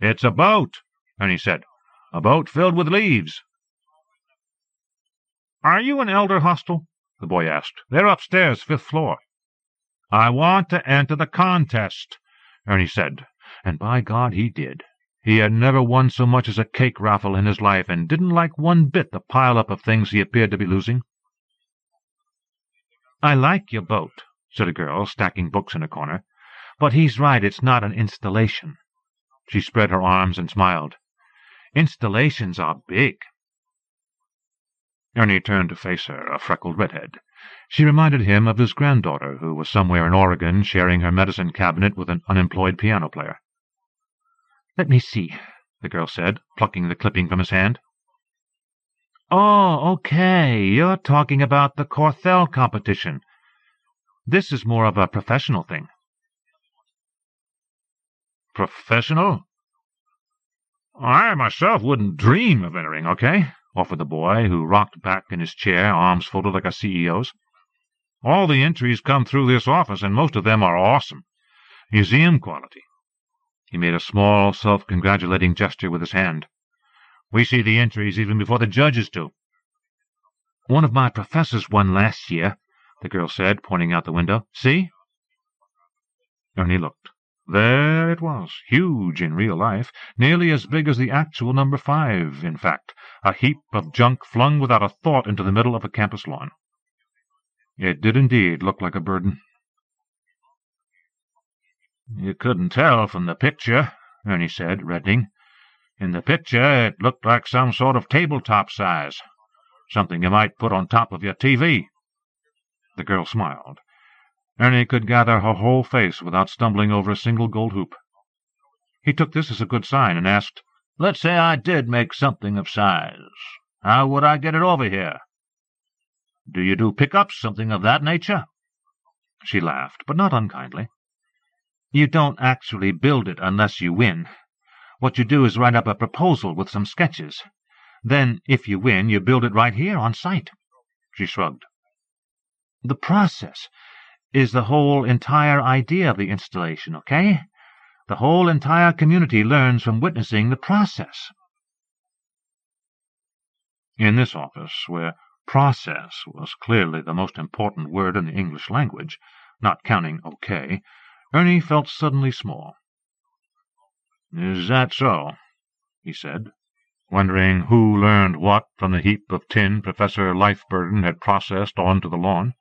"It's a boat," Ernie said. "A boat filled with leaves." "Are you an elder hostel?" the boy asked. "They're upstairs, 5th floor." "I want to enter the contest," Ernie said, and by God he did. He had never won so much as a cake raffle in his life, and didn't like one bit the pile-up of things he appeared to be losing. "I like your boat," said a girl, stacking books in a corner. "But he's right, it's not an installation." She spread her arms and smiled. "Installations are big." Ernie turned to face her, a freckled redhead. She reminded him of his granddaughter, who was somewhere in Oregon sharing her medicine cabinet with an unemployed piano player. "Let me see," the girl said, plucking the clipping from his hand. "Oh, okay, you're talking about the Corthell competition. This is more of a professional thing." "Professional? I myself wouldn't dream of entering, okay?" offered the boy, who rocked back in his chair, arms folded like a CEO's. "All the entries come through this office, and most of them are awesome. Museum quality." He made a small, self-congratulating gesture with his hand. "We see the entries even before the judges do." "One of my professors won last year," the girl said, pointing out the window. "See?" Ernie looked. There it was, huge in real life, nearly as big as the actual number 5, in fact, a heap of junk flung without a thought into the middle of a campus lawn. It did indeed look like a burden. "You couldn't tell from the picture," Ernie said, reddening. "In the picture it looked like some sort of tabletop size, something you might put on top of your TV." The girl smiled. Ernie could gather her whole face without stumbling over a single gold hoop. He took this as a good sign and asked, "Let's say I did make something of size. How would I get it over here? Do you do pickups, something of that nature?" She laughed, but not unkindly. "You don't actually build it unless you win. What you do is write up a proposal with some sketches. Then, if you win, you build it right here on site." She shrugged. "The process is the whole entire idea of the installation, okay? The whole entire community learns from witnessing the process." In this office, where process was clearly the most important word in the English language, not counting OK, Ernie felt suddenly small. "Is that so?" he said, wondering who learned what from the heap of tin Professor Lifeburden had processed onto the lawn.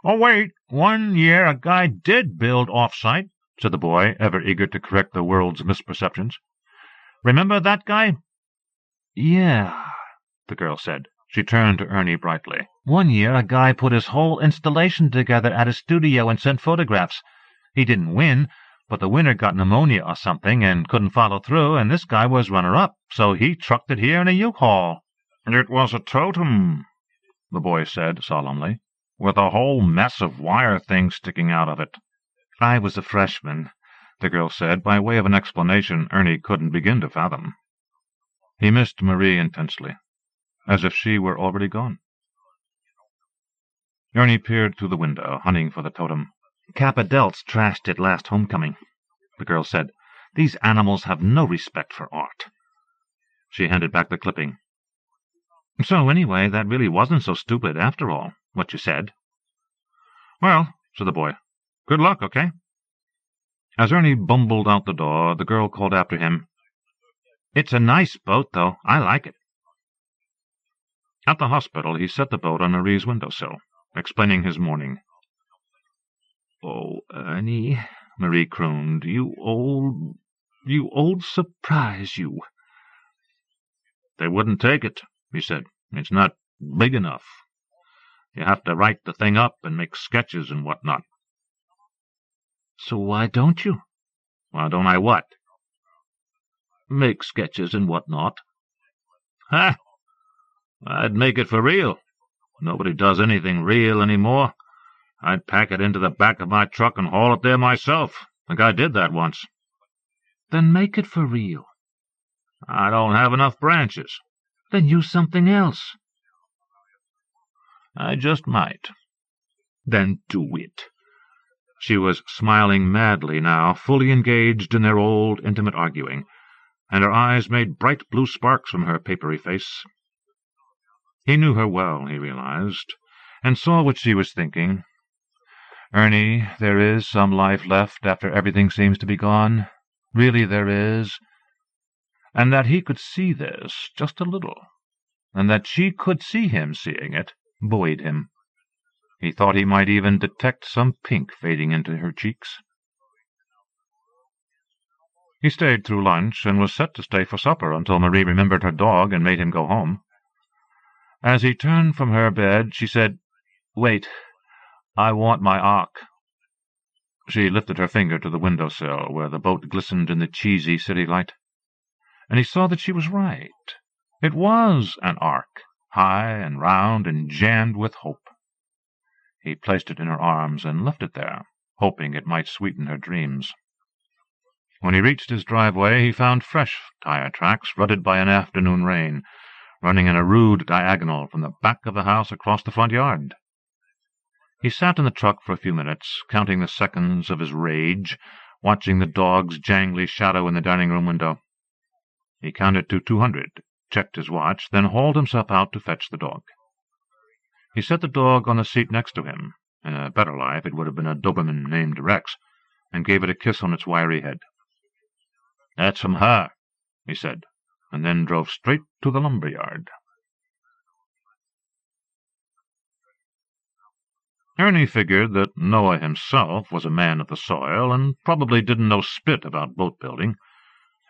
"Oh, wait, 1 year a guy did build off-site," said the boy, ever eager to correct the world's misperceptions. "Remember that guy?" "Yeah," the girl said. She turned to Ernie brightly. "1 year a guy put his whole installation together at a studio and sent photographs. He didn't win, but the winner got pneumonia or something and couldn't follow through, and this guy was runner-up, so he trucked it here in a U-Haul." "It was a totem," the boy said solemnly, "with a whole mess of wire things sticking out of it." "I was a freshman," the girl said, by way of an explanation Ernie couldn't begin to fathom. He missed Marie intensely, as if she were already gone. Ernie peered through the window, hunting for the totem. "Kappa Delts trashed it last homecoming," the girl said. "These animals have no respect for art." She handed back the clipping. "So anyway, that really wasn't so stupid after all, what you said." "Well," said the boy, "good luck, okay?" As Ernie bumbled out the door, the girl called after him, "It's a nice boat, though. I like it." At the hospital, he set the boat on Marie's windowsill, explaining his morning. "Oh, Ernie," Marie crooned, you old surprise, you." "They wouldn't take it," he said. "It's not big enough. You have to write the thing up and make sketches and whatnot." "So why don't you?" "Why don't I what?" "Make sketches and whatnot." "Ha! I'd make it for real. Nobody does anything real any more. I'd pack it into the back of my truck and haul it there myself. The guy did that once." "Then make it for real." "I don't have enough branches." "Then use something else." "I just might." "Then do it." She was smiling madly now, fully engaged in their old intimate arguing, and her eyes made bright blue sparks from her papery face. He knew her well, he realized, and saw what she was thinking. "Ernie, there is some life left after everything seems to be gone. Really there is. And that he could see this, just a little, and that she could see him seeing it, buoyed him. He thought he might even detect some pink fading into her cheeks. He stayed through lunch and was set to stay for supper until Marie remembered her dog and made him go home. As he turned from her bed, she said, "Wait, I want my arc." She lifted her finger to the windowsill, where the boat glistened in the cheesy city light. and he saw that she was right. It was an ark, high and round and jammed with hope. He placed it in her arms and left it there, hoping it might sweeten her dreams. When he reached his driveway, he found fresh tire tracks rutted by an afternoon rain, running in a rude diagonal from the back of the house across the front yard. He sat in the truck for a few minutes, counting the seconds of his rage, watching the dog's jangly shadow in the dining-room window. He counted to 200, checked his watch, then hauled himself out to fetch the dog. He set the dog on the seat next to him. In a better life it would have been a Doberman named Rex, and gave it a kiss on its wiry head. "That's from her," he said, and then drove straight to the lumber yard. Ernie figured that Noah himself was a man of the soil and probably didn't know spit about boat-building.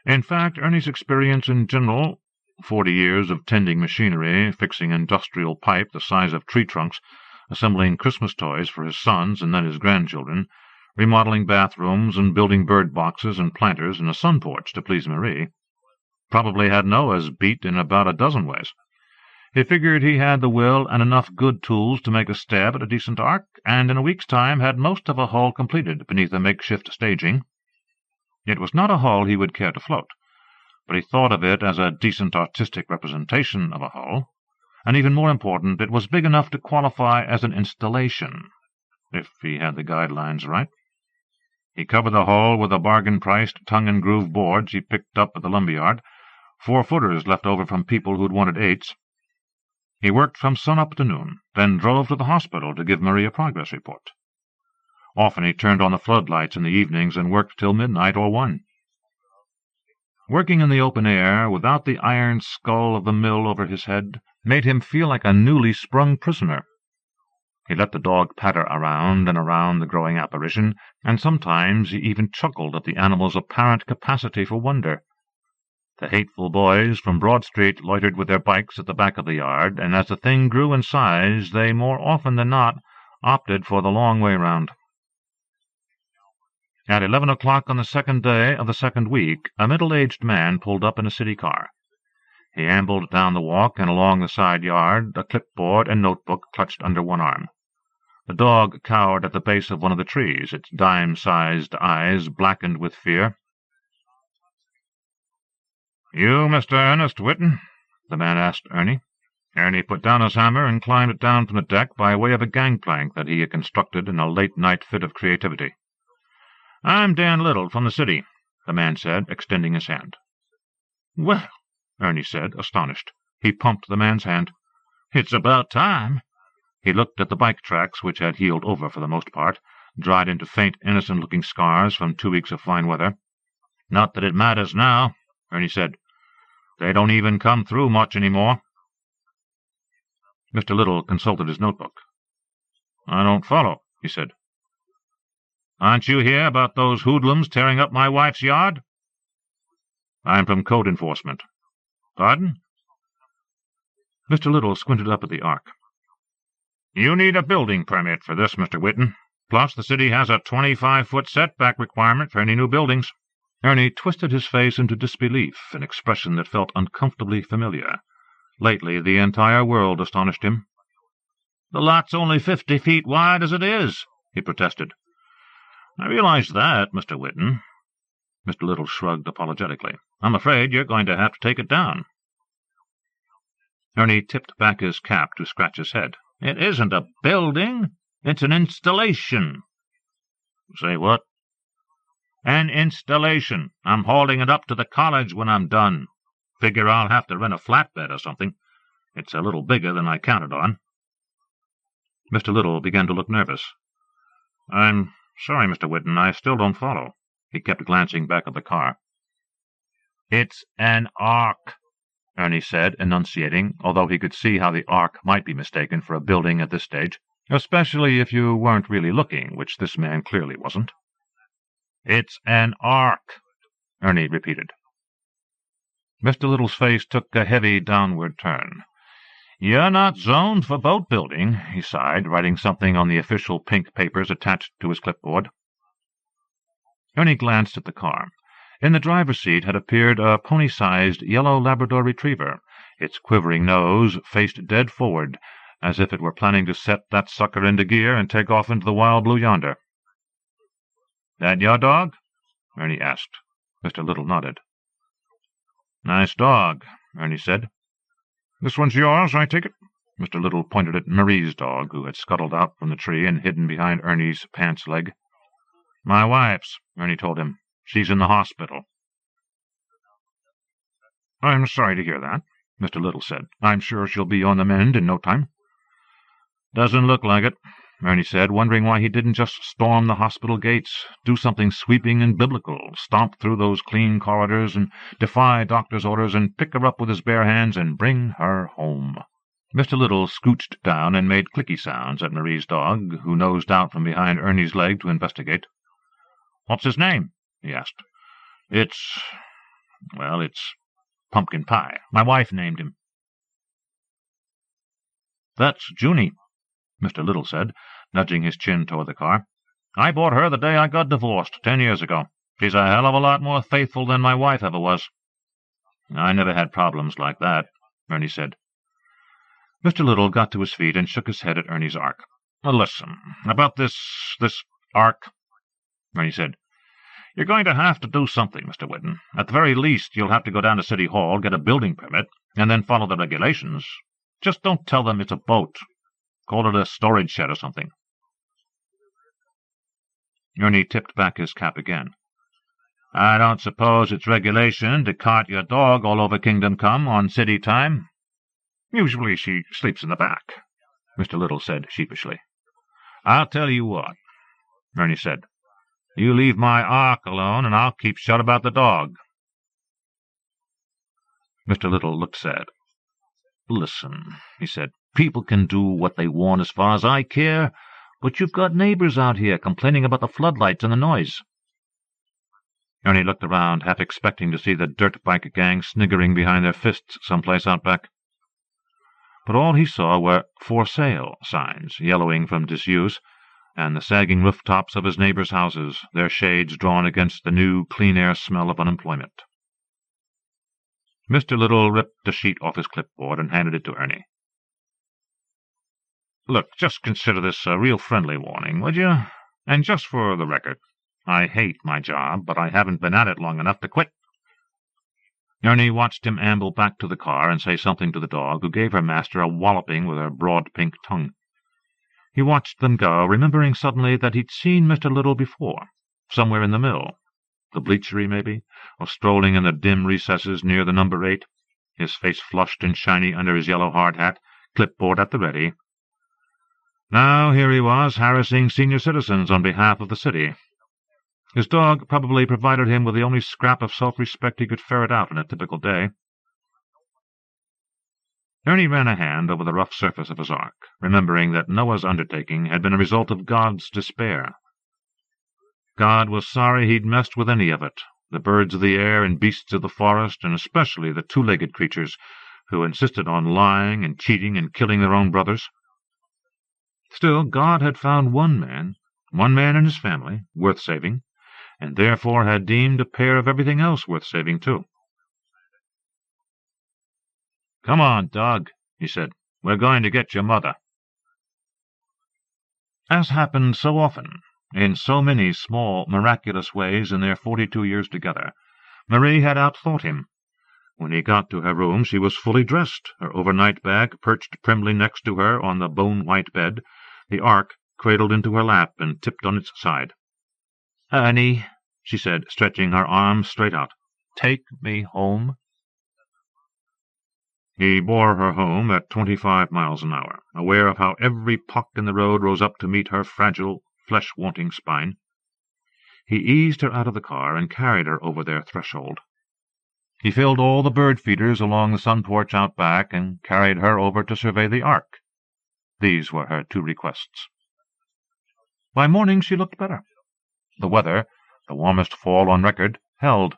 In fact, Ernie's experience in general, 40 years of tending machinery, fixing industrial pipe the size of tree trunks, assembling Christmas toys for his sons and then his grandchildren, remodeling bathrooms and building bird boxes and planters and a sun porch to please Marie, probably had Noah's beat in about a dozen ways. He figured he had the will and enough good tools to make a stab at a decent ark, and in a week's time had most of a hull completed beneath a makeshift staging. It was not a hull he would care to float, but he thought of it as a decent artistic representation of a hull, and even more important, it was big enough to qualify as an installation, if he had the guidelines right. He covered the hull with the bargain-priced tongue-and-groove boards he picked up at the lumberyard, 4-footers left over from people who'd wanted 8s. He worked from sun-up to noon, then drove to the hospital to give Marie a progress report. Often he turned on the floodlights in the evenings and worked till midnight or 1. Working in the open air, without the iron skull of the mill over his head, made him feel like a newly sprung prisoner. He let the dog patter around and around the growing apparition, and sometimes he even chuckled at the animal's apparent capacity for wonder. The hateful boys from Broad Street loitered with their bikes at the back of the yard, and as the thing grew in size, they more often than not opted for the long way round. At 11 o'clock on the second day of the second week, a middle-aged man pulled up in a city car. He ambled down the walk and along the side yard, a clipboard and notebook clutched under one arm. The dog cowered at the base of one of the trees, its dime-sized eyes blackened with fear. "You Mr. Ernest Whitten?" the man asked Ernie. Ernie put down his hammer and climbed it down from the deck by way of a gangplank that he had constructed in a late-night fit of creativity. "I'm Dan Little from the city," the man said, extending his hand. "Well," Ernie said, astonished. He pumped the man's hand. "It's about time." He looked at the bike tracks, which had healed over for the most part, dried into faint, innocent-looking scars from 2 weeks of fine weather. "Not that it matters now," Ernie said. "They don't even come through much any more." Mr. Little consulted his notebook. "I don't follow," he said. "Aren't you here about those hoodlums tearing up my wife's yard?" "I'm from Code Enforcement." "Pardon?" Mr. Little squinted up at the ark. "You need a building permit for this, Mr. Whitten. Plus, the city has a 25-foot setback requirement for any new buildings." Ernie twisted his face into disbelief, an expression that felt uncomfortably familiar. Lately, the entire world astonished him. "The lot's only 50 feet wide as it is," he protested. "I realize that, Mr. Whitten." Mr. Little shrugged apologetically. "I'm afraid you're going to have to take it down." Ernie tipped back his cap to scratch his head. "It isn't a building. It's an installation." "Say what?" "An installation. I'm hauling it up to the college when I'm done. Figure I'll have to rent a flatbed or something. It's a little bigger than I counted on." Mr. Little began to look nervous. "I'm sorry, Mr. Whitten, I still don't follow." He kept glancing back at the car. "It's an ark," Ernie said, enunciating, although he could see how the ark might be mistaken for a building at this stage, especially if you weren't really looking, which this man clearly wasn't. "It's an ark," Ernie repeated. Mr. Little's face took a heavy downward turn. "You're not zoned for boat building," he sighed, writing something on the official pink papers attached to his clipboard. Ernie glanced at the car. In the driver's seat had appeared a pony-sized yellow Labrador retriever. Its quivering nose faced dead forward, as if it were planning to set that sucker into gear and take off into the wild blue yonder. "That your dog?" Ernie asked. Mr. Little nodded. "Nice dog," Ernie said. "This one's yours, I take it?" Mr. Little pointed at Marie's dog, who had scuttled out from the tree and hidden behind Ernie's pants leg. "My wife's," Ernie told him. "She's in the hospital." "I'm sorry to hear that," Mr. Little said. "I'm sure she'll be on the mend in no time." "Doesn't look like it," Ernie said, wondering why he didn't just storm the hospital gates, do something sweeping and biblical, stomp through those clean corridors and defy doctor's orders and pick her up with his bare hands and bring her home. Mr. Little scooched down and made clicky sounds at Marie's dog, who nosed out from behind Ernie's leg to investigate. "What's his name?" he asked. It's Pumpkin Pie. My wife named him." "That's Junie," Mr. Little said, nudging his chin toward the car. "I bought her the day I got divorced, 10 years ago. She's a hell of a lot more faithful than my wife ever was." "I never had problems like that," Ernie said. Mr. Little got to his feet and shook his head at Ernie's ark. "Listen, about this ark," Ernie said. "You're going to have to do something, Mr. Whitten. At the very least, you'll have to go down to City Hall, get a building permit, and then follow the regulations. Just don't tell them it's a boat. Call it a storage shed or something." Ernie tipped back his cap again. "I don't suppose it's regulation to cart your dog all over Kingdom Come on city time?" "Usually she sleeps in the back," Mr. Little said sheepishly. "I'll tell you what," Ernie said. "You leave my ark alone, and I'll keep shut about the dog." Mr. Little looked sad. "Listen," he said. "People can do what they want as far as I care, but you've got neighbors out here complaining about the floodlights and the noise." Ernie looked around, half expecting to see the dirt bike gang sniggering behind their fists someplace out back. But all he saw were "For Sale" signs, yellowing from disuse, and the sagging rooftops of his neighbors' houses, their shades drawn against the new clean-air smell of unemployment. Mr. Little ripped a sheet off his clipboard and handed it to Ernie. "Look, just consider this a real friendly warning, would you? And just for the record, I hate my job, but I haven't been at it long enough to quit." Ernie watched him amble back to the car and say something to the dog, who gave her master a walloping with her broad pink tongue. He watched them go, remembering suddenly that he'd seen Mr. Little before, somewhere in the mill, the bleachery maybe, or strolling in the dim recesses near the number 8, his face flushed and shiny under his yellow hard hat, clipboard at the ready. Now here he was, harassing senior citizens on behalf of the city. His dog probably provided him with the only scrap of self-respect he could ferret out in a typical day. Ernie ran a hand over the rough surface of his ark, remembering that Noah's undertaking had been a result of God's despair. God was sorry he'd messed with any of it, the birds of the air and beasts of the forest, and especially the two-legged creatures who insisted on lying and cheating and killing their own brothers. Still, God had found one man and his family, worth saving, and therefore had deemed a pair of everything else worth saving, too. "Come on, dog," he said. "We're going to get your mother." As happened so often, in so many small, miraculous ways in their 42 years together, Marie had outthought him. When he got to her room, she was fully dressed, her overnight bag perched primly next to her on the bone-white bed, the ark cradled into her lap and tipped on its side. "Ernie," she said, stretching her arms straight out, "take me home." He bore her home at 25 miles an hour, aware of how every puck in the road rose up to meet her fragile, flesh-wanting spine. He eased her out of the car and carried her over their threshold. He filled all the bird feeders along the sun porch out back and carried her over to survey the ark. These were her 2 requests. By morning she looked better. The weather, the warmest fall on record, held.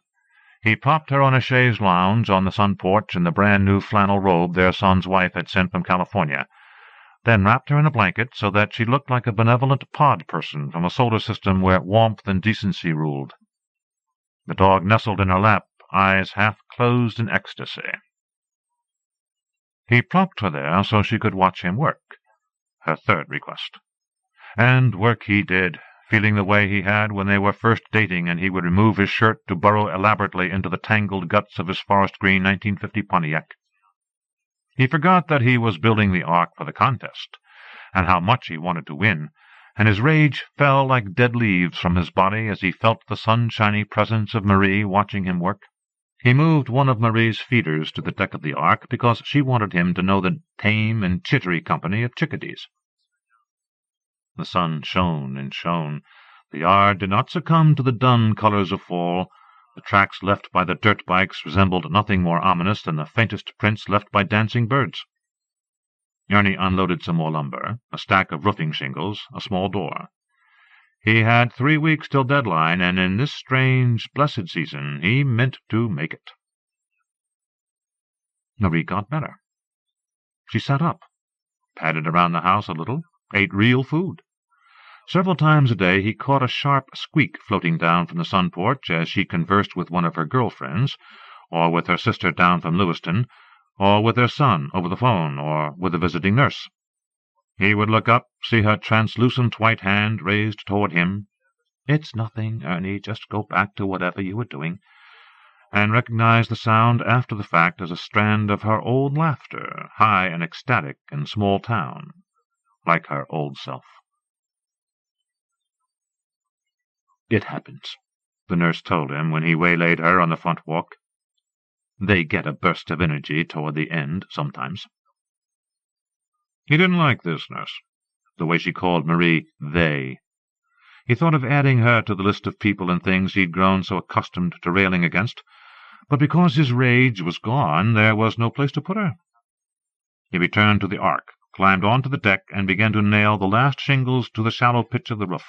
He propped her on a chaise lounge on the sun porch in the brand-new flannel robe their son's wife had sent from California, then wrapped her in a blanket so that she looked like a benevolent pod person from a solar system where warmth and decency ruled. The dog nestled in her lap, eyes half closed in ecstasy. He propped her there so she could watch him work, her third request. And work he did, feeling the way he had when they were first dating and he would remove his shirt to burrow elaborately into the tangled guts of his forest green 1950 Pontiac. He forgot that he was building the Ark for the contest, and how much he wanted to win, and his rage fell like dead leaves from his body as he felt the sunshiny presence of Marie watching him work. He moved one of Marie's feeders to the deck of the Ark because she wanted him to know the tame and chittery company of chickadees. The sun shone and shone. The yard did not succumb to the dun colors of fall. The tracks left by the dirt bikes resembled nothing more ominous than the faintest prints left by dancing birds. Ernie unloaded some more lumber, a stack of roofing shingles, a small door. He had 3 weeks till deadline, and in this strange, blessed season he meant to make it. Marie got better. She sat up, padded around the house a little, ate real food. Several times a day he caught a sharp squeak floating down from the sun porch as she conversed with one of her girlfriends, or with her sister down from Lewiston, or with her son over the phone, or with a visiting nurse. He would look up, see her translucent white hand raised toward him. "It's nothing, Ernie, just go back to whatever you were doing," and recognize the sound after the fact as a strand of her old laughter, high and ecstatic in small town, like her old self. "It happens," the nurse told him when he waylaid her on the front walk. "They get a burst of energy toward the end, sometimes." He didn't like this nurse, the way she called Marie "they." He thought of adding her to the list of people and things he'd grown so accustomed to railing against, but because his rage was gone, there was no place to put her. He returned to the Ark, climbed onto the deck, and began to nail the last shingles to the shallow pitch of the roof.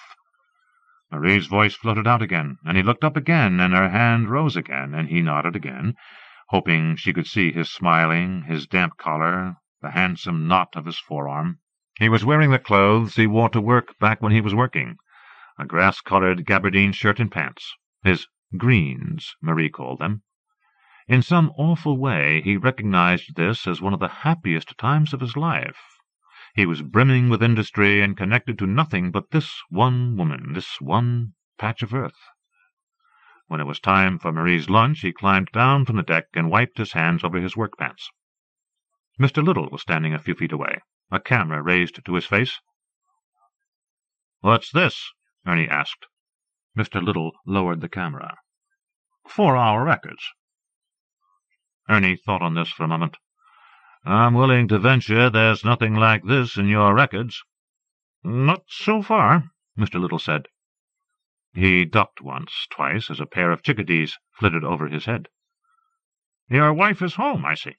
Marie's voice floated out again, and he looked up again, and her hand rose again, and he nodded again, hoping she could see his smiling, his damp collar, the handsome knot of his forearm. He was wearing the clothes he wore to work back when he was working, a grass-colored gabardine shirt and pants, his greens, Marie called them. In some awful way he recognized this as one of the happiest times of his life. He was brimming with industry and connected to nothing but this one woman, this one patch of earth. When it was time for Marie's lunch, he climbed down from the deck and wiped his hands over his work pants. Mr. Little was standing a few feet away, a camera raised to his face. "What's this?" Ernie asked. Mr. Little lowered the camera. "For our records." Ernie thought on this for a moment. "I'm willing to venture there's nothing like this in your records." "Not so far," Mr. Little said. He ducked once, twice, as a pair of chickadees flitted over his head. "Your wife is home, I see."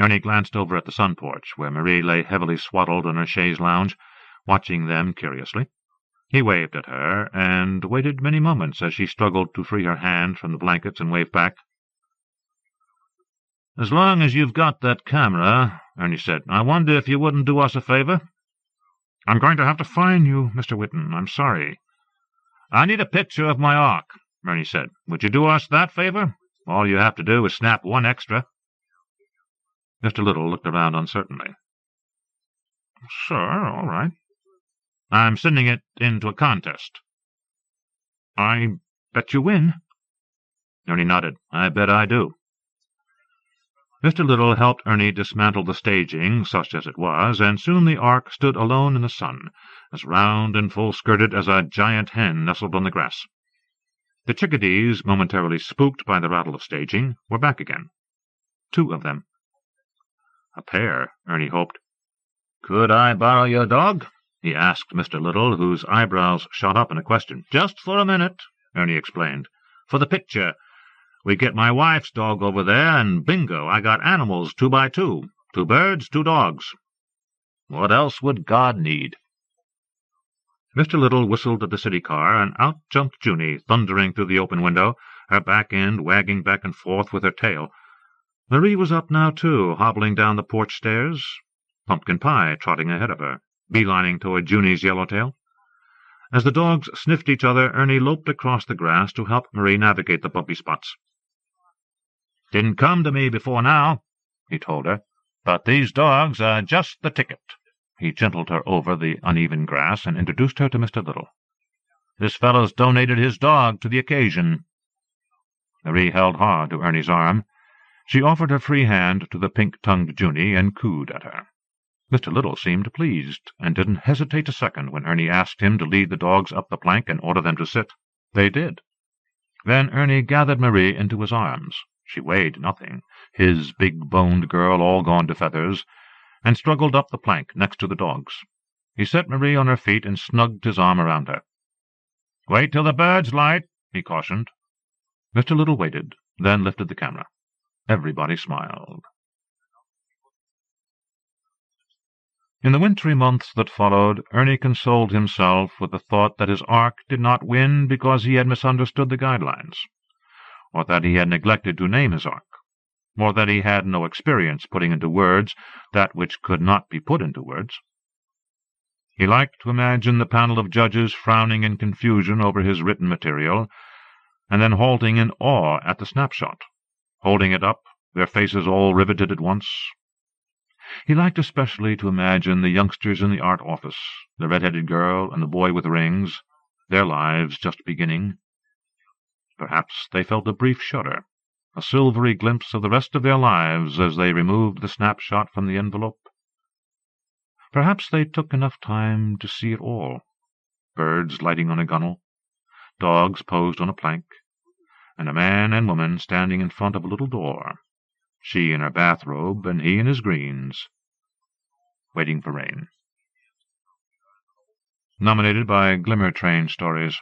Ernie glanced over at the sun porch, where Marie lay heavily swaddled on her chaise lounge, watching them curiously. He waved at her, and waited many moments as she struggled to free her hand from the blankets and wave back. "As long as you've got that camera," Ernie said, "I wonder if you wouldn't do us a favor?" "I'm going to have to fine you, Mr. Whitten. I'm sorry." "I need a picture of my Ark," Ernie said. "Would you do us that favor? All you have to do is snap one extra." Mr. Little looked around uncertainly. "Sure, all right." "I'm sending it into a contest." "I bet you win." Ernie nodded. "I bet I do." Mr. Little helped Ernie dismantle the staging, such as it was, and soon the Ark stood alone in the sun, as round and full-skirted as a giant hen nestled on the grass. The chickadees, momentarily spooked by the rattle of staging, were back again. 2 of them. A pair, Ernie hoped. "Could I borrow your dog?" he asked Mr. Little, whose eyebrows shot up in a question. "Just for a minute," Ernie explained. "For the picture. We get my wife's dog over there, and bingo, I got animals 2 by 2. 2 birds, 2 dogs. What else would God need?" Mr. Little whistled at the city car, and out jumped Junie, thundering through the open window, her back end wagging back and forth with her tail. Marie was up now, too, hobbling down the porch stairs, Pumpkin Pie trotting ahead of her, beelining toward Junie's yellowtail. As the dogs sniffed each other, Ernie loped across the grass to help Marie navigate the bumpy spots. "Didn't come to me before now," he told her, "but these dogs are just the ticket." He gentled her over the uneven grass and introduced her to Mr. Little. "This fellow's donated his dog to the occasion." Marie held hard to Ernie's arm. She offered her free hand to the pink-tongued Junie and cooed at her. Mr. Little seemed pleased, and didn't hesitate a second when Ernie asked him to lead the dogs up the plank and order them to sit. They did. Then Ernie gathered Marie into his arms. She weighed nothing, his big-boned girl all gone to feathers, and struggled up the plank next to the dogs. He set Marie on her feet and snugged his arm around her. "Wait till the birds light," he cautioned. Mr. Little waited, then lifted the camera. Everybody smiled. In the wintry months that followed, Ernie consoled himself with the thought that his ark did not win because he had misunderstood the guidelines, or that he had neglected to name his ark, or that he had no experience putting into words that which could not be put into words. He liked to imagine the panel of judges frowning in confusion over his written material, and then halting in awe at the snapshot, holding it up, their faces all riveted at once. He liked especially to imagine the youngsters in the art office, the red-headed girl and the boy with rings, their lives just beginning. Perhaps they felt a brief shudder, a silvery glimpse of the rest of their lives as they removed the snapshot from the envelope. Perhaps they took enough time to see it all. Birds lighting on a gunnel, dogs posed on a plank, and a man and woman standing in front of a little door, she in her bathrobe and he in his greens, waiting for rain. Nominated by Glimmer Train Stories.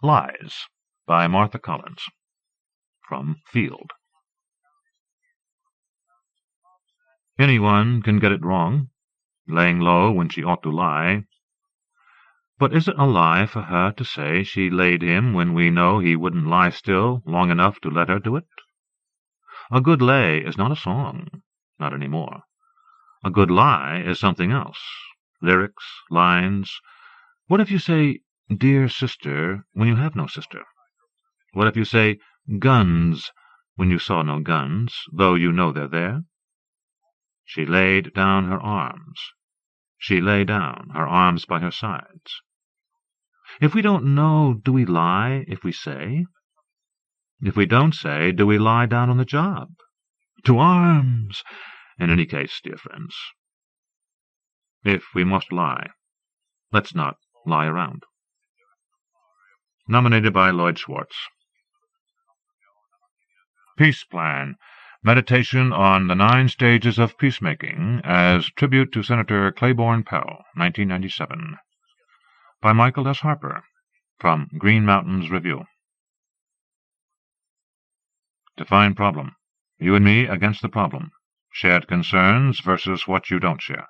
Lies by Martha Collins. From Field. Anyone can get it wrong, laying low when she ought to lie. But is it a lie for her to say she laid him when we know he wouldn't lie still long enough to let her do it? A good lay is not a song, not any more. A good lie is something else. Lyrics, lines. What if you say, "Dear sister," when you have no sister? What if you say, "Guns," when you saw no guns, though you know they're there? She laid down her arms. She lay down, her arms by her sides. If we don't know, do we lie if we say? If we don't say, do we lie down on the job? To arms! In any case, dear friends, if we must lie, let's not lie around. Nominated by Lloyd Schwartz. Peace Plan. Meditation on the 9 Stages of Peacemaking as Tribute to Senator Claiborne Pell, 1997. By Michael S. Harper, from Green Mountains Review. Define problem. You and me against the problem. Shared concerns versus what you don't share.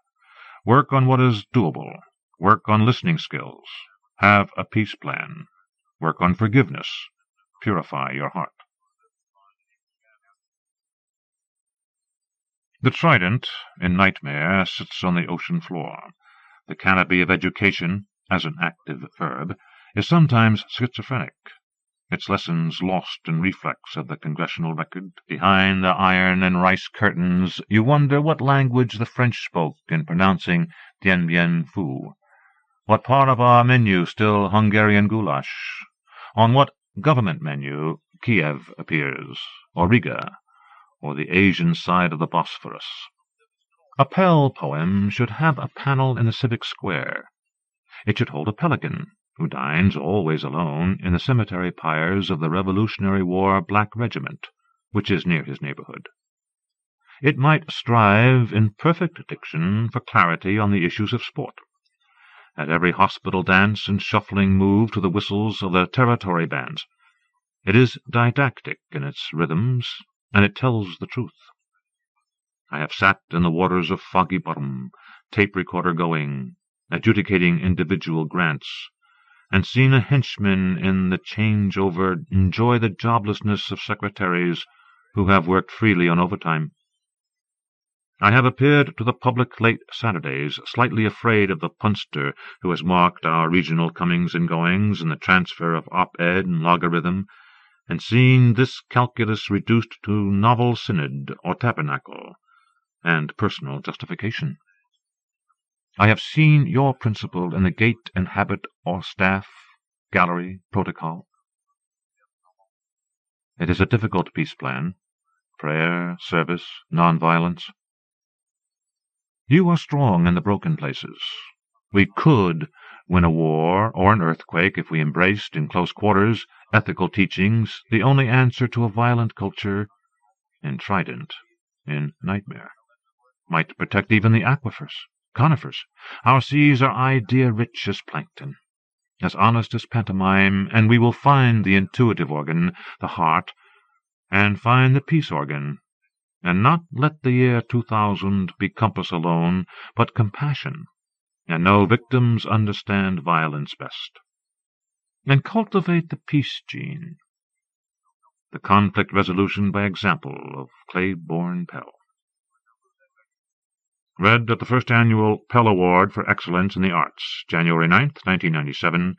Work on what is doable. Work on listening skills. Have a peace plan. Work on forgiveness. Purify your heart. The trident in Nightmare sits on the ocean floor. The canopy of education, as an active verb, is sometimes schizophrenic, its lessons lost in reflex of the congressional record. Behind the iron and rice curtains, you wonder what language the French spoke in pronouncing Dien Bien Phu. What part of our menu still Hungarian goulash? On what government menu Kiev appears, or Riga, or the Asian side of the Bosphorus. A Pell poem should have a panel in the civic square. It should hold a pelican, who dines always alone in the cemetery pyres of the Revolutionary War Black Regiment, which is near his neighborhood. It might strive in perfect diction for clarity on the issues of sport. At every hospital dance and shuffling move to the whistles of the territory bands. It is didactic in its rhythms, and it tells the truth. I have sat in the waters of Foggy Bottom, tape recorder going, adjudicating individual grants, and seen a henchman in the changeover enjoy the joblessness of secretaries who have worked freely on overtime. I have appeared to the public late Saturdays, slightly afraid of the punster who has marked our regional comings and goings in the transfer of op-ed and logarithm, and seen this calculus reduced to novel synod or tabernacle, and personal justification. I have seen your principle in the gait and habit or staff, gallery, protocol. It is a difficult peace plan, prayer, service, non-violence. You are strong in the broken places. We could win a war or an earthquake if we embraced, in close quarters, ethical teachings, the only answer to a violent culture, in Trident, in Nightmare. Might protect even the aquifers, conifers. Our seas are idea-rich as plankton, as honest as pantomime, and we will find the intuitive organ, the heart, and find the peace organ, and not let the year 2000 be compass alone, but compassion, and know victims understand violence best. And cultivate the peace gene, the conflict resolution by example of clay-born Pell. Read at the first annual Pell Award for Excellence in the Arts, January 9th, 1997,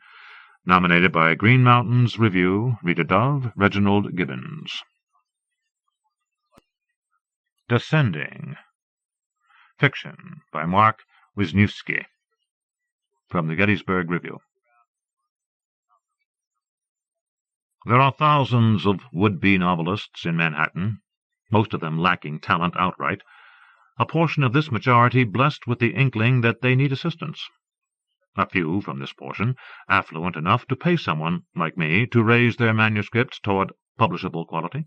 nominated by Green Mountains Review, Rita Dove, Reginald Gibbons. Descending. Fiction by Mark Wisniewski. From the Gettysburg Review. There are thousands of would-be novelists in Manhattan, most of them lacking talent outright, a portion of this majority blessed with the inkling that they need assistance. A few from this portion affluent enough to pay someone, like me, to raise their manuscripts toward publishable quality.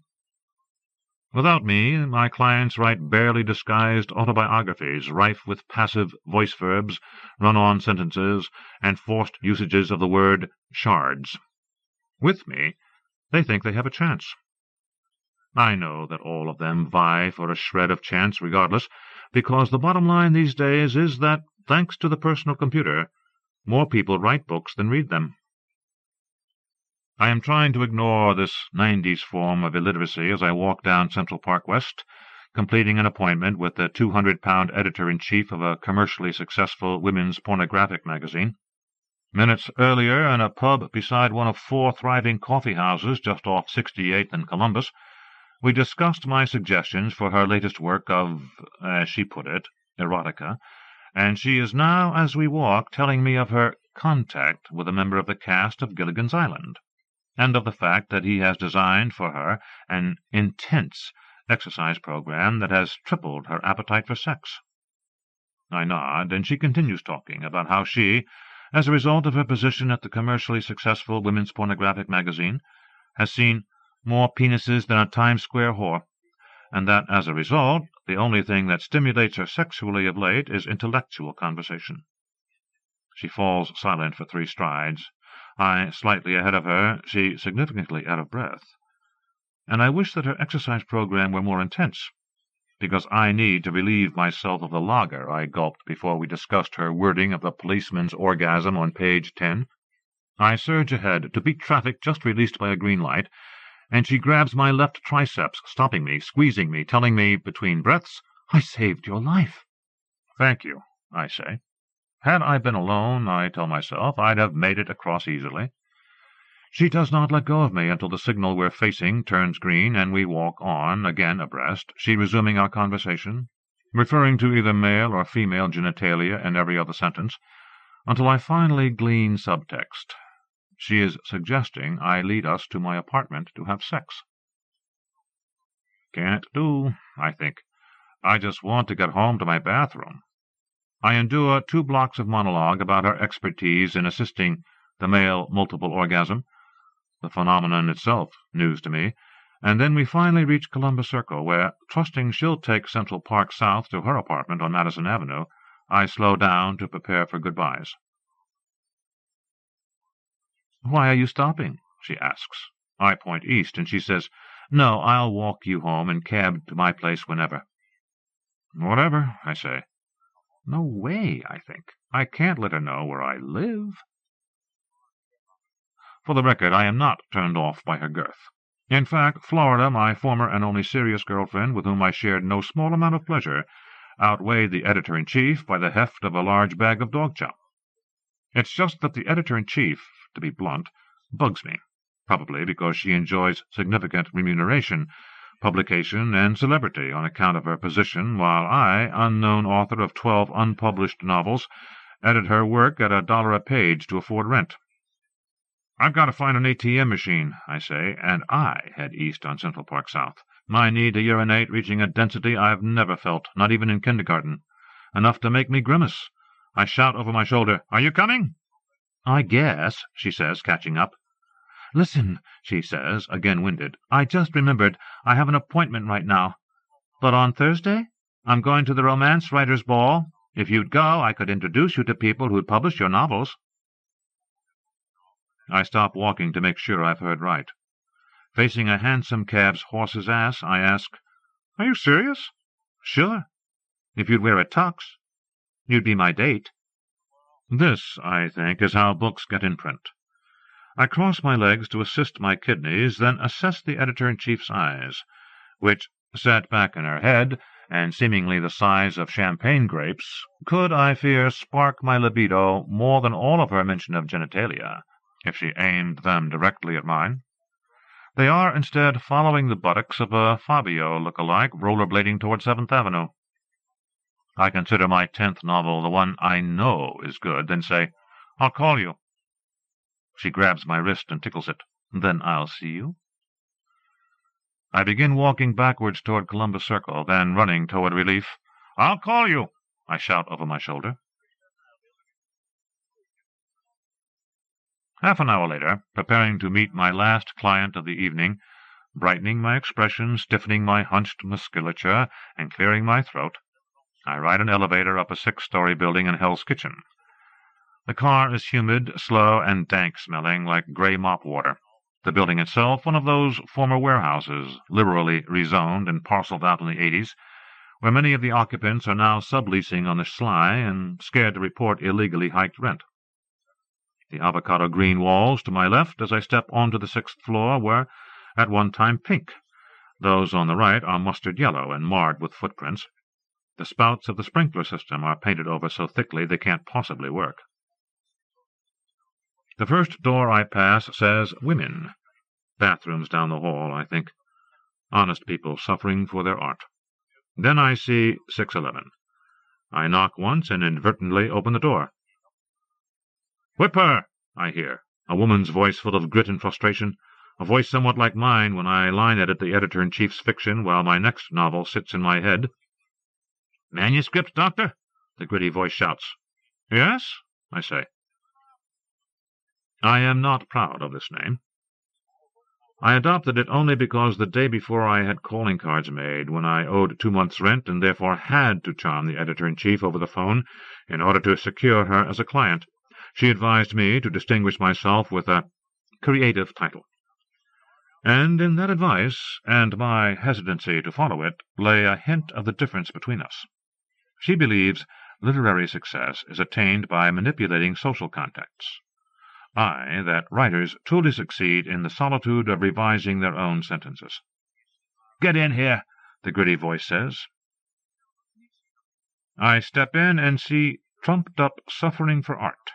Without me, my clients write barely disguised autobiographies rife with passive voice verbs, run-on sentences, and forced usages of the word shards. With me, they think they have a chance. I know that all of them vie for a shred of chance regardless, because the bottom line these days is that, thanks to the personal computer, more people write books than read them. I am trying to ignore this 90s form of illiteracy as I walk down Central Park West, completing an appointment with the 200-pound editor-in-chief of a commercially successful women's pornographic magazine. Minutes earlier, in a pub beside one of 4 thriving coffee houses just off 68th and Columbus, we discussed my suggestions for her latest work of, as she put it, erotica, and she is now, as we walk, telling me of her contact with a member of the cast of Gilligan's Island, and of the fact that he has designed for her an intense exercise program that has tripled her appetite for sex. I nod, and she continues talking about how she, as a result of her position at the commercially successful women's pornographic magazine, has seen more penises than a Times Square whore, and that, as a result, the only thing that stimulates her sexually of late is intellectual conversation. She falls silent for 3 strides, I slightly ahead of her, she significantly out of breath. And I wish that her exercise program were more intense, because I need to relieve myself of the lager I gulped before we discussed her wording of the policeman's orgasm on page 10. I surge ahead to beat traffic just released by a green light, and she grabs my left triceps, stopping me, squeezing me, telling me, between breaths, "I saved your life." "Thank you," I say. Had I been alone, I tell myself, I'd have made it across easily. She does not let go of me until the signal we're facing turns green, and we walk on, again abreast, she resuming our conversation, referring to either male or female genitalia in every other sentence, until I finally glean subtext. She is suggesting I lead us to my apartment to have sex. Can't do, I think. I just want to get home to my bathroom. I endure 2 blocks of monologue about her expertise in assisting the male multiple orgasm, the phenomenon itself news to me, and then we finally reach Columbus Circle, where, trusting she'll take Central Park south to her apartment on Madison Avenue, I slow down to prepare for goodbyes. "Why are you stopping?" she asks. I point east, and she says, "No, I'll walk you home and cab to my place whenever." "Whatever," I say. No way, I think. I can't let her know where I live. For the record, I am not turned off by her girth. In fact, Florida, my former and only serious girlfriend, with whom I shared no small amount of pleasure, outweighed the editor-in-chief by the heft of a large bag of dog chop. It's just that the editor-in-chief, to be blunt, bugs me, probably because she enjoys significant remuneration, publication, and celebrity on account of her position, while I, unknown author of 12 unpublished novels, edit her work at $1 a page to afford rent. I've got to find an ATM machine, I say, and I head east on Central Park South, my need to urinate reaching a density I've never felt, not even in kindergarten, enough to make me grimace. I shout over my shoulder, "Are you coming?" "I guess," she says, catching up. "Listen," she says, again winded, "I just remembered I have an appointment right now. But on Thursday I'm going to the Romance Writers' Ball. If you'd go, I could introduce you to people who'd publish your novels." I stop walking to make sure I've heard right. Facing a hansom cab's horse's ass, I ask, "Are you serious?" "Sure. If you'd wear a tux. You'd be my date." This, I think, is how books get in print. I cross my legs to assist my kidneys, then assess the editor-in-chief's eyes, which, set back in her head, and seemingly the size of champagne grapes, could, I fear, spark my libido more than all of her mention of genitalia, if she aimed them directly at mine. They are, instead, following the buttocks of a Fabio look-alike rollerblading toward 7th Avenue. I consider my 10th novel the one I know is good, then say, "I'll call you." She grabs my wrist and tickles it. "Then I'll see you." I begin walking backwards toward Columbus Circle, then running toward Relief. "I'll call you," I shout over my shoulder. Half an hour later, preparing to meet my last client of the evening, brightening my expression, stiffening my hunched musculature, and clearing my throat, I ride an elevator up a 6-story building in Hell's Kitchen. The car is humid, slow, and dank-smelling like gray mop water. The building itself, one of those former warehouses, liberally rezoned and parceled out in the 80s, where many of the occupants are now subleasing on the sly and scared to report illegally hiked rent. The avocado green walls to my left as I step onto the 6th floor were at one time pink. Those on the right are mustard yellow and marred with footprints. The spouts of the sprinkler system are painted over so thickly they can't possibly work. The first door I pass says Women. Bathrooms down the hall, I think. Honest people suffering for their art. Then I see 611. I knock once and inadvertently open the door. "Whip her!" I hear, a woman's voice full of grit and frustration, a voice somewhat like mine when I line-edit the editor-in-chief's fiction while my next novel sits in my head. "Manuscript, Doctor?" the gritty voice shouts. "Yes?" I say. I am not proud of this name. I adopted it only because the day before I had calling cards made, when I owed 2 months' rent and therefore had to charm the editor-in-chief over the phone in order to secure her as a client. She advised me to distinguish myself with a creative title. And in that advice, and my hesitancy to follow it, lay a hint of the difference between us. She believes literary success is attained by manipulating social contexts. I, that writers truly succeed in the solitude of revising their own sentences. "Get in here," the gritty voice says. I step in and see trumped-up Suffering for Art,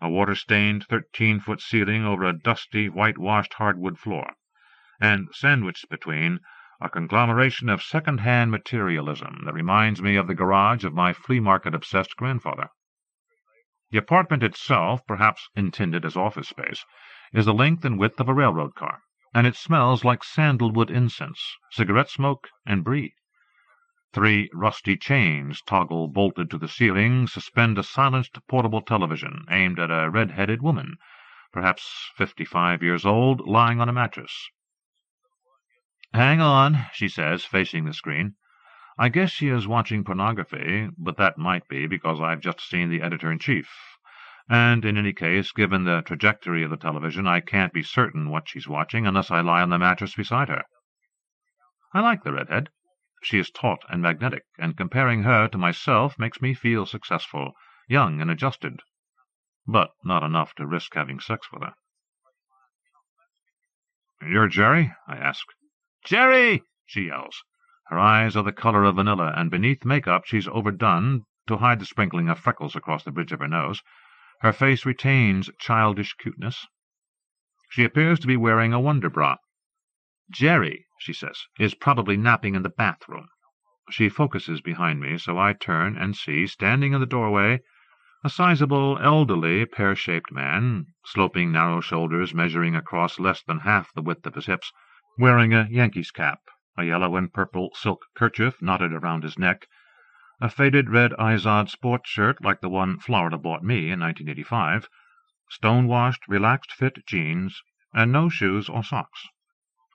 a water-stained 13-foot ceiling over a dusty, whitewashed hardwood floor, and sandwiched between a conglomeration of second-hand materialism that reminds me of the garage of my flea-market-obsessed grandfather. The apartment itself, perhaps intended as office space, is the length and width of a railroad car, and it smells like sandalwood incense, cigarette smoke, and brie. 3 rusty chains, toggle-bolted to the ceiling, suspend a silenced portable television aimed at a red-headed woman, perhaps 55 years old, lying on a mattress. "Hang on," she says, facing the screen. I guess she is watching pornography, but that might be because I've just seen the editor-in-chief. And in any case, given the trajectory of the television, I can't be certain what she's watching unless I lie on the mattress beside her. I like the redhead. She is taut and magnetic, and comparing her to myself makes me feel successful, young and adjusted, but not enough to risk having sex with her. "You're Jerry?" I ask. "Jerry!" she yells. Her eyes are the color of vanilla, and beneath makeup she's overdone to hide the sprinkling of freckles across the bridge of her nose. Her face retains childish cuteness. She appears to be wearing a wonder bra. "Jerry," she says, "is probably napping in the bathroom." She focuses behind me, so I turn and see, standing in the doorway, a sizable, elderly, pear-shaped man, sloping narrow shoulders measuring across less than half the width of his hips, wearing a Yankee's cap, a yellow and purple silk kerchief knotted around his neck, a faded red Izod sports shirt like the one Florida bought me in 1985, stone-washed, relaxed-fit jeans, and no shoes or socks.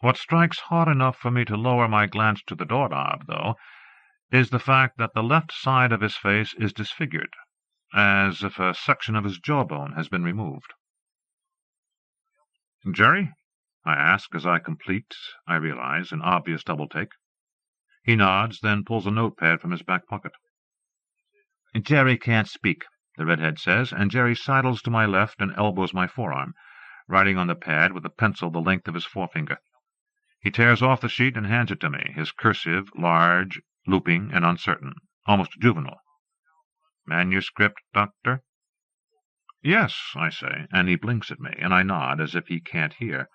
What strikes hard enough for me to lower my glance to the doorknob, though, is the fact that the left side of his face is disfigured, as if a section of his jawbone has been removed. "Jerry?" I ask as I complete, I realize, an obvious double-take. He nods, then pulls a notepad from his back pocket. "Jerry can't speak," the redhead says, and Jerry sidles to my left and elbows my forearm, writing on the pad with a pencil the length of his forefinger. He tears off the sheet and hands it to me, his cursive large, looping, and uncertain, almost juvenile. "Manuscript, Doctor?" "Yes," I say, and he blinks at me, and I nod as if he can't hear.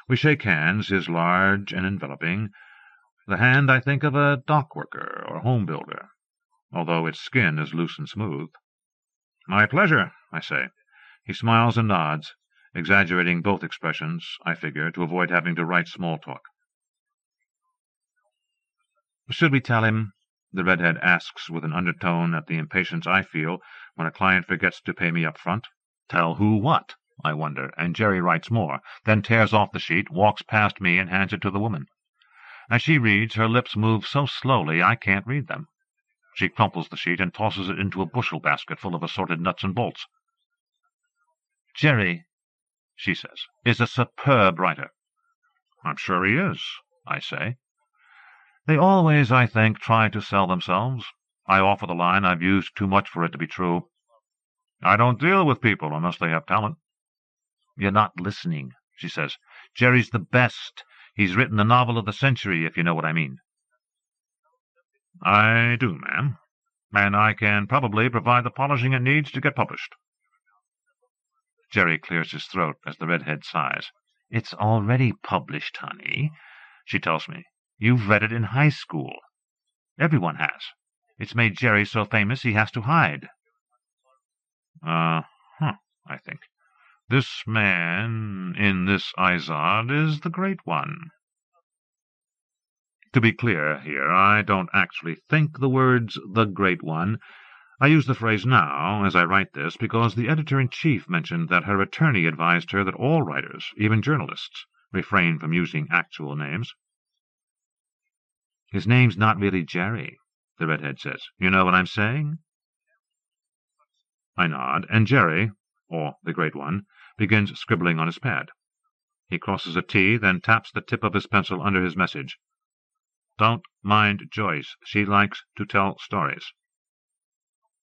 We shake hands, his large and enveloping, the hand, I think, of a dock-worker or home-builder, although its skin is loose and smooth. "My pleasure," I say. He smiles and nods, exaggerating both expressions, I figure, to avoid having to write small talk. "Should we tell him?" the redhead asks with an undertone at the impatience I feel when a client forgets to pay me up front. "Tell who what?" I wonder, and Jerry writes more, then tears off the sheet, walks past me, and hands it to the woman. As she reads, her lips move so slowly I can't read them. She crumples the sheet and tosses it into a bushel basket full of assorted nuts and bolts. "Jerry," she says, "is a superb writer." "I'm sure he is," I say. They always, I think, try to sell themselves. I offer the line I've used too much for it to be true. "I don't deal with people unless they have talent." "You're not listening," she says. "Jerry's the best. He's written the novel of the century, if you know what I mean." "I do, ma'am, and I can probably provide the polishing it needs to get published." Jerry clears his throat as the redhead sighs. "It's already published, honey," she tells me. "You've read it in high school. Everyone has. It's made Jerry so famous he has to hide." I think. This man in this Izod is the Great One. To be clear here, I don't actually think the words "the Great One." I use the phrase now, as I write this, because the editor-in-chief mentioned that her attorney advised her that all writers, even journalists, refrain from using actual names. "His name's not really Jerry," the redhead says. "You know what I'm saying?" I nod, and Jerry, or the Great One, begins scribbling on his pad. He crosses a T, then taps the tip of his pencil under his message. "Don't mind Joyce. She likes to tell stories."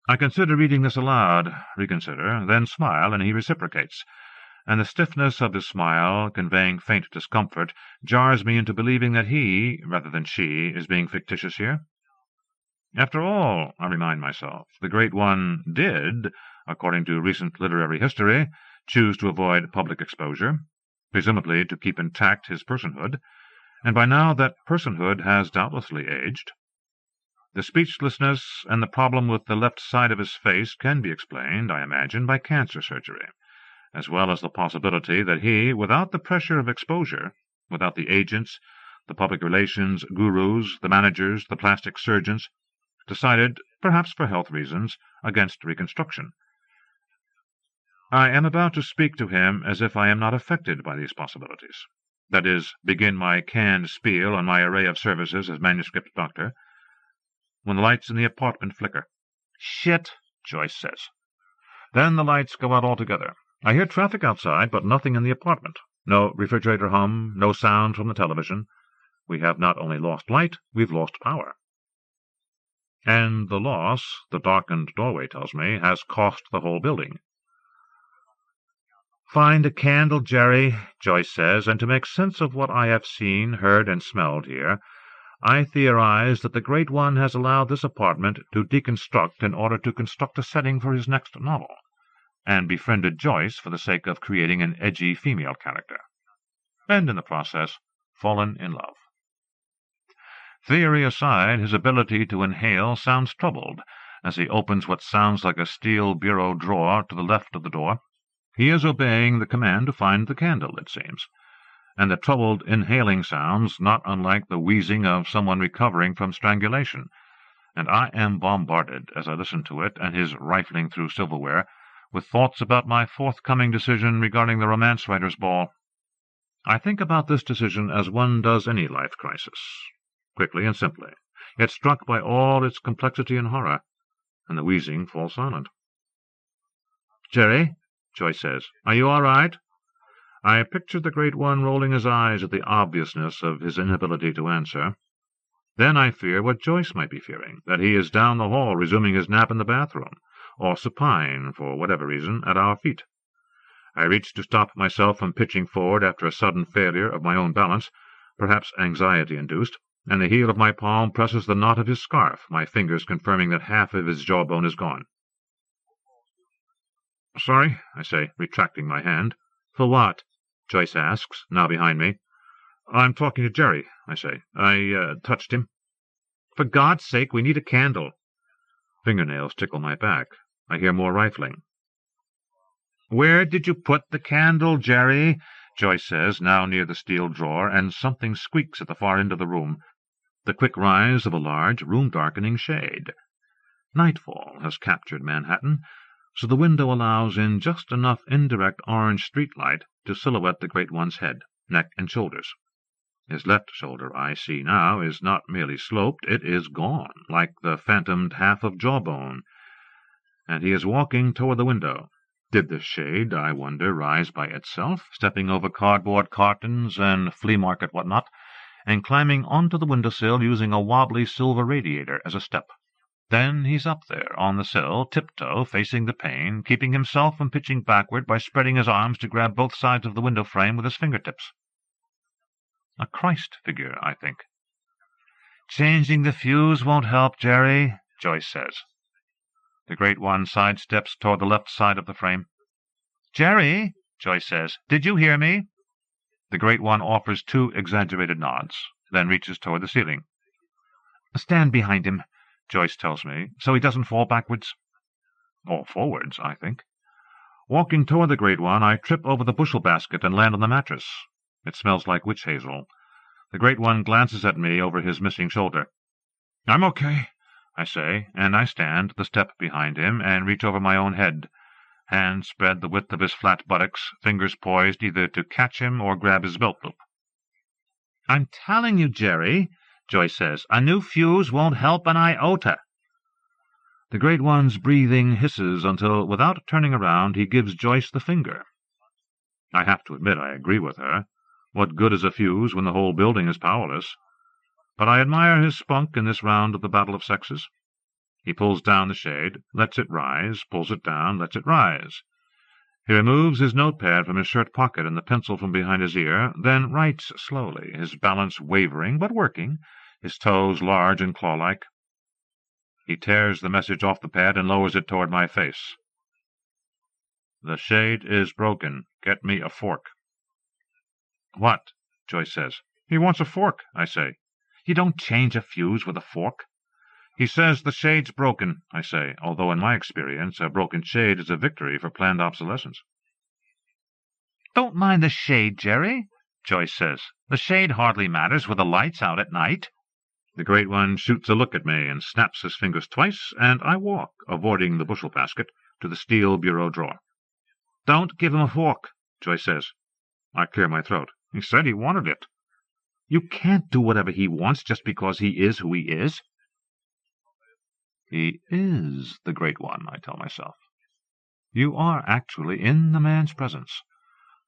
I consider reading this aloud, reconsider, then smile, and he reciprocates, and the stiffness of his smile, conveying faint discomfort, jars me into believing that he, rather than she, is being fictitious here. After all, I remind myself, the Great One did, according to recent literary history, choose to avoid public exposure, presumably to keep intact his personhood, and by now that personhood has doubtlessly aged. The speechlessness and the problem with the left side of his face can be explained, I imagine, by cancer surgery, as well as the possibility that he, without the pressure of exposure, without the agents, the public relations gurus, the managers, the plastic surgeons, decided, perhaps for health reasons, against reconstruction. I am about to speak to him as if I am not affected by these possibilities. That is, begin my canned spiel on my array of services as manuscript doctor, when the lights in the apartment flicker. "Shit," Joyce says. Then the lights go out altogether. I hear traffic outside, but nothing in the apartment. No refrigerator hum, no sound from the television. We have not only lost light, we've lost power. And the loss, the darkened doorway tells me, has cost the whole building. "Find a candle, Jerry," Joyce says, and to make sense of what I have seen, heard, and smelled here, I theorize that the Great One has allowed this apartment to deconstruct in order to construct a setting for his next novel, and befriended Joyce for the sake of creating an edgy female character, and in the process fallen in love. Theory aside, his ability to inhale sounds troubled as he opens what sounds like a steel bureau drawer to the left of the door. He is obeying the command to find the candle, it seems, and the troubled inhaling sounds not unlike the wheezing of someone recovering from strangulation, and I am bombarded, as I listen to it and his rifling through silverware, with thoughts about my forthcoming decision regarding the romance writer's ball. I think about this decision as one does any life crisis, quickly and simply, yet struck by all its complexity and horror, and the wheezing falls silent. "Jerry," Joyce says, "are you all right?" I pictured the Great One rolling his eyes at the obviousness of his inability to answer. Then I fear what Joyce might be fearing, that he is down the hall resuming his nap in the bathroom, or supine, for whatever reason, at our feet. I reach to stop myself from pitching forward after a sudden failure of my own balance, perhaps anxiety-induced, and the heel of my palm presses the knot of his scarf, my fingers confirming that half of his jawbone is gone. "Sorry," I say, retracting my hand. "For what?" Joyce asks, now behind me. "I'm talking to Jerry," I say. "I touched him." "For God's sake, we need a candle." Fingernails tickle my back. I hear more rifling. "Where did you put the candle, Jerry?" Joyce says, now near the steel drawer, and something squeaks at the far end of the room. The quick rise of a large, room-darkening shade. Nightfall has captured Manhattan, so the window allows in just enough indirect orange street-light to silhouette the Great One's head, neck, and shoulders. His left shoulder, I see now, is not merely sloped, it is gone, like the phantomed half of jawbone, and he is walking toward the window. Did the shade, I wonder, rise by itself, stepping over cardboard cartons and flea-market whatnot, and climbing onto the windowsill using a wobbly silver radiator as a step? Then he's up there, on the sill, tiptoe, facing the pane, keeping himself from pitching backward by spreading his arms to grab both sides of the window frame with his fingertips. A Christ figure, I think. "Changing the fuse won't help, Jerry," Joyce says. The Great One sidesteps toward the left side of the frame. "Jerry," Joyce says, "did you hear me?" The Great One offers 2 exaggerated nods, then reaches toward the ceiling. "Stand behind him," Joyce tells me, "so he doesn't fall backwards." Or forwards, I think. Walking toward the Great One, I trip over the bushel basket and land on the mattress. It smells like witch hazel. The Great One glances at me over his missing shoulder. "I'm okay," I say, and I stand the step behind him and reach over my own head, hands spread the width of his flat buttocks, fingers poised either to catch him or grab his belt loop. "I'm telling you, Jerry," Joyce says, "a new fuse won't help an iota." The Great One's breathing hisses until, without turning around, he gives Joyce the finger. I have to admit I agree with her. What good is a fuse when the whole building is powerless? But I admire his spunk in this round of the battle of sexes. He pulls down the shade, lets it rise, pulls it down, lets it rise. He removes his notepad from his shirt pocket and the pencil from behind his ear, then writes slowly, his balance wavering but working, his toes large and claw-like. He tears the message off the pad and lowers it toward my face. "The shade is broken. Get me a fork." "What?" Joyce says. "He wants a fork," I say. "You don't change a fuse with a fork." "He says the shade's broken," I say, although in my experience a broken shade is a victory for planned obsolescence. "Don't mind the shade, Jerry," Joyce says. "The shade hardly matters with the lights out at night." The Great One shoots a look at me and snaps his fingers twice, and I walk, avoiding the bushel basket, to the steel bureau drawer. "Don't give him a fork," Joyce says. I clear my throat. "He said he wanted it." "You can't do whatever he wants just because he is who he is." He is the Great One, I tell myself. You are actually in the man's presence.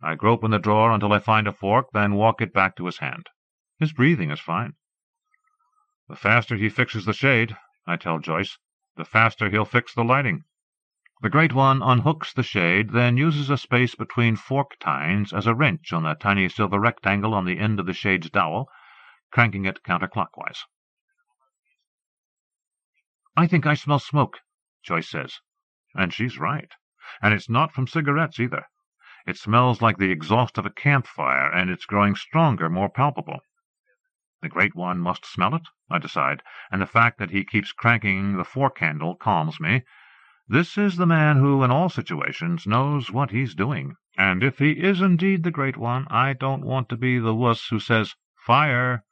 I grope in the drawer until I find a fork, then walk it back to his hand. His breathing is fine. "The faster he fixes the shade," I tell Joyce, "the faster he'll fix the lighting." The Great One unhooks the shade, then uses a space between fork tines as a wrench on a tiny silver rectangle on the end of the shade's dowel, cranking it counterclockwise. "I think I smell smoke," Joyce says. And she's right. And it's not from cigarettes, either. It smells like the exhaust of a campfire, and it's growing stronger, more palpable. The Great One must smell it, I decide, and the fact that he keeps cranking the fork-handle calms me. This is the man who, in all situations, knows what he's doing. And if he is indeed the Great One, I don't want to be the wuss who says, "Fire!"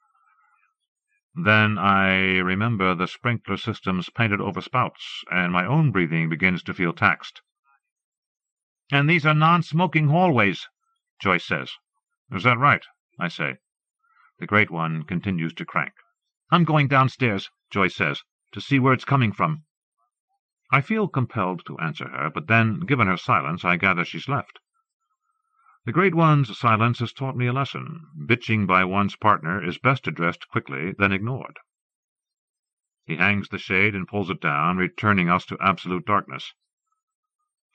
Then I remember the sprinkler system's painted over spouts, and my own breathing begins to feel taxed. "And these are non-smoking hallways," Joyce says. "Is that right?" I say. The Great One continues to crank. "I'm going downstairs," Joyce says, "to see where it's coming from." I feel compelled to answer her, but then, given her silence, I gather she's left. The Great One's silence has taught me a lesson. Bitching by one's partner is best addressed quickly, then ignored. He hangs the shade and pulls it down, returning us to absolute darkness.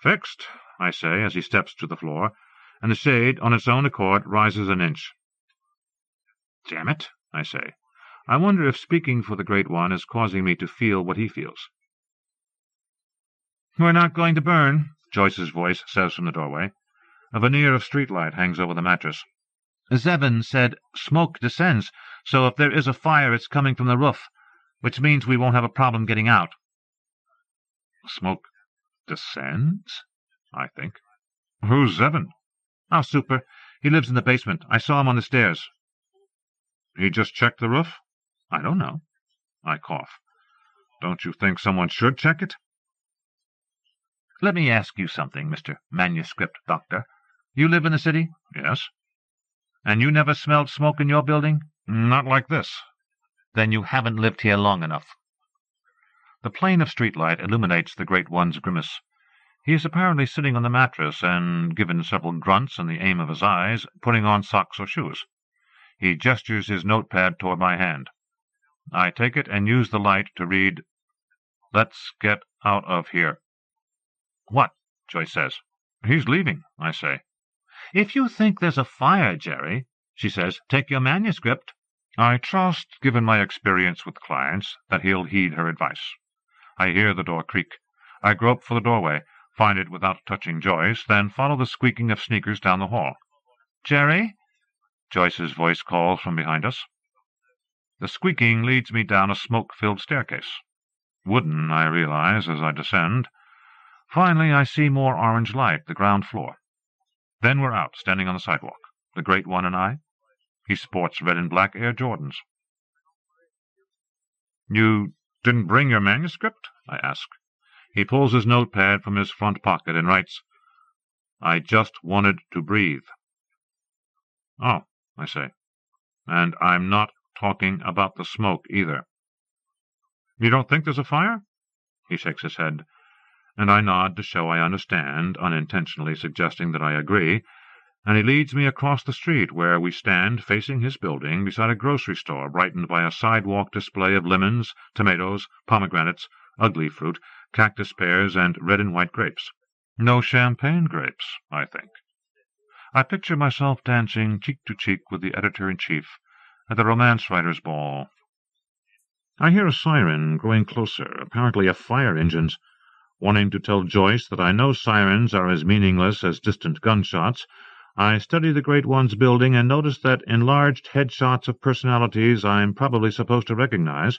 "Fixed," I say, as he steps to the floor, and the shade, on its own accord, rises an inch. "Damn it," I say. I wonder if speaking for the Great One is causing me to feel what he feels. "We're not going to burn," Joyce's voice says from the doorway. A veneer of streetlight hangs over the mattress. "Zevin said smoke descends, so if there is a fire it's coming from the roof, which means we won't have a problem getting out." Smoke descends? I think. Who's Zevin? "Our super. He lives in the basement. I saw him on the stairs." "He just checked the roof?" "I don't know." I cough. "Don't you think someone should check it?" "Let me ask you something, Mr. Manuscript Doctor. You live in the city?" "Yes." "And you never smelled smoke in your building?" "Not like this." "Then you haven't lived here long enough." The plane of streetlight illuminates the Great One's grimace. He is apparently sitting on the mattress and, given several grunts and the aim of his eyes, putting on socks or shoes. He gestures his notepad toward my hand. I take it and use the light to read, "Let's get out of here." "What?" Joyce says. "He's leaving," I say. "If you think there's a fire, Jerry," she says, "take your manuscript." I trust, given my experience with clients, that he'll heed her advice. I hear the door creak. I grope for the doorway, find it without touching Joyce, then follow the squeaking of sneakers down the hall. "Jerry?" Joyce's voice calls from behind us. The squeaking leads me down a smoke-filled staircase. Wooden, I realize, as I descend. Finally, I see more orange light, the ground floor. Then we're out, standing on the sidewalk, the Great One and I. He sports red and black Air Jordans. "You didn't bring your manuscript?" I ask. He pulls his notepad from his front pocket and writes, "I just wanted to breathe." "Oh," I say, "and I'm not talking about the smoke, either." "You don't think there's a fire?" He shakes his head, and I nod to show I understand, unintentionally suggesting that I agree, and he leads me across the street where we stand facing his building beside a grocery store brightened by a sidewalk display of lemons, tomatoes, pomegranates, ugly fruit, cactus pears, and red and white grapes. No champagne grapes, I think. I picture myself dancing cheek to cheek with the editor-in-chief at the romance writers' ball. I hear a siren growing closer, apparently a fire engine's. Wanting to tell Joyce that I know sirens are as meaningless as distant gunshots, I study the Great One's building and notice that enlarged headshots of personalities I'm probably supposed to recognize,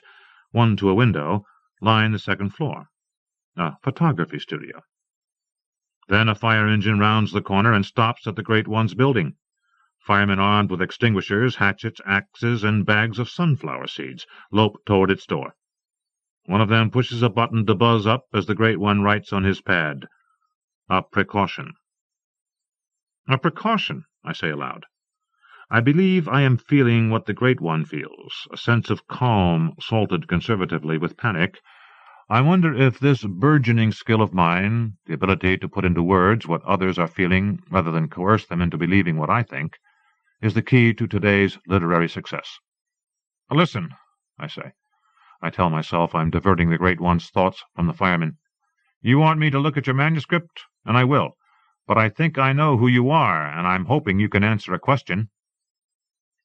one to a window, line the second floor. A photography studio. Then a fire engine rounds the corner and stops at the Great One's building. Firemen armed with extinguishers, hatchets, axes, and bags of sunflower seeds lope toward its door. One of them pushes a button to buzz up as the Great One writes on his pad, "A precaution." "A precaution," I say aloud. I believe I am feeling what the Great One feels, a sense of calm salted conservatively with panic. I wonder if this burgeoning skill of mine, the ability to put into words what others are feeling rather than coerce them into believing what I think, is the key to today's literary success. "Listen," I say. I tell myself I'm diverting the Great One's thoughts from the fireman. "You want me to look at your manuscript, and I will. But I think I know who you are, and I'm hoping you can answer a question."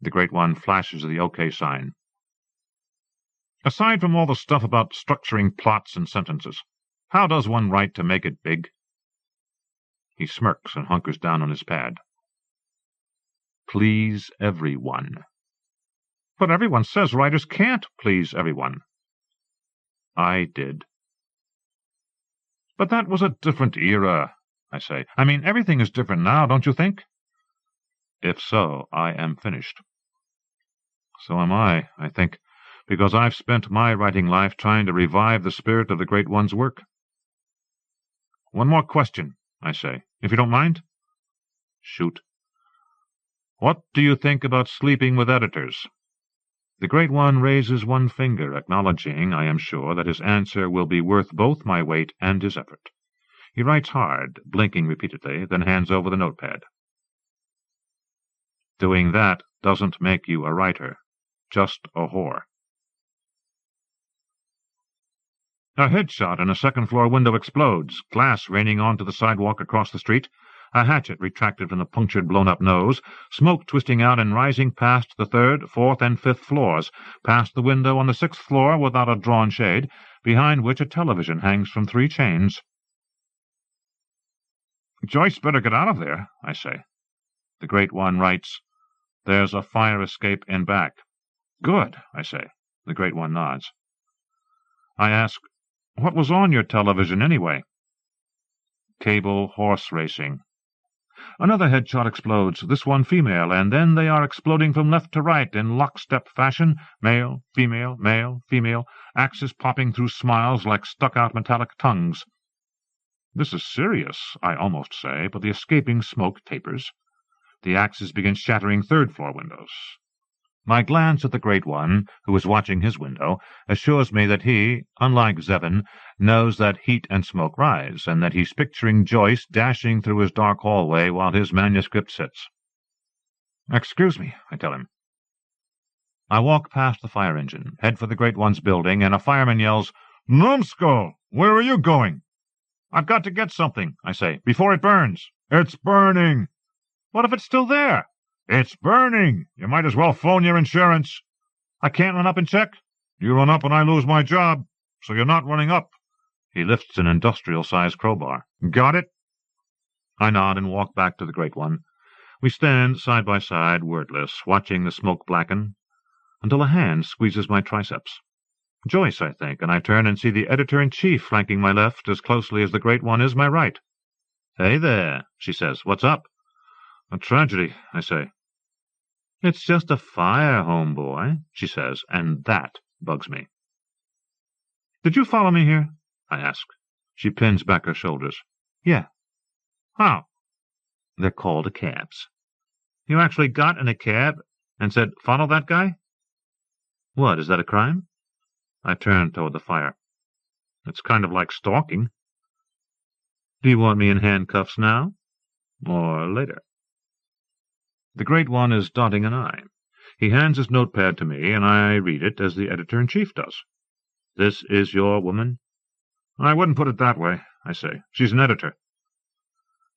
The Great One flashes the OK sign. Aside from all the stuff about structuring plots and sentences, how does one write to make it big? He smirks and hunkers down on his pad. Please everyone. But everyone says writers can't please everyone. I did. But that was a different era, I say. I mean, everything is different now, don't you think? If so, I am finished. So am I think, because I've spent my writing life trying to revive the spirit of the Great One's work. One more question, I say, if you don't mind. Shoot. What do you think about sleeping with editors? The Great One raises one finger, acknowledging, I am sure, that his answer will be worth both my weight and his effort. He writes hard, blinking repeatedly, then hands over the notepad. Doing that doesn't make you a writer, just a whore. A headshot in a second-floor window explodes, glass raining onto the sidewalk across the street, a hatchet retracted from the punctured, blown-up nose, smoke twisting out and rising past the 3rd, 4th, and 5th floors, past the window on the 6th floor without a drawn shade, behind which a television hangs from 3 chains. Joyce better get out of there, I say. The Great One writes, There's a fire escape in back. Good, I say. The Great One nods. I ask, What was on your television, anyway? Cable horse racing. Another headshot explodes, this one female, and then they are exploding from left to right in lockstep fashion, male, female, axes popping through smiles like stuck-out metallic tongues. This is serious, I almost say, but the escaping smoke tapers. The axes begin shattering 3rd-floor windows. My glance at the Great One, who is watching his window, assures me that he, unlike Zevin, knows that heat and smoke rise, and that he's picturing Joyce dashing through his dark hallway while his manuscript sits. Excuse me, I tell him. I walk past the fire engine, head for the Great One's building, and a fireman yells, Numbskull, where are you going? I've got to get something, I say, before it burns. It's burning. What if it's still there? It's burning. You might as well phone your insurance. I can't run up and check. You run up and I lose my job, so you're not running up. He lifts an industrial-sized crowbar. Got it? I nod and walk back to the Great One. We stand side by side, wordless, watching the smoke blacken, until a hand squeezes my triceps. Joyce, I think, and I turn and see the editor-in-chief flanking my left as closely as the Great One is my right. Hey there, she says. What's up? A tragedy, I say. It's just a fire, homeboy, she says, and that bugs me. Did you follow me here? I ask. She pins back her shoulders. Yeah. How? They're called cabs. You actually got in a cab and said, follow that guy? What, is that a crime? I turn toward the fire. It's kind of like stalking. Do you want me in handcuffs now? Or later? The Great One is dotting an I. He hands his notepad to me, and I read it as the editor-in-chief does. This is your woman? I wouldn't put it that way, I say. She's an editor.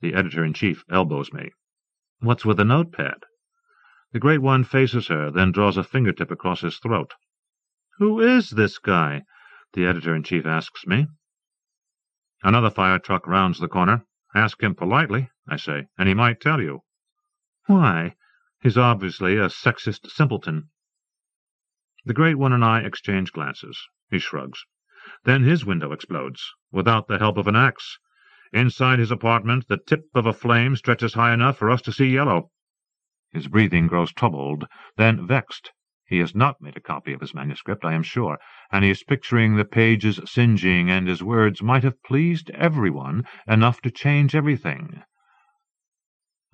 The editor-in-chief elbows me. What's with the notepad? The Great One faces her, then draws a fingertip across his throat. Who is this guy? The editor-in-chief asks me. Another fire truck rounds the corner. Ask him politely, I say, and he might tell you. Why? He's obviously a sexist simpleton. The Great One and I exchange glances. He shrugs. Then his window explodes, without the help of an axe. Inside his apartment, the tip of a flame stretches high enough for us to see yellow. His breathing grows troubled, then vexed. He has not made a copy of his manuscript, I am sure, and he is picturing the pages singeing, and his words might have pleased everyone enough to change everything.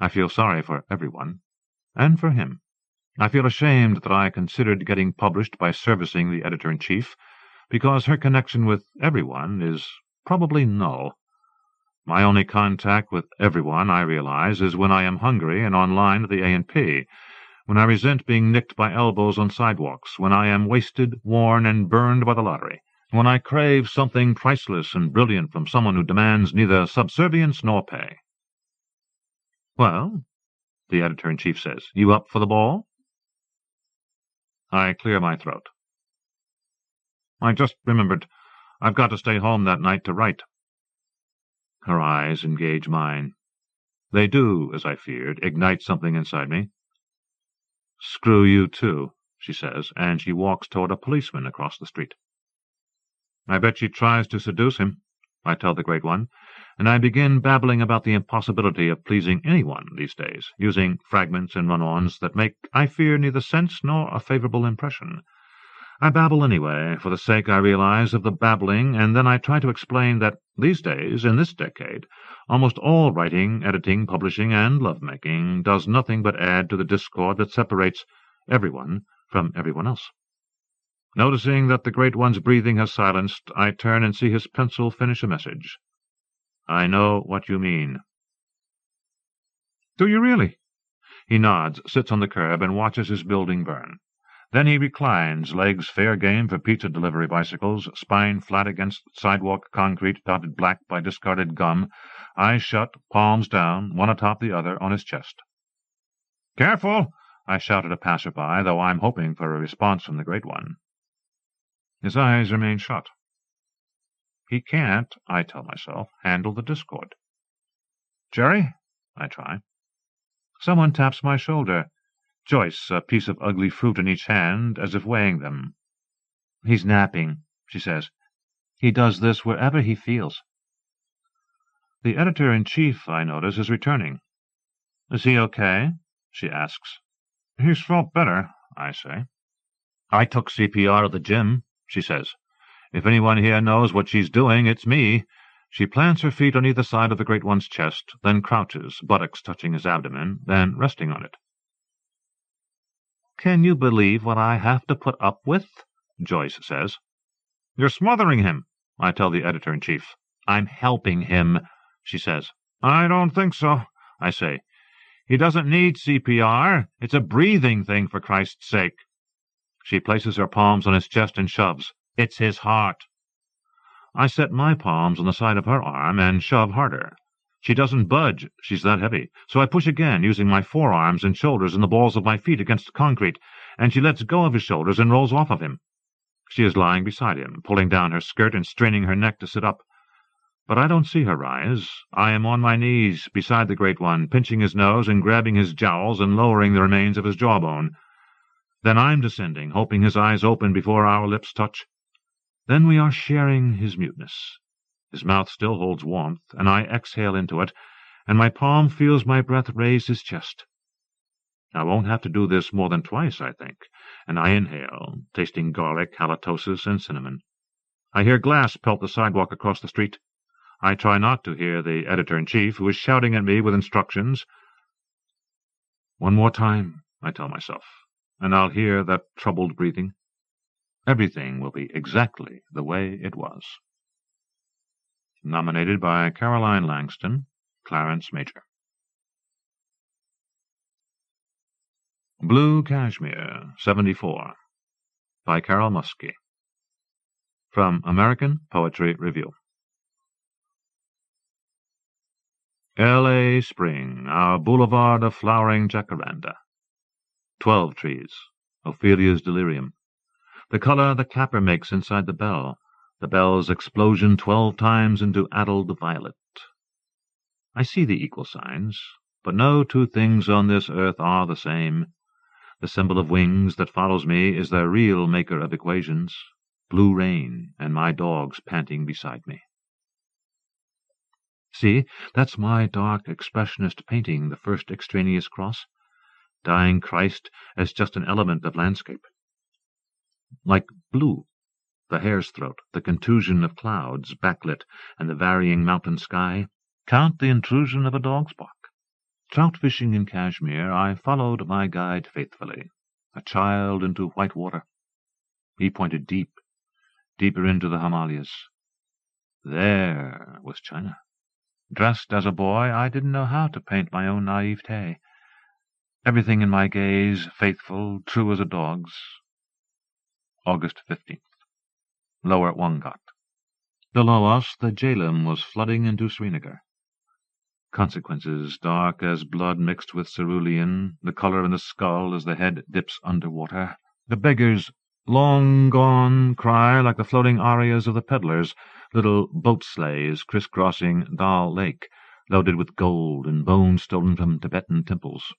I feel sorry for everyone, and for him. I feel ashamed that I considered getting published by servicing the editor-in-chief, because her connection with everyone is probably null. My only contact with everyone, I realize, is when I am hungry and online at the A&P, when I resent being nicked by elbows on sidewalks, when I am wasted, worn, and burned by the lottery, when I crave something priceless and brilliant from someone who demands neither subservience nor pay. Well, the editor-in-chief says, you up for the ball? I clear my throat. I just remembered. I've got to stay home that night to write. Her eyes engage mine. They do, as I feared, ignite something inside me. Screw you, too, she says, and she walks toward a policeman across the street. I bet she tries to seduce him, I tell the Great One, and I begin babbling about the impossibility of pleasing anyone these days, using fragments and run-ons that make, I fear, neither sense nor a favorable impression. I babble anyway, for the sake, I realize, of the babbling, and then I try to explain that these days, in this decade, almost all writing, editing, publishing, and love-making does nothing but add to the discord that separates everyone from everyone else. Noticing that the Great One's breathing has silenced, I turn and see his pencil finish a message. I know what you mean. Do you really? He nods, sits on the curb, and watches his building burn. Then he reclines, legs fair game for pizza delivery bicycles, spine flat against sidewalk concrete dotted black by discarded gum, eyes shut, palms down, one atop the other, on his chest. "Careful!" I shout at a passer-by, though I'm hoping for a response from the Great One. His eyes remain shut. He can't, I tell myself, handle the discord. "Jerry?" I try. Someone taps my shoulder. Joyce, a piece of ugly fruit in each hand, as if weighing them. "He's napping," she says. "He does this wherever he feels." The editor-in-chief, I notice, is returning. "Is he okay?" she asks. "He's felt better," I say. "I took CPR at the gym," she says. "If anyone here knows what she's doing, it's me." She plants her feet on either side of the Great One's chest, then crouches, buttocks touching his abdomen, then resting on it. "Can you believe what I have to put up with?" Joyce says. "You're smothering him," I tell the editor-in-chief. "I'm helping him," she says. "I don't think so," I say. "He doesn't need CPR. It's a breathing thing, for Christ's sake." She places her palms on his chest and shoves. "It's his heart." I set my palms on the side of her arm and shove harder. She doesn't budge, she's that heavy, so I push again, using my forearms and shoulders and the balls of my feet against the concrete, and she lets go of his shoulders and rolls off of him. She is lying beside him, pulling down her skirt and straining her neck to sit up. But I don't see her rise. I am on my knees beside the Great One, pinching his nose and grabbing his jowls and lowering the remains of his jawbone. Then I'm descending, hoping his eyes open before our lips touch. Then we are sharing his muteness. His mouth still holds warmth, and I exhale into it, and my palm feels my breath raise his chest. I won't have to do this more than twice, I think, and I inhale, tasting garlic, halitosis, and cinnamon. I hear glass pelt the sidewalk across the street. I try not to hear the editor-in-chief, who is shouting at me with instructions. One more time, I tell myself, and I'll hear that troubled breathing. Everything will be exactly the way it was. Nominated by Caroline Langston, Clarence Major. Blue Cashmere, 74, by Carol Muskie. From American Poetry Review. L.A. Spring, our boulevard of flowering jacaranda. 12 trees, Ophelia's delirium. The color the capper makes inside the bell's explosion 12 times into addled violet. I see the equal signs, but no two things on this earth are the same. The symbol of wings that follows me is the real maker of equations, blue rain, and my dogs panting beside me. See, that's my dark expressionist painting the first extraneous cross, dying Christ as just an element of landscape. Like blue, the hare's throat, the contusion of clouds, backlit, and the varying mountain sky, count the intrusion of a dog's bark. Trout fishing in Kashmir, I followed my guide faithfully, a child into white water. He pointed deep, deeper into the Himalayas. There was China. Dressed as a boy, I didn't know how to paint my own naivete. Everything in my gaze faithful, true as a dog's. August 15th. Lower Wangat. Below us, the Jhelum was flooding into Srinagar. Consequences dark as blood mixed with cerulean, the color in the skull as the head dips under water. The beggars' long-gone cry like the floating arias of the peddlers, little boat-sleighs crisscrossing Dal Lake, loaded with gold and bones stolen from Tibetan temples.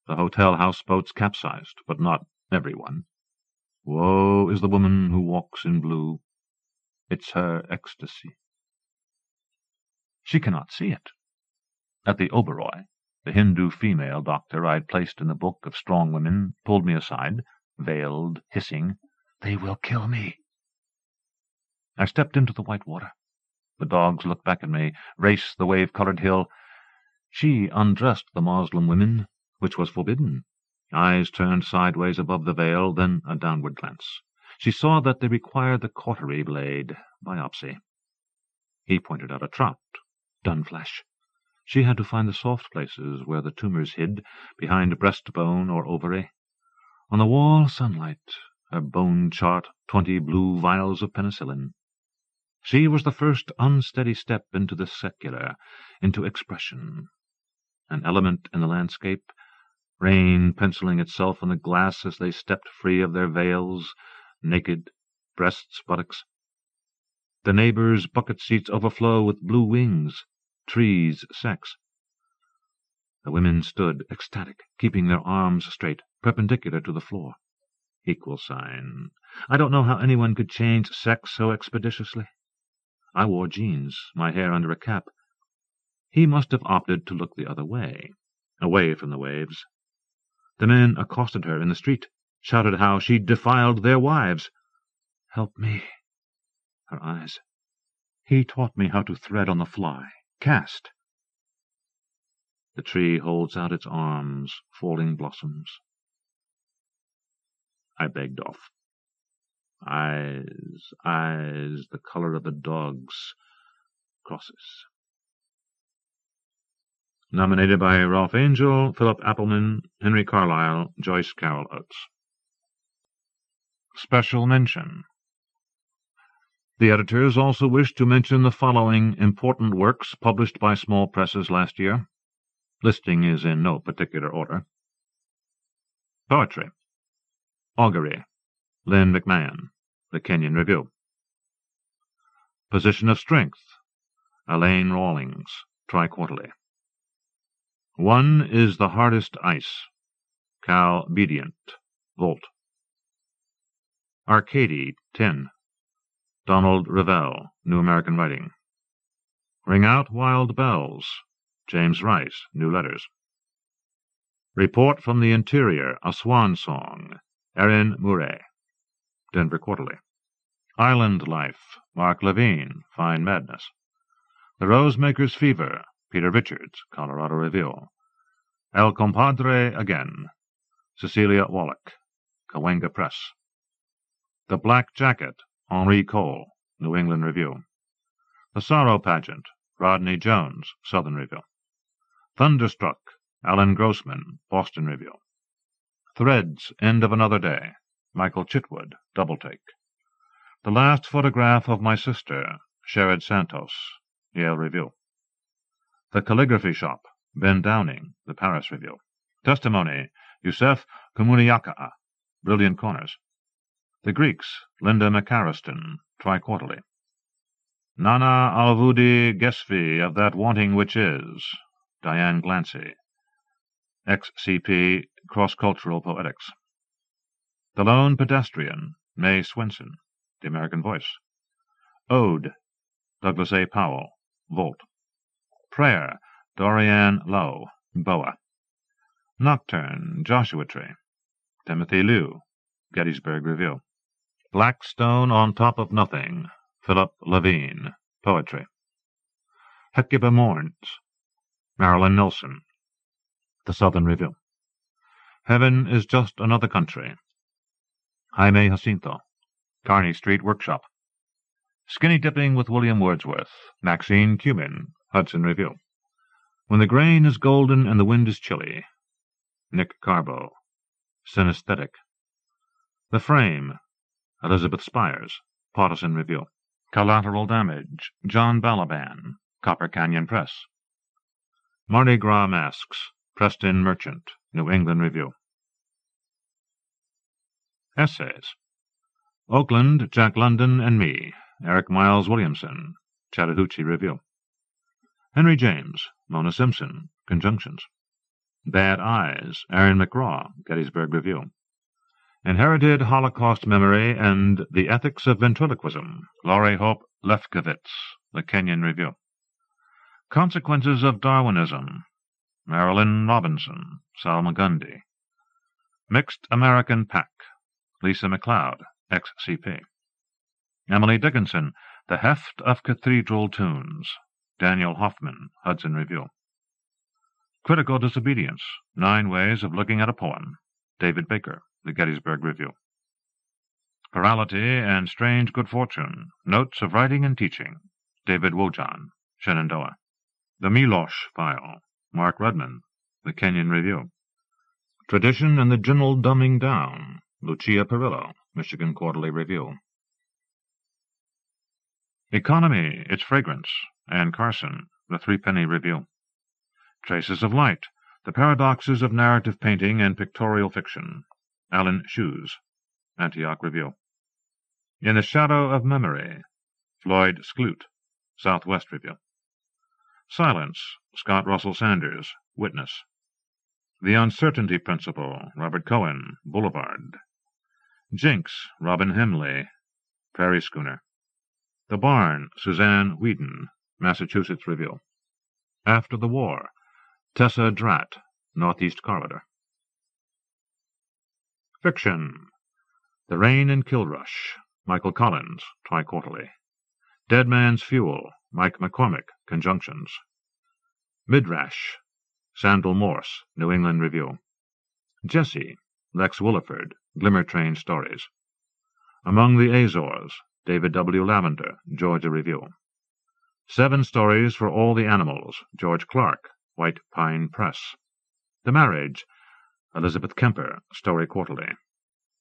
The hotel houseboats capsized, but not everyone. Woe is the woman who walks in blue. It's her ecstasy. She cannot see it. At the Oberoi, the Hindu female doctor I had placed in the book of strong women pulled me aside, veiled, hissing, "They will kill me." I stepped into the white water. The dogs looked back at me, raced the wave-colored hill. She undressed the Moslem women, which was forbidden. Eyes turned sideways above the veil, then a downward glance. She saw that they required the cautery blade, biopsy. He pointed out a trout, done flesh. She had to find the soft places where the tumors hid, behind breastbone or ovary. On the wall, sunlight, her bone chart, 20 blue vials of penicillin. She was the first unsteady step into the secular, into expression. An element in the landscape, rain penciling itself on the glass as they stepped free of their veils, naked, breasts, buttocks. The neighbors' bucket seats overflow with blue wings, trees, sex. The women stood, ecstatic, keeping their arms straight, perpendicular to the floor. Equal sign. I don't know how anyone could change sex so expeditiously. I wore jeans, my hair under a cap. He must have opted to look the other way, away from the waves. The men accosted her in the street, shouted how she defiled their wives. "Help me." Her eyes. "He taught me how to thread on the fly, cast." The tree holds out its arms, falling blossoms. I begged off. Eyes, the color of the dog's crosses. Nominated by Ralph Angel, Philip Appleman, Henry Carlyle, Joyce Carol Oates. Special mention. The editors also wish to mention the following important works published by small presses last year. Listing is in no particular order. Poetry. Augury. Lynn McMahon, The Kenyon Review. Position of Strength. Elaine Rawlings, Tri-Quarterly. One is the Hardest Ice. Cal Bedient, Volt. Arcady, 10. Donald Revell, New American Writing. Ring Out Wild Bells. James Rice, New Letters. Report from the Interior, A Swan Song. Erin Murray, Denver Quarterly. Island Life, Mark Levine, Fine Madness. The Rosemaker's Fever, Peter Richards, Colorado Review. El Compadre Again, Cecilia Wallach, Cahuenga Press. The Black Jacket, Henri Cole, New England Review. The Sorrow Pageant, Rodney Jones, Southern Review. Thunderstruck, Alan Grossman, Boston Review. Threads, End of Another Day, Michael Chitwood, Doubletake. The Last Photograph of My Sister, Sherrod Santos, Yale Review. The Calligraphy Shop, Ben Downing, The Paris Review. Testimony, Youssef Komuniakaa, Brilliant Corners. The Greeks, Linda McCarriston, Tri-Quarterly. Nana Alvudi Gesfi of That Wanting Which Is, Diane Glancy. XCP, Cross-Cultural Poetics. The Lone Pedestrian, May Swenson, The American Voice. Ode, Douglas A. Powell, Volt. Prayer, Dorian Lowe, Boa. Nocturne, Joshua Tree, Timothy Liu, Gettysburg Review. Black Stone on Top of Nothing, Philip Levine, Poetry. Hecuba Mourns, Marilyn Nelson, The Southern Review. Heaven is Just Another Country, Jaime Jacinto, Kearney Street Workshop. Skinny Dipping with William Wordsworth, Maxine Cumin, Hudson Review. When the Grain is Golden and the Wind is Chilly, Nick Carbo, Synesthetic. The Frame, Elizabeth Spires, Partisan Review. Collateral Damage, John Balaban, Copper Canyon Press. Mardi Gras Masks, Preston Merchant, New England Review. Essays. Oakland, Jack London and Me, Eric Miles Williamson, Chattahoochee Review. Henry James, Mona Simpson, Conjunctions. Bad Eyes, Aaron McGraw, Gettysburg Review. Inherited Holocaust Memory and the Ethics of Ventriloquism, Laurie Hope Lefkowitz, The Kenyon Review. Consequences of Darwinism, Marilyn Robinson, Salma Gundy. Mixed American Pack, Lisa McLeod, XCP. Emily Dickinson, The Heft of Cathedral Tunes, Daniel Hoffman, Hudson Review. Critical Disobedience, 9 Ways of Looking at a Poem, David Baker, The Gettysburg Review. Chirality and Strange Good Fortune, Notes of Writing and Teaching, David Wojan, Shenandoah. The Milosh File, Mark Rudman, The Kenyon Review. Tradition and the General Dumbing Down, Lucia Perillo, Michigan Quarterly Review. Economy, Its Fragrance, Ann Carson, The Threepenny Review. Traces of Light, The Paradoxes of Narrative Painting and Pictorial Fiction, Alan Shoes, Antioch Review. In the Shadow of Memory, Floyd Skloot, Southwest Review. Silence, Scott Russell Sanders, Witness. The Uncertainty Principle, Robert Cohen, Boulevard. Jinx, Robin Hemley, Prairie Schooner. The Barn, Suzanne Whedon, Massachusetts Review. After the War, Tessa Dratt, Northeast Corridor. Fiction. The Rain and Kilrush, Michael Collins, Tri-Quarterly. Dead Man's Fuel, Mike McCormick, Conjunctions. Midrash, Sandal Morse, New England Review. Jessie, Lex Williford, Glimmer Train Stories. Among the Azores, David W. Lavender, Georgia Review. 7 Stories for All the Animals, George Clark, White Pine Press. The Marriage, Elizabeth Kemper, Story Quarterly.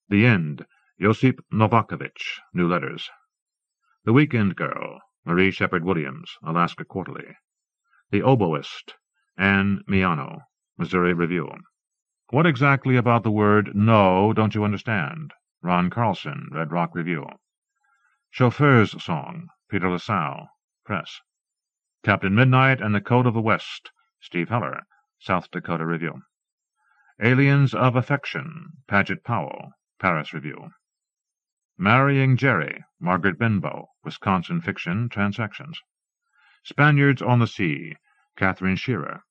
The End, Josip Novakovich, New Letters. The Weekend Girl, Marie Shepard Williams, Alaska Quarterly. The Oboist, Anne Miano, Missouri Review. What exactly about the word no don't you understand? Ron Carlson, Red Rock Review. Chauffeur's Song, Peter LaSalle, Press. Captain Midnight and the Code of the West, Steve Heller, South Dakota Review. Aliens of Affection, Paget Powell, Paris Review. Marrying Jerry, Margaret Benbow, Wisconsin Fiction, Transactions. Spaniards on the Sea, Catherine Shearer,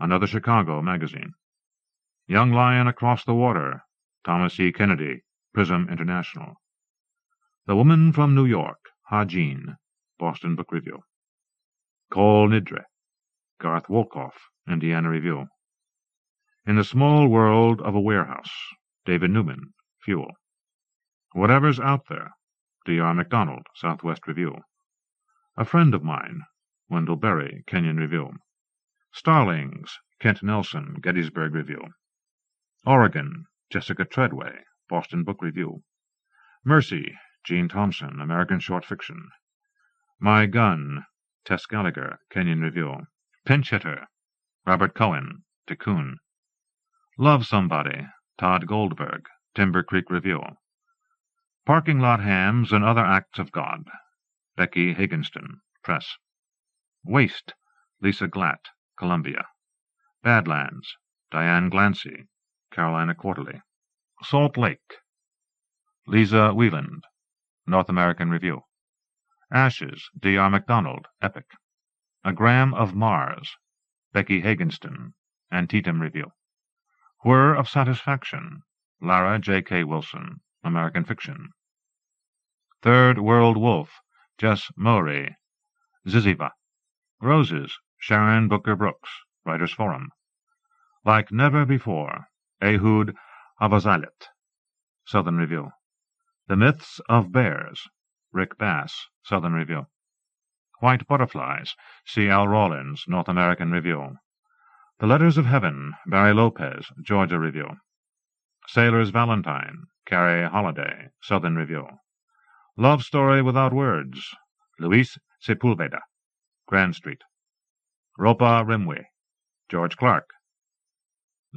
Another Chicago Magazine. Young Lion Across the Water, Thomas E. Kennedy, Prism International. The Woman from New York, Ha Jean, Boston Book Review. Kol Nidre, Garth Wolkoff, Indiana Review. In the Small World of a Warehouse, David Newman, Fuel. Whatever's Out There, D.R. MacDonald, Southwest Review. A Friend of Mine, Wendell Berry, Kenyon Review. Starlings, Kent Nelson, Gettysburg Review. Oregon, Jessica Treadway, Boston Book Review. Mercy, Gene Thompson, American Short Fiction. My Gun, Tess Gallagher, Kenyon Review. Pinch Hitter, Robert Cohen, Tikkun. Love Somebody, Todd Goldberg, Timber Creek Review. Parking Lot Hams and Other Acts of God, Becky Higginston, Press. Waste, Lisa Glatt, Columbia. Badlands, Diane Glancy, Carolina Quarterly. Salt Lake, Lisa Wieland, North American Review. Ashes, D.R. MacDonald, Epic. A Gram of Mars, Becky Higginston, Antietam Review. Whir of Satisfaction, Lara J.K. Wilson, American Fiction. Third World Wolf, Jess Mowry, Ziziva. Roses, Sharon Booker Brooks, Writers Forum. Like Never Before, Ehud Avazalit, Southern Review. The Myths of Bears, Rick Bass, Southern Review. White Butterflies, C. L. Rawlins, North American Review. The Letters of Heaven, Barry Lopez, Georgia Review. Sailor's Valentine, Carrie Holliday, Southern Review. Love Story Without Words, Luis Sepulveda, Grand Street. Ropa Rimwe, George Clark.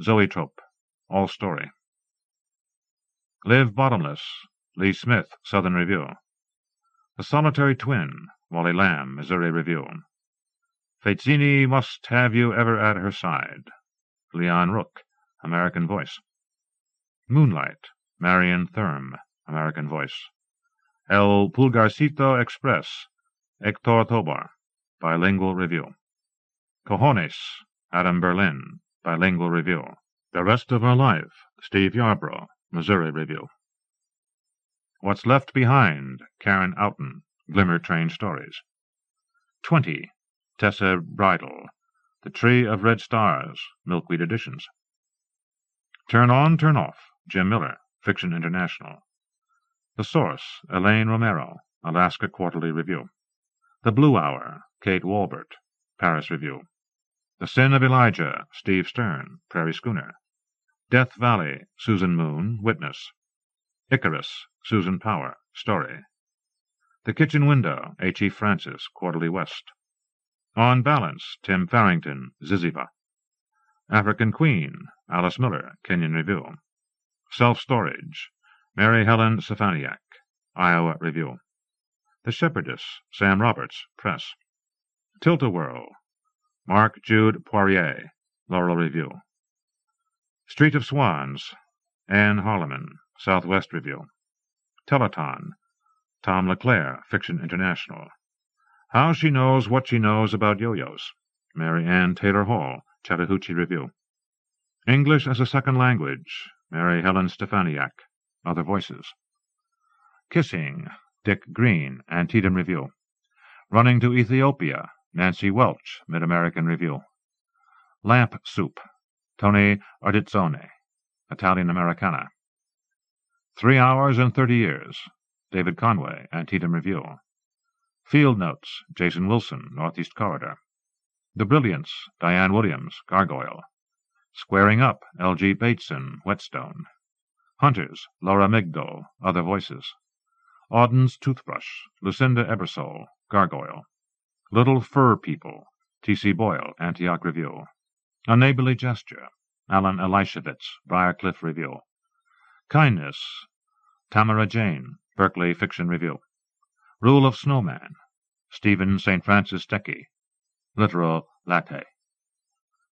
Zoetrope, All Story. Live Bottomless, Lee Smith, Southern Review. The Solitary Twin, Wally Lamb, Missouri Review. Faitzini Must Have You Ever at Her Side, Leon Rook, American Voice. Moonlight, Marion Thurm, American Voice. El Pulgarcito Express, Hector Tobar, Bilingual Review. Cojones, Adam Berlin, Bilingual Review. The Rest of Our Life, Steve Yarbrough, Missouri Review. What's Left Behind, Karen Outen, Glimmer Train Stories. 20, Tessa Bridle, The Tree of Red Stars, Milkweed Editions. Turn On, Turn Off, Jim Miller, Fiction International. The Source, Elaine Romero, Alaska Quarterly Review. The Blue Hour, Kate Walbert, Paris Review. The Sin of Elijah, Steve Stern, Prairie Schooner. Death Valley, Susan Moon, Witness. Icarus, Susan Power, Story. The Kitchen Window, H. E. Francis, Quarterly West. On Balance, Tim Farrington, Ziziva. African Queen, Alice Miller, Kenyon Review. Self-Storage, Mary Helen Stefaniak, Iowa Review. The Shepherdess, Sam Roberts, Press. Tilt-A-Whirl, Mark Jude Poirier, Laurel Review. Street of Swans, Anne Harleman, Southwest Review. Teleton, Tom LeClaire, Fiction International. How She Knows What She Knows About Yo-Yos, Mary Ann Taylor Hall, Chattahoochee Review. English as a Second Language, Mary Helen Stefaniak, Other Voices. Kissing, Dick Green, Antietam Review. Running to Ethiopia, Nancy Welch, Mid-American Review. Lamp Soup, Tony Ardizzone, Italian Americana. 3 Hours and 30 Years, David Conway, Antietam Review. Field Notes, Jason Wilson, Northeast Corridor. The Brilliance, Diane Williams, Gargoyle. Squaring Up, L. G. Bateson, Whetstone. Hunters, Laura Migdal, Other Voices. Auden's Toothbrush, Lucinda Ebersole, Gargoyle. Little Fur People, T. C. Boyle, Antioch Review. A Neighborly Gesture, Alan Elishevitz, Briarcliff Review. Kindness, Tamara Jane, Berkeley Fiction Review. Rule of Snowman, Stephen St. Francis Decky, Literal Latte.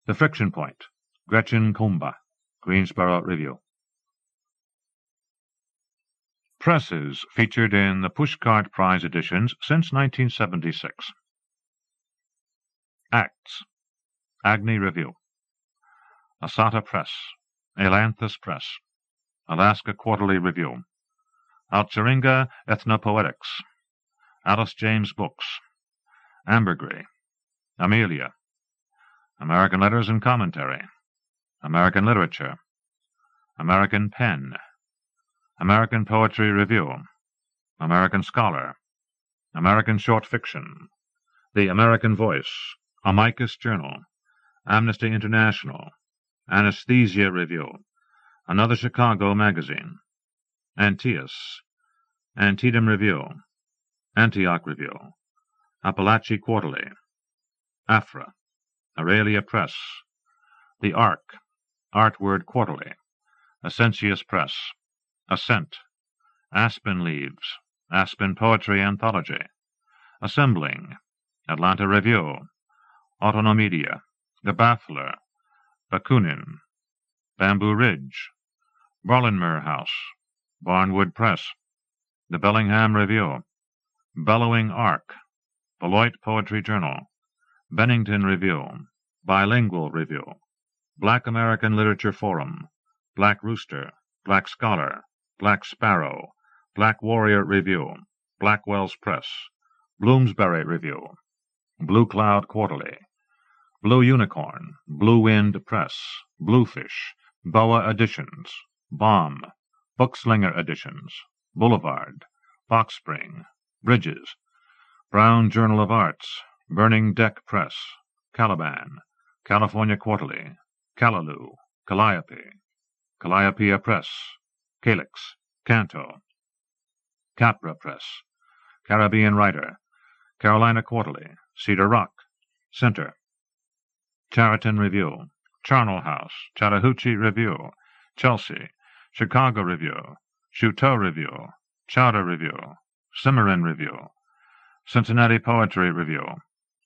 The Friction Point, Gretchen Kumba, Greensboro Review. Presses featured in the Pushcart Prize editions since 1976. Acts, Agni Review. Asata Press, Ailanthus Press, Alaska Quarterly Review. Altsaringa Ethnopoetics, Alice James Books, Ambergris, Amelia, American Letters and Commentary, American Literature, American Pen, American Poetry Review, American Scholar, American Short Fiction, The American Voice, Amicus Journal, Amnesty International, Anesthesia Review, Another Chicago Magazine, Antaeus, Antietam Review, Antioch Review, Appalachie Quarterly, Afra, Aurelia Press, The Ark, Artword Quarterly, Ascensius Press, Ascent, Aspen Leaves, Aspen Poetry Anthology, Assembling, Atlanta Review, Autonomedia, The Baffler, Bakunin, Bamboo Ridge, Barlinmer House, Barnwood Press, The Bellingham Review, Bellowing Ark, Beloit Poetry Journal, Bennington Review, Bilingual Review, Black American Literature Forum, Black Rooster, Black Scholar, Black Sparrow, Black Warrior Review, Blackwell's Press, Bloomsbury Review, Blue Cloud Quarterly, Blue Unicorn, Blue Wind Press, Bluefish, Boa Editions, Bomb, Bookslinger Editions, Boulevard, Box Spring, Bridges, Brown Journal of Arts, Burning Deck Press, Caliban, California Quarterly, Callaloo, Calliope, Calliopeia Press, Calix, Canto, Capra Press, Caribbean Writer, Carolina Quarterly, Cedar Rock, Center, Chariton Review, Charnel House, Chattahoochee Review, Chelsea, Chicago Review, Chouteau Review, Chowder Review, Cimarron Review, Cincinnati Poetry Review,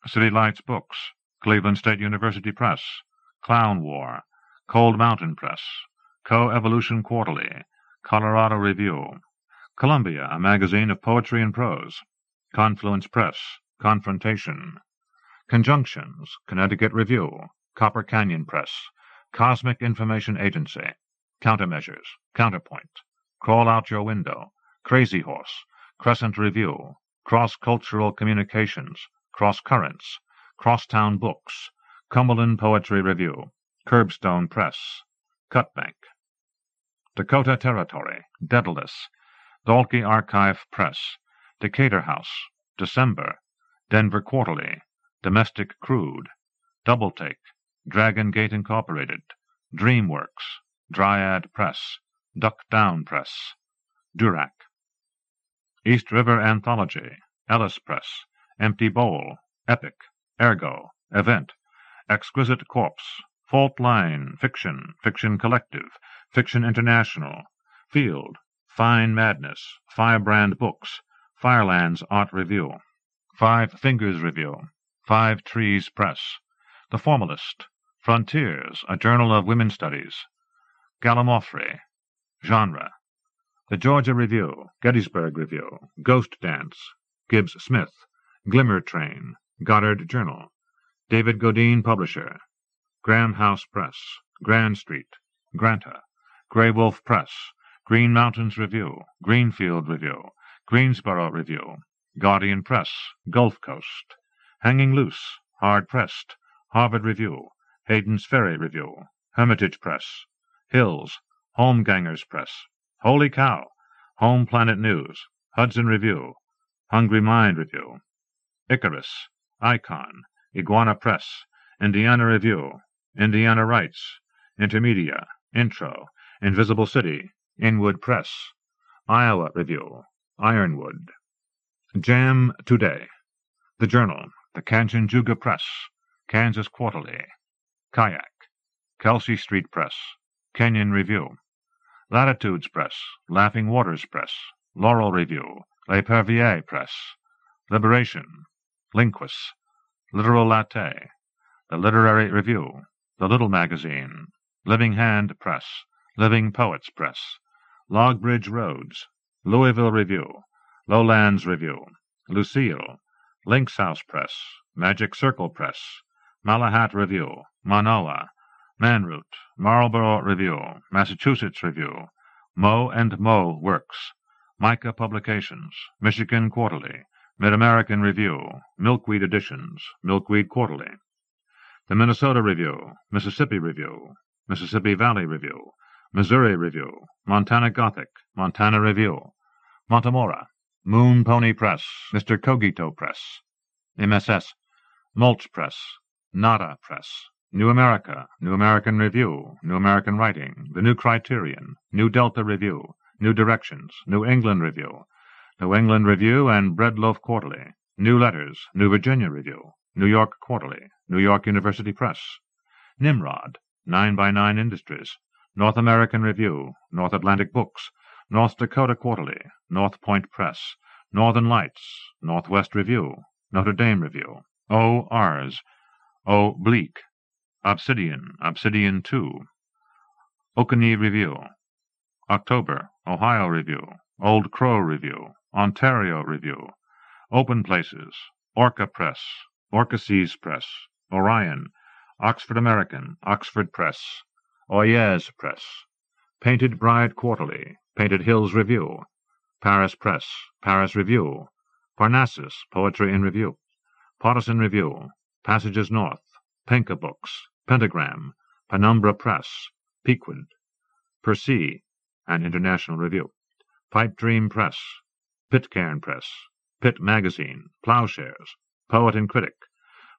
City Lights Books, Cleveland State University Press, Clown War, Cold Mountain Press, Co-Evolution Quarterly, Colorado Review, Columbia, a magazine of poetry and prose, Confluence Press, Confrontation, Conjunctions, Connecticut Review, Copper Canyon Press, Cosmic Information Agency, Countermeasures, Counterpoint, Crawl Out Your Window, Crazy Horse, Crescent Review, Cross-Cultural Communications, Cross Currents, Crosstown Books, Cumberland Poetry Review, Curbstone Press, Cutbank, Dakota Territory, Daedalus, Dalkey Archive Press, Decatur House, December, Denver Quarterly, Domestic Crude, Doubletake, Dragon Gate Incorporated, Dreamworks, Dryad Press, Duck Down Press, Durack, East River Anthology, Ellis Press, Empty Bowl, Epic, Ergo, Event, Exquisite Corpse, Fault Line, Fiction, Fiction Collective, Fiction International, Field, Fine Madness, Firebrand Books, Firelands Art Review, Five Fingers Review, Five Trees Press, The Formalist, Frontiers, a Journal of Women's Studies, Gallimaufry, Genre, The Georgia Review, Gettysburg Review, Ghost Dance, Gibbs Smith, Glimmer Train, Goddard Journal, David Godine Publisher, Graham House Press, Grand Street, Granta, Grey Wolf Press, Green Mountains Review, Greenfield Review, Greensboro Review, Guardian Press, Gulf Coast, Hanging Loose, Hard Pressed, Harvard Review, Hayden's Ferry Review, Hermitage Press, Hills, Homegangers Press, Holy Cow, Home Planet News, Hudson Review, Hungry Mind Review, Icarus, Icon, Iguana Press, Indiana Review, Indiana Rights, Intermedia, Intro, Invisible City, Inwood Press, Iowa Review, Ironwood, Jam Today, The Journal, The Kanchenjunga Press, Kansas Quarterly, Kayak, Kelsey Street Press, Kenyon Review, Latitudes Press, Laughing Waters Press, Laurel Review, L'Epervier Press, Liberation, Linquist, Literal Latte, The Literary Review, The Little Magazine, Living Hand Press, Living Poets Press, Logbridge Roads, Louisville Review, Lowlands Review, Lucille, Lynx House Press, Magic Circle Press, Malahat Review, Manoa, Manroot, Marlborough Review, Massachusetts Review, Moe and Moe Works, Micah Publications, Michigan Quarterly, Mid-American Review, Milkweed Editions, Milkweed Quarterly, the Minnesota Review, Mississippi Review, Mississippi Valley Review, Missouri Review, Montana Gothic, Montana Review, Montemora, Moon Pony Press, Mr. Cogito Press, MSS, Mulch Press, Nada Press, New America, New American Review, New American Writing, The New Criterion, New Delta Review, New Directions, New England Review, New England Review and Breadloaf Quarterly, New Letters, New Virginia Review, New York Quarterly, New York University Press, Nimrod, 9x9 Industries, North American Review, North Atlantic Books, North Dakota Quarterly, North Point Press, Northern Lights, Northwest Review, Notre Dame Review, O.Rs., Oblique, Obsidian, Obsidian 2, Okanee Review, October, Ohio Review, Old Crow Review, Ontario Review, Open Places, Orca Press, Orcases Press, Orion, Oxford American, Oxford Press, Oyez Press, Painted Bride Quarterly, Painted Hills Review, Paris Press, Paris Review, Parnassus, Poetry in Review, Partisan Review, Passages North, Penka Books, Pentagram, Penumbra Press, Pequod, Percy, an International Review, Pipe Dream Press, Pitcairn Press, Pitt Magazine, Plowshares, Poet and Critic,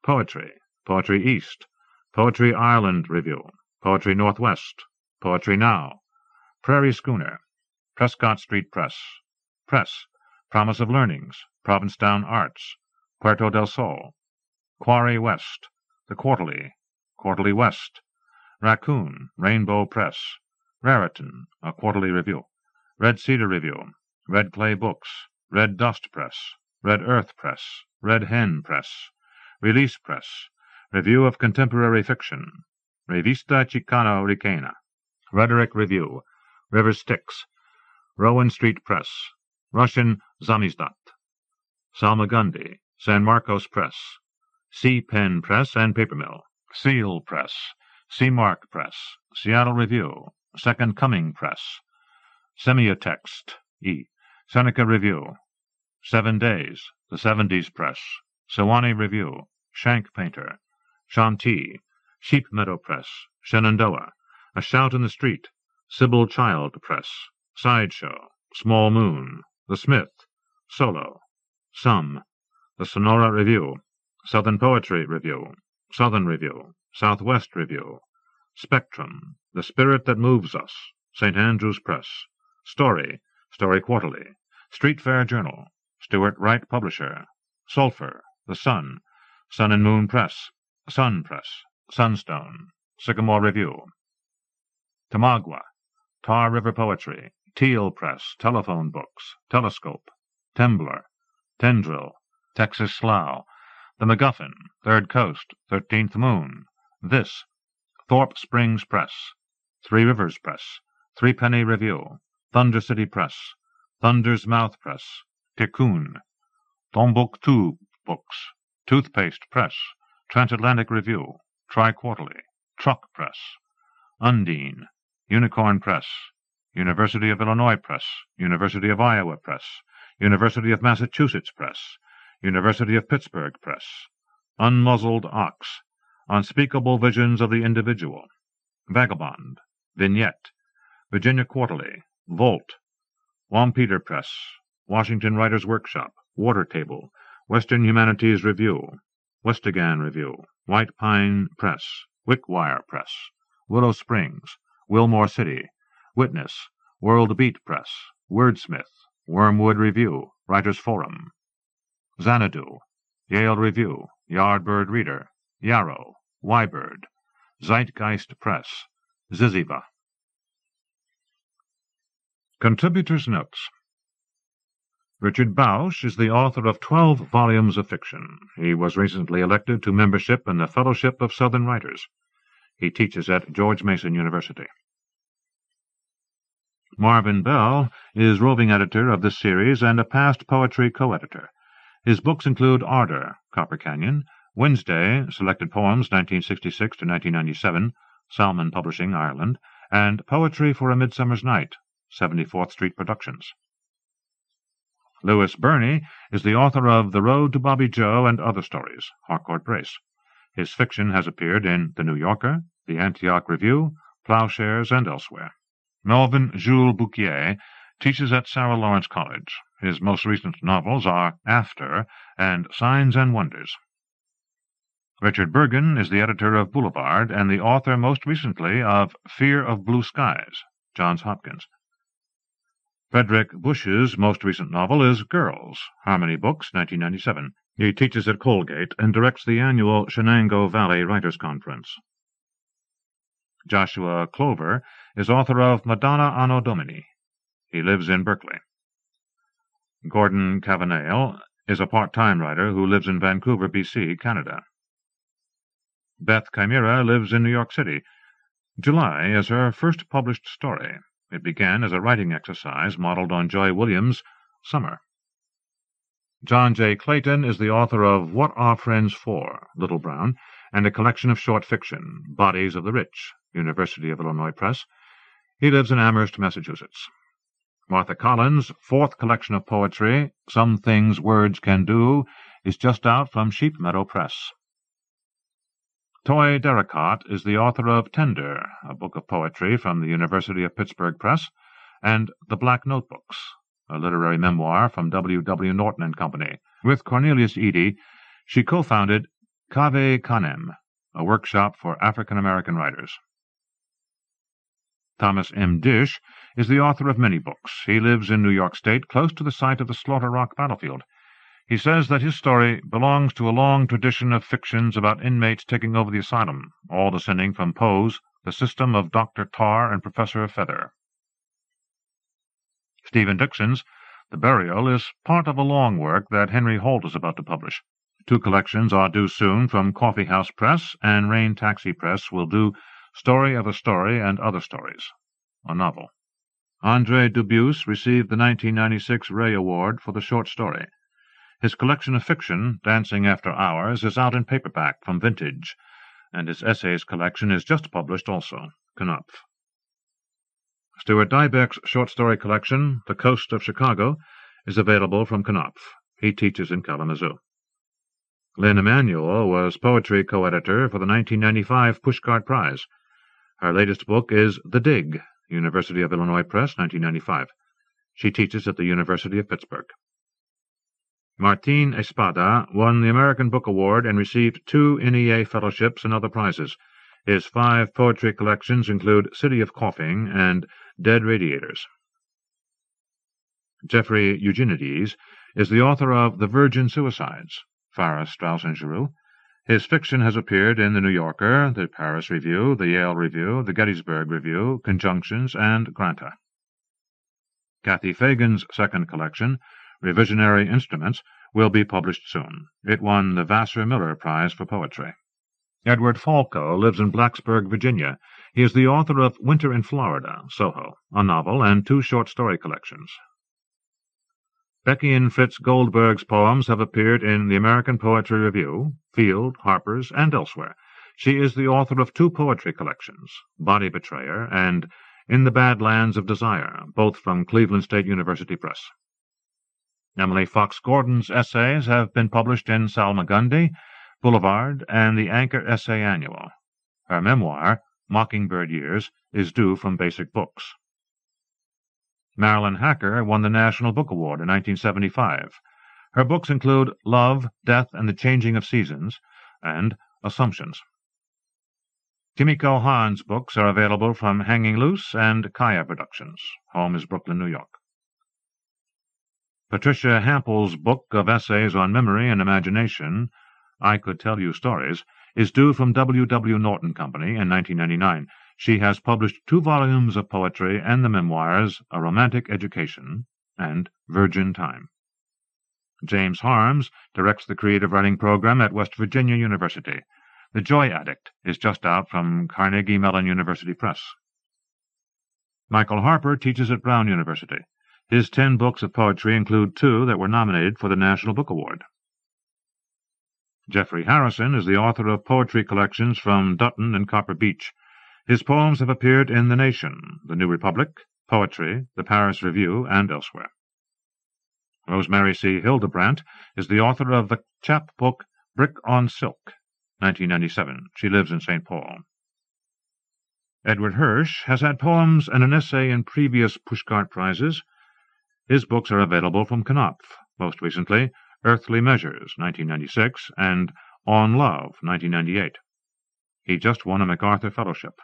Poetry, Poetry East, Poetry Ireland Review, Poetry Northwest, Poetry Now, Prairie Schooner, Prescott Street Press, Press, Promise of Learnings, Provincetown Arts, Puerto del Sol, Quarry West, The Quarterly, Quarterly West, Raccoon, Rainbow Press, Raritan, a Quarterly Review, Red Cedar Review, Red Clay Books, Red Dust Press, Red Earth Press, Red Hen Press, Release Press, Review of Contemporary Fiction, Revista Chicano Ricana, Rhetoric Review, River Styx, Rowan Street Press, Russian Samizdat, Salmagundi, San Marcos Press, Sea Pen Press and Paper Mill, Seal Press, Seamark Press, Seattle Review, Second Coming Press, Semiotext, E. Seneca Review, 7 Days, The 70s Press, Sewanee Review, Shank Painter, Shanti, Sheep Meadow Press, Shenandoah, A Shout in the Street, Sybil Child Press, Sideshow, Small Moon, The Smith, Solo, Some, The Sonora Review, Southern Poetry Review, Southern Review, Southwest Review, Spectrum, The Spirit That Moves Us, St. Andrew's Press, Story, Story Quarterly, Street Fair Journal, Stuart Wright Publisher, Sulphur, The Sun, Sun and Moon Press, Sun Press, Sunstone, Sycamore Review, Tamagua, Tar River Poetry, Teal Press, Telephone Books, Telescope, Tembler, Tendril, Texas Slough, The MacGuffin, Third Coast, 13th Moon, This, Thorpe Springs Press, Three Rivers Press, Threepenny Review, Thunder City Press, Thunder's Mouth Press, Tikkun, Tombouctou Books, Toothpaste Press, Transatlantic Review, Tri-Quarterly, Truck Press, Undine, Unicorn Press, University of Illinois Press, University of Iowa Press, University of Massachusetts Press, University of Pittsburgh Press, Unmuzzled Ox, Unspeakable Visions of the Individual, Vagabond, Vignette, Virginia Quarterly, Volt, Wampeter Press, Washington Writers' Workshop, Water Table, Western Humanities Review, Westagan Review, White Pine Press, Wickwire Press, Willow Springs, Wilmore City, Witness, World Beat Press, Wordsmith, Wormwood Review, Writers' Forum, Xanadu, Yale Review, Yardbird Reader, Yarrow, Wybird, Zeitgeist Press, Ziziva. Contributors' Notes. Richard Bausch is the author of 12 volumes of fiction. He was recently elected to membership in the Fellowship of Southern Writers. He teaches at George Mason University. Marvin Bell is roving editor of this series and a past poetry co-editor. His books include Ardor, Copper Canyon, Wednesday, Selected Poems, 1966 to 1997, Salmon Publishing, Ireland, and Poetry for a Midsummer's Night, 74th Street Productions. Louis Burney is the author of The Road to Bobby Joe and Other Stories, Harcourt Brace. His fiction has appeared in The New Yorker, The Antioch Review, Plowshares, and elsewhere. Melvin Jules Bouquier teaches at Sarah Lawrence College. His most recent novels are After and Signs and Wonders. Richard Bergen is the editor of Boulevard and the author most recently of Fear of Blue Skies, Johns Hopkins. Frederick Bush's most recent novel is Girls, Harmony Books, 1997. He teaches at Colgate and directs the annual Shenango Valley Writers' Conference. Joshua Clover is author of Madonna Anno Domini. He lives in Berkeley. Gordon Cavanale is a part-time writer who lives in Vancouver, B.C., Canada. Beth Chimera lives in New York City. July is her first published story. It began as a writing exercise modeled on Joy Williams' Summer. John J. Clayton is the author of What Are Friends For? Little Brown, and a collection of short fiction, Bodies of the Rich, University of Illinois Press. He lives in Amherst, Massachusetts. Martha Collins' fourth collection of poetry, Some Things Words Can Do, is just out from Sheep Meadow Press. Toy Derricott is the author of Tender, a book of poetry from the University of Pittsburgh Press, and The Black Notebooks, a literary memoir from W. W. Norton and Company. With Cornelius Eady, she co-founded Cave Canem, a workshop for African-American writers. Thomas M. Dish is the author of many books. He lives in New York State, close to the site of the Slaughter Rock battlefield. He says that his story belongs to a long tradition of fictions about inmates taking over the asylum, all descending from Poe's The System of Dr. Tar and Professor Feather. Stephen Dixon's The Burial is part of a long work that Henry Holt is about to publish. 2 collections are due soon from Coffee House Press, and Rain Taxi Press will do Story of a Story and Other Stories, a novel. Andre Dubusse received the 1996 Ray Award for the short story. His collection of fiction, Dancing After Hours, is out in paperback from Vintage, and his essays collection is just published also, Knopf. Stuart Dybek's short story collection, The Coast of Chicago, is available from Knopf. He teaches in Kalamazoo. Lynn Emanuel was poetry co-editor for the 1995 Pushcart Prize. Her latest book is The Dig, University of Illinois Press, 1995. She teaches at the University of Pittsburgh. Martin Espada won the American Book Award and received 2 NEA fellowships and other prizes. His 5 poetry collections include City of Coughing and Dead Radiators. Jeffrey Eugenides is the author of The Virgin Suicides, Farrar, Straus and Giroux. His fiction has appeared in The New Yorker, the Paris Review, the Yale Review, the Gettysburg Review, Conjunctions, and Granta. Kathy Fagan's second collection, Revisionary Instruments, will be published soon. It won the Vassar Miller Prize for Poetry. Edward Falco lives in Blacksburg, Virginia. He is the author of Winter in Florida, Soho, a novel, and 2 short story collections. Beckian Fritz Goldberg's poems have appeared in the American Poetry Review, Field, Harper's, and elsewhere. She is the author of 2 poetry collections, Body Betrayer and In the Badlands of Desire, both from Cleveland State University Press. Emily Fox Gordon's essays have been published in Salmagundi, Boulevard, and the Anchor Essay Annual. Her memoir, Mockingbird Years, is due from Basic Books. Marilyn Hacker won the National Book Award in 1975. Her books include Love, Death, and the Changing of Seasons, and Assumptions. Kimiko Hahn's books are available from Hanging Loose and Kaya Productions. Home is Brooklyn, New York. Patricia Hampel's book of essays on memory and imagination, I Could Tell You Stories, is due from W. W. Norton Company in 1999. She has published 2 volumes of poetry and the memoirs A Romantic Education and Virgin Time. James Harms directs the creative writing program at West Virginia University. The Joy Addict is just out from Carnegie Mellon University Press. Michael Harper teaches at Brown University. His 10 books of poetry include 2 that were nominated for the National Book Award. Jeffrey Harrison is the author of poetry collections from Dutton and Copper Beach. His poems have appeared in The Nation, The New Republic, Poetry, the Paris Review, and elsewhere. Rosemary C. Hildebrandt is the author of the chapbook Brick on Silk, 1997. She lives in St. Paul. Edward Hirsch has had poems and an essay in previous Pushcart Prizes. His books are available from Knopf, most recently Earthly Measures, 1996, and On Love, 1998. He just won a MacArthur Fellowship.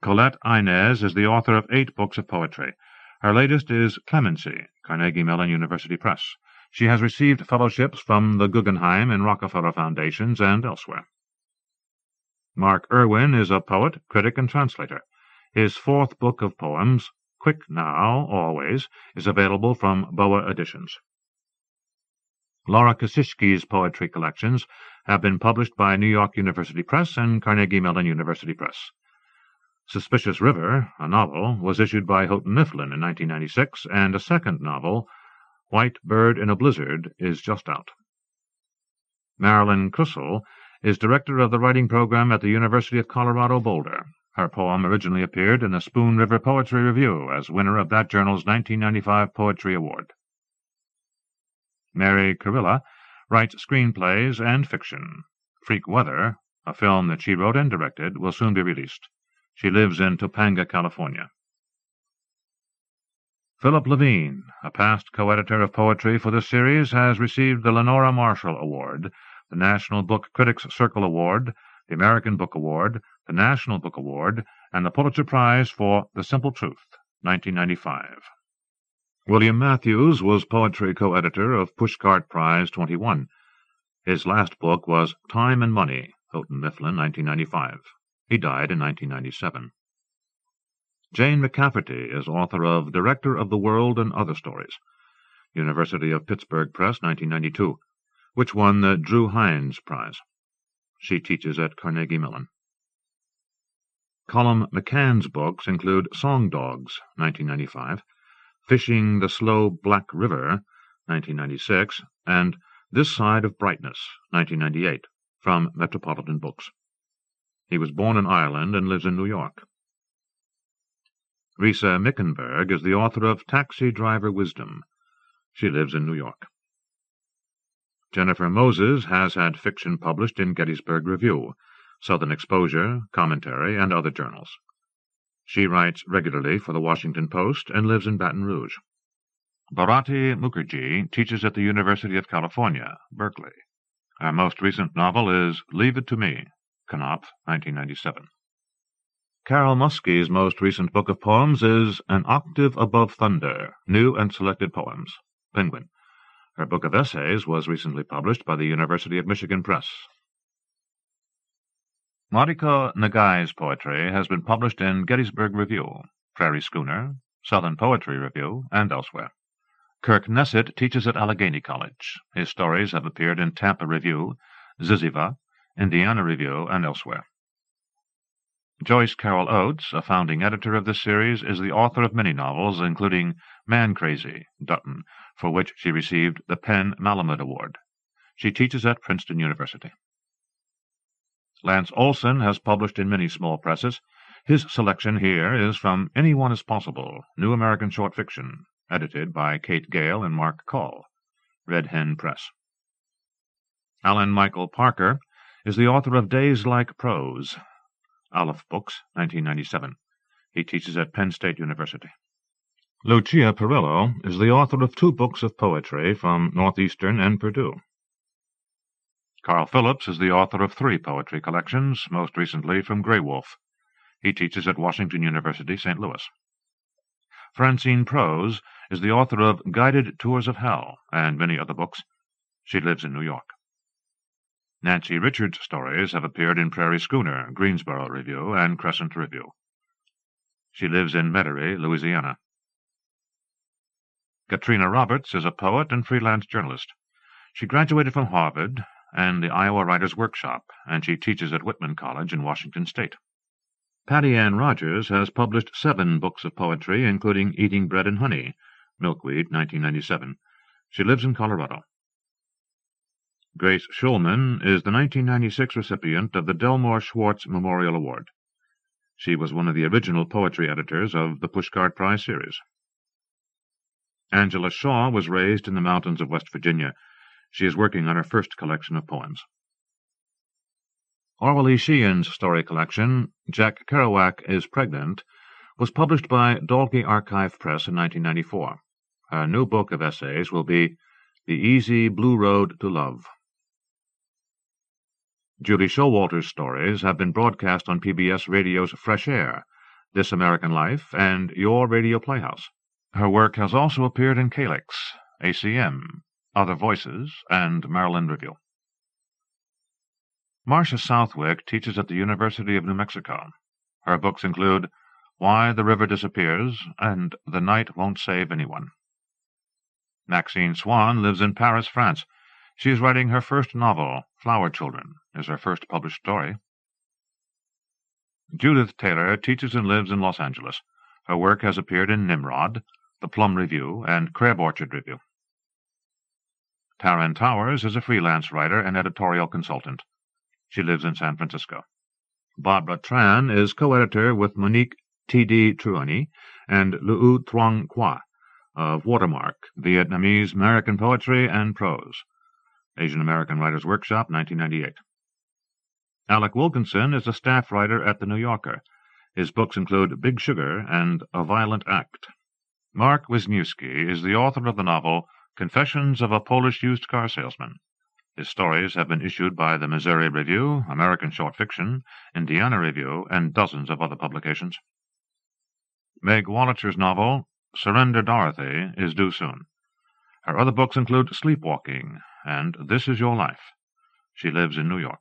Colette Inez is the author of 8 books of poetry. Her latest is Clemency, Carnegie Mellon University Press. She has received fellowships from the Guggenheim and Rockefeller Foundations and elsewhere. Mark Irwin is a poet, critic, and translator. His 4th book of poems, Quick Now, Always, is available from Boa Editions. Laura Kosicki's poetry collections have been published by New York University Press and Carnegie Mellon University Press. Suspicious River, a novel, was issued by Houghton Mifflin in 1996, and a second novel, White Bird in a Blizzard, is just out. Marilyn Crissell is director of the writing program at the University of Colorado Boulder. Her poem originally appeared in the Spoon River Poetry Review as winner of that journal's 1995 Poetry Award. Mary Carilla writes screenplays and fiction. Freak Weather, a film that she wrote and directed, will soon be released. She lives in Topanga, California. Philip Levine, a past co-editor of poetry for this series, has received the Lenora Marshall Award, the National Book Critics Circle Award, the American Book Award, the National Book Award, and the Pulitzer Prize for The Simple Truth, 1995. William Matthews was poetry co-editor of Pushcart Prize 21. His last book was Time and Money, Houghton Mifflin, 1995. He died in 1997. Jane McCafferty is author of Director of the World and Other Stories, University of Pittsburgh Press, 1992, which won the Drew Hines Prize. She teaches at Carnegie Mellon. Colum McCann's books include Song Dogs, 1995, Fishing the Slow Black River, 1996, and This Side of Brightness, 1998, from Metropolitan Books. He was born in Ireland and lives in New York. Risa Mickenberg is the author of Taxi Driver Wisdom. She lives in New York. Jennifer Moses has had fiction published in Gettysburg Review, Southern Exposure, Commentary, and other journals. She writes regularly for the Washington Post and lives in Baton Rouge. Bharati Mukherjee teaches at the University of California, Berkeley. Her most recent novel is Leave It to Me, Knopf, 1997. Carol Muskie's most recent book of poems is An Octave Above Thunder, New and Selected Poems, Penguin. Her book of essays was recently published by the University of Michigan Press. Mariko Nagai's poetry has been published in Gettysburg Review, Prairie Schooner, Southern Poetry Review, and elsewhere. Kirk Nessett teaches at Allegheny College. His stories have appeared in Tampa Review, Ziziva, Indiana Review, and elsewhere. Joyce Carol Oates, a founding editor of this series, is the author of many novels, including Man Crazy, Dutton, for which she received the Penn Malamud Award. She teaches at Princeton University. Lance Olsen has published in many small presses. His selection here is from Anyone is Possible, New American Short Fiction, edited by Kate Gale and Mark Call, Red Hen Press. Alan Michael Parker is the author of Days Like Prose, Aleph Books, 1997. He teaches at Penn State University. Lucia Perillo is the author of 2 books of poetry from Northeastern and Purdue. Carl Phillips is the author of 3 poetry collections, most recently from Grey Wolf. He teaches at Washington University, St. Louis. Francine Prose is the author of Guided Tours of Hell and many other books. She lives in New York. Nancy Richards' stories have appeared in Prairie Schooner, Greensboro Review, and Crescent Review. She lives in Metairie, Louisiana. Katrina Roberts is a poet and freelance journalist. She graduated from Harvard and the Iowa Writers' Workshop, and she teaches at Whitman College in Washington State. Pattiann Rogers has published 7 books of poetry, including Eating Bread and Honey, Milkweed, 1997. She lives in Colorado. Grace Schulman is the 1996 recipient of the Delmore Schwartz Memorial Award. She was one of the original poetry editors of the Pushcart Prize series. Angela Shaw was raised in the mountains of West Virginia. She is working on her first collection of poems. Orwell Sheehan's story collection, Jack Kerouac is Pregnant, was published by Dalkey Archive Press in 1994. Her new book of essays will be The Easy Blue Road to Love. Judy Showalter's stories have been broadcast on PBS Radio's Fresh Air, This American Life, and Your Radio Playhouse. Her work has also appeared in Calyx, ACM, Other Voices, and Marilyn Review. Marcia Southwick teaches at the University of New Mexico. Her books include Why the River Disappears and The Night Won't Save Anyone. Maxine Swan lives in Paris, France. She is writing her first novel, Flower Children, is her first published story. Judith Taylor teaches and lives in Los Angeles. Her work has appeared in Nimrod, The Plum Review, and Crab Orchard Review. Taryn Towers is a freelance writer and editorial consultant. She lives in San Francisco. Barbara Tran is co-editor with Monique T.D. Truani and Luu Thuong Qua of Watermark, Vietnamese American Poetry and Prose. Asian American Writers' Workshop, 1998. Alec Wilkinson is a staff writer at The New Yorker. His books include Big Sugar and A Violent Act. Mark Wisniewski is the author of the novel Confessions of a Polish Used Car Salesman. His stories have been issued by the Missouri Review, American Short Fiction, Indiana Review, and dozens of other publications. Meg Wollitzer's novel, Surrender Dorothy, is due soon. Her other books include Sleepwalking and This Is Your Life. She lives in New York.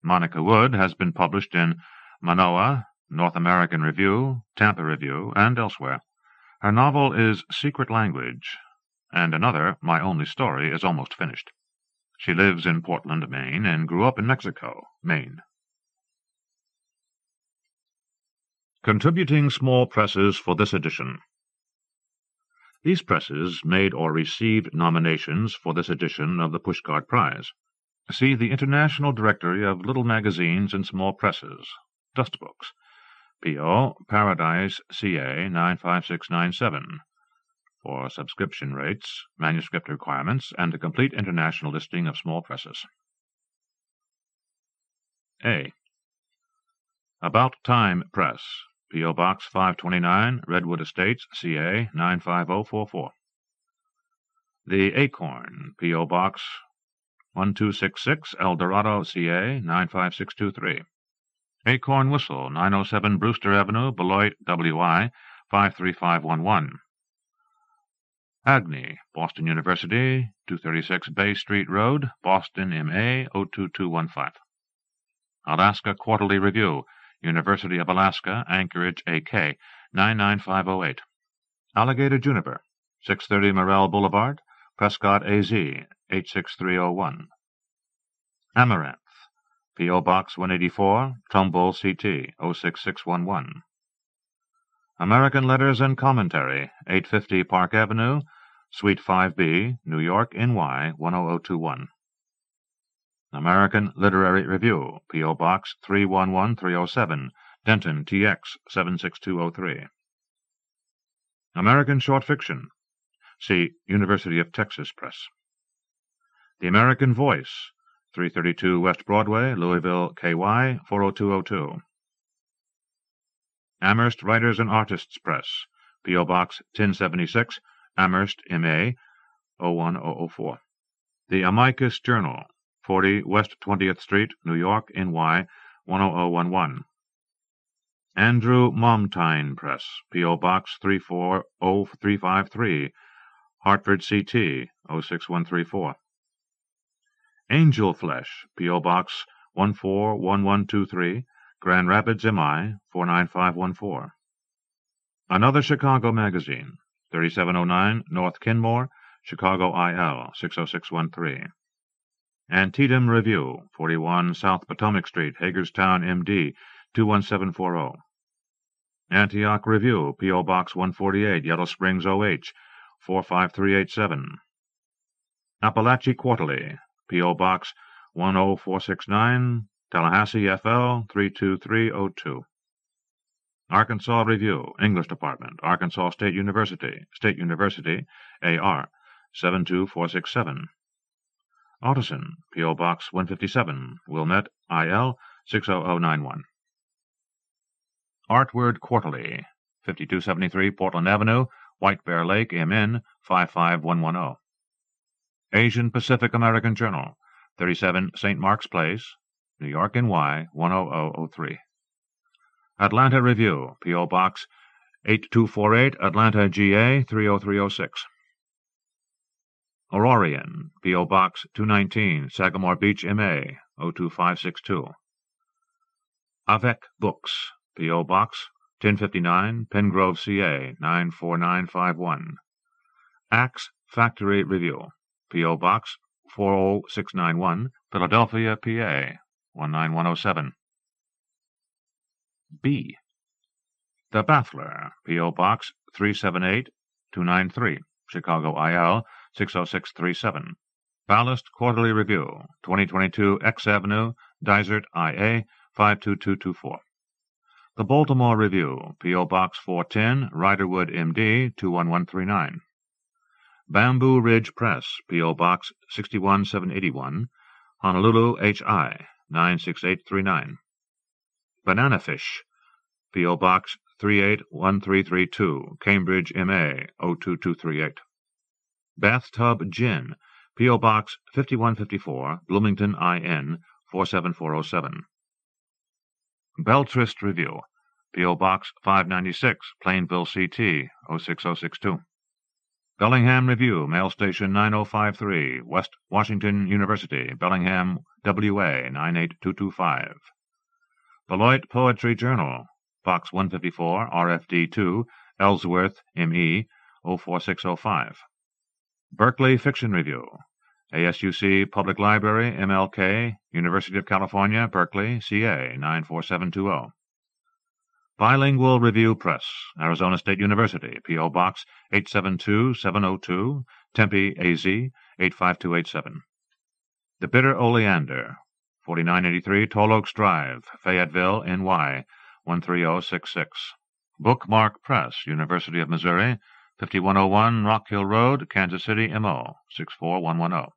Monica Wood has been published in Manoa, North American Review, Tampa Review, and elsewhere. Her novel is Secret Language, and another, My Only Story, is almost finished. She lives in Portland, Maine, and grew up in Mexico, Maine. Contributing small presses for this edition. These presses made or received nominations for this edition of the Pushcart Prize. See the International Directory of Little Magazines and Small Presses, Dust Books, P.O. Paradise, CA 95697, for subscription rates, manuscript requirements, and a complete international listing of small presses. A. About Time Press, P.O. Box 529, Redwood Estates, CA 95044. The Acorn, P.O. Box 1266, El Dorado, CA 95623. Acorn Whistle, 907 Brewster Avenue, Beloit, WI 53511. Agni, Boston University, 236 Bay Street Road, Boston, MA 02215. Alaska Quarterly Review, University of Alaska, Anchorage, AK 99508. Alligator Juniper, 630 Morel Boulevard, Prescott, AZ 86301. Amaranth, P.O. Box 184, Trumbull, CT 06611. American Letters and Commentary, 850 Park Avenue, Suite 5B, New York, NY 10021. American Literary Review, P.O. Box 311307, Denton, TX 76203. American Short Fiction, see University of Texas Press. The American Voice, 332 West Broadway, Louisville, KY 40202. Amherst Writers and Artists Press, P.O. Box 1076, Amherst, MA 01004. The Amicus Journal, 40 West 20th Street, New York, NY 10011. Andrew Momtine Press, P.O. Box 340353, Hartford, CT 06134. Angel Flesh, P.O. Box 141123, Grand Rapids, MI 49514. Another Chicago Magazine, 3709 North Kenmore, Chicago, IL 60613. Antietam Review, 41 South Potomac Street, Hagerstown, MD 21740. Antioch Review, P.O. Box 148, Yellow Springs, OH 45387. Appalachia Quarterly, P.O. Box 10469, Tallahassee, FL 32302. Arkansas Review, English Department, Arkansas State University, AR 72467. Otteson, P.O. Box 157, Wilmette, IL 60091. Artward Quarterly, 5273 Portland Avenue, White Bear Lake, MN 55110. Asian Pacific American Journal, 37 St. Mark's Place, New York, NY 10003. Atlanta Review, P.O. Box 8248, Atlanta, GA 30306. Aurorian, P.O. Box 219, Sagamore Beach, MA 02562. Avec Books, P.O. Box 1059, Pengrove, CA 94951. Axe Factory Review, P.O. Box 40691, Philadelphia, PA 19107. B. The Baffler, P.O. Box 378293, Chicago, IL 60637. Ballast Quarterly Review, 2022 X Avenue, Dysart, IA 52224. The Baltimore Review, P.O. Box 410, Riderwood, MD 21139. Bamboo Ridge Press, P.O. Box 61781, Honolulu, HI 96839. Banana Fish, P.O. Box 381332, Cambridge, MA 02238. Bathtub Gin, P.O. Box 5154, Bloomington, IN 47407. Beltrist Review, P.O. Box 596, Plainville, CT 06062. Bellingham Review, Mail Station 9053, West Washington University, Bellingham, WA 98225. Beloit Poetry Journal, Box 154, RFD 2, Ellsworth, ME, 04605. Berkeley Fiction Review. ASUC Public Library, MLK, University of California, Berkeley, CA, 94720. Bilingual Review Press, Arizona State University, P.O. Box 872702, Tempe, AZ, 85287. The Bitter Oleander, 4983 Tall Oaks Drive, Fayetteville, NY, 13066. Bookmark Press, University of Missouri, 5101 Rock Hill Road, Kansas City, MO, 64110.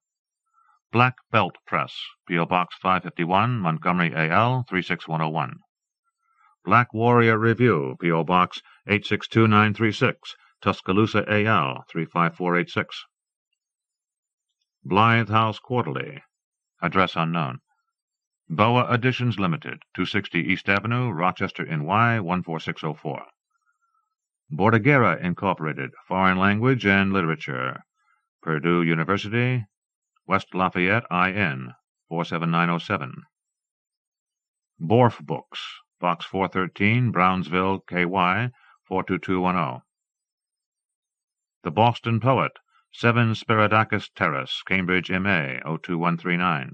Black Belt Press, P.O. Box 551, Montgomery, AL, 36101. Black Warrior Review, P.O. Box 862936, Tuscaloosa, AL, 35486. Blythe House Quarterly, address unknown. Boa Editions Limited, 260 East Avenue, Rochester, NY, 14604. Bordighera Incorporated, Foreign Language and Literature, Purdue University, West Lafayette, IN, 47907. Borf Books, Box 413, Brownsville, KY, 42210. The Boston Poet, 7 Spiridakis Terrace, Cambridge, MA, 02139.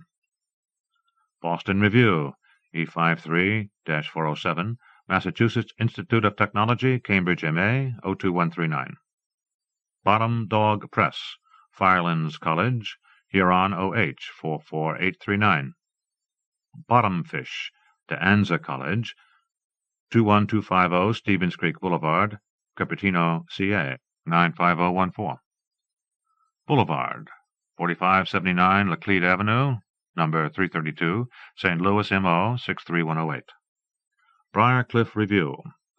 Boston Review, E53-407, Massachusetts Institute of Technology, Cambridge, MA, 02139. Bottom Dog Press, Firelands College, Huron, OH, 44839. Bottom Fish, De Anza College, 21250 Stevens Creek Boulevard, Cupertino, CA, 95014. Boulevard, 4579 Laclede Avenue, number 332, St. Louis, MO, 63108. Briarcliff Review,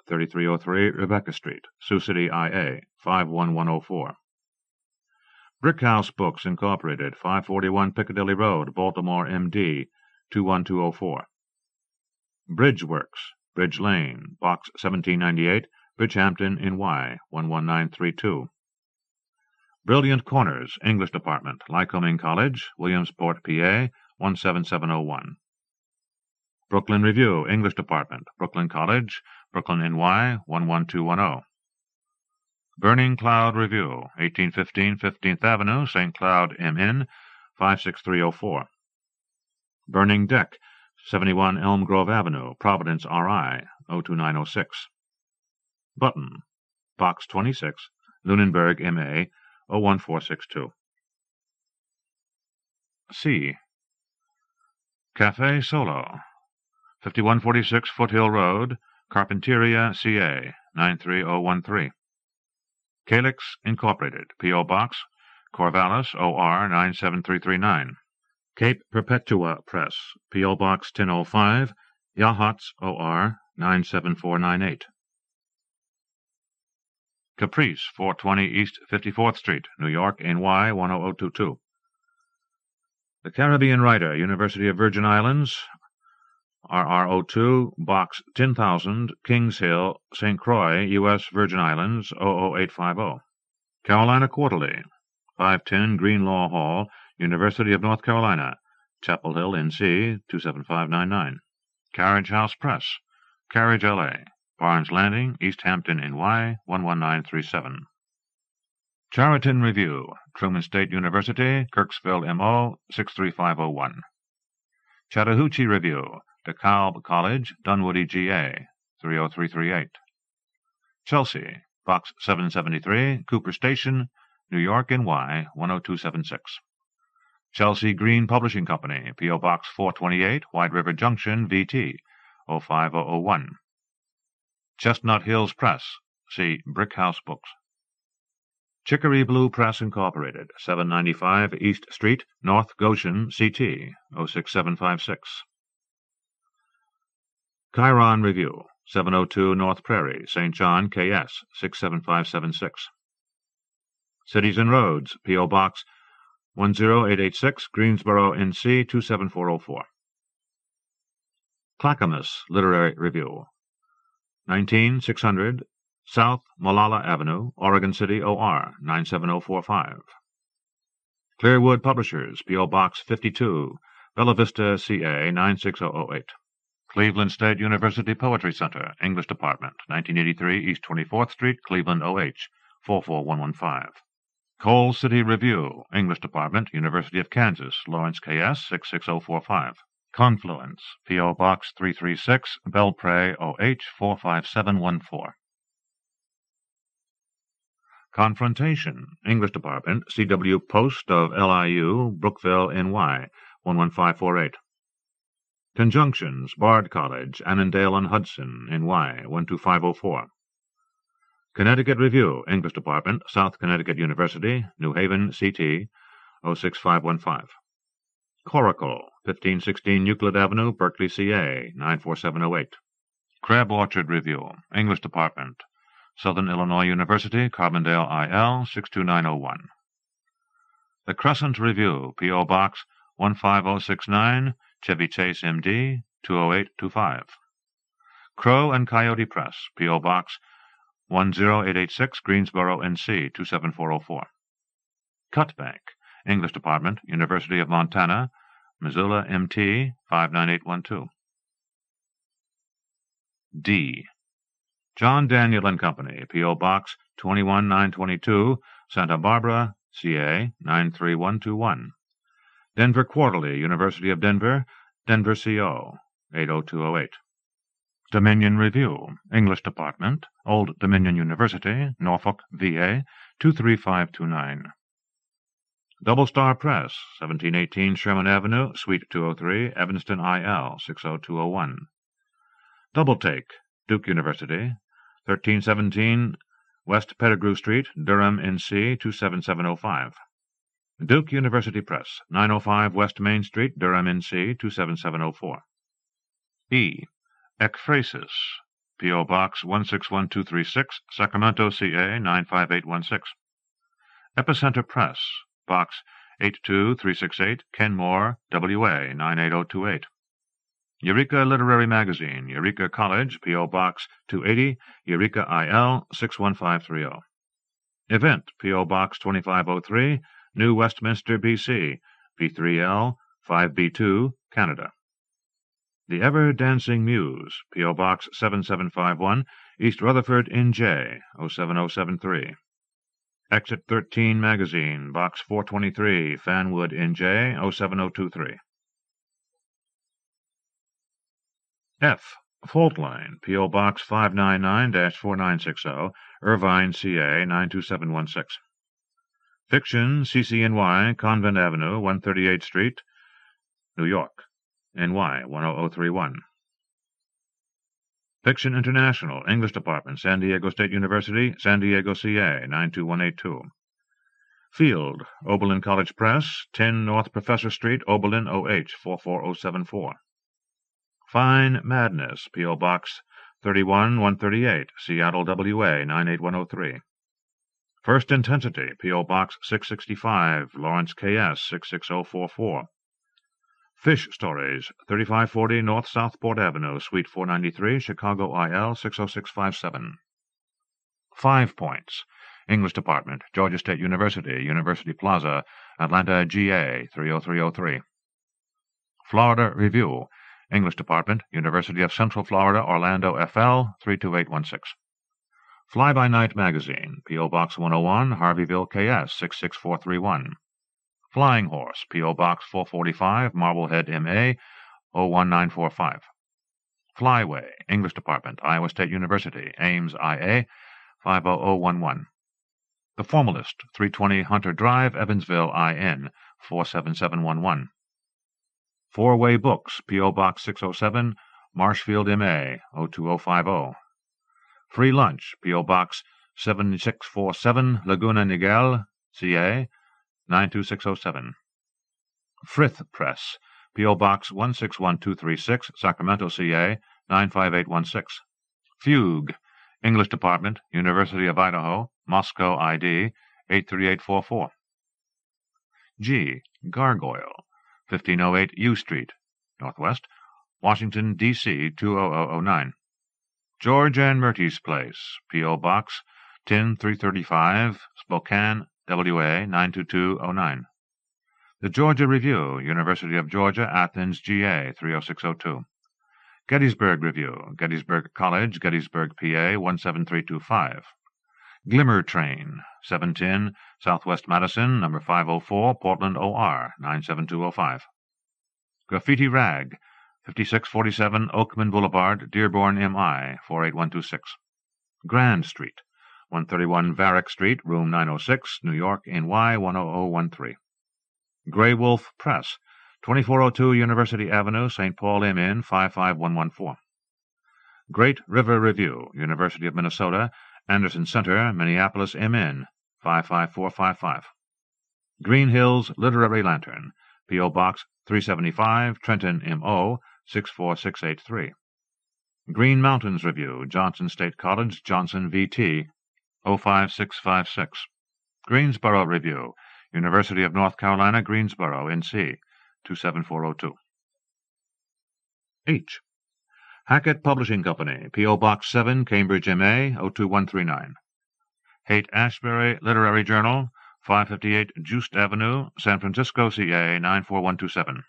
3303 Rebecca Street, Sioux City, IA, 51104. Brickhouse Books, Incorporated, 541 Piccadilly Road, Baltimore, MD, 21204. Bridgeworks, Bridge Lane, Box 1798, Bridgehampton, NY, 11932. Brilliant Corners, English Department, Lycoming College, Williamsport, PA, 17701. Brooklyn Review, English Department, Brooklyn College, Brooklyn, NY, 11210. Burning Cloud Review, 1815 15th Avenue, St. Cloud, MN, 56304. Burning Deck, 71 Elm Grove Avenue, Providence, RI, 02906. Button, Box 26, Lunenburg, MA, 01462. C. Café Solo, 5146 Foothill Road, Carpinteria, CA, 93013. Calyx Incorporated, P.O. Box, Corvallis, OR, 97339. Cape Perpetua Press, P.O. Box 1005, Yachats, OR, 97498. Caprice, 420 East 54th Street, New York, NY, 10022. The Caribbean Writer, University of Virgin Islands, RR02, Box 10,000, Kings Hill, St. Croix, U.S. Virgin Islands, 00850. Carolina Quarterly, 510 Greenlaw Hall, University of North Carolina, Chapel Hill, NC, 27599. Carriage House Press, Carriage, L.A., Barnes Landing, East Hampton, NY, 11937. Chariton Review, Truman State University, Kirksville, MO, 63501. Chattahoochee Review, DeKalb College, Dunwoody, GA, 30338. Chelsea, Box 773, Cooper Station, New York, NY, 10276. Chelsea Green Publishing Company, P.O. Box 428, White River Junction, VT, 05001. Chestnut Hills Press, see Brickhouse Books. Chicory Blue Press, Incorporated, 795 East Street, North Goshen, CT, 06756. Chiron Review, 702 North Prairie, St. John, KS, 67576. Cities and Roads, P.O. Box 10886, Greensboro, NC, 27404. Clackamas Literary Review, 19600 South Molalla Avenue, Oregon City, OR, 97045. Clearwood Publishers, P.O. Box 52, Bella Vista, CA, 96008. Cleveland State University Poetry Center, English Department, 1983 East 24th Street, Cleveland, OH, 44115. Coal City Review, English Department, University of Kansas, Lawrence, KS, 66045. Confluence, P.O. Box 336, Belpre, OH, 45714. Confrontation, English Department, C.W. Post of LIU, Brookville, NY, 11548. Conjunctions, Bard College, Annandale-on-Hudson, NY, 12504. Connecticut Review, English Department, South Connecticut University, New Haven, CT, 06515. Coracle, 1516 Euclid Avenue, Berkeley, CA, 94708. Crab Orchard Review, English Department, Southern Illinois University, Carbondale, IL, 62901. The Crescent Review, P.O. Box 15069, Chevy Chase, MD, 20825. Crow and Coyote Press, P.O. Box 10886, Greensboro, NC, 27404. Cutbank, English Department, University of Montana, Missoula, MT, 59812. D. John Daniel and Company, P.O. Box 21922, Santa Barbara, CA, 93121. Denver Quarterly, University of Denver, Denver, CO, 80208. Dominion Review, English Department, Old Dominion University, Norfolk, VA, 23529. Double Star Press, 1718 Sherman Avenue, Suite 203, Evanston, IL, 60201. Double Take, Duke University, 1317 West Pettigrew Street, Durham, NC, 27705. Duke University Press, 905 West Main Street, Durham, NC, 27704. E. Ekphrasis, P.O. Box 161236, Sacramento, CA, 95816. Epicenter Press, Box 82368, Kenmore, WA, 98028. Eureka Literary Magazine, Eureka College, P.O. Box 280, Eureka, IL, 61530. Event, P.O. Box 2503, New Westminster, BC, P3L, 5B2, Canada. The Ever-Dancing Muse, P.O. Box 7751, East Rutherford, NJ, 07073. Exit 13 Magazine, Box 423, Fanwood, NJ, 07023. F. Fault Line, P.O. Box 599-4960, Irvine, CA, 92716. Fiction, CCNY, Convent Avenue, 138th Street, New York, NY, 10031. Fiction International, English Department, San Diego State University, San Diego, CA, 92182. Field, Oberlin College Press, 10 North Professor Street, Oberlin, OH, 44074. Fine Madness, P.O. Box 31138, Seattle, WA, 98103. First Intensity, P.O. Box 665, Lawrence, KS, 66044. Fish Stories, 3540 North Southport Avenue, Suite 493, Chicago, IL, 60657. 5 Points, English Department, Georgia State University, University Plaza, Atlanta, GA, 30303. Florida Review, English Department, University of Central Florida, Orlando, FL, 32816. Fly-by-Night Magazine, P.O. Box 101, Harveyville, KS, 66431. Flying Horse, P.O. Box 445, Marblehead, MA, 01945. Flyway, English Department, Iowa State University, Ames, IA, 50011. The Formalist, 320 Hunter Drive, Evansville, IN, 47711. Four-Way Books, P.O. Box 607, Marshfield, MA, 02050. Free Lunch, P.O. Box 7647, Laguna Niguel, CA, 92607. Frith Press, P.O. Box 161236, Sacramento, CA, 95816. Fugue, English Department, University of Idaho, Moscow, ID, 83844. G. Gargoyle, 1508 U Street, Northwest, Washington, D.C., 20009. George and Murty's Place, P.O. Box 10335, Spokane, WA, 92209. The Georgia Review, University of Georgia, Athens, GA, 30602. Gettysburg Review, Gettysburg College, Gettysburg, PA, 17325. Glimmer Train, 710, Southwest Madison, number 504, Portland, OR, 97205. Graffiti Rag, 5647 Oakman Boulevard, Dearborn, MI, 48126. Grand Street, 131 Varick Street, room 906, New York, NY, 10013. Grey Wolf Press, 2402 University Avenue, St. Paul, MN, 55114. Great River Review, University of Minnesota, Anderson Center, Minneapolis, MN, 55455. Green Hills Literary Lantern, P.O. Box 375, Trenton, MO, 64683. Green Mountains Review, Johnson State College, Johnson, VT, 05656. Greensboro Review, University of North Carolina, Greensboro, NC, 27402. H. Hackett Publishing Company, P.O. Box 7, Cambridge, MA, 02139. Haight-Ashbury Literary Journal, 558 Juste Avenue, San Francisco, CA, 94127.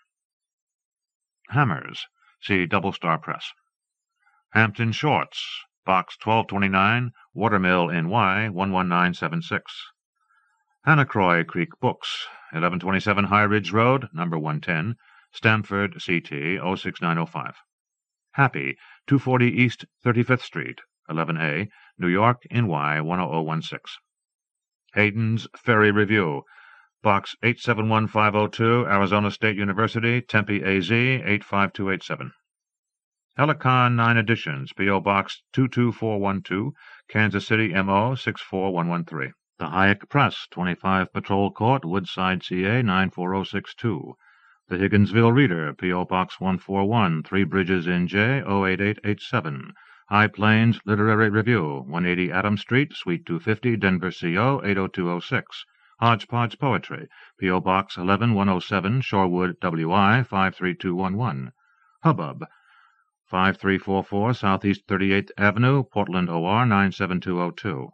Hammers, see Double Star Press. Hampton Shorts, Box 1229, Watermill, NY, 11976. Hannacroy Creek Books, 1127 High Ridge Road, number 110, Stamford, CT, 06905. Happy, 240 East 35th Street, 11A, New York, NY, 10016. Hayden's Ferry Review, Box 871502, Arizona State University, Tempe, AZ, 85287. Helicon 9 Editions, P.O. Box 22412, Kansas City, MO, 64113. The Hayek Press, 25 Patrol Court, Woodside, CA, 94062. The Higginsville Reader, P.O. Box 141, Three Bridges, NJ, 08887. High Plains Literary Review, 180 Adams Street, Suite 250, Denver, CO, 80206. Hodgepodge Poetry, P.O. Box 11107, Shorewood, WI, 53211. Hubbub, 5344 Southeast 38th Avenue, Portland, OR, 97202.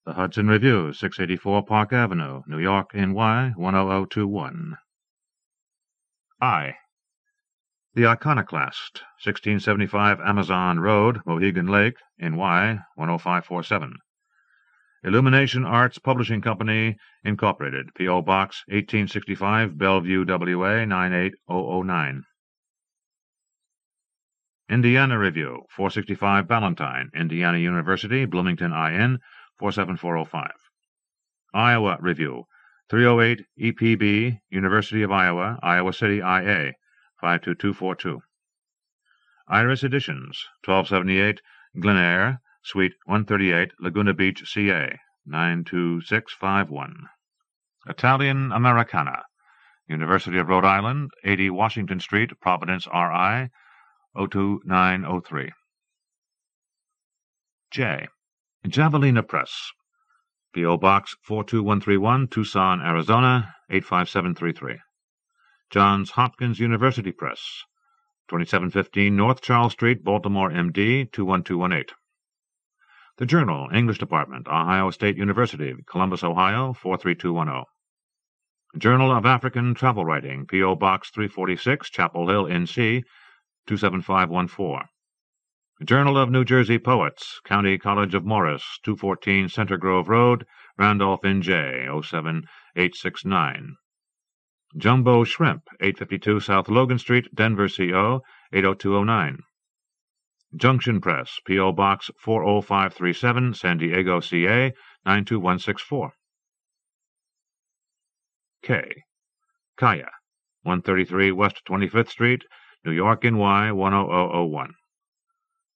The Hudson Review, 684 Park Avenue, New York, NY, 10021. I. The Iconoclast, 1675 Amazon Road, Mohegan Lake, NY, 10547. Illumination Arts Publishing Company, Incorporated, P.O. Box 1865, Bellevue, WA, 98009. Indiana Review, 465 Ballantyne, Indiana University, Bloomington, IN, 47405. Iowa Review, 308 EPB, University of Iowa, Iowa City, IA, 52242. Iris Editions, 1278 Glenair, Suite 138, Laguna Beach, CA, 92651. Italian Americana, University of Rhode Island, 80 Washington Street, Providence, RI, 02903. J. Javelina Press, P.O. Box 42131, Tucson, Arizona, 85733. Johns Hopkins University Press, 2715 North Charles Street, Baltimore, MD, 21218. The Journal, English Department, Ohio State University, Columbus, Ohio, 43210. Journal of African Travel Writing, P.O. Box 346, Chapel Hill, NC, 27514. Journal of New Jersey Poets, County College of Morris, 214 Center Grove Road, Randolph, NJ, 07869. Jumbo Shrimp, 852 South Logan Street, Denver, CO, 80209. Junction Press, P.O. Box 40537, San Diego, CA, 92164. K. Kaya, 133 West 25th Street, New York, NY, 10001.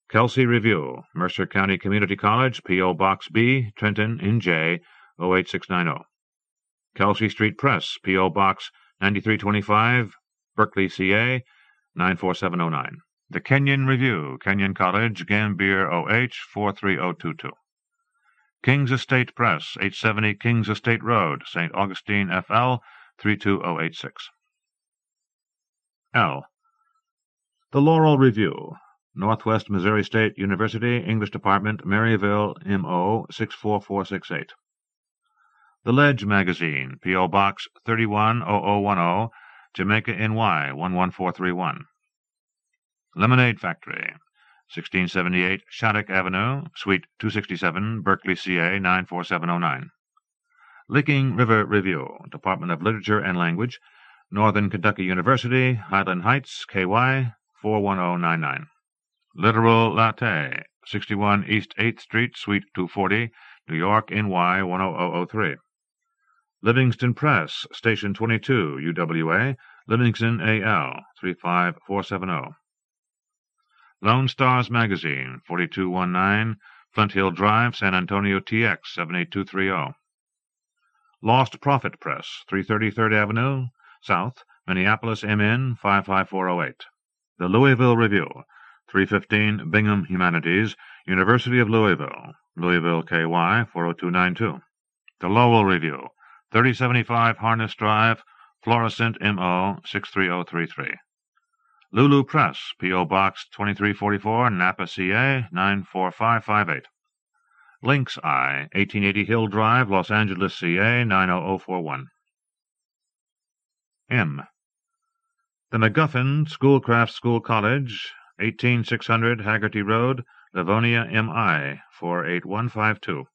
Kelsey Review, Mercer County Community College, P.O. Box B, Trenton, NJ, 08690. Kelsey Street Press, P.O. Box 9325, Berkeley, CA, 94709. The Kenyon Review, Kenyon College, Gambier, OH, 43022. King's Estate Press, 870 King's Estate Road, St. Augustine, FL, 32086. L. The Laurel Review, Northwest Missouri State University, English Department, Maryville, MO, 64468. The Ledge Magazine, P.O. Box 310010, Jamaica, NY, 11431. Lemonade Factory, 1678 Shattuck Avenue, Suite 267, Berkeley, CA 94709. Licking River Review, Department of Literature and Language, Northern Kentucky University, Highland Heights, KY 41099. Literal Latte, 61 East 8th Street, Suite 240, New York, NY 10003. Livingston Press, Station 22, UWA, Livingston, AL 35470. Lone Stars Magazine, 4219, Flint Hill Drive, San Antonio, TX 78230. Lost Prophet Press, 330 3rd Avenue, South, Minneapolis, MN 55408. The Louisville Review, 315 Bingham Humanities, University of Louisville, Louisville, KY 40292. The Lowell Review, 3075 Harness Drive, Florissant, MO 63033. Lulu Press, P.O. Box 2344, Napa, CA 94558. Lynx Eye, 1880 Hill Drive, Los Angeles, CA 90041. M. The McGuffin Schoolcraft School College, 18600 Haggerty Road, Livonia, MI 48152.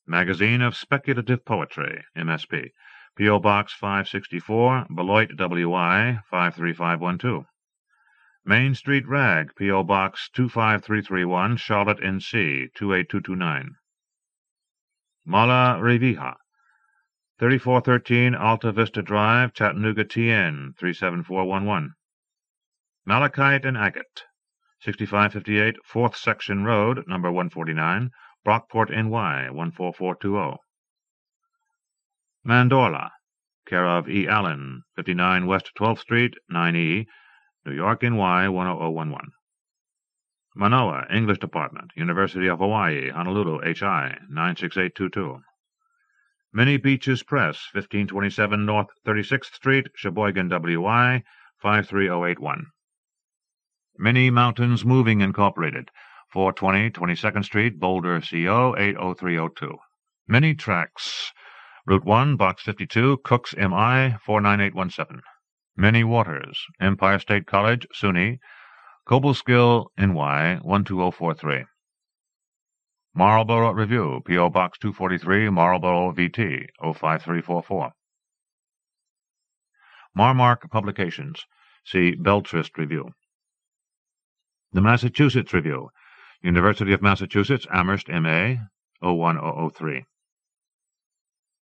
Magazine of Speculative Poetry, MSP, P.O. Box 564, Beloit, WI 53512. Main Street Rag, P.O. Box 25331, Charlotte, NC 28229. Mala Revija, 3413 Alta Vista Drive, Chattanooga, TN 37411. Malachite and Agate, 6558 4th Section Road, number 149, Brockport, NY 14420. Mandorla, care of E. Allen, 59 West 12th Street, 9E, New York, NY 10011. Manoa, English Department, University of Hawaii, Honolulu, HI 96822. Many Beaches Press, 1527 North 36th Street, Sheboygan, WI 53081. Many Mountains Moving Incorporated, 420 22nd Street, Boulder, CO 80302. Many Tracks, Route 1, Box 52, Cooks, MI 49817. Many Waters, Empire State College, SUNY, Cobleskill, NY 12043. Marlboro Review, P.O. Box 243, Marlboro, VT 05344. Marmark Publications, see Beltrist Review. The Massachusetts Review, University of Massachusetts, Amherst, MA 01003.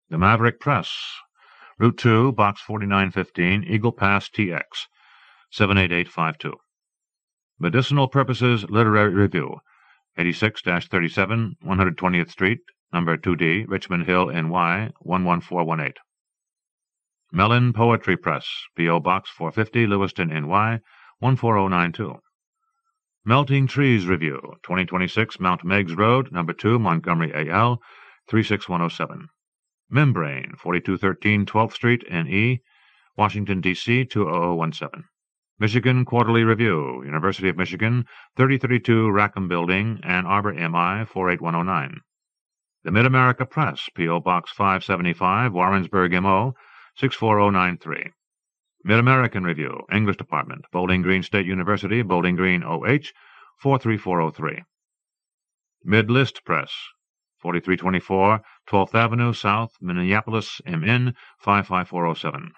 The Maverick Press, Route 2, Box 4915, Eagle Pass, TX 78852. Medicinal Purposes Literary Review, 86-37, 120th Street, number 2D, Richmond Hill, NY 11418. Mellon Poetry Press, P.O. Box 450, Lewiston, NY 14092. Melting Trees Review, 2026 Mount Meigs Road, number 2, Montgomery, AL 36107. Membrane, 4213 12th Street, NE, Washington, D.C. 20017. Michigan Quarterly Review, University of Michigan, 3032 Rackham Building, Ann Arbor, MI 48109. The Mid-America Press, P.O. Box 575, Warrensburg, MO 64093. Mid-American Review, English Department, Bowling Green State University, Bowling Green, OH 43403. Mid-List Press, 4324 12th Avenue South, Minneapolis, MN 55407.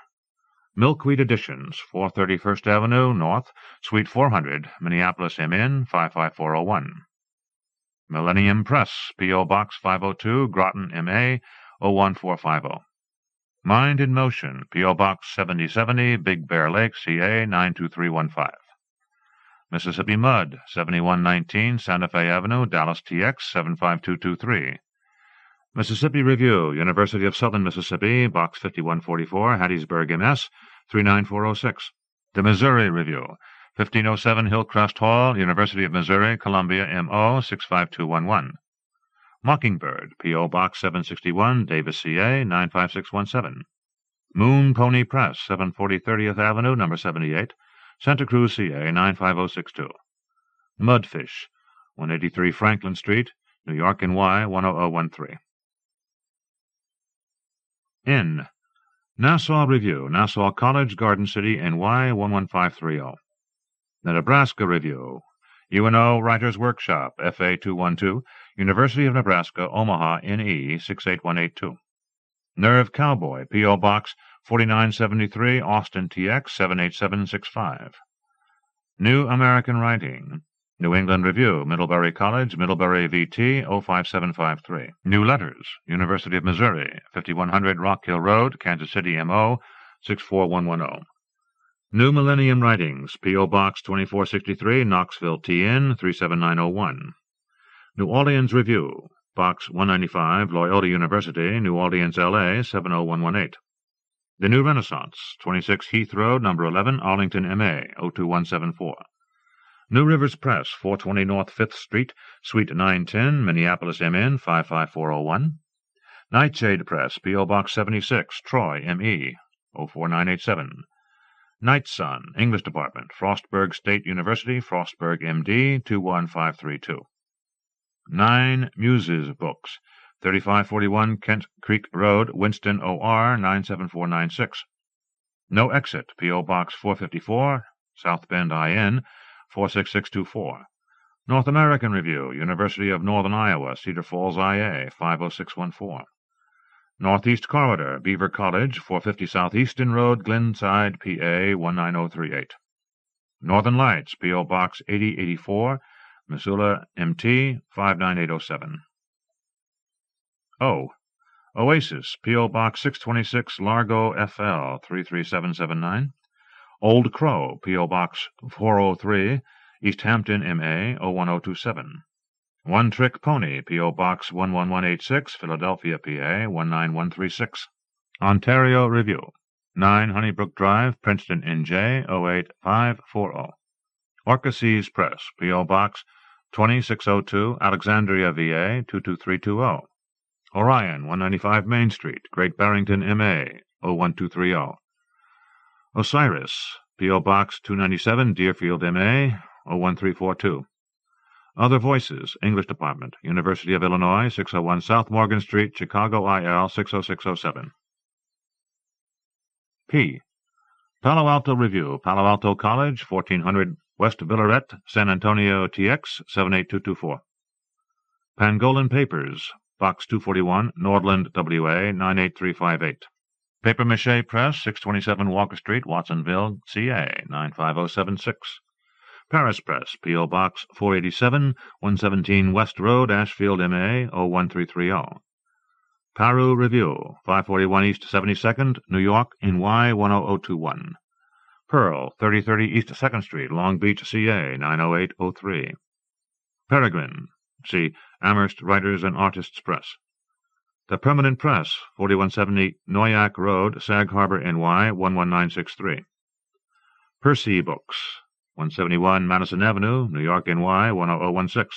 Milkweed Editions, 430 1st Avenue North, Suite 400, Minneapolis, MN 55401. Millennium Press, P.O. Box 502, Groton, MA 01450. Mind in Motion, P.O. Box 7070, Big Bear Lake, CA 92315. Mississippi Mud, 7119 Santa Fe Avenue, Dallas, TX 75223. Mississippi Review, University of Southern Mississippi, Box 5144, Hattiesburg, MS 39406. The Missouri Review, 1507 Hillcrest Hall, University of Missouri, Columbia, MO 65211. Mockingbird, P.O. Box 761, Davis, CA 95617. Moon Pony Press, 740 30th Avenue, number 78, Santa Cruz, CA 95062. Mudfish, 183 Franklin Street, New York, NY 10013. N. Nassau Review, Nassau College, Garden City, NY 11530. The Nebraska Review, UNO Writers Workshop, FA 212, University of Nebraska, Omaha, NE 68182. Nerve Cowboy, P.O. Box 4973, Austin, TX 78765. New American Writing, New England Review, Middlebury College, Middlebury VT 05753. New Letters, University of Missouri, 5100 Rock Hill Road, Kansas City, MO 64110. New Millennium Writings, P.O. Box 2463, Knoxville, TN 37901. New Orleans Review, Box 195, Loyola University, New Orleans, LA 70118. The New Renaissance, 26 Heath Road, number 11, Arlington, MA 02174. New Rivers Press, 420 North 5th Street, Suite 910, Minneapolis, MN 55401. Nightshade Press, P.O. Box 76, Troy, ME 04987. Night Sun, English Department, Frostburg State University, Frostburg, MD 21532. 9 Muses Books, 3541 Kent Creek Road, Winston, OR 97496. No Exit, P.O. Box 454, South Bend, IN 46624. North American Review, University of Northern Iowa, Cedar Falls, IA 50614. Northeast Corridor, Beaver College, 450 Southeastern Road, Glenside, PA 19038. Northern Lights, P.O. Box 8084, Missoula, MT 59807. Oasis, P.O. Box 626, Largo, FL 33779. Old Crow, P.O. Box 403, East Hampton, MA 01027. One Trick Pony, P.O. Box 11186, Philadelphia, PA 19136. Ontario Review, 9 Honeybrook Drive, Princeton, NJ 08540. Orcases Press, P.O. Box 20602, Alexandria, VA 22320. Orion, 195 Main Street, Great Barrington, MA 01230. Osiris, P.O. Box 297, Deerfield, MA 01342. Other Voices, English Department, University of Illinois, 601 South Morgan Street, Chicago, IL 60607. P. Palo Alto Review, Palo Alto College, 1400 West Villaret, San Antonio, TX 78224. Pangolin Papers, Box 241, Nordland, WA 98358. Paper Mache Press, 627 Walker Street, Watsonville, CA 95076. Paris Press, P.O. Box 487, 117 West Road, Ashfield, MA 01330. Paru Review, 541 East 72nd, New York, NY 10021. Pearl, 3030 East 2nd Street, Long Beach, CA 90803. Peregrine, see Amherst Writers and Artists Press. The Permanent Press, 4170 Noyak Road, Sag Harbor, NY 11963. Percy Books, 171 Madison Avenue, New York, NY 10016.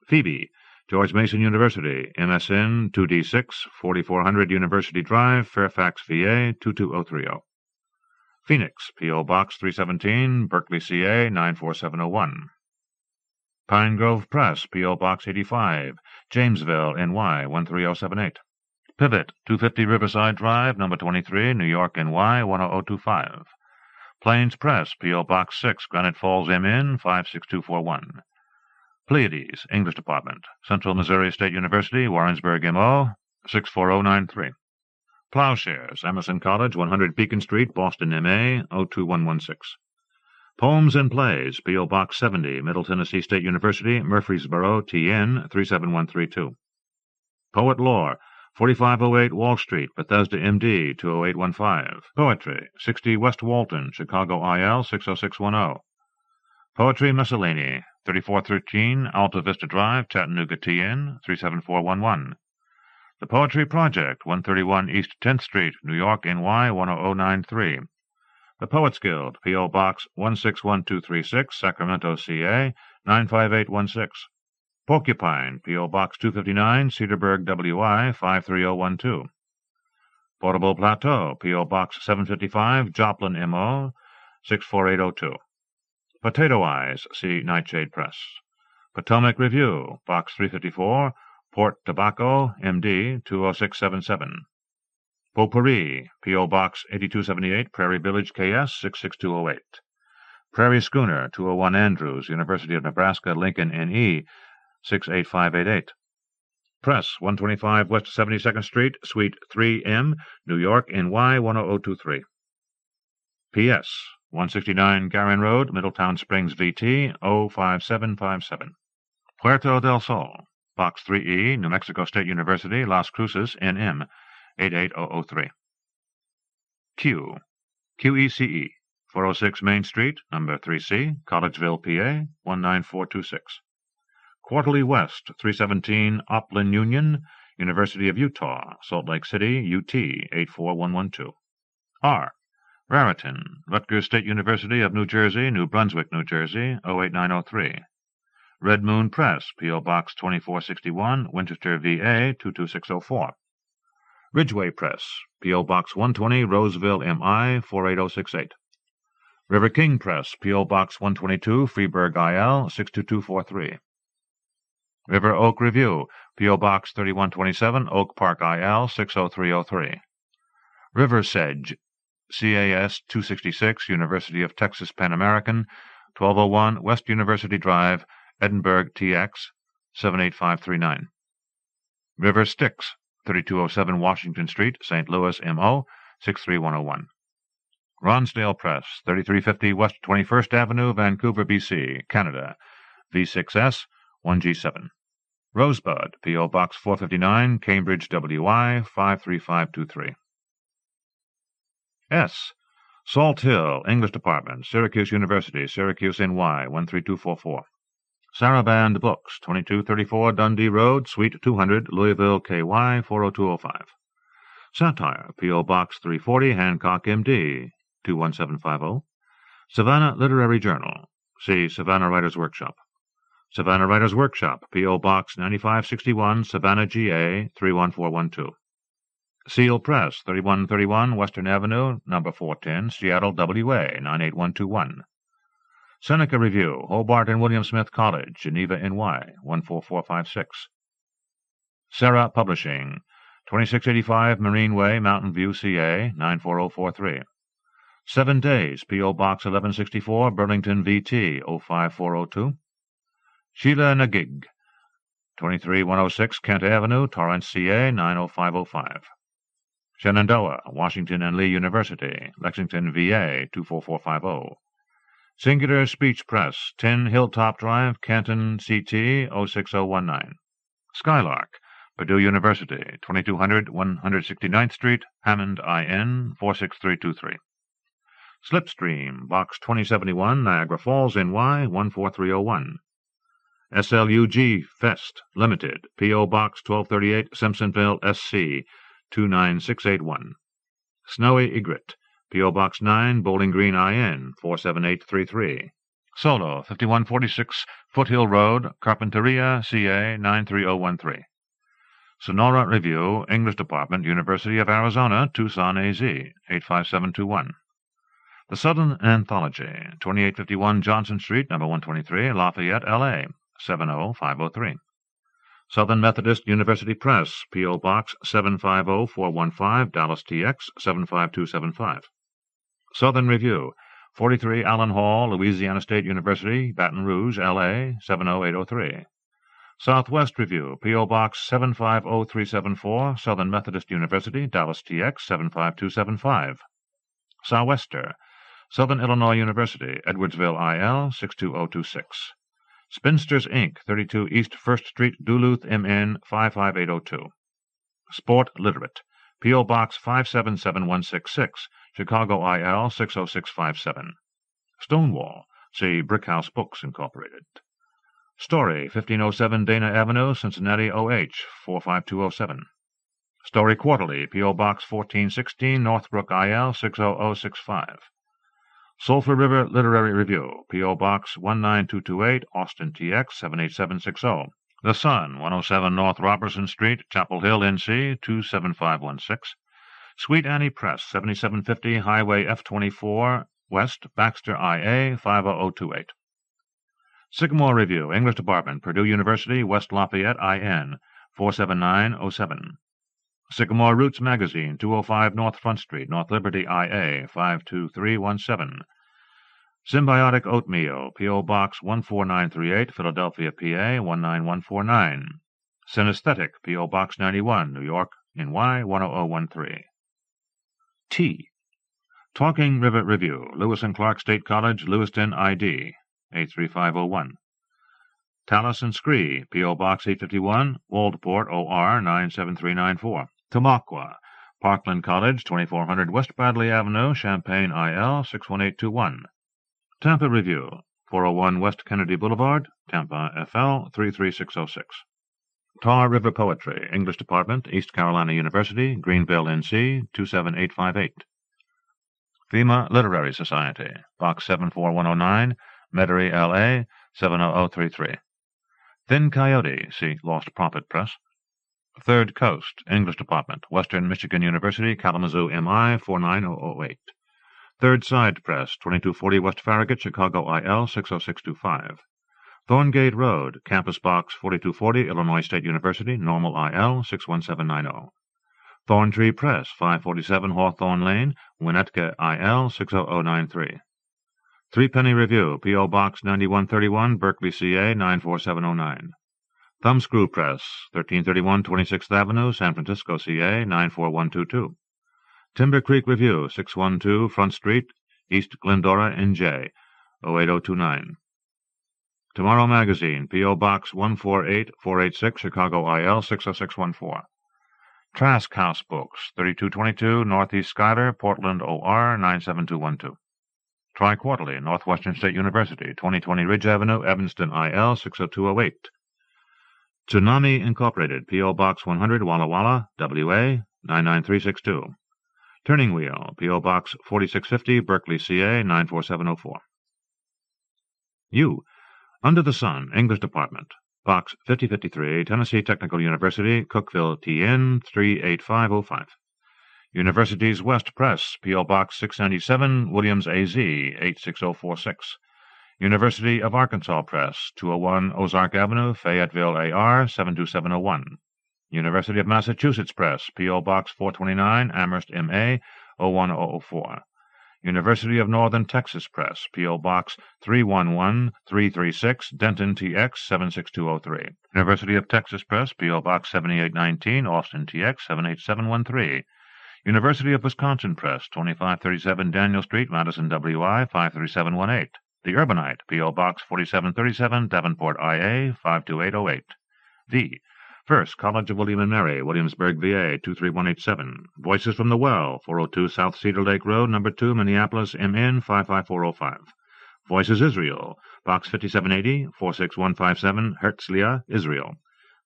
Phoebe, George Mason University, MSN 2D6, 4400 University Drive, Fairfax, VA 22030. Phoenix, P.O. Box 317, Berkeley, CA 94701. Pine Grove Press, P.O. Box 85, Jamesville, NY 13078. Pivot, 250 Riverside Drive, number 23, New York, NY 10025. Plains Press, P.O. Box 6, Granite Falls, MN 56241. Pleiades, English Department, Central Missouri State University, Warrensburg, MO 64093. Plowshares, Emerson College, 100 Beacon Street, Boston, MA 02116. Poems and Plays, P.O. Box 70, Middle Tennessee State University, Murfreesboro, TN 37132. Poet Lore, 4508 Wall Street, Bethesda, MD 20815. Poetry, 60 West Walton, Chicago, IL 60610. Poetry Miscellany, 3413 Alta Vista Drive, Chattanooga, TN 37411. The Poetry Project, 131 East 10th Street, New York, NY 10093. The Poets Guild, P.O. Box 161236, Sacramento, CA 95816. Porcupine, P.O. Box 259, Cedarburg, WI 53012. Portable Plateau, P.O. Box 755, Joplin, MO 64802. Potato Eyes, see Nightshade Press. Potomac Review, Box 354, Port Tobacco, MD 20677. Potpourri, P.O. Box 8278, Prairie Village, KS 66208. Prairie Schooner, 201 Andrews, University of Nebraska, Lincoln, NE, 68588. Press, 125 West 72nd Street, Suite 3M, New York, NY 10023. P.S. 169 Garin Road, Middletown Springs, VT, 05757. Puerto del Sol, Box 3E, New Mexico State University, Las Cruces, NM, 88003. Q. QECE, 406 Main Street, number 3C, Collegeville, PA, 19426. Quarterly West, 317 Oplin Union, University of Utah, Salt Lake City, UT, 84112. R. Raritan, Rutgers State University of New Jersey, New Brunswick, New Jersey, 08903. Red Moon Press, P.O. Box 2461, Winchester, VA, 22604. Ridgeway Press, P.O. Box 120, Roseville, MI, 48068. River King Press, P.O. Box 122, Freeburg, IL, 62243. River Oak Review, P.O. Box 3127, Oak Park, IL, 60303. River Sedge, CAS 266, University of Texas Pan American, 1201 West University Drive, Edinburgh, TX, 78539. River Styx, 3207 Washington Street, St. Louis, MO, 63101. Ronsdale Press, 3350 West 21st Avenue, Vancouver, BC, Canada, V6S, 1G7. Rosebud, P.O. Box 459, Cambridge, WI, 53523. S. Salt Hill, English Department, Syracuse University, Syracuse, NY, 13244. Saraband Books, 2234 Dundee Road, Suite 200, Louisville, KY, 40205. Satire, P.O. Box 340, Hancock, MD, 21750. Savannah Literary Journal. See Savannah Writers Workshop. Savannah Writers Workshop, P.O. Box 9561, Savannah, GA, 31412. Seal Press, 3131 Western Avenue, number 410, Seattle, WA, 98121. Seneca Review, Hobart and William Smith College, Geneva, NY, 14456. Sarah Publishing, 2685 Marine Way, Mountain View, CA, 94043. 7 Days, P.O. Box 1164, Burlington, VT, 05402. Sheila Nagig, 23106 Kent Avenue, Torrance, CA, 90505. Shenandoah, Washington and Lee University, Lexington, VA, 24450. Singular Speech Press, 10 Hilltop Drive, Canton, CT, 06019. Skylark, Purdue University, 2200 169th Street, Hammond, IN, 46323. Slipstream, Box 2071, Niagara Falls, NY, 14301. SLUG Fest, Limited, P.O. Box 1238, Simpsonville, SC, 29681. Snowy Egret, P.O. Box 9, Bowling Green, IN, 47833. Solo, 5146 Foothill Road, Carpinteria, CA, 93013. Sonora Review, English Department, University of Arizona, Tucson, AZ, 85721. The Southern Anthology, 2851 Johnson Street, number 123, Lafayette, L.A., 70503. Southern Methodist University Press, P.O. Box 750415, Dallas, TX, 75275. Southern Review, 43 Allen Hall, Louisiana State University, Baton Rouge, L.A., 70803. Southwest Review, P.O. Box 750374, Southern Methodist University, Dallas, TX, 75275. Southwester, Southern Illinois University, Edwardsville, IL, 62026. Spinsters, Inc., 32 East 1st Street, Duluth, MN, 55802. Sport Literate, P.O. Box 577166, Chicago, IL, 60657. Stonewall, see Brickhouse Books, Incorporated. Story, 1507 Dana Avenue, Cincinnati, OH, 45207. Story Quarterly, P.O. Box 1416, Northbrook, IL, 60065. Sulphur River Literary Review, P.O. Box 19228, Austin, TX, 78760. The Sun, 107 North Robertson Street, Chapel Hill, NC, 27516. Sweet Annie Press, 7750 Highway F24, West, Baxter, IA, 50028. Sycamore Review, English Department, Purdue University, West Lafayette, IN, 47907. Sycamore Roots Magazine, 205 North Front Street, North Liberty, IA, 52317. Symbiotic Oatmeal, P.O. Box 14938, Philadelphia, PA 19149. Synesthetic, P.O. Box 91, New York, NY 10013. T. Talking River Review, Lewis and Clark State College, Lewiston, ID 83501. Tallis and Scree, P.O. Box 851, Waldport, OR 97394. Tamaqua, Parkland College, 2400 West Bradley Avenue, Champaign, IL 61821. Tampa Review, 401 West Kennedy Boulevard, Tampa, FL 33606. Tar River Poetry, English Department, East Carolina University, Greenville, NC 27858. FEMA Literary Society, Box 74109, Metairie, LA 70033. Thin Coyote, see Lost Prophet Press. Third Coast, English Department, Western Michigan University, Kalamazoo, MI 49008. Third Side Press, 2240 West Farragut, Chicago, IL 60625. Thorngate Road, Campus Box 4240, Illinois State University, Normal, IL 61790. Thorntree Press, 547 Hawthorne Lane, Winnetka, IL 60093. Threepenny Review, P.O. Box 9131, Berkeley, CA 94709. Thumbscrew Press, 1331 26th Avenue, San Francisco, CA 94122. Timber Creek Review, 612 Front Street, East Glendora, NJ 08029. Tomorrow Magazine, P.O. Box 148486, Chicago, IL 60614. Trask House Books, 3222 Northeast Schuyler, Portland, OR 97212. Tri-Quarterly, Northwestern State University, 2020 Ridge Avenue, Evanston, IL 60208. Tsunami Incorporated, P.O. Box 100, Walla Walla, WA 99362. Turning Wheel, P.O. Box 4650, Berkeley, CA 94704. U. Under the Sun, English Department, Box 5053, Tennessee Technical University, Cookeville, TN 38505. Universities West Press, P.O. Box 697, Williams, AZ 86046. University of Arkansas Press, 201 Ozark Avenue, Fayetteville, AR 72701. University of Massachusetts Press, P.O. Box 429, Amherst, MA 01004. University of Northern Texas Press, P.O. Box 311336, Denton, TX 76203. University of Texas Press, P.O. Box 7819, Austin, TX 78713. University of Wisconsin Press, 2537 Daniel Street, Madison, WI 53718. The Urbanite, P.O. Box 4737, Davenport, IA 52808. V. First, College of William and Mary, Williamsburg, VA 23187. Voices from the Well, 402 South Cedar Lake Road, No. 2, Minneapolis, MN 55405. Voices Israel, Box 5780, 46157, Herzliya, Israel.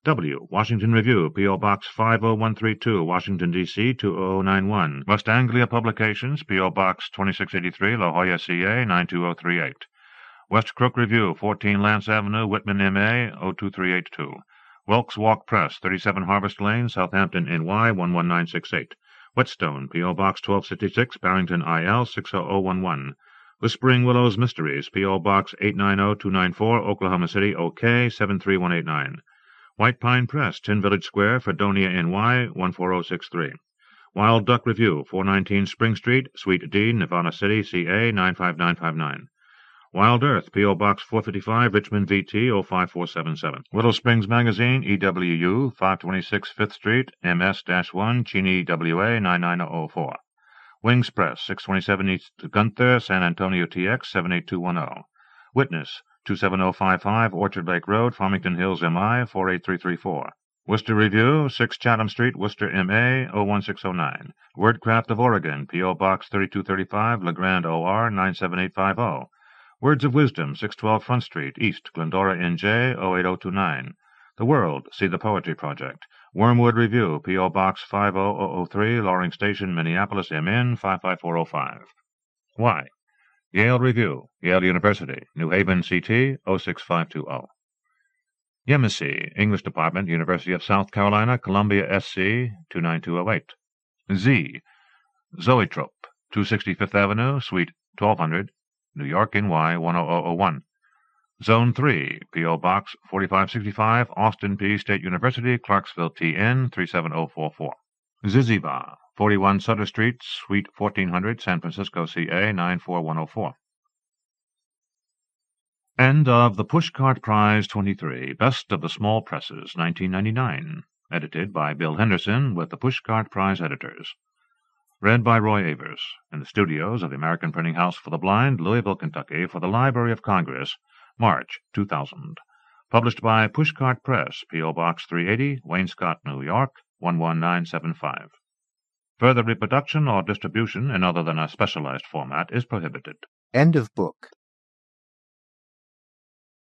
W. Washington Review, P.O. Box 50132, Washington, D.C. 20091. West Anglia Publications, P.O. Box 2683, La Jolla, CA 92038. West Crook Review, 14 Lance Avenue, Whitman, MA 02382. Wilkes Walk Press, 37 Harvest Lane, Southampton, NY 11968. Whetstone, P.O. Box 1266, Barrington, IL 60011. Whispering Willows Mysteries, P.O. Box 890294, Oklahoma City, OK 73189. White Pine Press, Tin Village Square, Fredonia, NY 14063. Wild Duck Review, 419 Spring Street, Suite D, Nevada City, CA 95959. Wild Earth, P.O. Box 455, Richmond, VT 05477. Willow Springs Magazine, EWU, 526 5th Street, MS-1, Cheney, WA 99004. Wings Press, 627 East Gunther, San Antonio, TX 78210. Witness, 27055 Orchard Lake Road, Farmington Hills, MI 48334. Worcester Review, 6 Chatham Street, Worcester, MA 01609. Wordcraft of Oregon, P.O. Box 3235, LeGrand, OR 97850. Words of Wisdom, 612 Front Street, East, Glendora, NJ 08029. The World, see the Poetry Project. Wormwood Review, P.O. Box 50003, Loring Station, Minneapolis, MN 55405. Y. Yale Review, Yale University, New Haven, CT 06520. Yemassee, English Department, University of South Carolina, Columbia, SC 29208. Z. Zoetrope, 265th Avenue, Suite 1200, New York, NY 10001. Zone 3, P.O. Box 4565, Austin P. State University, Clarksville, TN 37044. Ziziba, 41 Sutter Street, Suite 1400, San Francisco, CA 94104. End of the Pushcart Prize 23, Best of the Small Presses, 1999. Edited by Bill Henderson with the Pushcart Prize editors. Read by Roy Avers, in the studios of the American Printing House for the Blind, Louisville, Kentucky, for the Library of Congress, March 2000. Published by Pushcart Press, P.O. Box 380, Wainscott, New York, 11975. Further reproduction or distribution in other than a specialized format is prohibited. End of book.